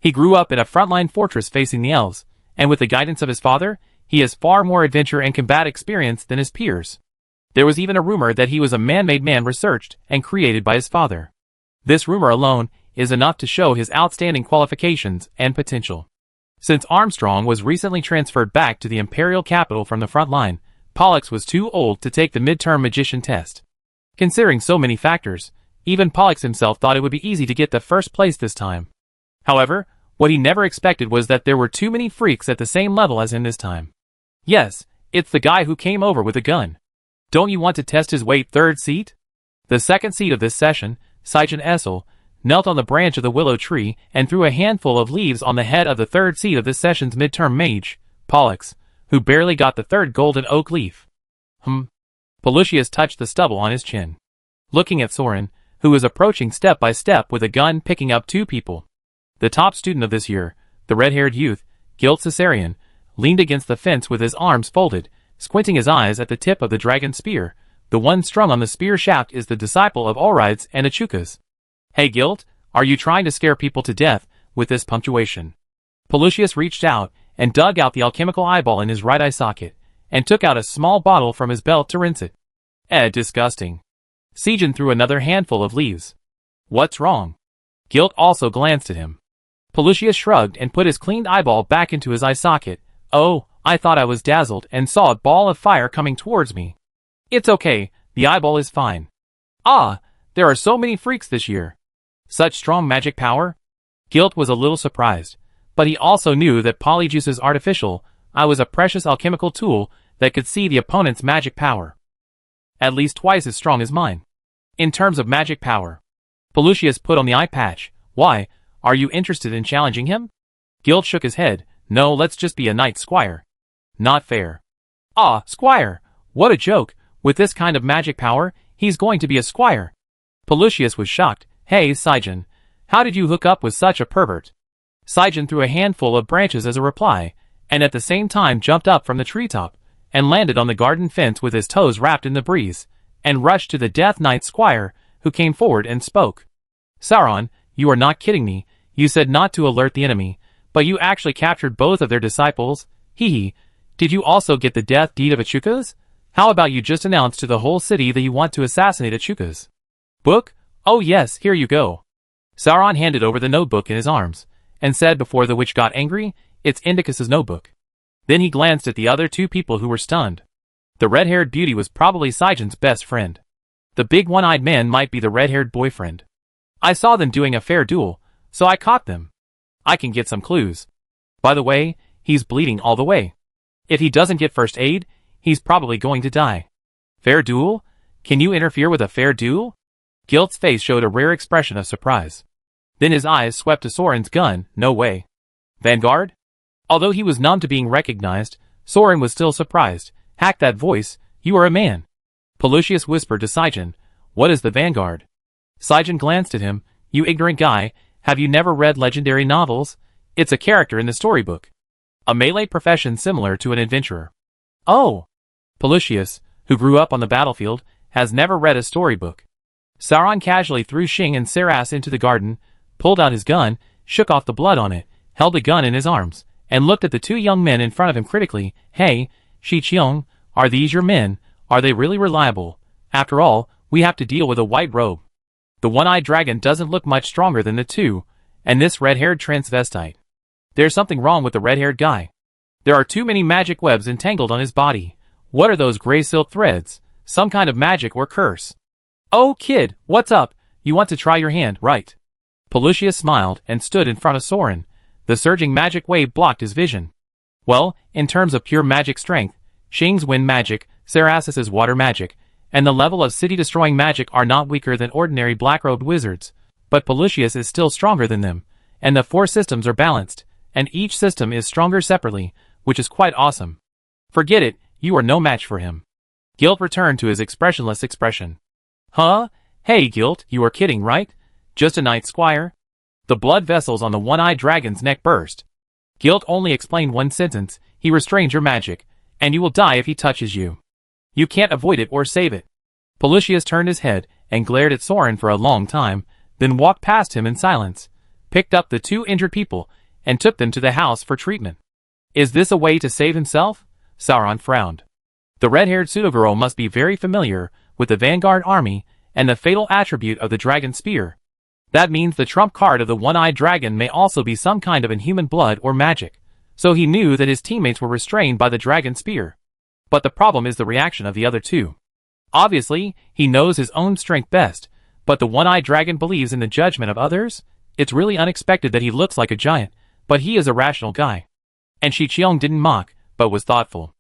He grew up in a frontline fortress facing the elves, and with the guidance of his father, he has far more adventure and combat experience than his peers. There was even a rumor that he was a man-made man researched and created by his father. This rumor alone is enough to show his outstanding qualifications and potential. Since Armstrong was recently transferred back to the imperial capital from the front line, Pollux was too old to take the midterm magician test. Considering so many factors, even Pollux himself thought it would be easy to get the first place this time. However, what he never expected was that there were too many freaks at the same level as him this time. Yes, it's the guy who came over with a gun. Don't you want to test his weight? Third seat? The second seat of this session, Seichen Essel, knelt on the branch of the willow tree and threw a handful of leaves on the head of the third seat of this session's midterm mage, Pollux, who barely got the third golden oak leaf. Pelusius touched the stubble on his chin. Looking at Soran, who was approaching step by step with a gun picking up 2 people. The top student of this year, the red-haired youth, Guild Caesarion, leaned against the fence with his arms folded, squinting his eyes at the tip of the dragon spear. The one strung on the spear shaft is the disciple of Allride's and Achuka's. Hey Guild, are you trying to scare people to death with this punctuation? Pelusius reached out and dug out the alchemical eyeball in his right eye socket, and took out a small bottle from his belt to rinse it. Disgusting. Seichen threw another handful of leaves. What's wrong? Guild also glanced at him. Pelusius shrugged and put his cleaned eyeball back into his eye socket. Oh, I thought I was dazzled and saw a ball of fire coming towards me. It's okay, the eyeball is fine. Ah, there are so many freaks this year. Such strong magic power? Guild was a little surprised, but he also knew that Polyjuice's artificial eye was a precious alchemical tool that could see the opponent's magic power. at least twice as strong as mine. In terms of magic power. Pelusius put on the eye patch. Why, are you interested in challenging him? Guilt shook his head. No, let's just be a knight squire. Not fair. Ah, squire! What a joke! With this kind of magic power, he's going to be a squire. Pelusius was shocked. Hey, Sijin, how did you hook up with such a pervert? Sijin threw a handful of branches as a reply, and at the same time jumped up from the treetop, and landed on the garden fence with his toes wrapped in the breeze, and rushed to the Death Knight squire, who came forward and spoke. Soran, you are not kidding me. You said not to alert the enemy, but you actually captured both of their disciples. Hee hee. Did you also get the death deed of Achukas? How about you just announce to the whole city that you want to assassinate Achukas? Book? Oh yes, here you go. Sauron handed over the notebook in his arms, and said before the witch got angry, it's Indicus's notebook. Then he glanced at the other two people who were stunned. The red-haired beauty was probably Sijin's best friend. The big one-eyed man might be the red-haired boyfriend. I saw them doing a fair duel, so I caught them. I can get some clues. By the way, he's bleeding all the way. If he doesn't get first aid, he's probably going to die. Fair duel? Can you interfere with a fair duel? Gilt's face showed a rare expression of surprise. Then his eyes swept to Soran's gun. No way. Vanguard? Although he was numb to being recognized, Soran was still surprised. Hack that voice, you are a man. Pelusius whispered to Sijin, what is the Vanguard? Sijin glanced at him. You ignorant guy, have you never read legendary novels? It's a character in the storybook. A melee profession similar to an adventurer. Oh! Pelusius, who grew up on the battlefield, has never read a storybook. Sauron casually threw Shing and Saras into the garden, pulled out his gun, shook off the blood on it, held the gun in his arms, and looked at the two young men in front of him critically. Hey, Shi Qiong, are these your men? Are they really reliable? After all, we have to deal with a white robe. The one-eyed dragon doesn't look much stronger than the two, and this red-haired transvestite. There's something wrong with the red-haired guy. There are too many magic webs entangled on his body. What are those gray silk threads? Some kind of magic or curse. Oh, kid, what's up? You want to try your hand, right? Pelusius smiled and stood in front of Soran. The surging magic wave blocked his vision. Well, in terms of pure magic strength, Shing's wind magic, Saras's water magic, and the level of city-destroying magic are not weaker than ordinary black-robed wizards, but Pelusius is still stronger than them, and the four systems are balanced, and each system is stronger separately, which is quite awesome. Forget it, you are no match for him. Guilt returned to his expressionless expression. Huh? Hey Guilt, you are kidding, right? Just a knight squire? The blood vessels on the one-eyed dragon's neck burst. Guilt only explained one sentence, he restrains your magic, and you will die if he touches you. You can't avoid it or save it. Pelusius turned his head and glared at Soran for a long time, then walked past him in silence, picked up the two injured people, and took them to the house for treatment. Is this a way to save himself? Sauron frowned. The red-haired pseudo-girl must be very familiar with the Vanguard army and the fatal attribute of the dragon spear. That means the trump card of the one-eyed dragon may also be some kind of inhuman blood or magic, so he knew that his teammates were restrained by the dragon spear. But the problem is the reaction of the other two. Obviously, he knows his own strength best, but the one-eyed dragon believes in the judgment of others. It's really unexpected that he looks like a giant, but he is a rational guy. And Shi Qiong didn't mock, but was thoughtful.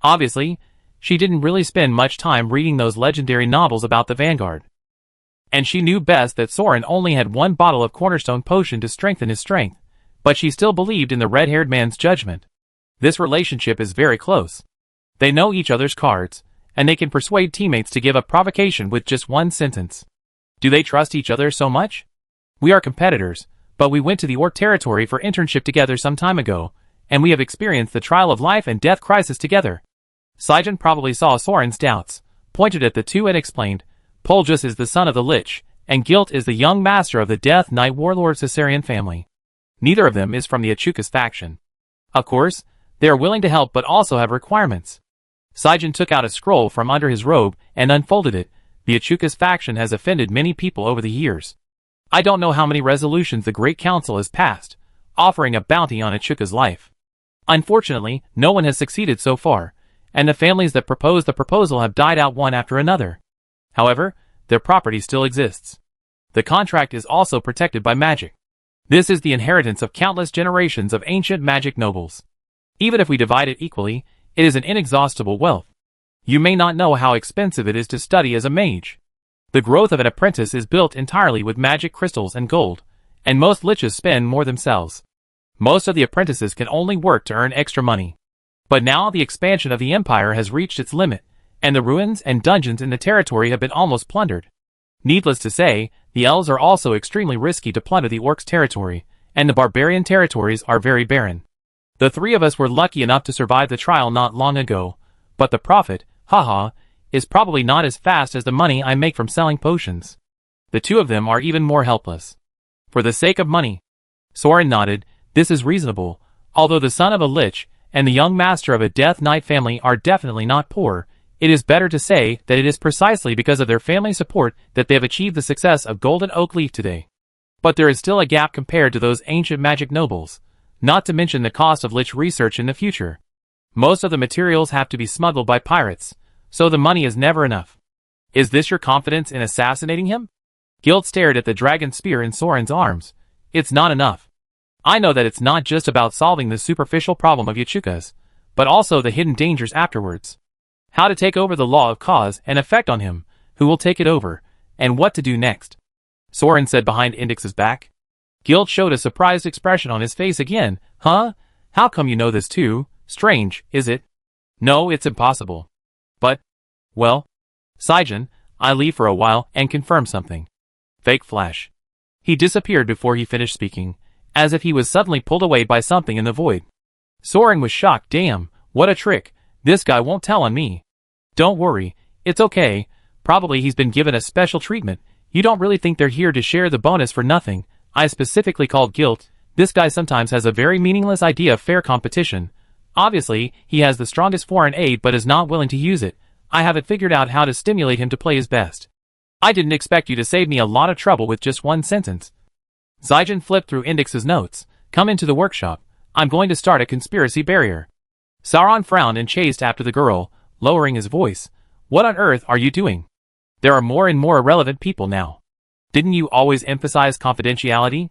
Obviously, she didn't really spend much time reading those legendary novels about the Vanguard. And she knew best that Soran only had one bottle of cornerstone potion to strengthen his strength, but she still believed in the red-haired man's judgment. This relationship is very close. They know each other's cards, and they can persuade teammates to give up provocation with just one sentence. Do they trust each other so much? We are competitors, but we went to the Orc territory for internship together some time ago, and we have experienced the trial of life and death crisis together. Sijin probably saw Soran's doubts, pointed at the two and explained, Polgus is the son of the Lich, and Guilt is the young master of the Death Knight Warlord Caesarian family. Neither of them is from the Achukas faction. Of course, they are willing to help but also have requirements. Sijin took out a scroll from under his robe and unfolded it. The Achukas faction has offended many people over the years. I don't know how many resolutions the Great Council has passed, offering a bounty on Achuka's life. Unfortunately, no one has succeeded so far, and the families that proposed the proposal have died out one after another. However, their property still exists. The contract is also protected by magic. This is the inheritance of countless generations of ancient magic nobles. Even if we divide it equally, it is an inexhaustible wealth. You may not know how expensive it is to study as a mage. The growth of an apprentice is built entirely with magic crystals and gold, and most liches spend more themselves. Most of the apprentices can only work to earn extra money. But now the expansion of the empire has reached its limit, and the ruins and dungeons in the territory have been almost plundered. Needless to say, the elves are also extremely risky to plunder the orcs' territory, and the barbarian territories are very barren. The three of us were lucky enough to survive the trial not long ago, but the profit, haha, is probably not as fast as the money I make from selling potions. The two of them are even more helpless. For the sake of money. Soran nodded. This is reasonable. Although the son of a lich and the young master of a Death Knight family are definitely not poor, it is better to say that it is precisely because of their family support that they have achieved the success of Golden Oak Leaf today. But there is still a gap compared to those ancient magic nobles, not to mention the cost of lich research in the future. Most of the materials have to be smuggled by pirates, so the money is never enough. Is this your confidence in assassinating him? Guild stared at the dragon spear in Soran's arms. It's not enough. I know that it's not just about solving the superficial problem of Yachukas, but also the hidden dangers afterwards. How to take over the law of cause and effect on him, who will take it over, and what to do next. Soran said behind Indix's back. Guild showed a surprised expression on his face again. Huh? How come you know this too? Strange, is it? No, it's impossible. But, well, Sijin, I leave for a while and confirm something. Fake flash. He disappeared before he finished speaking, as if he was suddenly pulled away by something in the void. Soran was shocked. Damn, what a trick. This guy won't tell on me. Don't worry, it's okay. Probably he's been given a special treatment. You don't really think they're here to share the bonus for nothing. I specifically called guilt. This guy sometimes has a very meaningless idea of fair competition. Obviously, he has the strongest foreign aid but is not willing to use it. I haven't figured out how to stimulate him to play his best. I didn't expect you to save me a lot of trouble with just one sentence. Sijin flipped through Indix's notes. Come into the workshop. I'm going to start a conspiracy barrier. Sauron frowned and chased after the girl, lowering his voice. What on earth are you doing? There are more and more irrelevant people now. Didn't you always emphasize confidentiality?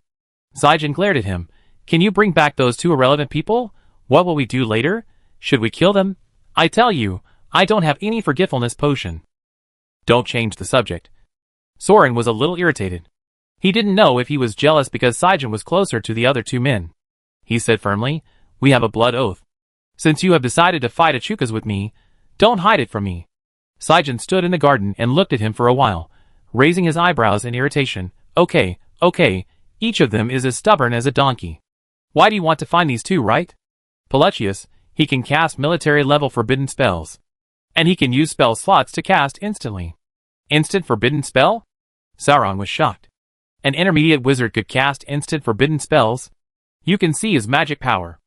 Sijin glared at him. Can you bring back those two irrelevant people? What will we do later? Should we kill them? I tell you, I don't have any forgetfulness potion. Don't change the subject. Soran was a little irritated. He didn't know if he was jealous because Sijin was closer to the other two men. He said firmly, we have a blood oath. Since you have decided to fight Achukas with me, don't hide it from me. Sijin stood in the garden and looked at him for a while, raising his eyebrows in irritation. Okay, each of them is as stubborn as a donkey. Why do you want to find these two, right? Pelechius, he can cast military-level forbidden spells. And he can use spell slots to cast instantly. Instant forbidden spell? Sauron was shocked. An intermediate wizard could cast instant forbidden spells? You can see his magic power.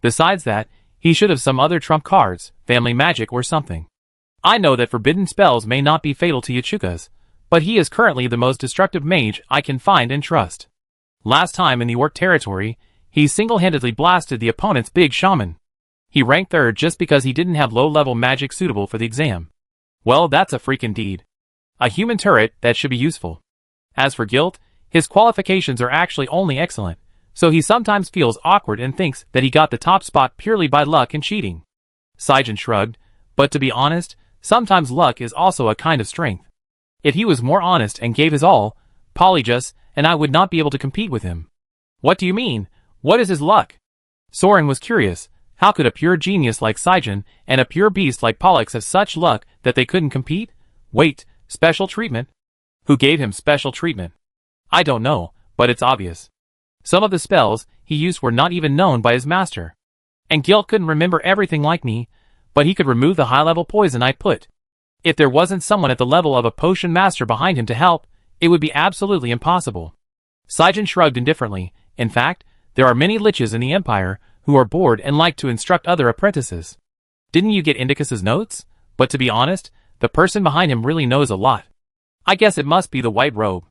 Besides that, he should have some other trump cards, family magic or something. I know that forbidden spells may not be fatal to Yachukas, but he is currently the most destructive mage I can find and trust. Last time in the orc territory, he single-handedly blasted the opponent's big shaman. He ranked third just because he didn't have low-level magic suitable for the exam. Well, that's a freaking deed. A human turret that should be useful. As for guilt, his qualifications are actually only excellent, so he sometimes feels awkward and thinks that he got the top spot purely by luck and cheating. Sijin shrugged, but to be honest, sometimes luck is also a kind of strength. If he was more honest and gave his all, Polyjus and I would not be able to compete with him. What do you mean? What is his luck? Soran was curious. How could a pure genius like Sijin and a pure beast like Pollux have such luck that they couldn't compete? Wait, special treatment? Who gave him special treatment? I don't know, but it's obvious. Some of the spells he used were not even known by his master. And Gil couldn't remember everything like me, but he could remove the high-level poison I put. If there wasn't someone at the level of a potion master behind him to help, it would be absolutely impossible. Sijin shrugged indifferently. In fact, there are many liches in the Empire who are bored and like to instruct other apprentices. Didn't you get Indicus's notes? But to be honest, the person behind him really knows a lot. I guess it must be the white robe.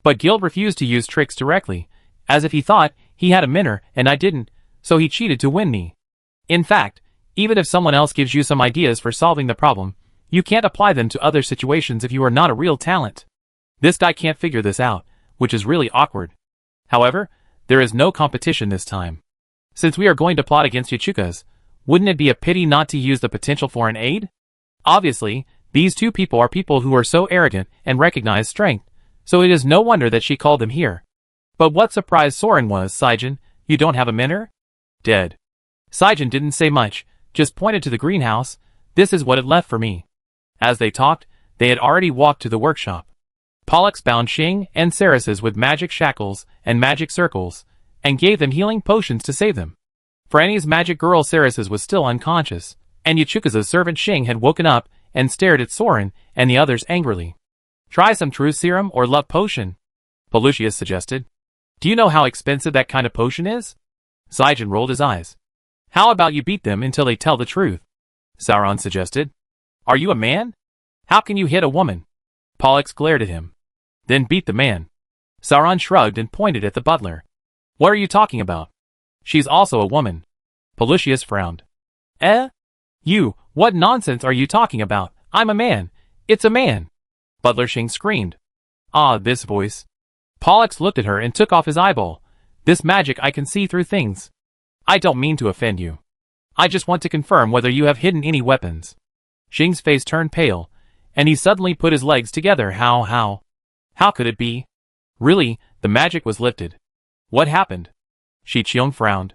But Guild refused to use tricks directly, as if he thought he had a mentor and I didn't, so he cheated to win me. In fact, even if someone else gives you some ideas for solving the problem, you can't apply them to other situations if you are not a real talent. This guy can't figure this out, which is really awkward. However, there is no competition this time. Since we are going to plot against Yachukas, wouldn't it be a pity not to use the potential foreign aid? Obviously, these two people are people who are so arrogant and recognize strength, so it is no wonder that she called them here. But what surprised Soran was, Saijin, you don't have a mentor? Dead. Saijin didn't say much, just pointed to the greenhouse. This is what it left for me. As they talked, they had already walked to the workshop. Pollux bound Xing and Cereses with magic shackles and magic circles, and gave them healing potions to save them. Franny's magic girl Cereses was still unconscious, and Yachuka's servant Xing had woken up and stared at Soran and the others angrily. Try some truth serum or love potion, Pelusius suggested. Do you know how expensive that kind of potion is? Saijin rolled his eyes. How about you beat them until they tell the truth? Soran suggested. Are you a man? How can you hit a woman? Pollux glared at him. Then beat the man. Soran shrugged and pointed at the butler. What are you talking about? She's also a woman. Pelusius frowned. You, what nonsense are you talking about? I'm a man. It's a man. Butler Xing screamed. Ah, this voice. Pollux looked at her and took off his eyeball. This magic I can see through things. I don't mean to offend you. I just want to confirm whether you have hidden any weapons. Xing's face turned pale, and he suddenly put his legs together. How could it be? Really, the magic was lifted. What happened? Shi Qiong frowned.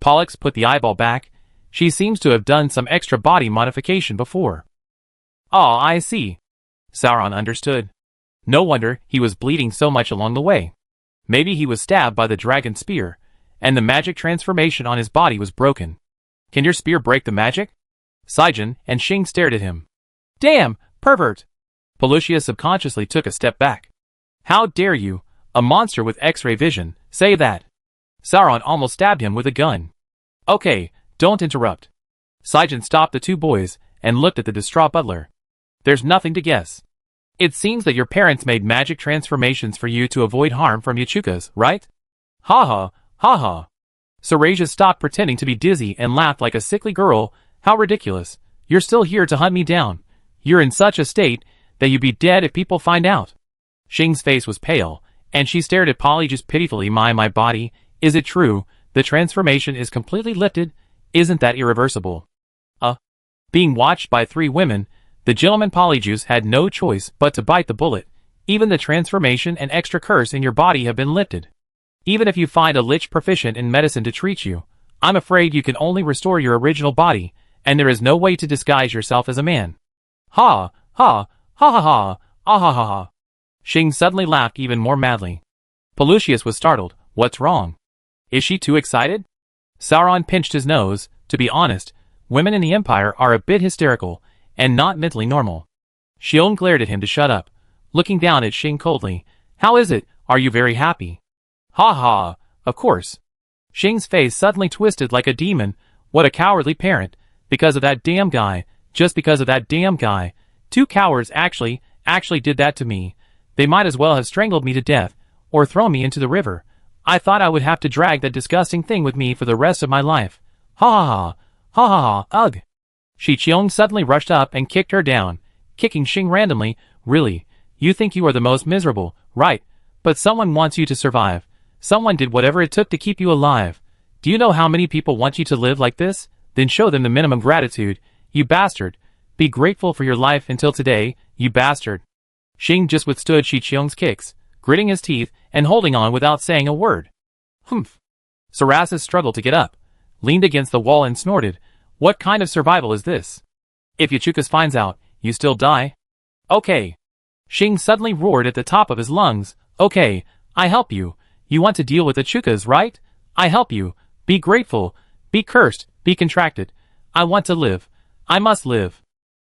Pollux put the eyeball back. She seems to have done some extra body modification before. Ah, I see. Sauron understood. No wonder he was bleeding so much along the way. Maybe he was stabbed by the dragon spear, and the magic transformation on his body was broken. Can your spear break the magic? Saijin and Xing stared at him. Damn, pervert! Pelusius subconsciously took a step back. How dare you, a monster with X-ray vision, say that? Sauron almost stabbed him with a gun. Okay, don't interrupt. Saijin stopped the two boys and looked at the distraught butler. There's nothing to guess. It seems that your parents made magic transformations for you to avoid harm from Yachukas, right? Ha ha, ha ha. Sarasia stopped pretending to be dizzy and laughed like a sickly girl. How ridiculous. You're still here to hunt me down. You're in such a state that you'd be dead if people find out. Xing's face was pale, and she stared at Polly just pitifully. My body, is it true? The transformation is completely lifted? Isn't that irreversible? Being watched by 3 women, the gentleman Polyjuice had no choice but to bite the bullet. Even the transformation and extra curse in your body have been lifted. Even if you find a lich proficient in medicine to treat you, I'm afraid you can only restore your original body, and there is no way to disguise yourself as a man. Ha, ha, ha ha ha, ah ha ha ha. Xing suddenly laughed even more madly. Pelusius was startled. What's wrong? Is she too excited? Sauron pinched his nose. To be honest, women in the Empire are a bit hysterical, and not mentally normal. Xiong glared at him to shut up, looking down at Xing coldly. How is it? Are you very happy? Ha ha, of course. Xing's face suddenly twisted like a demon. What a cowardly parent. Because of that damn guy. Just because of that damn guy. 2 cowards actually did that to me. They might as well have strangled me to death, or thrown me into the river. I thought I would have to drag that disgusting thing with me for the rest of my life. Ha ha ha, ha ha ha, ugh. Shi Qiong suddenly rushed up and kicked her down, kicking Xing randomly. Really, you think you are the most miserable, right? But someone wants you to survive. Someone did whatever it took to keep you alive. Do you know how many people want you to live like this? Then show them the minimum gratitude, you bastard. Be grateful for your life until today, you bastard. Xing just withstood Shi Qiong's kicks, gritting his teeth and holding on without saying a word. Humph. Sarasis struggled to get up, leaned against the wall and snorted. What kind of survival is this? If Yachukas finds out, you still die? Okay. Xing suddenly roared at the top of his lungs. Okay, I help you. You want to deal with Yachukas, right? I help you. Be grateful. Be cursed. Be contracted. I want to live. I must live.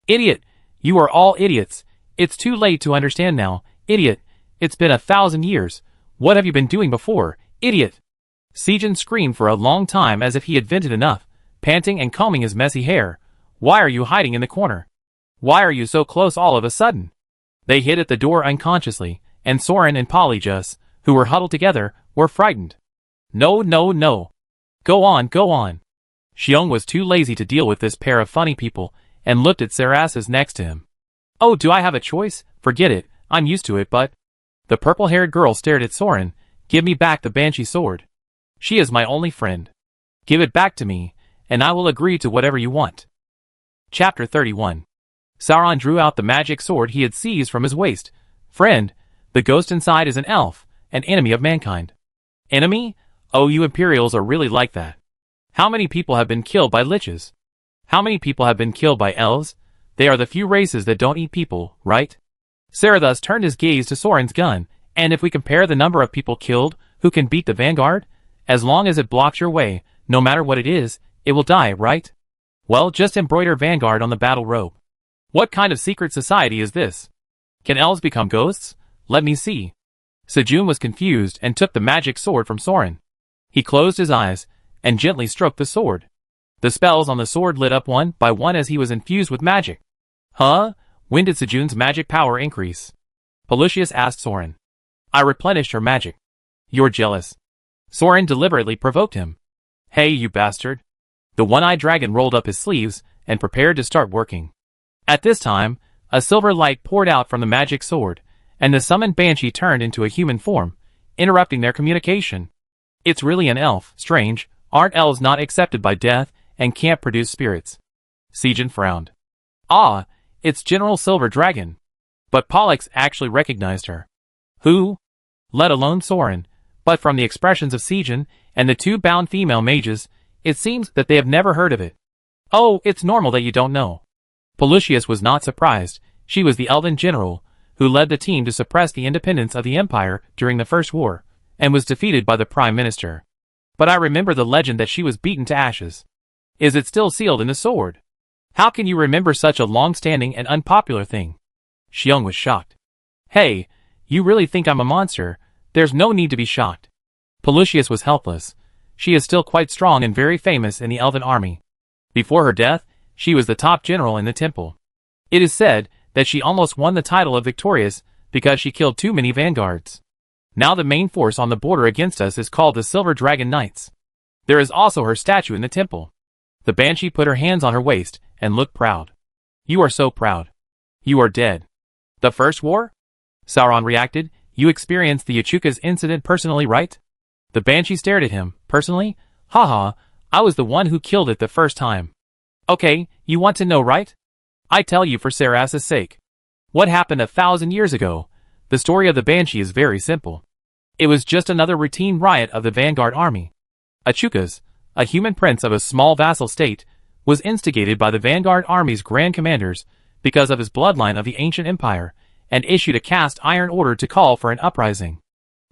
Idiot. You are all idiots. It's too late to understand now. Idiot. It's been 1,000 years. What have you been doing before? Idiot. Sijin screamed for a long time as if he had vented enough, panting and combing his messy hair. Why are you hiding in the corner? Why are you so close all of a sudden? They hid at the door unconsciously, and Soran and Polyjus, who were huddled together, were frightened. No, no, no. Go on, go on. Xiong was too lazy to deal with this pair of funny people, and looked at Sarasis next to him. Oh, do I have a choice? Forget it, I'm used to it, but... The purple-haired girl stared at Soran. Give me back the Banshee sword. She is my only friend. Give it back to me, and I will agree to whatever you want. Chapter 31. Sauron drew out the magic sword he had seized from his waist. Friend, the ghost inside is an elf, an enemy of mankind. Enemy? Oh, you Imperials are really like that. How many people have been killed by liches? How many people have been killed by elves? They are the few races that don't eat people, right? Sarathus turned his gaze to Soran's gun, and if we compare the number of people killed, who can beat the Vanguard? As long as it blocks your way, no matter what it is, it will die, right? Well, just embroider Vanguard on the battle robe. What kind of secret society is this? Can elves become ghosts? Let me see. Sejun was confused and took the magic sword from Soran. He closed his eyes and gently stroked the sword. The spells on the sword lit up one by one as he was infused with magic. Huh? When did Sejun's magic power increase? Pelusius asked Soran. I replenished her magic. You're jealous. Soran deliberately provoked him. Hey, you bastard. The one-eyed dragon rolled up his sleeves and prepared to start working. At this time, a silver light poured out from the magic sword, and the summoned banshee turned into a human form, interrupting their communication. It's really an elf. Strange, aren't elves not accepted by death and can't produce spirits? Sejun frowned. Ah, it's General Silver Dragon. But Pollux actually recognized her. Who? Let alone Soran, but from the expressions of Sejun and the two bound female mages, it seems that they have never heard of it. Oh, it's normal that you don't know. Pelusius was not surprised. She was the elven general, who led the team to suppress the independence of the Empire during the First War, and was defeated by the Prime Minister. But I remember the legend that she was beaten to ashes. Is it still sealed in the sword? How can you remember such a long-standing and unpopular thing? Xiong was shocked. Hey, you really think I'm a monster? There's no need to be shocked. Pelusius was helpless. She is still quite strong and very famous in the elven army. Before her death, she was the top general in the temple. It is said that she almost won the title of victorious because she killed too many vanguards. Now the main force on the border against us is called the Silver Dragon Knights. There is also her statue in the temple. The banshee put her hands on her waist and looked proud. You are so proud. You are dead. The First War? Sauron reacted. You experienced the Yachuka's incident personally, right? The banshee stared at him. Personally? Haha, I was the one who killed it the first time. Okay, you want to know, right? I tell you for Saras's sake. What happened 1,000 years ago? The story of the banshee is very simple. It was just another routine riot of the Vanguard army. Achukas, a human prince of a small vassal state, was instigated by the Vanguard army's grand commanders because of his bloodline of the ancient empire, and issued a cast iron order to call for an uprising.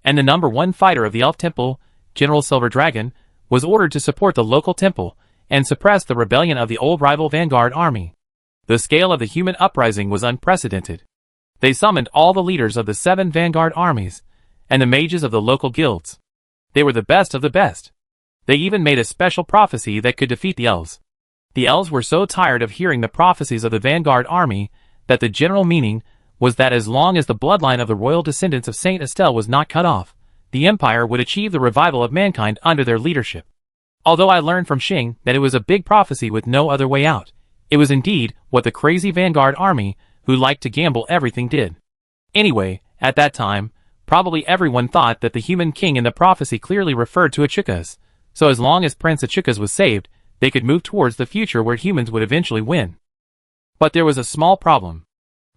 And the #1 fighter of the elf temple, General Silver Dragon, was ordered to support the local temple and suppress the rebellion of the old rival Vanguard army. The scale of the human uprising was unprecedented. They summoned all the leaders of the 7 Vanguard armies, and the mages of the local guilds. They were the best of the best. They even made a special prophecy that could defeat the elves. The elves were so tired of hearing the prophecies of the Vanguard army that the general meaning was that as long as the bloodline of the royal descendants of Saint Estelle was not cut off, the Empire would achieve the revival of mankind under their leadership. Although I learned from Xing that it was a big prophecy with no other way out, it was indeed what the crazy Vanguard army, who liked to gamble everything, did. Anyway, at that time, probably everyone thought that the human king in the prophecy clearly referred to Achukas, so as long as Prince Achukas was saved, they could move towards the future where humans would eventually win. But there was a small problem.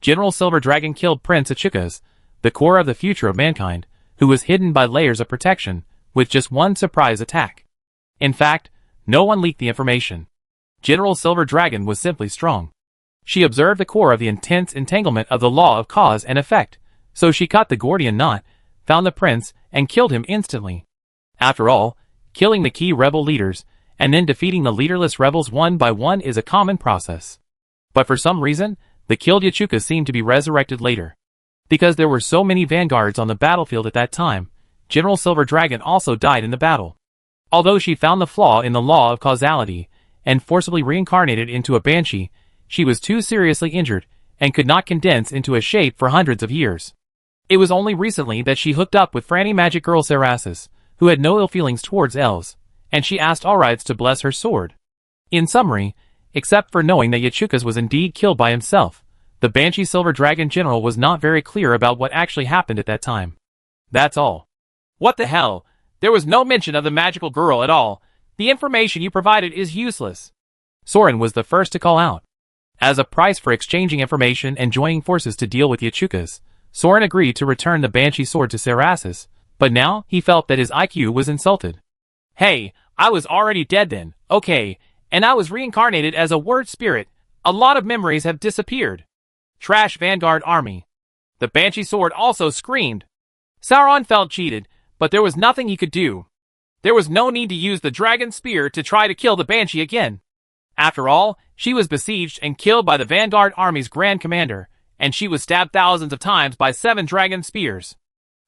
General Silver Dragon killed Prince Achukas, the core of the future of mankind, who was hidden by layers of protection, with just one surprise attack. In fact, no one leaked the information. General Silver Dragon was simply strong. She observed the core of the intense entanglement of the law of cause and effect, so she cut the Gordian knot, found the prince, and killed him instantly. After all, killing the key rebel leaders, and then defeating the leaderless rebels one by one is a common process. But for some reason, the killed Yachukas seemed to be resurrected later. Because there were so many vanguards on the battlefield at that time, General Silver Dragon also died in the battle. Although she found the flaw in the law of causality, and forcibly reincarnated into a banshee, she was too seriously injured, and could not condense into a shape for hundreds of years. It was only recently that she hooked up with Franny Magic Girl Sarasis, who had no ill feelings towards elves, and she asked Aldris to bless her sword. In summary, except for knowing that Yachukas was indeed killed by himself, the Banshee Silver Dragon General was not very clear about what actually happened at that time. That's all. What the hell? There was no mention of the magical girl at all. The information you provided is useless. Soran was the first to call out. As a price for exchanging information and joining forces to deal with the Yachukas, Soran agreed to return the Banshee sword to Sarasis, but now he felt that his IQ was insulted. Hey, I was already dead then, okay, and I was reincarnated as a word spirit. A lot of memories have disappeared. Trash Vanguard army. The Banshee sword also screamed. Sauron felt cheated, but there was nothing he could do. There was no need to use the dragon spear to try to kill the Banshee again. After all, she was besieged and killed by the Vanguard army's Grand Commander, and she was stabbed thousands of times by 7 dragon spears.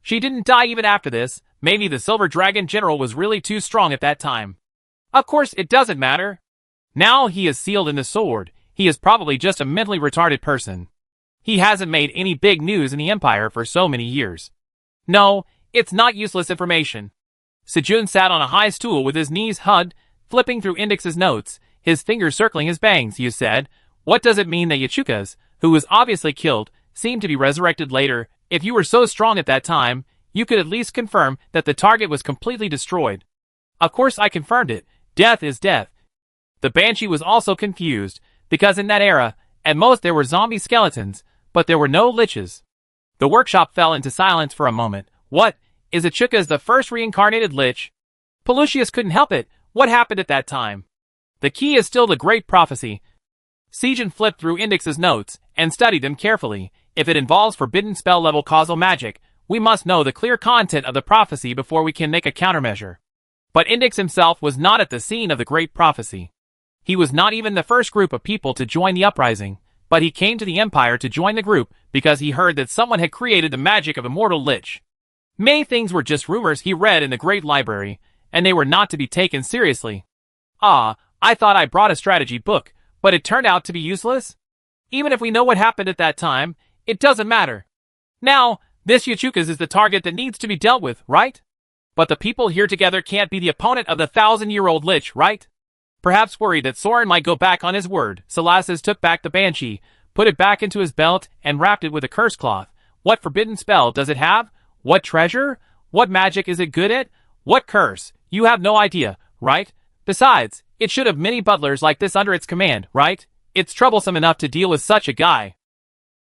She didn't die even after this. Maybe the Silver Dragon General was really too strong at that time. Of course, it doesn't matter. Now he is sealed in the sword. He is probably just a mentally retarded person. He hasn't made any big news in the Empire for so many years. No, it's not useless information. Sejun sat on a high stool with his knees hugged, flipping through Indix's notes, his fingers circling his bangs. You said, what does it mean that Yachukas, who was obviously killed, seemed to be resurrected later? If you were so strong at that time, you could at least confirm that the target was completely destroyed. Of course I confirmed it. Death is death. The Banshee was also confused, because in that era, at most there were zombie skeletons, but there were no liches. The workshop fell into silence for a moment. What? Is Yachukas the first reincarnated lich? Pelusius couldn't help it. What happened at that time? The key is still the great prophecy. Sejun flipped through Indix's notes and studied them carefully. If it involves forbidden spell level causal magic, we must know the clear content of the prophecy before we can make a countermeasure. But Indix himself was not at the scene of the great prophecy. He was not even the first group of people to join the uprising, but he came to the Empire to join the group because he heard that someone had created the magic of immortal lich. Many things were just rumors he read in the Great Library, and they were not to be taken seriously. Ah, I thought I brought a strategy book, but it turned out to be useless? Even if we know what happened at that time, it doesn't matter. Now, this Yachukas is the target that needs to be dealt with, right? But the people here together can't be the opponent of the 1,000-year-old lich, right? Perhaps worried that Soran might go back on his word, Salasis took back the Banshee, put it back into his belt, and wrapped it with a curse cloth. What forbidden spell does it have? What treasure? What magic is it good at? What curse? You have no idea, right? Besides, it should have many butlers like this under its command, right? It's troublesome enough to deal with such a guy.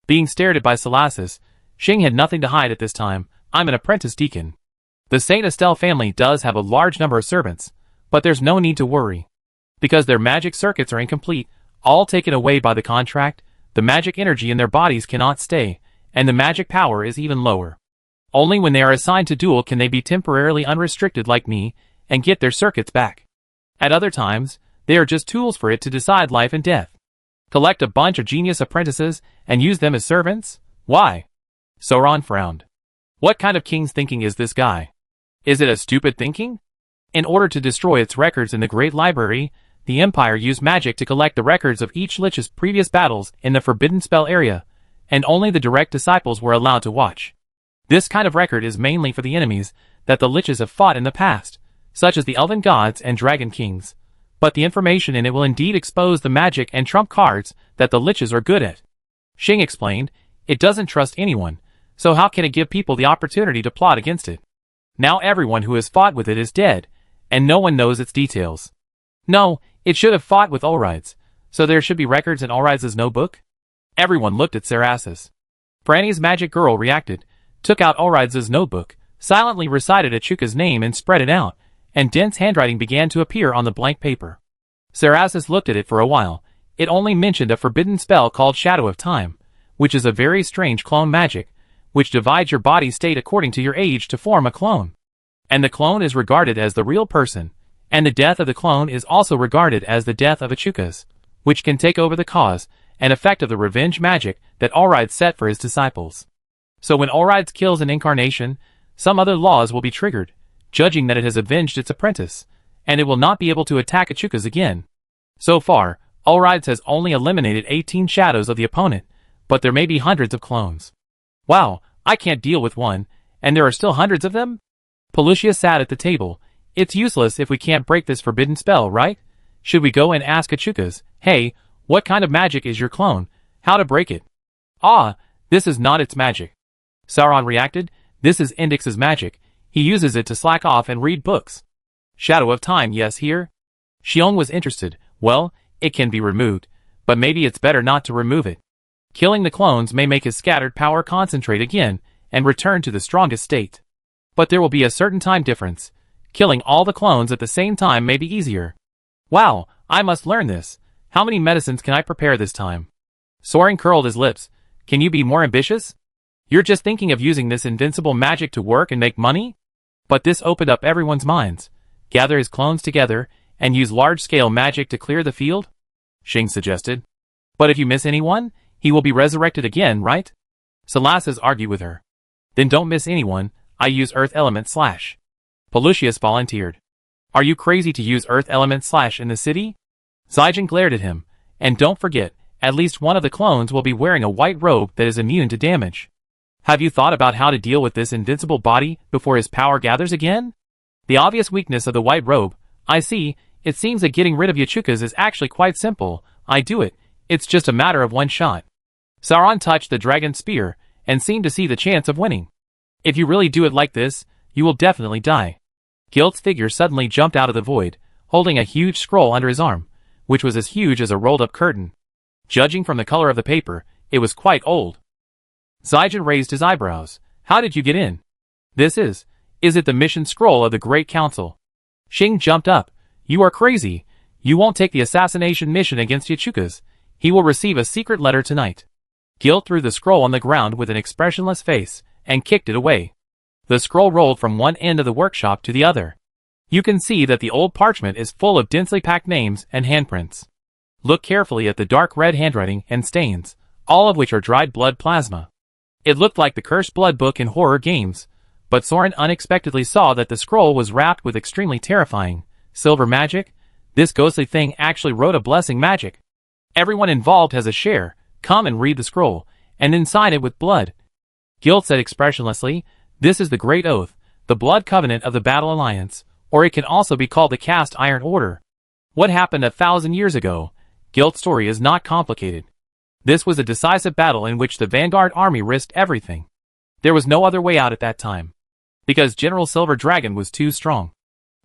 Being stared at by Salasis, Shing had nothing to hide at this time. I'm an apprentice deacon. The Saint Estelle family does have a large number of servants, but there's no need to worry. Because their magic circuits are incomplete, all taken away by the contract, the magic energy in their bodies cannot stay, and the magic power is even lower. Only when they are assigned to duel can they be temporarily unrestricted like me, and get their circuits back. At other times, they are just tools for it to decide life and death. Collect a bunch of genius apprentices, and use them as servants? Why? Soran frowned. What kind of king's thinking is this guy? Is it a stupid thinking? In order to destroy its records in the Great Library, the Empire used magic to collect the records of each lich's previous battles in the Forbidden Spell area, and only the direct disciples were allowed to watch. This kind of record is mainly for the enemies that the liches have fought in the past, such as the Elven Gods and Dragon Kings, but the information in it will indeed expose the magic and trump cards that the liches are good at. Shing explained, it doesn't trust anyone, so how can it give people the opportunity to plot against it? Now everyone who has fought with it is dead, and no one knows its details. No, it should have fought with Ulrides, so there should be records in Ulrides' notebook? Everyone looked at Sarasis. Franny's magic girl reacted, took out Ulrides' notebook, silently recited Yachuka's name and spread it out, and dense handwriting began to appear on the blank paper. Sarasis looked at it for a while. It only mentioned a forbidden spell called Shadow of Time, which is a very strange clone magic, which divides your body state according to your age to form a clone. And the clone is regarded as the real person, and the death of the clone is also regarded as the death of Yachukas, which can take over the cause and effect of the revenge magic that Ulrides set for his disciples. So when Ulrides kills an incarnation, some other laws will be triggered, judging that it has avenged its apprentice, and it will not be able to attack Yachukas again. So far, Ulrides has only eliminated 18 shadows of the opponent, but there may be hundreds of clones. Wow, I can't deal with one, and there are still hundreds of them? Pelusius sat at the table. It's useless if we can't break this forbidden spell, right? Should we go and ask Yachukas, hey, what kind of magic is your clone? How to break it? Ah, this is not its magic. Sauron reacted, this is Indix's magic. He uses it to slack off and read books. Shadow of Time, yes here? Xiong was interested. Well, it can be removed, But maybe it's better not to remove it. Killing the clones may make his scattered power concentrate again and return to the strongest state. But there will be a certain time difference. Killing all the clones at the same time may be easier. Wow, I must learn this. How many medicines can I prepare this time? Soran curled his lips. Can you be more ambitious? You're just thinking of using this invincible magic to work and make money? But this opened up everyone's minds. Gather his clones together and use large-scale magic to clear the field? Xing suggested. But if you miss anyone, he will be resurrected again, right? Salaces argued with her. Then don't miss anyone, I use Earth Element / Pelusius volunteered. Are you crazy to use Earth Element / in the city? Zijin glared at him. And don't forget, at least one of the clones will be wearing a white robe that is immune to damage. Have you thought about how to deal with this invincible body before his power gathers again? The obvious weakness of the white robe, I see, it seems that getting rid of Yachukas is actually quite simple. I do it, it's just a matter of one shot. Soran touched the dragon spear and seemed to see the chance of winning. If you really do it like this, you will definitely die. Gilt's figure suddenly jumped out of the void, holding a huge scroll under his arm, which was as huge as a rolled-up curtain. Judging from the color of the paper, it was quite old. Zijin raised his eyebrows. How did you get in? Is it the mission scroll of the Great Council? Xing jumped up. You are crazy. You won't take the assassination mission against Yachukas. He will receive a secret letter tonight. Gilt threw the scroll on the ground with an expressionless face, and kicked it away. The scroll rolled from one end of the workshop to the other. You can see that the old parchment is full of densely packed names and handprints. Look carefully at the dark red handwriting and stains, all of which are dried blood plasma. It looked like the cursed blood book in horror games, but Soran unexpectedly saw that the scroll was wrapped with extremely terrifying silver magic. This ghostly thing actually wrote a blessing magic. Everyone involved has a share. Come and read the scroll, and then sign it with blood. Gilt said expressionlessly, this is the Great Oath, the Blood Covenant of the Battle Alliance, or it can also be called the Cast Iron Order. What happened 1,000 years ago? Gilt's story is not complicated. This was a decisive battle in which the Vanguard army risked everything. There was no other way out at that time. Because General Silver Dragon was too strong.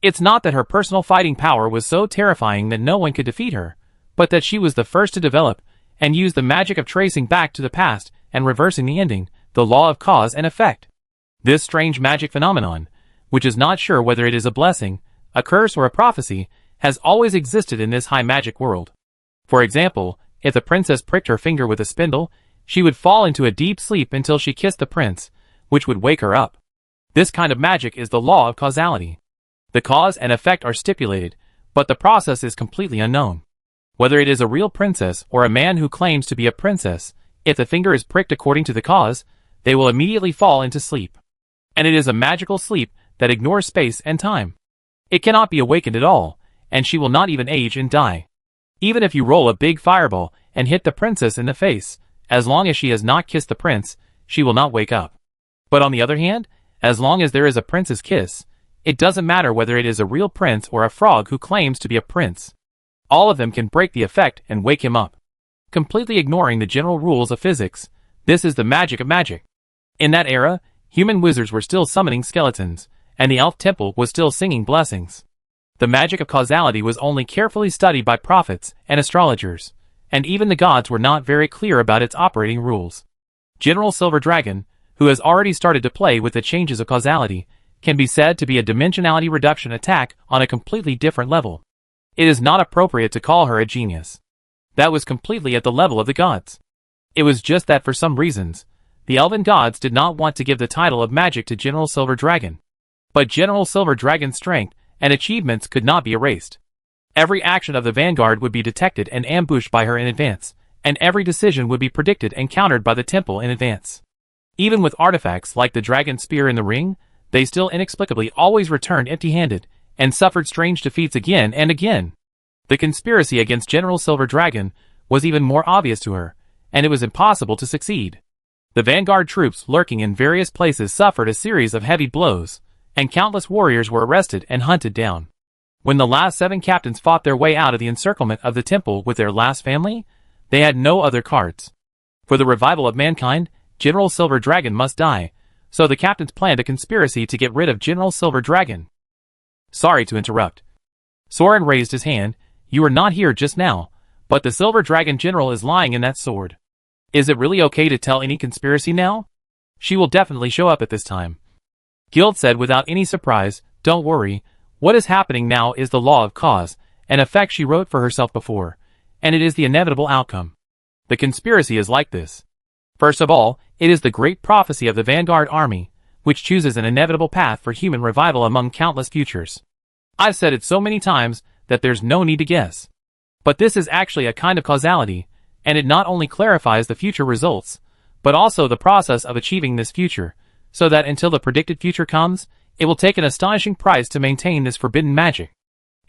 It's not that her personal fighting power was so terrifying that no one could defeat her, but that she was the first to develop and use the magic of tracing back to the past and reversing the ending, the law of cause and effect. This strange magic phenomenon, which is not sure whether it is a blessing, a curse or a prophecy, has always existed in this high magic world. For example, if the princess pricked her finger with a spindle, she would fall into a deep sleep until she kissed the prince, which would wake her up. This kind of magic is the law of causality. The cause and effect are stipulated, but the process is completely unknown. Whether it is a real princess or a man who claims to be a princess, if the finger is pricked according to the cause, they will immediately fall into sleep. And it is a magical sleep that ignores space and time. It cannot be awakened at all, and she will not even age and die. Even if you roll a big fireball and hit the princess in the face, as long as she has not kissed the prince, she will not wake up. But on the other hand, as long as there is a prince's kiss, it doesn't matter whether it is a real prince or a frog who claims to be a prince. All of them can break the effect and wake him up. Completely ignoring the general rules of physics, this is the magic of magic. In that era, human wizards were still summoning skeletons, and the elf temple was still singing blessings. The magic of causality was only carefully studied by prophets and astrologers, and even the gods were not very clear about its operating rules. General Silver Dragon, who has already started to play with the changes of causality, can be said to be a dimensionality reduction attack on a completely different level. It is not appropriate to call her a genius. That was completely at the level of the gods. It was just that for some reasons, the elven gods did not want to give the title of magic to General Silver Dragon. But General Silver Dragon's strength and achievements could not be erased. Every action of the Vanguard would be detected and ambushed by her in advance, and every decision would be predicted and countered by the temple in advance. Even with artifacts like the dragon spear in the ring, they still inexplicably always returned empty-handed, and suffered strange defeats again and again. The conspiracy against General Silver Dragon was even more obvious to her, and it was impossible to succeed. The Vanguard troops lurking in various places suffered a series of heavy blows, and countless warriors were arrested and hunted down. When the last 7 captains fought their way out of the encirclement of the temple with their last family, they had no other cards. For the revival of mankind, General Silver Dragon must die, so the captains planned a conspiracy to get rid of General Silver Dragon. Sorry to interrupt. Soran raised his hand. You were not here just now, But the Silver Dragon General is lying in that sword. Is it really okay to tell any conspiracy now? She will definitely show up at this time. Guild said without any surprise, don't worry, what is happening now is the law of cause and effect she wrote for herself before, and it is the inevitable outcome. The conspiracy is like this. First of all, it is the great prophecy of the Vanguard army, which chooses an inevitable path for human revival among countless futures. I've said it so many times that there's no need to guess. But this is actually a kind of causality, and it not only clarifies the future results, but also the process of achieving this future, so that until the predicted future comes, it will take an astonishing price to maintain this forbidden magic.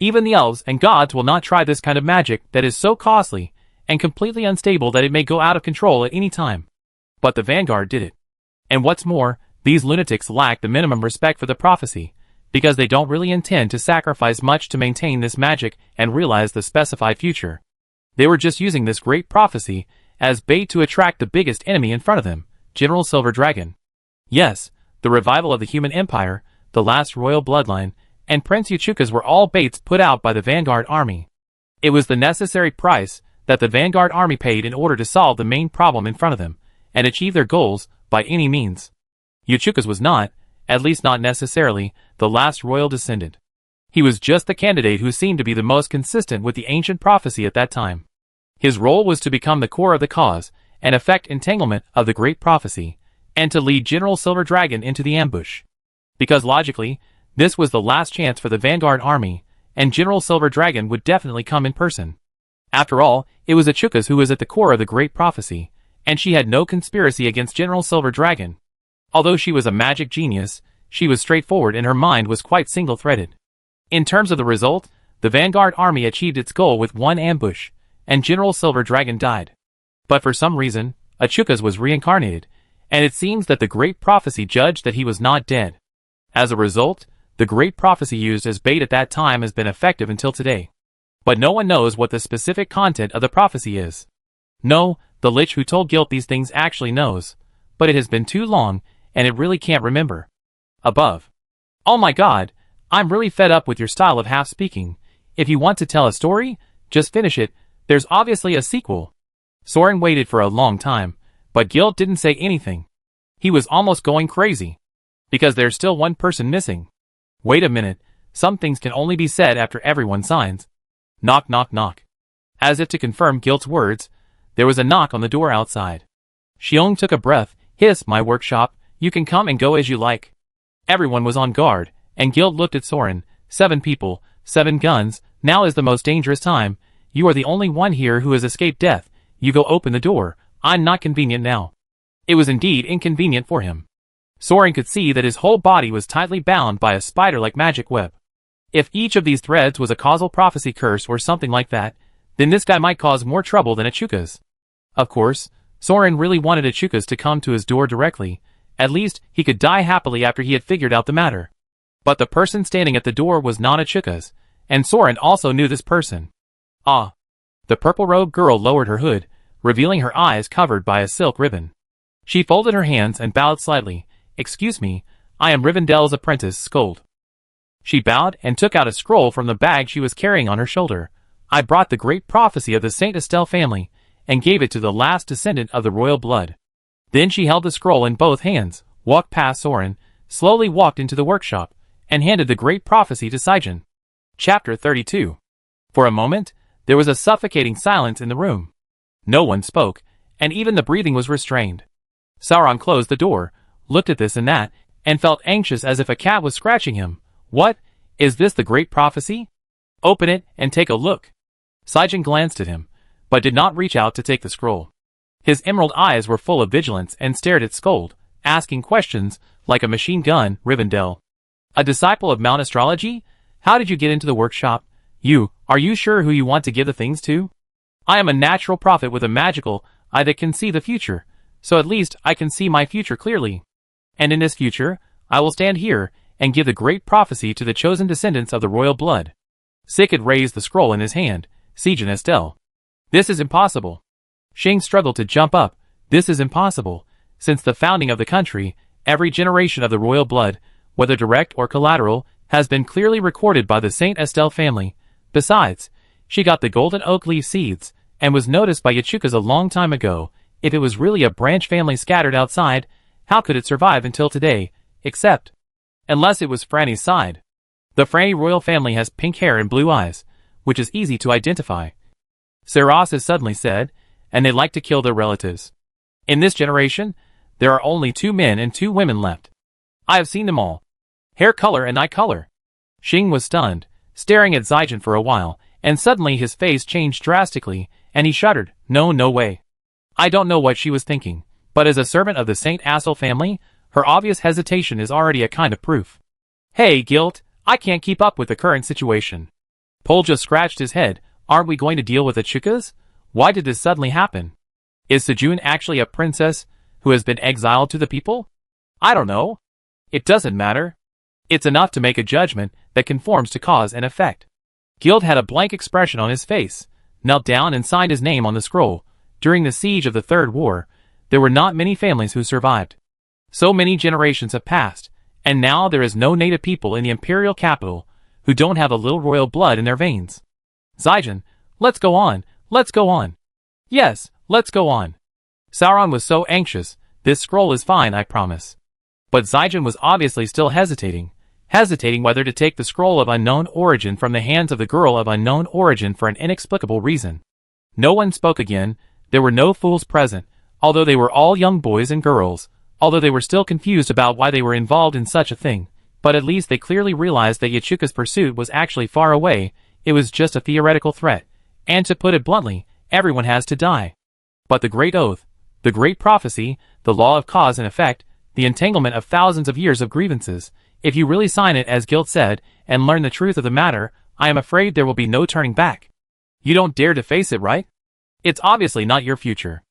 Even the elves and gods will not try this kind of magic that is so costly and completely unstable that it may go out of control at any time. But the Vanguard did it. And what's more, these lunatics lack the minimum respect for the prophecy, because they don't really intend to sacrifice much to maintain this magic and realize the specified future. They were just using this great prophecy as bait to attract the biggest enemy in front of them, General Silver Dragon. Yes, the revival of the human empire, the last royal bloodline, and Prince Uchukas were all baits put out by the Vanguard army. It was the necessary price that the Vanguard army paid in order to solve the main problem in front of them, and achieve their goals by any means. Uchukas was not, at least not necessarily, the last royal descendant. He was just the candidate who seemed to be the most consistent with the ancient prophecy at that time. His role was to become the core of the cause, and effect entanglement of the great prophecy, and to lead General Silver Dragon into the ambush. Because logically, this was the last chance for the Vanguard army, and General Silver Dragon would definitely come in person. After all, it was Uchukas who was at the core of the great prophecy, and she had no conspiracy against General Silver Dragon. Although she was a magic genius, she was straightforward and her mind was quite single-threaded. In terms of the result, the Vanguard army achieved its goal with one ambush, and General Silver Dragon died. But for some reason, Uchukas was reincarnated, and it seems that the great prophecy judged that he was not dead. As a result, the great prophecy used as bait at that time has been effective until today. But no one knows what the specific content of the prophecy is. No, the lich who told Guilt these things actually knows, but it has been too long, and it really can't remember. Above. Oh my god, I'm really fed up with your style of half-speaking. If you want to tell a story, just finish it. There's obviously a sequel. Soran waited for a long time, but Guilt didn't say anything. He was almost going crazy. Because there's still one person missing. Wait a minute, some things can only be said after everyone signs. Knock knock knock. As if to confirm Guilt's words, there was a knock on the door outside. Xiong took a breath. Hiss, my workshop, you can come and go as you like. Everyone was on guard, and Guilt looked at Soran. 7 people, 7 guns, now is the most dangerous time. You are the only one here who has escaped death. You go open the door. I'm not convenient now. It was indeed inconvenient for him. Soran could see that his whole body was tightly bound by a spider-like magic web. If each of these threads was a causal prophecy curse or something like that, then this guy might cause more trouble than Uchukas. Of course, Soran really wanted Uchukas to come to his door directly. At least, he could die happily after he had figured out the matter. But the person standing at the door was not Uchukas, and Soran also knew this person. Ah. The purple-robed girl lowered her hood, revealing her eyes covered by a silk ribbon. She folded her hands and bowed slightly. Excuse me, I am Rivendel's apprentice, Scold. She bowed and took out a scroll from the bag she was carrying on her shoulder. I brought the great prophecy of the Saint Estelle family, and gave it to the last descendant of the royal blood. Then she held the scroll in both hands, walked past Soran, slowly walked into the workshop, and handed the great prophecy to Saijan. Chapter 32. For a moment, there was a suffocating silence in the room. No one spoke, and even the breathing was restrained. Sauron closed the door, looked at this and that, and felt anxious as if a cat was scratching him. What? Is this the great prophecy? Open it and take a look. Saijan glanced at him, but did not reach out to take the scroll. His emerald eyes were full of vigilance and stared at Scold, asking questions like a machine gun. Rivendell. A disciple of Mount Astrology? How did you get into the workshop? Are you sure who you want to give the things to? I am a natural prophet with a magical eye that can see the future, so at least I can see my future clearly. And in this future, I will stand here and give the great prophecy to the chosen descendants of the royal blood. Sick had raised the scroll in his hand. Saijan Estelle. This is impossible. Shing struggled to jump up. This is impossible. Since the founding of the country, every generation of the royal blood, whether direct or collateral, has been clearly recorded by the Saint Estelle family. Besides, she got the golden oak leaf seeds, and was noticed by Yachukas a long time ago. If it was really a branch family scattered outside, how could it survive until today, except unless it was Franny's side. The Franny royal family has pink hair and blue eyes, which is easy to identify. Saras has suddenly said, and they like to kill their relatives. In this generation, there are only 2 men and 2 women left. I have seen them all. Hair color and eye color. Xing was stunned, staring at Zijin for a while, and suddenly his face changed drastically, and he shuddered. No way. I don't know what she was thinking, but as a servant of the Saint Assel family, her obvious hesitation is already a kind of proof. Hey, Guilt, I can't keep up with the current situation. Pol just scratched his head. Aren't we going to deal with the Chukas? Why did this suddenly happen? Is Sejun actually a princess who has been exiled to the people? I don't know. It doesn't matter. It's enough to make a judgment that conforms to cause and effect. Guild had a blank expression on his face, knelt down and signed his name on the scroll. During the siege of the Third War, there were not many families who survived. So many generations have passed, and now there is no native people in the imperial capital who don't have a little royal blood in their veins. Zijin, let's go on, let's go on. Yes, let's go on. Sauron was so anxious. This scroll is fine, I promise. But Zijin was obviously still hesitating whether to take the scroll of unknown origin from the hands of the girl of unknown origin for an inexplicable reason. No one spoke again. There were no fools present, although they were all young boys and girls, although they were still confused about why they were involved in such a thing, but at least they clearly realized that Yachuka's pursuit was actually far away. It was just a theoretical threat, and to put it bluntly, everyone has to die. But the great oath, the great prophecy, the law of cause and effect, the entanglement of thousands of years of grievances, if you really sign it as Guilt said, and learn the truth of the matter, I am afraid there will be no turning back. You don't dare to face it, right? It's obviously not your future.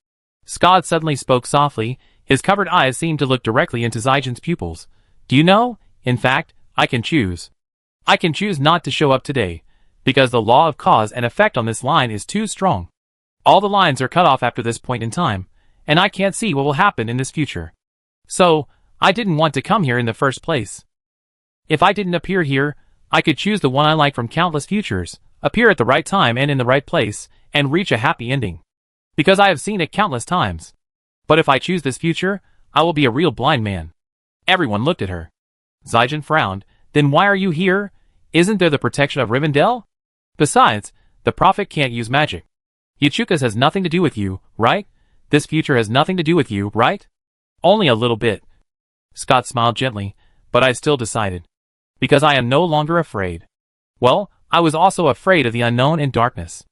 Skad suddenly spoke softly. His covered eyes seemed to look directly into Zijin's pupils. Do you know, in fact, I can choose. I can choose not to show up today, because the law of cause and effect on this line is too strong. All the lines are cut off after this point in time, and I can't see what will happen in this future. So, I didn't want to come here in the first place. If I didn't appear here, I could choose the one I like from countless futures, appear at the right time and in the right place, and reach a happy ending. Because I have seen it countless times. But if I choose this future, I will be a real blind man. Everyone looked at her. Zijin frowned. Then why are you here? Isn't there the protection of Rivendell? Besides, the prophet can't use magic. Yachukas has nothing to do with you, right? This future has nothing to do with you, right? Only a little bit. Scott smiled gently, but I still decided. Because I am no longer afraid. Well, I was also afraid of the unknown and darkness.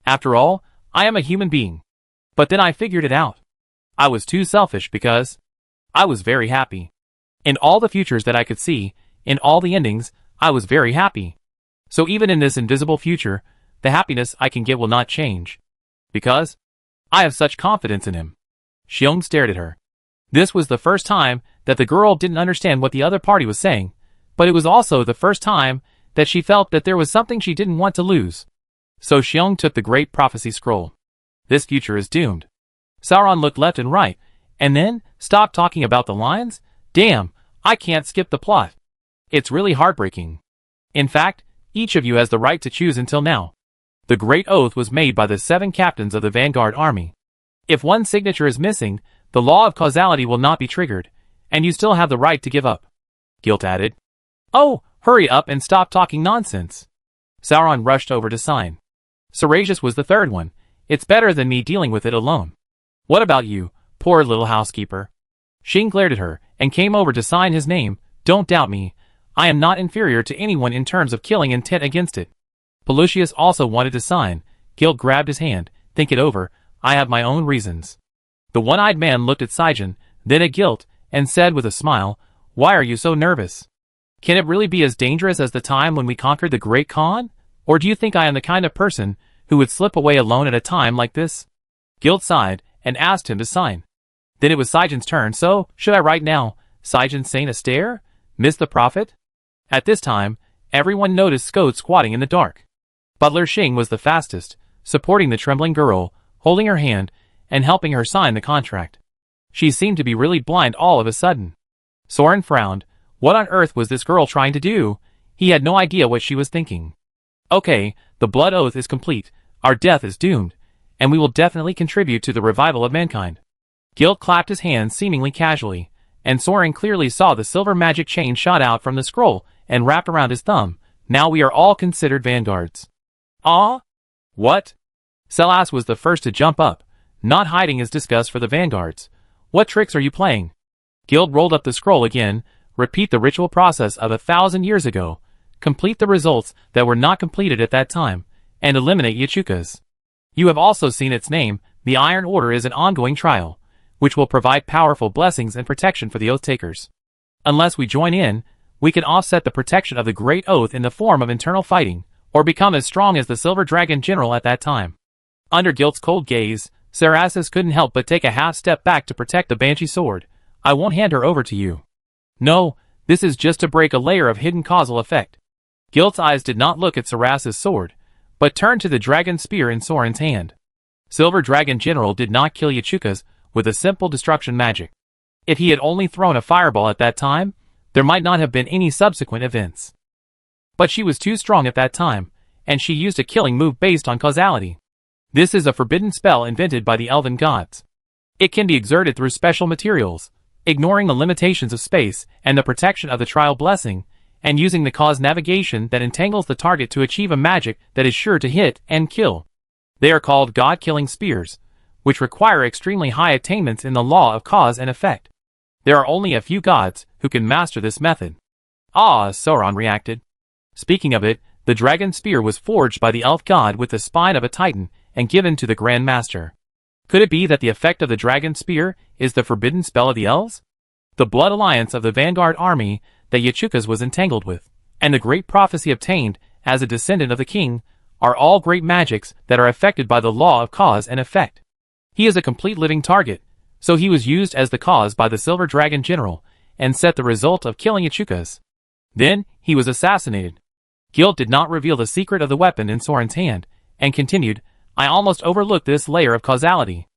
After all, I am a human being. But then I figured it out. I was too selfish because I was very happy. In all the futures that I could see, in all the endings, I was very happy. So even in this invisible future, the happiness I can get will not change. Because I have such confidence in him. Xiong stared at her. This was the first time that the girl didn't understand what the other party was saying, but it was also the first time that she felt that there was something she didn't want to lose. So Xiong took the great prophecy scroll. This future is doomed. Sauron looked left and right, and then stopped talking about the lines. Damn, I can't skip the plot. It's really heartbreaking. In fact, each of you has the right to choose until now. The great oath was made by the 7 captains of the Vanguard army. If one signature is missing, the law of causality will not be triggered, and you still have the right to give up. Guilt added. Oh, hurry up and stop talking nonsense. Sauron rushed over to sign. Seracious was the third one. It's better than me dealing with it alone. What about you, poor little housekeeper? Xing glared at her, and came over to sign his name. Don't doubt me. I am not inferior to anyone in terms of killing intent against it. Pelusius also wanted to sign. Guilt grabbed his hand. Think it over. I have my own reasons. The one-eyed man looked at Zijin, then at Guilt, and said with a smile, Why are you so nervous? Can it really be as dangerous as the time when we conquered the Great Khan? Or do you think I am the kind of person who would slip away alone at a time like this? Guilt sighed, and asked him to sign. Then it was Zijin's turn. So, should I write now? Zijin Saint Astaire? Miss the Prophet? At this time, everyone noticed Skode squatting in the dark. Butler Xing was the fastest, supporting the trembling girl, holding her hand, and helping her sign the contract. She seemed to be really blind all of a sudden. Soran frowned. What on earth was this girl trying to do? He had no idea what she was thinking. Okay, the blood oath is complete. Our death is doomed. and we will definitely contribute to the revival of mankind. Guild clapped his hands seemingly casually, and Soran clearly saw the silver magic chain shot out from the scroll and wrapped around his thumb. Now we are all considered vanguards. Ah? What? Selas was the first to jump up, not hiding his disgust for the vanguards. What tricks are you playing? Guild rolled up the scroll again. Repeat the ritual process of 1,000 years ago. Complete the results that were not completed at that time, and eliminate Yachukas. You have also seen its name. The Iron Order is an ongoing trial, which will provide powerful blessings and protection for the Oath Takers. Unless we join in, we can offset the protection of the Great Oath in the form of internal fighting, or become as strong as the Silver Dragon General at that time. Under Guild's cold gaze, Sarasis couldn't help but take a half step back to protect the Banshee sword. I won't hand her over to you. No, this is just to break a layer of hidden causal effect. Guild's eyes did not look at Sarasis' sword, but turned to the dragon spear in Soran's hand. Silver Dragon General did not kill Yachukas with a simple destruction magic. If he had only thrown a fireball at that time, there might not have been any subsequent events. But she was too strong at that time, and she used a killing move based on causality. This is a forbidden spell invented by the elven gods. It can be exerted through special materials, ignoring the limitations of space and the protection of the trial blessing, and using the cause navigation that entangles the target to achieve a magic that is sure to hit and kill. They are called god-killing spears, which require extremely high attainments in the law of cause and effect. There are only a few gods who can master this method. Ah, Soran reacted. Speaking of it, the dragon spear was forged by the elf god with the spine of a titan and given to the Grand Master. Could it be that the effect of the dragon spear is the forbidden spell of the elves? The blood alliance of the Vanguard army that Yachukas was entangled with, and the great prophecy obtained as a descendant of the king, are all great magics that are affected by the law of cause and effect. He is a complete living target, so he was used as the cause by the Silver Dragon General, and set the result of killing Yachukas. Then, he was assassinated. Guild did not reveal the secret of the weapon in Soran's hand, and continued, I almost overlooked this layer of causality.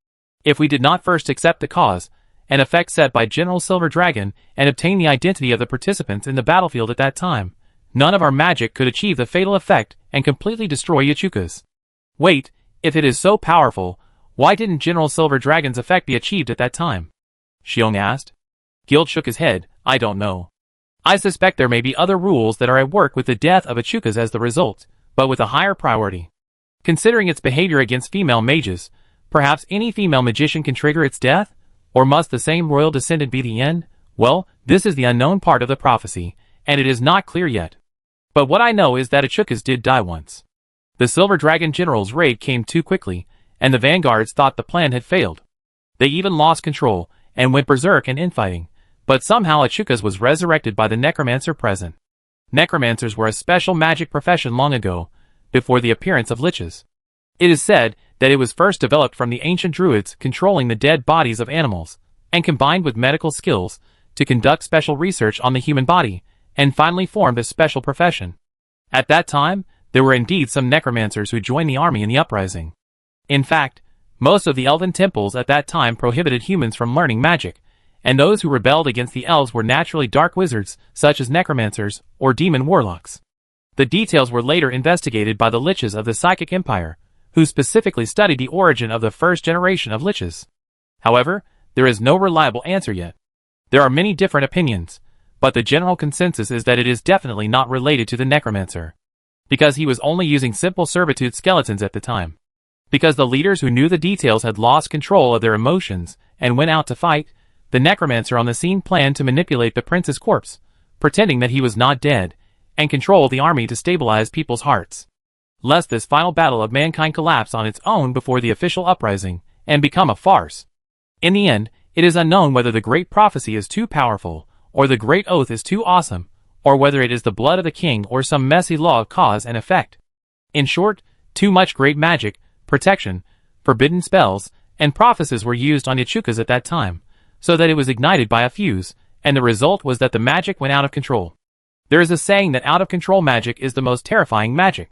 If we did not first accept the cause and effect set by General Silver Dragon and obtain the identity of the participants in the battlefield at that time, none of our magic could achieve the fatal effect and completely destroy Yachukas. Wait, if it is so powerful, why didn't General Silver Dragon's effect be achieved at that time? Xiong asked. Guild shook his head, I don't know. I suspect there may be other rules that are at work with the death of Yachukas as the result, but with a higher priority. Considering its behavior against female mages, perhaps any female magician can trigger its death? Or must the same royal descendant be the end? Well, this is the unknown part of the prophecy, and it is not clear yet. But what I know is that Yachukas did die once. The Silver Dragon General's raid came too quickly, and the vanguards thought the plan had failed. They even lost control, and went berserk in infighting, but somehow Yachukas was resurrected by the necromancer present. Necromancers were a special magic profession long ago, before the appearance of liches. It is said that it was first developed from the ancient druids controlling the dead bodies of animals, and combined with medical skills to conduct special research on the human body, and finally formed a special profession. At that time, there were indeed some necromancers who joined the army in the uprising. In fact, most of the elven temples at that time prohibited humans from learning magic, and those who rebelled against the elves were naturally dark wizards, such as necromancers or demon warlocks. The details were later investigated by the liches of the Psychic Empire, who specifically studied the origin of the first generation of liches. However, there is no reliable answer yet. There are many different opinions, but the general consensus is that it is definitely not related to the necromancer, because he was only using simple servitude skeletons at the time. Because the leaders who knew the details had lost control of their emotions and went out to fight, the necromancer on the scene planned to manipulate the prince's corpse, pretending that he was not dead, and control the army to stabilize people's hearts, lest this final battle of mankind collapse on its own before the official uprising, and become a farce. In the end, it is unknown whether the Great Prophecy is too powerful, or the Great Oath is too awesome, or whether it is the blood of the king or some messy law of cause and effect. In short, too much great magic, protection, forbidden spells, and prophecies were used on Yachukas at that time, so that it was ignited by a fuse, and the result was that the magic went out of control. There is a saying that out-of-control magic is the most terrifying magic.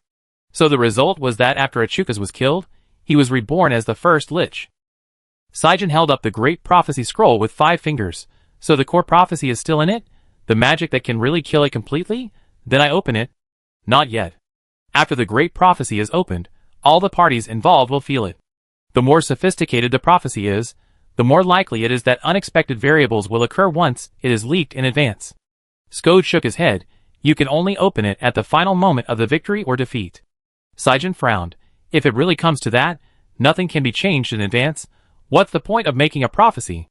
So the result was that after Yachukas was killed, he was reborn as the first lich. Saijin held up the Great Prophecy scroll with 5 fingers. So the core prophecy is still in it? The magic that can really kill it completely? Then I open it. Not yet. After the Great Prophecy is opened, all the parties involved will feel it. The more sophisticated the prophecy is, the more likely it is that unexpected variables will occur once it is leaked in advance. Skode shook his head. You can only open it at the final moment of the victory or defeat. Sijin frowned. If it really comes to that, nothing can be changed in advance. What's the point of making a prophecy?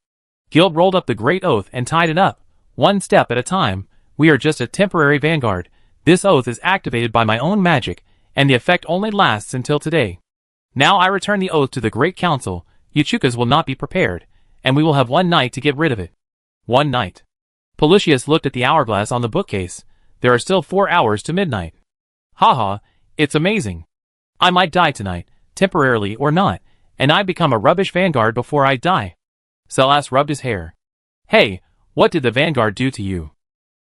Guild rolled up the great oath and tied it up. One step at a time. We are just a temporary vanguard. This oath is activated by my own magic, and the effect only lasts until today. Now I return the oath to the Great Council. Uchukas will not be prepared, and we will have one night to get rid of it. One night. Policius looked at the hourglass on the bookcase. There are still 4 hours to midnight. Haha, it's amazing. I might die tonight, temporarily or not, and I become a rubbish vanguard before I die. Selas rubbed his hair. Hey, what did the vanguard do to you?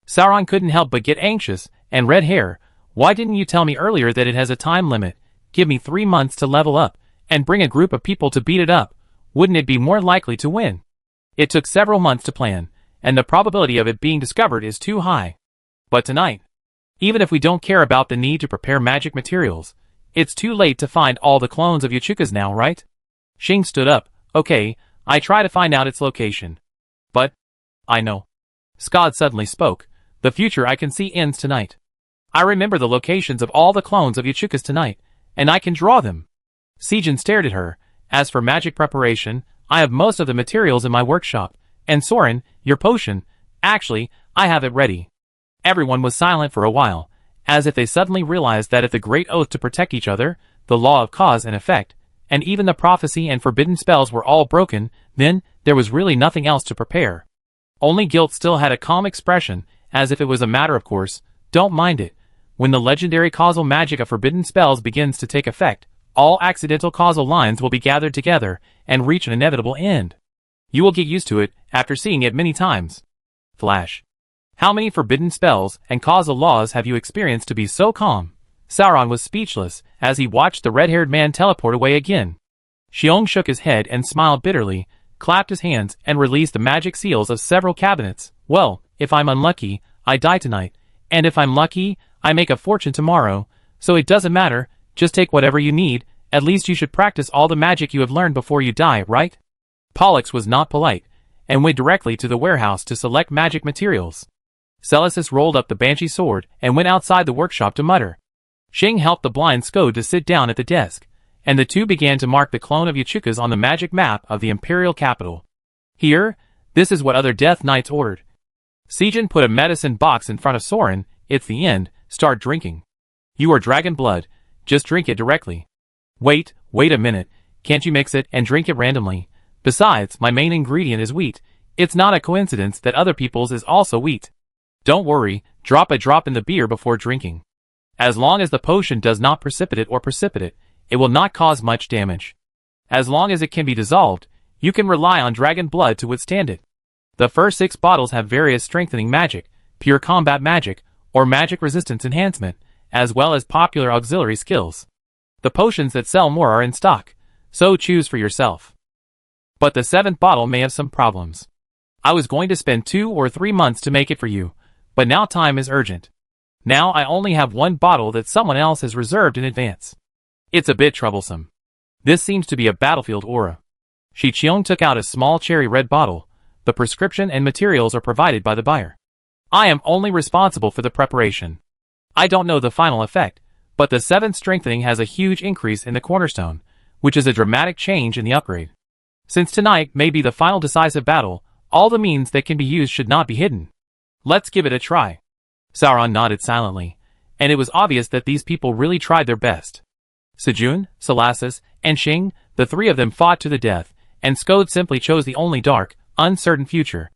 Soran couldn't help but get anxious, and red hair. Why didn't you tell me earlier that it has a time limit? Give me 3 months to level up, and bring a group of people to beat it up. Wouldn't it be more likely to win? It took several months to plan, and the probability of it being discovered is too high. But tonight, even if we don't care about the need to prepare magic materials, it's too late to find all the clones of Uchukas now, right? Xing stood up. Okay, I try to find out its location. But, I know. Skod suddenly spoke. The future I can see ends tonight. I remember the locations of all the clones of Uchukas tonight, and I can draw them. Sijin stared at her. As for magic preparation, I have most of the materials in my workshop. And Soran, your potion, actually, I have it ready. Everyone was silent for a while, as if they suddenly realized that if the great oath to protect each other, the law of cause and effect, and even the prophecy and forbidden spells were all broken, then there was really nothing else to prepare. Only Guilt still had a calm expression, as if it was a matter of course. Don't mind it. When the legendary causal magic of forbidden spells begins to take effect, all accidental causal lines will be gathered together and reach an inevitable end. You will get used to it after seeing it many times. Flash. How many forbidden spells and causal laws have you experienced to be so calm? Sauron was speechless as he watched the red-haired man teleport away again. Xiong shook his head and smiled bitterly, clapped his hands and released the magic seals of several cabinets. Well, if I'm unlucky, I die tonight, and if I'm lucky, I make a fortune tomorrow, so it doesn't matter, just take whatever you need. At least you should practice all the magic you have learned before you die, right? Pollux was not polite, and went directly to the warehouse to select magic materials. Celesis rolled up the banshee sword and went outside the workshop to mutter. Xing helped the blind Skode to sit down at the desk, and the two began to mark the clone of Uchukas on the magic map of the imperial capital. Here, this is what other Death Knights ordered. Sijin put a medicine box in front of Soran. It's the end, start drinking. You are dragon blood, just drink it directly. Wait a minute, can't you mix it and drink it randomly? Besides, my main ingredient is wheat. It's not a coincidence that other people's is also wheat. Don't worry, drop a drop in the beer before drinking. As long as the potion does not precipitate, it will not cause much damage. As long as it can be dissolved, you can rely on dragon blood to withstand it. The first 6 bottles have various strengthening magic, pure combat magic, or magic resistance enhancement, as well as popular auxiliary skills. The potions that sell more are in stock, so choose for yourself. But the 7th bottle may have some problems. I was going to spend 2 or 3 months to make it for you, but now time is urgent. Now I only have 1 bottle that someone else has reserved in advance. It's a bit troublesome. This seems to be a battlefield aura. Shi Qiong took out a small cherry red bottle. The prescription and materials are provided by the buyer. I am only responsible for the preparation. I don't know the final effect, but the 7th strengthening has a huge increase in the cornerstone, which is a dramatic change in the upgrade. Since tonight may be the final decisive battle, all the means that can be used should not be hidden. Let's give it a try. Sauron nodded silently, and it was obvious that these people really tried their best. Sejun, Salasis, and Xing, the 3 of them fought to the death, and Skode simply chose the only dark, uncertain future.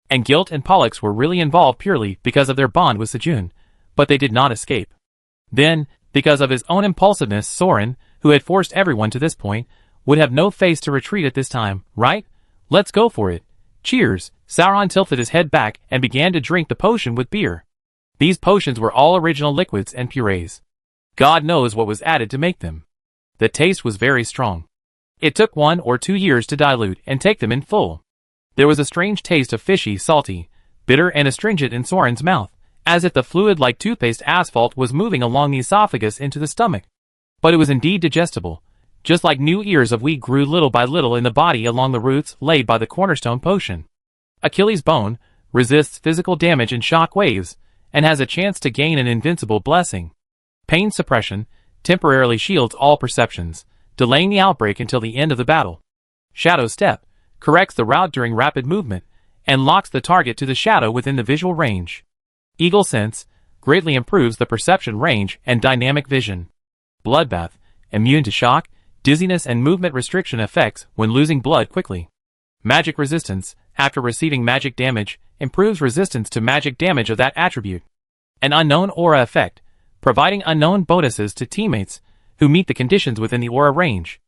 And Guilt and Pollux were really involved purely because of their bond with Sejun, but they did not escape. Then, because of his own impulsiveness, Soran, who had forced everyone to this point, would have no face to retreat at this time, right? Let's go for it. Cheers! Sauron tilted his head back and began to drink the potion with beer. These potions were all original liquids and purees. God knows what was added to make them. The taste was very strong. It took 1 or 2 years to dilute and take them in full. There was a strange taste of fishy, salty, bitter and astringent in Soran's mouth, as if the fluid like toothpaste asphalt was moving along the esophagus into the stomach. But it was indeed digestible. just like new ears of wheat grew little by little in the body along the roots laid by the cornerstone potion. Achilles' bone resists physical damage and shock waves, and has a chance to gain an invincible blessing. Pain suppression temporarily shields all perceptions, delaying the outbreak until the end of the battle. Shadow Step corrects the route during rapid movement, and locks the target to the shadow within the visual range. Eagle Sense greatly improves the perception range and dynamic vision. Bloodbath immune to shock, dizziness and movement restriction effects when losing blood quickly. Magic Resistance after receiving magic damage improves resistance to magic damage of that attribute. An Unknown Aura effect, providing unknown bonuses to teammates who meet the conditions within the aura range.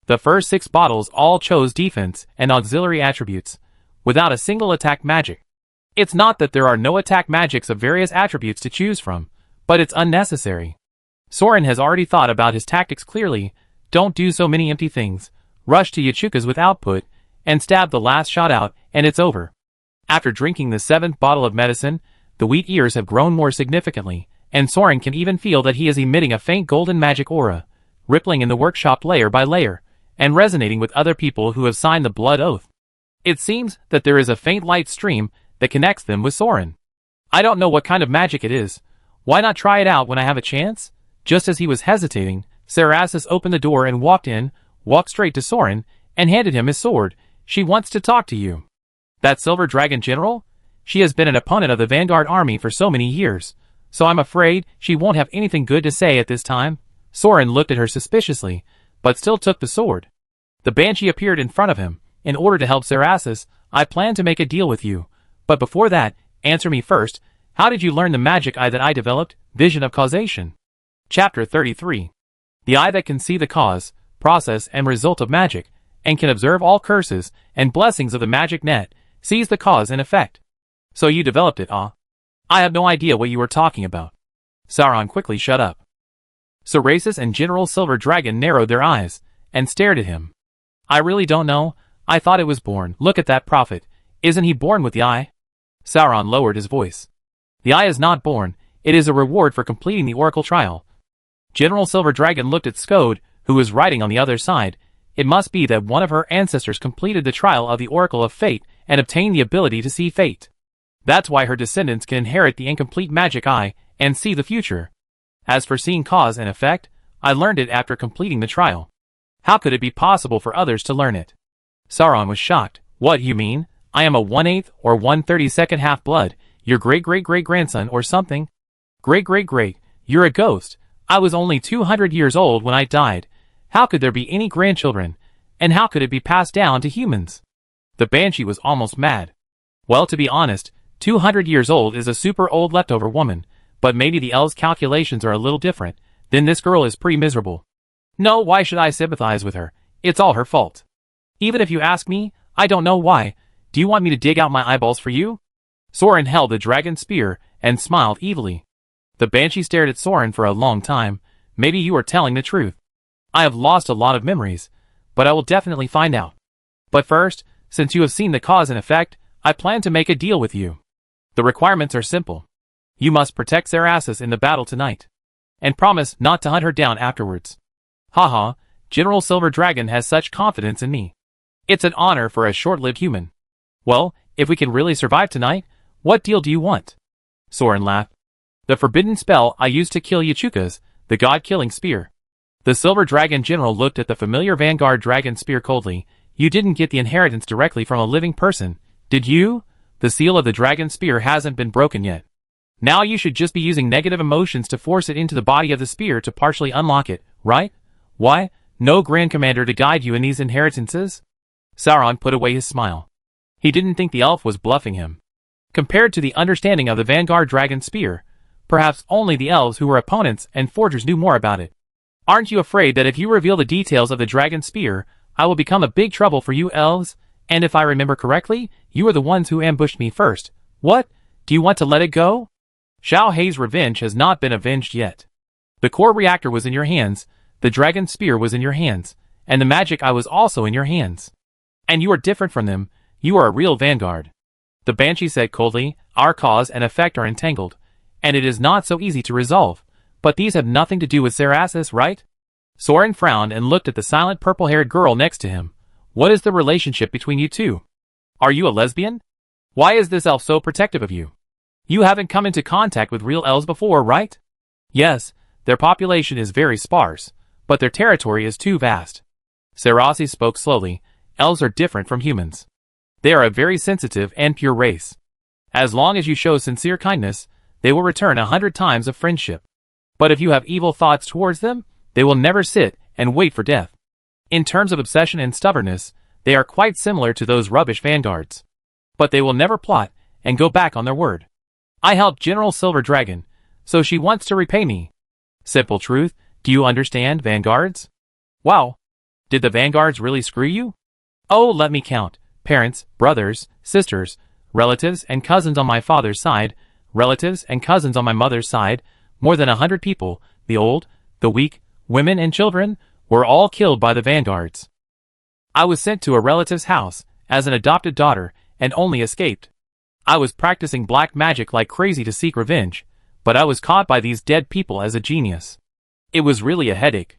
The first 6 bottles all chose defense and auxiliary attributes, without a single attack magic. It's not that there are no attack magics of various attributes to choose from, but it's unnecessary. Soran has already thought about his tactics clearly. Don't do so many empty things, rush to Yachukas with output, and stab the last shot out, and it's over. After drinking the 7th bottle of medicine, the wheat ears have grown more significantly, and Soran can even feel that he is emitting a faint golden magic aura, rippling in the workshop layer by layer, and resonating with other people who have signed the blood oath. It seems that there is a faint light stream that connects them with Soran. I don't know what kind of magic it is. Why not try it out when I have a chance? Just as he was hesitating, Sarasis opened the door and walked straight to Soran, and handed him his sword. She wants to talk to you. That Silver Dragon General? She has been an opponent of the Vanguard army for so many years, so I'm afraid she won't have anything good to say at this time. Soran looked at her suspiciously, but still took the sword. The Banshee appeared in front of him. In order to help Sarasis, I plan to make a deal with you. But before that, answer me first. How did you learn the magic eye that I developed, Vision of Causation? Chapter 33. The eye that can see the cause, process and result of magic, and can observe all curses and blessings of the magic net, sees the cause and effect. So you developed it, ah? I have no idea what you were talking about. Sauron quickly shut up. Sarasis and General Silver Dragon narrowed their eyes, and stared at him. I really don't know. I thought it was born. Look at that prophet. Isn't he born with the eye? Sauron lowered his voice. The eye is not born. It is a reward for completing the oracle trial. General Silver Dragon looked at Skode, who was riding on the other side. It must be that one of her ancestors completed the trial of the Oracle of Fate and obtained the ability to see fate. That's why her descendants can inherit the incomplete magic eye and see the future. As for seeing cause and effect, I learned it after completing the trial. How could it be possible for others to learn it? Sauron was shocked. What, you mean? I am a 1/8 or 1/32 half-blood, your great-great-great-grandson or something? Great-great-great, you're a ghost. I was only 200 years old when I died. How could there be any grandchildren? And how could it be passed down to humans? The Banshee was almost mad. Well, to be honest, 200 years old is a super old leftover woman, but maybe the elves' calculations are a little different. Then this girl is pretty miserable. No, why should I sympathize with her? It's all her fault. Even if you ask me, I don't know why. Do you want me to dig out my eyeballs for you? Soran held the dragon spear and smiled evilly. The Banshee stared at Soran for a long time. Maybe you are telling the truth. I have lost a lot of memories, but I will definitely find out. But first, since you have seen the cause and effect, I plan to make a deal with you. The requirements are simple. You must protect Sarasis in the battle tonight, and promise not to hunt her down afterwards. Haha, General Silver Dragon has such confidence in me. It's an honor for a short-lived human. Well, if we can really survive tonight, what deal do you want? Soran laughed. The forbidden spell I used to kill Yachukas, the god-killing spear. The Silver Dragon General looked at the familiar Vanguard dragon spear coldly. You didn't get the inheritance directly from a living person, did you? The seal of the dragon spear hasn't been broken yet. Now you should just be using negative emotions to force it into the body of the spear to partially unlock it, right? Why? No Grand Commander to guide you in these inheritances? Sauron put away his smile. He didn't think the elf was bluffing him. Compared to the understanding of the Vanguard dragon spear, perhaps only the elves who were opponents and forgers knew more about it. Aren't you afraid that if you reveal the details of the dragon spear, I will become a big trouble for you elves? And if I remember correctly, you are the ones who ambushed me first. What? Do you want to let it go? Shao Hei's revenge has not been avenged yet. The core reactor was in your hands, the dragon spear was in your hands, and the magic eye was also in your hands. And you are different from them. You are a real Vanguard. The Banshee said coldly, our cause and effect are entangled, and it is not so easy to resolve. But these have nothing to do with Sarasis, right? Soran frowned and looked at the silent purple-haired girl next to him. What is the relationship between you two? Are you a lesbian? Why is this elf so protective of you? You haven't come into contact with real elves before, right? Yes, their population is very sparse, but their territory is too vast. Sarasi spoke slowly. Elves are different from humans. They are a very sensitive and pure race. As long as you show sincere kindness, they will return 100 times of friendship. But if you have evil thoughts towards them, they will never sit and wait for death. In terms of obsession and stubbornness, they are quite similar to those rubbish vanguards. But they will never plot and go back on their word. I helped General Silver Dragon, so she wants to repay me. Simple truth, do you understand, vanguards? Wow. Did the vanguards really screw you? Oh, let me count. Parents, brothers, sisters, relatives and cousins on my father's side, relatives and cousins on my mother's side, more than 100 people, the old, the weak, women and children, were all killed by the vanguards. I was sent to a relative's house as an adopted daughter and only escaped. I was practicing black magic like crazy to seek revenge, but I was caught by these dead people as a genius. It was really a headache.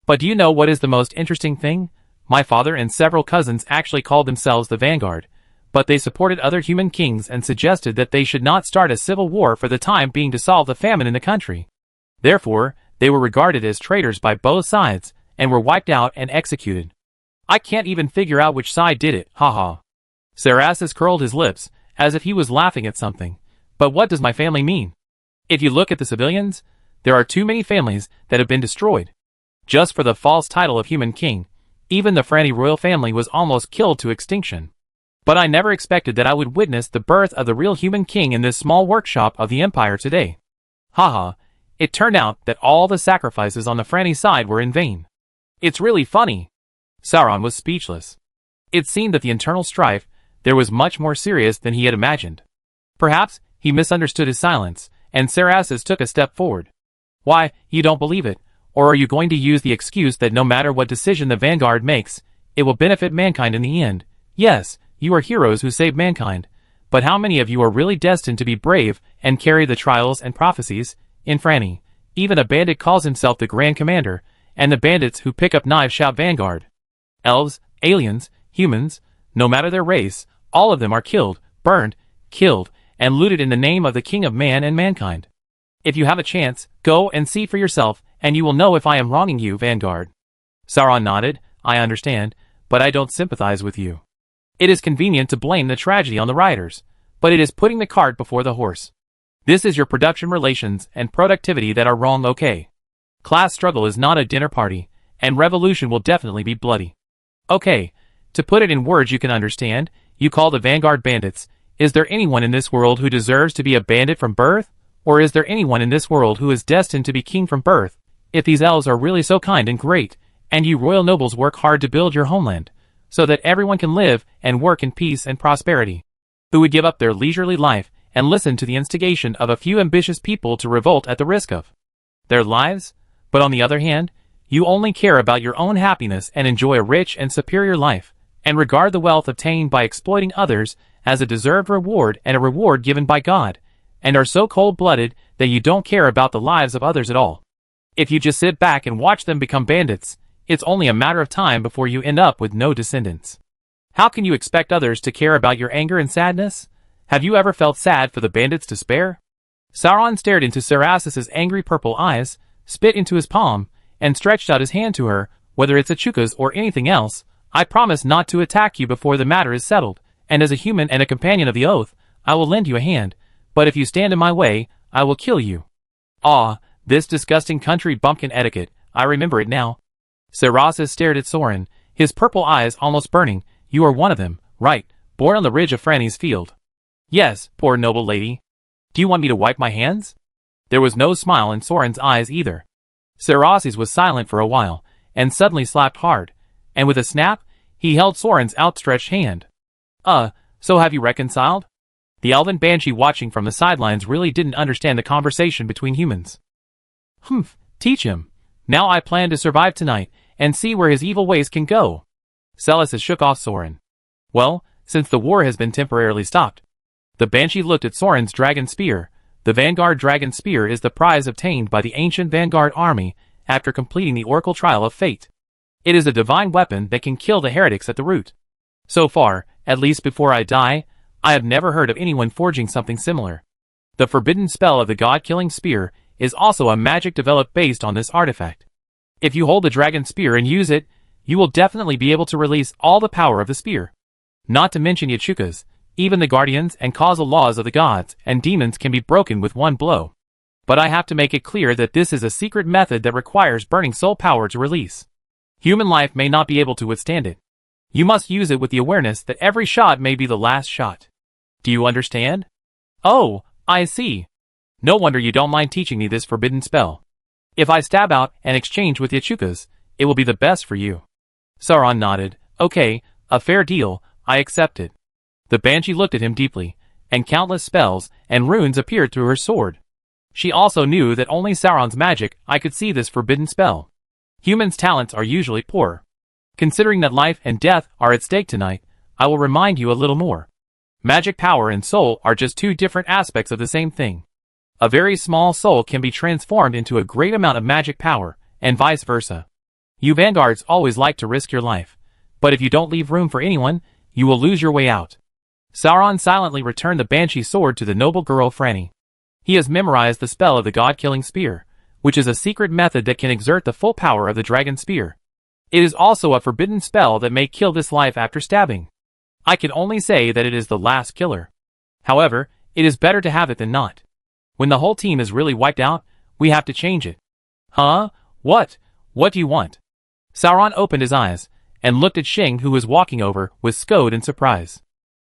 But do you know what is the most interesting thing? My father and several cousins actually called themselves the Vanguard, but they supported other human kings and suggested that they should not start a civil war for the time being to solve the famine in the country. Therefore, they were regarded as traitors by both sides and were wiped out and executed. I can't even figure out which side did it, haha. Sarasis curled his lips, as if he was laughing at something. But what does my family mean? If you look at the civilians, there are too many families that have been destroyed. Just for the false title of human king, even the Franny royal family was almost killed to extinction. But I never expected that I would witness the birth of the real human king in this small workshop of the Empire today. Haha, it turned out that all the sacrifices on the Franny side were in vain. It's really funny. Sauron was speechless. It seemed that the internal strife there was much more serious than he had imagined. Perhaps he misunderstood his silence, and Sarasis took a step forward. Why, you don't believe it, or are you going to use the excuse that no matter what decision the Vanguard makes, it will benefit mankind in the end? Yes, you are heroes who save mankind, but how many of you are really destined to be brave and carry the trials and prophecies? In Franny, even a bandit calls himself the Grand Commander, and the bandits who pick up knives shout Vanguard. Elves, aliens, humans, no matter their race, all of them are killed, burned, killed, and looted in the name of the King of Man and mankind. If you have a chance, go and see for yourself, and you will know if I am wronging you, Vanguard. Sauron nodded. I understand, but I don't sympathize with you. It is convenient to blame the tragedy on the riders, but it is putting the cart before the horse. This is your production relations and productivity that are wrong, okay? Class struggle is not a dinner party, and revolution will definitely be bloody. Okay, to put it in words you can understand, you call the Vanguard bandits. Is there anyone in this world who deserves to be a bandit from birth? Or is there anyone in this world who is destined to be king from birth? If these elves are really so kind and great, and you royal nobles work hard to build your homeland, so that everyone can live and work in peace and prosperity, who would give up their leisurely life and listen to the instigation of a few ambitious people to revolt at the risk of their lives? But on the other hand, you only care about your own happiness and enjoy a rich and superior life, and regard the wealth obtained by exploiting others as a deserved reward and a reward given by God, and are so cold-blooded that you don't care about the lives of others at all. If you just sit back and watch them become bandits, it's only a matter of time before you end up with no descendants. How can you expect others to care about your anger and sadness? Have you ever felt sad for the bandits to spare? Sauron stared into Sarasis's angry purple eyes, spit into his palm, and stretched out his hand to her. Whether it's a chukas or anything else, I promise not to attack you before the matter is settled, and as a human and a companion of the oath, I will lend you a hand, but if you stand in my way, I will kill you. Ah, this disgusting country bumpkin etiquette, I remember it now. Sarasis stared at Soran, his purple eyes almost burning. You are one of them, right, born on the ridge of Franny's field. Yes, poor noble lady. Do you want me to wipe my hands? There was no smile in Soran's eyes either. Sarasis was silent for a while, and suddenly slapped hard, and with a snap, he held Soran's outstretched hand. So have you reconciled? The elven banshee watching from the sidelines really didn't understand the conversation between humans. Humph, teach him. Now I plan to survive tonight, and see where his evil ways can go. Sarasis shook off Soran. Well, since the war has been temporarily stopped. The banshee looked at Soran's dragon spear. The Vanguard dragon spear is the prize obtained by the ancient Vanguard army, after completing the Oracle Trial of Fate. It is a divine weapon that can kill the heretics at the root. So far, at least before I die, I have never heard of anyone forging something similar. The forbidden spell of the god-killing spear is also a magic developed based on this artifact. If you hold the dragon spear and use it, you will definitely be able to release all the power of the spear. Not to mention Yachukas, even the guardians and causal laws of the gods and demons can be broken with one blow. But I have to make it clear that this is a secret method that requires burning soul power to release. Human life may not be able to withstand it. You must use it with the awareness that every shot may be the last shot. Do you understand? Oh, I see. No wonder you don't mind teaching me this forbidden spell. If I stab out and exchange with Yachukas, it will be the best for you. Soran nodded. Okay, a fair deal, I accept it. The Banshee looked at him deeply, and countless spells and runes appeared through her sword. She also knew that only Sauron's magic could see this forbidden spell. Humans' talents are usually poor. Considering that life and death are at stake tonight, I will remind you a little more. Magic power and soul are just two different aspects of the same thing. A very small soul can be transformed into a great amount of magic power, and vice versa. You Vanguards always like to risk your life, but if you don't leave room for anyone, you will lose your way out. Sauron silently returned the Banshee sword to the noble girl Franny. He has memorized the spell of the god-killing spear, which is a secret method that can exert the full power of the dragon spear. It is also a forbidden spell that may kill this life after stabbing. I can only say that it is the last killer. However, it is better to have it than not. When the whole team is really wiped out, we have to change it. Huh? What? What do you want? Sauron opened his eyes, and looked at Shing who was walking over with Skod in surprise.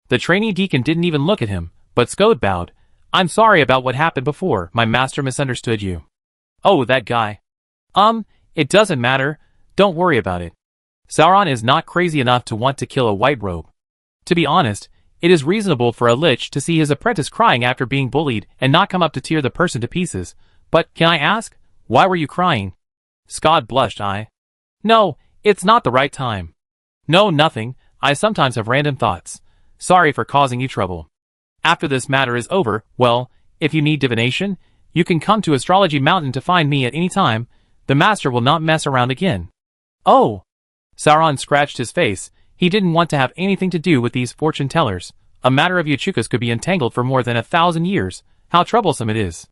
The trainee deacon didn't even look at him, but Skod bowed. I'm sorry about what happened before, my master misunderstood you. Oh, that guy. It doesn't matter, don't worry about it. Sauron is not crazy enough to want to kill a white robe. To be honest, it is reasonable for a lich to see his apprentice crying after being bullied and not come up to tear the person to pieces. But, can I ask, why were you crying? Skod blushed. No, it's not the right time. No, nothing, I sometimes have random thoughts. Sorry for causing you trouble. After this matter is over, well, if you need divination, you can come to Astrology Mountain to find me at any time. The master will not mess around again. Oh! Sauron scratched his face. He didn't want to have anything to do with these fortune tellers. A matter of Yachukas could be entangled for more than 1,000 years. How troublesome it is.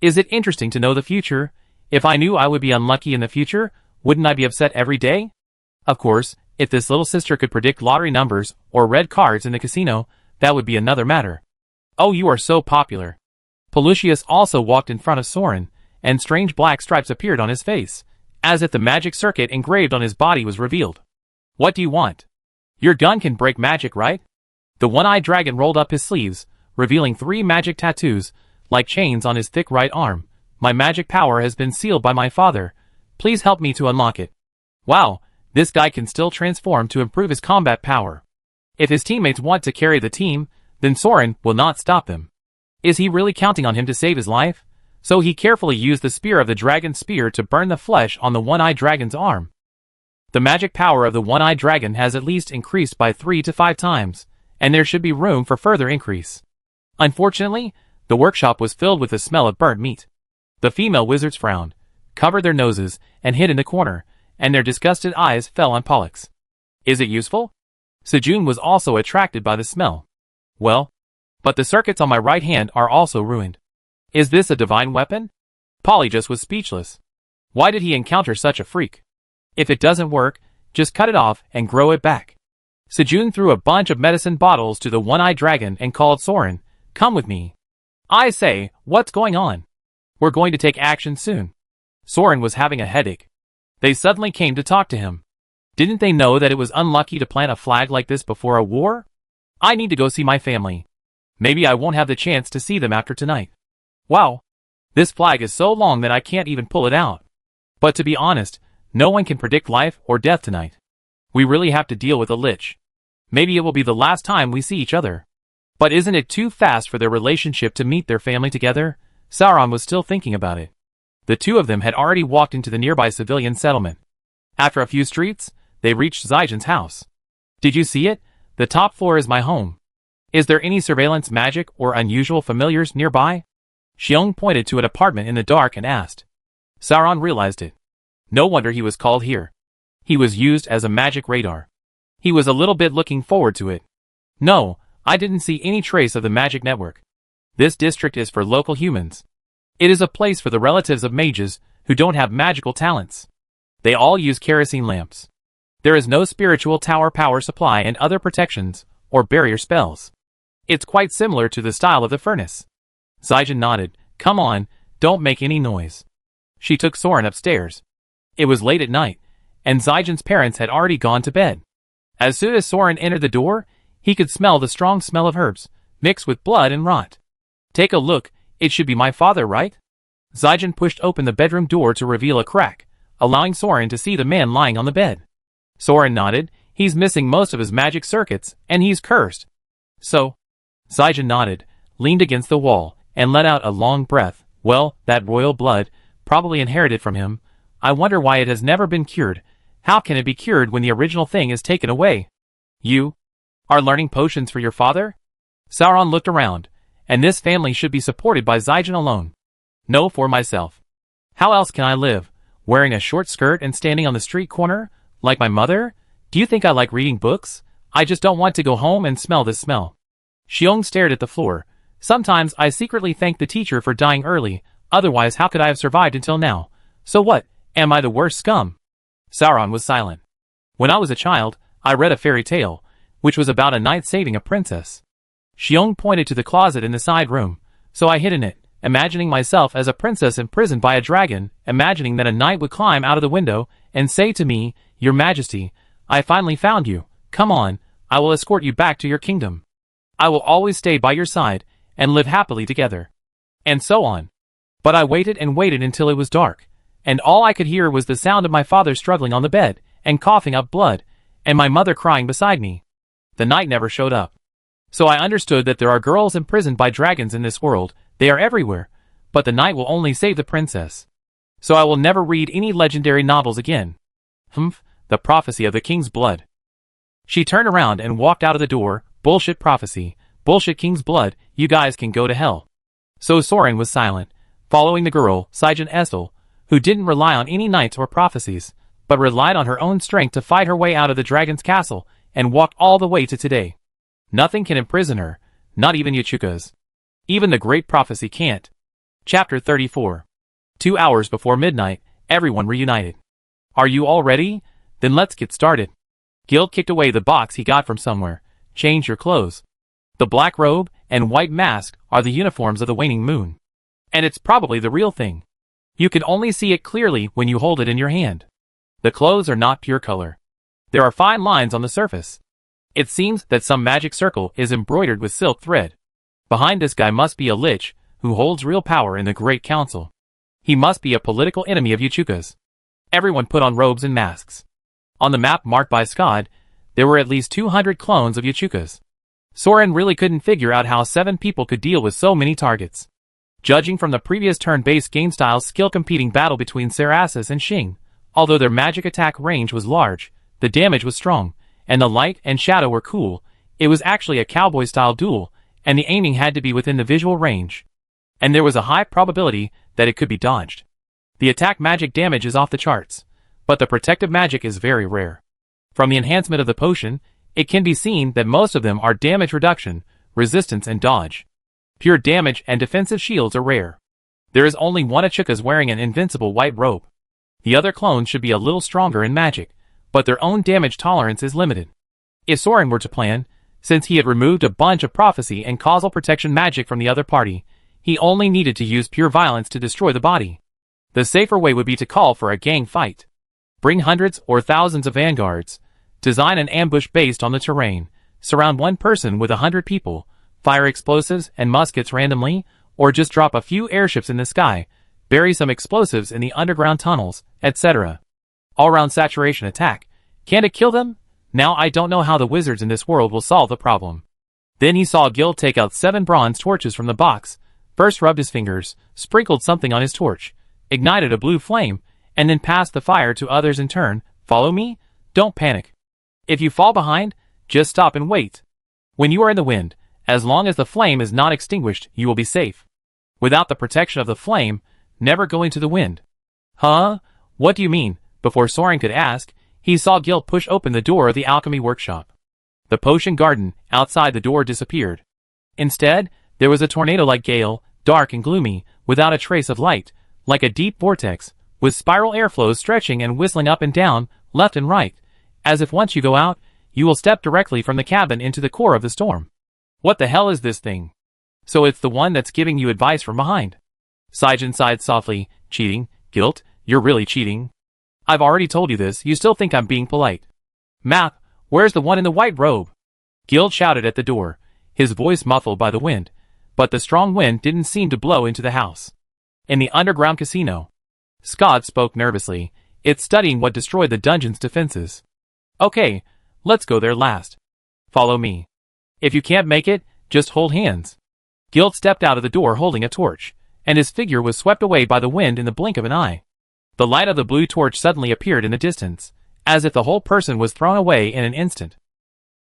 Is it interesting to know the future? If I knew I would be unlucky in the future, wouldn't I be upset every day? Of course, if this little sister could predict lottery numbers or red cards in the casino, that would be another matter. Oh, you are so popular. Pelusius also walked in front of Soran, and strange black stripes appeared on his face, as if the magic circuit engraved on his body was revealed. What do you want? Your gun can break magic, right? The one-eyed dragon rolled up his sleeves, revealing 3 magic tattoos, like chains on his thick right arm. My magic power has been sealed by my father. Please help me to unlock it. Wow, this guy can still transform to improve his combat power. If his teammates want to carry the team, then Soran will not stop them. Is he really counting on him to save his life? So he carefully used the spear of the dragon spear to burn the flesh on the one-eyed dragon's arm. The magic power of the one-eyed dragon has at least increased by 3 to 5 times, and there should be room for further increase. Unfortunately, the workshop was filled with the smell of burnt meat. The female wizards frowned, covered their noses, and hid in the corner, and their disgusted eyes fell on Pollux. Is it useful? Sejun was also attracted by the smell. Well, but the circuits on my right hand are also ruined. Is this a divine weapon? Polygus was speechless. Why did he encounter such a freak? If it doesn't work, just cut it off and grow it back. Sejun threw a bunch of medicine bottles to the one-eyed dragon and called Soran, come with me. I say, what's going on? We're going to take action soon. Soran was having a headache. They suddenly came to talk to him. Didn't they know that it was unlucky to plant a flag like this before a war? I need to go see my family. Maybe I won't have the chance to see them after tonight. Wow. This flag is so long that I can't even pull it out. But to be honest, no one can predict life or death tonight. We really have to deal with a lich. Maybe it will be the last time we see each other. But isn't it too fast for their relationship to meet their family together? Sauron was still thinking about it. The two of them had already walked into the nearby civilian settlement. After a few streets, they reached Zygen's house. Did you see it? The top floor is my home. Is there any surveillance magic or unusual familiars nearby? Xiong pointed to an apartment in the dark and asked. Sauron realized it. No wonder he was called here. He was used as a magic radar. He was a little bit looking forward to it. No, I didn't see any trace of the magic network. This district is for local humans. It is a place for the relatives of mages who don't have magical talents. They all use kerosene lamps. There is no spiritual tower power supply and other protections or barrier spells. It's quite similar to the style of the furnace. Zaijin nodded. Come on, don't make any noise. She took Soran upstairs. It was late at night, and Zaijin's parents had already gone to bed. As soon as Soran entered the door, he could smell the strong smell of herbs, mixed with blood and rot. Take a look, it should be my father, right? Zaijin pushed open the bedroom door to reveal a crack, allowing Soran to see the man lying on the bed. Soran nodded. He's missing most of his magic circuits, and he's cursed. So? Zaijin nodded, leaned against the wall, and let out a long breath. Well, that royal blood, probably inherited from him. I wonder why it has never been cured. How can it be cured when the original thing is taken away? You are learning potions for your father? Sauron looked around, and this family should be supported by Zaijin alone. No, for myself. How else can I live? Wearing a short skirt and standing on the street corner? Like my mother? Do you think I like reading books? I just don't want to go home and smell this smell. Xiong stared at the floor. Sometimes I secretly thank the teacher for dying early, otherwise how could I have survived until now? So what, am I the worst scum? Sauron was silent. When I was a child, I read a fairy tale, which was about a knight saving a princess. Xiong pointed to the closet in the side room, so I hid in it, imagining myself as a princess imprisoned by a dragon, imagining that a knight would climb out of the window and say to me, Your Majesty, I finally found you. Come on, I will escort you back to your kingdom. I will always stay by your side and live happily together. And so on. But I waited and waited until it was dark, and all I could hear was the sound of my father struggling on the bed and coughing up blood, and my mother crying beside me. The knight never showed up. So I understood that there are girls imprisoned by dragons in this world. They are everywhere, but the knight will only save the princess. So I will never read any legendary novels again. Humph, the prophecy of the king's blood. She turned around and walked out of the door. Bullshit prophecy. Bullshit king's blood. You guys can go to hell. So Soran was silent, following the girl, Zaijin Estel, who didn't rely on any knights or prophecies, but relied on her own strength to fight her way out of the dragon's castle, and walked all the way to today. Nothing can imprison her, not even Yachukas. Even the great prophecy can't. Chapter 34. 2 hours before midnight, everyone reunited. Are you all ready? Then let's get started. Gil kicked away the box he got from somewhere. Change your clothes. The black robe and white mask are the uniforms of the waning moon. And it's probably the real thing. You can only see it clearly when you hold it in your hand. The clothes are not pure color. There are fine lines on the surface. It seems that some magic circle is embroidered with silk thread. Behind this guy must be a lich, who holds real power in the Great Council. He must be a political enemy of Yachukas. Everyone put on robes and masks. On the map marked by Skad, there were at least 200 clones of Yachukas. Soran really couldn't figure out how 7 people could deal with so many targets. Judging from the previous turn-based game style's skill-competing battle between Sarasis and Xing, although their magic attack range was large, the damage was strong, and the light and shadow were cool, it was actually a cowboy-style duel, and the aiming had to be within the visual range. And there was a high probability that it could be dodged. The attack magic damage is off the charts, but the protective magic is very rare. From the enhancement of the potion, it can be seen that most of them are damage reduction, resistance and dodge. Pure damage and defensive shields are rare. There is only one Yachukas wearing an invincible white robe. The other clones should be a little stronger in magic, but their own damage tolerance is limited. If Soran were to plan, since he had removed a bunch of prophecy and causal protection magic from the other party, he only needed to use pure violence to destroy the body. The safer way would be to call for a gang fight. Bring hundreds or thousands of vanguards. Design an ambush based on the terrain. Surround one person with 100 people. Fire explosives and muskets randomly, or just drop a few airships in the sky. Bury some explosives in the underground tunnels, etc. All-round saturation attack. Can't it kill them? Now I don't know how the wizards in this world will solve the problem. Then he saw Gil take out 7 bronze torches from the box, first rubbed his fingers, sprinkled something on his torch, ignited a blue flame, and then passed the fire to others in turn. Follow me? Don't panic. If you fall behind, just stop and wait. When you are in the wind, as long as the flame is not extinguished, you will be safe. Without the protection of the flame, never go into the wind. Huh? What do you mean? Before Soran could ask, he saw Guild push open the door of the alchemy workshop. The potion garden outside the door disappeared. Instead, there was a tornado-like gale, dark and gloomy, without a trace of light, like a deep vortex, with spiral airflows stretching and whistling up and down, left and right, as if once you go out, you will step directly from the cabin into the core of the storm. What the hell is this thing? So it's the one that's giving you advice from behind. Saijin sighed softly. Cheating, Guilt, you're really cheating. I've already told you this, you still think I'm being polite. Map, where's the one in the white robe? Guild shouted at the door, his voice muffled by the wind, but the strong wind didn't seem to blow into the house. In the underground casino. Scott spoke nervously. It's studying what destroyed the dungeon's defenses. Okay, let's go there last. Follow me. If you can't make it, just hold hands. Guild stepped out of the door holding a torch, and his figure was swept away by the wind in the blink of an eye. The light of the blue torch suddenly appeared in the distance, as if the whole person was thrown away in an instant.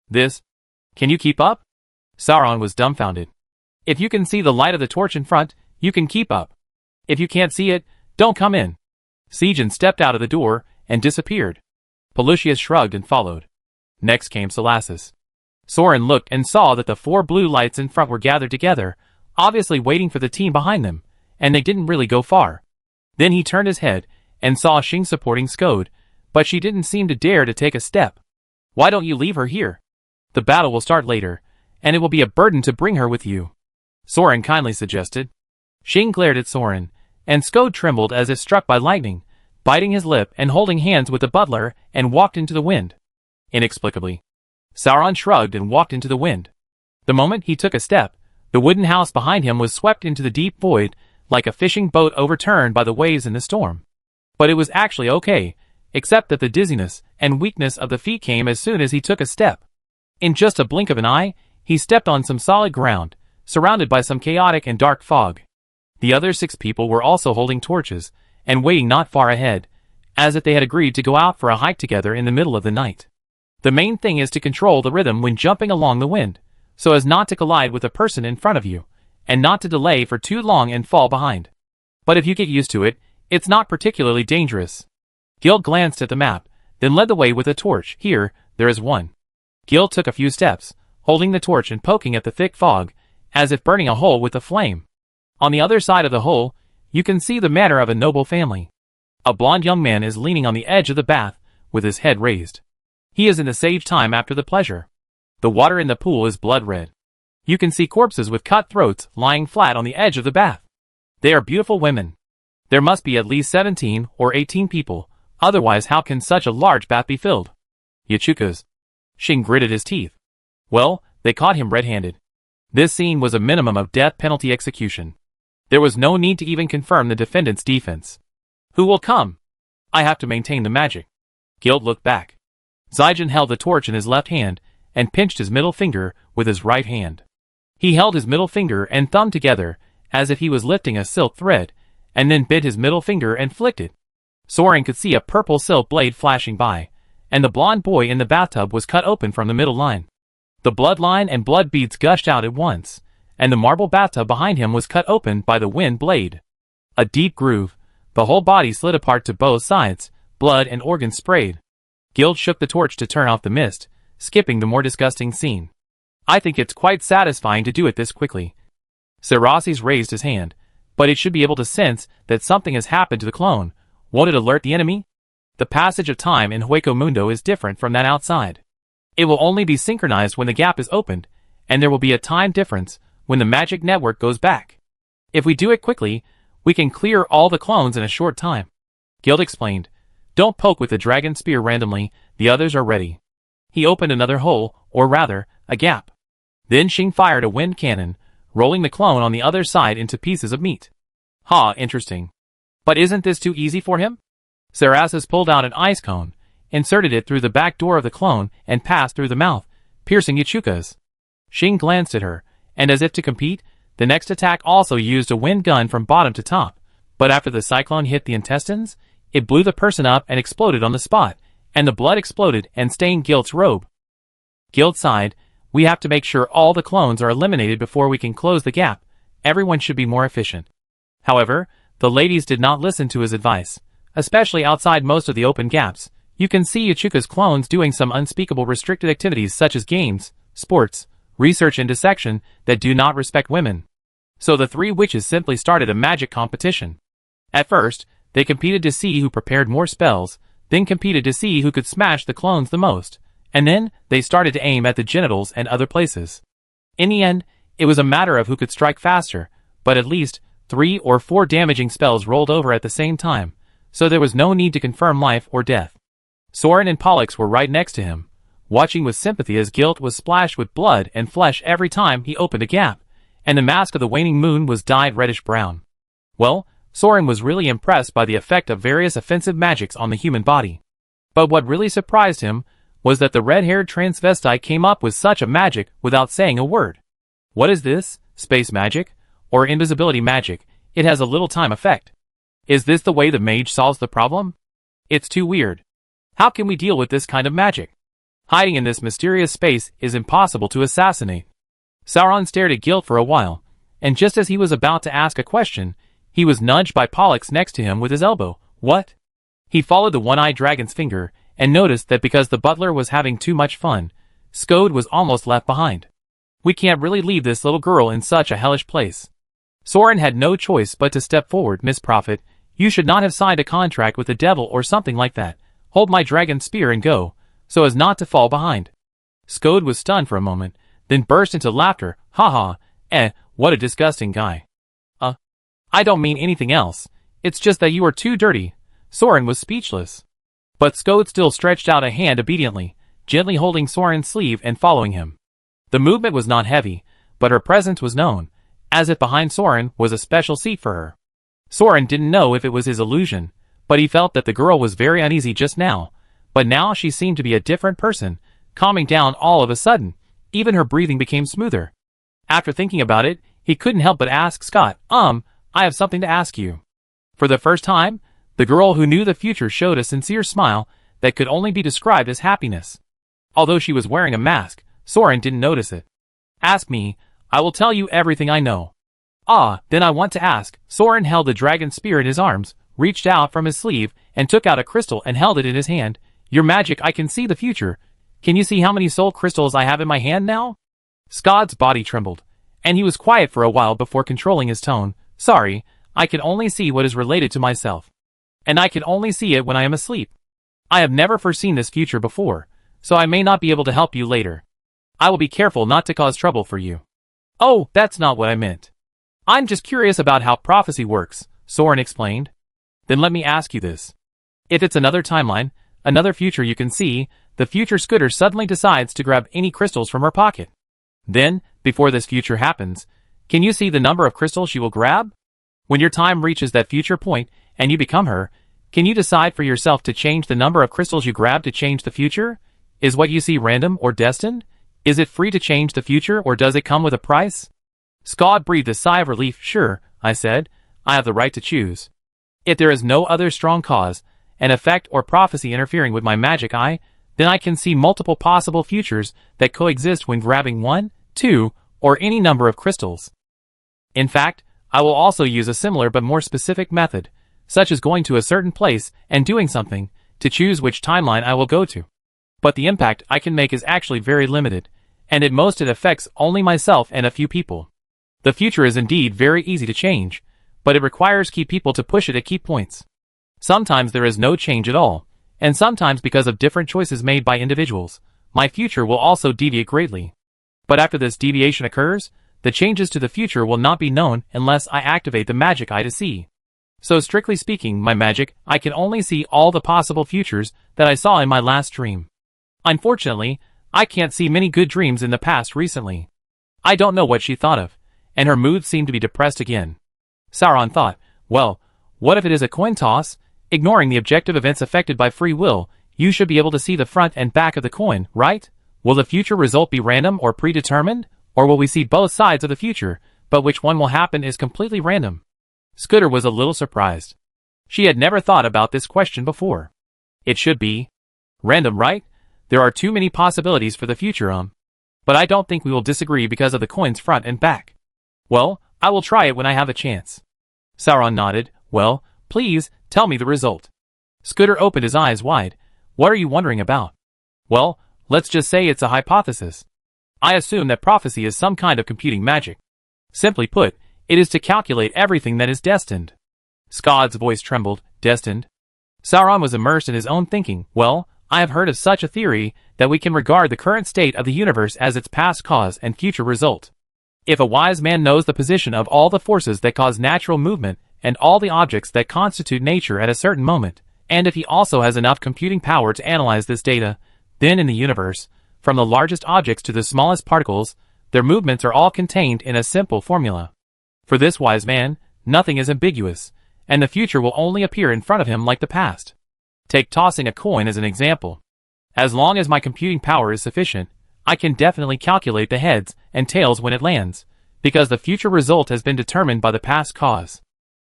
This? Can you keep up? Soran was dumbfounded. If you can see the light of the torch in front, you can keep up. If you can't see it, don't come in. Saijin stepped out of the door and disappeared. Pelusius shrugged and followed. Next came Salasis. Soran looked and saw that the 4 blue lights in front were gathered together, obviously waiting for the team behind them, and they didn't really go far. Then he turned his head and saw Xing supporting Skode, but she didn't seem to dare to take a step. Why don't you leave her here? The battle will start later, and it will be a burden to bring her with you. Soran kindly suggested. Xing glared at Soran, and Skode trembled as if struck by lightning, biting his lip and holding hands with the butler, and walked into the wind. Inexplicably. Soran shrugged and walked into the wind. The moment he took a step, the wooden house behind him was swept into the deep void, like a fishing boat overturned by the waves in the storm. But it was actually okay, except that the dizziness and weakness of the feet came as soon as he took a step. In just a blink of an eye, he stepped on some solid ground, surrounded by some chaotic and dark fog. The other 6 people were also holding torches, and waiting not far ahead, as if they had agreed to go out for a hike together in the middle of the night. The main thing is to control the rhythm when jumping along the wind, so as not to collide with the person in front of you, and not to delay for too long and fall behind. But if you get used to it, it's not particularly dangerous. Guild glanced at the map, then led the way with a torch. Here, there is one. Guild took a few steps, holding the torch and poking at the thick fog, as if burning a hole with a flame. On the other side of the hole, you can see the manner of a noble family. A blond young man is leaning on the edge of the bath, with his head raised. He is in the sage time after the pleasure. The water in the pool is blood red. You can see corpses with cut throats lying flat on the edge of the bath. They are beautiful women. There must be at least 17 or 18 people, otherwise how can such a large bath be filled? Yachukas. Xing gritted his teeth. Well, they caught him red-handed. This scene was a minimum of death penalty execution. There was no need to even confirm the defendant's defense. Who will come? I have to maintain the magic. Guild looked back. Saijin held the torch in his left hand and pinched his middle finger with his right hand. He held his middle finger and thumb together as if he was lifting a silk thread, and then bit his middle finger and flicked it. Soran could see a purple silk blade flashing by, and the blond boy in the bathtub was cut open from the middle line. The bloodline and blood beads gushed out at once, and the marble bathtub behind him was cut open by the wind blade. A deep groove, the whole body slid apart to both sides, blood and organs sprayed. Guild shook the torch to turn off the mist, skipping the more disgusting scene. I think it's quite satisfying to do it this quickly. Sarasis raised his hand, but it should be able to sense that something has happened to the clone. Won't it alert the enemy? The passage of time in Hueco Mundo is different from that outside. It will only be synchronized when the gap is opened, and there will be a time difference when the magic network goes back. If we do it quickly, we can clear all the clones in a short time. Guild explained. Don't poke with the dragon spear randomly, the others are ready. He opened another hole, or rather, a gap. Then Xing fired a wind cannon, rolling the clone on the other side into pieces of meat. Ha, interesting. But isn't this too easy for him? Sarasis pulled out an ice cone, inserted it through the back door of the clone, and passed through the mouth, piercing Yachuka's. Xing glanced at her, and as if to compete, the next attack also used a wind gun from bottom to top, but after the cyclone hit the intestines, it blew the person up and exploded on the spot, and the blood exploded and stained Guild's robe. Guild sighed. We have to make sure all the clones are eliminated before we can close the gap. Everyone should be more efficient. However, the ladies did not listen to his advice, especially outside most of the open gaps. You can see Ichuka's clones doing some unspeakable restricted activities such as games, sports, research and dissection that do not respect women. So the three witches simply started a magic competition. At first, they competed to see who prepared more spells, then competed to see who could smash the clones the most, and then they started to aim at the genitals and other places. In the end, it was a matter of who could strike faster, but at least 3 or 4 damaging spells rolled over at the same time, so there was no need to confirm life or death. Soran and Pollux were right next to him, watching with sympathy as guilt was splashed with blood and flesh every time he opened a gap, and the mask of the waning moon was dyed reddish-brown. Well, Soran was really impressed by the effect of various offensive magics on the human body. But what really surprised him was that the red-haired transvestite came up with such a magic without saying a word. What is this? Space magic? Or invisibility magic? It has a little time effect. Is this the way the mage solves the problem? It's too weird. How can we deal with this kind of magic? Hiding in this mysterious space is impossible to assassinate. Sauron stared at Guilt for a while, and just as he was about to ask a question, he was nudged by Pollux next to him with his elbow. What? He followed the one-eyed dragon's finger, and noticed that because the butler was having too much fun, Skode was almost left behind. We can't really leave this little girl in such a hellish place. Soran had no choice but to step forward. Miss Prophet, you should not have signed a contract with the devil or something like that. Hold my dragon spear and go, so as not to fall behind. Skode was stunned for a moment, then burst into laughter. Ha ha, what a disgusting guy. I don't mean anything else. It's just that you are too dirty. Soran was speechless. But Skode still stretched out a hand obediently, gently holding Soran's sleeve and following him. The movement was not heavy, but her presence was known, as if behind Soran was a special seat for her. Soran didn't know if it was his illusion, but he felt that the girl was very uneasy just now, but now she seemed to be a different person, calming down all of a sudden. Even her breathing became smoother. After thinking about it, he couldn't help but ask Scott, I have something to ask you. For the first time, the girl who knew the future showed a sincere smile that could only be described as happiness. Although she was wearing a mask, Soran didn't notice it. Ask me, I will tell you everything I know. Then I want to ask. Soran held the dragon spear in his arms, reached out from his sleeve, and took out a crystal and held it in his hand. Your magic, I can see the future. Can you see how many soul crystals I have in my hand now? Scott's body trembled, and he was quiet for a while before controlling his tone. Sorry, I can only see what is related to myself. And I can only see it when I am asleep. I have never foreseen this future before, so I may not be able to help you later. I will be careful not to cause trouble for you. Oh, that's not what I meant. I'm just curious about how prophecy works, Soran explained. Then let me ask you this. If it's another timeline, another future you can see, the future Scooter suddenly decides to grab any crystals from her pocket. Then, before this future happens, can you see the number of crystals she will grab? When your time reaches that future point, and you become her, can you decide for yourself to change the number of crystals you grab to change the future? Is what you see random or destined? Is it free to change the future or does it come with a price? Scott breathed a sigh of relief. Sure, I said, I have the right to choose. If there is no other strong cause, an effect or prophecy interfering with my magic eye, then I can see multiple possible futures that coexist when grabbing 1, 2, or any number of crystals. In fact, I will also use a similar but more specific method, such as going to a certain place and doing something, to choose which timeline I will go to. But the impact I can make is actually very limited, and at most it affects only myself and a few people. The future is indeed very easy to change, but it requires key people to push it at key points. Sometimes there is no change at all, and sometimes because of different choices made by individuals, my future will also deviate greatly. But after this deviation occurs, the changes to the future will not be known unless I activate the magic eye to see. So strictly speaking, my magic, I can only see all the possible futures that I saw in my last dream. Unfortunately, I can't see many good dreams in the past recently. I don't know what she thought of, and her mood seemed to be depressed again. Sauron thought, well, what if it is a coin toss? Ignoring the objective events affected by free will, you should be able to see the front and back of the coin, right? Will the future result be random or predetermined? Or will we see both sides of the future, but which one will happen is completely random? Scooter was a little surprised. She had never thought about this question before. It should be random, right? There are too many possibilities for the future, But I don't think we will disagree because of the coin's front and back. Well, I will try it when I have a chance. Sauron nodded. Well, please, tell me the result. Scooter opened his eyes wide. What are you wondering about? Well, let's just say it's a hypothesis. I assume that prophecy is some kind of computing magic. Simply put, it is to calculate everything that is destined. Scott's voice trembled. Destined? Soran was immersed in his own thinking. Well, I have heard of such a theory that we can regard the current state of the universe as its past cause and future result. If a wise man knows the position of all the forces that cause natural movement and all the objects that constitute nature at a certain moment, and if he also has enough computing power to analyze this data, then in the universe, from the largest objects to the smallest particles, their movements are all contained in a simple formula. For this wise man, nothing is ambiguous, and the future will only appear in front of him like the past. Take tossing a coin as an example. As long as my computing power is sufficient, I can definitely calculate the heads and tails when it lands, because the future result has been determined by the past cause.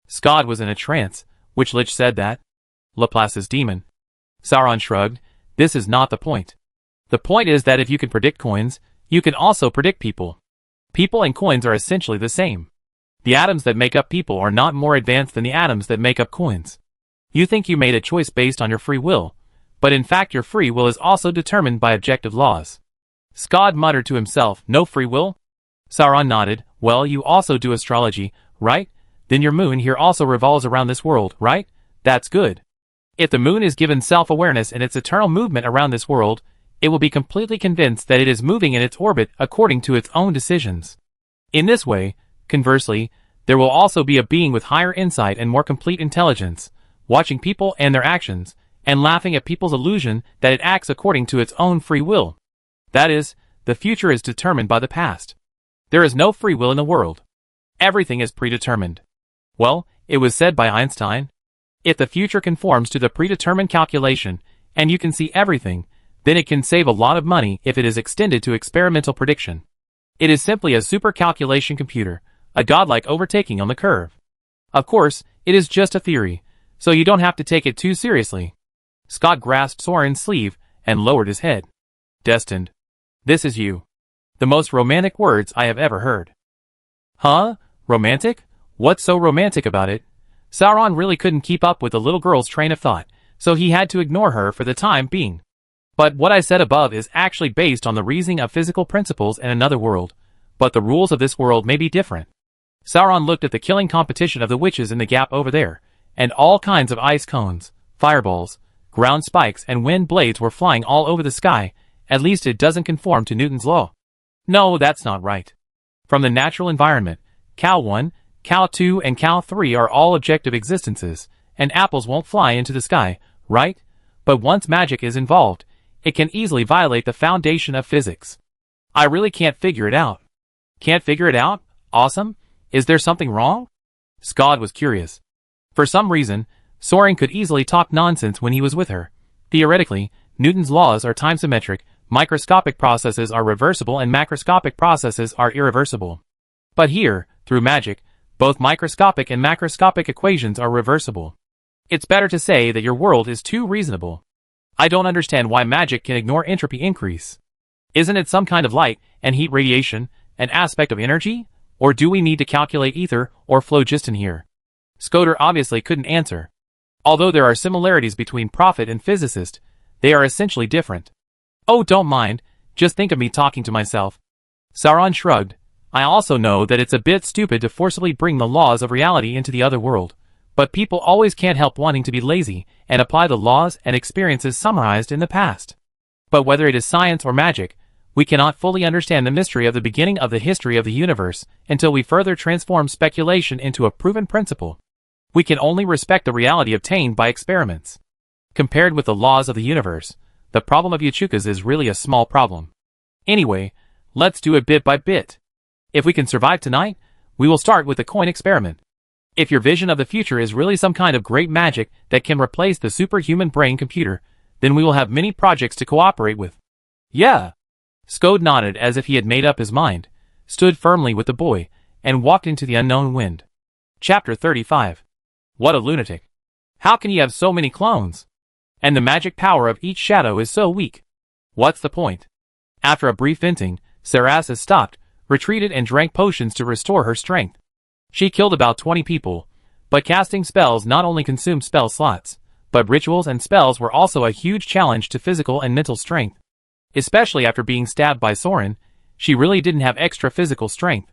Scott was in a trance, which Lich said that. Laplace's demon. Sauron shrugged. This is not the point. The point is that if you can predict coins, you can also predict people. People and coins are essentially the same. The atoms that make up people are not more advanced than the atoms that make up coins. You think you made a choice based on your free will, but in fact your free will is also determined by objective laws. Scott muttered to himself, no free will? Sauron nodded. Well, you also do astrology, right? Then your moon here also revolves around this world, right? That's good. If the moon is given self-awareness in its eternal movement around this world, it will be completely convinced that it is moving in its orbit according to its own decisions. In this way, conversely, there will also be a being with higher insight and more complete intelligence, watching people and their actions, and laughing at people's illusion that it acts according to its own free will. That is, the future is determined by the past. There is no free will in the world. Everything is predetermined. Well, it was said by Einstein. If the future conforms to the predetermined calculation, and you can see everything, then it can save a lot of money if it is extended to experimental prediction. It is simply a super calculation computer, a godlike overtaking on the curve. Of course, it is just a theory, so you don't have to take it too seriously. Scott grasped Soran's sleeve and lowered his head. Destined. This is you. The most romantic words I have ever heard. Huh? Romantic? What's so romantic about it? Sauron really couldn't keep up with the little girl's train of thought, so he had to ignore her for the time being. But what I said above is actually based on the reasoning of physical principles in another world, but the rules of this world may be different. Sauron looked at the killing competition of the witches in the gap over there, and all kinds of ice cones, fireballs, ground spikes and wind blades were flying all over the sky. At least it doesn't conform to Newton's law. No, that's not right. From the natural environment, Cow 1, Cow 2 and Cow 3 are all objective existences, and apples won't fly into the sky, right? But once magic is involved, it can easily violate the foundation of physics. I really can't figure it out. Can't figure it out? Awesome. Is there something wrong? Scott was curious. For some reason, Soran could easily talk nonsense when he was with her. Theoretically, Newton's laws are time-symmetric, microscopic processes are reversible and macroscopic processes are irreversible. But here, through magic, both microscopic and macroscopic equations are reversible. It's better to say that your world is too reasonable. I don't understand why magic can ignore entropy increase. Isn't it some kind of light and heat radiation, an aspect of energy? Or do we need to calculate ether or phlogiston here? Scooter obviously couldn't answer. Although there are similarities between prophet and physicist, they are essentially different. Oh, don't mind, just think of me talking to myself. Sauron shrugged. I also know that it's a bit stupid to forcibly bring the laws of reality into the other world, but people always can't help wanting to be lazy and apply the laws and experiences summarized in the past. But whether it is science or magic, we cannot fully understand the mystery of the beginning of the history of the universe until we further transform speculation into a proven principle. We can only respect the reality obtained by experiments. Compared with the laws of the universe, the problem of Yachukas is really a small problem. Anyway, let's do it bit by bit. If we can survive tonight, we will start with the coin experiment. If your vision of the future is really some kind of great magic that can replace the superhuman brain computer, then we will have many projects to cooperate with. Yeah. Scode nodded as if he had made up his mind, stood firmly with the boy, and walked into the unknown wind. Chapter 35. What a lunatic. How can you have so many clones? And the magic power of each shadow is so weak. What's the point? After a brief venting, Sarasa stopped, retreated and drank potions to restore her strength. She killed about 20 people, but casting spells not only consumed spell slots, But rituals and spells were also a huge challenge to physical and mental strength. Especially after being stabbed by Soran, she really didn't have extra physical strength.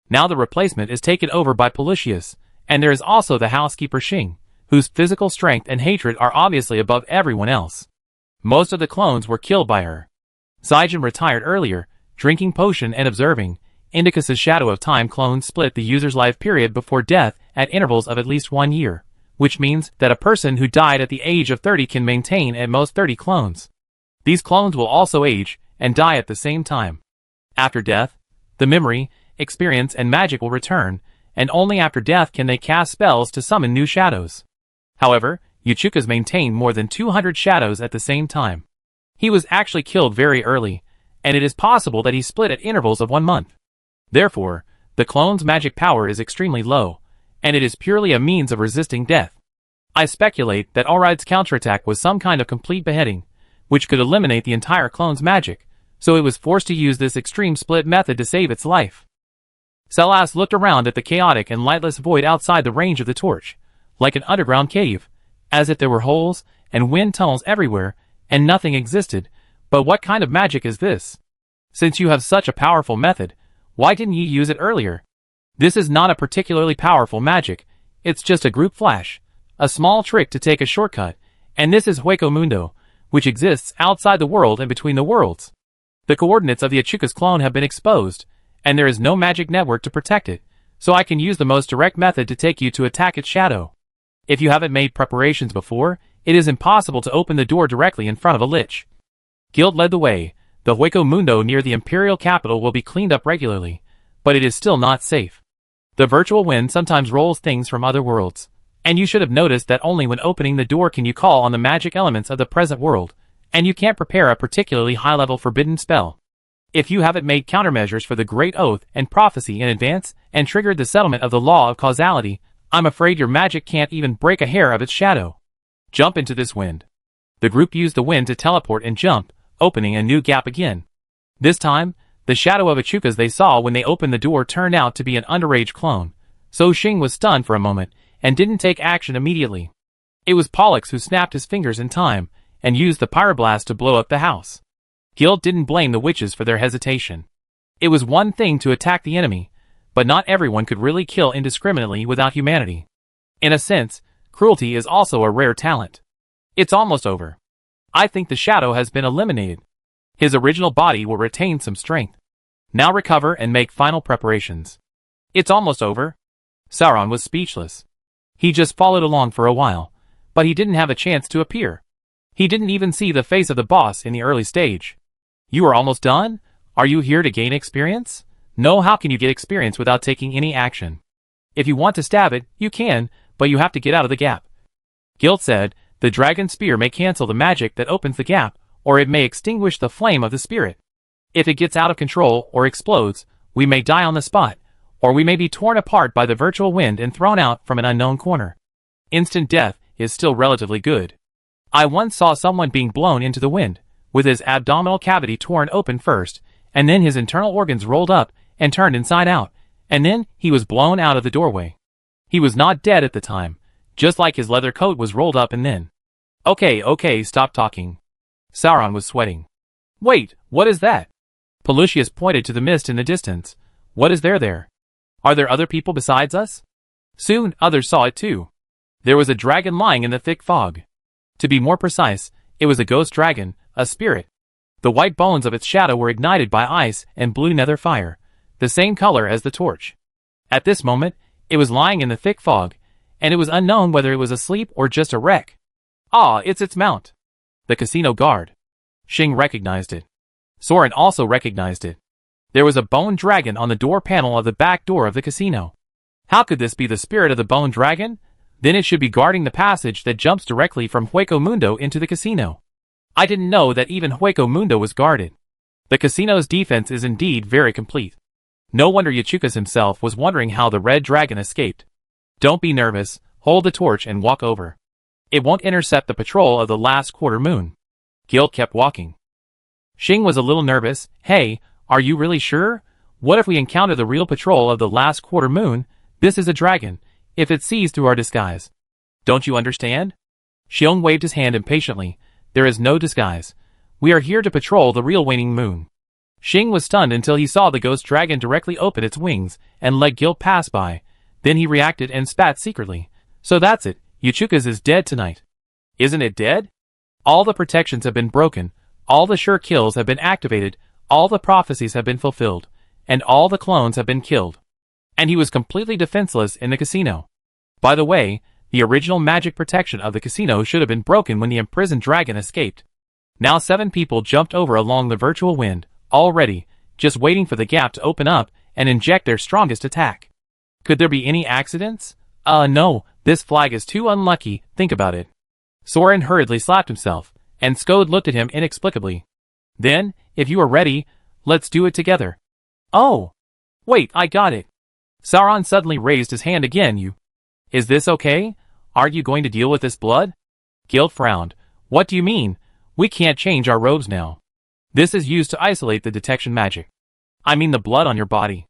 Now the replacement is taken over by Lucius, and there is also the housekeeper Xing, whose physical strength and hatred are obviously above everyone else. Most of the clones were killed by her. Zaijin retired earlier, drinking potion and observing. Indicus's Shadow of Time clones split the user's life period before death at intervals of at least 1 year, which means that a person who died at the age of 30 can maintain at most 30 clones. These clones will also age and die at the same time. After death, the memory, experience, and magic will return, and only after death can they cast spells to summon new shadows. However, Uchuka's maintained more than 200 shadows at the same time. He was actually killed very early, and it is possible that he split at intervals of 1 month. Therefore, the clone's magic power is extremely low, and it is purely a means of resisting death. I speculate that Alride's counterattack was some kind of complete beheading, which could eliminate the entire clone's magic, so it was forced to use this extreme split method to save its life. Celas looked around at the chaotic and lightless void outside the range of the torch, like an underground cave, as if there were holes and wind tunnels everywhere, and nothing existed. But what kind of magic is this? Since you have such a powerful method, why didn't you use it earlier? This is not a particularly powerful magic, it's just a group flash, a small trick to take a shortcut, and this is Hueco Mundo, which exists outside the world and between the worlds. The coordinates of the Uchuka's clone have been exposed, and there is no magic network to protect it, so I can use the most direct method to take you to attack its shadow. If you haven't made preparations before, it is impossible to open the door directly in front of a lich. Guild led the way. The Hueco Mundo near the Imperial capital will be cleaned up regularly, but it is still not safe. The virtual wind sometimes rolls things from other worlds, and you should have noticed that only when opening the door can you call on the magic elements of the present world, and you can't prepare a particularly high-level forbidden spell. If you haven't made countermeasures for the Great Oath and Prophecy in advance and triggered the settlement of the law of causality, I'm afraid your magic can't even break a hair of its shadow. Jump into this wind. The group used the wind to teleport and jump, opening a new gap again. This time, the shadow of Uchuka's they saw when they opened the door turned out to be an underage clone, so Xing was stunned for a moment and didn't take action immediately. It was Pollux who snapped his fingers in time and used the pyroblast to blow up the house. Guild didn't blame the witches for their hesitation. It was one thing to attack the enemy, but not everyone could really kill indiscriminately without humanity. In a sense, cruelty is also a rare talent. It's almost over. I think the shadow has been eliminated. His original body will retain some strength. Now recover and make final preparations. It's almost over. Soran was speechless. He just followed along for a while, but he didn't have a chance to appear. He didn't even see the face of the boss in the early stage. You are almost done? Are you here to gain experience? No, how can you get experience without taking any action? If you want to stab it, you can, but you have to get out of the gap. Guild said, the dragon spear may cancel the magic that opens the gap, or it may extinguish the flame of the spirit. If it gets out of control or explodes, we may die on the spot, or we may be torn apart by the virtual wind and thrown out from an unknown corner. Instant death is still relatively good. I once saw someone being blown into the wind, with his abdominal cavity torn open first, and then his internal organs rolled up and turned inside out, and then he was blown out of the doorway. He was not dead at the time, just like his leather coat was rolled up and then. Okay, stop talking. Soran was sweating. Wait, what is that? Lucius pointed to the mist in the distance. What is there? Are there other people besides us? Soon, others saw it too. There was a dragon lying in the thick fog. To be more precise, it was a ghost dragon, a spirit. The white bones of its shadow were ignited by ice and blue nether fire, the same color as the torch. At this moment, it was lying in the thick fog, and it was unknown whether it was asleep or just a wreck. Ah, it's its mount. The casino guard. Xing recognized it. Soran also recognized it. There was a bone dragon on the door panel of the back door of the casino. How could this be the spirit of the bone dragon? Then it should be guarding the passage that jumps directly from Hueco Mundo into the casino. I didn't know that even Hueco Mundo was guarded. The casino's defense is indeed very complete. No wonder Uchuka's himself was wondering how the red dragon escaped. Don't be nervous, hold the torch and walk over. It won't intercept the patrol of the last quarter moon. Guild kept walking. Xing was a little nervous. Hey, are you really sure? What if we encounter the real patrol of the last quarter moon? This is a dragon. If it sees through our disguise. Don't you understand? Xiong waved his hand impatiently. There is no disguise. We are here to patrol the real waning moon. Xing was stunned until he saw the ghost dragon directly open its wings and let Guilt pass by. Then he reacted and spat secretly. So that's it, Yuchuka's is dead tonight. Isn't it dead? All the protections have been broken, all the sure kills have been activated, all the prophecies have been fulfilled, and all the clones have been killed. And he was completely defenseless in the casino. By the way, the original magic protection of the casino should have been broken when the imprisoned dragon escaped. Now 7 people jumped over along the virtual wind, all ready, just waiting for the gap to open up and inject their strongest attack. Could there be any accidents? No, this flag is too unlucky, think about it. Soran hurriedly slapped himself, and Skode looked at him inexplicably. Then, if you are ready, let's do it together. Oh! Wait, I got it. Sauron suddenly raised his hand again. Is this okay? Aren't you going to deal with this blood? Guild frowned. What do you mean? We can't change our robes now. This is used to isolate the detection magic. I mean the blood on your body.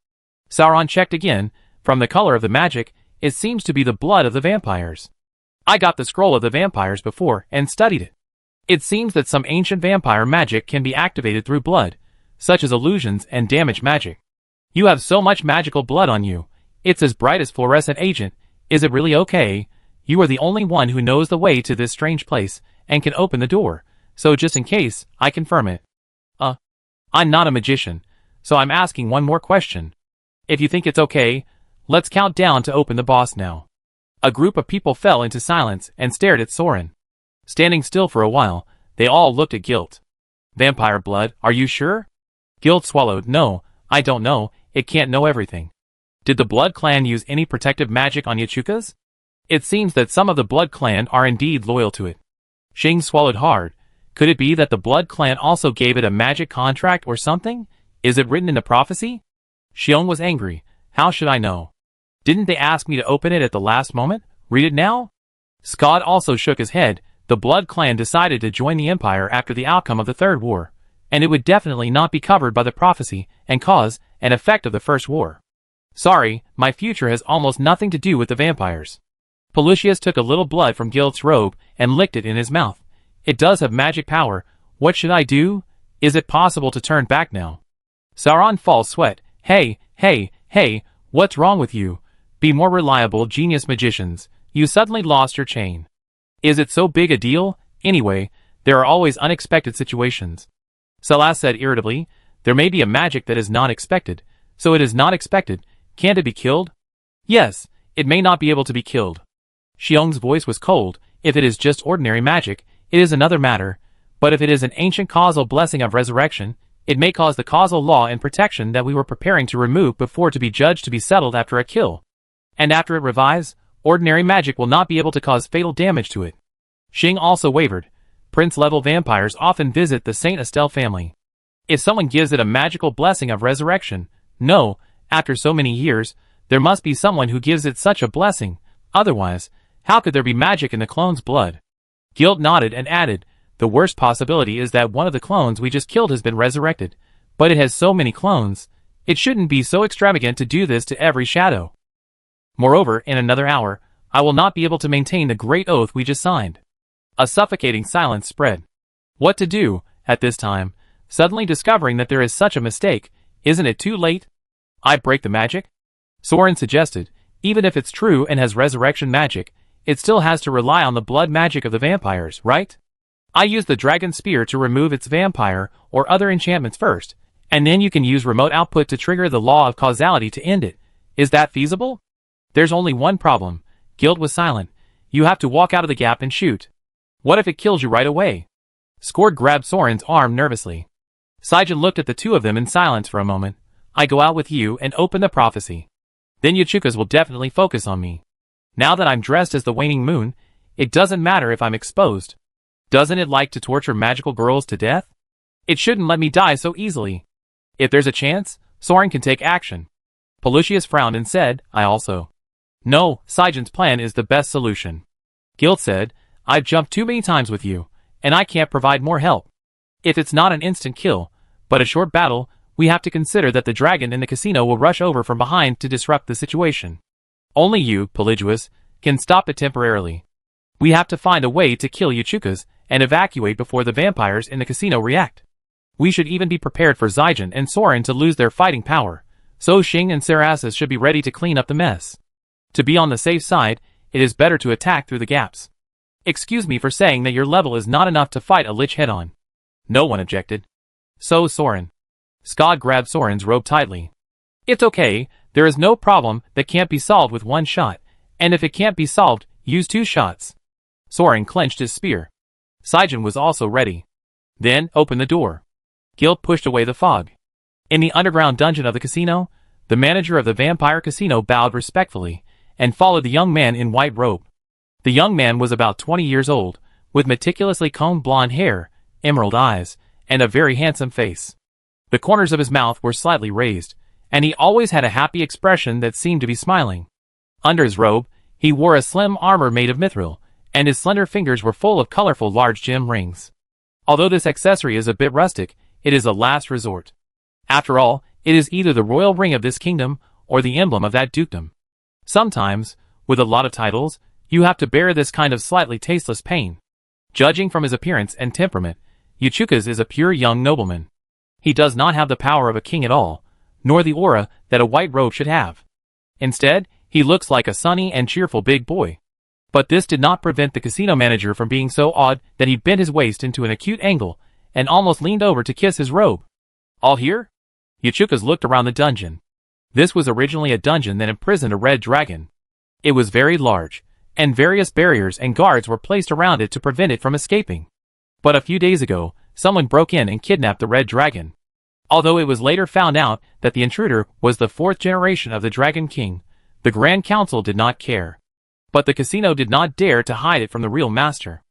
Sauron checked again. From the color of the magic, it seems to be the blood of the vampires. I got the scroll of the vampires before and studied it. It seems that some ancient vampire magic can be activated through blood, such as illusions and damage magic. You have so much magical blood on you. It's as bright as fluorescent agent. Is it really okay? You are the only one who knows the way to this strange place and can open the door, so just in case, I confirm it. I'm not a magician, so I'm asking one more question. If you think it's okay, let's count down to open the boss now. A group of people fell into silence and stared at Soran. Standing still for a while, they all looked at Guilt. Vampire blood, are you sure? Guilt swallowed. No, I don't know, it can't know everything. Did the Blood Clan use any protective magic on Yuchukas? It seems that some of the Blood Clan are indeed loyal to it. Xing swallowed hard. Could it be that the Blood Clan also gave it a magic contract or something? Is it written in the prophecy? Xiong was angry. How should I know? Didn't they ask me to open it at the last moment? Read it now? Skod also shook his head. The Blood Clan decided to join the Empire after the outcome of the Third War, and it would definitely not be covered by the prophecy and cause and effect of the First War. Sorry, my future has almost nothing to do with the vampires. Pelusius took a little blood from Guilt's robe and licked it in his mouth. It does have magic power. What should I do? Is it possible to turn back now? Sauron falls sweat. Hey, what's wrong with you? Be more reliable, genius magicians. You suddenly lost your chain. Is it so big a deal? Anyway, there are always unexpected situations. Salas said irritably. There may be a magic that is not expected. So it is not expected. Can't it be killed? Yes, it may not be able to be killed. Xiong's voice was cold. If it is just ordinary magic, it is another matter. But if it is an ancient causal blessing of resurrection, it may cause the causal law and protection that we were preparing to remove before to be judged to be settled after a kill. And after it revives, ordinary magic will not be able to cause fatal damage to it. Xing also wavered. Prince-level vampires often visit the Saint Estelle family. If someone gives it a magical blessing of resurrection, no, after so many years, there must be someone who gives it such a blessing. Otherwise, how could there be magic in the clone's blood? Guilt nodded and added, the worst possibility is that one of the clones we just killed has been resurrected. But it has so many clones. It shouldn't be so extravagant to do this to every shadow. Moreover, in another hour, I will not be able to maintain the great oath we just signed. A suffocating silence spread. What to do, at this time, suddenly discovering that there is such a mistake? Isn't it too late? I break the magic? Soran suggested. Even if it's true and has resurrection magic, it still has to rely on the blood magic of the vampires, right? I use the dragon spear to remove its vampire or other enchantments first, and then you can use remote output to trigger the law of causality to end it. Is that feasible? There's only one problem. Guilt was silent. You have to walk out of the gap and shoot. What if it kills you right away? Skord grabbed Soran's arm nervously. Saijin looked at the two of them in silence for a moment. I go out with you and open the prophecy. Then Yuchukas will definitely focus on me. Now that I'm dressed as the waning moon, it doesn't matter if I'm exposed. Doesn't it like to torture magical girls to death? It shouldn't let me die so easily. If there's a chance, Soran can take action. Pelusius frowned and said, I also. No, Saijin's plan is the best solution. Guilt said, I've jumped too many times with you, and I can't provide more help. If it's not an instant kill, but a short battle, we have to consider that the dragon in the casino will rush over from behind to disrupt the situation. Only you, Peliguis, can stop it temporarily. We have to find a way to kill Yachukas and evacuate before the vampires in the casino react. We should even be prepared for Zygen and Soran to lose their fighting power, so Xing and Sarasis should be ready to clean up the mess. To be on the safe side, it is better to attack through the gaps. Excuse me for saying that your level is not enough to fight a lich head-on. No one objected. So Soran. Scott grabbed Soran's robe tightly. It's okay, there is no problem that can't be solved with one shot, and if it can't be solved, use 2 shots. Soran clenched his spear. Zygen was also ready. Then, open the door. Gil pushed away the fog. In the underground dungeon of the casino, the manager of the vampire casino bowed respectfully, and followed the young man in white robe. The young man was about 20 years old, with meticulously combed blonde hair, emerald eyes, and a very handsome face. The corners of his mouth were slightly raised, and he always had a happy expression that seemed to be smiling. Under his robe, he wore a slim armor made of mithril, and his slender fingers were full of colorful large gem rings. Although this accessory is a bit rustic, it is a last resort. After all, it is either the royal ring of this kingdom, or the emblem of that dukedom. Sometimes, with a lot of titles, you have to bear this kind of slightly tasteless pain. Judging from his appearance and temperament, Yachukas is a pure young nobleman. He does not have the power of a king at all, nor the aura that a white robe should have. Instead, he looks like a sunny and cheerful big boy. But this did not prevent the casino manager from being so awed that he bent his waist into an acute angle, and almost leaned over to kiss his robe. All here? Yachukas looked around the dungeon. This was originally a dungeon that imprisoned a red dragon. It was very large, and various barriers and guards were placed around it to prevent it from escaping. But a few days ago, someone broke in and kidnapped the red dragon. Although it was later found out that the intruder was the 4th generation of the Dragon King, the Grand Council did not care. But the casino did not dare to hide it from the real master.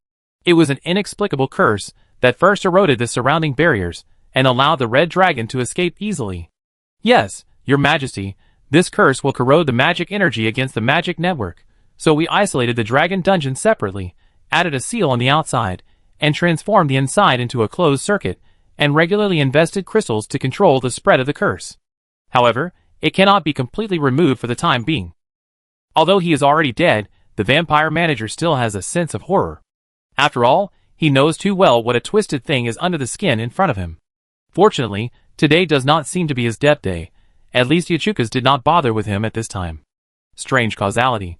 It was an inexplicable curse that first eroded the surrounding barriers and allowed the red dragon to escape easily. Yes, Your Majesty, this curse will corrode the magic energy against the magic network, so we isolated the dragon dungeon separately, added a seal on the outside, and transformed the inside into a closed circuit, and regularly invested crystals to control the spread of the curse. However, it cannot be completely removed for the time being. Although he is already dead, the vampire manager still has a sense of horror. After all, he knows too well what a twisted thing is under the skin in front of him. Fortunately, today does not seem to be his death day. At least Yachukas did not bother with him at this time. Strange causality.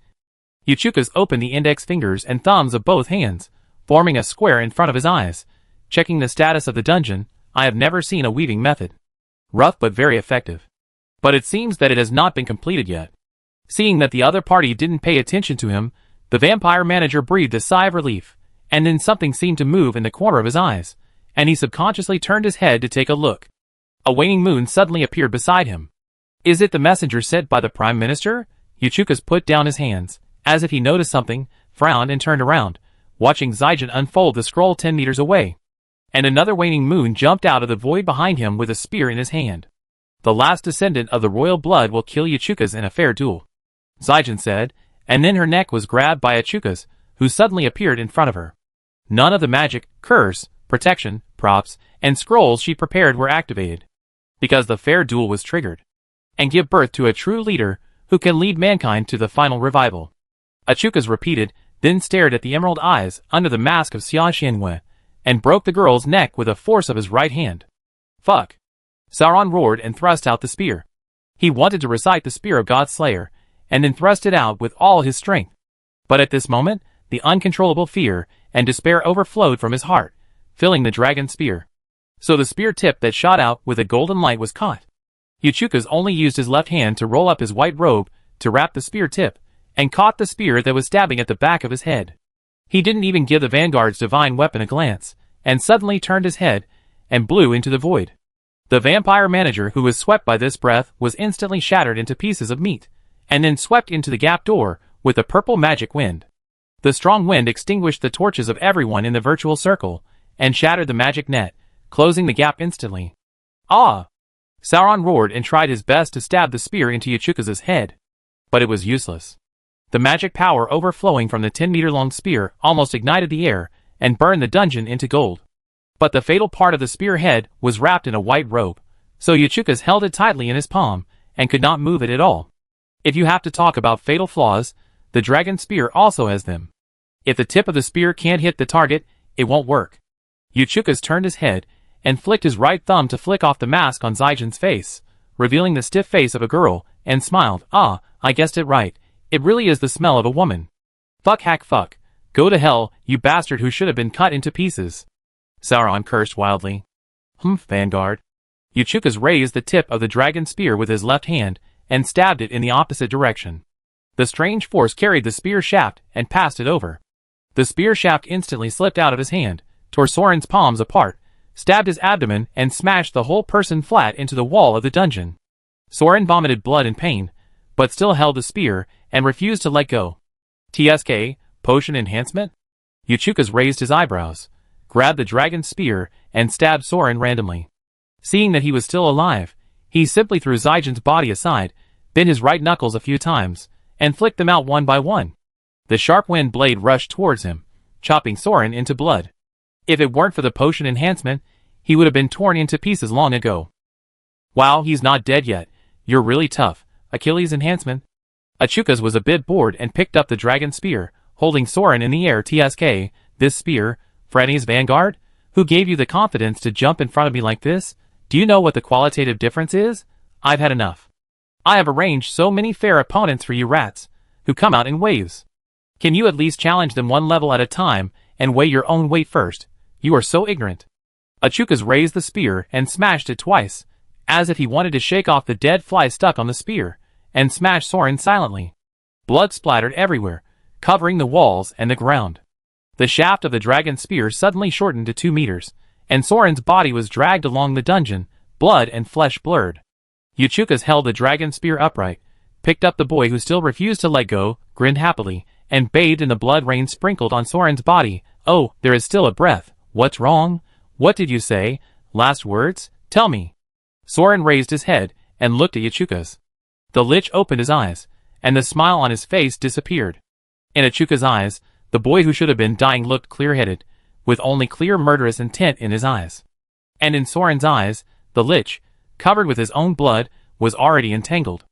Yachukas opened the index fingers and thumbs of both hands, forming a square in front of his eyes. Checking the status of the dungeon, I have never seen a weaving method. Rough but very effective. But it seems that it has not been completed yet. Seeing that the other party didn't pay attention to him, the vampire manager breathed a sigh of relief, and then something seemed to move in the corner of his eyes, and he subconsciously turned his head to take a look. A waning moon suddenly appeared beside him. Is it the messenger sent by the Prime Minister? Yachukas put down his hands, as if he noticed something, frowned and turned around, watching Zygen unfold the scroll 10 meters away. And another waning moon jumped out of the void behind him with a spear in his hand. The last descendant of the royal blood will kill Yachukas in a fair duel, Zygen said, and then her neck was grabbed by Yachukas, who suddenly appeared in front of her. None of the magic, curse, protection, props, and scrolls she prepared were activated, because the fair duel was triggered, and give birth to a true leader who can lead mankind to the final revival. Yachukas repeated, then stared at the emerald eyes under the mask of Xia Xianwei, and broke the girl's neck with the force of his right hand. Fuck! Soran roared and thrust out the spear. He wanted to recite the spear of God's Slayer, and then thrust it out with all his strength. But at this moment, the uncontrollable fear and despair overflowed from his heart, filling the dragon spear. So the spear tip that shot out with a golden light was caught. Yachukas only used his left hand to roll up his white robe to wrap the spear tip, and caught the spear that was stabbing at the back of his head. He didn't even give the Vanguard's divine weapon a glance, and suddenly turned his head, and blew into the void. The vampire manager who was swept by this breath was instantly shattered into pieces of meat, and then swept into the gap door with a purple magic wind. The strong wind extinguished the torches of everyone in the virtual circle, and shattered the magic net, closing the gap instantly. Ah! Sauron roared and tried his best to stab the spear into Yachukas' head. But it was useless. The magic power overflowing from the 10-meter-long spear almost ignited the air, and burned the dungeon into gold. But the fatal part of the spear head was wrapped in a white robe, so Yachukas held it tightly in his palm, and could not move it at all. If you have to talk about fatal flaws, the dragon spear also has them. If the tip of the spear can't hit the target, it won't work. Uchukas turned his head and flicked his right thumb to flick off the mask on Zaijin's face, revealing the stiff face of a girl, and smiled. Ah, I guessed it right. It really is the smell of a woman. Fuck hack fuck. Go to hell, you bastard who should have been cut into pieces. Soran cursed wildly. Vanguard. Uchukas raised the tip of the dragon spear with his left hand and stabbed it in the opposite direction. The strange force carried the spear shaft and passed it over. The spear shaft instantly slipped out of his hand, tore Soran's palms apart, stabbed his abdomen and smashed the whole person flat into the wall of the dungeon. Soran vomited blood in pain, but still held the spear and refused to let go. TSK, potion enhancement? Uchukas raised his eyebrows, grabbed the dragon's spear, and stabbed Soran randomly. Seeing that he was still alive, he simply threw Zaijin's body aside, bent his right knuckles a few times, and flicked them out one by one. The sharp wind blade rushed towards him, chopping Soran into blood. If it weren't for the potion enhancement, he would have been torn into pieces long ago. Wow, he's not dead yet. You're really tough. Achilles enhancement. Uchukas was a bit bored and picked up the dragon spear, holding Soran in the air. TSK, this spear, Freddy's Vanguard? Who gave you the confidence to jump in front of me like this? Do you know what the qualitative difference is? I've had enough. I have arranged so many fair opponents for you rats, who come out in waves. Can you at least challenge them one level at a time, and weigh your own weight first? You are so ignorant. Uchukas raised the spear and smashed it twice, as if he wanted to shake off the dead fly stuck on the spear, and smash Soran silently. Blood splattered everywhere, covering the walls and the ground. The shaft of the dragon spear suddenly shortened to 2 meters, and Soran's body was dragged along the dungeon, blood and flesh blurred. Uchukas held the dragon spear upright, picked up the boy who still refused to let go, grinned happily, and bathed in the blood rain sprinkled on Soran's body. Oh, there is still a breath. What's wrong? What did you say? Last words? Tell me. Soran raised his head and looked at Uchukas. The lich opened his eyes, and the smile on his face disappeared. In Uchukas' eyes, the boy who should have been dying looked clear-headed, with only clear murderous intent in his eyes. And in Soran's eyes, the lich, covered with his own blood, was already entangled.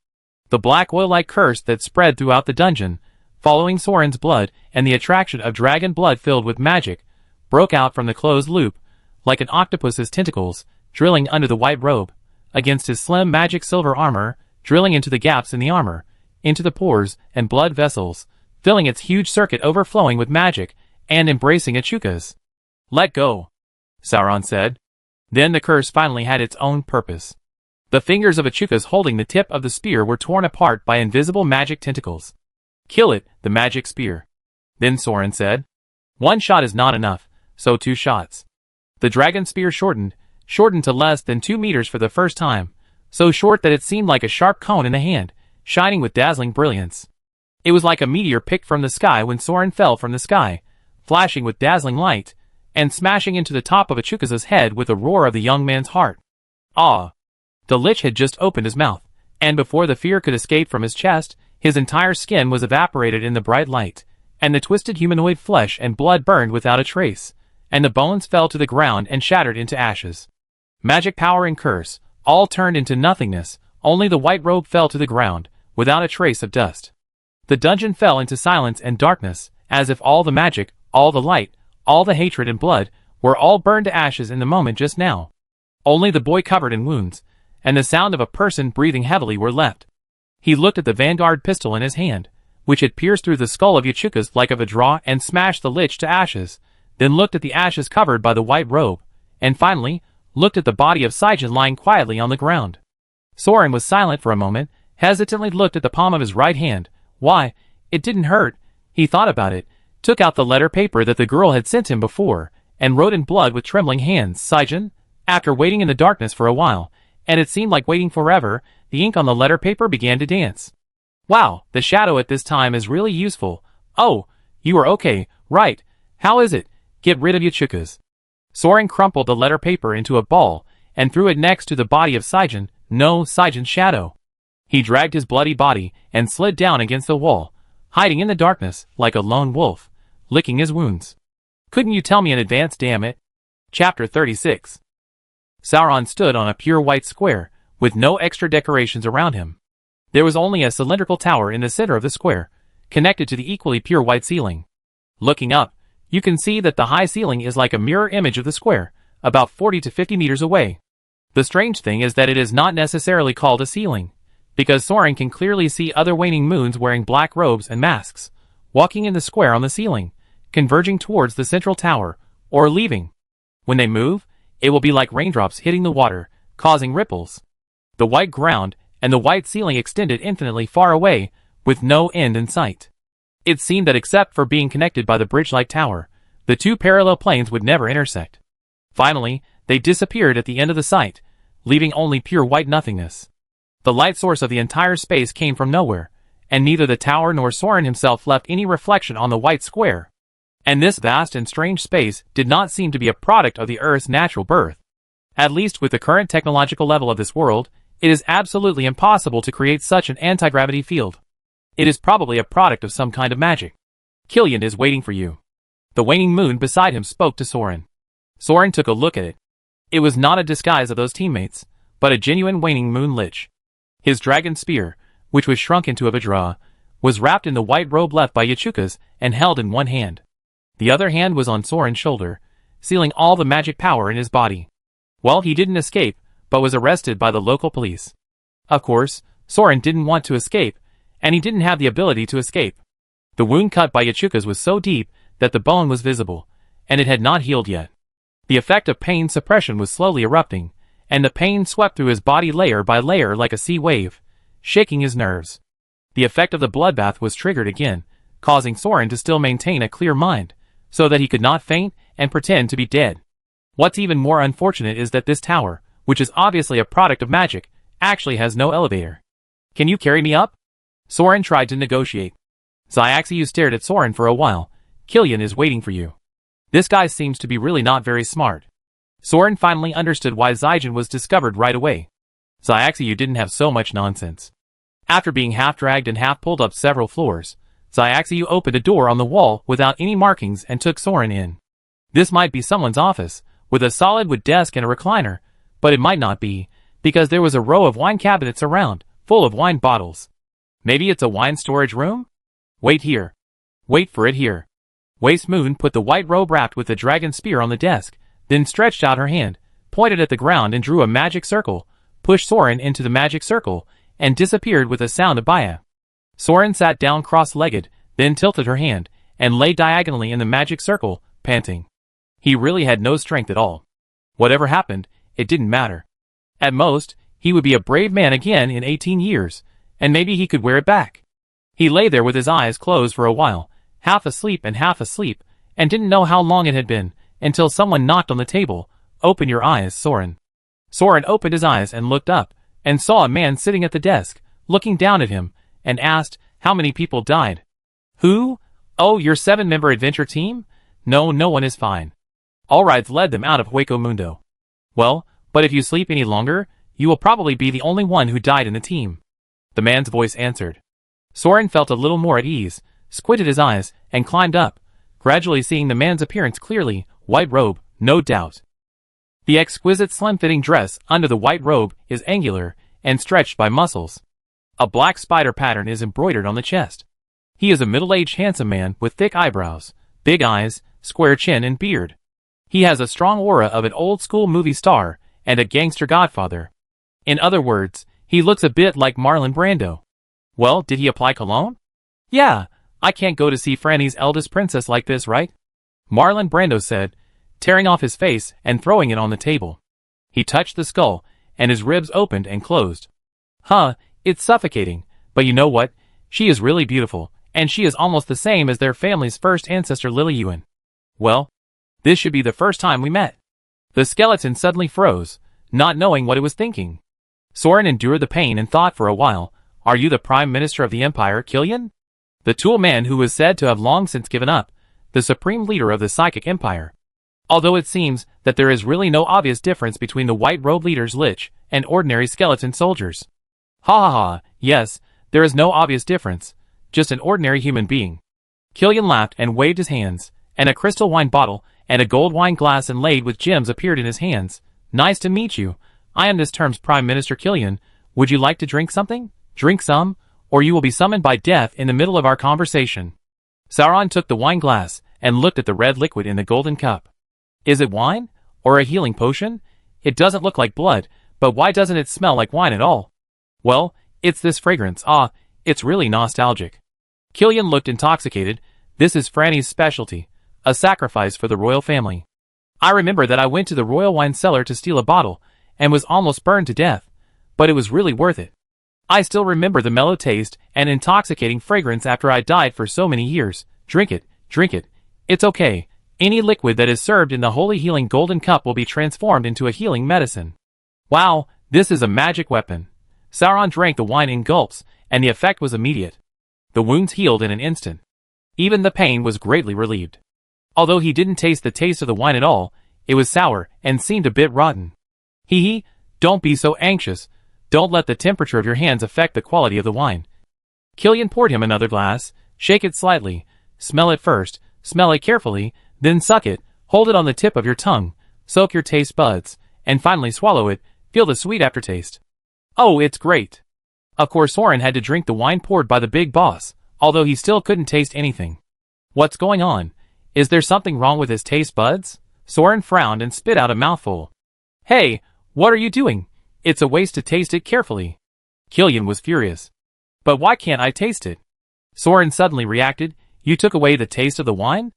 The black oil-like curse that spread throughout the dungeon, following Soran's blood and the attraction of dragon blood filled with magic, broke out from the closed loop, like an octopus's tentacles, drilling under the white robe, against his slim magic silver armor, drilling into the gaps in the armor, into the pores and blood vessels, filling its huge circuit overflowing with magic, and embracing Uchukas. Let go, Soran said. Then the curse finally had its own purpose. The fingers of Uchukas holding the tip of the spear were torn apart by invisible magic tentacles. Kill it, the magic spear. Then Soran said. 1 shot is not enough, so 2 shots. The dragon spear shortened to less than 2 meters for the first time, so short that it seemed like a sharp cone in the hand, shining with dazzling brilliance. It was like a meteor picked from the sky when Soran fell from the sky, flashing with dazzling light, and smashing into the top of Uchukas' head with the roar of the young man's heart. Ah! The lich had just opened his mouth, and before the fear could escape from his chest, his entire skin was evaporated in the bright light, and the twisted humanoid flesh and blood burned without a trace, and the bones fell to the ground and shattered into ashes. Magic power and curse, all turned into nothingness, only the white robe fell to the ground, without a trace of dust. The dungeon fell into silence and darkness, as if all the magic, all the light, all the hatred and blood, were all burned to ashes in the moment just now. Only the boy covered in wounds, and the sound of a person breathing heavily were left. He looked at the Vanguard pistol in his hand, which had pierced through the skull of Uchukas like of a draw and smashed the lich to ashes, then looked at the ashes covered by the white robe, and finally, looked at the body of Zaijin lying quietly on the ground. Soran was silent for a moment, hesitantly looked at the palm of his right hand. Why, it didn't hurt. He thought about it, took out the letter paper that the girl had sent him before, and wrote in blood with trembling hands, Zaijin. After waiting in the darkness for a while, and it seemed like waiting forever, the ink on the letter paper began to dance. Wow, the shadow at this time is really useful. Oh, you are okay, right? How is it? Get rid of Uchukas. Soran crumpled the letter paper into a ball, and threw it next to the body of Zaijin. No, Zaijin's shadow. He dragged his bloody body, and slid down against the wall, hiding in the darkness, like a lone wolf, licking his wounds. Couldn't you tell me in advance, damn it? Chapter 36. Soran stood on a pure white square, with no extra decorations around him. There was only a cylindrical tower in the center of the square, connected to the equally pure white ceiling. Looking up, you can see that the high ceiling is like a mirror image of the square, about 40 to 50 meters away. The strange thing is that it is not necessarily called a ceiling, because Soran can clearly see other waning moons wearing black robes and masks, walking in the square on the ceiling, converging towards the central tower, or leaving. When they move, it will be like raindrops hitting the water, causing ripples. The white ground and the white ceiling extended infinitely far away, with no end in sight. It seemed that except for being connected by the bridge-like tower, the two parallel planes would never intersect. Finally, they disappeared at the end of the sight, leaving only pure white nothingness. The light source of the entire space came from nowhere, and neither the tower nor Soran himself left any reflection on the white square. And this vast and strange space did not seem to be a product of the Earth's natural birth. At least with the current technological level of this world, it is absolutely impossible to create such an anti-gravity field. It is probably a product of some kind of magic. Killian is waiting for you. The waning moon beside him spoke to Soran. Soran took a look at it. It was not a disguise of those teammates, but a genuine waning moon lich. His dragon spear, which was shrunk into a vajra, was wrapped in the white robe left by Yachuka's and held in one hand. The other hand was on Soran's shoulder, sealing all the magic power in his body. Well, he didn't escape, but was arrested by the local police. Of course, Soran didn't want to escape, and he didn't have the ability to escape. The wound cut by Yachuka's was so deep that the bone was visible, and it had not healed yet. The effect of pain suppression was slowly erupting, and the pain swept through his body layer by layer like a sea wave, shaking his nerves. The effect of the bloodbath was triggered again, causing Soran to still maintain a clear mind, so that he could not faint and pretend to be dead. What's even more unfortunate is that this tower, which is obviously a product of magic, actually has no elevator. Can you carry me up? Soran tried to negotiate. Xiaxiu stared at Soran for a while. Killian is waiting for you. This guy seems to be really not very smart. Soran finally understood why Xiaojin was discovered right away. Xiaxiu didn't have so much nonsense. After being half-dragged and half-pulled up several floors, Xiaxiu opened a door on the wall without any markings and took Soran in. This might be someone's office, with a solid wood desk and a recliner, but it might not be, because there was a row of wine cabinets around, full of wine bottles. Maybe it's a wine storage room? Wait here. Wait for it here. Waste Moon put the white robe wrapped with the dragon spear on the desk, then stretched out her hand, pointed at the ground and drew a magic circle, pushed Soran into the magic circle, and disappeared with a sound of baya. Soran sat down cross-legged, then tilted her hand, and lay diagonally in the magic circle, panting. He really had no strength at all. Whatever happened, it didn't matter. At most, he would be a brave man again in 18 years, and maybe he could wear it back. He lay there with his eyes closed for a while, half asleep, and didn't know how long it had been, until someone knocked on the table. Open your eyes, Soran. Soran opened his eyes and looked up, and saw a man sitting at the desk, looking down at him, and asked, how many people died? Who? Oh, your 7-member adventure team? No, no one is fine. All rides led them out of Hueco Mundo. Well, but if you sleep any longer, you will probably be the only one who died in the team. The man's voice answered. Soran felt a little more at ease, squinted his eyes, and climbed up, gradually seeing the man's appearance clearly. White robe, no doubt. The exquisite slim-fitting dress under the white robe is angular and stretched by muscles. A black spider pattern is embroidered on the chest. He is a middle-aged handsome man with thick eyebrows, big eyes, square chin and beard. He has a strong aura of an old-school movie star and a gangster godfather. In other words, he looks a bit like Marlon Brando. Well, did he apply cologne? Yeah, I can't go to see Franny's eldest princess like this, right? Marlon Brando said, tearing off his face and throwing it on the table. He touched the skull, and his ribs opened and closed. Huh, it's suffocating, but you know what? She is really beautiful, and she is almost the same as their family's first ancestor Lily Yuan. Well, this should be the first time we met. The skeleton suddenly froze, not knowing what it was thinking. Soran endured the pain and thought for a while, are you the Prime Minister of the Empire, Killian? The tool man who was said to have long since given up, the supreme leader of the Psychic Empire. Although it seems that there is really no obvious difference between the white robe leader's lich and ordinary skeleton soldiers. Ha ha ha, yes, there is no obvious difference, just an ordinary human being. Killian laughed and waved his hands, and a crystal wine bottle and a gold wine glass inlaid with gems appeared in his hands. Nice to meet you. I am this term's Prime Minister Killian. Would you like to drink something? Drink some, or you will be summoned by death in the middle of our conversation. Sauron took the wine glass and looked at the red liquid in the golden cup. Is it wine? Or a healing potion? It doesn't look like blood, but why doesn't it smell like wine at all? Well, it's this fragrance. It's really nostalgic. Killian looked intoxicated. This is Franny's specialty, a sacrifice for the royal family. I remember that I went to the royal wine cellar to steal a bottle, and was almost burned to death, but it was really worth it. I still remember the mellow taste and intoxicating fragrance after I died for so many years. Drink it, drink it. It's okay. Any liquid that is served in the holy healing golden cup will be transformed into a healing medicine. Wow, this is a magic weapon. Soran drank the wine in gulps, and the effect was immediate. The wounds healed in an instant. Even the pain was greatly relieved. Although he didn't taste the taste of the wine at all, it was sour and seemed a bit rotten. Hee, don't be so anxious. Don't let the temperature of your hands affect the quality of the wine. Killian poured him another glass. Shake it slightly. Smell it first. Smell it carefully. Then suck it. Hold it on the tip of your tongue. Soak your taste buds. And finally swallow it. Feel the sweet aftertaste. Oh, it's great. Of course Soran had to drink the wine poured by the big boss, although he still couldn't taste anything. What's going on? Is there something wrong with his taste buds? Soran frowned and spit out a mouthful. Hey, what are you doing? It's a waste to taste it carefully. Killian was furious. But why can't I taste it? Soran suddenly reacted. You took away the taste of the wine?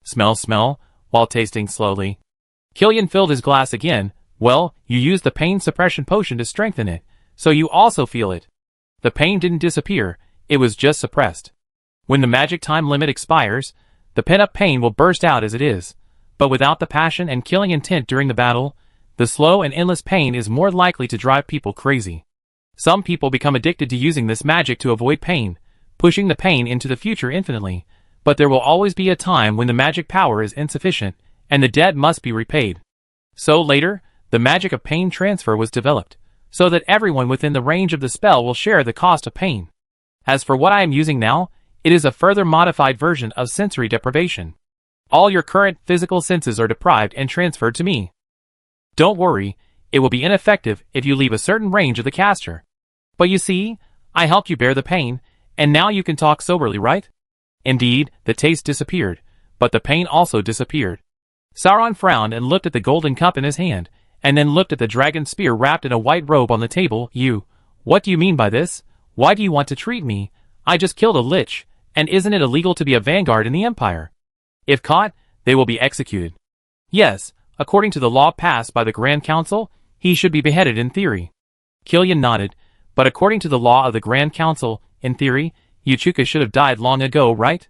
Smell, while tasting slowly. Killian filled his glass again. Well, you used the pain suppression potion to strengthen it, so you also feel it. The pain didn't disappear, it was just suppressed. When the magic time limit expires, the pent-up pain will burst out as it is. But without the passion and killing intent during the battle, the slow and endless pain is more likely to drive people crazy. Some people become addicted to using this magic to avoid pain, pushing the pain into the future infinitely, but there will always be a time when the magic power is insufficient, and the debt must be repaid. So later, the magic of pain transfer was developed, so that everyone within the range of the spell will share the cost of pain. As for what I am using now, it is a further modified version of sensory deprivation. All your current physical senses are deprived and transferred to me. Don't worry, it will be ineffective if you leave a certain range of the caster. But you see, I helped you bear the pain, and now you can talk soberly, right? Indeed, the taste disappeared, but the pain also disappeared. Soran frowned and looked at the golden cup in his hand, and then looked at the dragon spear wrapped in a white robe on the table. What do you mean by this? Why do you want to treat me? I just killed a lich, and isn't it illegal to be a vanguard in the Empire? If caught, they will be executed. Yes, according to the law passed by the Grand Council, he should be beheaded in theory. Killian nodded, but according to the law of the Grand Council, in theory, Yuchuka should have died long ago, right?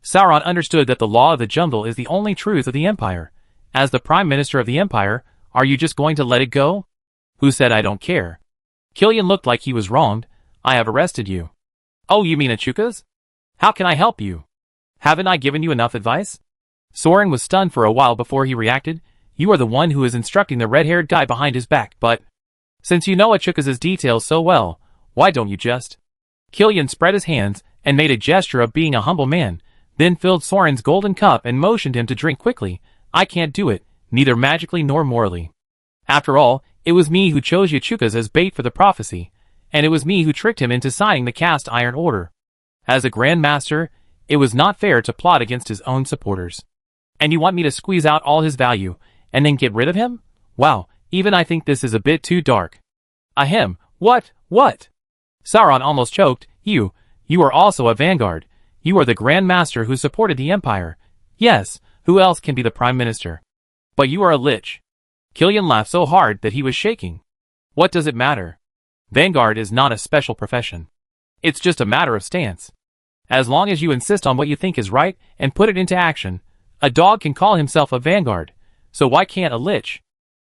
Sauron understood that the law of the jungle is the only truth of the Empire. As the Prime Minister of the Empire, are you just going to let it go? Who said I don't care? Killian looked like he was wronged. I have arrested you. Oh, you mean Achukas? How can I help you? Haven't I given you enough advice? Soran was stunned for a while before he reacted. You are the one who is instructing the red-haired guy behind his back, but since you know Achukas' details so well, why don't you just? Killian spread his hands and made a gesture of being a humble man, then filled Soran's golden cup and motioned him to drink quickly. I can't do it, neither magically nor morally. After all, it was me who chose Achukas as bait for the prophecy, and it was me who tricked him into signing the cast iron order. As a Grand Master, it was not fair to plot against his own supporters. And you want me to squeeze out all his value, and then get rid of him? Wow, even I think this is a bit too dark. Ahem, what? Sauron almost choked. You are also a vanguard. You are the Grand Master who supported the Empire. Yes, who else can be the Prime Minister? But you are a lich. Killian laughed so hard that he was shaking. What does it matter? Vanguard is not a special profession. It's just a matter of stance. As long as you insist on what you think is right and put it into action, a dog can call himself a vanguard, so why can't a lich?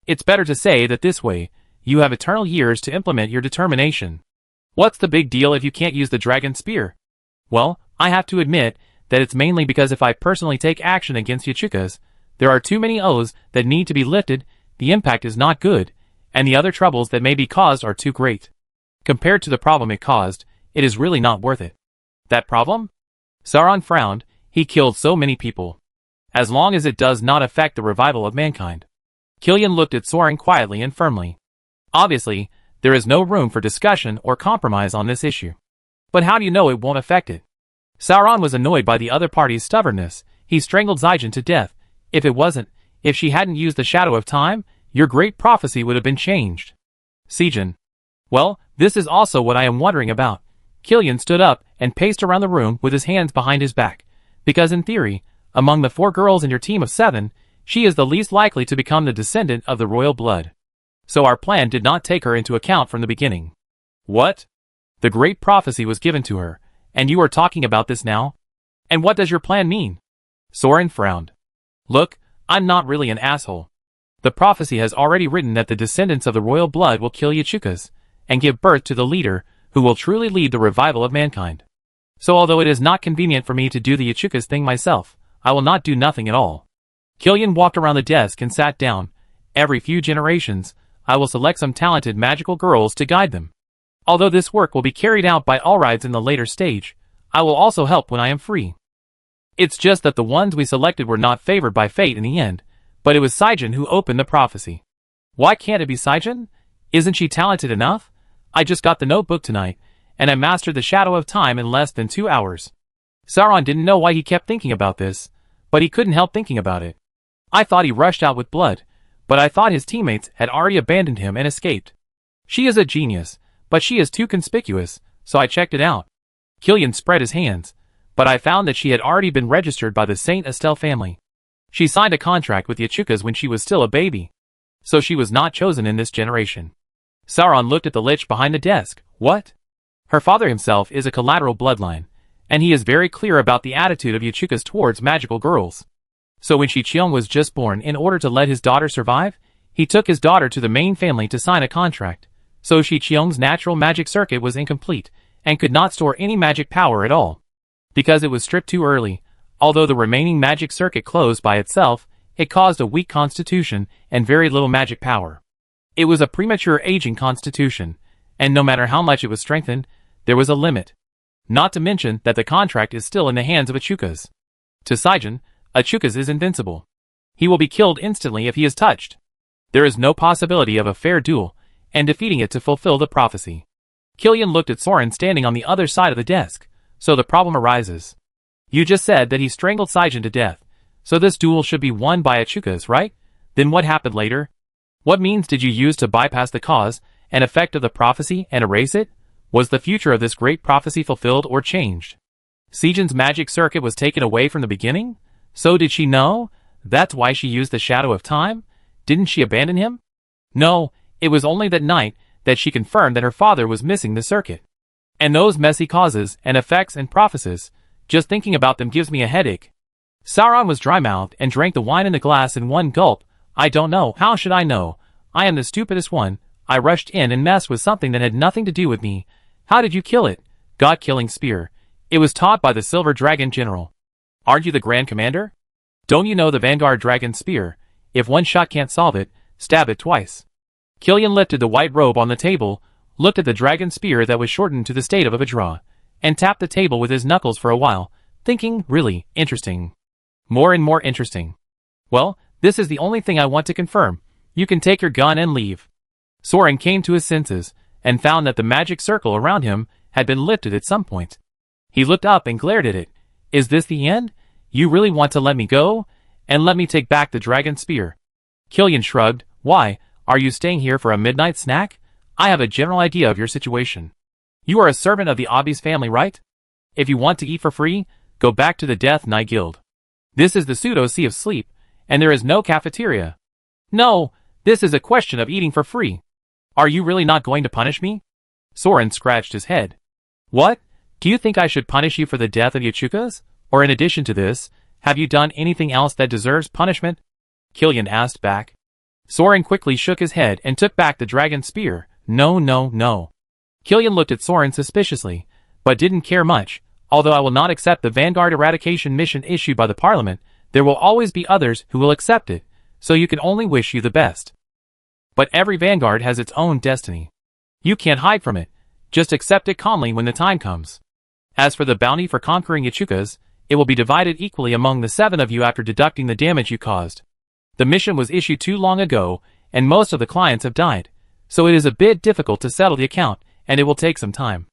It's better to say that this way, you have eternal years to implement your determination. What's the big deal if you can't use the dragon spear? Well, I have to admit that it's mainly because if I personally take action against Achukas, there are too many O's that need to be lifted, the impact is not good, and the other troubles that may be caused are too great. Compared to the problem it caused, it is really not worth it. That problem? Sauron frowned. He killed so many people. As long as it does not affect the revival of mankind. Killian looked at Soran quietly and firmly. Obviously, there is no room for discussion or compromise on this issue. But how do you know it won't affect it? Sauron was annoyed by the other party's stubbornness. He strangled Zaijin to death. If she hadn't used the shadow of time, your great prophecy would have been changed. Sejin. Well, this is also what I am wondering about. Killian stood up and paced around the room with his hands behind his back. Because in theory, among the 4 girls in your team of 7, she is the least likely to become the descendant of the royal blood. So our plan did not take her into account from the beginning. What? The great prophecy was given to her, and you are talking about this now? And what does your plan mean? Soran frowned. Look, I'm not really an asshole. The prophecy has already written that the descendants of the royal blood will kill Yachukas, and give birth to the leader, who will truly lead the revival of mankind. So although it is not convenient for me to do the Yachukas thing myself, I will not do nothing at all. Killian walked around the desk and sat down. Every few generations, I will select some talented magical girls to guide them. Although this work will be carried out by Aldris in the later stage, I will also help when I am free. It's just that the ones we selected were not favored by fate in the end, but it was Zaijin who opened the prophecy. Why can't it be Zaijin? Isn't she talented enough? I just got the notebook tonight, and I mastered the shadow of time in less than 2 hours. Soran didn't know why he kept thinking about this, but he couldn't help thinking about it. I thought he rushed out with blood, but I thought his teammates had already abandoned him and escaped. She is a genius, but she is too conspicuous, so I checked it out. Killian spread his hands, but I found that she had already been registered by the Saint Estelle family. She signed a contract with Yachukas when she was still a baby, so she was not chosen in this generation. Soran looked at the lich behind the desk. What? Her father himself is a collateral bloodline, and he is very clear about the attitude of Yachukas towards magical girls. So when Shi Qiong was just born, in order to let his daughter survive, he took his daughter to the main family to sign a contract. So Shi Qiong's natural magic circuit was incomplete, and could not store any magic power at all. Because it was stripped too early, although the remaining magic circuit closed by itself, it caused a weak constitution and very little magic power. It was a premature aging constitution, and no matter how much it was strengthened, there was a limit. Not to mention that the contract is still in the hands of Yachukas. To Zaijin, Yachukas is invincible. He will be killed instantly if he is touched. There is no possibility of a fair duel, and defeating it to fulfill the prophecy. Killian looked at Soran standing on the other side of the desk. So the problem arises. You just said that he strangled Zaijin to death, so this duel should be won by Yachukas, right? Then what happened later? What means did you use to bypass the cause and effect of the prophecy and erase it? Was the future of this great prophecy fulfilled or changed? Zaijin's magic circuit was taken away from the beginning? So did she know? That's why she used the shadow of time? Didn't she abandon him? No, it was only that night that she confirmed that her father was missing the circuit. And those messy causes and effects and prophecies, just thinking about them gives me a headache. Soran was dry-mouthed and drank the wine in the glass in one gulp. I don't know. How should I know? I am the stupidest one. I rushed in and messed with something that had nothing to do with me. How did you kill it? God-killing spear. It was taught by the Silver Dragon General. Aren't you the Grand Commander? Don't you know the Vanguard Dragon Spear? If one shot can't solve it, stab it twice. Killian lifted the white robe on the table, looked at the dragon spear that was shortened to the state of a draw, and tapped the table with his knuckles for a while, thinking, really, interesting. More and more interesting. Well, this is the only thing I want to confirm. You can take your gun and leave. Soran came to his senses, and found that the magic circle around him had been lifted at some point. He looked up and glared at it. Is this the end? You really want to let me go? And let me take back the dragon spear? Killian shrugged. Why, are you staying here for a midnight snack? I have a general idea of your situation. You are a servant of the Obvious family, right? If you want to eat for free, go back to the Death Knight Guild. This is the pseudo-Sea of Sleep, and there is no cafeteria. No, this is a question of eating for free. Are you really not going to punish me? Soran scratched his head. What? Do you think I should punish you for the death of Yachukas? Or in addition to this, have you done anything else that deserves punishment? Killian asked back. Soran quickly shook his head and took back the dragon spear. No, no, no. Killian looked at Soran suspiciously, but didn't care much. Although I will not accept the Vanguard eradication mission issued by the Parliament, there will always be others who will accept it, so you can only wish you the best. But every Vanguard has its own destiny. You can't hide from it. Just accept it calmly when the time comes. As for the bounty for conquering Yachukas, it will be divided equally among the 7 of you after deducting the damage you caused. The mission was issued too long ago, and most of the clients have died, so it is a bit difficult to settle the account, and it will take some time.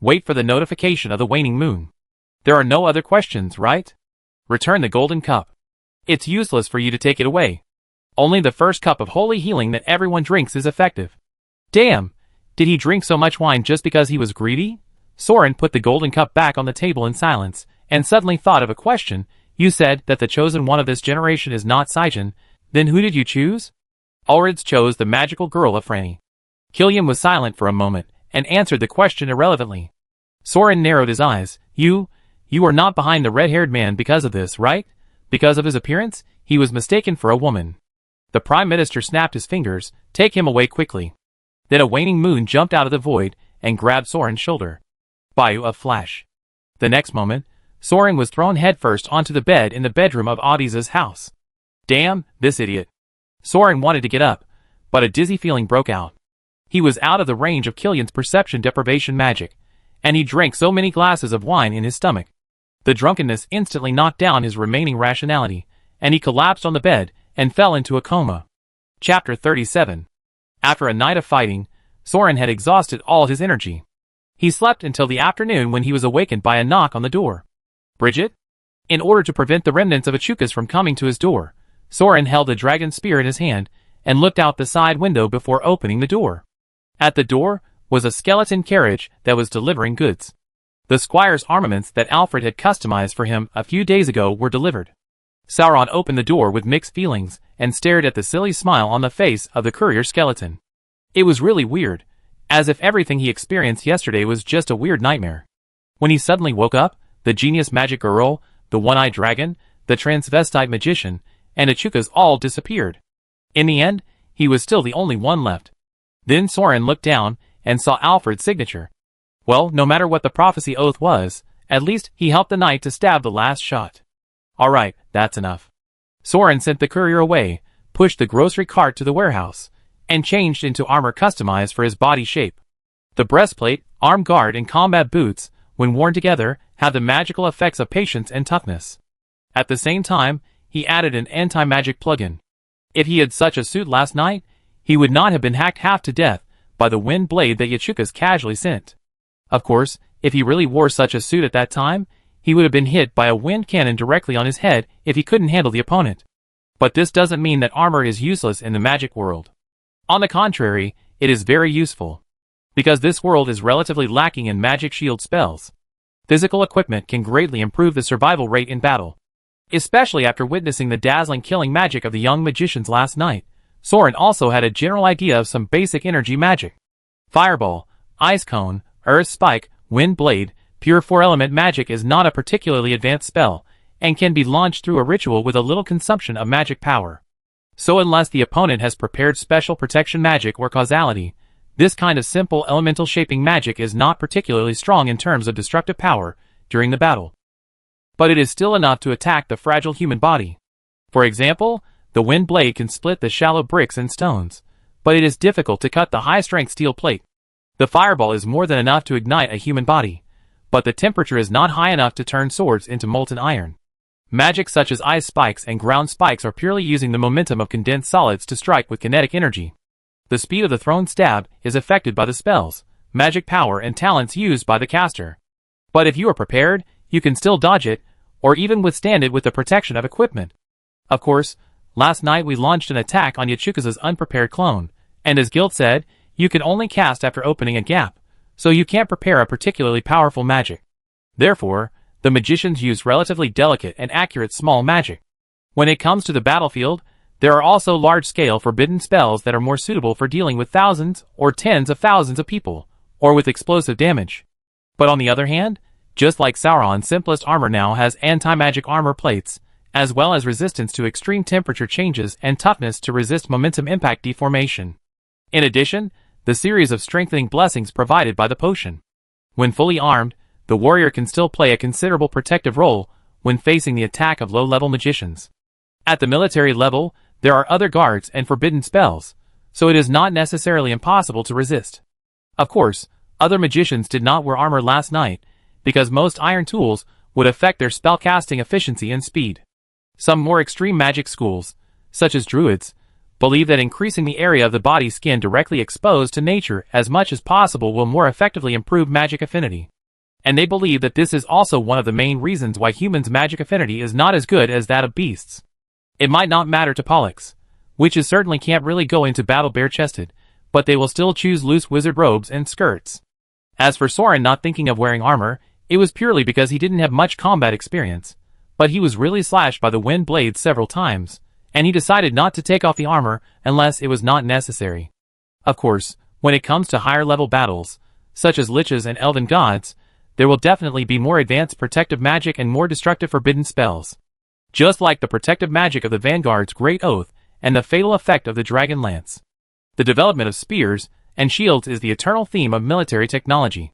Wait for the notification of the waning moon. There are no other questions, right? Return the golden cup. It's useless for you to take it away. Only the first cup of holy healing that everyone drinks is effective. Damn! Did he drink so much wine just because he was greedy? Soran put the golden cup back on the table in silence, and suddenly thought of a question. You said that the chosen one of this generation is not Saijan. Then who did you choose? Aldris chose the magical girl of Franny. Killian was silent for a moment, and answered the question irrelevantly. Soran narrowed his eyes. You are not behind the red-haired man because of this, right? Because of his appearance, he was mistaken for a woman. The Prime Minister snapped his fingers. Take him away quickly. Then a waning moon jumped out of the void, and grabbed Soran's shoulder. Bayou of flash. The next moment, Soran was thrown headfirst onto the bed in the bedroom of Aldris's house. Damn, this idiot. Soran wanted to get up, but a dizzy feeling broke out. He was out of the range of Killian's perception deprivation magic, and he drank so many glasses of wine in his stomach. The drunkenness instantly knocked down his remaining rationality, and he collapsed on the bed and fell into a coma. Chapter 37. After a night of fighting, Soran had exhausted all his energy. He slept until the afternoon when he was awakened by a knock on the door. Bridget? In order to prevent the remnants of Achukas from coming to his door, Soran held a dragon spear in his hand and looked out the side window before opening the door. At the door was a skeleton carriage that was delivering goods. The squire's armaments that Alfred had customized for him a few days ago were delivered. Sauron opened the door with mixed feelings and stared at the silly smile on the face of the courier skeleton. It was really weird, as if everything he experienced yesterday was just a weird nightmare. When he suddenly woke up, the genius magic girl, the one-eyed dragon, the transvestite magician, and Achukas all disappeared. In the end, he was still the only one left. Then Soran looked down and saw Alfred's signature. Well, no matter what the prophecy oath was, at least he helped the knight to stab the last shot. Alright, that's enough. Soran sent the courier away, pushed the grocery cart to the warehouse, and changed into armor customized for his body shape. The breastplate, arm guard, and combat boots, when worn together, had the magical effects of patience and toughness. At the same time, he added an anti-magic plugin. If he had such a suit last night, he would not have been hacked half to death by the wind blade that Achukas casually sent. Of course, if he really wore such a suit at that time, he would have been hit by a wind cannon directly on his head if he couldn't handle the opponent. But this doesn't mean that armor is useless in the magic world. On the contrary, it is very useful. Because this world is relatively lacking in magic shield spells. Physical equipment can greatly improve the survival rate in battle. Especially after witnessing the dazzling killing magic of the young magicians last night, Soran also had a general idea of some basic energy magic. Fireball, Ice Cone, Earth Spike, Wind Blade, pure 4-element magic is not a particularly advanced spell, and can be launched through a ritual with a little consumption of magic power. So unless the opponent has prepared special protection magic or causality, this kind of simple elemental shaping magic is not particularly strong in terms of destructive power during the battle. But it is still enough to attack the fragile human body. For example, the wind blade can split the shallow bricks and stones, but it is difficult to cut the high-strength steel plate. The fireball is more than enough to ignite a human body, but the temperature is not high enough to turn swords into molten iron. Magic such as ice spikes and ground spikes are purely using the momentum of condensed solids to strike with kinetic energy. The speed of the thrown stab is affected by the spells, magic power, and talents used by the caster. But if you are prepared, you can still dodge it, or even withstand it with the protection of equipment. Of course, last night we launched an attack on Achukas' unprepared clone, and as Guild said, you can only cast after opening a gap, so you can't prepare a particularly powerful magic. Therefore, the magicians use relatively delicate and accurate small magic. When it comes to the battlefield, there are also large-scale forbidden spells that are more suitable for dealing with thousands or tens of thousands of people, or with explosive damage. But on the other hand, just like Sauron's simplest armor now has anti-magic armor plates, as well as resistance to extreme temperature changes and toughness to resist momentum impact deformation. In addition, the series of strengthening blessings provided by the potion. When fully armed, the warrior can still play a considerable protective role when facing the attack of low-level magicians. At the military level, there are other guards and forbidden spells, so it is not necessarily impossible to resist. Of course, other magicians did not wear armor last night, because most iron tools would affect their spellcasting efficiency and speed. Some more extreme magic schools, such as druids, believe that increasing the area of the body skin directly exposed to nature as much as possible will more effectively improve magic affinity. And they believe that this is also one of the main reasons why humans' magic affinity is not as good as that of beasts. It might not matter to Pollux. Witches certainly can't really go into battle bare-chested, but they will still choose loose wizard robes and skirts. As for Soran not thinking of wearing armor, it was purely because he didn't have much combat experience, but he was really slashed by the wind blades several times, and he decided not to take off the armor unless it was not necessary. Of course, when it comes to higher level battles, such as liches and elven gods, there will definitely be more advanced protective magic and more destructive forbidden spells. Just like the protective magic of the Vanguard's Great Oath and the fatal effect of the Dragon Lance. The development of spears and shields is the eternal theme of military technology.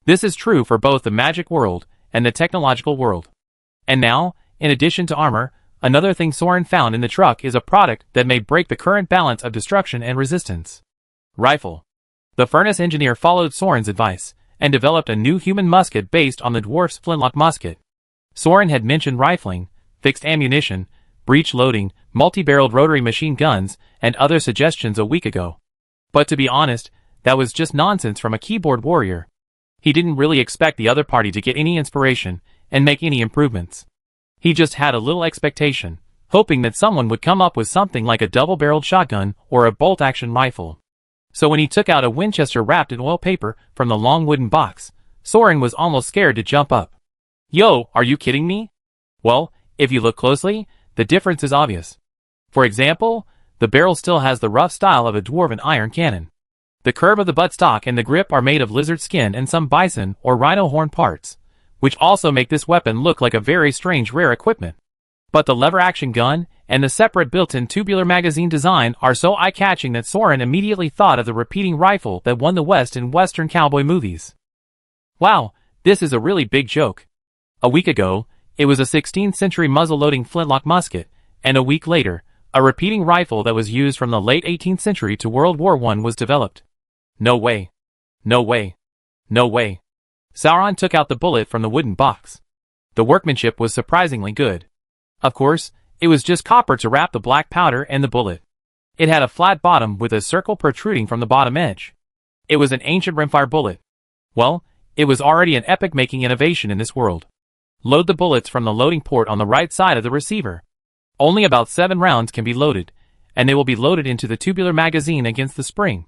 This is true for both the magic world and the technological world. And now, in addition to armor, another thing Soran found in the truck is a product that may break the current balance of destruction and resistance. Rifle. The furnace engineer followed Soran's advice and developed a new human musket based on the dwarf's flintlock musket. Soran had mentioned rifling, fixed ammunition, breech loading, multi-barreled rotary machine guns, and other suggestions a week ago. But to be honest, that was just nonsense from a keyboard warrior. He didn't really expect the other party to get any inspiration and make any improvements. He just had a little expectation, hoping that someone would come up with something like a double-barreled shotgun or a bolt-action rifle. So when he took out a Winchester wrapped in oil paper from the long wooden box, Soran was almost scared to jump up. Yo, are you kidding me? Well, if you look closely, the difference is obvious. For example, the barrel still has the rough style of a dwarven iron cannon. The curve of the buttstock and the grip are made of lizard skin and some bison or rhino horn parts, which also make this weapon look like a very strange rare equipment. But the lever-action gun and the separate built-in tubular magazine design are so eye-catching that Soran immediately thought of the repeating rifle that won the West in Western cowboy movies. Wow, this is a really big joke. A week ago, it was a 16th century muzzle-loading flintlock musket, and a week later, a repeating rifle that was used from the late 18th century to World War I was developed. No way. No way. No way. Soran took out the bullet from the wooden box. The workmanship was surprisingly good. Of course, it was just copper to wrap the black powder and the bullet. It had a flat bottom with a circle protruding from the bottom edge. It was an ancient rimfire bullet. Well, it was already an epic-making innovation in this world. Load the bullets from the loading port on the right side of the receiver. Only about 7 rounds can be loaded, and they will be loaded into the tubular magazine against the spring.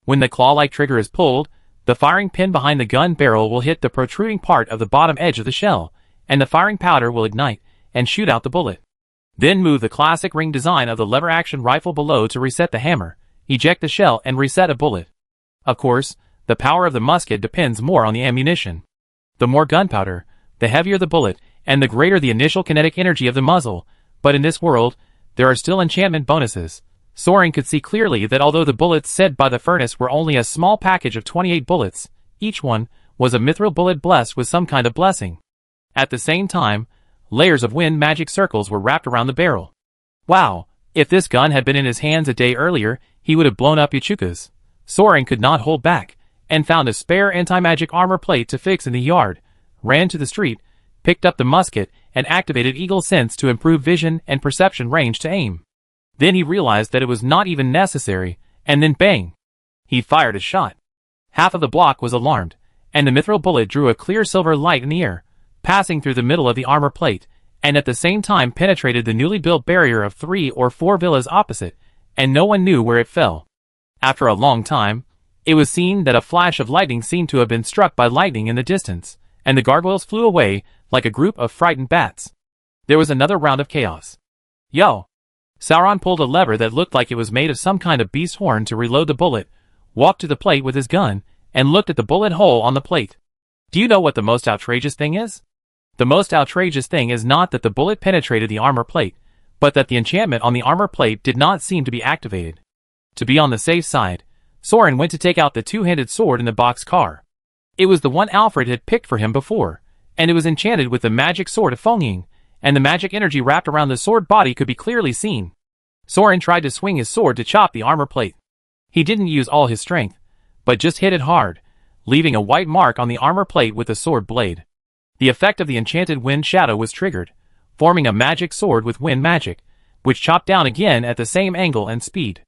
When the claw-like trigger is pulled, the firing pin behind the gun barrel will hit the protruding part of the bottom edge of the shell, and the firing powder will ignite and shoot out the bullet. Then move the classic ring design of the lever-action rifle below to reset the hammer, eject the shell and reset a bullet. Of course, the power of the musket depends more on the ammunition. The more gunpowder, the heavier the bullet, and the greater the initial kinetic energy of the muzzle, but in this world, there are still enchantment bonuses. Soran could see clearly that although the bullets set by the furnace were only a small package of 28 bullets, each one was a mithril bullet blessed with some kind of blessing. At the same time, layers of wind magic circles were wrapped around the barrel. Wow, if this gun had been in his hands a day earlier, he would have blown up Ichukas. Soran could not hold back, and found a spare anti-magic armor plate to fix in the yard, ran to the street, picked up the musket, and activated Eagle Sense to improve vision and perception range to aim. Then he realized that it was not even necessary, and then bang! He fired a shot. Half of the block was alarmed, and the mithril bullet drew a clear silver light in the air, passing through the middle of the armor plate, and at the same time penetrated the newly built barrier of 3 or 4 villas opposite, and no one knew where it fell. After a long time, it was seen that a flash of lightning seemed to have been struck by lightning in the distance, and the gargoyles flew away like a group of frightened bats. There was another round of chaos. Yo! Soran pulled a lever that looked like it was made of some kind of beast horn to reload the bullet, walked to the plate with his gun, and looked at the bullet hole on the plate. Do you know what the most outrageous thing is? The most outrageous thing is not that the bullet penetrated the armor plate, but that the enchantment on the armor plate did not seem to be activated. To be on the safe side, Soran went to take out the two-handed sword in the box car. It was the one Alfred had picked for him before, and it was enchanted with the magic sword of Fengying, and the magic energy wrapped around the sword body could be clearly seen. Soran tried to swing his sword to chop the armor plate. He didn't use all his strength, but just hit it hard, leaving a white mark on the armor plate with the sword blade. The effect of the enchanted wind shadow was triggered, forming a magic sword with wind magic, which chopped down again at the same angle and speed.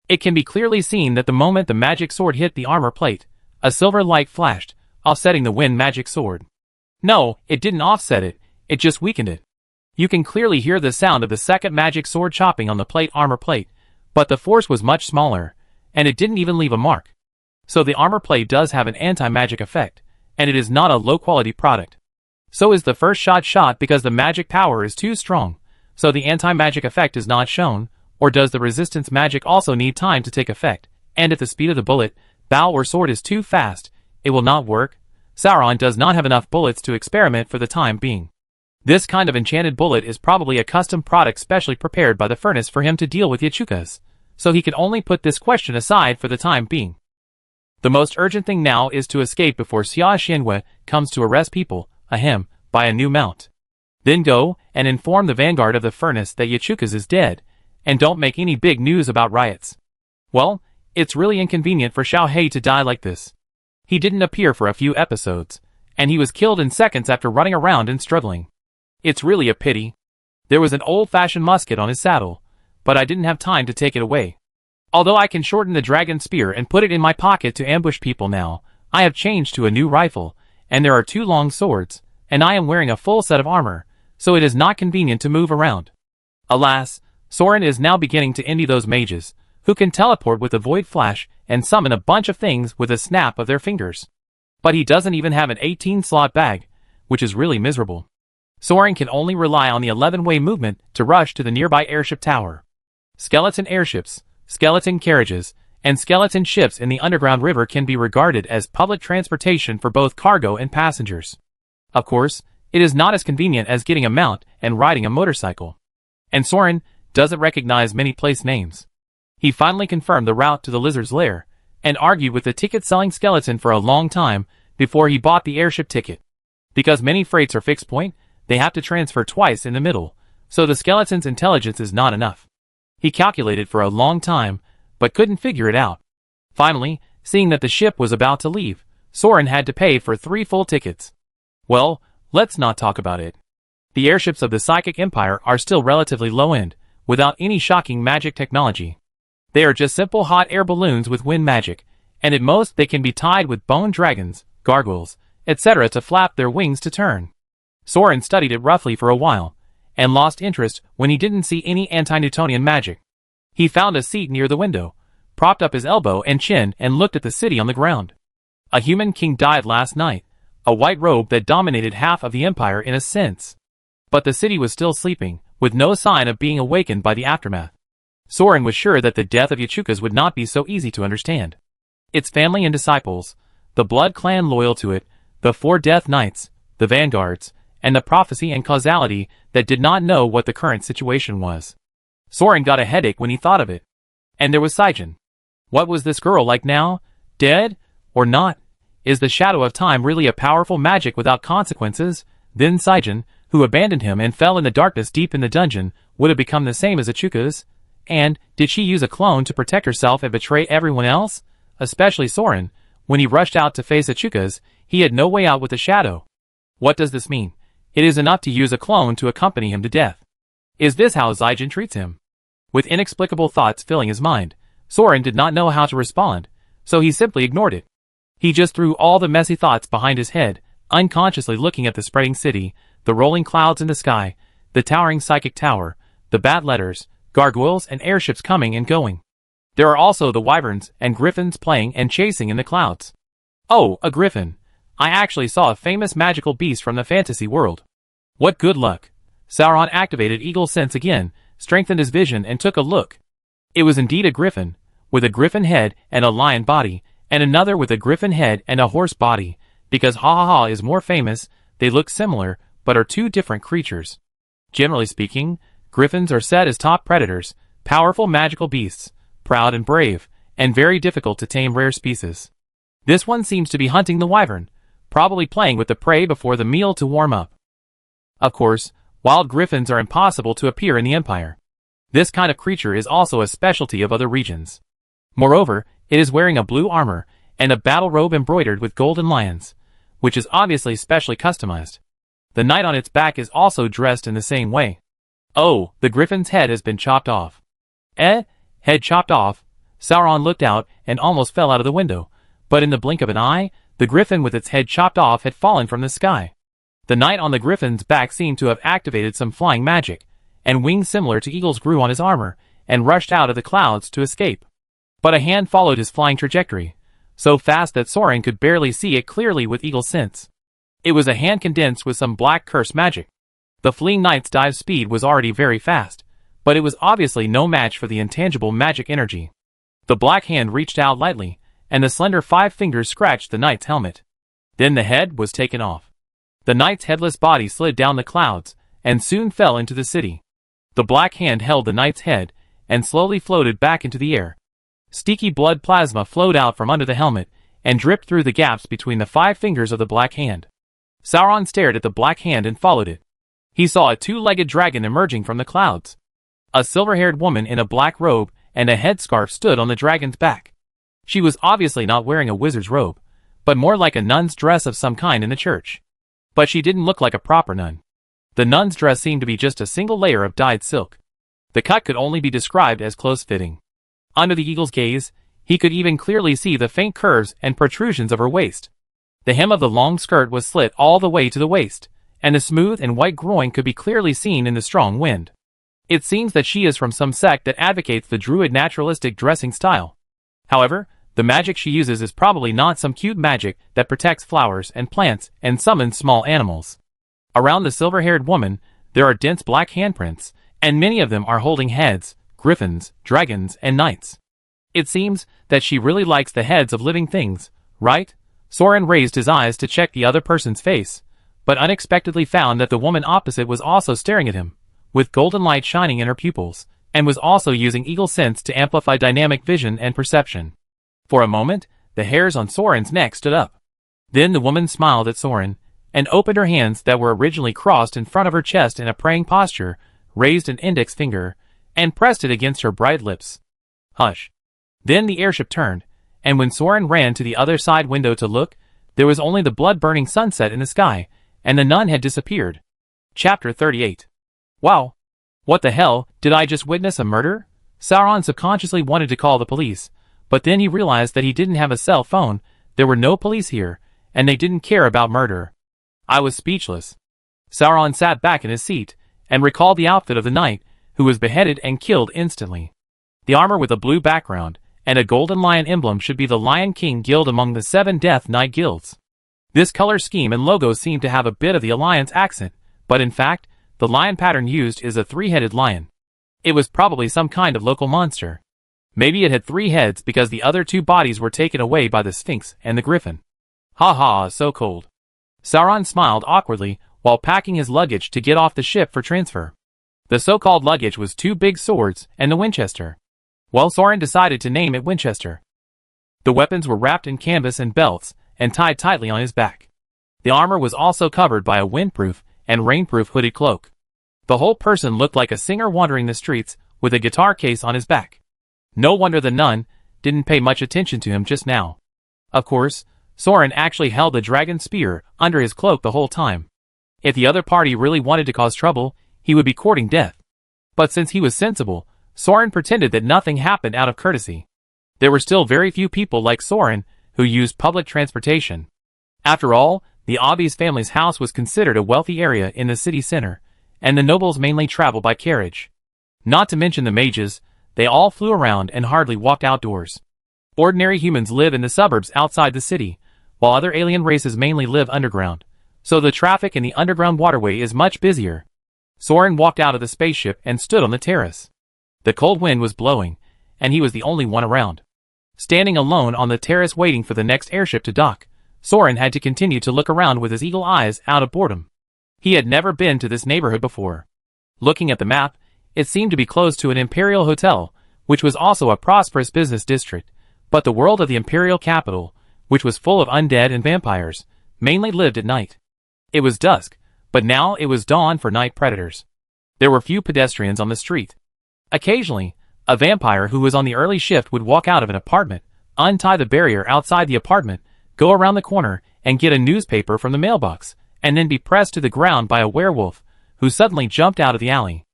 It can be clearly seen that the moment the magic sword hit the armor plate, a silver light flashed, offsetting the wind magic sword. No, it didn't offset it, it just weakened it. You can clearly hear the sound of the second magic sword chopping on the plate armor plate, but the force was much smaller, and it didn't even leave a mark. So the armor plate does have an anti-magic effect, and it is not a low-quality product. So is the first shot because the magic power is too strong, so the anti-magic effect is not shown, or does the resistance magic also need time to take effect, and if the speed of the bullet, bow or sword is too fast, it will not work? Soran does not have enough bullets to experiment for the time being. This kind of enchanted bullet is probably a custom product specially prepared by the furnace for him to deal with Yachukas, so he could only put this question aside for the time being. The most urgent thing now is to escape before Xia Xianhua comes to arrest people, buy a new mount. Then go and inform the Vanguard of the furnace that Yachukas is dead, and don't make any big news about riots. Well, it's really inconvenient for Xiao He to die like this. He didn't appear for a few episodes, and he was killed in seconds after running around and struggling. It's really a pity. There was an old-fashioned musket on his saddle, but I didn't have time to take it away. Although I can shorten the dragon spear and put it in my pocket to ambush people now, I have changed to a new rifle, and there are 2 long swords, and I am wearing a full set of armor, so it is not convenient to move around. Alas, Soran is now beginning to envy those mages, who can teleport with a void flash and summon a bunch of things with a snap of their fingers. But he doesn't even have an 18-slot bag, which is really miserable. Soran can only rely on the 11-way movement to rush to the nearby airship tower. Skeleton airships, skeleton carriages, and skeleton ships in the underground river can be regarded as public transportation for both cargo and passengers. Of course, it is not as convenient as getting a mount and riding a motorcycle. And Soran doesn't recognize many place names. He finally confirmed the route to the lizard's lair, and argued with the ticket-selling skeleton for a long time before he bought the airship ticket. Because many freights are fixed point, they have to transfer twice in the middle, so the skeleton's intelligence is not enough. He calculated for a long time, but couldn't figure it out. Finally, seeing that the ship was about to leave, Soran had to pay for 3 full tickets. Well, let's not talk about it. The airships of the Psychic Empire are still relatively low-end, without any shocking magic technology. They are just simple hot air balloons with wind magic, and at most they can be tied with bone dragons, gargoyles, etc. to flap their wings to turn. Soran studied it roughly for a while, and lost interest when he didn't see any anti-Newtonian magic. He found a seat near the window, propped up his elbow and chin and looked at the city on the ground. A human king died last night, a white robe that dominated half of the empire in a sense. But the city was still sleeping, with no sign of being awakened by the aftermath. Soran was sure that the death of Yachukas would not be so easy to understand. Its family and disciples, the blood clan loyal to it, the 4 death knights, the vanguards, and the prophecy and causality that did not know what the current situation was. Soran got a headache when he thought of it. And there was Saijin. What was this girl like now? Dead? Or not? Is the shadow of time really a powerful magic without consequences? Then Saijin, who abandoned him and fell in the darkness deep in the dungeon, would have become the same as Yachukas? And did she use a clone to protect herself and betray everyone else? Especially Soran. When he rushed out to face Yachukas, he had no way out with the shadow. What does this mean? It is enough to use a clone to accompany him to death. Is this how Saijin treats him? With inexplicable thoughts filling his mind, Soran did not know how to respond, so he simply ignored it. He just threw all the messy thoughts behind his head, unconsciously looking at the spreading city, the rolling clouds in the sky, the towering psychic tower, the bad letters, gargoyles and airships coming and going. There are also the wyverns and griffins playing and chasing in the clouds. Oh, a griffin. I actually saw a famous magical beast from the fantasy world. What good luck. Soran activated Eagle Sense again, strengthened his vision and took a look. It was indeed a griffin, with a griffin head and a lion body, and another with a griffin head and a horse body. Because Ha is more famous, they look similar, but are 2 different creatures. Generally speaking, griffins are set as top predators, powerful magical beasts, proud and brave, and very difficult to tame rare species. This one seems to be hunting the wyvern, probably playing with the prey before the meal to warm up. Of course, wild griffins are impossible to appear in the Empire. This kind of creature is also a specialty of other regions. Moreover, it is wearing a blue armor, and a battle robe embroidered with golden lions, which is obviously specially customized. The knight on its back is also dressed in the same way. Oh, the griffin's head has been chopped off. Head chopped off? Sauron looked out and almost fell out of the window, but in the blink of an eye, The griffin with its head chopped off had fallen from the sky. The knight on the griffin's back seemed to have activated some flying magic, and wings similar to eagles grew on his armor, and rushed out of the clouds to escape. But a hand followed his flying trajectory, so fast that Soran could barely see it clearly with eagle sense. It was a hand condensed with some black curse magic. The fleeing knight's dive speed was already very fast, but it was obviously no match for the intangible magic energy. The black hand reached out lightly, and the slender 5 fingers scratched the knight's helmet. Then the head was taken off. The knight's headless body slid down the clouds, and soon fell into the city. The black hand held the knight's head, and slowly floated back into the air. Sticky blood plasma flowed out from under the helmet, and dripped through the gaps between the 5 fingers of the black hand. Sauron stared at the black hand and followed it. He saw a 2-legged dragon emerging from the clouds. A silver-haired woman in a black robe and a headscarf stood on the dragon's back. She was obviously not wearing a wizard's robe, but more like a nun's dress of some kind in the church. But she didn't look like a proper nun. The nun's dress seemed to be just a single layer of dyed silk. The cut could only be described as close-fitting. Under the eagle's gaze, he could even clearly see the faint curves and protrusions of her waist. The hem of the long skirt was slit all the way to the waist, and the smooth and white groin could be clearly seen in the strong wind. It seems that she is from some sect that advocates the druid naturalistic dressing style. However, the magic she uses is probably not some cute magic that protects flowers and plants and summons small animals. Around the silver-haired woman, there are dense black handprints, and many of them are holding heads, griffins, dragons, and knights. It seems that she really likes the heads of living things, right? Soran raised his eyes to check the other person's face, but unexpectedly found that the woman opposite was also staring at him, with golden light shining in her pupils, and was also using eagle sense to amplify dynamic vision and perception. For a moment, the hairs on Soran's neck stood up. Then the woman smiled at Soran, and opened her hands that were originally crossed in front of her chest in a praying posture, raised an index finger, and pressed it against her bright lips. Hush. Then the airship turned, and when Soran ran to the other side window to look, there was only the blood-burning sunset in the sky, and the nun had disappeared. Chapter 38. Wow. What the hell, did I just witness a murder? Sauron subconsciously wanted to call the police, but then he realized that he didn't have a cell phone, there were no police here, and they didn't care about murder. I was speechless. Sauron sat back in his seat, and recalled the outfit of the knight, who was beheaded and killed instantly. The armor with a blue background, and a golden lion emblem should be the Lion King Guild among the 7 Death Knight guilds. This color scheme and logo seem to have a bit of the Alliance accent, but in fact, the lion pattern used is a 3-headed lion. It was probably some kind of local monster. Maybe it had 3 heads because the other 2 bodies were taken away by the Sphinx and the Griffin. Ha ha, so cold. Sauron smiled awkwardly while packing his luggage to get off the ship for transfer. The so-called luggage was 2 big swords and the Winchester. Well, Soran decided to name it Winchester. The weapons were wrapped in canvas and belts, and tied tightly on his back. The armor was also covered by a windproof and rainproof hooded cloak. The whole person looked like a singer wandering the streets, with a guitar case on his back. No wonder the nun didn't pay much attention to him just now. Of course, Soran actually held the dragon spear under his cloak the whole time. If the other party really wanted to cause trouble, he would be courting death. But since he was sensible, Soran pretended that nothing happened out of courtesy. There were still very few people like Soran who used public transportation. After all, the Obvious family's house was considered a wealthy area in the city center, and the nobles mainly traveled by carriage. Not to mention the mages, they all flew around and hardly walked outdoors. Ordinary humans live in the suburbs outside the city, while other alien races mainly live underground, so the traffic in the underground waterway is much busier. Soran walked out of the spaceship and stood on the terrace. The cold wind was blowing, and he was the only one around. Standing alone on the terrace waiting for the next airship to dock, Soran had to continue to look around with his eagle eyes out of boredom. He had never been to this neighborhood before. Looking at the map, it seemed to be close to an imperial hotel, which was also a prosperous business district, but the world of the imperial capital, which was full of undead and vampires, mainly lived at night. It was dusk, but now it was dawn for night predators. There were few pedestrians on the street. Occasionally, a vampire who was on the early shift would walk out of an apartment, untie the barrier outside the apartment, go around the corner, and get a newspaper from the mailbox, and then be pressed to the ground by a werewolf, who suddenly jumped out of the alley.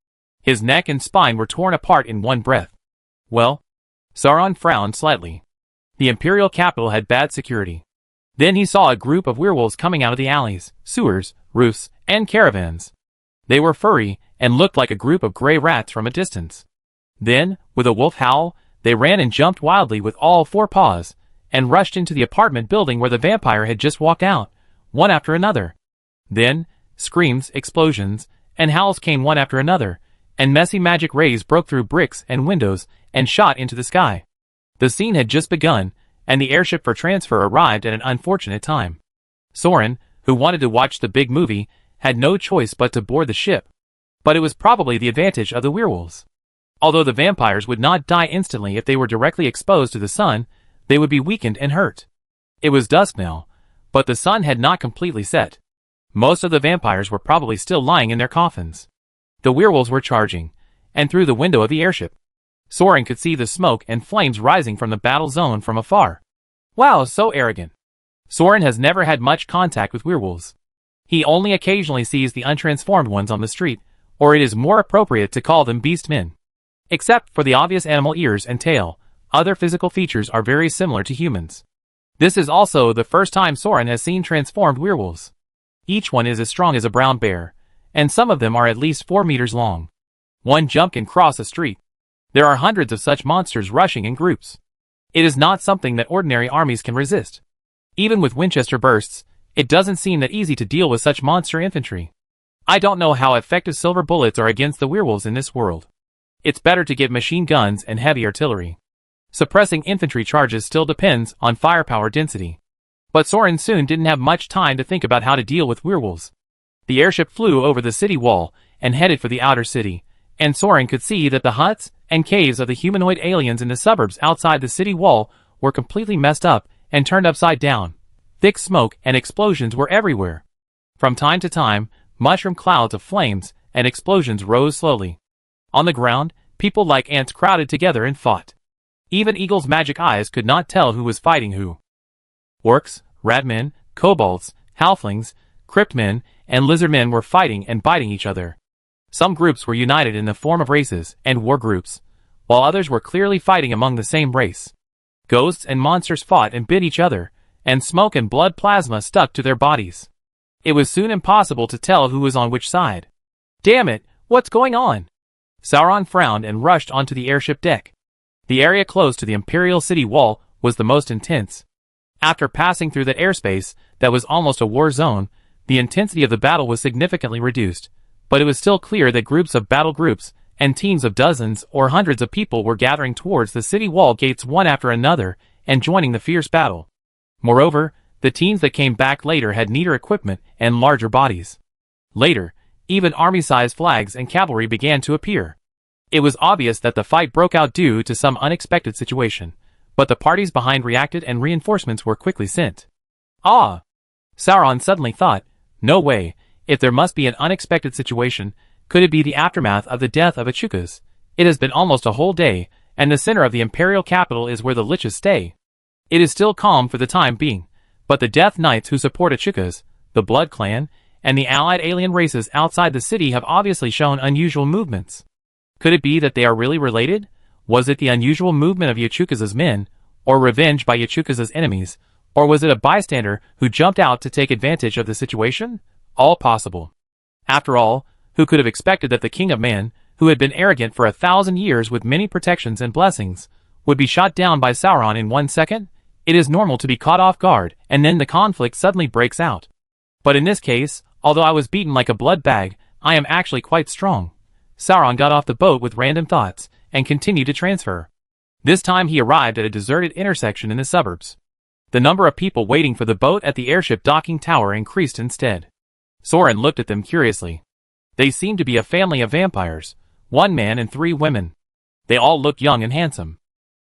His neck and spine were torn apart in one breath. Well, Sauron frowned slightly. The imperial capital had bad security. Then he saw a group of werewolves coming out of the alleys, sewers, roofs, and caravans. They were furry and looked like a group of gray rats from a distance. Then, with a wolf howl, they ran and jumped wildly with all four paws, and rushed into the apartment building where the vampire had just walked out, one after another. Then, screams, explosions, and howls came one after another, and messy magic rays broke through bricks and windows and shot into the sky. The scene had just begun, and the airship for transfer arrived at an unfortunate time. Soran, who wanted to watch the big movie, had no choice but to board the ship. But it was probably the advantage of the werewolves. Although the vampires would not die instantly if they were directly exposed to the sun, they would be weakened and hurt. It was dusk now, but the sun had not completely set. Most of the vampires were probably still lying in their coffins. The werewolves were charging, and through the window of the airship, Soran could see the smoke and flames rising from the battle zone from afar. Wow, so arrogant. Soran has never had much contact with werewolves. He only occasionally sees the untransformed ones on the street, or it is more appropriate to call them beastmen. Except for the obvious animal ears and tail, other physical features are very similar to humans. This is also the first time Soran has seen transformed werewolves. Each one is as strong as a brown bear, and some of them are at least 4 meters long. One jump can cross a street. There are hundreds of such monsters rushing in groups. It is not something that ordinary armies can resist. Even with Winchester bursts, it doesn't seem that easy to deal with such monster infantry. I don't know how effective silver bullets are against the werewolves in this world. It's better to give machine guns and heavy artillery. Suppressing infantry charges still depends on firepower density. But Soran soon didn't have much time to think about how to deal with werewolves. The airship flew over the city wall and headed for the outer city, and Soran could see that the huts and caves of the humanoid aliens in the suburbs outside the city wall were completely messed up and turned upside down. Thick smoke and explosions were everywhere. From time to time, mushroom clouds of flames and explosions rose slowly. On the ground, people like ants crowded together and fought. Even Eagle's magic eyes could not tell who was fighting who. Orcs, ratmen, kobolds, halflings, cryptmen, and lizardmen were fighting and biting each other. Some groups were united in the form of races and war groups, while others were clearly fighting among the same race. Ghosts and monsters fought and bit each other, and smoke and blood plasma stuck to their bodies. It was soon impossible to tell who was on which side. Damn it, what's going on? Sauron frowned and rushed onto the airship deck. The area close to the Imperial City wall was the most intense. After passing through that airspace that was almost a war zone, the intensity of the battle was significantly reduced, but it was still clear that groups of battle groups and teams of dozens or hundreds of people were gathering towards the city wall gates one after another and joining the fierce battle. Moreover, the teams that came back later had neater equipment and larger bodies. Later, even army-sized flags and cavalry began to appear. It was obvious that the fight broke out due to some unexpected situation, but the parties behind reacted and reinforcements were quickly sent. Ah! Sauron suddenly thought, no way, if there must be an unexpected situation, could it be the aftermath of the death of Echukas? It has been almost a whole day, and the center of the imperial capital is where the liches stay. It is still calm for the time being, but the Death Knights who support Echukas, the Blood Clan, and the allied alien races outside the city have obviously shown unusual movements. Could it be that they are really related? Was it the unusual movement of Echukas' men, or revenge by Echukas' enemies, or was it a bystander who jumped out to take advantage of the situation? All possible. After all, who could have expected that the King of Man, who had been arrogant for 1,000 years with many protections and blessings, would be shot down by Sauron in 1 second? It is normal to be caught off guard, and then the conflict suddenly breaks out. But in this case, although I was beaten like a blood bag, I am actually quite strong. Sauron got off the boat with random thoughts, and continued to transfer. This time he arrived at a deserted intersection in the suburbs. The number of people waiting for the boat at the airship docking tower increased instead. Soran looked at them curiously. They seemed to be a family of vampires, 1 man and 3 women. They all looked young and handsome.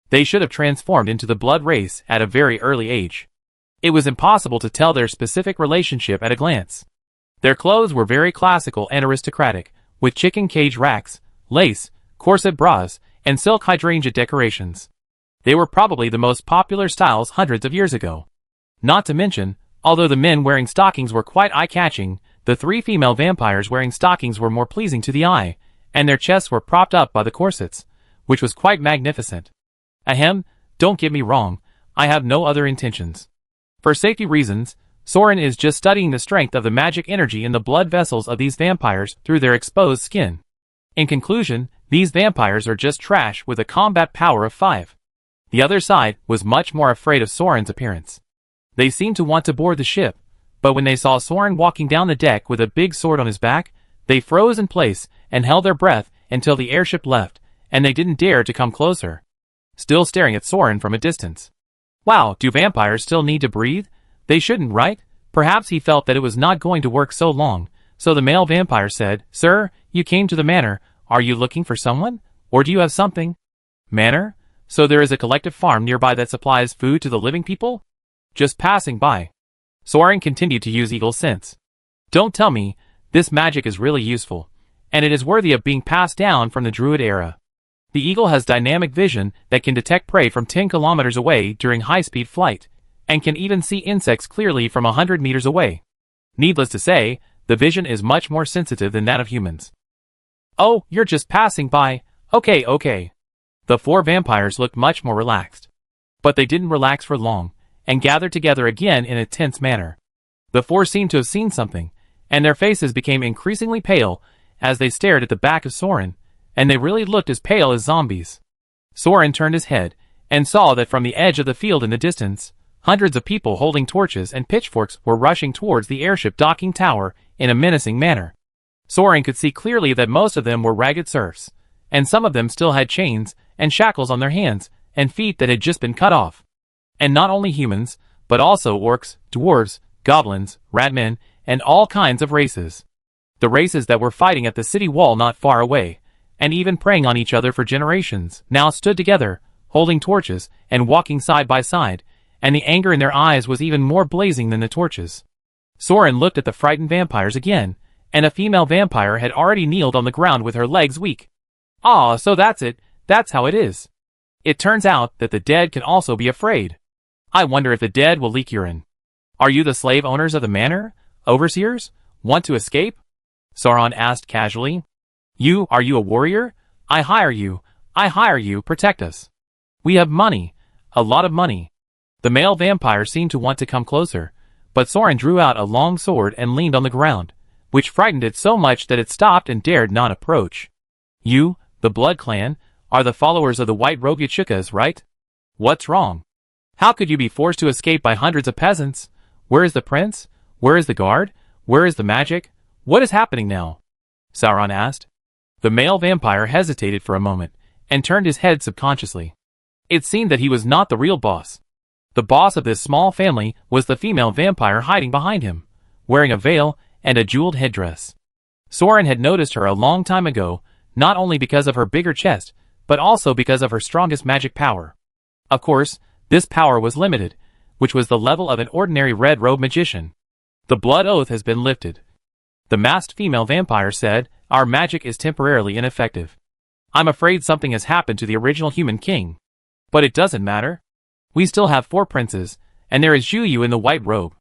They should have transformed into the blood race at a very early age. It was impossible to tell their specific relationship at a glance. Their clothes were very classical and aristocratic, with chicken cage racks, lace, corset bras, and silk hydrangea decorations. They were probably the most popular styles hundreds of years ago. Not to mention, although the men wearing stockings were quite eye-catching, the 3 female vampires wearing stockings were more pleasing to the eye, and their chests were propped up by the corsets, which was quite magnificent. Ahem, don't get me wrong, I have no other intentions. For safety reasons, Soran is just studying the strength of the magic energy in the blood vessels of these vampires through their exposed skin. In conclusion, these vampires are just trash with a combat power of 5. The other side was much more afraid of Soran's appearance. They seemed to want to board the ship, but when they saw Soran walking down the deck with a big sword on his back, they froze in place and held their breath until the airship left, and they didn't dare to come closer, still staring at Soran from a distance. Wow, do vampires still need to breathe? They shouldn't, right? Perhaps he felt that it was not going to work so long, so the male vampire said, "Sir, you came to the manor. Are you looking for someone? Or do you have something?" Manor? So there is a collective farm nearby that supplies food to the living people? Just passing by. Soran continued to use eagle sense. Don't tell me, this magic is really useful, and it is worthy of being passed down from the druid era. The eagle has dynamic vision that can detect prey from 10 kilometers away during high-speed flight, and can even see insects clearly from 100 meters away. Needless to say, the vision is much more sensitive than that of humans. Oh, you're just passing by. Okay. The 4 vampires looked much more relaxed. But they didn't relax for long, and gathered together again in a tense manner. The 4 seemed to have seen something, and their faces became increasingly pale as they stared at the back of Soran, and they really looked as pale as zombies. Soran turned his head, and saw that from the edge of the field in the distance, hundreds of people holding torches and pitchforks were rushing towards the airship docking tower in a menacing manner. Soran could see clearly that most of them were ragged serfs, and some of them still had chains and shackles on their hands and feet that had just been cut off. And not only humans, but also orcs, dwarves, goblins, ratmen, and all kinds of races. The races that were fighting at the city wall not far away, and even preying on each other for generations, now stood together, holding torches and walking side by side, and the anger in their eyes was even more blazing than the torches. Soran looked at the frightened vampires again, and a female vampire had already kneeled on the ground with her legs weak. Ah, so that's it, that's how it is. It turns out that the dead can also be afraid. I wonder if the dead will leak urine. Are you the slave owners of the manor? Overseers? Want to escape? Soran asked casually. Are you a warrior? I hire you, protect us. We have money, a lot of money. The male vampire seemed to want to come closer, but Soran drew out a long sword and leaned on the ground, which frightened it so much that it stopped and dared not approach. You, the Blood Clan, are the followers of the white-robed Yachukas, right? What's wrong? How could you be forced to escape by hundreds of peasants? Where is the prince? Where is the guard? Where is the magic? What is happening now? Soran asked. The male vampire hesitated for a moment, and turned his head subconsciously. It seemed that he was not the real boss. The boss of this small family was the female vampire hiding behind him, wearing a veil and a jeweled headdress. Soran had noticed her a long time ago, not only because of her bigger chest, but also because of her strongest magic power. Of course, this power was limited, which was the level of an ordinary red-robed magician. The blood oath has been lifted. The masked female vampire said, "Our magic is temporarily ineffective. I'm afraid something has happened to the original human king. But it doesn't matter. We still have 4 princes, and there is Juyu in the white robe.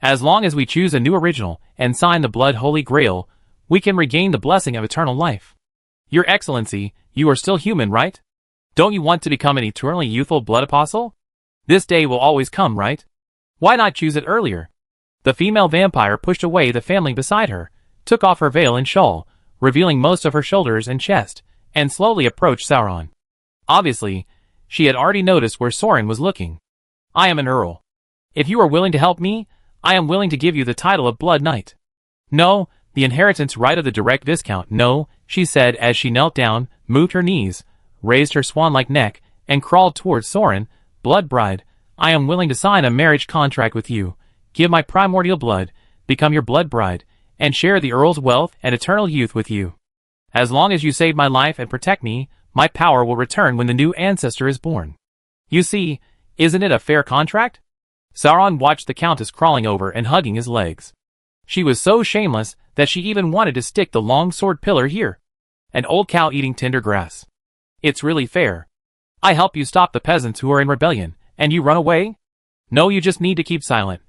As long as we choose a new original and sign the blood holy grail, we can regain the blessing of eternal life. Your Excellency, you are still human, right? Don't you want to become an eternally youthful blood apostle? This day will always come, right? Why not choose it earlier?" The female vampire pushed away the family beside her, took off her veil and shawl, revealing most of her shoulders and chest, and slowly approached Soran. Obviously, she had already noticed where Soran was looking. "I am an earl. If you are willing to help me, I am willing to give you the title of Blood Knight." "No, the inheritance right of the direct viscount, no," she said as she knelt down, moved her knees, raised her swan-like neck, and crawled towards Soran. "Blood bride, I am willing to sign a marriage contract with you, give my primordial blood, become your blood bride, and share the Earl's wealth and eternal youth with you. As long as you save my life and protect me, my power will return when the new ancestor is born. You see, isn't it a fair contract?" Soran watched the Countess crawling over and hugging his legs. She was so shameless that she even wanted to stick the long sword pillar here. An old cow eating tender grass. "It's really fair. I help you stop the peasants who are in rebellion, and you run away? No, you just need to keep silent."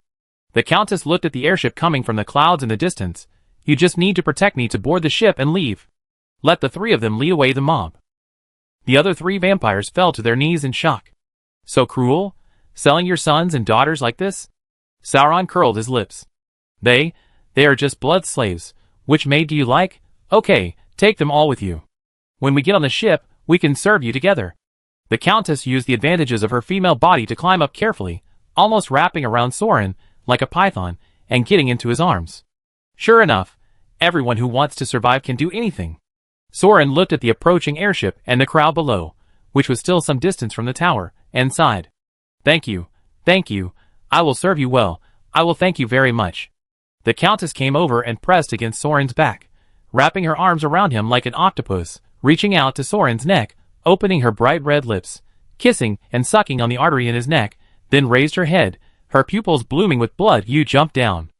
The Countess looked at the airship coming from the clouds in the distance. "You just need to protect me to board the ship and leave. Let the 3 of them lead away the mob." The other 3 vampires fell to their knees in shock. "So cruel? Selling your sons and daughters like this?" Sauron curled his lips. They are just blood slaves. Which maid do you like? Okay, take them all with you. When we get on the ship, we can serve you together. The Countess used the advantages of her female body to climb up carefully, almost wrapping around Soran like a python, and getting into his arms. Sure enough, everyone who wants to survive can do anything. Soran looked at the approaching airship and the crowd below, which was still some distance from the tower, and sighed. Thank you, I will serve you well, I will thank you very much. The Countess came over and pressed against Soran's back, wrapping her arms around him like an octopus, reaching out to Soran's neck, opening her bright red lips, kissing and sucking on the artery in his neck, then raised her head, her pupils blooming with blood. You jumped down.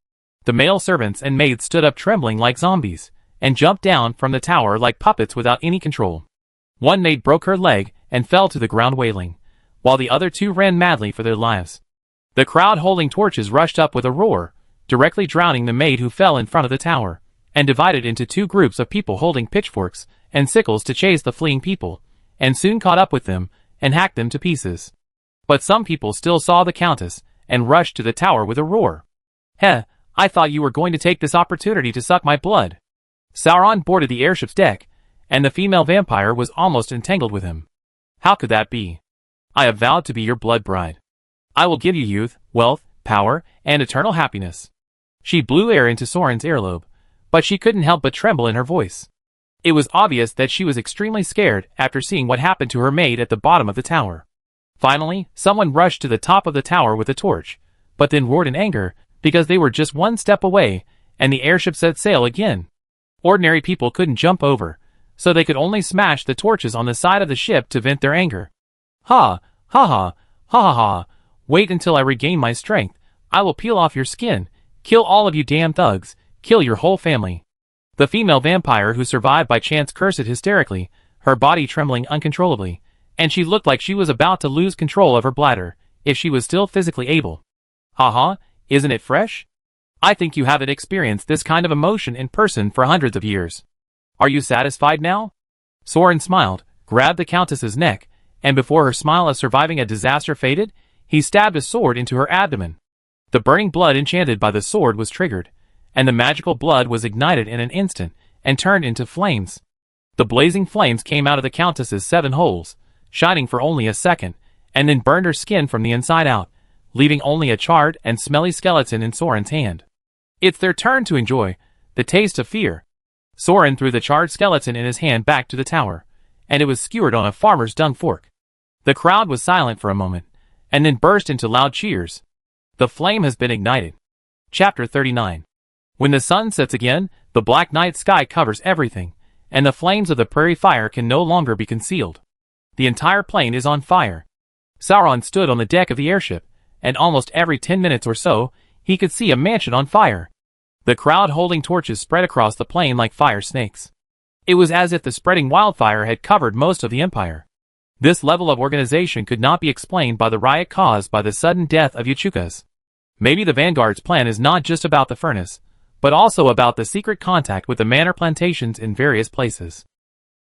The male servants and maids stood up trembling like zombies, and jumped down from the tower like puppets without any control. One maid broke her leg and fell to the ground wailing, while the other two ran madly for their lives. The crowd holding torches rushed up with a roar, directly drowning the maid who fell in front of the tower, and divided into two groups of people holding pitchforks and sickles to chase the fleeing people, and soon caught up with them and hacked them to pieces. But some people still saw the Countess and rushed to the tower with a roar. Heh, I thought you were going to take this opportunity to suck my blood. Sauron boarded the airship's deck, and the female vampire was almost entangled with him. How could that be? I have vowed to be your blood bride. I will give you youth, wealth, power, and eternal happiness. She blew air into Soran's earlobe, but she couldn't help but tremble in her voice. It was obvious that she was extremely scared after seeing what happened to her maid at the bottom of the tower. Finally, someone rushed to the top of the tower with a torch, but then roared in anger because they were just one step away, and the airship set sail again. Ordinary people couldn't jump over, so they could only smash the torches on the side of the ship to vent their anger. Ha, ha ha, ha ha ha, wait until I regain my strength. I will peel off your skin, kill all of you damn thugs, kill your whole family. The female vampire who survived by chance cursed hysterically, her body trembling uncontrollably, and she looked like she was about to lose control of her bladder, if she was still physically able. Ha, isn't it fresh? I think you haven't experienced this kind of emotion in person for hundreds of years. Are you satisfied now? Soran smiled, grabbed the Countess's neck, and before her smile of surviving a disaster faded, he stabbed a sword into her abdomen. The burning blood enchanted by the sword was triggered, and the magical blood was ignited in an instant and turned into flames. The blazing flames came out of the Countess's 7 holes, shining for only a second, and then burned her skin from the inside out, leaving only a charred and smelly skeleton in Soran's hand. It's their turn to enjoy the taste of fear. Soran threw the charred skeleton in his hand back to the tower, and it was skewered on a farmer's dung fork. The crowd was silent for a moment, and then burst into loud cheers. The flame has been ignited. Chapter 39. When the sun sets again, the black night sky covers everything, and the flames of the prairie fire can no longer be concealed. The entire plain is on fire. Sauron stood on the deck of the airship, and almost every 10 minutes or so, he could see a mansion on fire. The crowd holding torches spread across the plain like fire snakes. It was as if the spreading wildfire had covered most of the empire. This level of organization could not be explained by the riot caused by the sudden death of Yachukas. Maybe the Vanguard's plan is not just about the furnace, but also about the secret contact with the manor plantations in various places.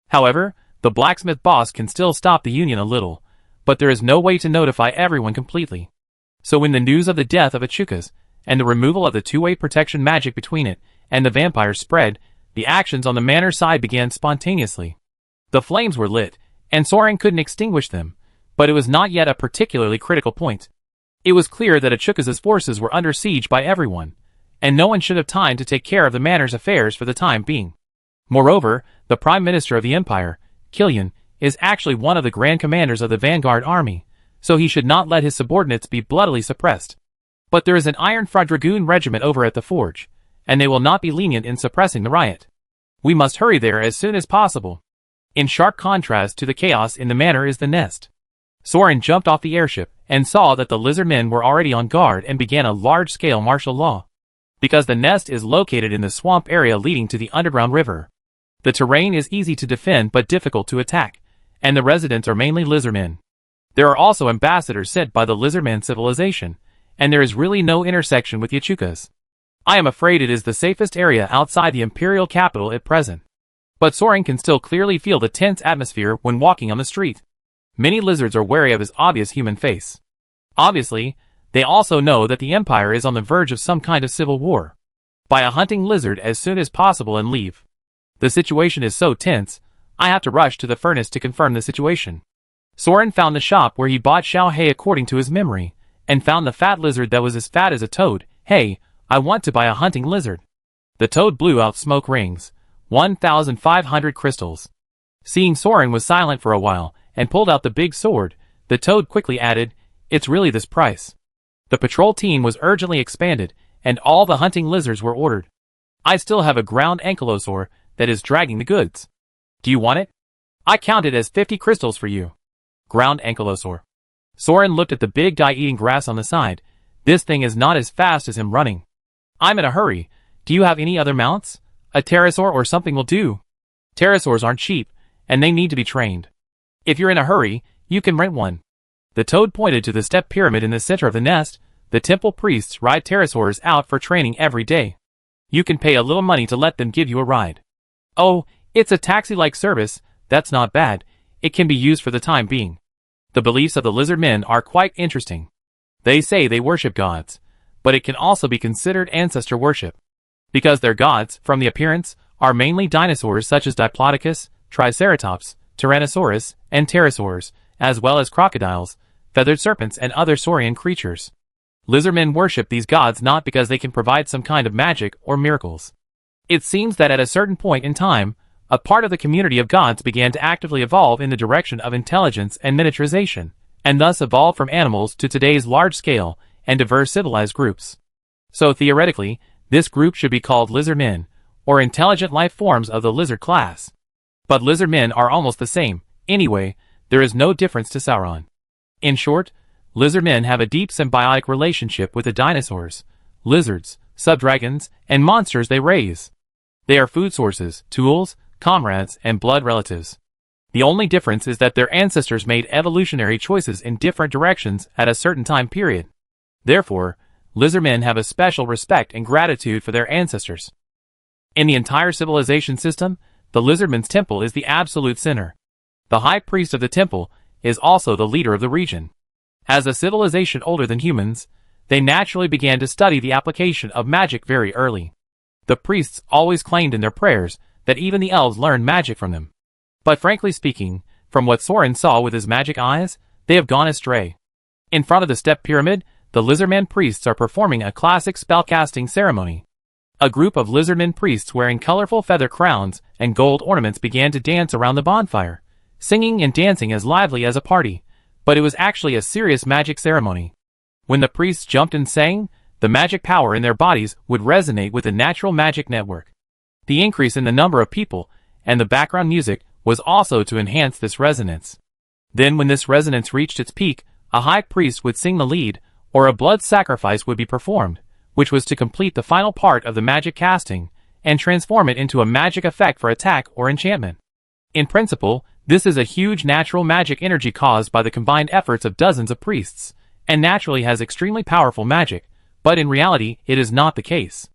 However, the blacksmith boss can still stop the Union a little, but there is no way to notify everyone completely. So when the news of the death of Yachukas, and the removal of the two-way protection magic between it and the vampire spread, the actions on the manor side began spontaneously. The flames were lit, and Soran couldn't extinguish them, but it was not yet a particularly critical point. It was clear that Yachukas' forces were under siege by everyone, and no one should have time to take care of the manor's affairs for the time being. Moreover, the Prime Minister of the Empire, Killian, is actually one of the Grand Commanders of the Vanguard army, so he should not let his subordinates be bloodily suppressed. But there is an Iron Dragoon regiment over at the forge, and they will not be lenient in suppressing the riot. We must hurry there as soon as possible. In sharp contrast to the chaos in the manor is the nest. Soran jumped off the airship and saw that the lizard men were already on guard and began a large-scale martial law. Because the nest is located in the swamp area leading to the underground river. The terrain is easy to defend but difficult to attack, and the residents are mainly lizardmen. There are also ambassadors sent by the lizardman civilization, and there is really no intersection with Yachukas. I am afraid it is the safest area outside the imperial capital at present. But Soran can still clearly feel the tense atmosphere when walking on the street. Many lizards are wary of his obvious human face. Obviously, They also know that the Empire is on the verge of some kind of civil war. Buy a hunting lizard as soon as possible and leave. The situation is so tense, I have to rush to the furnace to confirm the situation. Soran found the shop where he bought Xiao according to his memory, and found the fat lizard that was as fat as a toad. Hey, I want to buy a hunting lizard. The toad blew out smoke rings. 1,500 crystals. Seeing Soran was silent for a while, and pulled out the big sword, the toad quickly added, "It's really this price." The patrol team was urgently expanded, and all the hunting lizards were ordered. I still have a ground ankylosaur that is dragging the goods. Do you want it? I count it as 50 crystals for you. Ground ankylosaur. Soran looked at the big guy eating grass on the side. This thing is not as fast as him running. I'm in a hurry. Do you have any other mounts? A pterosaur or something will do. Pterosaurs aren't cheap, and they need to be trained. If you're in a hurry, you can rent one. The toad pointed to the step pyramid in the center of the nest. The temple priests ride pterosaurs out for training every day. You can pay a little money to let them give you a ride. Oh, it's a taxi-like service. That's not bad. It can be used for the time being. The beliefs of the lizard men are quite interesting. They say they worship gods, but it can also be considered ancestor worship. Because their gods, from the appearance, are mainly dinosaurs such as Diplodocus, Triceratops, Tyrannosaurus, and pterosaurs, as well as crocodiles, feathered serpents and other saurian creatures. Lizardmen worship these gods not because they can provide some kind of magic or miracles. It seems that at a certain point in time, a part of the community of gods began to actively evolve in the direction of intelligence and miniaturization, and thus evolved from animals to today's large-scale and diverse civilized groups. So theoretically, this group should be called lizardmen, or intelligent life forms of the lizard class. But lizardmen are almost the same. Anyway, there is no difference to Sauron. In short, lizardmen have a deep symbiotic relationship with the dinosaurs, lizards, subdragons, and monsters they raise. They are food sources, tools, comrades, and blood relatives. The only difference is that their ancestors made evolutionary choices in different directions at a certain time period. Therefore, lizardmen have a special respect and gratitude for their ancestors. In the entire civilization system, the lizardman's temple is the absolute center. The high priest of the temple is also the leader of the region. As a civilization older than humans, they naturally began to study the application of magic very early. The priests always claimed in their prayers that even the elves learned magic from them. But frankly speaking, from what Soran saw with his magic eyes, they have gone astray. In front of the step pyramid, the lizardman priests are performing a classic spellcasting ceremony. A group of lizardman priests wearing colorful feather crowns and gold ornaments began to dance around the bonfire, singing and dancing as lively as a party, but it was actually a serious magic ceremony. When the priests jumped and sang, the magic power in their bodies would resonate with the natural magic network. The increase in the number of people and the background music was also to enhance this resonance. Then when this resonance reached its peak, a high priest would sing the lead, or a blood sacrifice would be performed, which was to complete the final part of the magic casting and transform it into a magic effect for attack or enchantment. In principle, this is a huge natural magic energy caused by the combined efforts of dozens of priests, and naturally has extremely powerful magic, but in reality it is not the case.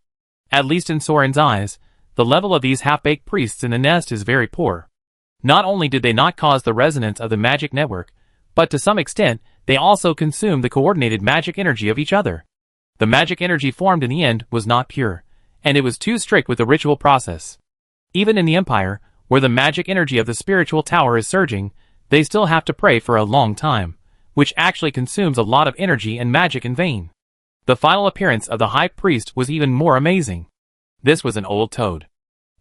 At least in Soran's eyes, the level of these half-baked priests in the nest is very poor. Not only did they not cause the resonance of the magic network, but to some extent, they also consumed the coordinated magic energy of each other. The magic energy formed in the end was not pure, and it was too strict with the ritual process. Even in the Empire, where the magic energy of the spiritual tower is surging, they still have to pray for a long time, which actually consumes a lot of energy and magic in vain. The final appearance of the high priest was even more amazing. This was an old toad.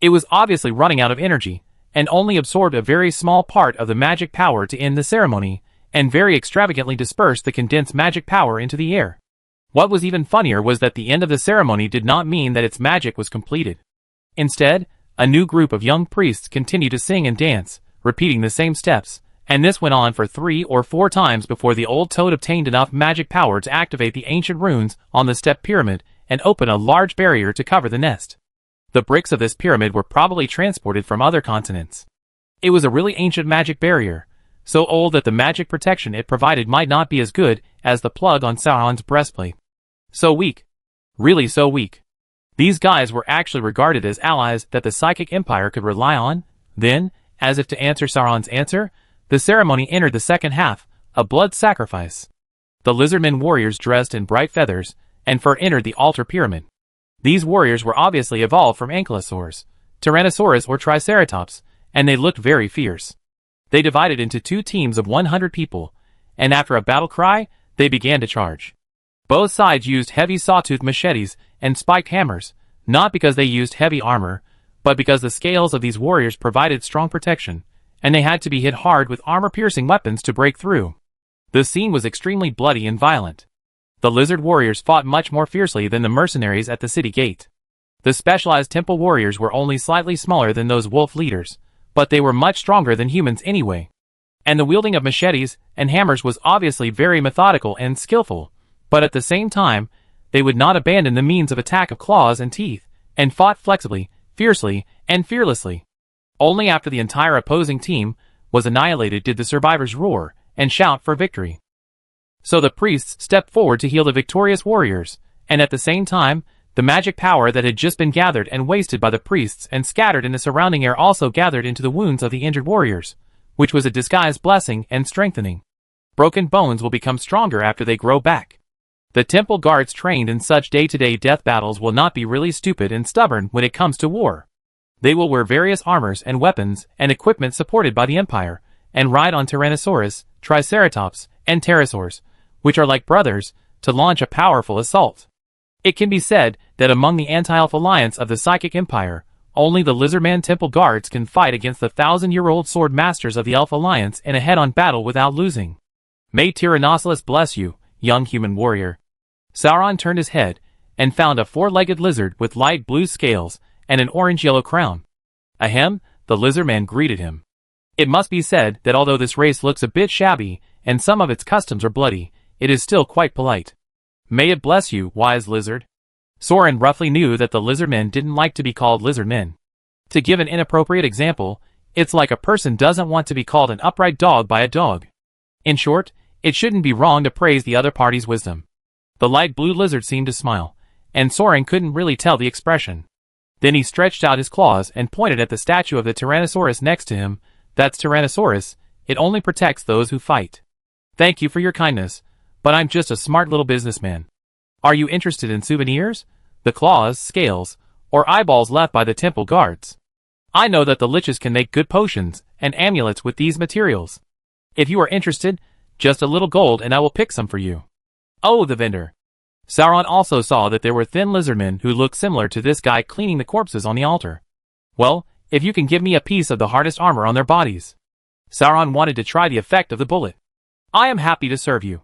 It was obviously running out of energy, and only absorbed a very small part of the magic power to end the ceremony, and very extravagantly dispersed the condensed magic power into the air. What was even funnier was that the end of the ceremony did not mean that its magic was completed. Instead, a new group of young priests continued to sing and dance, repeating the same steps, and this went on for 3 or 4 times before the old toad obtained enough magic power to activate the ancient runes on the step pyramid and open a large barrier to cover the nest. The bricks of this pyramid were probably transported from other continents. It was a really ancient magic barrier, so old that the magic protection it provided might not be as good as the plug on Sauron's breastplate. So weak. Really so weak. These guys were actually regarded as allies that the Psychic Empire could rely on. Then, as if to answer Sauron's answer, the ceremony entered the second half, a blood sacrifice. The lizardmen warriors dressed in bright feathers and fur entered the altar pyramid. These warriors were obviously evolved from ankylosaurs, tyrannosaurus or triceratops, and they looked very fierce. They divided into 2 teams of 100 people, and after a battle cry, they began to charge. Both sides used heavy sawtooth machetes and spiked hammers, not because they used heavy armor, but because the scales of these warriors provided strong protection, and they had to be hit hard with armor-piercing weapons to break through. The scene was extremely bloody and violent. The lizard warriors fought much more fiercely than the mercenaries at the city gate. The specialized temple warriors were only slightly smaller than those wolf leaders, but they were much stronger than humans anyway. And the wielding of machetes and hammers was obviously very methodical and skillful, but at the same time, they would not abandon the means of attack of claws and teeth, and fought flexibly, fiercely, and fearlessly. Only after the entire opposing team was annihilated did the survivors roar and shout for victory. So the priests stepped forward to heal the victorious warriors, and at the same time, the magic power that had just been gathered and wasted by the priests and scattered in the surrounding air also gathered into the wounds of the injured warriors, which was a disguised blessing and strengthening. Broken bones will become stronger after they grow back. The temple guards trained in such day-to-day death battles will not be really stupid and stubborn when it comes to war. They will wear various armors and weapons and equipment supported by the Empire, and ride on Tyrannosaurus, Triceratops, and Pterosaurs, which are like brothers, to launch a powerful assault. It can be said that among the anti-elf alliance of the Psychic Empire, only the Lizardman Temple Guards can fight against the 1,000-year-old sword masters of the Elf Alliance in a head-on battle without losing. May Tyrannosaurus bless you, young human warrior. Soran turned his head, and found a 4-legged lizard with light blue scales and an orange-yellow crown. Ahem, the lizardman greeted him. It must be said that although this race looks a bit shabby, and some of its customs are bloody, it is still quite polite. May it bless you, wise lizard. Soran roughly knew that the lizardmen didn't like to be called lizardmen. To give an inappropriate example, it's like a person doesn't want to be called an upright dog by a dog. In short, it shouldn't be wrong to praise the other party's wisdom. The light blue lizard seemed to smile, and Soran couldn't really tell the expression. Then he stretched out his claws and pointed at the statue of the Tyrannosaurus next to him. That's Tyrannosaurus, it only protects those who fight. Thank you for your kindness, but I'm just a smart little businessman. Are you interested in souvenirs? The claws, scales, or eyeballs left by the temple guards? I know that the liches can make good potions and amulets with these materials. If you are interested, just a little gold and I will pick some for you. Oh, the vendor. Sauron also saw that there were thin lizardmen who looked similar to this guy cleaning the corpses on the altar. Well, if you can give me a piece of the hardest armor on their bodies. Sauron wanted to try the effect of the bullet. I am happy to serve you.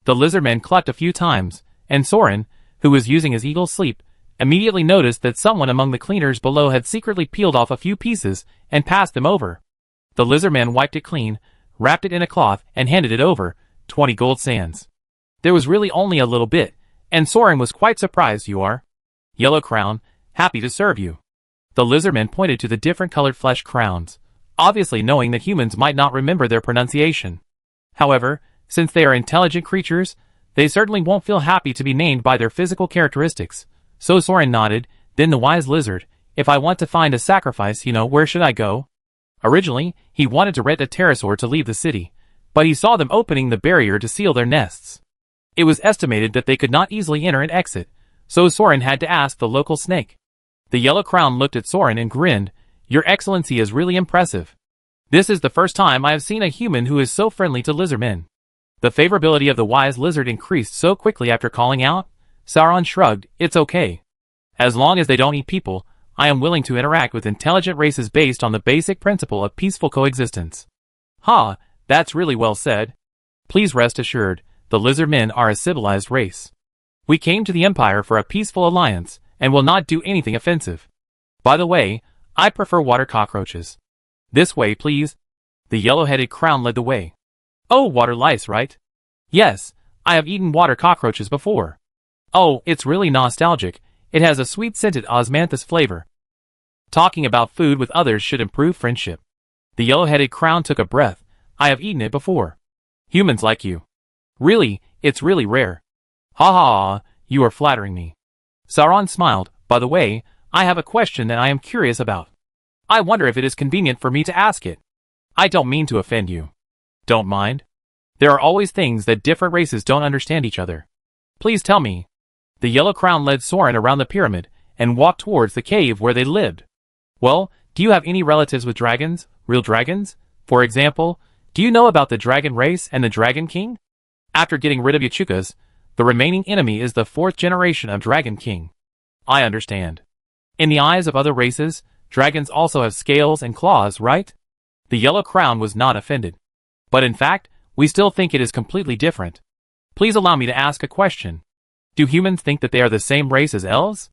The lizardman clucked a few times, and Soran, who was using his eagle's sleep, immediately noticed that someone among the cleaners below had secretly peeled off a few pieces and passed them over. The lizardman wiped it clean, wrapped it in a cloth, and handed it over, 20 gold sands. There was really only a little bit, and Soran was quite surprised. You are? Yellow crown, happy to serve you. The lizardman pointed to the different colored flesh crowns, obviously knowing that humans might not remember their pronunciation. However, since they are intelligent creatures, they certainly won't feel happy to be named by their physical characteristics. So Soran nodded, then the wise lizard, if I want to find a sacrifice, where should I go? Originally, he wanted to rent a pterosaur to leave the city, but he saw them opening the barrier to seal their nests. It was estimated that they could not easily enter and exit, so Soran had to ask the local snake. The yellow crown looked at Soran and grinned, Your Excellency is really impressive. This is the first time I have seen a human who is so friendly to lizardmen. The favorability of the wise lizard increased so quickly after calling out. Sauron shrugged, it's okay. As long as they don't eat people, I am willing to interact with intelligent races based on the basic principle of peaceful coexistence. Ha, that's really well said. Please rest assured, the lizardmen are a civilized race. We came to the Empire for a peaceful alliance, and will not do anything offensive. By the way, I prefer water cockroaches. This way, please. The yellow-headed crown led the way. Oh, water lice, right? Yes, I have eaten water cockroaches before. Oh, it's really nostalgic. It has a sweet-scented osmanthus flavor. Talking about food with others should improve friendship. The yellow-headed crown took a breath. I have eaten it before. Humans like you. Really, it's really rare. Ha ha, you are flattering me. Sauron smiled. By the way, I have a question that I am curious about. I wonder if it is convenient for me to ask it. I don't mean to offend you. Don't mind? There are always things that different races don't understand each other. Please tell me. The Yellow Crown led Soran around the pyramid and walked towards the cave where they lived. Well, do you have any relatives with dragons? Real dragons? For example, do you know about the dragon race and the dragon king? After getting rid of Yachukas, the remaining enemy is the 4th generation of dragon king. I understand. In the eyes of other races, dragons also have scales and claws, right? The Yellow Crown was not offended. But in fact, we still think it is completely different. Please allow me to ask a question. Do humans think that they are the same race as elves?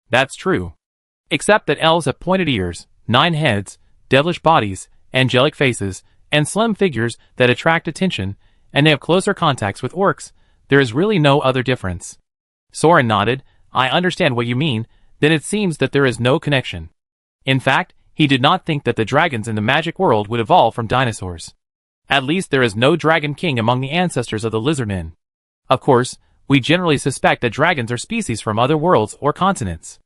That's true. Except that elves have pointed ears, 9 heads, devilish bodies, angelic faces, and slim figures that attract attention, and they have closer contacts with orcs. There is really no other difference. Soran nodded. I understand what you mean. Then it seems that there is no connection. In fact, he did not think that the dragons in the magic world would evolve from dinosaurs. At least there is no dragon king among the ancestors of the lizardmen. Of course, we generally suspect that dragons are species from other worlds or continents.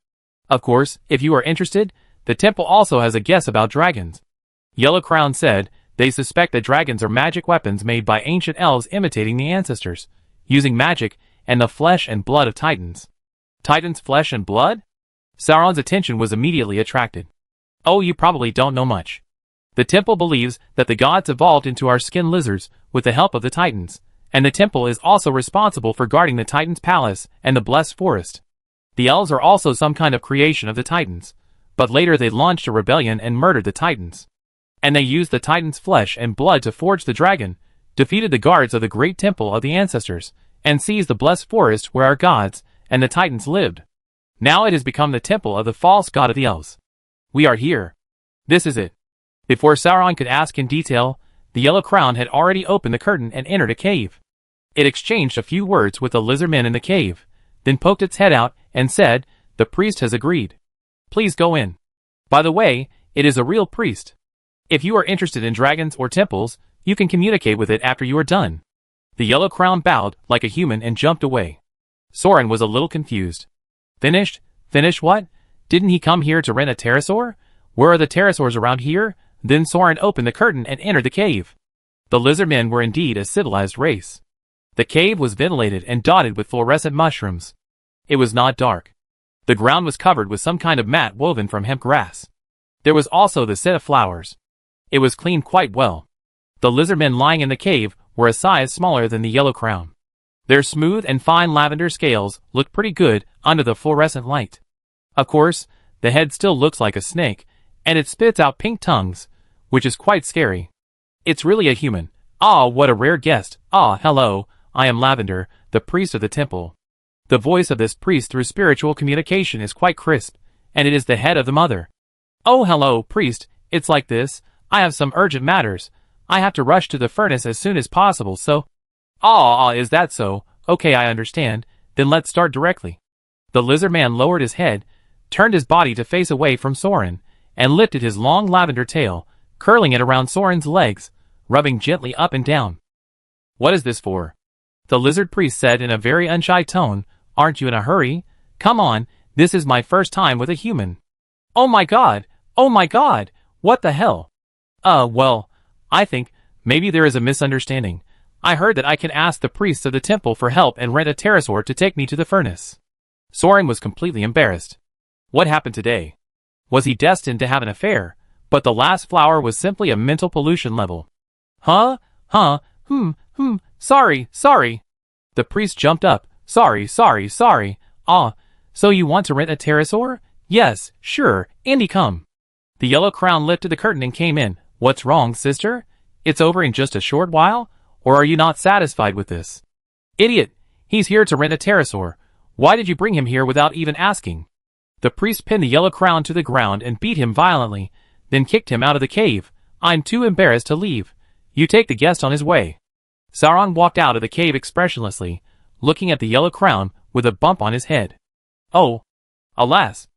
Of course, if you are interested, the temple also has a guess about dragons. Yellow Crown said, they suspect that dragons are magic weapons made by ancient elves imitating the ancestors, using magic and the flesh and blood of titans. Titans' flesh and blood? Sauron's attention was immediately attracted. Oh, you probably don't know much. The temple believes that the gods evolved into our skin lizards with the help of the titans, and the temple is also responsible for guarding the titans' palace and the blessed forest. The elves are also some kind of creation of the titans, but later they launched a rebellion and murdered the titans. And they used the titans' flesh and blood to forge the dragon, defeated the guards of the great temple of the ancestors, and seized the blessed forest where our gods and the titans lived. Now it has become the temple of the false god of the elves. We are here. This is it. Before Sauron could ask in detail, the Yellow Crown had already opened the curtain and entered a cave. It exchanged a few words with the lizardmen in the cave, then poked its head out and said, "The priest has agreed. Please go in. By the way, it is a real priest. If you are interested in dragons or temples, you can communicate with it after you are done." The Yellow Crown bowed like a human and jumped away. Soran was a little confused. Finished? Finish what? Didn't he come here to rent a pterosaur? Where are the pterosaurs around here? Then Soran opened the curtain and entered the cave. The lizardmen were indeed a civilized race. The cave was ventilated and dotted with fluorescent mushrooms. It was not dark. The ground was covered with some kind of mat woven from hemp grass. There was also the set of flowers. It was cleaned quite well. The lizardmen lying in the cave were a size smaller than the Yellow Crown. Their smooth and fine lavender scales looked pretty good under the fluorescent light. Of course, the head still looks like a snake, and it spits out pink tongues, which is quite scary. It's really a human. Ah, what a rare guest. Ah, hello, I am Lavender, the priest of the temple. The voice of this priest through spiritual communication is quite crisp, and it is the head of the mother. Oh, hello, priest, it's like this. I have some urgent matters. I have to rush to the furnace as soon as possible, so... Ah, is that so? Okay, I understand. Then let's start directly. The lizard man lowered his head, turned his body to face away from Soran, and lifted his long lavender tail, curling it around Soran's legs, rubbing gently up and down. What is this for? The lizard priest said in a very unshy tone. Aren't you in a hurry? Come on, this is my first time with a human. Oh my god! Oh my god! What the hell? Well, I think maybe there is a misunderstanding. I heard that I can ask the priests of the temple for help and rent a pterosaur to take me to the furnace. Soran was completely embarrassed. What happened today? Was he destined to have an affair? But the last flower was simply a mental pollution level. Sorry. The priest jumped up. Sorry. Ah, so you want to rent a pterosaur? Yes, sure, Andy come. The Yellow Crown lifted the curtain and came in. What's wrong, sister? It's over in just a short while? Or are you not satisfied with this? Idiot, he's here to rent a pterosaur. Why did you bring him here without even asking? The priest pinned the Yellow Crown to the ground and beat him violently, then kicked him out of the cave. I'm too embarrassed to leave. You take the guest on his way. Sauron walked out of the cave expressionlessly, looking at the Yellow Crown with a bump on his head. Oh, alas.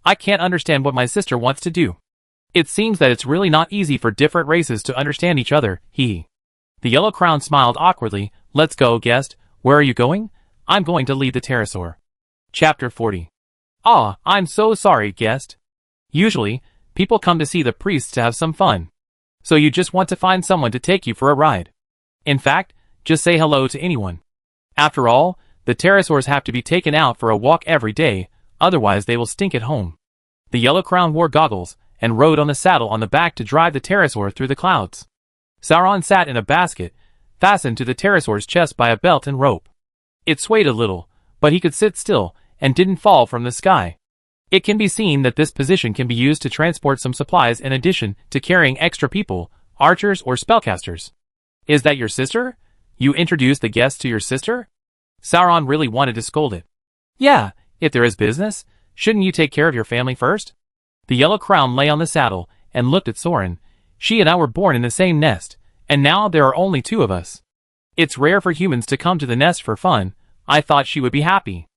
I can't understand what my sister wants to do. It seems that it's really not easy for different races to understand each other, The Yellow Crown smiled awkwardly. Let's go, guest. Where are you going? I'm going to lead the pterosaur. Chapter 40. Ah, I'm so sorry, guest. Usually, people come to see the priests to have some fun. So you just want to find someone to take you for a ride. In fact, just say hello to anyone. After all, the pterosaurs have to be taken out for a walk every day, otherwise they will stink at home. The Yellow Crown wore goggles, and rode on the saddle on the back to drive the pterosaur through the clouds. Soran sat in a basket, fastened to the pterosaur's chest by a belt and rope. It swayed a little, but he could sit still, and didn't fall from the sky. It can be seen that this position can be used to transport some supplies in addition to carrying extra people, archers or spellcasters. Is that your sister? You introduced the guest to your sister? Soran really wanted to scold it. Yeah, if there is business, shouldn't you take care of your family first? The Yellow Crown lay on the saddle and looked at Soran. She and I were born in the same nest, and now there are only 2 of us. It's rare for humans to come to the nest for fun. I thought she would be happy.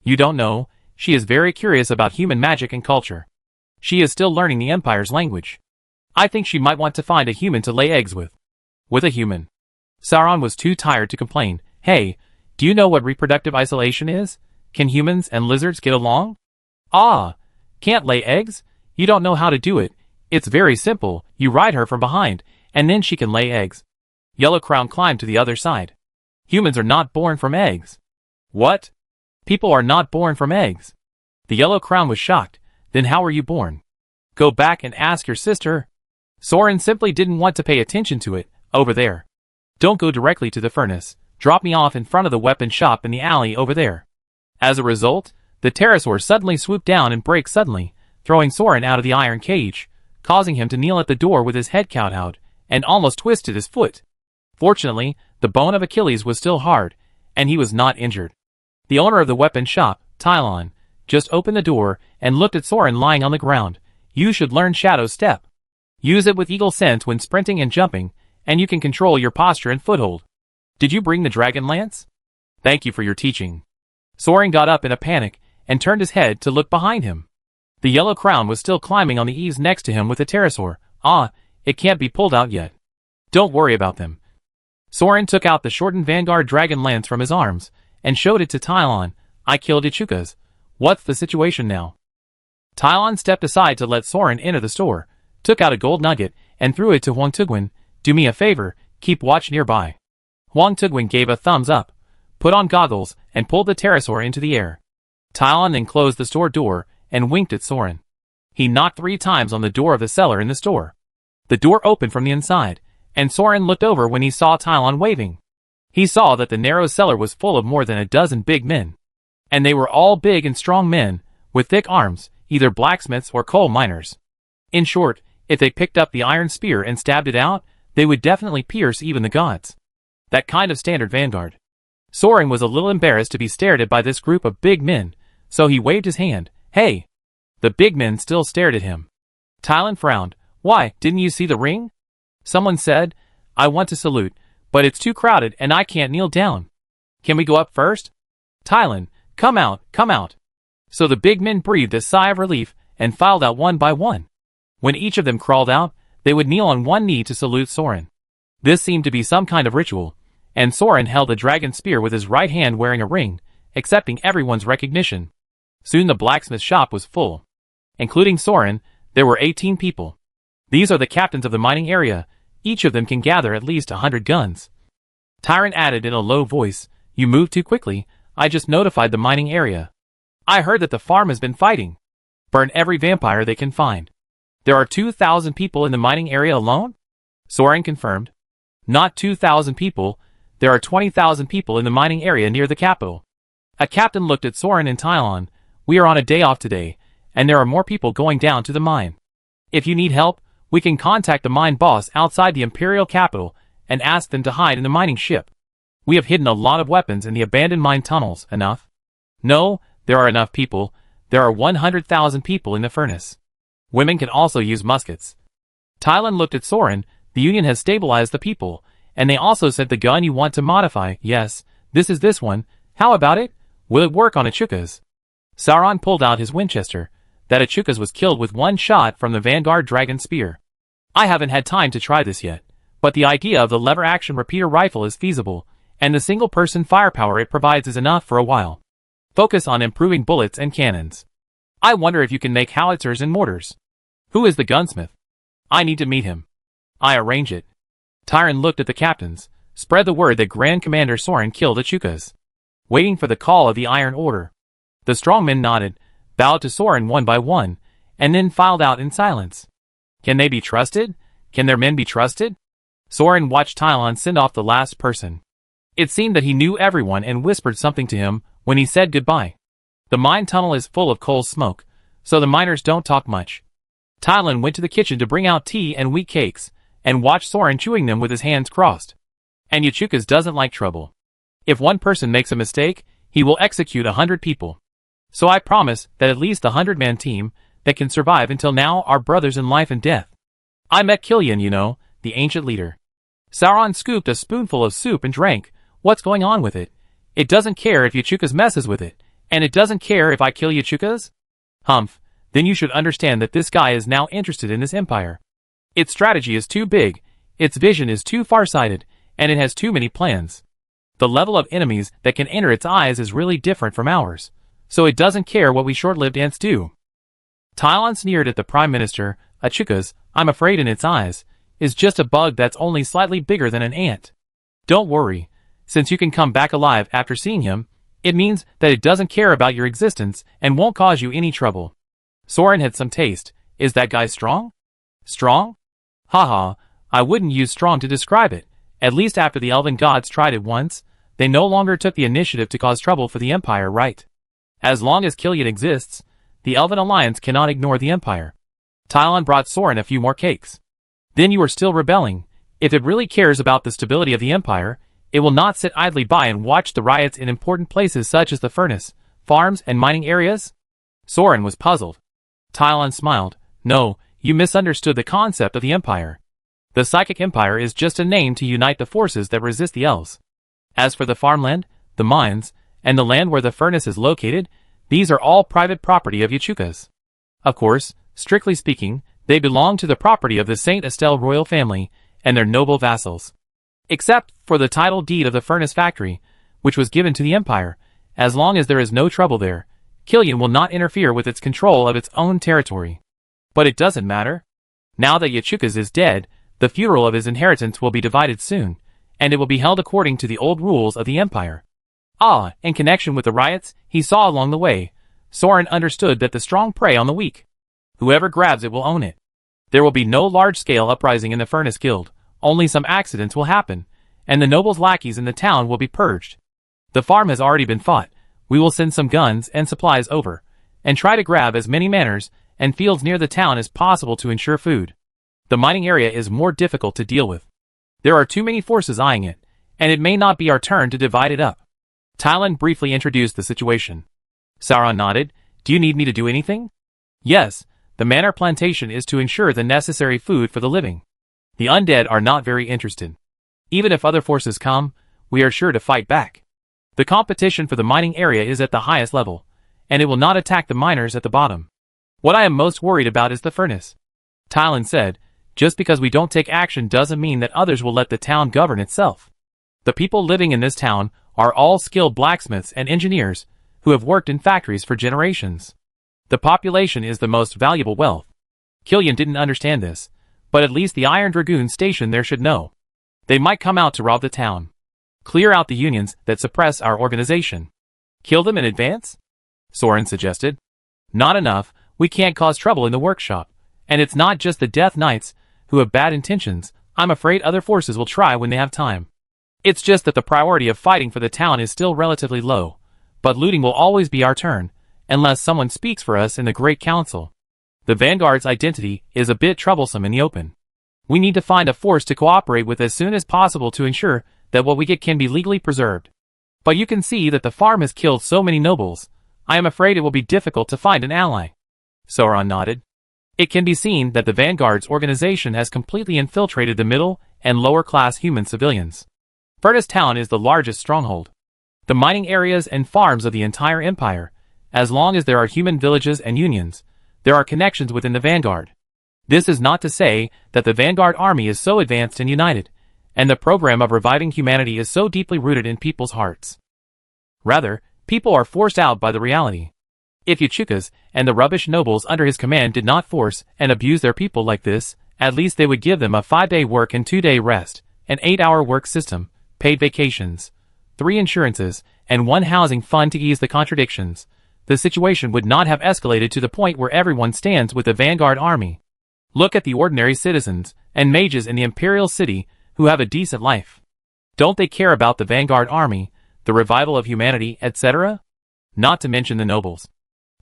You don't know, she is very curious about human magic and culture. She is still learning the Empire's language. I think she might want to find a human to lay eggs with. With a human. Soran was too tired to complain. Hey, do you know what reproductive isolation is? Can humans and lizards get along? Ah, can't lay eggs? You don't know how to do it. It's very simple. You ride her from behind, and then she can lay eggs. Yellow Crown climbed to the other side. Humans are not born from eggs. What? People are not born from eggs. The Yellow Crown was shocked. Then how were you born? Go back and ask your sister. Soran simply didn't want to pay attention to it, over there. Don't go directly to the furnace. Drop me off in front of the weapon shop in the alley over there. As a result, the pterosaur suddenly swooped down and braked suddenly, throwing Soran out of the iron cage, causing him to kneel at the door with his head cowed and almost twisted his foot. Fortunately, the bone of Achilles was still hard, and he was not injured. The owner of the weapon shop, Tylon, just opened the door and looked at Soran lying on the ground. You should learn Shadow Step. Use it with eagle sense when sprinting and jumping, and you can control your posture and foothold. Did you bring the dragon lance? Thank you for your teaching. Soran got up in a panic and turned his head to look behind him. The Yellow Crown was still climbing on the eaves next to him with the pterosaur. Ah, it can't be pulled out yet. Don't worry about them. Soran took out the shortened Vanguard dragon lance from his arms and showed it to Tylon. I killed Ichukas. What's the situation now? Tylon stepped aside to let Soran enter the store, took out a gold nugget, and threw it to Huang Tugwen. Do me a favor, keep watch nearby. Huang Tugwen gave a thumbs up, put on goggles, and pulled the pterosaur into the air. Tylon then closed the store door and winked at Soran. He knocked 3 times on the door of the cellar in the store. The door opened from the inside, and Soran looked over when he saw Tylon waving. He saw that the narrow cellar was full of more than a dozen big men. And they were all big and strong men, with thick arms, either blacksmiths or coal miners. In short, if they picked up the iron spear and stabbed it out, they would definitely pierce even the gods. That kind of standard vanguard. Soran was a little embarrassed to be stared at by this group of big men, so he waved his hand. Hey! The big men still stared at him. Tylon frowned. Why, didn't you see the ring? Someone said, I want to salute, but it's too crowded and I can't kneel down. Can we go up first? Tylon, come out, come out. So the big men breathed a sigh of relief and filed out one by one. When each of them crawled out, they would kneel on one knee to salute Soran. This seemed to be some kind of ritual, and Soran held a dragon spear with his right hand wearing a ring, accepting everyone's recognition. Soon the blacksmith shop was full. Including Soran, there were 18 people. These are the captains of the mining area. Each of them can gather at least 100 guns. Tyrant added in a low voice, You moved too quickly. I just notified the mining area. I heard that the farm has been fighting. Burn every vampire they can find. There are 2,000 people in the mining area alone? Soran confirmed. Not 2,000 people. There are 20,000 people in the mining area near the capital. A captain looked at Soran and Tylon. We are on a day off today, and there are more people going down to the mine. If you need help, we can contact the mine boss outside the imperial capital and ask them to hide in the mining ship. We have hidden a lot of weapons in the abandoned mine tunnels. Enough? No, there are enough people. There are 100,000 people in the furnace. Women can also use muskets. Tylon looked at Soran. The Union has stabilized the people, and they also sent the gun you want to modify. Yes, this is this one. How about it? Will it work on Ichukas? Soran pulled out his Winchester. That Ichukas was killed with one shot from the Vanguard dragon spear. I haven't had time to try this yet, but the idea of the lever-action repeater rifle is feasible, and the single-person firepower it provides is enough for a while. Focus on improving bullets and cannons. I wonder if you can make howitzers and mortars. Who is the gunsmith? I need to meet him. I arrange it. Tyron looked at the captains. spread the word that Grand Commander Soran killed the Chukas. Waiting for the call of the Iron Order. The strongmen nodded, bowed to Soran one by one, and then filed out in silence. Can they be trusted? Can their men be trusted? Soran watched Tylon send off the last person. It seemed that he knew everyone and whispered something to him when he said goodbye. The mine tunnel is full of coal smoke, so the miners don't talk much. Tylon went to the kitchen to bring out tea and wheat cakes, and watched Soran chewing them with his hands crossed. And Yachukas doesn't like trouble. If one person makes a mistake, he will execute 100 people. So I promise that at least the 100-man team that can survive until now are brothers in life and death. I met Killian, you know, the ancient leader. Sauron scooped a spoonful of soup and drank. What's going on with it? It doesn't care if Yachukas messes with it, and it doesn't care if I kill Yachukas? Humph, then you should understand that this guy is now interested in this empire. Its strategy is too big, its vision is too farsighted, and it has too many plans. The level of enemies that can enter its eyes is really different from ours, so it doesn't care what we short-lived ants do. Tylon sneered at the Prime Minister. Yachukas, I'm afraid in its eyes, is just a bug that's only slightly bigger than an ant. Don't worry, since you can come back alive after seeing him, it means that it doesn't care about your existence and won't cause you any trouble. Soran had some taste. Is that guy strong? Strong? Haha, I wouldn't use strong to describe it. At least after the elven gods tried it once, they no longer took the initiative to cause trouble for the Empire, right? As long as Killian exists, the Elven Alliance cannot ignore the Empire. Tylon brought Soran a few more cakes. Then you are still rebelling. If it really cares about the stability of the Empire, it will not sit idly by and watch the riots in important places such as the furnace, farms, and mining areas? Soran was puzzled. Tylon smiled. No, you misunderstood the concept of the Empire. The Psychic Empire is just a name to unite the forces that resist the elves. As for the farmland, the mines, and the land where the furnace is located, these are all private property of Yachukas. Of course, strictly speaking, they belong to the property of the Saint Estelle royal family and their noble vassals. Except for the title deed of the furnace factory, which was given to the Empire. As long as there is no trouble there, Killian will not interfere with its control of its own territory. But it doesn't matter. Now that Yachukas is dead, the funeral of his inheritance will be divided soon, and it will be held according to the old rules of the Empire. Ah, in connection with the riots he saw along the way, Soran understood that the strong prey on the weak. Whoever grabs it will own it. There will be no large-scale uprising in the Furnace Guild, only some accidents will happen, and the nobles' lackeys in the town will be purged. The farm has already been fought. We will send some guns and supplies over, and try to grab as many manors and fields near the town as possible to ensure food. The mining area is more difficult to deal with. There are too many forces eyeing it, and it may not be our turn to divide it up. Tylon briefly introduced the situation. Sauron nodded. Do you need me to do anything? Yes, the manor plantation is to ensure the necessary food for the living. The undead are not very interested. Even if other forces come, we are sure to fight back. The competition for the mining area is at the highest level, and it will not attack the miners at the bottom. What I am most worried about is the furnace. Tylon said, just because we don't take action doesn't mean that others will let the town govern itself. The people living in this town are all skilled blacksmiths and engineers who have worked in factories for generations. The population is the most valuable wealth. Killian didn't understand this, but at least the Iron Dragoon station there should know. They might come out to rob the town. Clear out the unions that suppress our organization. Kill them in advance? Soran suggested. Not enough, we can't cause trouble in the workshop. And it's not just the Death Knights who have bad intentions. I'm afraid other forces will try when they have time. It's just that the priority of fighting for the town is still relatively low, but looting will always be our turn, unless someone speaks for us in the Great Council. The Vanguard's identity is a bit troublesome in the open. We need to find a force to cooperate with as soon as possible to ensure that what we get can be legally preserved. But you can see that the farm has killed so many nobles. I am afraid it will be difficult to find an ally. Soran nodded. It can be seen that the Vanguard's organization has completely infiltrated the middle and lower class human civilians. Furnace Town is the largest stronghold. The mining areas and farms of the entire empire. As long as there are human villages and unions, there are connections within the Vanguard. This is not to say that the Vanguard army is so advanced and united, and the program of reviving humanity is so deeply rooted in people's hearts. Rather, people are forced out by the reality. If Yachukas and the rubbish nobles under his command did not force and abuse their people like this, at least they would give them a 5-day work and 2-day rest, an 8-hour work system, paid vacations, 3 insurances, and 1 housing fund to ease the contradictions, the situation would not have escalated to the point where everyone stands with the Vanguard army. Look at the ordinary citizens and mages in the Imperial City who have a decent life. Don't they care about the Vanguard army, the revival of humanity, etc.? Not to mention the nobles.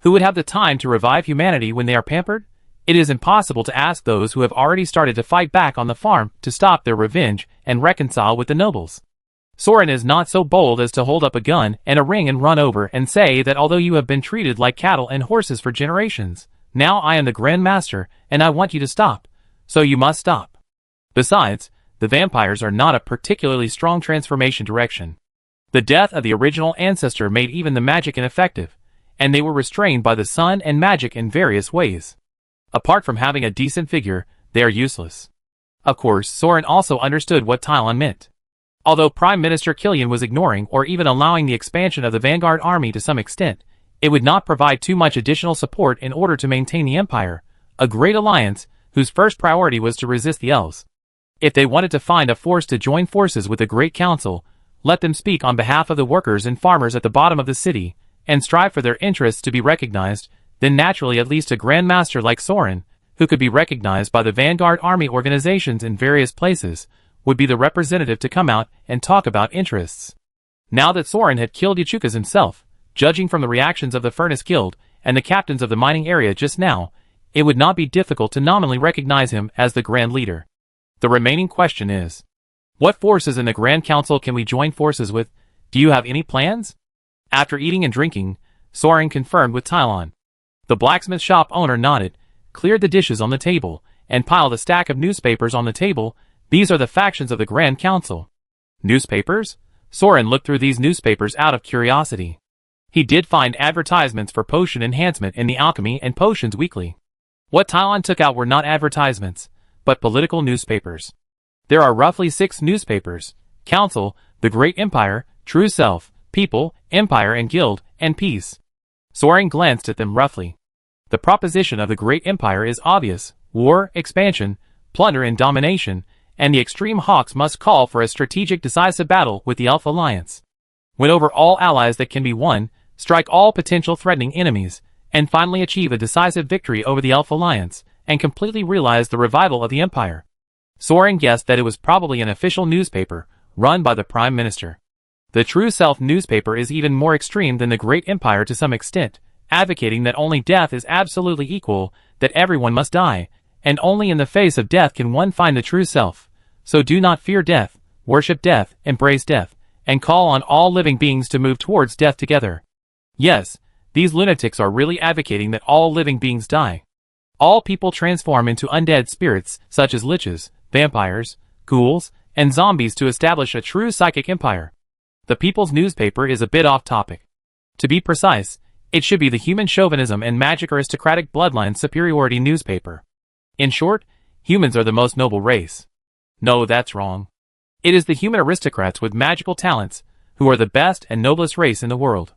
Who would have the time to revive humanity when they are pampered? It is impossible to ask those who have already started to fight back on the farm to stop their revenge and reconcile with the nobles. Soran is not so bold as to hold up a gun and a ring and run over and say that although you have been treated like cattle and horses for generations, now I am the Grand Master and I want you to stop, so you must stop. Besides, the vampires are not a particularly strong transformation direction. The death of the original ancestor made even the magic ineffective, and they were restrained by the sun and magic in various ways. Apart from having a decent figure, they are useless. Of course, Soran also understood what Tylon meant. Although Prime Minister Killian was ignoring or even allowing the expansion of the Vanguard army to some extent, it would not provide too much additional support in order to maintain the Empire, a great alliance whose first priority was to resist the elves. If they wanted to find a force to join forces with the Great Council, let them speak on behalf of the workers and farmers at the bottom of the city, and strive for their interests to be recognized, then naturally at least a Grand Master like Soran, who could be recognized by the Vanguard army organizations in various places, would be the representative to come out and talk about interests. Now that Soran had killed Yachukas himself, judging from the reactions of the Furnace Guild and the captains of the mining area just now, it would not be difficult to nominally recognize him as the Grand Leader. The remaining question is, what forces in the Grand Council can we join forces with? Do you have any plans? After eating and drinking, Soran confirmed with Tylon. The blacksmith shop owner nodded, cleared the dishes on the table, and piled a stack of newspapers on the table. These are the factions of the Grand Council. Newspapers? Soran looked through these newspapers out of curiosity. He did find advertisements for potion enhancement in the Alchemy and Potions Weekly. What Tylon took out were not advertisements, but political newspapers. There are roughly 6 newspapers: Council, the Great Empire, True Self, People, Empire and Guild, and Peace. Soran glanced at them roughly. The proposition of the Great Empire is obvious: war, expansion, plunder and domination, and the Extreme Hawks must call for a strategic decisive battle with the Elf Alliance. Win over all allies that can be won, strike all potential threatening enemies, and finally achieve a decisive victory over the Elf Alliance, and completely realize the revival of the Empire. Soran guessed that it was probably an official newspaper, run by the Prime Minister. The True Self newspaper is even more extreme than the Great Empire to some extent, advocating that only death is absolutely equal, that everyone must die, and only in the face of death can one find the true self. So do not fear death, worship death, embrace death, and call on all living beings to move towards death together. Yes, these lunatics are really advocating that all living beings die. All people transform into undead spirits, such as liches, vampires, ghouls, and zombies to establish a true psychic empire. The People's newspaper is a bit off topic. To be precise, it should be the Human Chauvinism and Magic Aristocratic Bloodline Superiority newspaper. In short, humans are the most noble race. No, that's wrong. It is the human aristocrats with magical talents, who are the best and noblest race in the world.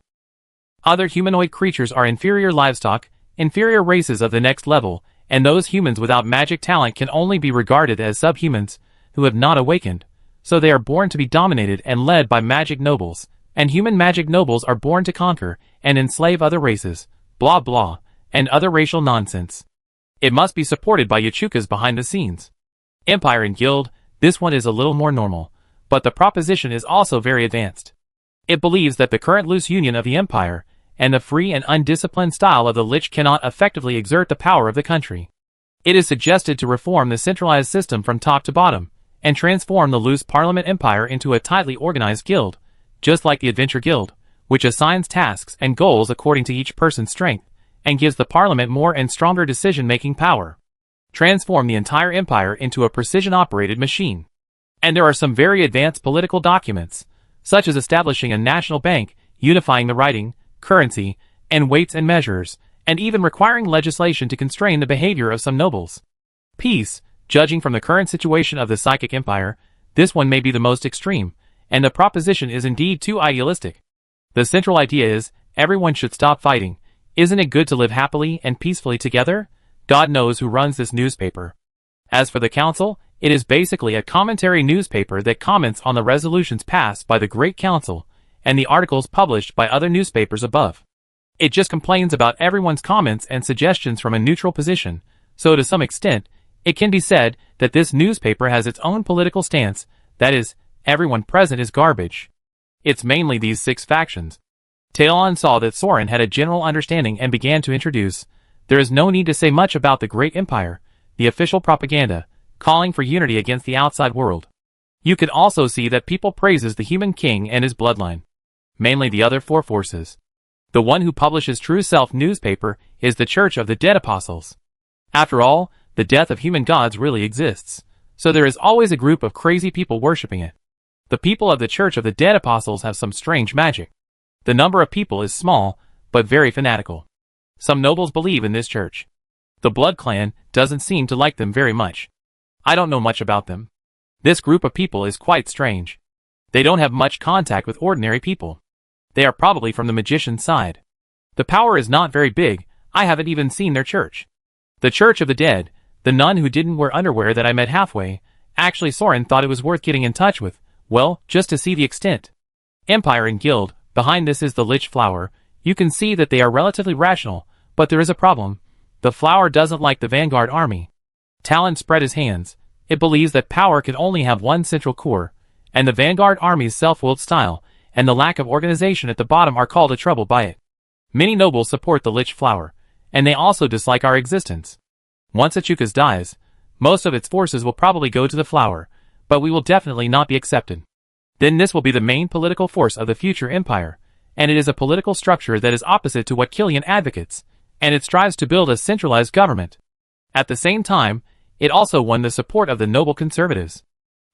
Other humanoid creatures are inferior livestock, inferior races of the next level, and those humans without magic talent can only be regarded as subhumans, who have not awakened, so they are born to be dominated and led by magic nobles, and human magic nobles are born to conquer and enslave other races, blah blah, and other racial nonsense. It must be supported by Yachukas behind the scenes. Empire and Guild, this one is a little more normal, but the proposition is also very advanced. It believes that the current loose union of the Empire and the free and undisciplined style of the Lich cannot effectively exert the power of the country. It is suggested to reform the centralized system from top to bottom, and transform the loose Parliament Empire into a tightly organized guild, just like the Adventure Guild, which assigns tasks and goals according to each person's strength, and gives the Parliament more and stronger decision-making power. Transform the entire empire into a precision-operated machine. And there are some very advanced political documents, such as establishing a national bank, unifying the writing, currency, and weights and measures, and even requiring legislation to constrain the behavior of some nobles. Peace, judging from the current situation of the Psychic Empire, this one may be the most extreme, and the proposition is indeed too idealistic. The central idea is, everyone should stop fighting. Isn't it good to live happily and peacefully together? God knows who runs this newspaper. As for the council, It is basically a commentary newspaper that comments on the resolutions passed by the Great Council and the articles published by other newspapers above. It just complains about everyone's comments and suggestions from a neutral position, so to some extent, it can be said that this newspaper has its own political stance, that is, everyone present is garbage. It's mainly these 6 factions. Talon saw that Soran had a general understanding and began to introduce. There is no need to say much about the Great Empire, the official propaganda, calling for unity against the outside world. You could also see that people praises the human king and his bloodline. Mainly the other 4 forces. The one who publishes True Self newspaper is the Church of the Dead Apostles. After all, the death of human gods really exists, so there is always a group of crazy people worshipping it. The people of the Church of the Dead Apostles have some strange magic. The number of people is small, but very fanatical. Some nobles believe in this church. The Blood Clan doesn't seem to like them very much. I don't know much about them. This group of people is quite strange. They don't have much contact with ordinary people. They are probably from the magician's side. The power is not very big, I haven't even seen their church. The Church of the Dead, the nun who didn't wear underwear that I met halfway, actually Soran thought it was worth getting in touch with, well, just to see the extent. Empire and Guild, behind this is the Lich Flower. You can see that they are relatively rational, but there is a problem. The Flower doesn't like the Vanguard army. Talon spread his hands. It believes that power can only have one central core, and the Vanguard army's self-willed style, and the lack of organization at the bottom are called a trouble by it. Many nobles support the Lich Flower, and they also dislike our existence. Once Achukas dies, most of its forces will probably go to the Flower, but we will definitely not be accepted. Then this will be the main political force of the future empire, and it is a political structure that is opposite to what Killian advocates, and it strives to build a centralized government. At the same time, it also won the support of the noble conservatives,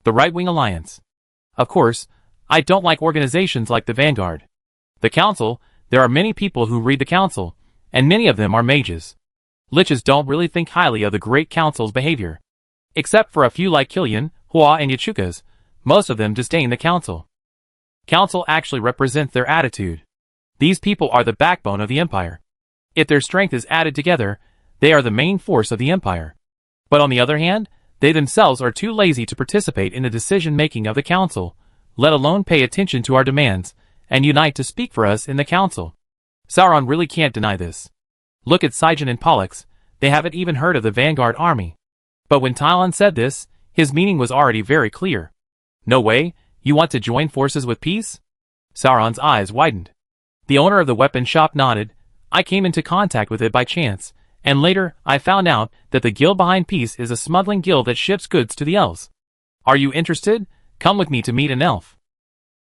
the right-wing alliance. Of course, I don't like organizations like the Vanguard. The Council, there are many people who read the Council, and many of them are mages. Liches don't really think highly of the Great Council's behavior. Except for a few like Killian, Hua and Yachukas, most of them disdain the Council. Council actually represents their attitude. These people are the backbone of the Empire. If their strength is added together, they are the main force of the Empire. But on the other hand, they themselves are too lazy to participate in the decision-making of the Council, let alone pay attention to our demands, and unite to speak for us in the Council. Sauron really can't deny this. Look at Sijin and Pollux, they haven't even heard of the Vanguard army. But when Talon said this, his meaning was already very clear. No way, you want to join forces with peace? Sauron's eyes widened. The owner of the weapon shop nodded. I came into contact with it by chance, and later I found out that the guild behind peace is a smuggling guild that ships goods to the elves. Are you interested? Come with me to meet an elf.